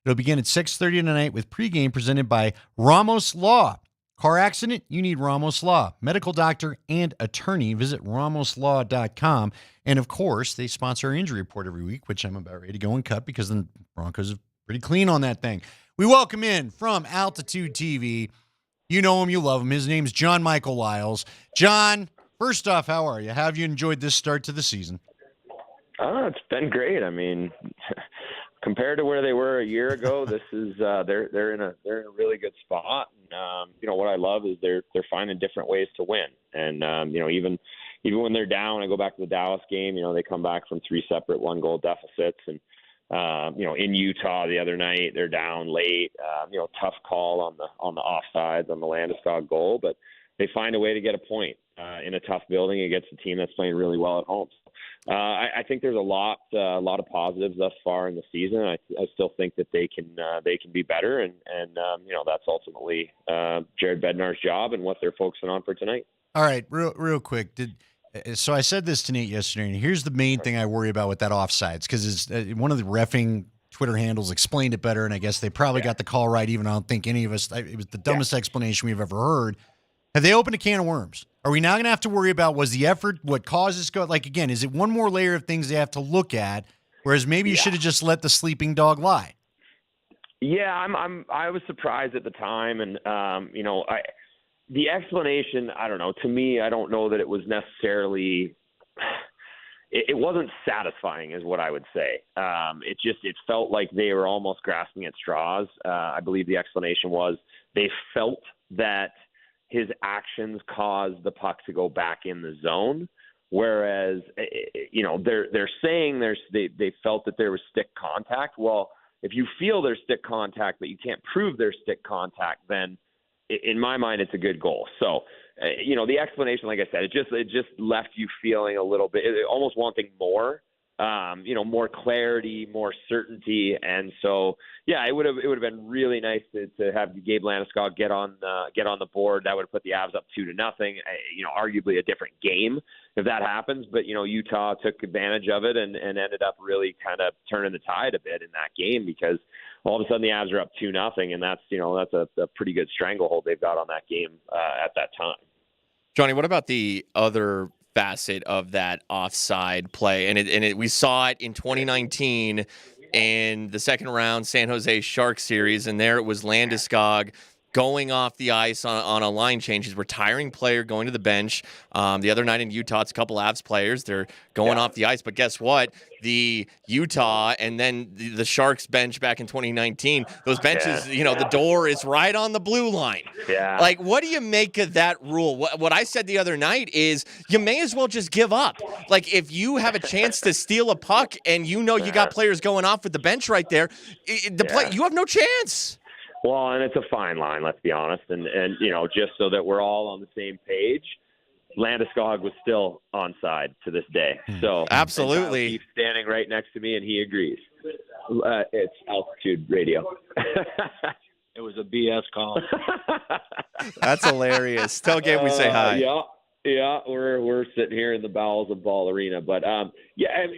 It'll begin at 6:30 tonight with pregame presented by Ramos Law. Car accident? You need Ramos Law. Medical doctor and attorney. Visit ramoslaw.com. And, of course, they sponsor our injury report every week, which I'm about ready to go and cut because the Broncos are pretty clean on that thing. We welcome in from Altitude TV. You know him, you love him. His name's John Michael Lyles. John, first off, how are you? How have you enjoyed this start to the season? It's been great. I mean, compared to where they were a year ago, this is they're in a really good spot. And, what I love is they're finding different ways to win. And even when they're down, I go back to the Dallas game. They come back from 3 separate 1-goal deficits, and in Utah the other night they're down late. Tough call on the offsides on the Landeskog goal, but they find a way to get a point in a tough building against a team that's playing really well at home. I think there's a lot of positives thus far in the season. I still think that they can be better, and that's ultimately Jared Bednar's job and what they're focusing on for tonight. All right, real quick. So I said this to Nate yesterday, and here's the main thing I worry about with that offsides, because one of the reffing Twitter handles explained it better, and I guess they probably got the call right, even though I don't think any of us – it was the dumbest explanation we've ever heard. Have they opened a can of worms? Are we now going to have to worry about was the effort what caused this go? Like, again, is it one more layer of things they have to look at, whereas maybe you should have just let the sleeping dog lie? Yeah, I was surprised at the time, and the explanation, I don't know. To me, I don't know that it was necessarily. It wasn't satisfying, is what I would say. It felt like they were almost grasping at straws. I believe the explanation was they felt that his actions caused the puck to go back in the zone, whereas they're saying they felt that there was stick contact. Well, if you feel there's stick contact but you can't prove there's stick contact, then in my mind it's a good goal. So the explanation, like I said, it just left you feeling a little bit almost wanting more. More clarity, more certainty, and so it would have been really nice to have Gabe Landeskog get on the board. That would have put the Avs up 2-0. Arguably a different game if that happens. But Utah took advantage of it and ended up really kind of turning the tide a bit in that game, because all of a sudden the Avs are up 2-0, and that's a pretty good stranglehold they've got on that game at that time. Johnny, what about the other facet of that offside play? And we saw it in 2019 in the second round San Jose Sharks series, and there it was Landeskog going off the ice on a line change. He's a retiring player going to the bench. The other night in Utah, it's a couple Avs players. They're going off the ice. But guess what? The Utah and then the Sharks bench back in 2019, those benches, the door is right on the blue line. Yeah. Like, what do you make of that rule? What I said the other night is you may as well just give up. Like, if you have a chance to steal a puck and you got players going off with the bench right there, you have no chance. Well, and it's a fine line, let's be honest. And just so that we're all on the same page, Landeskog was still onside to this day. So absolutely, he's standing right next to me, and he agrees. It's Altitude Radio. It was a BS call. That's hilarious. Tell Gabe we say hi. Yeah, we're sitting here in the bowels of Ball Arena, but I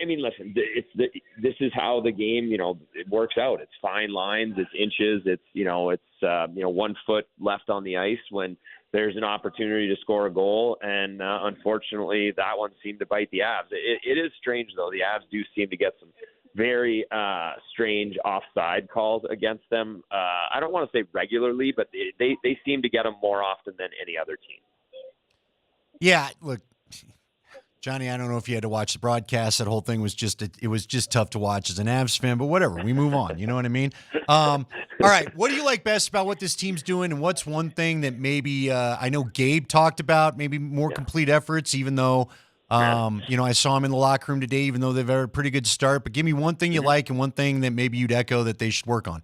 mean, listen, this is how the game, it works out. It's fine lines, it's inches, it's 1 foot left on the ice when there's an opportunity to score a goal, and unfortunately, that one seemed to bite the Avs. It is strange though; the Avs do seem to get some very strange offside calls against them. I don't want to say regularly, but they seem to get them more often than any other team. Yeah, look, Johnny, I don't know if you had to watch the broadcast. That whole thing was just tough to watch as an Avs fan, but whatever. We move on. You know what I mean? All right, what do you like best about what this team's doing, and what's one thing that maybe I know Gabe talked about, maybe more complete efforts, even though, I saw him in the locker room today, even though they've had a pretty good start. But give me one thing you like and one thing that maybe you'd echo that they should work on.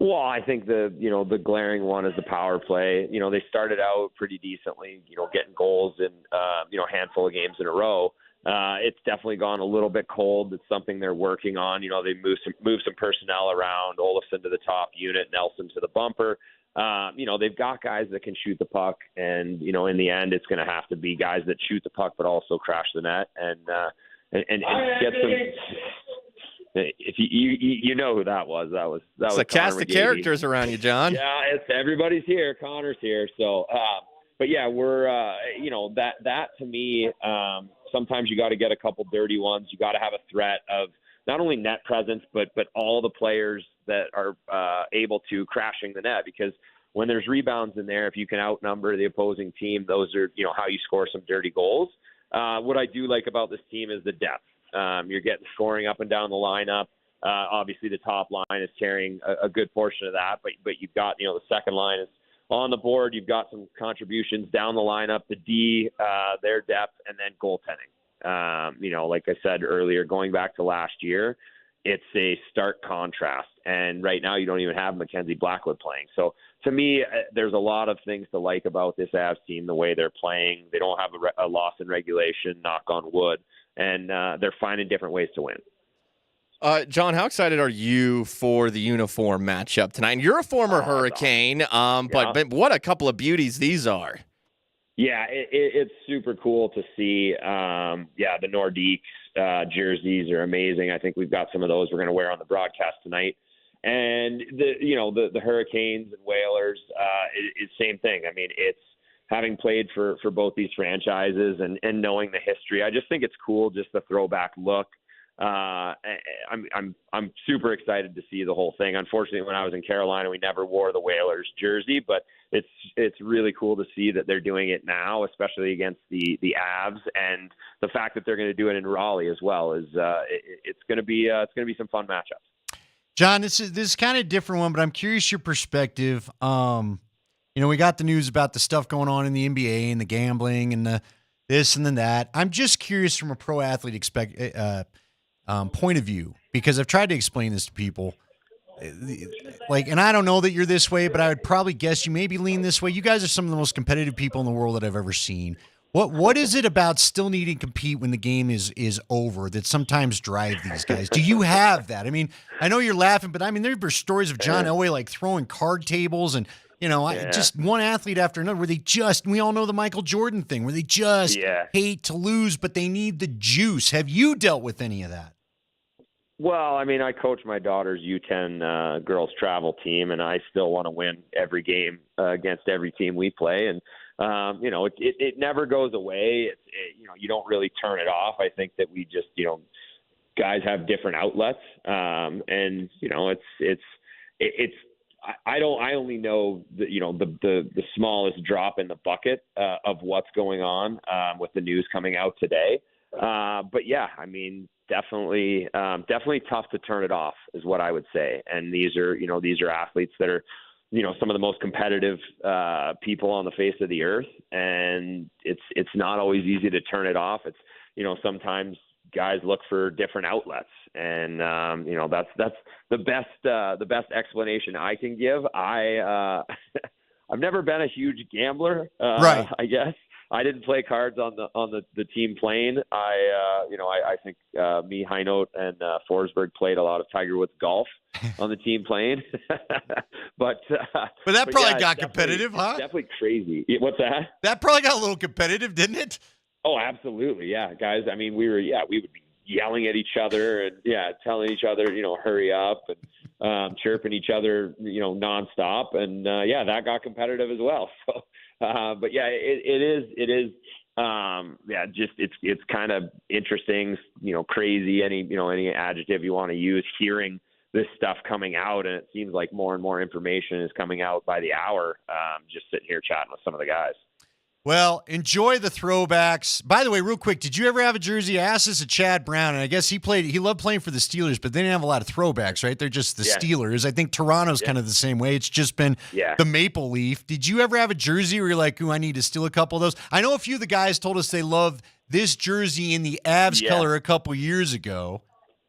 Well, I think the glaring one is the power play. They started out pretty decently, getting goals in a handful of games in a row. It's definitely gone a little bit cold. It's something they're working on. They move some personnel around, Olafson to the top unit, Nelson to the bumper. They've got guys that can shoot the puck, and in the end, it's going to have to be guys that shoot the puck but also crash the net and get some. If you know who that was, that was it's a cast of characters around you, John. Yeah, it's everybody's here. Connor's here, so. But yeah, we're that to me. Sometimes you got to get a couple dirty ones. You got to have a threat of not only net presence, but all the players that are able to crashing the net. Because when there's rebounds in there, if you can outnumber the opposing team, those are how you score some dirty goals. What I do like about this team is the depth. You're getting scoring up and down the lineup. Obviously, the top line is carrying a good portion of that, but you've got the second line is on the board. You've got some contributions down the lineup, the D, their depth, and then goaltending. Like I said earlier, going back to last year, it's a stark contrast. And right now you don't even have Mackenzie Blackwood playing. So to me, there's a lot of things to like about this Avs team, the way they're playing. They don't have a loss in regulation, knock on wood, and they're finding different ways to win. John, how excited are you for the uniform matchup tonight? And you're a former Hurricane, but what a couple of beauties these are. Yeah, it's super cool to see. The Nordiques jerseys are amazing. I think we've got some of those we're going to wear on the broadcast tonight. And the Hurricanes and Whalers is same thing. I mean, it's having played for both these franchises and knowing the history. I just think it's cool, just the throwback look. I'm super excited to see the whole thing. Unfortunately, when I was in Carolina, we never wore the Whalers jersey, but it's really cool to see that they're doing it now, especially against the Avs, and the fact that they're going to do it in Raleigh as well is it's going to be some fun matchups. John, this is kind of a different one, but I'm curious your perspective. We got the news about the stuff going on in the NBA and the gambling and the this and then that. I'm just curious from a pro athlete point of view, because I've tried to explain this to people. And I don't know that you're this way, but I would probably guess you maybe lean this way. You guys are some of the most competitive people in the world that I've ever seen. What is it about still needing to compete when the game is over that sometimes drive these guys? Do you have that? I mean, I know you're laughing, but I mean, there were stories of John Elway like throwing card tables and, just one athlete after another where we all know the Michael Jordan thing, where they just hate to lose, but they need the juice. Have you dealt with any of that? Well, I mean, I coach my daughter's U10 girls travel team, and I still want to win every game against every team we play. And, it never goes away. You don't really turn it off. I think that we just, guys have different outlets. I only know the smallest drop in the bucket of what's going on with the news coming out today. But yeah, I mean, definitely tough to turn it off is what I would say. And these are athletes that are, some of the most competitive people on the face of the earth. And it's not always easy to turn it off. It's, sometimes guys look for different outlets, and that's the best explanation I can give. I've never been a huge gambler, right. I guess. I didn't play cards on the team plane. I think me, Heinold, and Forsberg played a lot of Tiger Woods golf on the team plane. but that probably got competitive, huh? Definitely crazy. What's that? That probably got a little competitive, didn't it? Oh, absolutely. Yeah, guys. I mean, we would be yelling at each other and telling each other, hurry up, and chirping each other, nonstop. And that got competitive as well. So, but yeah, it is. It's kind of interesting, crazy, any adjective you want to use, hearing this stuff coming out. And it seems like more and more information is coming out by the hour. Just sitting here chatting with some of the guys. Well, enjoy the throwbacks. By the way, real quick, did you ever have a jersey? I asked this to Chad Brown, and I guess he loved playing for the Steelers, but they didn't have a lot of throwbacks, right? They're just the Steelers. I think Toronto's kind of the same way. It's just been the Maple Leaf. Did you ever have a jersey where you're like, ooh, I need to steal a couple of those? I know a few of the guys told us they love this jersey in the Avs color a couple years ago.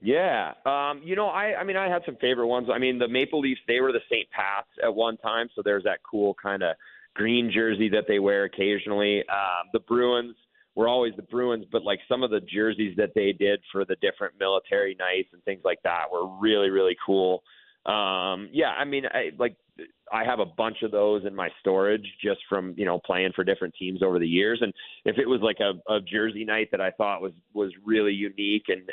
Yeah. I mean, I had some favorite ones. I mean, the Maple Leafs, they were the St. Pats at one time, so there's that cool kind of green jersey that they wear occasionally. The Bruins were always the Bruins, but like some of the jerseys that they did for the different military nights and things like that were really, really cool. I mean, I have a bunch of those in my storage just from, playing for different teams over the years. And if it was like a jersey night that I thought was really unique and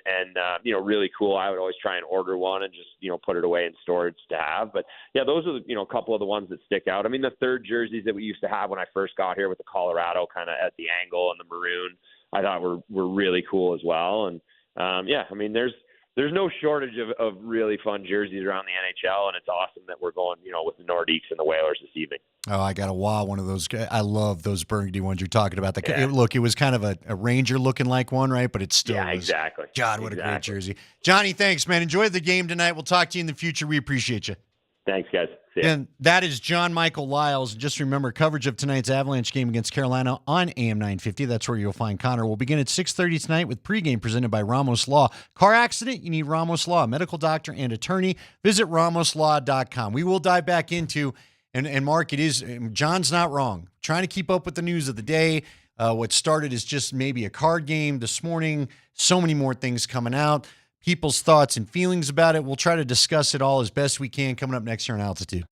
really cool, I would always try and order one and just, put it away in storage to have. But yeah, those are, a couple of the ones that stick out. I mean, the third jerseys that we used to have when I first got here with the Colorado kind of at the angle and the maroon, I thought were really cool as well. And I mean, there's no shortage of really fun jerseys around the NHL, and it's awesome that we're going, with the Nordiques and the Whalers this evening. Oh, I got one of those. I love those burgundy ones you're talking about. It was kind of a Ranger looking like one, right? But it still was. Exactly. God, what a great jersey. Johnny, thanks, man. Enjoy the game tonight. We'll talk to you in the future. We appreciate you. Thanks, guys. See ya. And that is John Michael Lyles. Just remember, coverage of tonight's Avalanche game against Carolina on AM 950. That's where you'll find Connor. We'll begin at 6:30 tonight with pregame presented by Ramos Law. Car accident? You need Ramos Law, medical doctor and attorney. Visit ramoslaw.com. We will dive back into, and Mark, John's not wrong. Trying to keep up with the news of the day. What started as just maybe a card game this morning. So many more things coming out. People's thoughts and feelings about it. We'll try to discuss it all as best we can coming up next year on Altitude.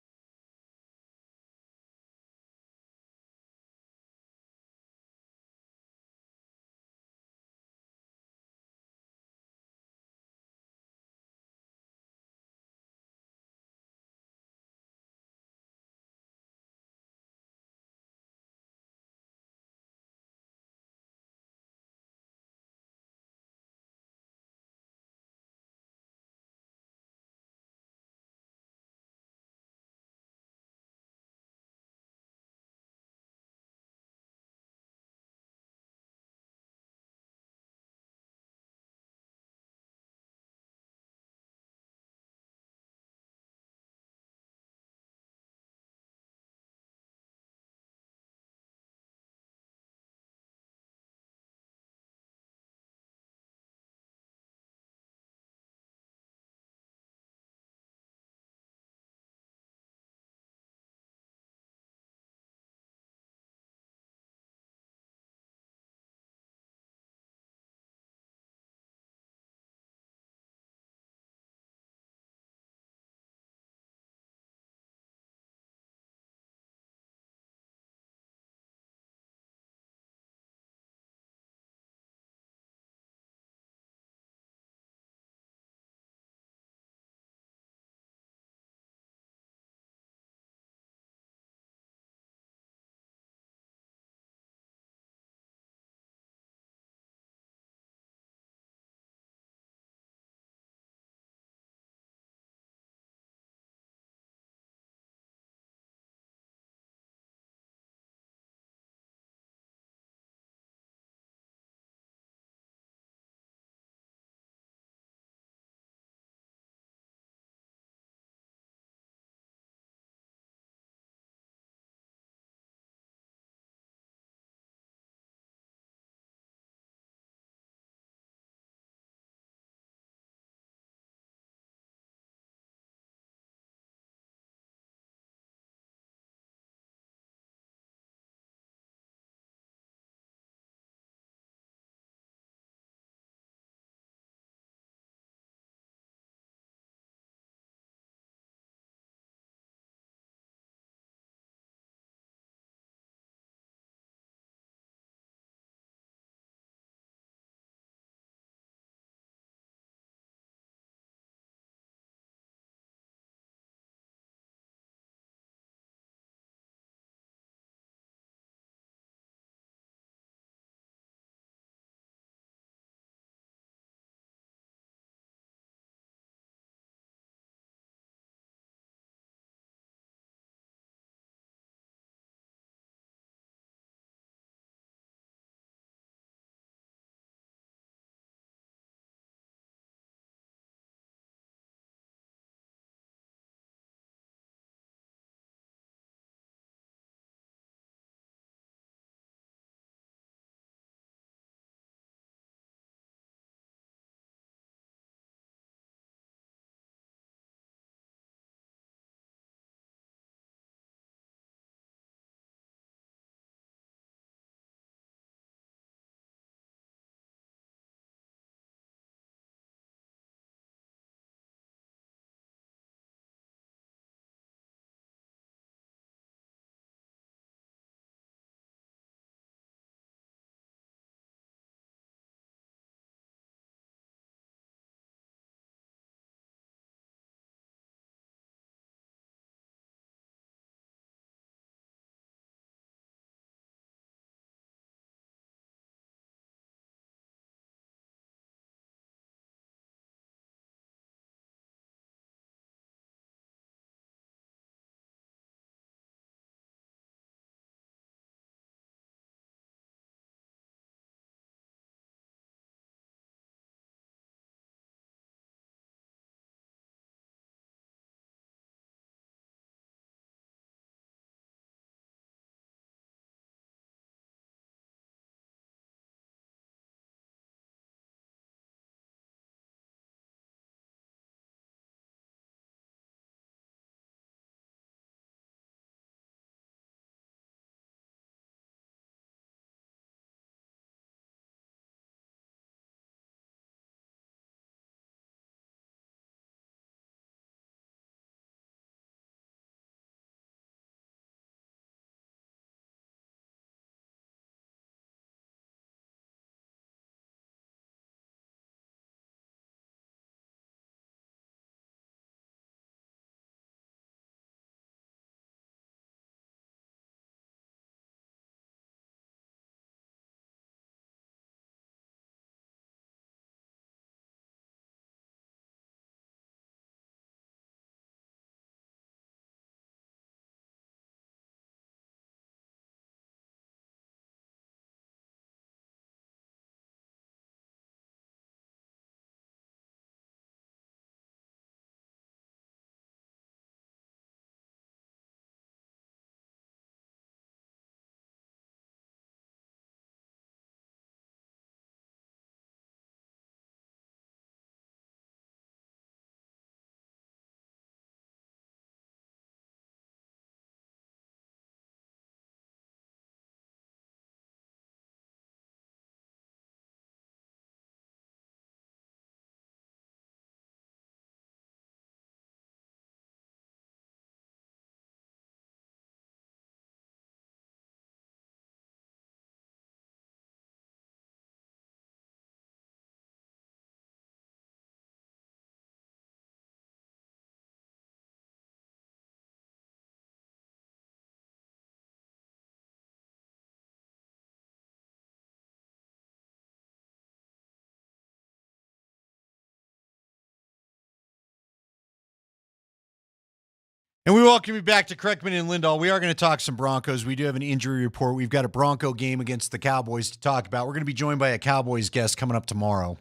And we welcome you back to Kreckman and Lindahl. We are going to talk some Broncos. We do have an injury report. We've got a Bronco game against the Cowboys to talk about. We're going to be joined by a Cowboys guest coming up tomorrow.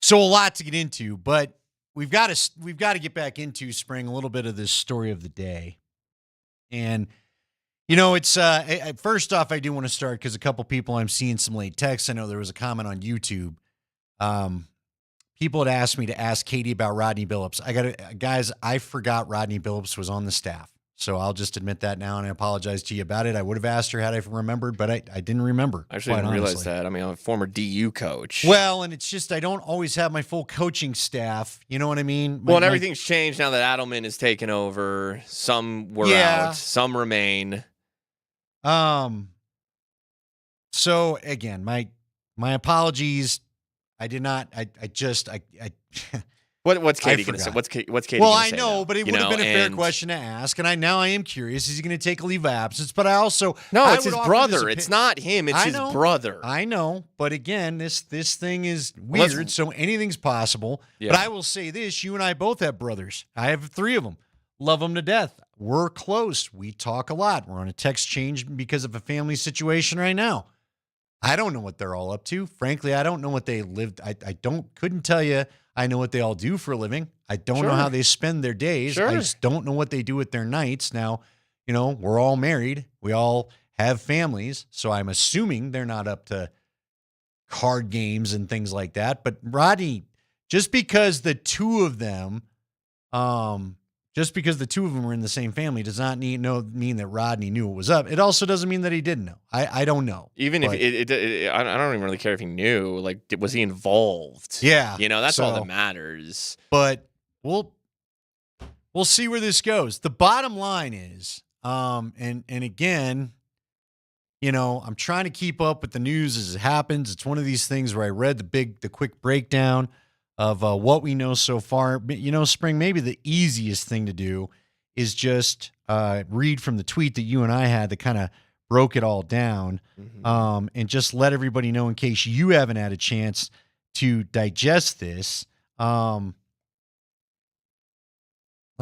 So a lot to get into, but we've got to get back into, Spring, a little bit of this story of the day. And it's first off, I do want to start because a couple people I'm seeing some late texts. I know there was a comment on YouTube. People had asked me to ask Katie about Rodney Billups. Guys, I forgot Rodney Billups was on the staff. So I'll just admit that now, and I apologize to you about it. I would have asked her had I remembered, but I didn't remember. I actually didn't realize that. I mean, I'm a former DU coach. Well, and it's just I don't always have my full coaching staff. You know what I mean? And everything's changed now that Adelman has taken over. Some were out, some remain. So again, my apologies. I did not. What's Katie going to say? What's Katie? Well, I know, but it would have been a fair question to ask, and I am curious. Is he going to take a leave of absence? But I also it's his brother. It's not him. It's his brother. I know, but again, this thing is weird. So anything's possible. Yeah. But I will say this: you and I both have brothers. I have 3 of them. Love them to death. We're close. We talk a lot. We're on a text change because of a family situation right now. I don't know what they're all up to. Frankly, I don't know what they lived. Couldn't tell you. I know what they all do for a living. I don't know how they spend their days. Sure. I just don't know what they do with their nights. Now, we're all married. We all have families. So I'm assuming they're not up to card games and things like that. But Rodney, just because the two of them were in the same family does not mean that Rodney knew what was up. It also doesn't mean that he didn't know. I don't know. Even if I don't even really care if he knew. Like, was he involved? Yeah. That's all that matters. But we'll see where this goes. The bottom line is, and again, I'm trying to keep up with the news as it happens. It's one of these things where I read the quick breakdown of what we know so far. Spring, maybe the easiest thing to do is just read from the tweet that you and I had that kind of broke it all down, and just let everybody know in case you haven't had a chance to digest this. Let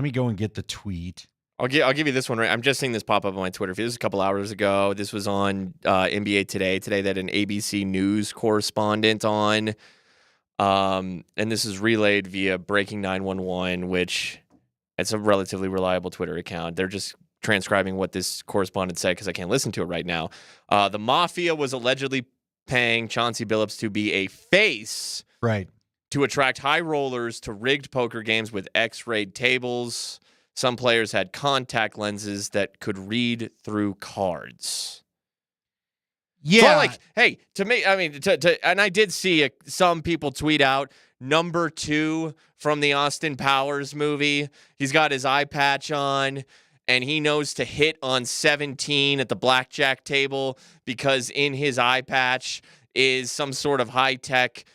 me go and get the tweet. I'll give you this one, right? I'm just seeing this pop up on my Twitter feed. This was a couple hours ago. This was on NBA Today. Today, that an ABC News correspondent on. And this is relayed via Breaking 911, which it's a relatively reliable Twitter account. They're just transcribing what this correspondent said because I can't listen to it right now. The Mafia was allegedly paying Chauncey Billups to be a face, right, to attract high rollers to rigged poker games with X-rayed tables. Some players had contact lenses that could read through cards. Yeah. So hey, to me, I mean, and I did see some people tweet out number 2 from the Austin Powers movie. He's got his eye patch on, and he knows to hit on 17 at the blackjack table because in his eye patch is some sort of high-tech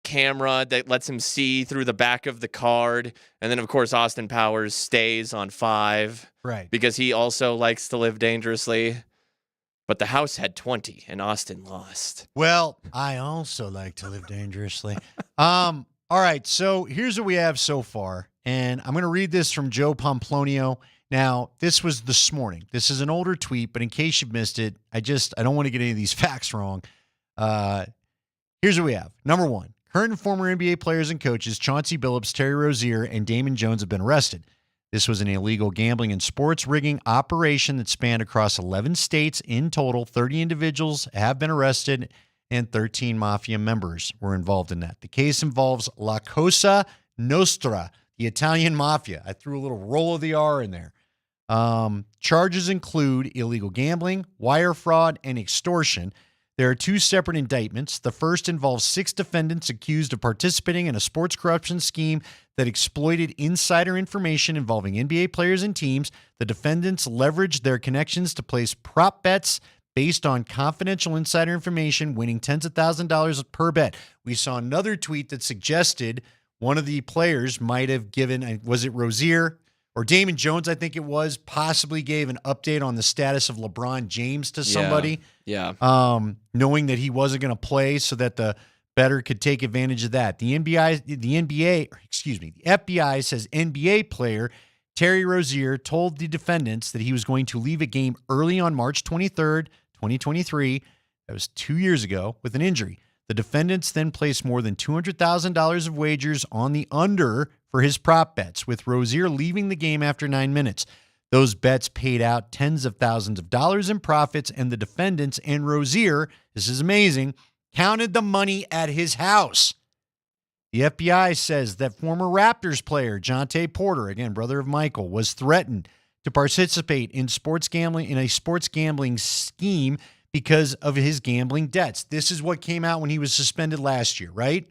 camera that lets him see through the back of the card. And then, of course, Austin Powers stays on 5. Right. Because he also likes to live dangerously. But the house had 20, and Austin lost. Well, I also like to live dangerously. All right, so here's what we have so far. And I'm going to read this from Joe Pomplonio. Now, this was this morning. This is an older tweet, but in case you've missed it, I don't want to get any of these facts wrong. Here's what we have. Number 1, current and former NBA players and coaches Chauncey Billups, Terry Rozier, and Damon Jones have been arrested. This was an illegal gambling and sports rigging operation that spanned across 11 states. In total, 30 individuals have been arrested and 13 mafia members were involved in that. The case involves La Cosa Nostra, the Italian mafia. I threw a little roll of the R in there. Charges include illegal gambling, wire fraud, and extortion. There are 2 separate indictments. The first involves 6 defendants accused of participating in a sports corruption scheme that exploited insider information involving NBA players and teams. The defendants leveraged their connections to place prop bets based on confidential insider information, winning tens of thousands of dollars per bet. We saw another tweet that suggested one of the players might have given, was it Rozier or Damon Jones, I think it was, possibly gave an update on the status of LeBron James to somebody. Yeah. Knowing that he wasn't going to play so that the bettor could take advantage of that. The FBI says NBA player Terry Rozier told the defendants that he was going to leave a game early on March 23rd, 2023. That was 2 years ago with an injury. The defendants then placed more than $200,000 of wagers on the under for his prop bets, with Rozier leaving the game after 9 minutes. Those bets paid out tens of thousands of dollars in profits, and the defendants and Rozier, this is amazing, counted the money at his house. The FBI says that former Raptors player Jontay Porter, again, brother of Michael, was threatened to participate in a sports gambling scheme because of his gambling debts. This is what came out when he was suspended last year, right?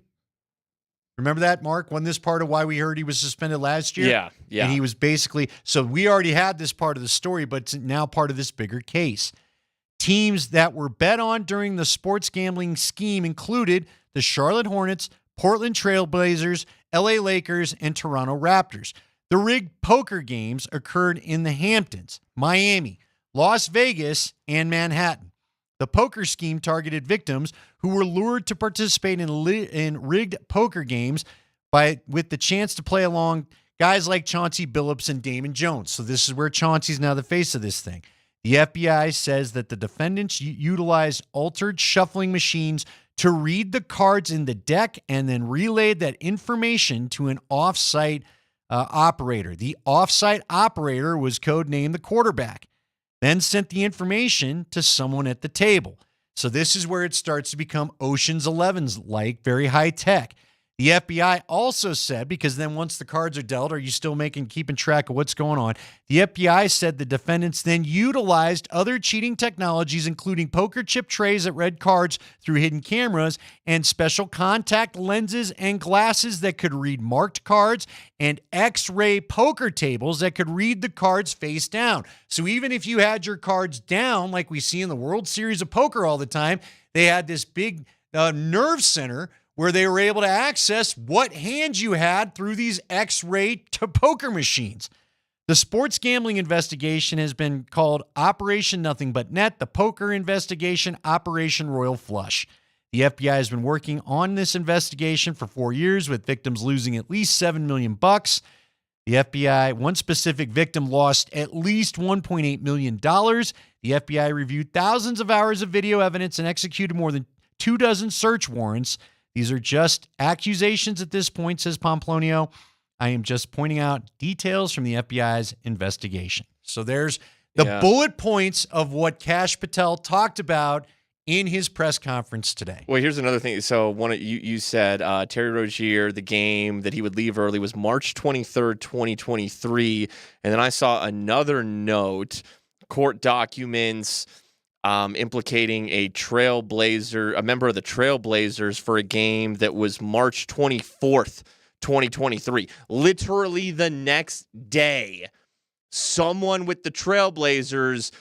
Remember that, Mark? Wasn't this part of why we heard he was suspended last year? Yeah. And he was basically, so we already had this part of the story, but it's now part of this bigger case. Teams that were bet on during the sports gambling scheme included the Charlotte Hornets, Portland Trailblazers, LA Lakers, and Toronto Raptors. The rigged poker games occurred in the Hamptons, Miami, Las Vegas, and Manhattan. The poker scheme targeted victims who were lured to participate in rigged poker games with the chance to play along guys like Chauncey Billups and Damon Jones. So this is where Chauncey's now the face of this thing. The FBI says that the defendants utilized altered shuffling machines to read the cards in the deck and then relayed that information to an off-site operator. The off-site operator was codenamed the quarterback, then sent the information to someone at the table. So this is where it starts to become Ocean's 11's-like, very high-tech. The FBI also said, because then once the cards are dealt, are you still keeping track of what's going on? The FBI said the defendants then utilized other cheating technologies, including poker chip trays that read cards through hidden cameras and special contact lenses and glasses that could read marked cards and X-ray poker tables that could read the cards face down. So even if you had your cards down, like we see in the World Series of Poker all the time, they had this big nerve center where they were able to access what hands you had through these X-ray poker machines. The sports gambling investigation has been called Operation Nothing But Net, the poker investigation, Operation Royal Flush. The FBI has been working on this investigation for 4 years, with victims losing at least $7 million. The FBI, one specific victim lost at least $1.8 million. The FBI reviewed thousands of hours of video evidence and executed more than 24 search warrants. These are just accusations at this point, says Pomplonio. I am just pointing out details from the FBI's investigation. So there's the bullet points of what Kash Patel talked about in his press conference today. Well, here's another thing. So you said Terry Rozier, the game that he would leave early was March 23rd, 2023. And then I saw another note, court documents implicating a member of the Trailblazers for a game that was March 24th, 2023. Literally the next day, someone with the Trailblazers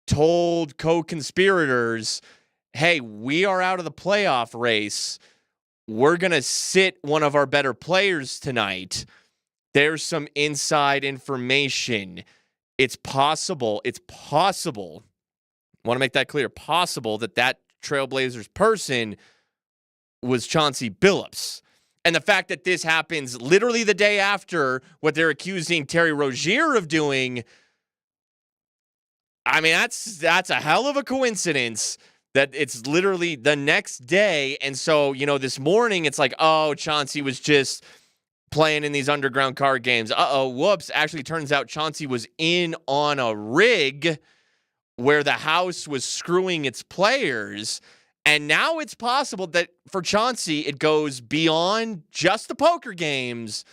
told co-conspirators, hey, we are out of the playoff race. We're going to sit one of our better players tonight. There's some inside information. It's possible. I want to make that clear. Possible that Trailblazers person was Chauncey Billups. And the fact that this happens literally the day after what they're accusing Terry Rozier of doing, I mean, that's a hell of a coincidence that it's literally the next day. And so, this morning it's like, oh, Chauncey was just playing in these underground card games. Whoops. Actually, turns out Chauncey was in on a rig where the house was screwing its players. And now it's possible that for Chauncey, it goes beyond just the poker games,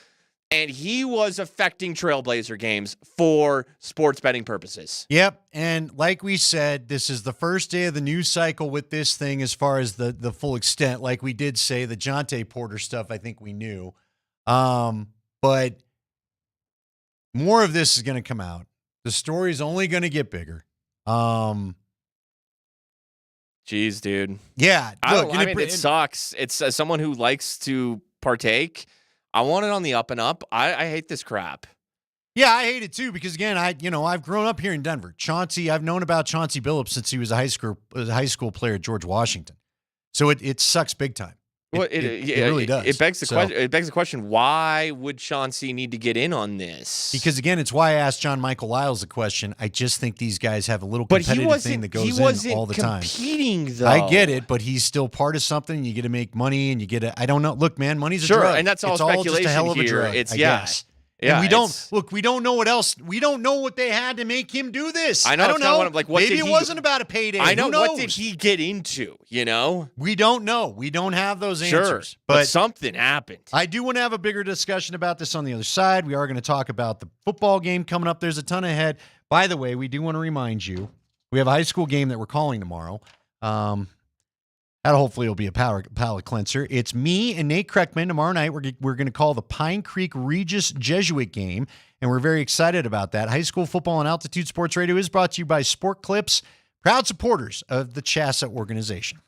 and he was affecting Trailblazer games for sports betting purposes. Yep, and like we said, this is the first day of the news cycle with this thing as far as the full extent. Like we did say, the Jontay Porter stuff, I think we knew. But more of this is going to come out. The story is only going to get bigger. Jeez, dude. Yeah. Look, it sucks. It's as someone who likes to partake, I want it on the up and up. I hate this crap. Yeah, I hate it too because again, I've grown up here in Denver. I've known about Chauncey Billups since he was a high school player at George Washington. So it sucks big time. Well, it really does. It begs the question. It begs the question: why would Chauncey need to get in on this? Because again, it's why I asked John Michael Lyles the question. I just think these guys have a little competitive thing that goes in all the time. Competing though. I get it, but he's still part of something. You get to make money, and you get to. I don't know. Look, man, money's a sure, drug. and that's all it's speculation all just a hell of a here. drug. It's I yeah. guess. Yeah, and we don't look. We don't know what else. We don't know what they had to make him do this. I know. I don't know. Like, maybe it wasn't about a payday. I know. Who knows? What did he get into? You know, we don't know. We don't have those answers. Sure, but something happened. I do want to have a bigger discussion about this on the other side. We are going to talk about the football game coming up. There's a ton ahead. By the way, we do want to remind you we have a high school game that we're calling tomorrow. That hopefully will be a palate cleanser. It's me and Nate Kreckman tomorrow night. We're going to call the Pine Creek Regis Jesuit game, and we're very excited about that. High school football on Altitude Sports Radio is brought to you by Sport Clips, proud supporters of the CHASA organization.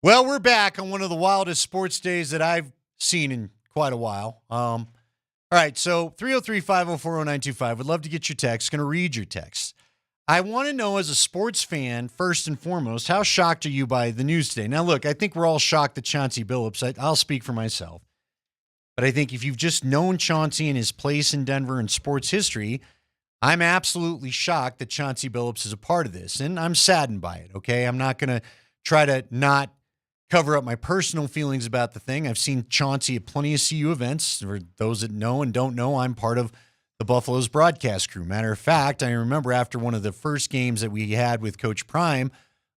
Well, we're back on one of the wildest sports days that I've seen in quite a while. All right, so 303-504-0925. Would love to get your text. Going to read your text. I want to know, as a sports fan, first and foremost, how shocked are you by the news today? Now, look, I think we're all shocked that Chauncey Billups. I'll speak for myself. But I think if you've just known Chauncey and his place in Denver in sports history, I'm absolutely shocked that Chauncey Billups is a part of this. And I'm saddened by it, okay? I'm not going to try to not cover up my personal feelings about the thing. I've seen Chauncey at plenty of CU events. For those that know and don't know, I'm part of the Buffalo's broadcast crew. Matter of fact, I remember after one of the first games that we had with Coach Prime,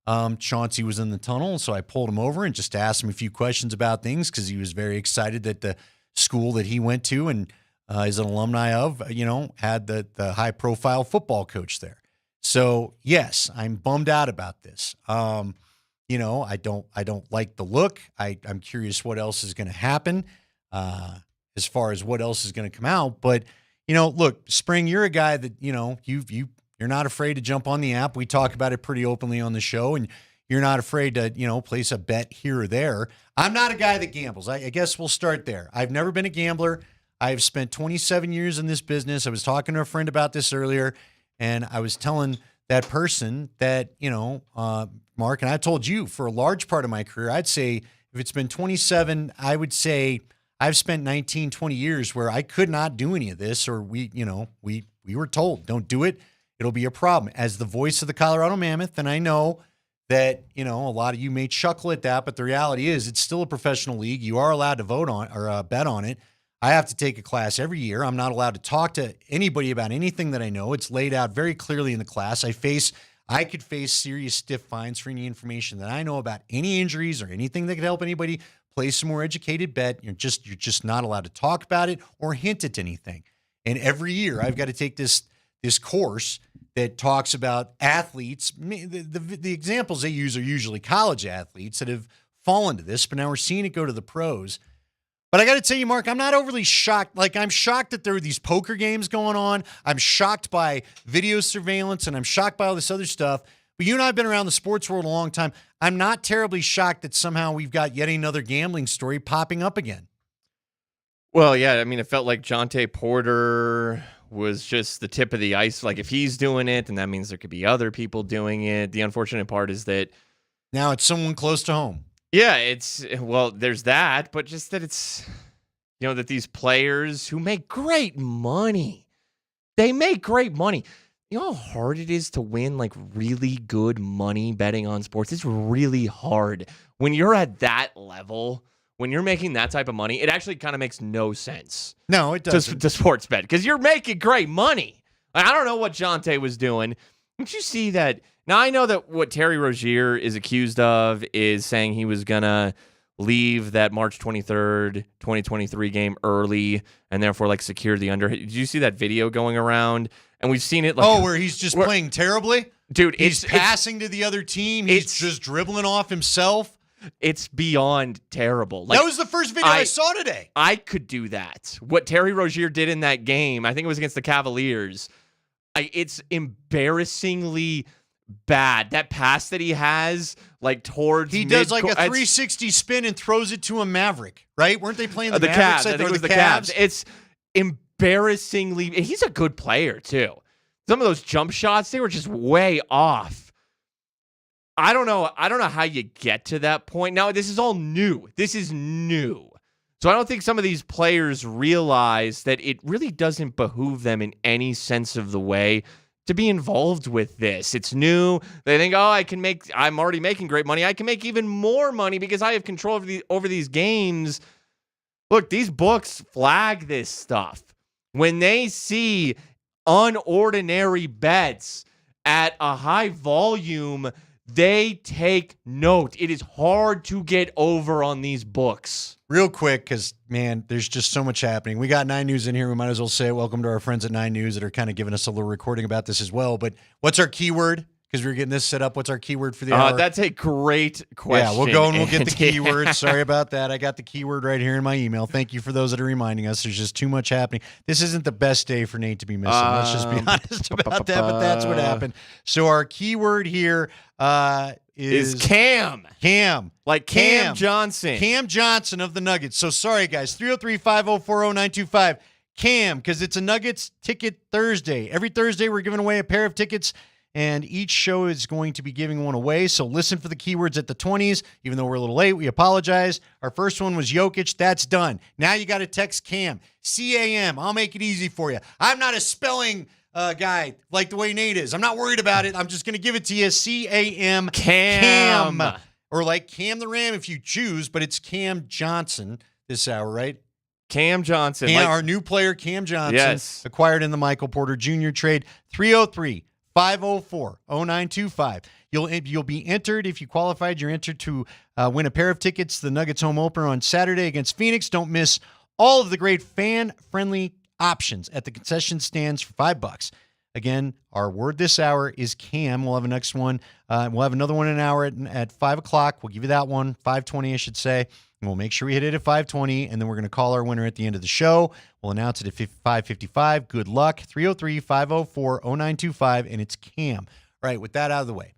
Chauncey was in the tunnel, so I pulled him over and just asked him a few questions about things because he was very excited that the school that he went to and is an alumni of, had the high-profile football coach there. So, yes, I'm bummed out about this. I don't like the look. I'm curious what else is going to happen as far as what else is going to come out. But, look, Spring, you're a guy that, you're not afraid to jump on the app. We talk about it pretty openly on the show, and you're not afraid to, place a bet here or there. I'm not a guy that gambles. I guess we'll start there. I've never been a gambler. I've spent 27 years in this business. I was talking to a friend about this earlier, and I was telling that person that, Mark, and I told you for a large part of my career, I'd say if it's been 27, I would say I've spent 19, 20 years where I could not do any of this, or we were told, don't do it. It'll be a problem. As the voice of the Colorado Mammoth, and I know that, a lot of you may chuckle at that, but the reality is it's still a professional league. You are allowed to vote on or bet on it. I have to take a class every year. I'm not allowed to talk to anybody about anything that I know. It's laid out very clearly in the class. I could face serious stiff fines for any information that I know about any injuries or anything that could help anybody place a more educated bet. You're just not allowed to talk about it or hint at anything. And every year I've got to take this course that talks about athletes. The examples they use are usually college athletes that have fallen to this, but now we're seeing it go to the pros. But I got to tell you, Mark, I'm not overly shocked. Like, I'm shocked that there are these poker games going on. I'm shocked by video surveillance, and I'm shocked by all this other stuff. But you and I have been around the sports world a long time. I'm not terribly shocked that somehow we've got yet another gambling story popping up again. Well, yeah, I mean, it felt like Jontay Porter was just the tip of the ice. Like, if he's doing it, then that means there could be other people doing it. The unfortunate part is that now it's someone close to home. Yeah, there's that, but just that it's, that these players who make great money, they make great money. You know how hard it is to win, like, really good money betting on sports? It's really hard. When you're at that level, when you're making that type of money, it actually kind of makes no sense. No, it doesn't. To sports bet, because you're making great money. Like, I don't know what Jontay was doing. Didn't you see that? Now, I know that what Terry Rozier is accused of is saying he was going to leave that March 23rd, 2023 game early and therefore, like, secure the under. Did you see that video going around? And we've seen it. Like, where he's just playing terribly? Dude, he's passing to the other team. He's just dribbling off himself. It's beyond terrible. Like, that was the first video I saw today. I could do that. What Terry Rozier did in that game, I think it was against the Cavaliers, it's embarrassingly bad. That pass that he has, like, towards he does like a 360 spin and throws it to a Maverick, right? Weren't they playing the Mavericks? Cavs. I think it was the Cavs. It's embarrassingly. He's a good player too. Some of those jump shots, they were just way off. I don't know how you get to that point. Now, this is all new. This is new. So I don't think some of these players realize that it really doesn't behoove them in any sense of the way to be involved with this. It's new. They think, I'm already making great money. I can make even more money because I have control over these games. Look, these books flag this stuff. When they see unordinary bets at a high volume, they take note. It is hard to get over on these books. Real quick, because, man, there's just so much happening. We got 9 News in here. We might as well say welcome to our friends at 9 News that are kind of giving us a little recording about this as well. But what's our keyword? because we're getting this set up. What's our keyword for the hour? That's a great question. Yeah, we'll go and we'll get the keyword. Sorry about that. I got the keyword right here in my email. Thank you for those that are reminding us. There's just too much happening. This isn't the best day for Nate to be missing. Let's just be honest about that, but that's what happened. So our keyword here is Cam. Cam. Like Cam Johnson. Cam Johnson of the Nuggets. So sorry, guys. 303-504-0925. Cam, because it's a Nuggets Ticket Thursday. Every Thursday, we're giving away a pair of tickets, and each show is going to be giving one away. So listen for the keywords at the 20s. Even though we're a little late, we apologize. Our first one was Jokic. That's done. Now you got to text Cam. C-A-M. I'll make it easy for you. I'm not a spelling guy like the way Nate is. I'm not worried about it. I'm just going to give it to you. C-A-M. Cam. Or like Cam the Ram if you choose, but it's Cam Johnson this hour, right? Cam Johnson. Our new player, Cam Johnson, yes. acquired in the Michael Porter Jr. trade. 303-504-0925. You'll be entered. If you qualified, you're entered to win a pair of tickets to the Nuggets home opener on Saturday against Phoenix. Don't miss all of the great fan-friendly options at the concession stands for $5. Again, our word this hour is Cam. We'll have a next one. We'll have another one in an hour at 5 o'clock. We'll give you that one, 5:20, I should say. And we'll make sure we hit it at 5:20, and then we're going to call our winner at the end of the show. We'll announce it at 5:55. Good luck. 303-504-0925, and it's Cam. All right, with that out of the way.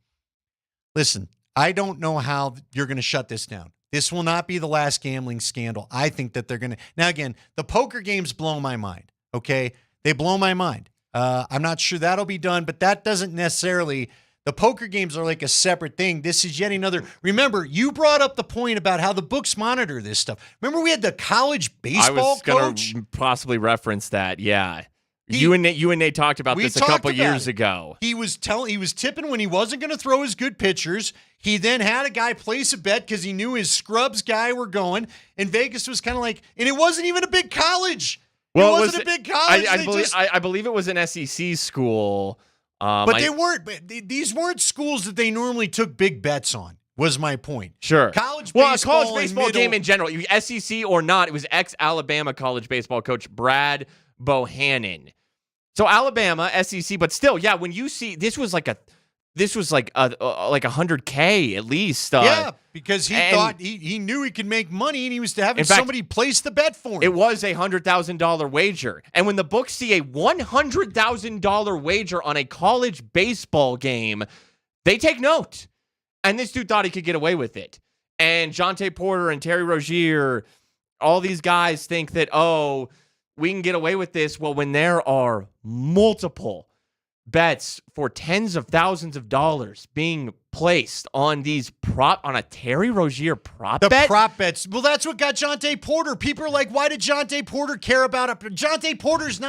Listen, I don't know how you're going to shut this down. This will not be the last gambling scandal. I think that they're going to. Now, again, the poker games blow my mind, okay? They blow my mind. I'm not sure that'll be done, but that doesn't necessarily. The poker games are like a separate thing. This is yet another. Remember, you brought up the point about how the books monitor this stuff. Remember, we had the college baseball coach. I was going to possibly reference that. Yeah, you and Nate talked about this a couple years ago. He was tipping when he wasn't going to throw his good pitchers. He then had a guy place a bet because he knew his scrubs guy were going, and Vegas was kind of like, and it wasn't even a big college. Well, it wasn't a big college. I believe it was an SEC school. But they weren't. These weren't schools that they normally took big bets on. Was my point. Sure. College a college baseball game in general, SEC or not, it was ex-Alabama college baseball coach Brad Bohannon. So Alabama, SEC, but still, yeah. When you see this was like $100K at least. Yeah, because he thought he knew he could make money, and he was having somebody place the bet for him. It was a $100,000 wager, and when the books see a $100,000 wager on a college baseball game, they take note. And this dude thought he could get away with it. And Jonte Porter and Terry Rozier, all these guys think that we can get away with this. Well, when there are multiple bets for tens of thousands of dollars being placed on on a Terry Rozier prop bet. The prop bets. Well, that's what got Jonte Porter. People are like, why did Jonte Porter care about it? Jonte Porter's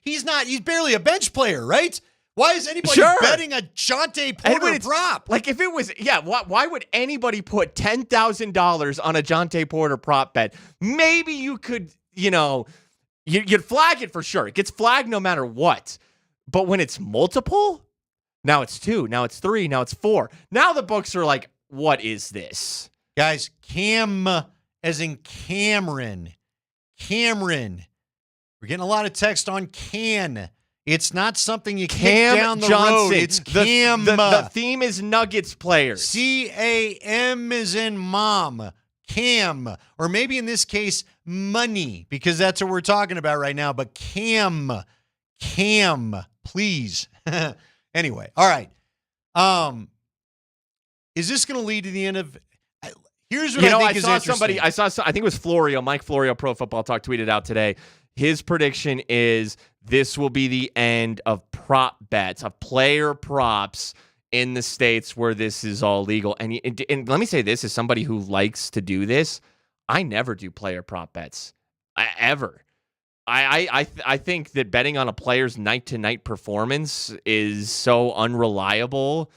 he's barely a bench player, right? Why is anybody betting a Jonte Porter prop? Like if it was, why would anybody put $10,000 on a Jonte Porter prop bet? Maybe you could, you'd flag it for sure. It gets flagged no matter what. But when it's multiple, now it's 2, now it's 3, now it's 4. Now the books are like, what is this? Guys, Cam as in Cameron. Cameron. We're getting a lot of text on Can. It's not something you kick down the road. It's Cam. The theme is Nuggets players. C-A-M is in mom. Cam. Or maybe in this case, money, because that's what we're talking about right now. But Cam, please. Anyway, all right. Is this going to lead to the end of? Here's what I think is interesting. I think it was Florio, Mike Florio, Pro Football Talk, tweeted out today. His prediction is this will be the end of prop bets, of player props in the states where this is all legal. And let me say this, as somebody who likes to do this, I never do player prop bets, ever. I think that betting on a player's night-to-night performance is so unreliable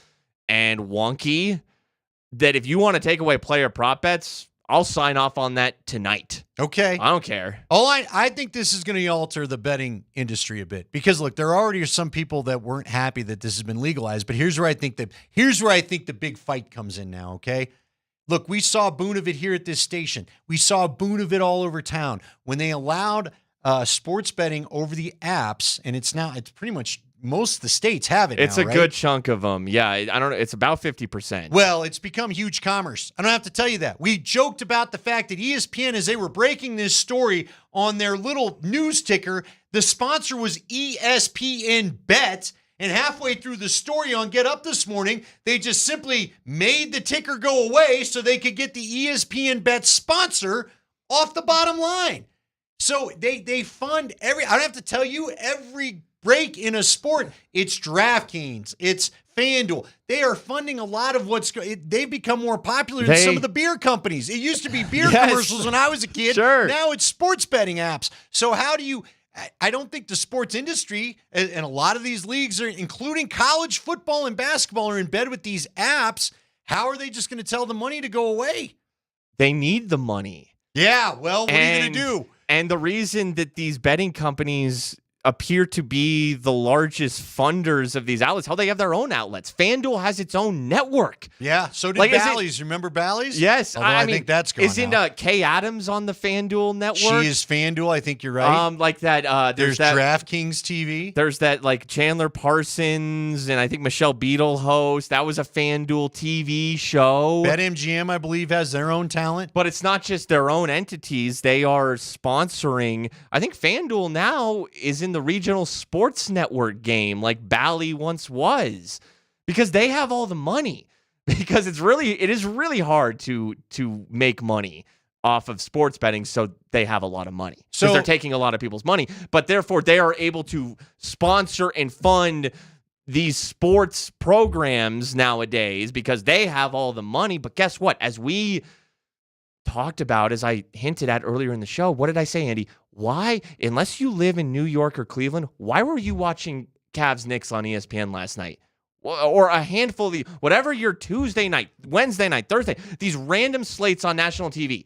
and wonky that if you want to take away player prop bets, I'll sign off on that tonight. Okay. I don't care. I think this is going to alter the betting industry a bit because, look, there already are some people that weren't happy that this has been legalized, but here's where I think the big fight comes in now, okay? Look, we saw a boon of it here at this station. We saw a boon of it all over town when they allowed sports betting over the apps, and it's pretty much most of the states have it. It's now, a right? good chunk of them. Yeah, I don't know. It's about 50%. Well, it's become huge commerce. I don't have to tell you that. We joked about the fact that ESPN, as they were breaking this story on their little news ticker, the sponsor was ESPN Bet. And halfway through the story on Get Up this morning, they just simply made the ticker go away so they could get the ESPN Bet sponsor off the bottom line. So they fund I don't have to tell you, every break in a sport, it's DraftKings, it's FanDuel. They are funding a lot of they've become more popular than some of the beer companies. It used to be beer commercials when I was a kid. Sure. Now it's sports betting apps. So how do you... I don't think the sports industry and a lot of these leagues, including college football and basketball, are in bed with these apps. How are they just going to tell the money to go away? They need the money. Yeah, well, what are you going to do? And the reason that these betting companies appear to be the largest funders of these outlets, they have their own outlets. FanDuel has its own network. Yeah, so did Bally's. Remember Bally's? Yes. I mean, think that's gone Isn't Kay Adams on the FanDuel network? She is FanDuel, I think you're right. Like that. There's that DraftKings TV. There's that like Chandler Parsons and I think Michelle Beadle host. That was a FanDuel TV show. BetMGM, I believe, has their own talent. But it's not just their own entities. They are sponsoring. I think FanDuel now is in the regional sports network game like Bally once was, because they have all the money. Because it is really hard to make money off of sports betting, so they have a lot of money. So they're taking a lot of people's money, but therefore they are able to sponsor and fund these sports programs nowadays because they have all the money. But guess what? As we talked about, as I hinted at earlier in the show, what did I say, Andy? Why, unless you live in New York or Cleveland, why were you watching Cavs Knicks on ESPN last night? Or a handful of whatever your Tuesday night, Wednesday night, Thursday, these random slates on national TV.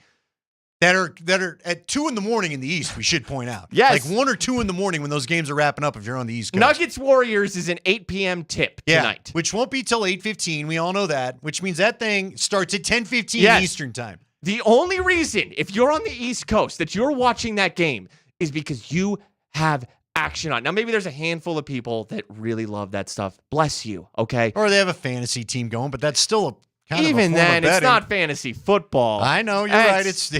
That are at 2 in the morning in the East, we should point out. Yes. Like 1 or 2 in the morning when those games are wrapping up if you're on the East Coast. Nuggets Warriors is an 8 p.m. tip tonight. Which won't be till 8:15. We all know that, which means that thing starts at 10:15 Eastern time. The only reason, if you're on the East Coast, that you're watching that game is because you have action on. Now, maybe there's a handful of people that really love that stuff. Bless you, okay? Or they have a fantasy team going, but that's still a kind Even of a form then, of betting. it's not fantasy football. I know, you're right. It's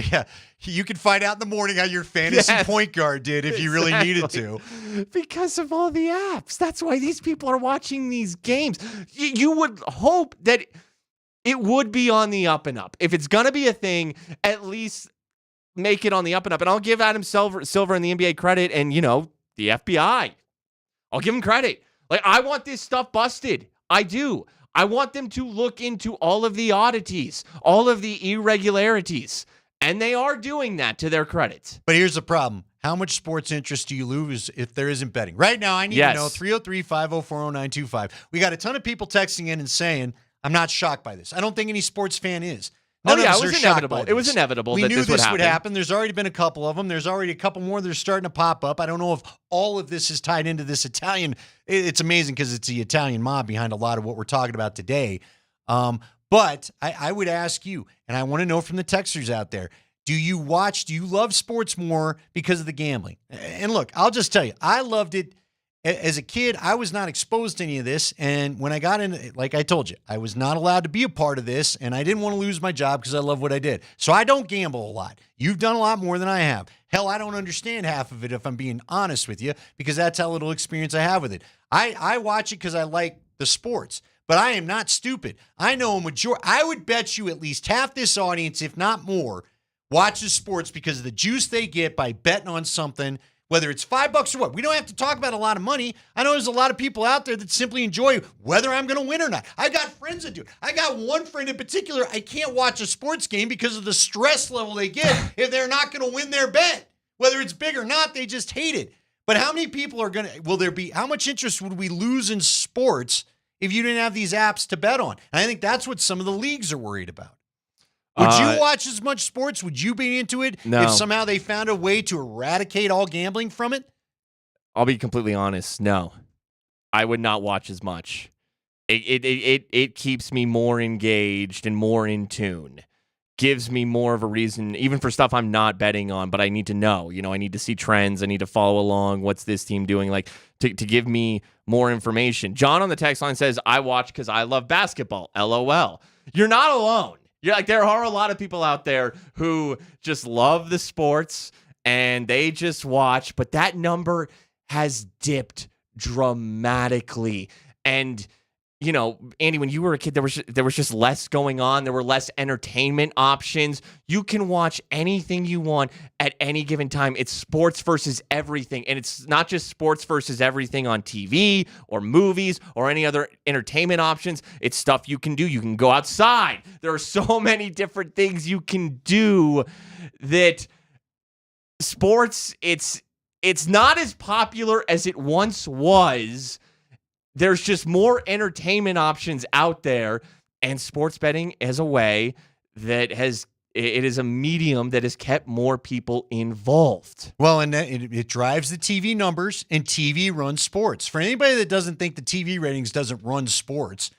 you can find out in the morning how your fantasy point guard did if you really needed to. Because of all the apps. That's why these people are watching these games. You would hope that it would be on the up and up. If it's going to be a thing, at least make it on the up and up. And I'll give Adam Silver and the NBA credit and, the FBI. I'll give them credit. Like, I want this stuff busted. I do. I want them to look into all of the oddities, all of the irregularities. And they are doing that, to their credit. But here's the problem. How much sports interest do you lose if there isn't betting? Right now, I need to know 303-504-0925. We got a ton of people texting in and saying, I'm not shocked by this. I don't think any sports fan is. None of us are shocked by this. It was inevitable we that knew this would happen. There's already been a couple of them. There's already a couple more that are starting to pop up. I don't know if all of this is tied into this Italian. It's amazing because it's the Italian mob behind a lot of what we're talking about today. But I would ask you, and I want to know from the texters out there, do you love sports more because of the gambling? And look, I'll just tell you, I loved it. As a kid, I was not exposed to any of this. And when I got into it, like I told you, I was not allowed to be a part of this. And I didn't want to lose my job because I love what I did. So I don't gamble a lot. You've done a lot more than I have. Hell, I don't understand half of it if I'm being honest with you, because that's how little experience I have with it. I watch it because I like the sports. But I am not stupid. I know a majority. I would bet you at least half this audience, if not more, watches sports because of the juice they get by betting on something. Whether it's $5 or what. We don't have to talk about a lot of money. I know there's a lot of people out there that simply enjoy whether I'm going to win or not. I got friends that do. I got one friend in particular, I can't watch a sports game because of the stress level they get if they're not going to win their bet. Whether it's big or not, they just hate it. But how many people are going to, how much interest would we lose in sports if you didn't have these apps to bet on? And I think that's what some of the leagues are worried about. Would you watch as much sports? Would you be into it if somehow they found a way to eradicate all gambling from it? I'll be completely honest. No, I would not watch as much. It keeps me more engaged and more in tune gives me more of a reason, even for stuff I'm not betting on, but I need to know. I need to see trends. I need to follow along. What's this team doing? Like, to give me more information. John on the text line says, I watch because I love basketball. LOL. You're not alone. There are a lot of people out there who just love the sports and they just watch, but that number has dipped dramatically. And Andy, when you were a kid, there was just less going on. There were less entertainment options. You can watch anything you want at any given time. It's sports versus everything. And it's not just sports versus everything on TV or movies or any other entertainment options. It's stuff you can do. You can go outside. There are so many different things you can do that sports, it's not as popular as it once was. There's just more entertainment options out there, and sports betting is a way that it is a medium that has kept more people involved. Well, and it drives the TV numbers, and TV runs sports. For anybody that doesn't think the TV ratings doesn't run sports,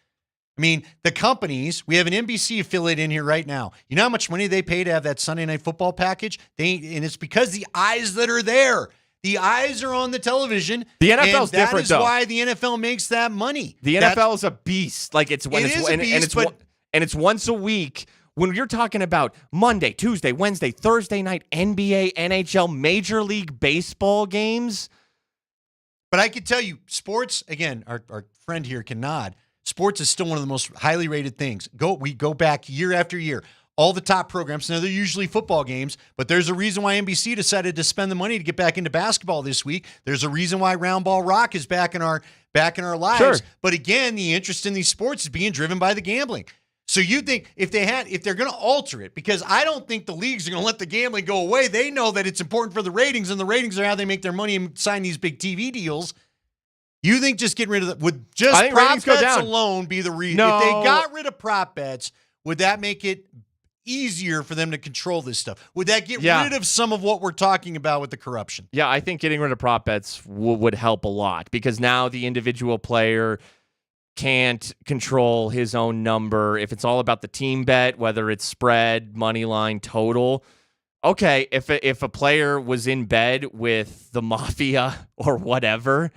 I mean, the companies, we have an NBC affiliate in here right now. You know how much money they pay to have that Sunday Night Football package? And it's because the eyes that are there. The eyes are on the television. The NFL's different, though. That is why the NFL makes that money. The NFL is a beast. Like it's once a week. When you're talking about Monday, Tuesday, Wednesday, Thursday night NBA, NHL, Major League Baseball games. But I can tell you, sports, again, our friend here can nod. Sports is still one of the most highly rated things. We go back year after year. All the top programs, now they're usually football games, but there's a reason why NBC decided to spend the money to get back into basketball this week. There's a reason why Round Ball Rock is back in our lives. Sure. But again, the interest in these sports is being driven by the gambling. So you think if they're going to alter it, because I don't think the leagues are going to let the gambling go away. They know that it's important for the ratings, and the ratings are how they make their money and sign these big TV deals. You think just getting rid of would just prop bets alone be the reason? No. If they got rid of prop bets, would that make it easier for them to control this stuff? Would that get rid of some of what we're talking about with the corruption? Yeah, I think getting rid of prop bets would help a lot, because now the individual player can't control his own number. If it's all about the team bet, whether it's spread, money line, total. Okay, if a player was in bed with the mafia or whatever,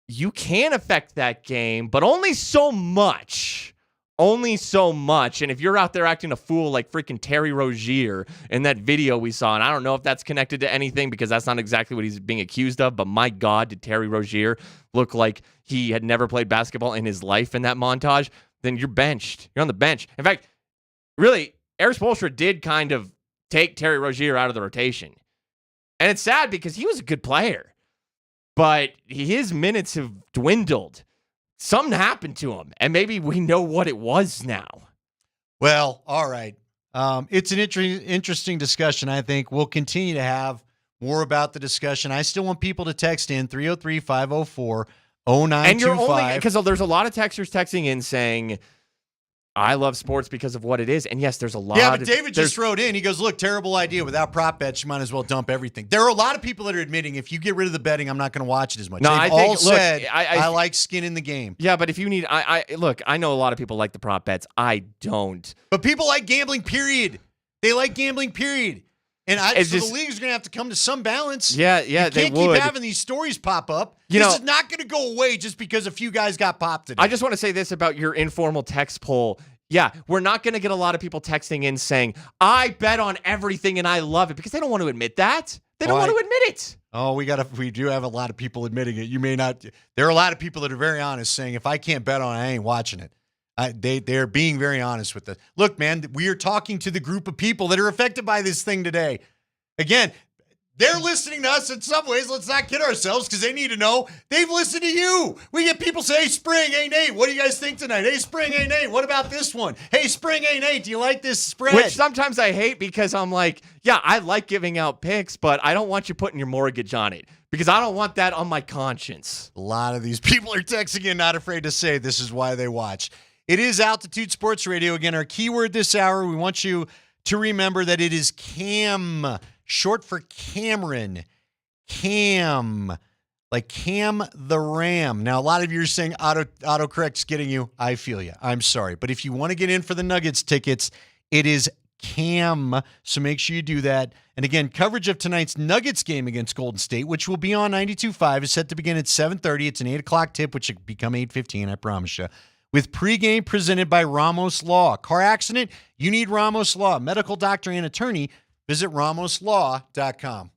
you can affect that game, but only so much. Only so much. And if you're out there acting a fool like freaking Terry Rozier in that video we saw, and I don't know if that's connected to anything because that's not exactly what he's being accused of, but my God, did Terry Rozier look like he had never played basketball in his life in that montage, then you're benched. You're on the bench. In fact, really, Erik Spoelstra did kind of take Terry Rozier out of the rotation. And it's sad because he was a good player, but his minutes have dwindled. Something happened to him, and maybe we know what it was now. Well, all right. It's an interesting discussion, I think. We'll continue to have more about the discussion. I still want people to text in 303-504-0925. And you're only, because there's a lot of texters texting in saying, I love sports because of what it is. And yes, there's a lot. Yeah, but David just wrote in. He goes, look, terrible idea. Without prop bets, you might as well dump everything. There are a lot of people that are admitting, if you get rid of the betting, I'm not going to watch it as much. No, They've I all think, said, look, I like skin in the game. Yeah, but if you need, look, I know a lot of people like the prop bets. I don't. But people like gambling, period. They like gambling, period. And the league's going to have to come to some balance. Yeah, they would. You can't keep having these stories pop up. This is not going to go away just because a few guys got popped today. I just want to say this about your informal text poll. Yeah, we're not going to get a lot of people texting in saying, I bet on everything and I love it, because they don't want to admit that. They don't want to admit it. Oh, we do have a lot of people admitting it. You may not. There are a lot of people that are very honest saying, if I can't bet on it, I ain't watching it. They're being very honest with it. Look, man, we are talking to the group of people that are affected by this thing today. Again, they're listening to us in some ways. Let's not kid ourselves, because they need to know. They've listened to you. We get people say, hey, Spring, hey, Nate, what do you guys think tonight? Hey, Spring, hey, Nate, what about this one? Hey, Spring, hey, Nate, do you like this spread? Which sometimes I hate, because I'm like, yeah, I like giving out picks, but I don't want you putting your mortgage on it, because I don't want that on my conscience. A lot of these people are texting in, not afraid to say this is why they watch. It is Altitude Sports Radio. Again, our keyword this hour, we want you to remember that it is CAM, short for Cameron. Cam, like Cam the Ram. Now, a lot of you are saying autocorrect's getting you. I feel you. I'm sorry. But if you want to get in for the Nuggets tickets, it is Cam. So make sure you do that. And again, coverage of tonight's Nuggets game against Golden State, which will be on 92.5, is set to begin at 7:30. It's an 8 o'clock tip, which will become 8:15, I promise you. With pregame presented by Ramos Law. Car accident? You need Ramos Law. Medical doctor and attorney. Visit ramoslaw.com.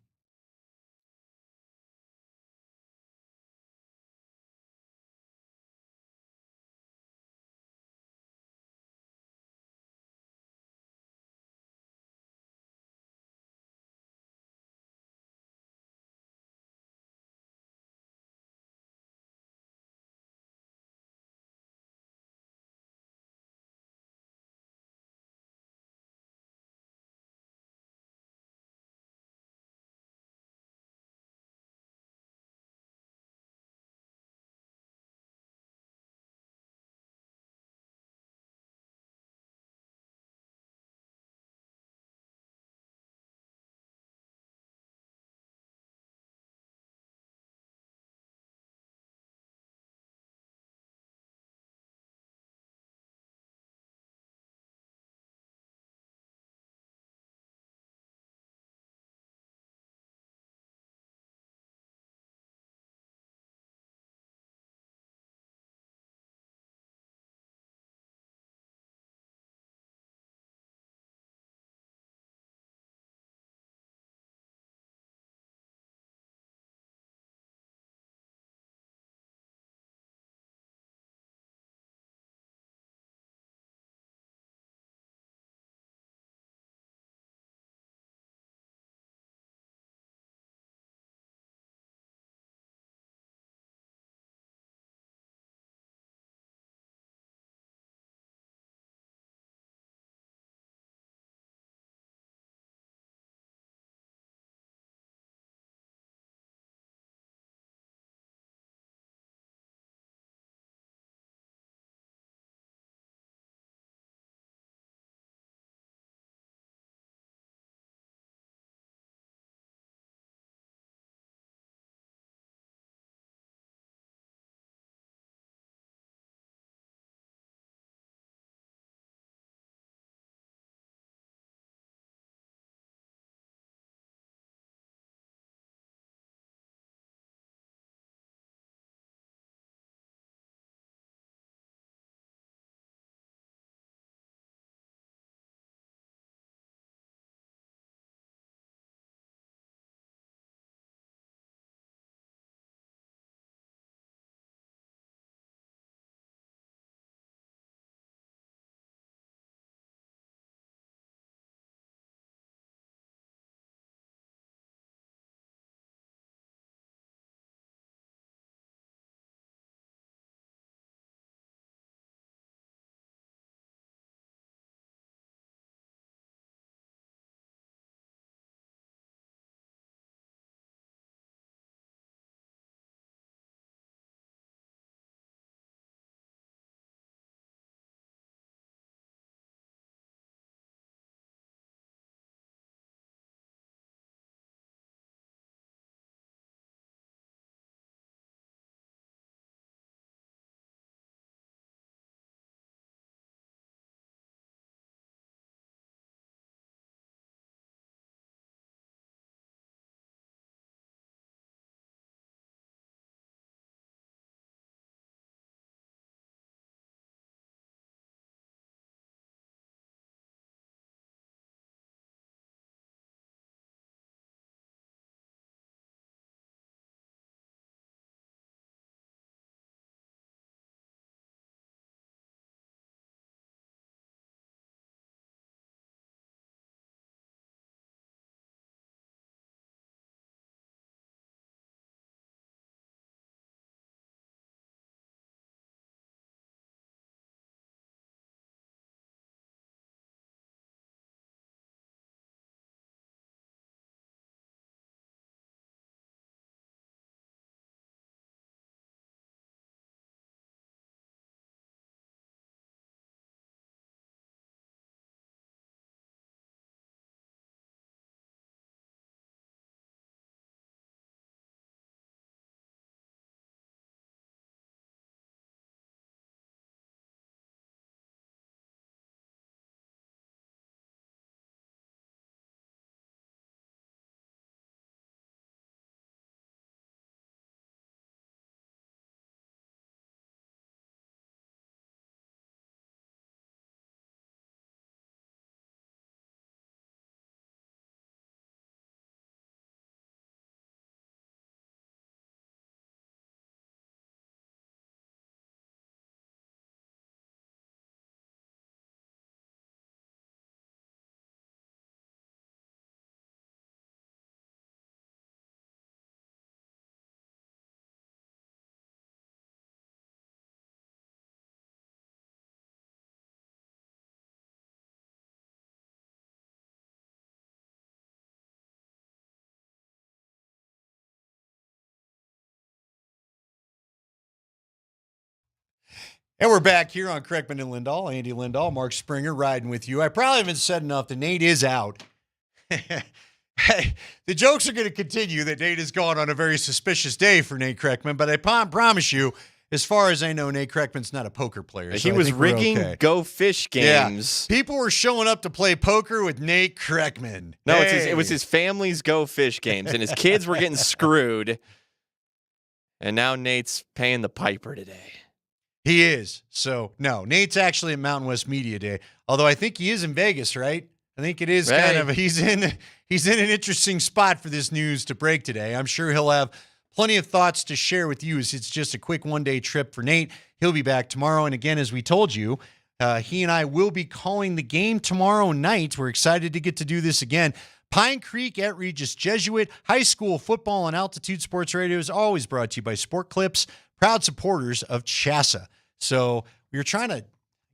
And we're back here on Kreckman and Lindahl. Andy Lindahl, Mark Springer riding with you. I probably haven't said enough that Nate is out. Hey, the jokes are going to continue that Nate is gone on a very suspicious day for Nate Kreckman, but I promise you, as far as I know, Nate Kreckman's not a poker player. He was rigging Go Fish games. Yeah. People were showing up to play poker with Nate Kreckman. No, it was his family's Go Fish games, and his kids were getting screwed. And now Nate's paying the piper today. He is. So, no, Nate's actually at Mountain West Media Day, although I think he is in Vegas, right? I think it is kind of he's in an interesting spot for this news to break today. I'm sure he'll have plenty of thoughts to share with you as it's just a quick one-day trip for Nate. He'll be back tomorrow. And again, as we told you, he and I will be calling the game tomorrow night. We're excited to get to do this again. Pine Creek at Regis Jesuit. High school football on Altitude Sports Radio is always brought to you by Sport Clips, proud supporters of CHSAA. So we were trying to, I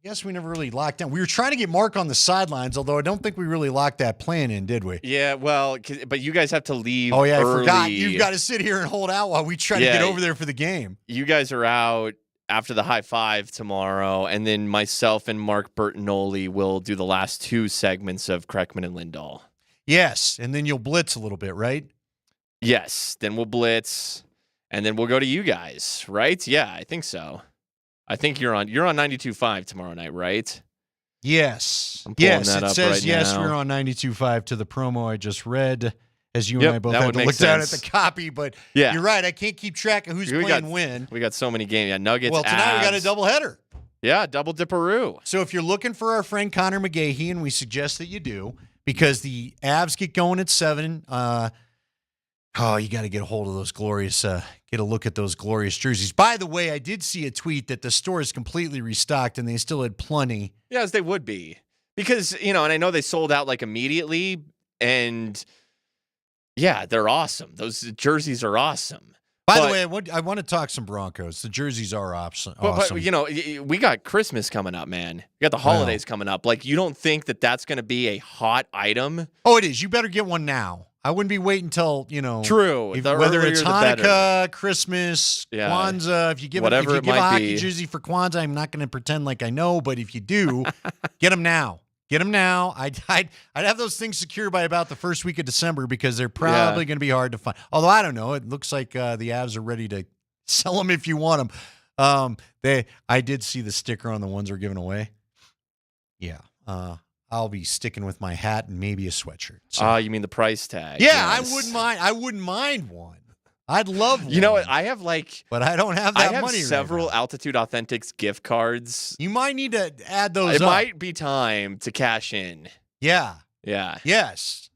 guess we never really locked down. We were trying to get Mark on the sidelines, although I don't think we really locked that plan in, did we? Yeah, well, but you guys have to leave Oh, yeah, early. I forgot. You've got to sit here and hold out while we try to get over there for the game. You guys are out after the high five tomorrow, and then myself and Mark Bertinoli will do the last two segments of Kreckman and Lindahl. Yes, and then you'll blitz a little bit, right? Yes, then we'll blitz, and then we'll go to you guys, right? Yeah, I think so. I think you're on 92.5 tomorrow night, right? Yes. I'm pulling Yes, that it up says right yes, now. we're on 92.5 to the promo I just read, as you Yep, and I both that had would to make look down at sense. the copy, but Yeah. you're right. I can't keep track of who's playing when. We got so many games. Yeah, Nuggets, Well, tonight we got a Avs. doubleheader. Yeah, double dipperoo. So if you're looking for our friend Connor McGahee, and we suggest that you do, because the Avs get going at 7, you got to get a hold of those glorious, get a look at those glorious jerseys. By the way, I did see a tweet that the store is completely restocked and they still had plenty. Yeah, as they would be. Because, and I know they sold out like immediately, and yeah, they're awesome. Those jerseys are awesome. By the way, I want to talk some Broncos. The jerseys are awesome. But, we got Christmas coming up, man. We got the holidays coming up. Like, you don't think that that's going to be a hot item? Oh, it is. You better get one now. I wouldn't be waiting until, True. Whether it's earlier, the Hanukkah, better. Christmas, Yeah. Kwanzaa. If you give a hockey jersey for Kwanzaa, I'm not going to pretend like I know, but if you do, get them now. Get them now. I'd have those things secured by about the first week of December because they're probably going to be hard to find. Although I don't know, it looks like the Avs are ready to sell them if you want them. I did see the sticker on the ones they're giving away. Yeah, I'll be sticking with my hat and maybe a sweatshirt. So. You mean the price tag? Yeah, Yes. I wouldn't mind. I wouldn't mind one. I'd love one. You know what? I have but I don't have that I have money. several Altitude Authentics gift cards. You might need to add those It up. might be time to cash in. Yeah. Yeah. Yes.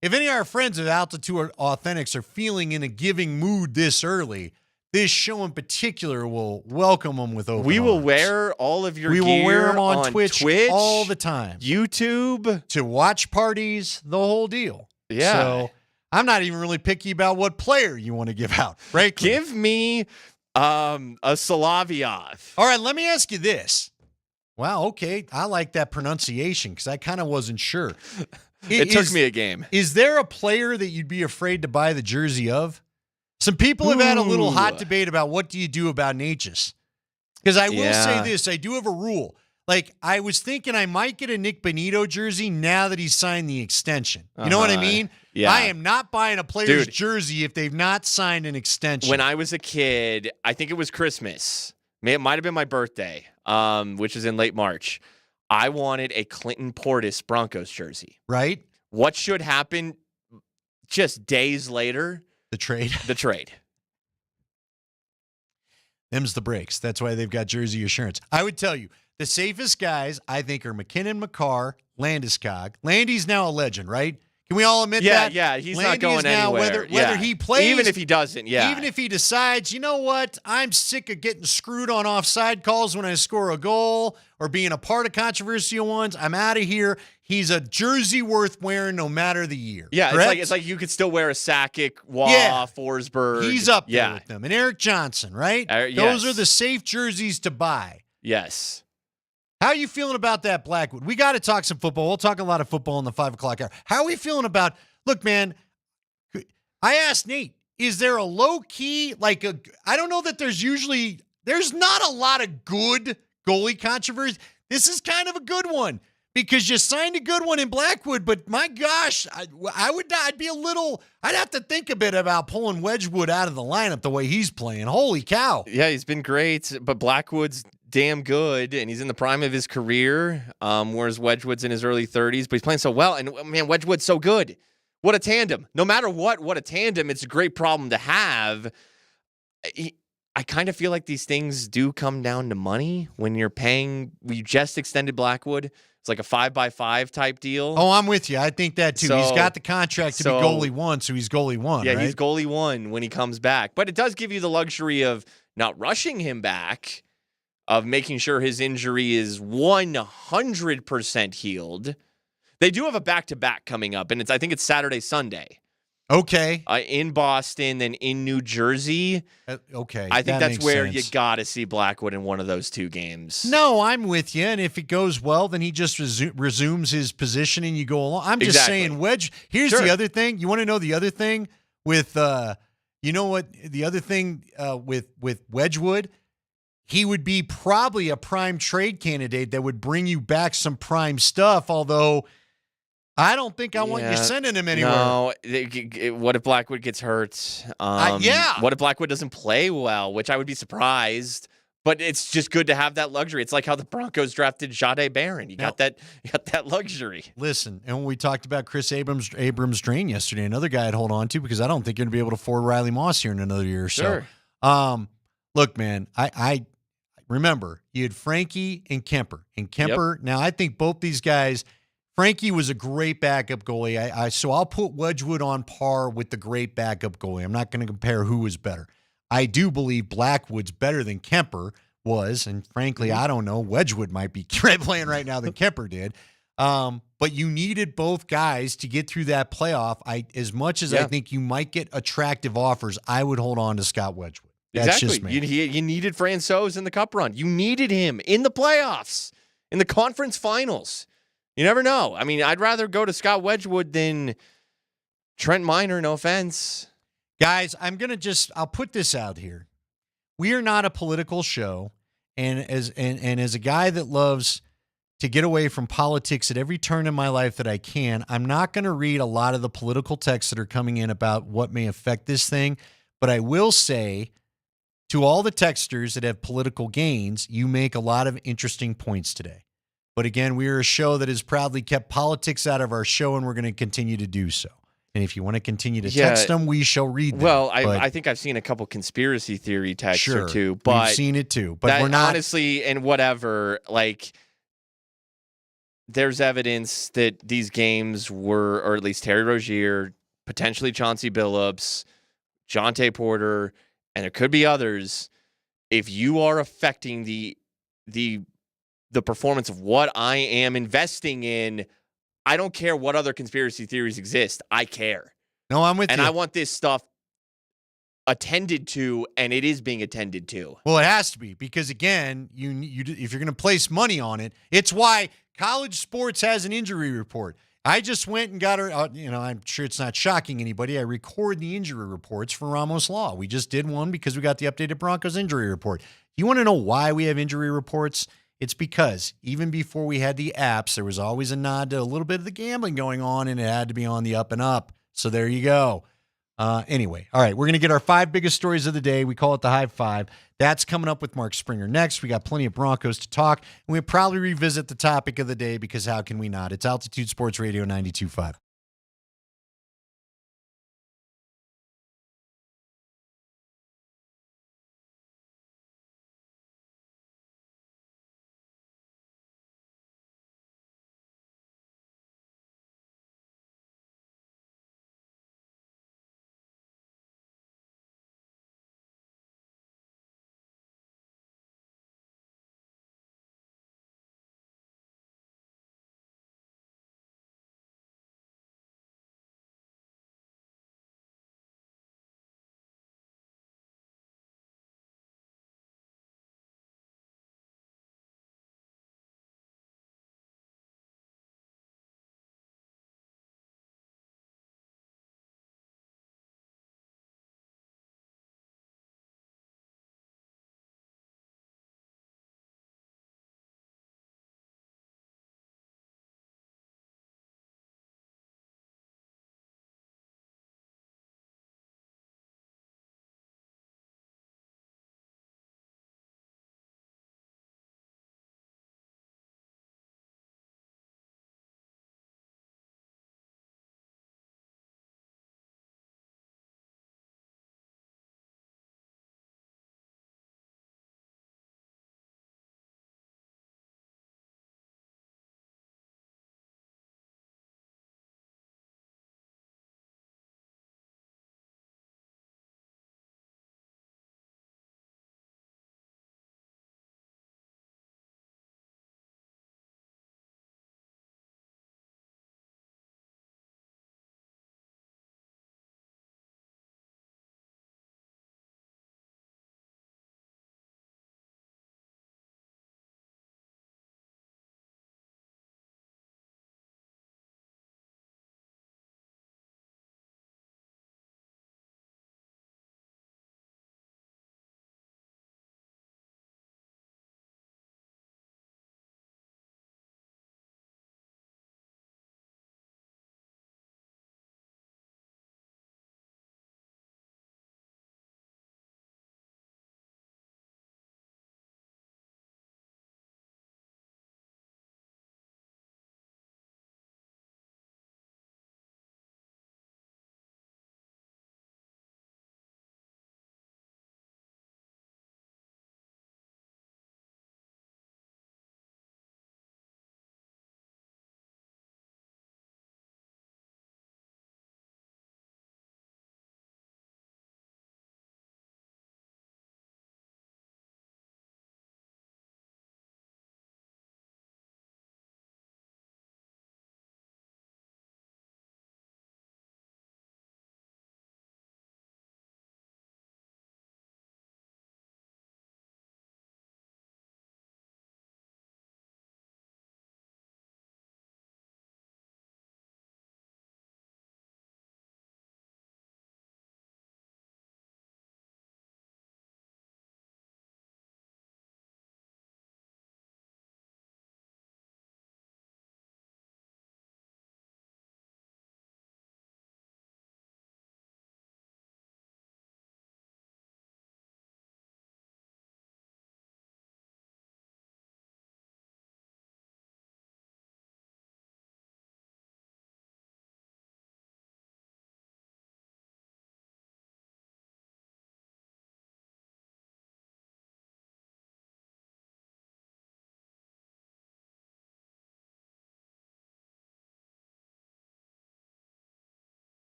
If any of our friends at Altitude Authentics are feeling in a giving mood this early, this show in particular will welcome them with open We will arms. wear all of your We gear will wear them on Twitch all the time. YouTube. To watch parties, the whole deal. Yeah. So I'm not even really picky about what player you want to give out, right? Give me a Solovyov. All right, let me ask you this. Wow, okay. I like that pronunciation because I kind of wasn't sure. It took me a game. Is there a player that you'd be afraid to buy the jersey of? Some people have had a little hot debate about what do you do about Natchez. Because I will say this, I do have a rule. Like, I was thinking I might get a Nick Bonito jersey now that he's signed the extension. You know what I mean? Yeah. I am not buying a player's jersey if they've not signed an extension. When I was a kid, I think it was Christmas. It might have been my birthday, which is in late March. I wanted a Clinton Portis Broncos jersey. Right? What should happen just days later? The trade. The trade. Them's the breaks. That's why they've got jersey assurance. I would tell you, the safest guys, I think, are McKinnon, McCarr, Landeskog. Landy's now a legend, right? Can we all admit that? Yeah, he's Landy not going is now, anywhere. Whether he plays. Even if he doesn't, Even if he decides, you know what, I'm sick of getting screwed on offside calls when I score a goal or being a part of controversial ones. I'm out of here. He's a jersey worth wearing no matter the year. Yeah, correct? it's like you could still wear a Sakic, Waugh, Forsberg. He's up there with them. And Eric Johnson, right? Yes. Those are the safe jerseys to buy. Yes. How are you feeling about that, Blackwood? We got to talk some football. We'll talk a lot of football in the 5 o'clock hour. How are we feeling about, look, man, I asked Nate, is there a low key, I don't know that there's not a lot of good goalie controversy. This is kind of a good one because you signed a good one in Blackwood, but my gosh, I'd have to think a bit about pulling Wedgwood out of the lineup the way he's playing. Holy cow. Yeah, he's been great, but Blackwood's damn good, and he's in the prime of his career, whereas Wedgwood's in his early 30s, but he's playing so well, and man, Wedgwood's so good. What a tandem. No matter what a tandem. It's a great problem to have. I kind of feel like these things do come down to money when you're paying. We just extended Blackwood. It's like a 5x5 type deal. Oh, I'm with you. I think that too. He's got the contract to be goalie one, so he's goalie one. Yeah, right? He's goalie one when he comes back. But it does give you the luxury of not rushing him back, of making sure his injury is 100% healed. They do have a back-to-back coming up, and I think it's Saturday, Sunday. Okay. In Boston, then in New Jersey. Okay. I think that's where sense. you got to see Blackwood in one of those two games. No, I'm with you. And if it goes well, then he just resumes his position and you go along. I'm just saying, here's the other thing. You want to know the other thing with, you know what? The other thing with Wedgwood, he would be probably a prime trade candidate that would bring you back some prime stuff, although I don't think I want you sending him anywhere. No. What if Blackwood gets hurt? What if Blackwood doesn't play well, which I would be surprised. But it's just good to have that luxury. It's like how the Broncos drafted Jahdae Barron. You got that luxury. Listen, and when we talked about Chris Abrams drain yesterday, another guy I'd hold on to because I don't think you're going to be able to afford Riley Moss here in another year or so. Sure. Look, man, I remember you had Frankie and Kemper. Now I think both these guys – Frankie was a great backup goalie. So I'll put Wedgwood on par with the great backup goalie. I'm not going to compare who was better. I do believe Blackwood's better than Kemper was, and frankly, I don't know. Wedgwood might be playing right now than Kemper did. But you needed both guys to get through that playoff. As much as I think you might get attractive offers, I would hold on to Scott Wedgwood. That's exactly. Just me. You needed Francouz in the Cup run. You needed him in the playoffs, in the conference finals. You never know. I mean, I'd rather go to Scott Wedgwood than Trent Miner, no offense. Guys, I'll put this out here. We are not a political show, and as a guy that loves to get away from politics at every turn in my life that I can, I'm not going to read a lot of the political texts that are coming in about what may affect this thing, but I will say to all the texters that have political gains, you make a lot of interesting points today. But again, we are a show that has proudly kept politics out of our show, and we're going to continue to do so. And if you want to continue to text them, we shall read them. Well, I think I've seen a couple conspiracy theory texts or two. But we've seen it too. But we're not. Honestly, and whatever, like, there's evidence that these games were, or at least Terry Rozier, potentially Chauncey Billups, Jonte Porter, and there could be others. If you are affecting the performance of what I am investing in, I don't care what other conspiracy theories exist. I care. No, I'm with you. And I want this stuff attended to, and it is being attended to. Well, it has to be because, again, you if you're going to place money on it, it's why college sports has an injury report. I just went and got her. I'm sure it's not shocking anybody. I record the injury reports for Ramos Law. We just did one because we got the updated Broncos injury report. You want to know why we have injury reports? It's because even before we had the apps, there was always a nod to a little bit of the gambling going on, and it had to be on the up and up. So there you go. Anyway, all right, we're going to get our 5 biggest stories of the day. We call it the High Five. That's coming up with Mark Springer next. We got plenty of Broncos to talk, and we'll probably revisit the topic of the day because how can we not? It's Altitude Sports Radio 92.5.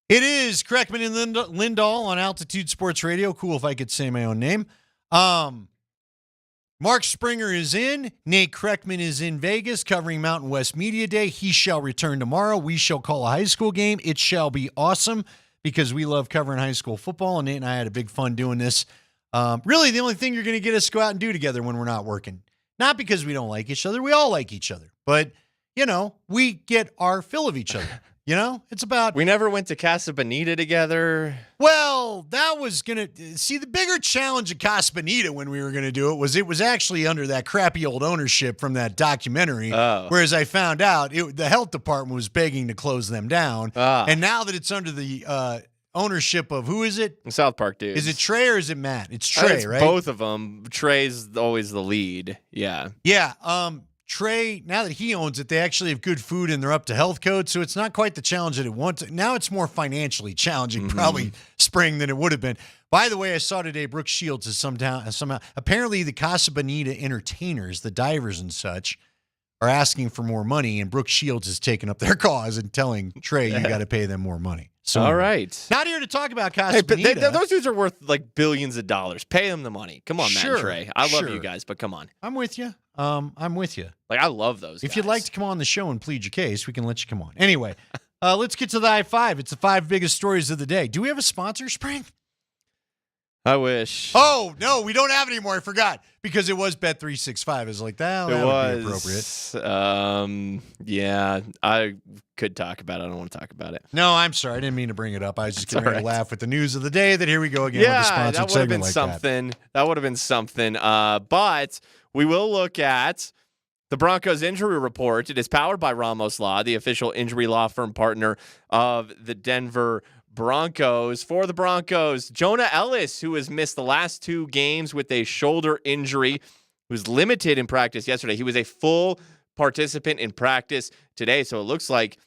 It is Kreckman and Lindahl on Altitude Sports Radio. Cool if I could say my own name. Mark Springer is in. Nate Kreckman is in Vegas covering Mountain West Media Day. He shall return tomorrow. We shall call a high school game. It shall be awesome because we love covering high school football, and Nate and I had a big fun doing this. Really, the only thing you're going to get us to go out and do together when we're not working. Not because we don't like each other. We all like each other. But, we get our fill of each other. It's about... We never went to Casa Bonita together. Well, that was going to... See, the bigger challenge at Casa Bonita when we were going to do it was actually under that crappy old ownership from that documentary. Oh. Whereas I found out the health department was begging to close them down. And now that it's under the ownership of... Who is it? South Park dude. Is it Trey or is it Matt? It's Trey, it's right? Both of them. Trey's always the lead. Yeah. Yeah. Trey, now that he owns it, they actually have good food and they're up to health code, so it's not quite the challenge that it wants. Now it's more financially challenging, probably spring than it would have been. By the way, I saw today Brooke Shields is somehow apparently the Casa Bonita entertainers, the divers and such, are asking for more money, and Brooke Shields is taking up their cause and telling Trey you got to pay them more money. So all right. Not here to talk about Casa Bonita. Those dudes are worth like billions of dollars. Pay them the money. Come on, Matt and Trey. I love you guys, but come on. I'm with you. I'm with you. Like, I love those If guys. you'd like to come on the show and plead your case, we can let you come on. Anyway, let's get to the I-5. It's the 5 biggest stories of the day. Do we have a sponsor, Spring? I wish. Oh, no, we don't have it anymore. I forgot. Because it was Bet365. I was like, that would be appropriate. Yeah, I could talk about it. I don't want to talk about it. No, I'm sorry. I didn't mean to bring it up. I was just getting ready to laugh with the news of the day that here we go again with the sponsored that would have been like something. That would have been something. But we will look at the Broncos injury report. It is powered by Ramos Law, the official injury law firm partner of the Denver Broncos. For the Broncos, Jonah Ellis, who has missed the last 2 games with a shoulder injury, was limited in practice yesterday. He was a full participant in practice today, so it looks like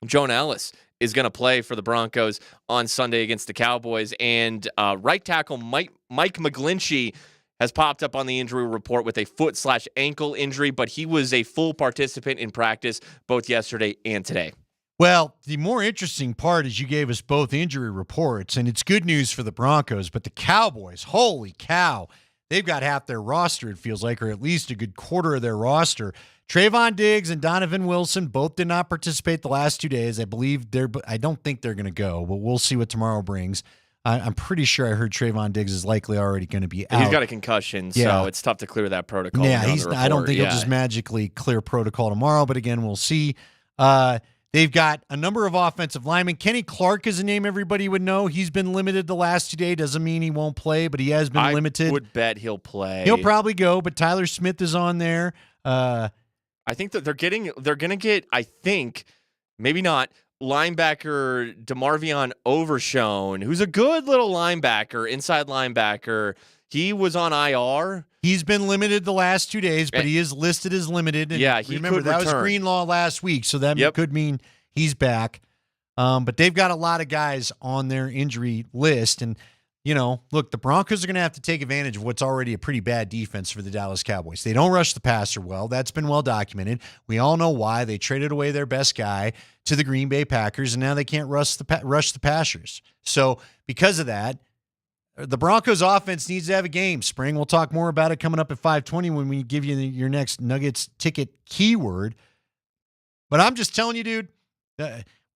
Jonah Ellis is going to play for the Broncos on Sunday against the Cowboys. And right tackle Mike McGlinchey has popped up on the injury report with a foot/ankle injury, but he was a full participant in practice both yesterday and today. Well, the more interesting part is you gave us both injury reports, and it's good news for the Broncos, but the Cowboys, holy cow, they've got half their roster, it feels like, or at least a good quarter of their roster. Trayvon Diggs and Donovan Wilson both did not participate the last 2 days. I don't think they're going to go, but we'll see what tomorrow brings. I'm pretty sure I heard Trayvon Diggs is likely already going to be out. He's got a concussion, so it's tough to clear that protocol. Yeah, I don't think he'll just magically clear protocol tomorrow, but again, we'll see. They've got a number of offensive linemen. Kenny Clark is a name everybody would know. He's been limited the last 2 days. Doesn't mean he won't play, but he has been limited. I would bet he'll play. He'll probably go, but Tyler Smith is on there. I think that they're going to get, I think, maybe not, linebacker DeMarvion Overshone, who's a good little linebacker, inside linebacker. He was on IR. He's been limited the last 2 days, but he is listed as limited. And yeah, he remember, could that return. was Greenlaw last week, so that could mean he's back. But they've got a lot of guys on their injury list. And, look, the Broncos are going to have to take advantage of what's already a pretty bad defense for the Dallas Cowboys. They don't rush the passer well. That's been well documented. We all know why. They traded away their best guy to the Green Bay Packers, and now they can't rush the passers. So because of that, the Broncos offense needs to have a game. Spring, we'll talk more about it coming up at 5:20 when we give you your next Nuggets ticket keyword. But I'm just telling you, dude,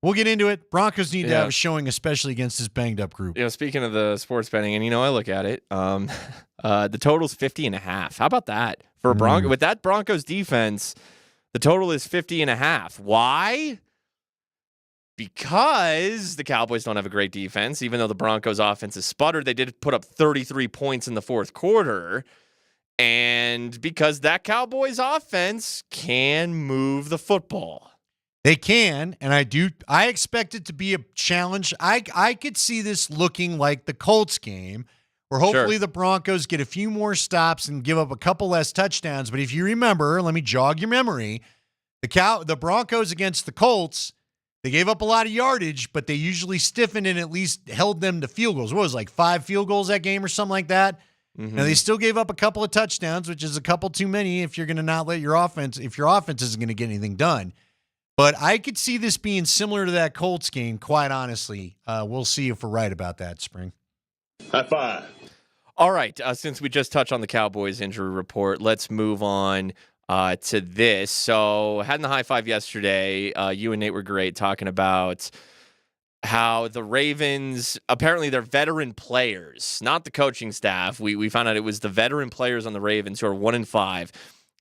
we'll get into it. Broncos need to have a showing, especially against this banged-up group. Speaking of the sports betting, and, I look at it, the total's 50.5. How about that? For with that Broncos defense, the total is 50.5. Why? Because the Cowboys don't have a great defense. Even though the Broncos offense is sputtered, they did put up 33 points in the fourth quarter. And because that Cowboys offense can move the football. They can, and I expect it to be a challenge. I could see this looking like the Colts game, where hopefully the Broncos get a few more stops and give up a couple less touchdowns. But if you remember, let me jog your memory, the Broncos against the Colts, they gave up a lot of yardage, but they usually stiffened and at least held them to field goals. What was it, like 5 field goals that game or something like that? Mm-hmm. Now, they still gave up a couple of touchdowns, which is a couple too many if you're going to not let your offense, if your offense isn't going to get anything done. But I could see this being similar to that Colts game, quite honestly. We'll see if we're right about that, Spring. High five. All right. Since we just touched on the Cowboys injury report, let's move on to this. So, had in the high five yesterday, you and Nate were great talking about how the Ravens, apparently they're veteran players, not the coaching staff. We found out it was the veteran players on the Ravens who are 1-5.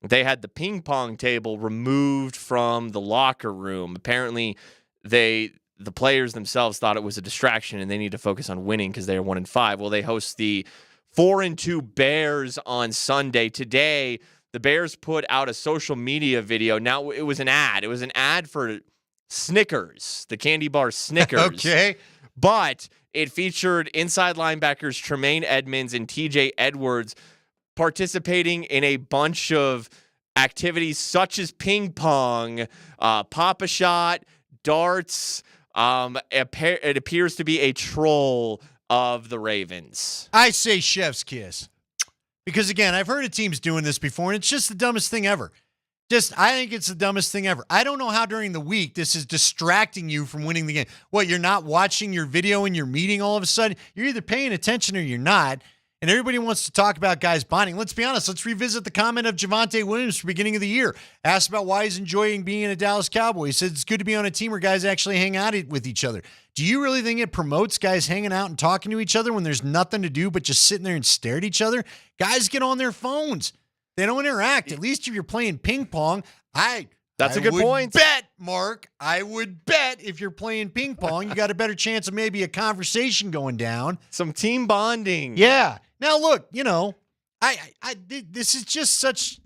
They had the ping pong table removed from the locker room. Apparently, the players themselves thought it was a distraction and they need to focus on winning because they are 1-5. Well, they host the 4-2 Bears on Sunday. Today, the Bears put out a social media video. Now, it was an ad. It was an ad for Snickers, the candy bar Snickers. Okay. But it featured inside linebackers Tremaine Edmonds and TJ Edwards participating in a bunch of activities such as ping pong, pop-a-shot, darts. It appears to be a troll of the Ravens. I say chef's kiss. Because, again, I've heard of teams doing this before, and it's just the dumbest thing ever. I think it's the dumbest thing ever. I don't know how during the week this is distracting you from winning the game. What, you're not watching your video in your meeting all of a sudden? You're either paying attention or you're not. And everybody wants to talk about guys bonding. Let's be honest. Let's revisit the comment of Javonte Williams from the beginning of the year. Asked about why he's enjoying being a Dallas Cowboy. He said it's good to be on a team where guys actually hang out with each other. Do you really think it promotes guys hanging out and talking to each other when there's nothing to do but just sitting there and stare at each other? Guys get on their phones. They don't interact. At least if you're playing ping pong, That's a good point. Bet, Mark. I would bet if you're playing ping pong, you got a better chance of maybe a conversation going down. Some team bonding. Yeah. Now, look, this is just such.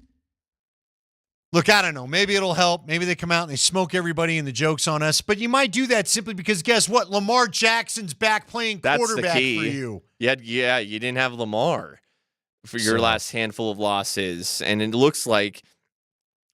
Look, I don't know. Maybe it'll help. Maybe they come out and they smoke everybody and the joke's on us. But you might do that simply because guess what? Lamar Jackson's back playing quarterback for you. Yeah, you didn't have Lamar for your last handful of losses. And it looks like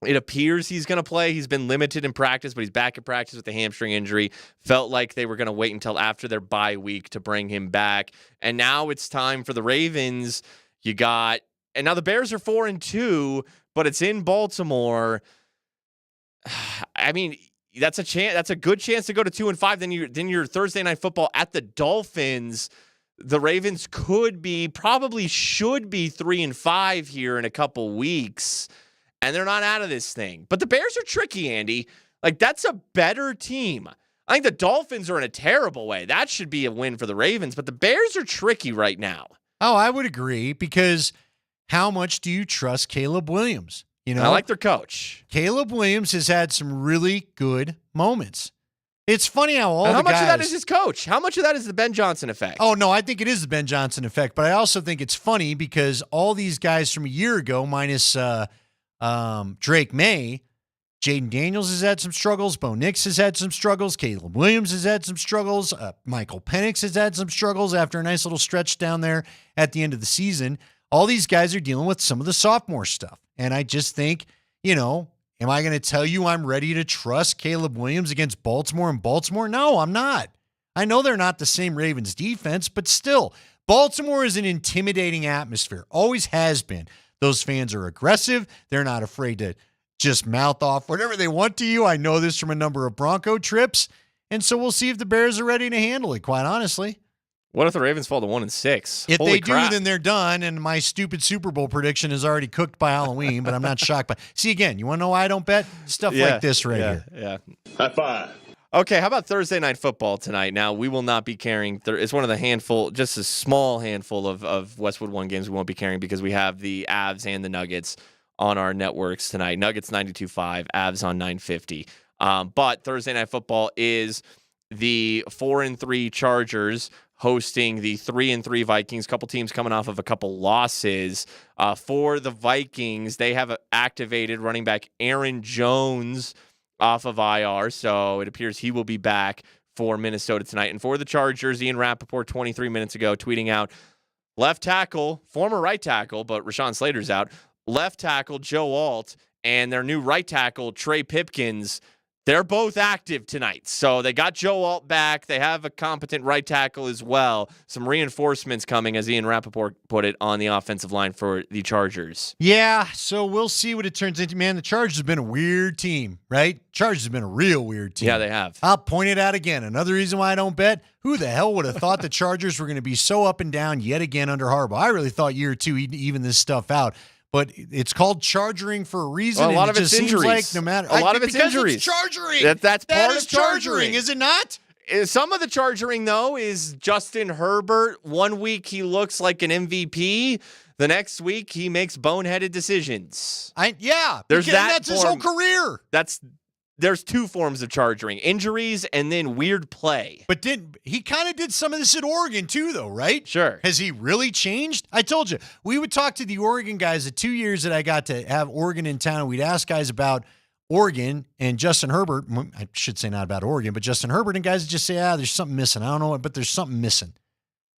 it appears he's going to play. He's been limited in practice, but he's back in practice with a hamstring injury. Felt like they were going to wait until after their bye week to bring him back. And now it's time for the Ravens. And now the Bears are 4-2, but it's in Baltimore. I mean, that's a good chance to go to 2-5. Then your Thursday night football at the Dolphins. The Ravens probably should be 3-5 here in a couple weeks. And they're not out of this thing. But the Bears are tricky, Andy. Like, that's a better team. I think the Dolphins are in a terrible way. That should be a win for the Ravens. But the Bears are tricky right now. Oh, I would agree, because how much do you trust Caleb Williams? I like their coach. Caleb Williams has had some really good moments. It's funny how how much of that is his coach? How much of that is the Ben Johnson effect? Oh, no, I think it is the Ben Johnson effect. But I also think it's funny because all these guys from a year ago, minus Drake May, Jaden Daniels has had some struggles. Bo Nix has had some struggles. Caleb Williams has had some struggles. Michael Penix has had some struggles after a nice little stretch down there at the end of the season. All these guys are dealing with some of the sophomore stuff. And I just think, am I going to tell you I'm ready to trust Caleb Williams against Baltimore in Baltimore? No, I'm not. I know they're not the same Ravens defense, but still, Baltimore is an intimidating atmosphere. Always has been. Those fans are aggressive. They're not afraid to just mouth off whatever they want to you. I know this from a number of Bronco trips. And so we'll see if the Bears are ready to handle it, quite honestly. What if the Ravens fall to 1-6? If they do, then they're done, and my stupid Super Bowl prediction is already cooked by Halloween, but I'm not shocked. See, again, you want to know why I don't bet? Stuff like this here. Yeah. High five. Okay, how about Thursday night football tonight? Now, we will not be carrying it's one of the handful, just a small handful of Westwood One games we won't be carrying because we have the Avs and the Nuggets on our networks tonight. Nuggets 92.5, Avs on 950. But Thursday night football is the 4-3 Chargers hosting the 3-3 Vikings. Couple teams coming off of a couple losses. For the Vikings, they have activated running back Aaron Jones off of IR, so it appears he will be back for Minnesota tonight. And for the Chargers, Ian Rappaport 23 minutes ago tweeting out left tackle, former right tackle, but Rashawn Slater's out, left tackle Joe Alt, and their new right tackle Trey Pipkins. They're both active tonight. So they got Joe Alt back. They have a competent right tackle as well. Some reinforcements coming, as Ian Rappaport put it, on the offensive line for the Chargers. Yeah, so we'll see what it turns into. Man, the Chargers have been a weird team, right? Chargers have been a real weird team. Yeah, they have. I'll point it out again. Another reason why I don't bet. Who the hell would have thought the Chargers were going to be so up and down yet again under Harbaugh? I really thought year two he'd even this stuff out. But it's called chargering for a reason. Well, a lot of it it's just injuries. Seems like no matter a lot of it's because injuries. It's chargering. That's part is of chargering, is it not? Some of the chargering, though, is Justin Herbert. One week he looks like an MVP. The next week he makes boneheaded decisions. That's his whole career. There's two forms of chargering: injuries and then weird play. But he kind of did some of this at Oregon too, though, right? Sure. Has he really changed? I told you, we would talk to the Oregon guys the 2 years that I got to have Oregon in town. We'd ask guys about Oregon and Justin Herbert. I should say not about Oregon, but Justin Herbert, and guys would just say, there's something missing. I don't know what, but there's something missing.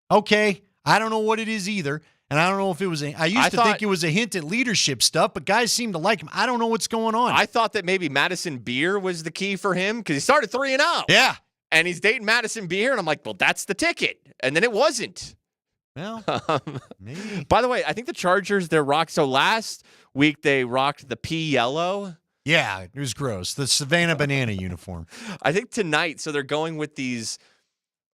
Okay, I don't know what it is either. And I don't know if it was I used to think it was a hint at leadership stuff, but guys seem to like him. I don't know what's going on. I thought that maybe Madison Beer was the key for him because he started 3-0. Yeah. And he's dating Madison Beer, and I'm like, well, that's the ticket. And then it wasn't. Well, maybe. By the way, I think the Chargers, they're rocked. So last week they rocked the pea yellow. Yeah, it was gross. The Savannah Banana uniform. I think tonight, so they're going with these,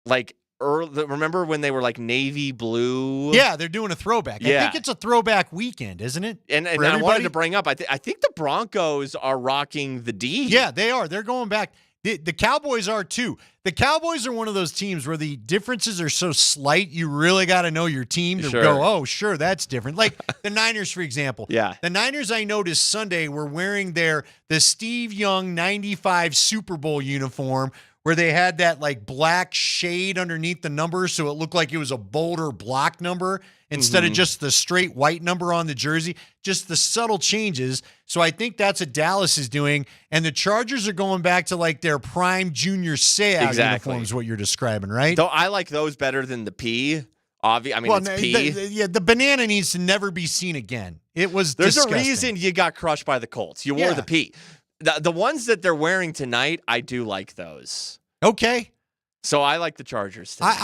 like, remember when they were like navy blue? Yeah, they're doing a throwback. Yeah. I think it's a throwback weekend, isn't it? And I wanted to bring up, I think the Broncos are rocking the D. Yeah, they are. They're going back. The Cowboys are too. The Cowboys are one of those teams where the differences are so slight, you really got to know your team to go, oh, sure, that's different. Like the Niners, for example. Yeah. The Niners, I noticed Sunday, were wearing the Steve Young 95 Super Bowl uniform, where they had that like black shade underneath the number so it looked like it was a bolder block number instead of just the straight white number on the jersey, just the subtle changes. So I think that's what Dallas is doing. And the Chargers are going back to like their prime junior Seau uniforms, what you're describing, right? Though I like those better than the P. It's P. The banana needs to never be seen again. It was There's disgusting. a reason you got crushed by the Colts. You wore the P. The ones that they're wearing tonight, I do like those. Okay. So I like the Chargers tonight.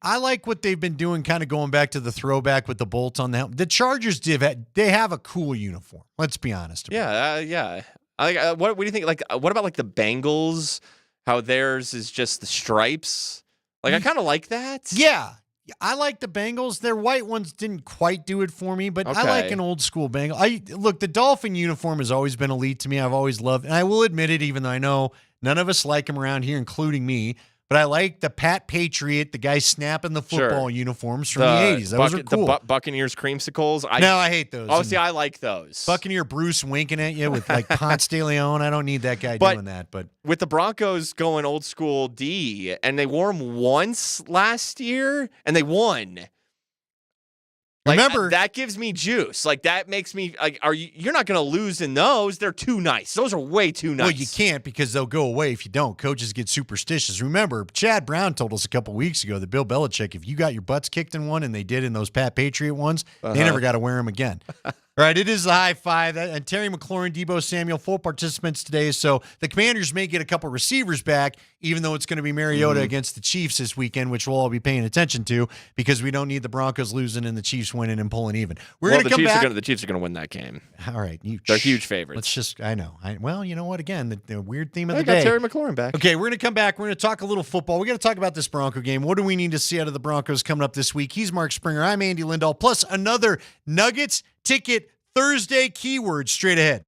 I like what they've been doing, kind of going back to the throwback with the bolts on the helmet. The Chargers they have a cool uniform. Let's be honest. Yeah. What do you think? Like, what about like the Bengals? How theirs is just the stripes. Like, I kind of like that. Yeah. I like the Bengals. Their white ones didn't quite do it for me, but I like an old school Bengal. Look, the Dolphin uniform has always been elite to me. I've always loved, and I will admit it, even though I know none of us like them around here, including me. But I like the Pat Patriot, the guy snapping the football uniforms from the 80s. Those are cool. The Buccaneers creamsicles. I hate those. Oh, see, I like those. Buccaneer Bruce winking at you with like Ponce de Leon. I don't need that guy doing that. But with the Broncos going old school D, and they wore them once last year, and they won. Like, remember, that gives me juice. Like, that makes me like, you're not going to lose in those. They're too nice. Those are way too nice. Well, you can't because they'll go away if you don't. Coaches get superstitious. Remember, Chad Brown told us a couple weeks ago that Bill Belichick, if you got your butts kicked in one, and they did in those Pat Patriot ones, they never got to wear them again. All right, it is the high five. And Terry McLaurin, Debo Samuel, full participants today. So the Commanders may get a couple receivers back, even though it's going to be Mariota against the Chiefs this weekend, which we'll all be paying attention to because we don't need the Broncos losing and the Chiefs winning and pulling even. We're going to come back. The Chiefs are going to win that game. All right. They're huge favorites. I know. Well, you know what? Again, the weird theme of the day. Got Terry McLaurin back. Okay, we're going to come back. We're going to talk a little football. We got to talk about this Bronco game. What do we need to see out of the Broncos coming up this week? He's Mark Springer. I'm Andy Lindahl. Plus another Nuggets ticket Thursday keyword straight ahead.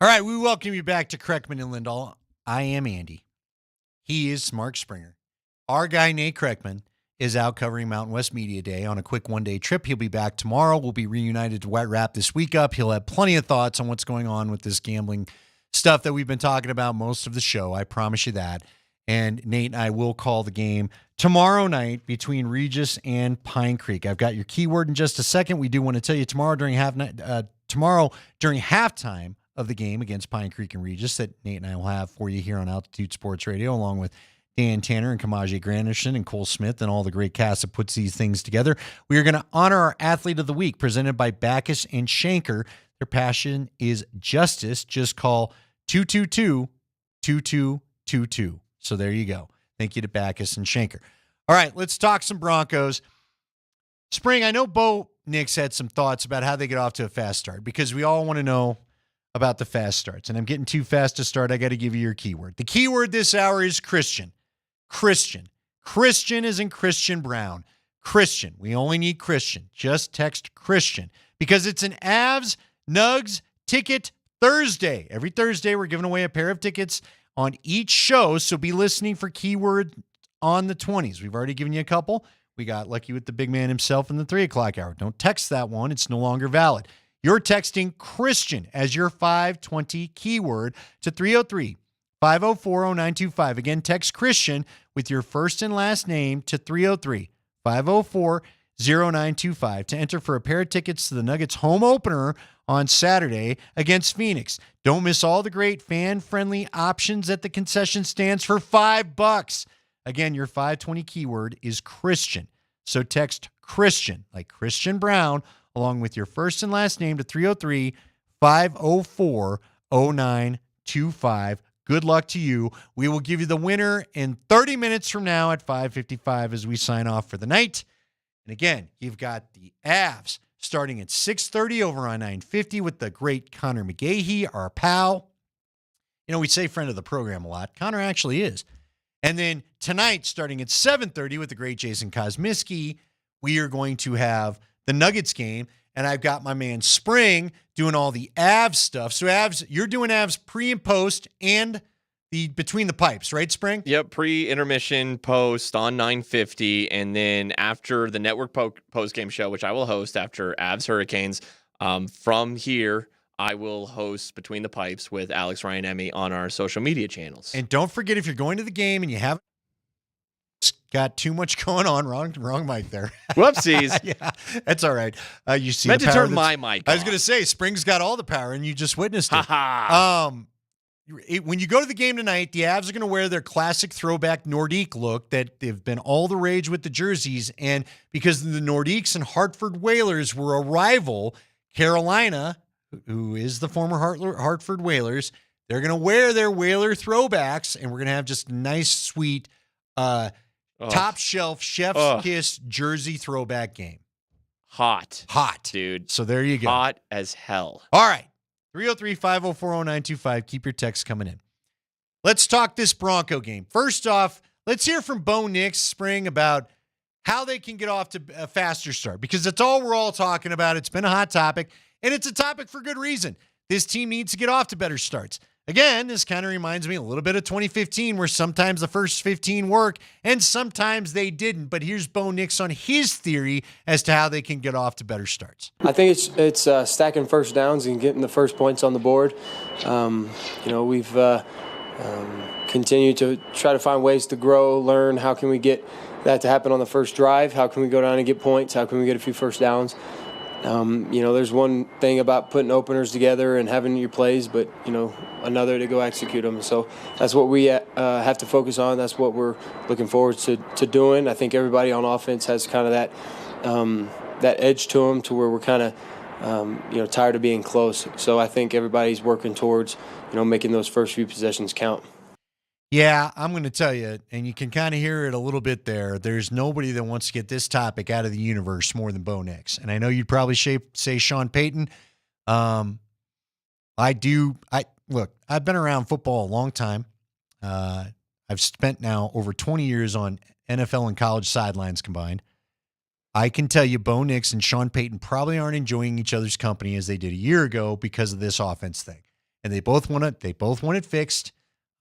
All right, we welcome you back to Kreckman and Lindahl. I am Andy. He is Mark Springer. Our guy, Nate Kreckman, is out covering Mountain West Media Day on a quick one-day trip. He'll be back tomorrow. We'll be reunited to wrap this week up. He'll have plenty of thoughts on what's going on with this gambling stuff that we've been talking about most of the show. I promise you that. And Nate and I will call the game tomorrow night between Regis and Pine Creek. I've got your keyword in just a second. We do want to tell you tomorrow during halftime of the game against Pine Creek and Regis that Nate and I will have for you here on Altitude Sports Radio, along with Dan Tanner and Kamaje Granderson and Cole Smith and all the great cast that puts these things together. We are going to honor our Athlete of the Week presented by Backus and Shanker. Their passion is justice. Just call 222-2222. So there you go. Thank you to Backus and Shanker. All right, let's talk some Broncos. Spring, I know Bo Nix had some thoughts about how they get off to a fast start because we all want to know about the fast starts. And I'm getting too fast to start. I got to give you your keyword. The keyword this hour is Christian. Christian. Christian is in Christian Brown. Christian. We only need Christian. Just text Christian because it's an Avs Nugs Ticket Thursday. Every Thursday, we're giving away a pair of tickets on each show, so be listening for keyword on the 20s. We've already given you a couple. We got lucky with the big man himself in the 3 o'clock hour. Don't text that one. It's no longer valid. You're texting Christian as your 520 keyword to 303-504-0925. Again, text Christian with your first and last name to 303-504-0925 to enter for a pair of tickets to the Nuggets home opener on Saturday against Phoenix. Don't miss all the great fan-friendly options at the concession stands for $5. Again, your 520 keyword is Christian. So text Christian, like Christian Brown, along with your first and last name to 303-504-0925. Good luck to you. We will give you the winner in 30 minutes from now at 5:55 as we sign off for the night. And again, you've got the Avs starting at 6:30 over on 950 with the great Connor McGahee, our pal. You know, we say friend of the program a lot. Connor actually is. And then tonight, starting at 7:30 with the great Jason Kosmiski, we are going to have the Nuggets game. And I've got my man Spring doing all the Avs stuff. So Avs, you're doing Avs pre and post and the between the pipes, right, Spring? Yep, pre-intermission post on 950, and then after the network post-game show, which I will host after Avs Hurricanes, from here, I will host Between the Pipes with Alex Ryan Emmy on our social media channels. And don't forget, if you're going to the game and you haven't got too much going on, wrong mic there. Whoopsies. Yeah, that's all right. You see, meant the to power turn my mic I was off. going to say, Spring's got all the power, and you just witnessed it. When you go to the game tonight, the Avs are going to wear their classic throwback Nordique look that they've been all the rage with the jerseys. And because the Nordiques and Hartford Whalers were a rival, Carolina, who is the former Hartford Whalers, they're going to wear their Whaler throwbacks, and we're going to have just a nice, sweet, top shelf, chef's kiss jersey throwback game. Hot, dude. So there you go. Hot as hell. All right. 303-504-0925. Keep your texts coming in. Let's talk this Bronco game. First off, let's hear from Bo Nix, Spring, about how they can get off to a faster start, because that's all we're all talking about. It's been a hot topic, and it's a topic for good reason. This team needs to get off to better starts. Again, this kind of reminds me a little bit of 2015, where sometimes the first 15 work and sometimes they didn't. But here's Bo Nix on his theory as to how they can get off to better starts. I think it's stacking first downs and getting the first points on the board. We've continued to try to find ways to grow, learn. How can we get that to happen on the first drive? How can we go down and get points? How can we get a few first downs? There's one thing about putting openers together and having your plays, but, another to go execute them. So that's what we have to focus on. That's what we're looking forward to doing. I think everybody on offense has kind of that edge to them, to where we're kind of, tired of being close. So I think everybody's working towards, making those first few possessions count. Yeah, I'm going to tell you, and you can kind of hear it a little bit there. There's nobody that wants to get this topic out of the universe more than Bo Nix. And I know you'd probably say Sean Payton. Look, I've been around football a long time. I've spent now over 20 years on NFL and college sidelines combined. I can tell you Bo Nix and Sean Payton probably aren't enjoying each other's company as they did a year ago because of this offense thing. and they both want it fixed.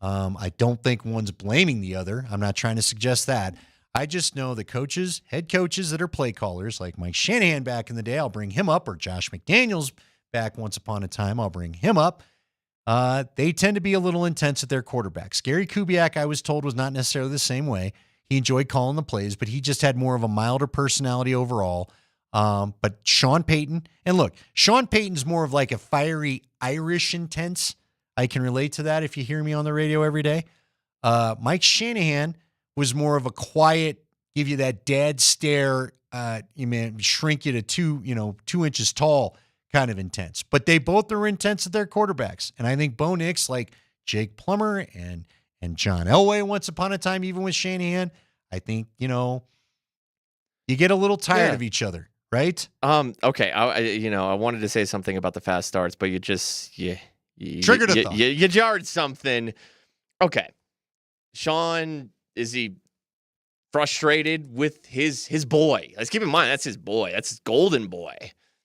I don't think one's blaming the other. I'm not trying to suggest that. I just know the coaches, head coaches that are play callers, like Mike Shanahan back in the day, I'll bring him up, or Josh McDaniels back once upon a time, I'll bring him up. They tend to be a little intense at their quarterbacks. Gary Kubiak, I was told, was not necessarily the same way. He enjoyed calling the plays, but he just had more of a milder personality overall. But Sean Payton, and look, Sean Payton's more of like a fiery Irish intense. I can relate to that if you hear me on the radio every day. Mike Shanahan was more of a quiet, give you that dad stare, shrink you to 2 inches tall kind of intense. But they both are intense at their quarterbacks. And I think Bo Nix, like Jake Plummer and John Elway once upon a time, even with Shanahan, I think, you get a little tired of each other, right? Okay. I wanted to say something about the fast starts, but you triggered a thought. You jarred something. Okay. Sean, is he frustrated with his boy? Let's keep in mind, that's his boy. That's his golden boy.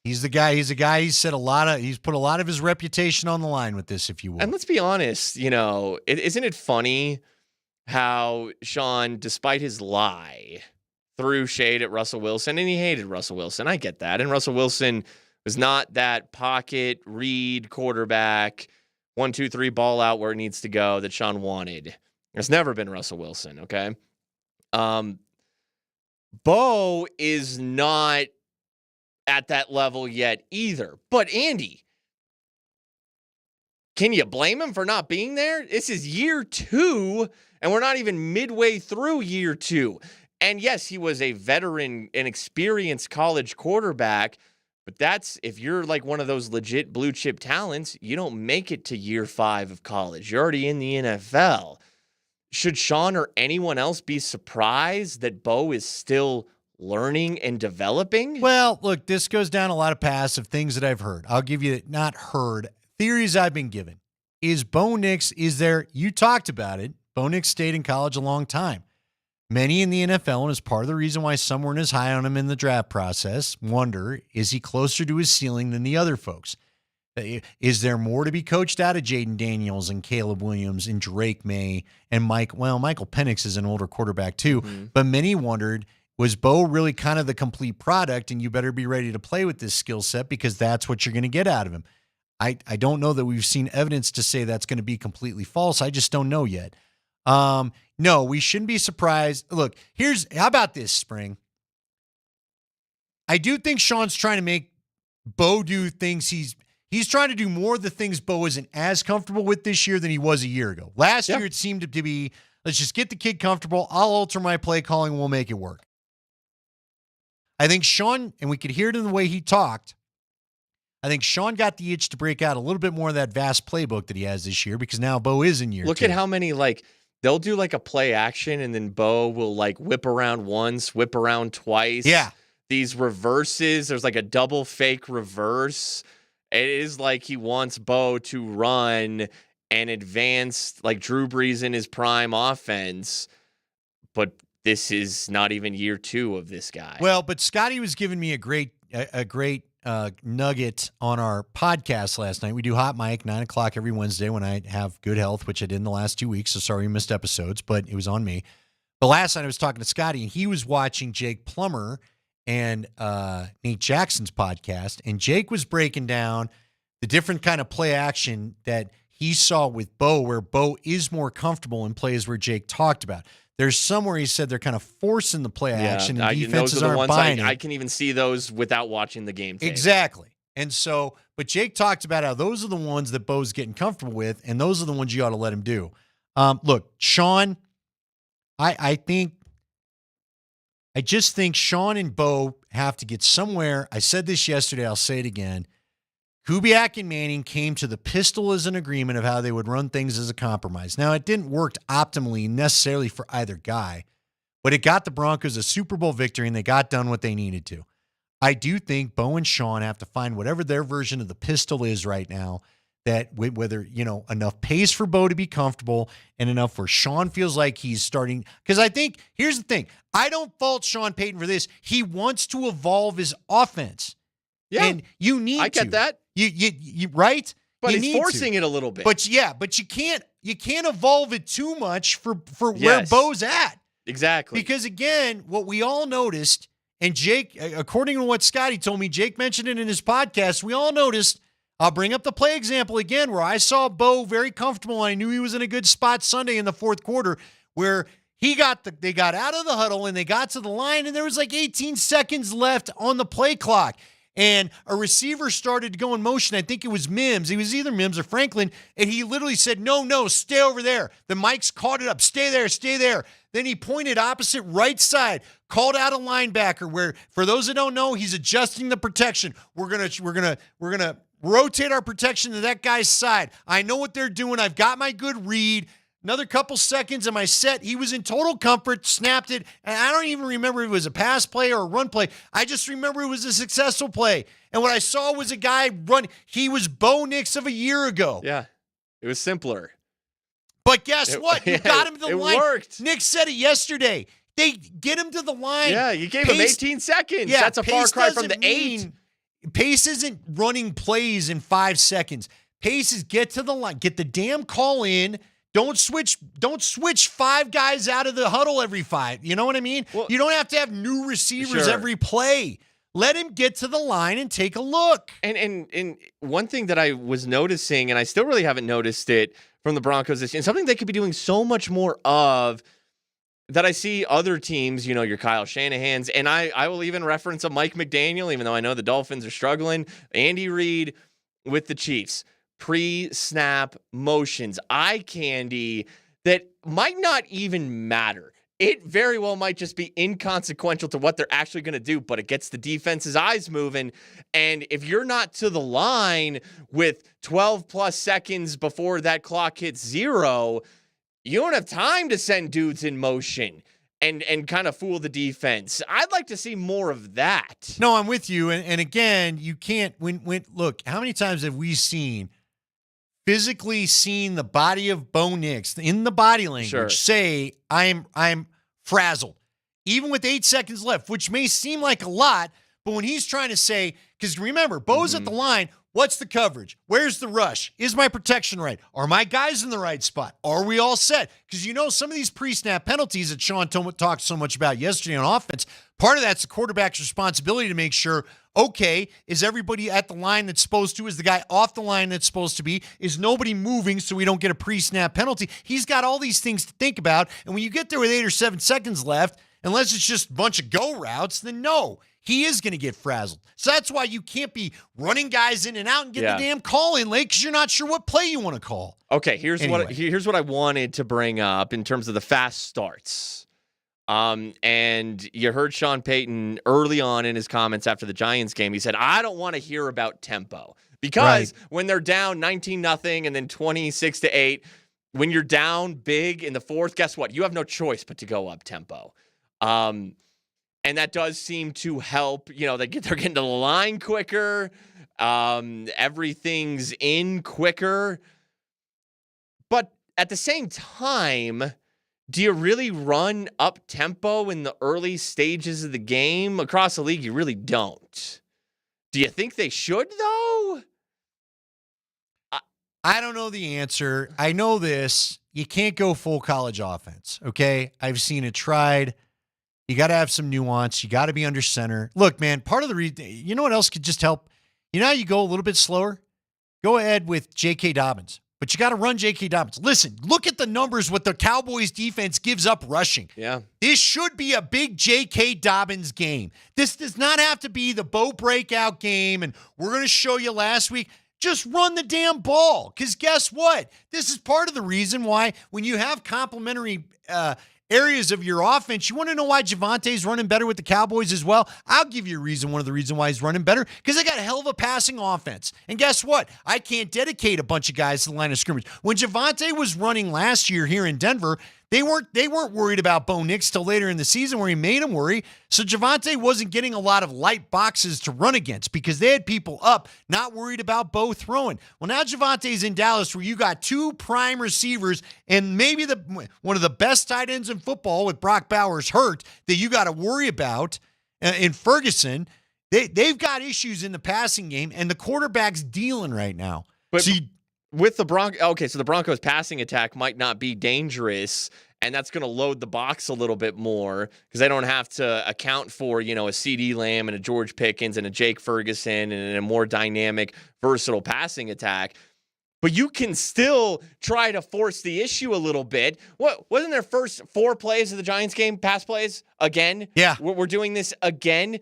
He's the guy. He's a guy. He's put a lot of his reputation on the line with this, if you will. And let's be honest, isn't it funny how Sean, despite his lie, threw shade at Russell Wilson, and he hated Russell Wilson. I get that. And Russell Wilson was not that pocket read quarterback, 1, 2, 3 ball out where it needs to go that Sean wanted. It's never been Russell Wilson, okay? Bo is not at that level yet either. But Andy, can you blame him for not being there? This is year 2, and we're not even midway through year 2. And yes, he was a veteran and experienced college quarterback, but that's, if you're like one of those legit blue chip talents, you don't make it to year 5 of college. You're already in the NFL. Should Sean or anyone else be surprised that Bo is still learning and developing? Well, look, this goes down a lot of paths of things that I've heard. I'll give you theories I've been given. Is Bo Nix, you talked about it, Bo Nix stayed in college a long time. Many in the NFL, and is part of the reason why some weren't as high on him in the draft process, wonder, is he closer to his ceiling than the other folks? Is there more to be coached out of Jaden Daniels and Caleb Williams and Drake May and Michael Penix is an older quarterback too, but many wondered, was Bo really kind of the complete product, and you better be ready to play with this skill set because that's what you're going to get out of him. I don't know that we've seen evidence to say that's going to be completely false. I just don't know yet. No, we shouldn't be surprised. Look, how about this, Spring? I do think Sean's trying to make Bo do things he's trying to do more of the things Bo isn't as comfortable with this year than he was a year ago. Last year, it seemed to be, let's just get the kid comfortable. I'll alter my play calling and we'll make it work. I think Sean, and we could hear it in the way he talked, I think Sean got the itch to break out a little bit more of that vast playbook that he has this year because now Bo is in year 2. Look at how many, they'll do a play action and then Bo will whip around once, whip around twice. Yeah. These reverses, there's a double fake reverse. It is like he wants Bo to run an advanced, Drew Brees in his prime offense, but this is not even year 2 of this guy. Well, but Scotty was giving me a great nugget on our podcast last night. We do Hot Mic 9:00 every Wednesday when I have good health, which I did in the last 2 weeks. So sorry we missed episodes, but it was on me. But last night I was talking to Scotty and he was watching Jake Plummer and Nate Jackson's podcast, and Jake was breaking down the different kind of play action that he saw with Bo, where Bo is more comfortable in plays where Jake talked about. There's somewhere he said they're kind of forcing the play action, and defenses aren't buying it. I can even see those without watching the game tape. Exactly. And so, but Jake talked about how those are the ones that Bo's getting comfortable with, and those are the ones you ought to let him do. Look, Sean, I just think Sean and Bo have to get somewhere. I said this yesterday. I'll say it again. Kubiak and Manning came to the pistol as an agreement of how they would run things as a compromise. Now, it didn't work optimally necessarily for either guy, but it got the Broncos a Super Bowl victory, and they got done what they needed to. I do think Bo and Sean have to find whatever their version of the pistol is right now, that whether, enough pace for Bo to be comfortable and enough where Sean feels like he's starting. Because I think, here's the thing, I don't fault Sean Payton for this. He wants to evolve his offense. Yeah. And you need to. I get that. You right? But You he's need forcing to. it a little bit. But you can't evolve it too much for where Yes. Bo's at. Exactly. Because again, what we all noticed, and Jake, according to what Scotty told me, Jake mentioned it in his podcast, we all noticed, I'll bring up the play example again, where I saw Bo very comfortable, and I knew he was in a good spot Sunday in the fourth quarter, where they got out of the huddle and they got to the line, and there was like 18 seconds left on the play clock. And a receiver started to go in motion. I think it was Mims. He was either Mims or Franklin. And he literally said, no, stay over there. The Mikes caught it up. Stay there, stay there. Then he pointed opposite right side, called out a linebacker where, for those that don't know, he's adjusting the protection. We're gonna rotate our protection to that guy's side. I know what they're doing. I've got my good read. Another couple seconds and my set. He was in total comfort, snapped it, and I don't even remember if it was a pass play or a run play. I just remember it was a successful play. And what I saw was a guy run. He was Bo Nix of a year ago. Yeah, it was simpler. But guess what? You got him to the line. It worked. Nick said it yesterday. They get him to the line. Yeah, you gave him 18 seconds. Yeah, that's a far pace cry from doesn't the 8. Pace isn't running plays in 5 seconds. Pace is get to the line, get the damn call in. Don't switch 5 guys out of the huddle every 5. You know what I mean? Well, you don't have to have new receivers every play. Let him get to the line and take a look. And one thing that I was noticing, and I still really haven't noticed it from the Broncos this year, and something they could be doing so much more of, that I see other teams, your Kyle Shanahan's, and I will even reference a Mike McDaniel, even though I know the Dolphins are struggling, Andy Reid with the Chiefs. Pre-snap motions, eye candy that might not even matter. It very well might just be inconsequential to what they're actually going to do, but it gets the defense's eyes moving. And if you're not to the line with 12 plus seconds before that clock hits 0, you don't have time to send dudes in motion and kind of fool the defense. I'd like to see more of that. No, I'm with you. And again, you can't look, how many times have we physically seen the body of Bo Nix in the body language say, I'm frazzled, even with 8 seconds left, which may seem like a lot, but when he's trying to say, because remember, Bo's at the line, what's the coverage? Where's the rush? Is my protection right? Are my guys in the right spot? Are we all set? Because some of these pre-snap penalties that Sean talked so much about yesterday on offense, part of that's the quarterback's responsibility to make sure, okay, is everybody at the line that's supposed to? Is the guy off the line that's supposed to be? Is nobody moving so we don't get a pre-snap penalty? He's got all these things to think about. And when you get there with 8 or 7 seconds left, unless it's just a bunch of go routes, then no, he is going to get frazzled. So that's why you can't be running guys in and out and getting the damn call in late because you're not sure what play you want to call. Okay, here's what I wanted to bring up in terms of the fast starts. And you heard Sean Payton early on in his comments after the Giants game. He said, I don't want to hear about tempo because when they're down 19-0 and then 26-8, when you're down big in the fourth, guess what? You have no choice but to go up tempo. And that does seem to help. They're getting to the line quicker. Everything's in quicker. But at the same time, do you really run up tempo in the early stages of the game? Across the league, you really don't. Do you think they should, though? I don't know the answer. I know this. You can't go full college offense, okay? I've seen it tried. You got to have some nuance. You got to be under center. Look, man, part of the reason, you know what else could just help? You know how you go a little bit slower? Go ahead with J.K. Dobbins. But you got to run J.K. Dobbins. Listen, look at the numbers what the Cowboys defense gives up rushing. Yeah. This should be a big J.K. Dobbins game. This does not have to be the Bo breakout game, and we're going to show you last week. Just run the damn ball. Because guess what? This is part of the reason why when you have complementary areas of your offense, you want to know why Javante's running better with the Cowboys as well? I'll give you a reason, one of the reasons why he's running better, because they got a hell of a passing offense. And guess what? I can't dedicate a bunch of guys to the line of scrimmage. When Javante was running last year here in Denver, they weren't worried about Bo Nix till later in the season where he made them worry. So Javante wasn't getting a lot of light boxes to run against because they had people up, not worried about Bo throwing. Well, now Javante's in Dallas where you got 2 prime receivers and maybe one of the best tight ends in football with Brock Bowers hurt that you got to worry about in Ferguson. They've got issues in the passing game and the quarterback's dealing right now. But with the okay, so the Broncos passing attack might not be dangerous, and that's going to load the box a little bit more because they don't have to account for, a CeeDee Lamb and a George Pickens and a Jake Ferguson and a more dynamic, versatile passing attack. But you can still try to force the issue a little bit. What wasn't their first 4 plays of the Giants game pass plays again? Yeah. We're doing this again.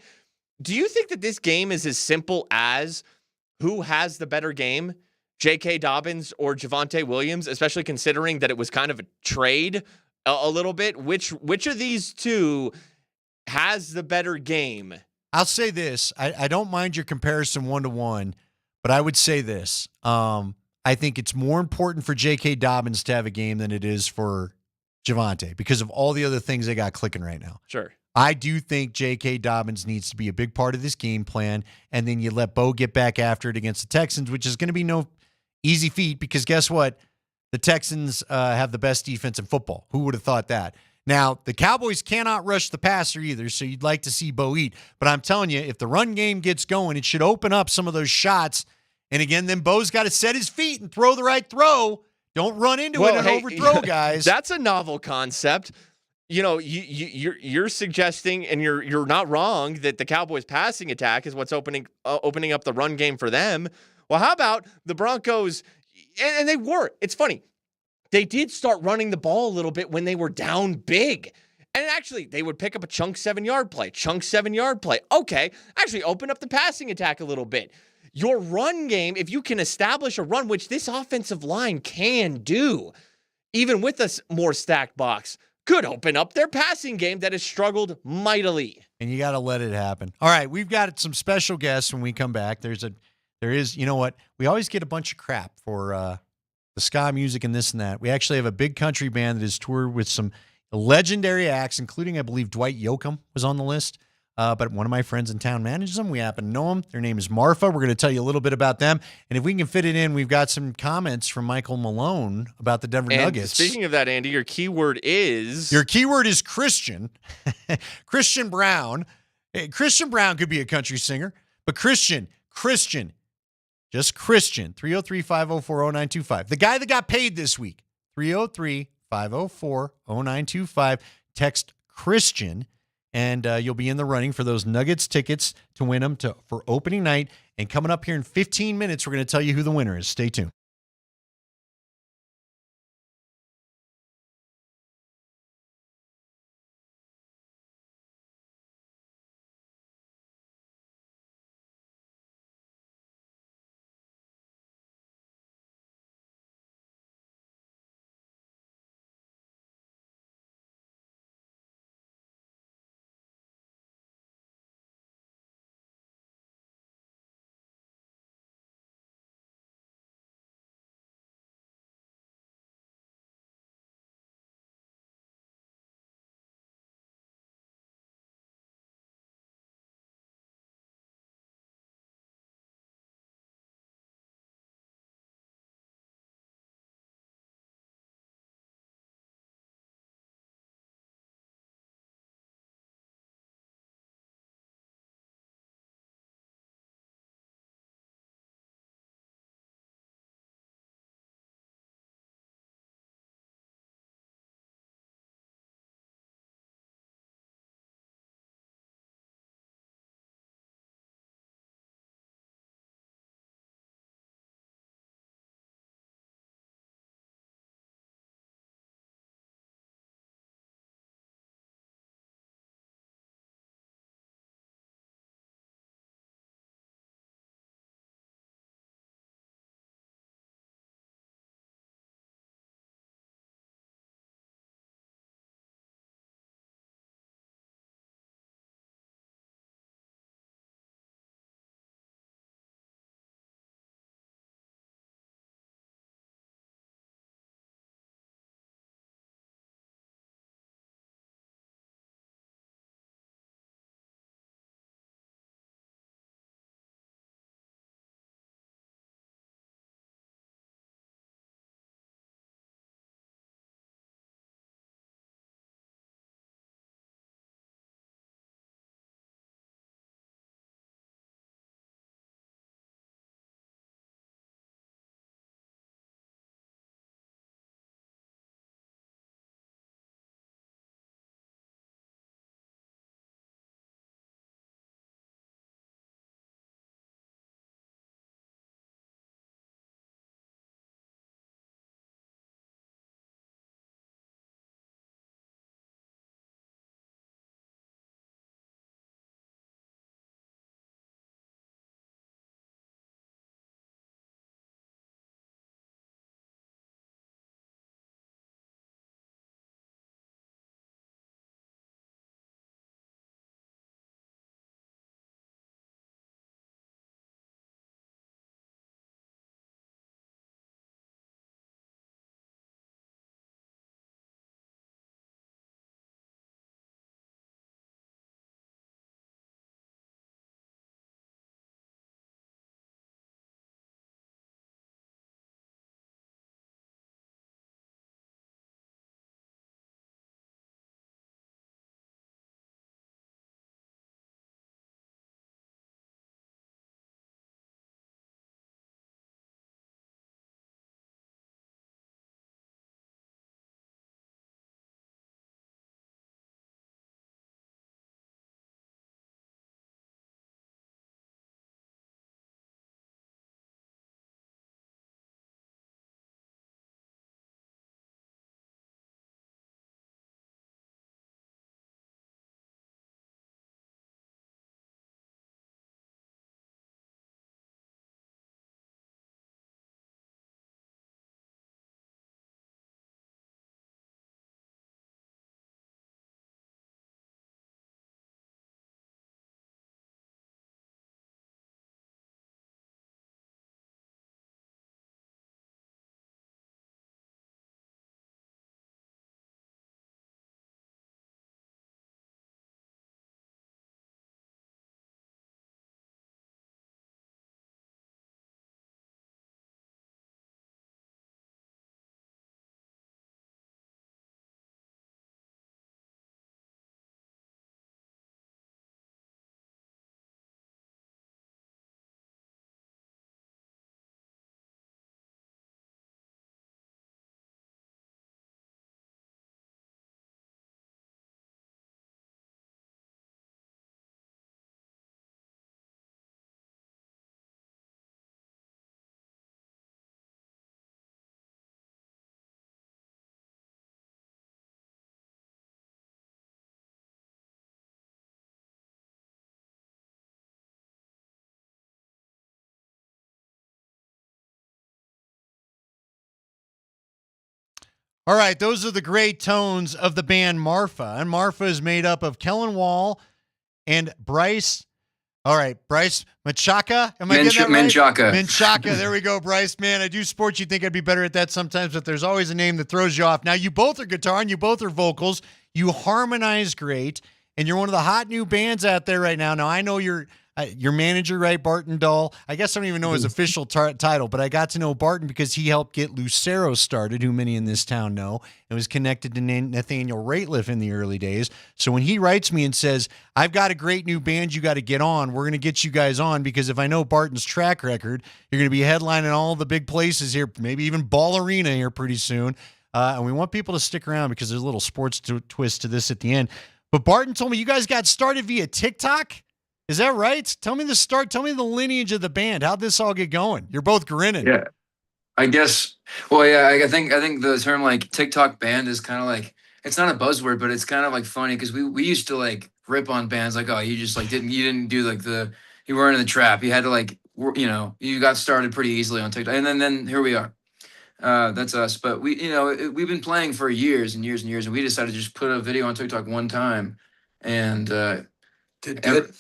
Do you think that this game is as simple as who has the better game, J.K. Dobbins or Javonte Williams, especially considering that it was kind of a trade a little bit? Which of these two has the better game? I'll say this. I don't mind your comparison 1-to-1, but I would say this. I think it's more important for J.K. Dobbins to have a game than it is for Javonte because of all the other things they got clicking right now. Sure. I do think J.K. Dobbins needs to be a big part of this game plan, and then you let Bo get back after it against the Texans, which is going to be no easy feat because guess what? The Texans have the best defense in football. Who would have thought that? Now, the Cowboys cannot rush the passer either, so you'd like to see Bo eat. But I'm telling you, if the run game gets going, it should open up some of those shots. And again, then Bo's got to set his feet and throw the right throw. Don't run into it and overthrow guys. That's a novel concept. You're suggesting, and you're not wrong, that the Cowboys' passing attack is what's opening up the run game for them. Well, how about the Broncos? And they were. It's funny. They did start running the ball a little bit when they were down big. And actually, they would pick up a chunk 7-yard play. Okay, actually open up the passing attack a little bit. Your run game, if you can establish a run, which this offensive line can do, even with a more stacked box, could open up their passing game that has struggled mightily. And you got to let it happen. All right, we've got some special guests when we come back. There is, you know what? We always get a bunch of crap for the ska music and this and that. We actually have a big country band that has toured with some legendary acts, including, I believe, Dwight Yoakam was on the list. But one of my friends in town manages them. We happen to know them. Their name is Marfa. We're going to tell you a little bit about them. And if we can fit it in, we've got some comments from Michael Malone about the Denver Nuggets. Speaking of that, Andy, your keyword is Christian. Christian Brown. Hey, Christian Brown could be a country singer, but Christian. Just Christian. 303-504-0925. The guy that got paid this week. 303-504-0925. Text Christian. And you'll be in the running for those Nuggets tickets to win them for opening night. And coming up here in 15 minutes, we're going to tell you who the winner is. Stay tuned. All right, those are the great tones of the band Marfa. And Marfa is made up of Kellen Wall and Bryce. All right, Bryce Menchaca. Am I getting that right? Menchaca. There we go, Bryce. Man, I do sports. You think I'd be better at that sometimes, but there's always a name that throws you off. Now, you both are guitar and you both are vocals. You harmonize great, and you're one of the hot new bands out there right now. Now, I know your manager, right, Barton Dahl. I guess I don't even know his official title, but I got to know Barton because he helped get Lucero started, who many in this town know, and was connected to Nathaniel Rateliff in the early days. So when he writes me and says, I've got a great new band you got to get on, we're going to get you guys on, because if I know Barton's track record, you're going to be headlining all the big places here, maybe even Ball Arena here pretty soon. And we want people to stick around because there's a little sports twist to this at the end. But Barton told me you guys got started via TikTok. Is that right? Tell me the start. Tell me the lineage of the band. How'd this all get going? You're both grinning. Yeah, I guess. Well, yeah, I think the term like TikTok band is kind of like, it's not a buzzword, but it's kind of like funny because we used to like rip on bands like, oh, you just like didn't do like you weren't in the trap. You had to like, you got started pretty easily on TikTok, and then here we are. That's us. But we've been playing for years and years and years, and we decided to just put a video on TikTok one time, and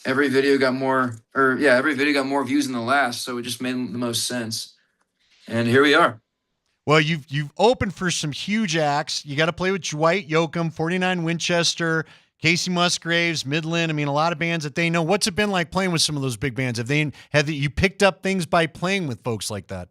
every video got more views than the last, so it just made the most sense. And here we are. Well, you've opened for some huge acts. You got to play with Dwight Yoakam, 49 Winchester, Casey Musgraves, Midland. I mean, a lot of bands that they know. What's it been like playing with some of those big bands? Have you picked up things by playing with folks like that?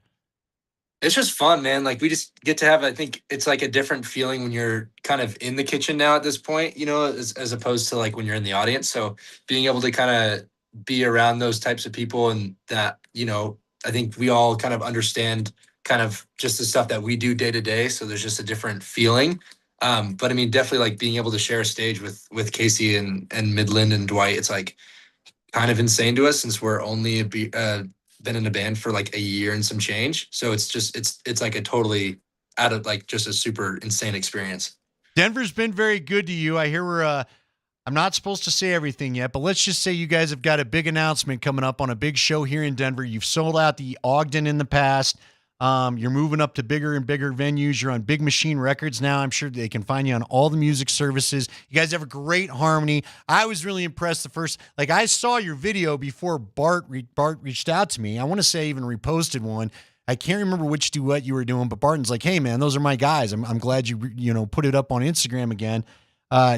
It's just fun, man. Like, we just get to have, I think it's like a different feeling when you're kind of in the kitchen now at this point, as opposed to like when you're in the audience. So being able to kind of be around those types of people, and that, I think we all kind of understand kind of just the stuff that we do day to day. So there's just a different feeling. But I mean, definitely like being able to share a stage with Casey and Midland and Dwight, it's like kind of insane to us since we're only been in a band for like a year and some change. So it's like a totally out of like just a super insane experience. Denver's been very good to you. I hear I'm not supposed to say everything yet, but let's just say you guys have got a big announcement coming up on a big show here in Denver. You've sold out the Ogden in the past. You're moving up to bigger and bigger venues. You're on Big Machine Records now. I'm sure they can find you on all the music services. You guys have a great harmony. I was really impressed I saw your video before Bart reached out to me. I want to say I even reposted one. I can't remember which duet you were doing, but Barton's like, hey man, those are my guys. I'm glad you put it up on Instagram again.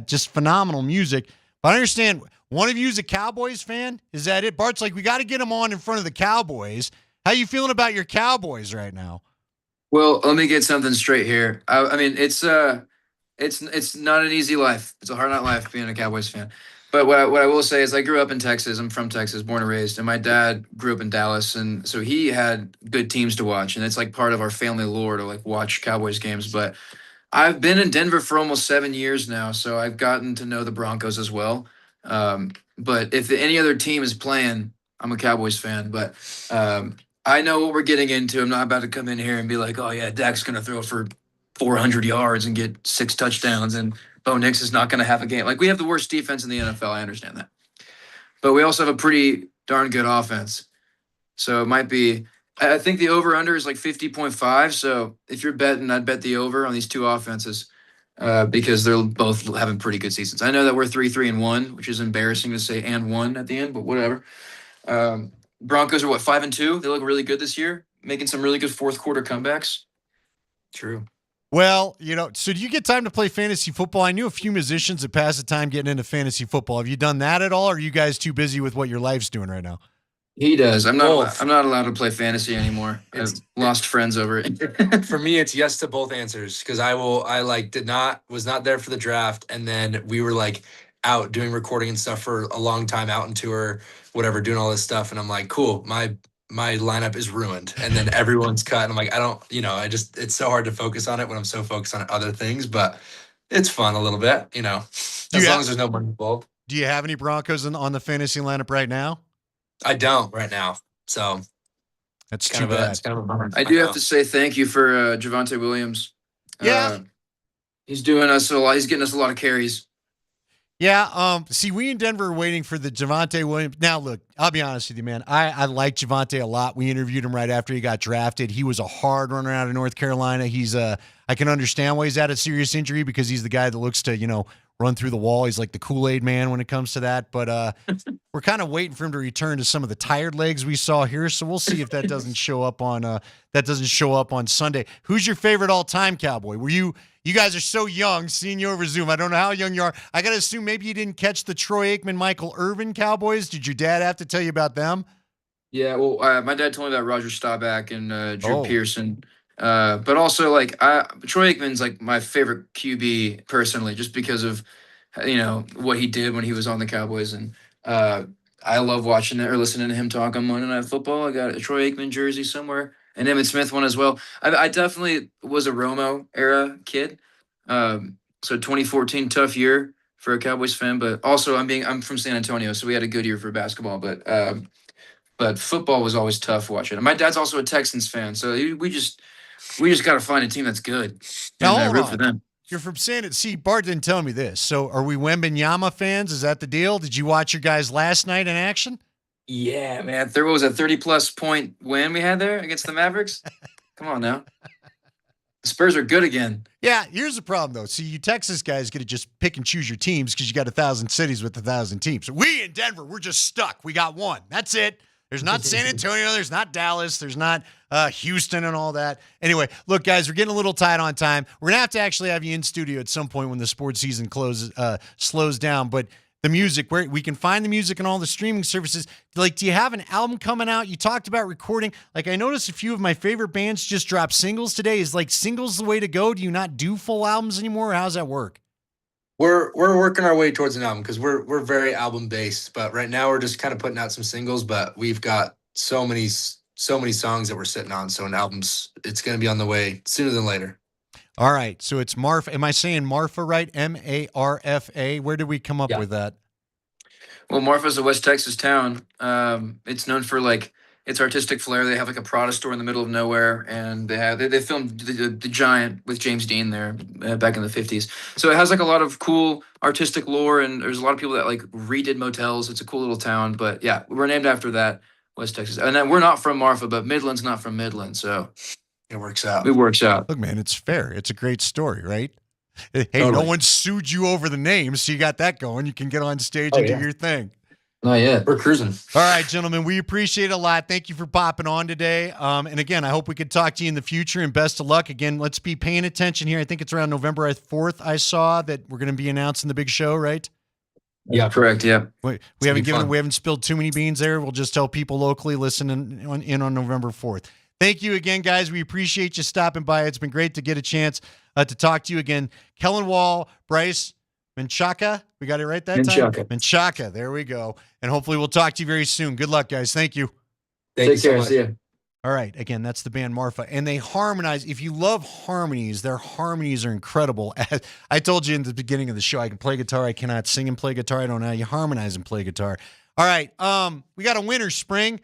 Just phenomenal music. But I understand one of you is a Cowboys fan. Is that it? Bart's like, we got to get them on in front of the Cowboys. How you feeling about your Cowboys right now? Well, let me get something straight here. I mean, it's not an easy life. It's a hard not life being a Cowboys fan. But what I will say is I grew up in Texas. I'm from Texas, born and raised. And my dad grew up in Dallas. And so he had good teams to watch. And it's like part of our family lore to like watch Cowboys games. But I've been in Denver for almost 7 years now. So I've gotten to know the Broncos as well. But if any other team is playing, I'm a Cowboys fan. But I know what we're getting into. I'm not about to come in here and be like, oh, yeah, Dak's going to throw for 400 yards and get 6 touchdowns, and Bo Nix is not going to have a game. Like, we have the worst defense in the NFL. I understand that. But we also have a pretty darn good offense. So it might be – I think the over-under is like 50.5. So if you're betting, I'd bet the over on these two offenses because they're both having pretty good seasons. I know that we're 3-3-1, which is embarrassing to say and 1 at the end, but whatever. Broncos are 5-2. They look really good this year, making some really good fourth quarter comebacks. True. Well, so do you get time to play fantasy football? I knew a few musicians that pass the time getting into fantasy football. Have you done that at all, or are you guys too busy with what your life's doing right now? He does. I'm not allowed to play fantasy anymore. I've lost friends over it. For me, it's yes to both answers because was not there for the draft, and then we were like out doing recording and stuff for a long time, out on tour, whatever, doing all this stuff, and I'm like, cool, my lineup is ruined, and then everyone's cut, and I'm like, it's so hard to focus on it when I'm so focused on other things, but it's fun a little bit, as long as there's no money involved. Do you have any Broncos on the fantasy lineup right now? I don't right now, so that's too bad. It's kind of a bummer. I do have to say thank you for Javonte Williams. Yeah, he's doing us a lot. He's getting us a lot of carries. Yeah, see, we in Denver are waiting for the Javonte Williams. Now, look, I'll be honest with you, man. I like Javonte a lot. We interviewed him right after he got drafted. He was a hard runner out of North Carolina. I can understand why he's had a serious injury because he's the guy that looks to, run through the wall. He's like the Kool-Aid man when it comes to that. But we're kind of waiting for him to return to some of the tired legs we saw here. So we'll see if that doesn't show up on Sunday. Who's your favorite all-time Cowboy? You guys are so young, seeing you over Zoom. I don't know how young you are. I got to assume maybe you didn't catch the Troy Aikman, Michael Irvin Cowboys. Did your dad have to tell you about them? Yeah, well, my dad told me about Roger Staubach and Drew Pearson. But also, Troy Aikman's like my favorite QB personally, just because of, what he did when he was on the Cowboys. And I love watching it or listening to him talk on Monday Night Football. I got a Troy Aikman jersey somewhere. And Emmitt Smith one as well. I definitely was a Romo era kid. So 2014, tough year for a Cowboys fan, but also I'm from San Antonio, so we had a good year for basketball. But football was always tough watching. And my dad's also a Texans fan, so we just got to find a team that's good and root for them. You're from see, Bart didn't tell me this. So are we Wembanyama fans? Is that the deal? Did you watch your guys last night in action? Yeah, man. There was a 30-plus point win we had there against the Mavericks. Come on now. The Spurs are good again. Yeah, here's the problem, though. See, you Texas guys get to just pick and choose your teams because you got 1,000 cities with 1,000 teams. We in Denver, we're just stuck. We got one. That's it. There's not San Antonio. There's not Dallas. There's not Houston and all that. Anyway, look, guys, we're getting a little tight on time. We're going to have to actually have you in studio at some point when the sports season slows down. But the music, where we can find the music and all the streaming services. Do you have an album coming out? You talked about recording. I noticed a few of my favorite bands just dropped singles today. Is singles the way to go? Do you not do full albums anymore? Or how's that work? We're working our way towards an album because we're very album based. But right now we're just kind of putting out some singles. But we've got so many songs that we're sitting on. So an album's it's going to be on the way sooner than later. All right, so it's Marfa. Am I saying Marfa right? Marfa. Where did we come up with that? Well, Marfa's a West Texas town. It's known for its artistic flair. They have a Prada store in the middle of nowhere, and they filmed the Giant with James Dean there back in the 50s. So it has a lot of cool artistic lore, and there's a lot of people that redid motels. It's a cool little town, but yeah, we're named after that, West Texas. And then we're not from Marfa, but Midland's not from Midland, so. It works out. It works out. Look, man, it's fair. It's a great story, right? Hey, totally. No one sued you over the name, so you got that going. You can get on stage and do your thing. Not yet. We're cruising. All right, gentlemen, we appreciate it a lot. Thank you for popping on today. And again, I hope we could talk to you in the future, and best of luck. Again, let's be paying attention here. I think it's around November 4th I saw that we're going to be announcing the big show, right? Yeah, correct. Yeah. We haven't spilled too many beans there. We'll just tell people locally, listen in on November 4th. Thank you again, guys. We appreciate you stopping by. It's been great to get a chance to talk to you again. Kellen Wall, Bryce Menchaca. We got it right that time? Menchaca. There we go. And hopefully we'll talk to you very soon. Good luck, guys. Thank you. Take care. See you. All right. Again, that's the band Marfa. And they harmonize. If you love harmonies, their harmonies are incredible. As I told you in the beginning of the show, I can play guitar. I cannot sing and play guitar. I don't know how you harmonize and play guitar. All right. We got a winner, Spring.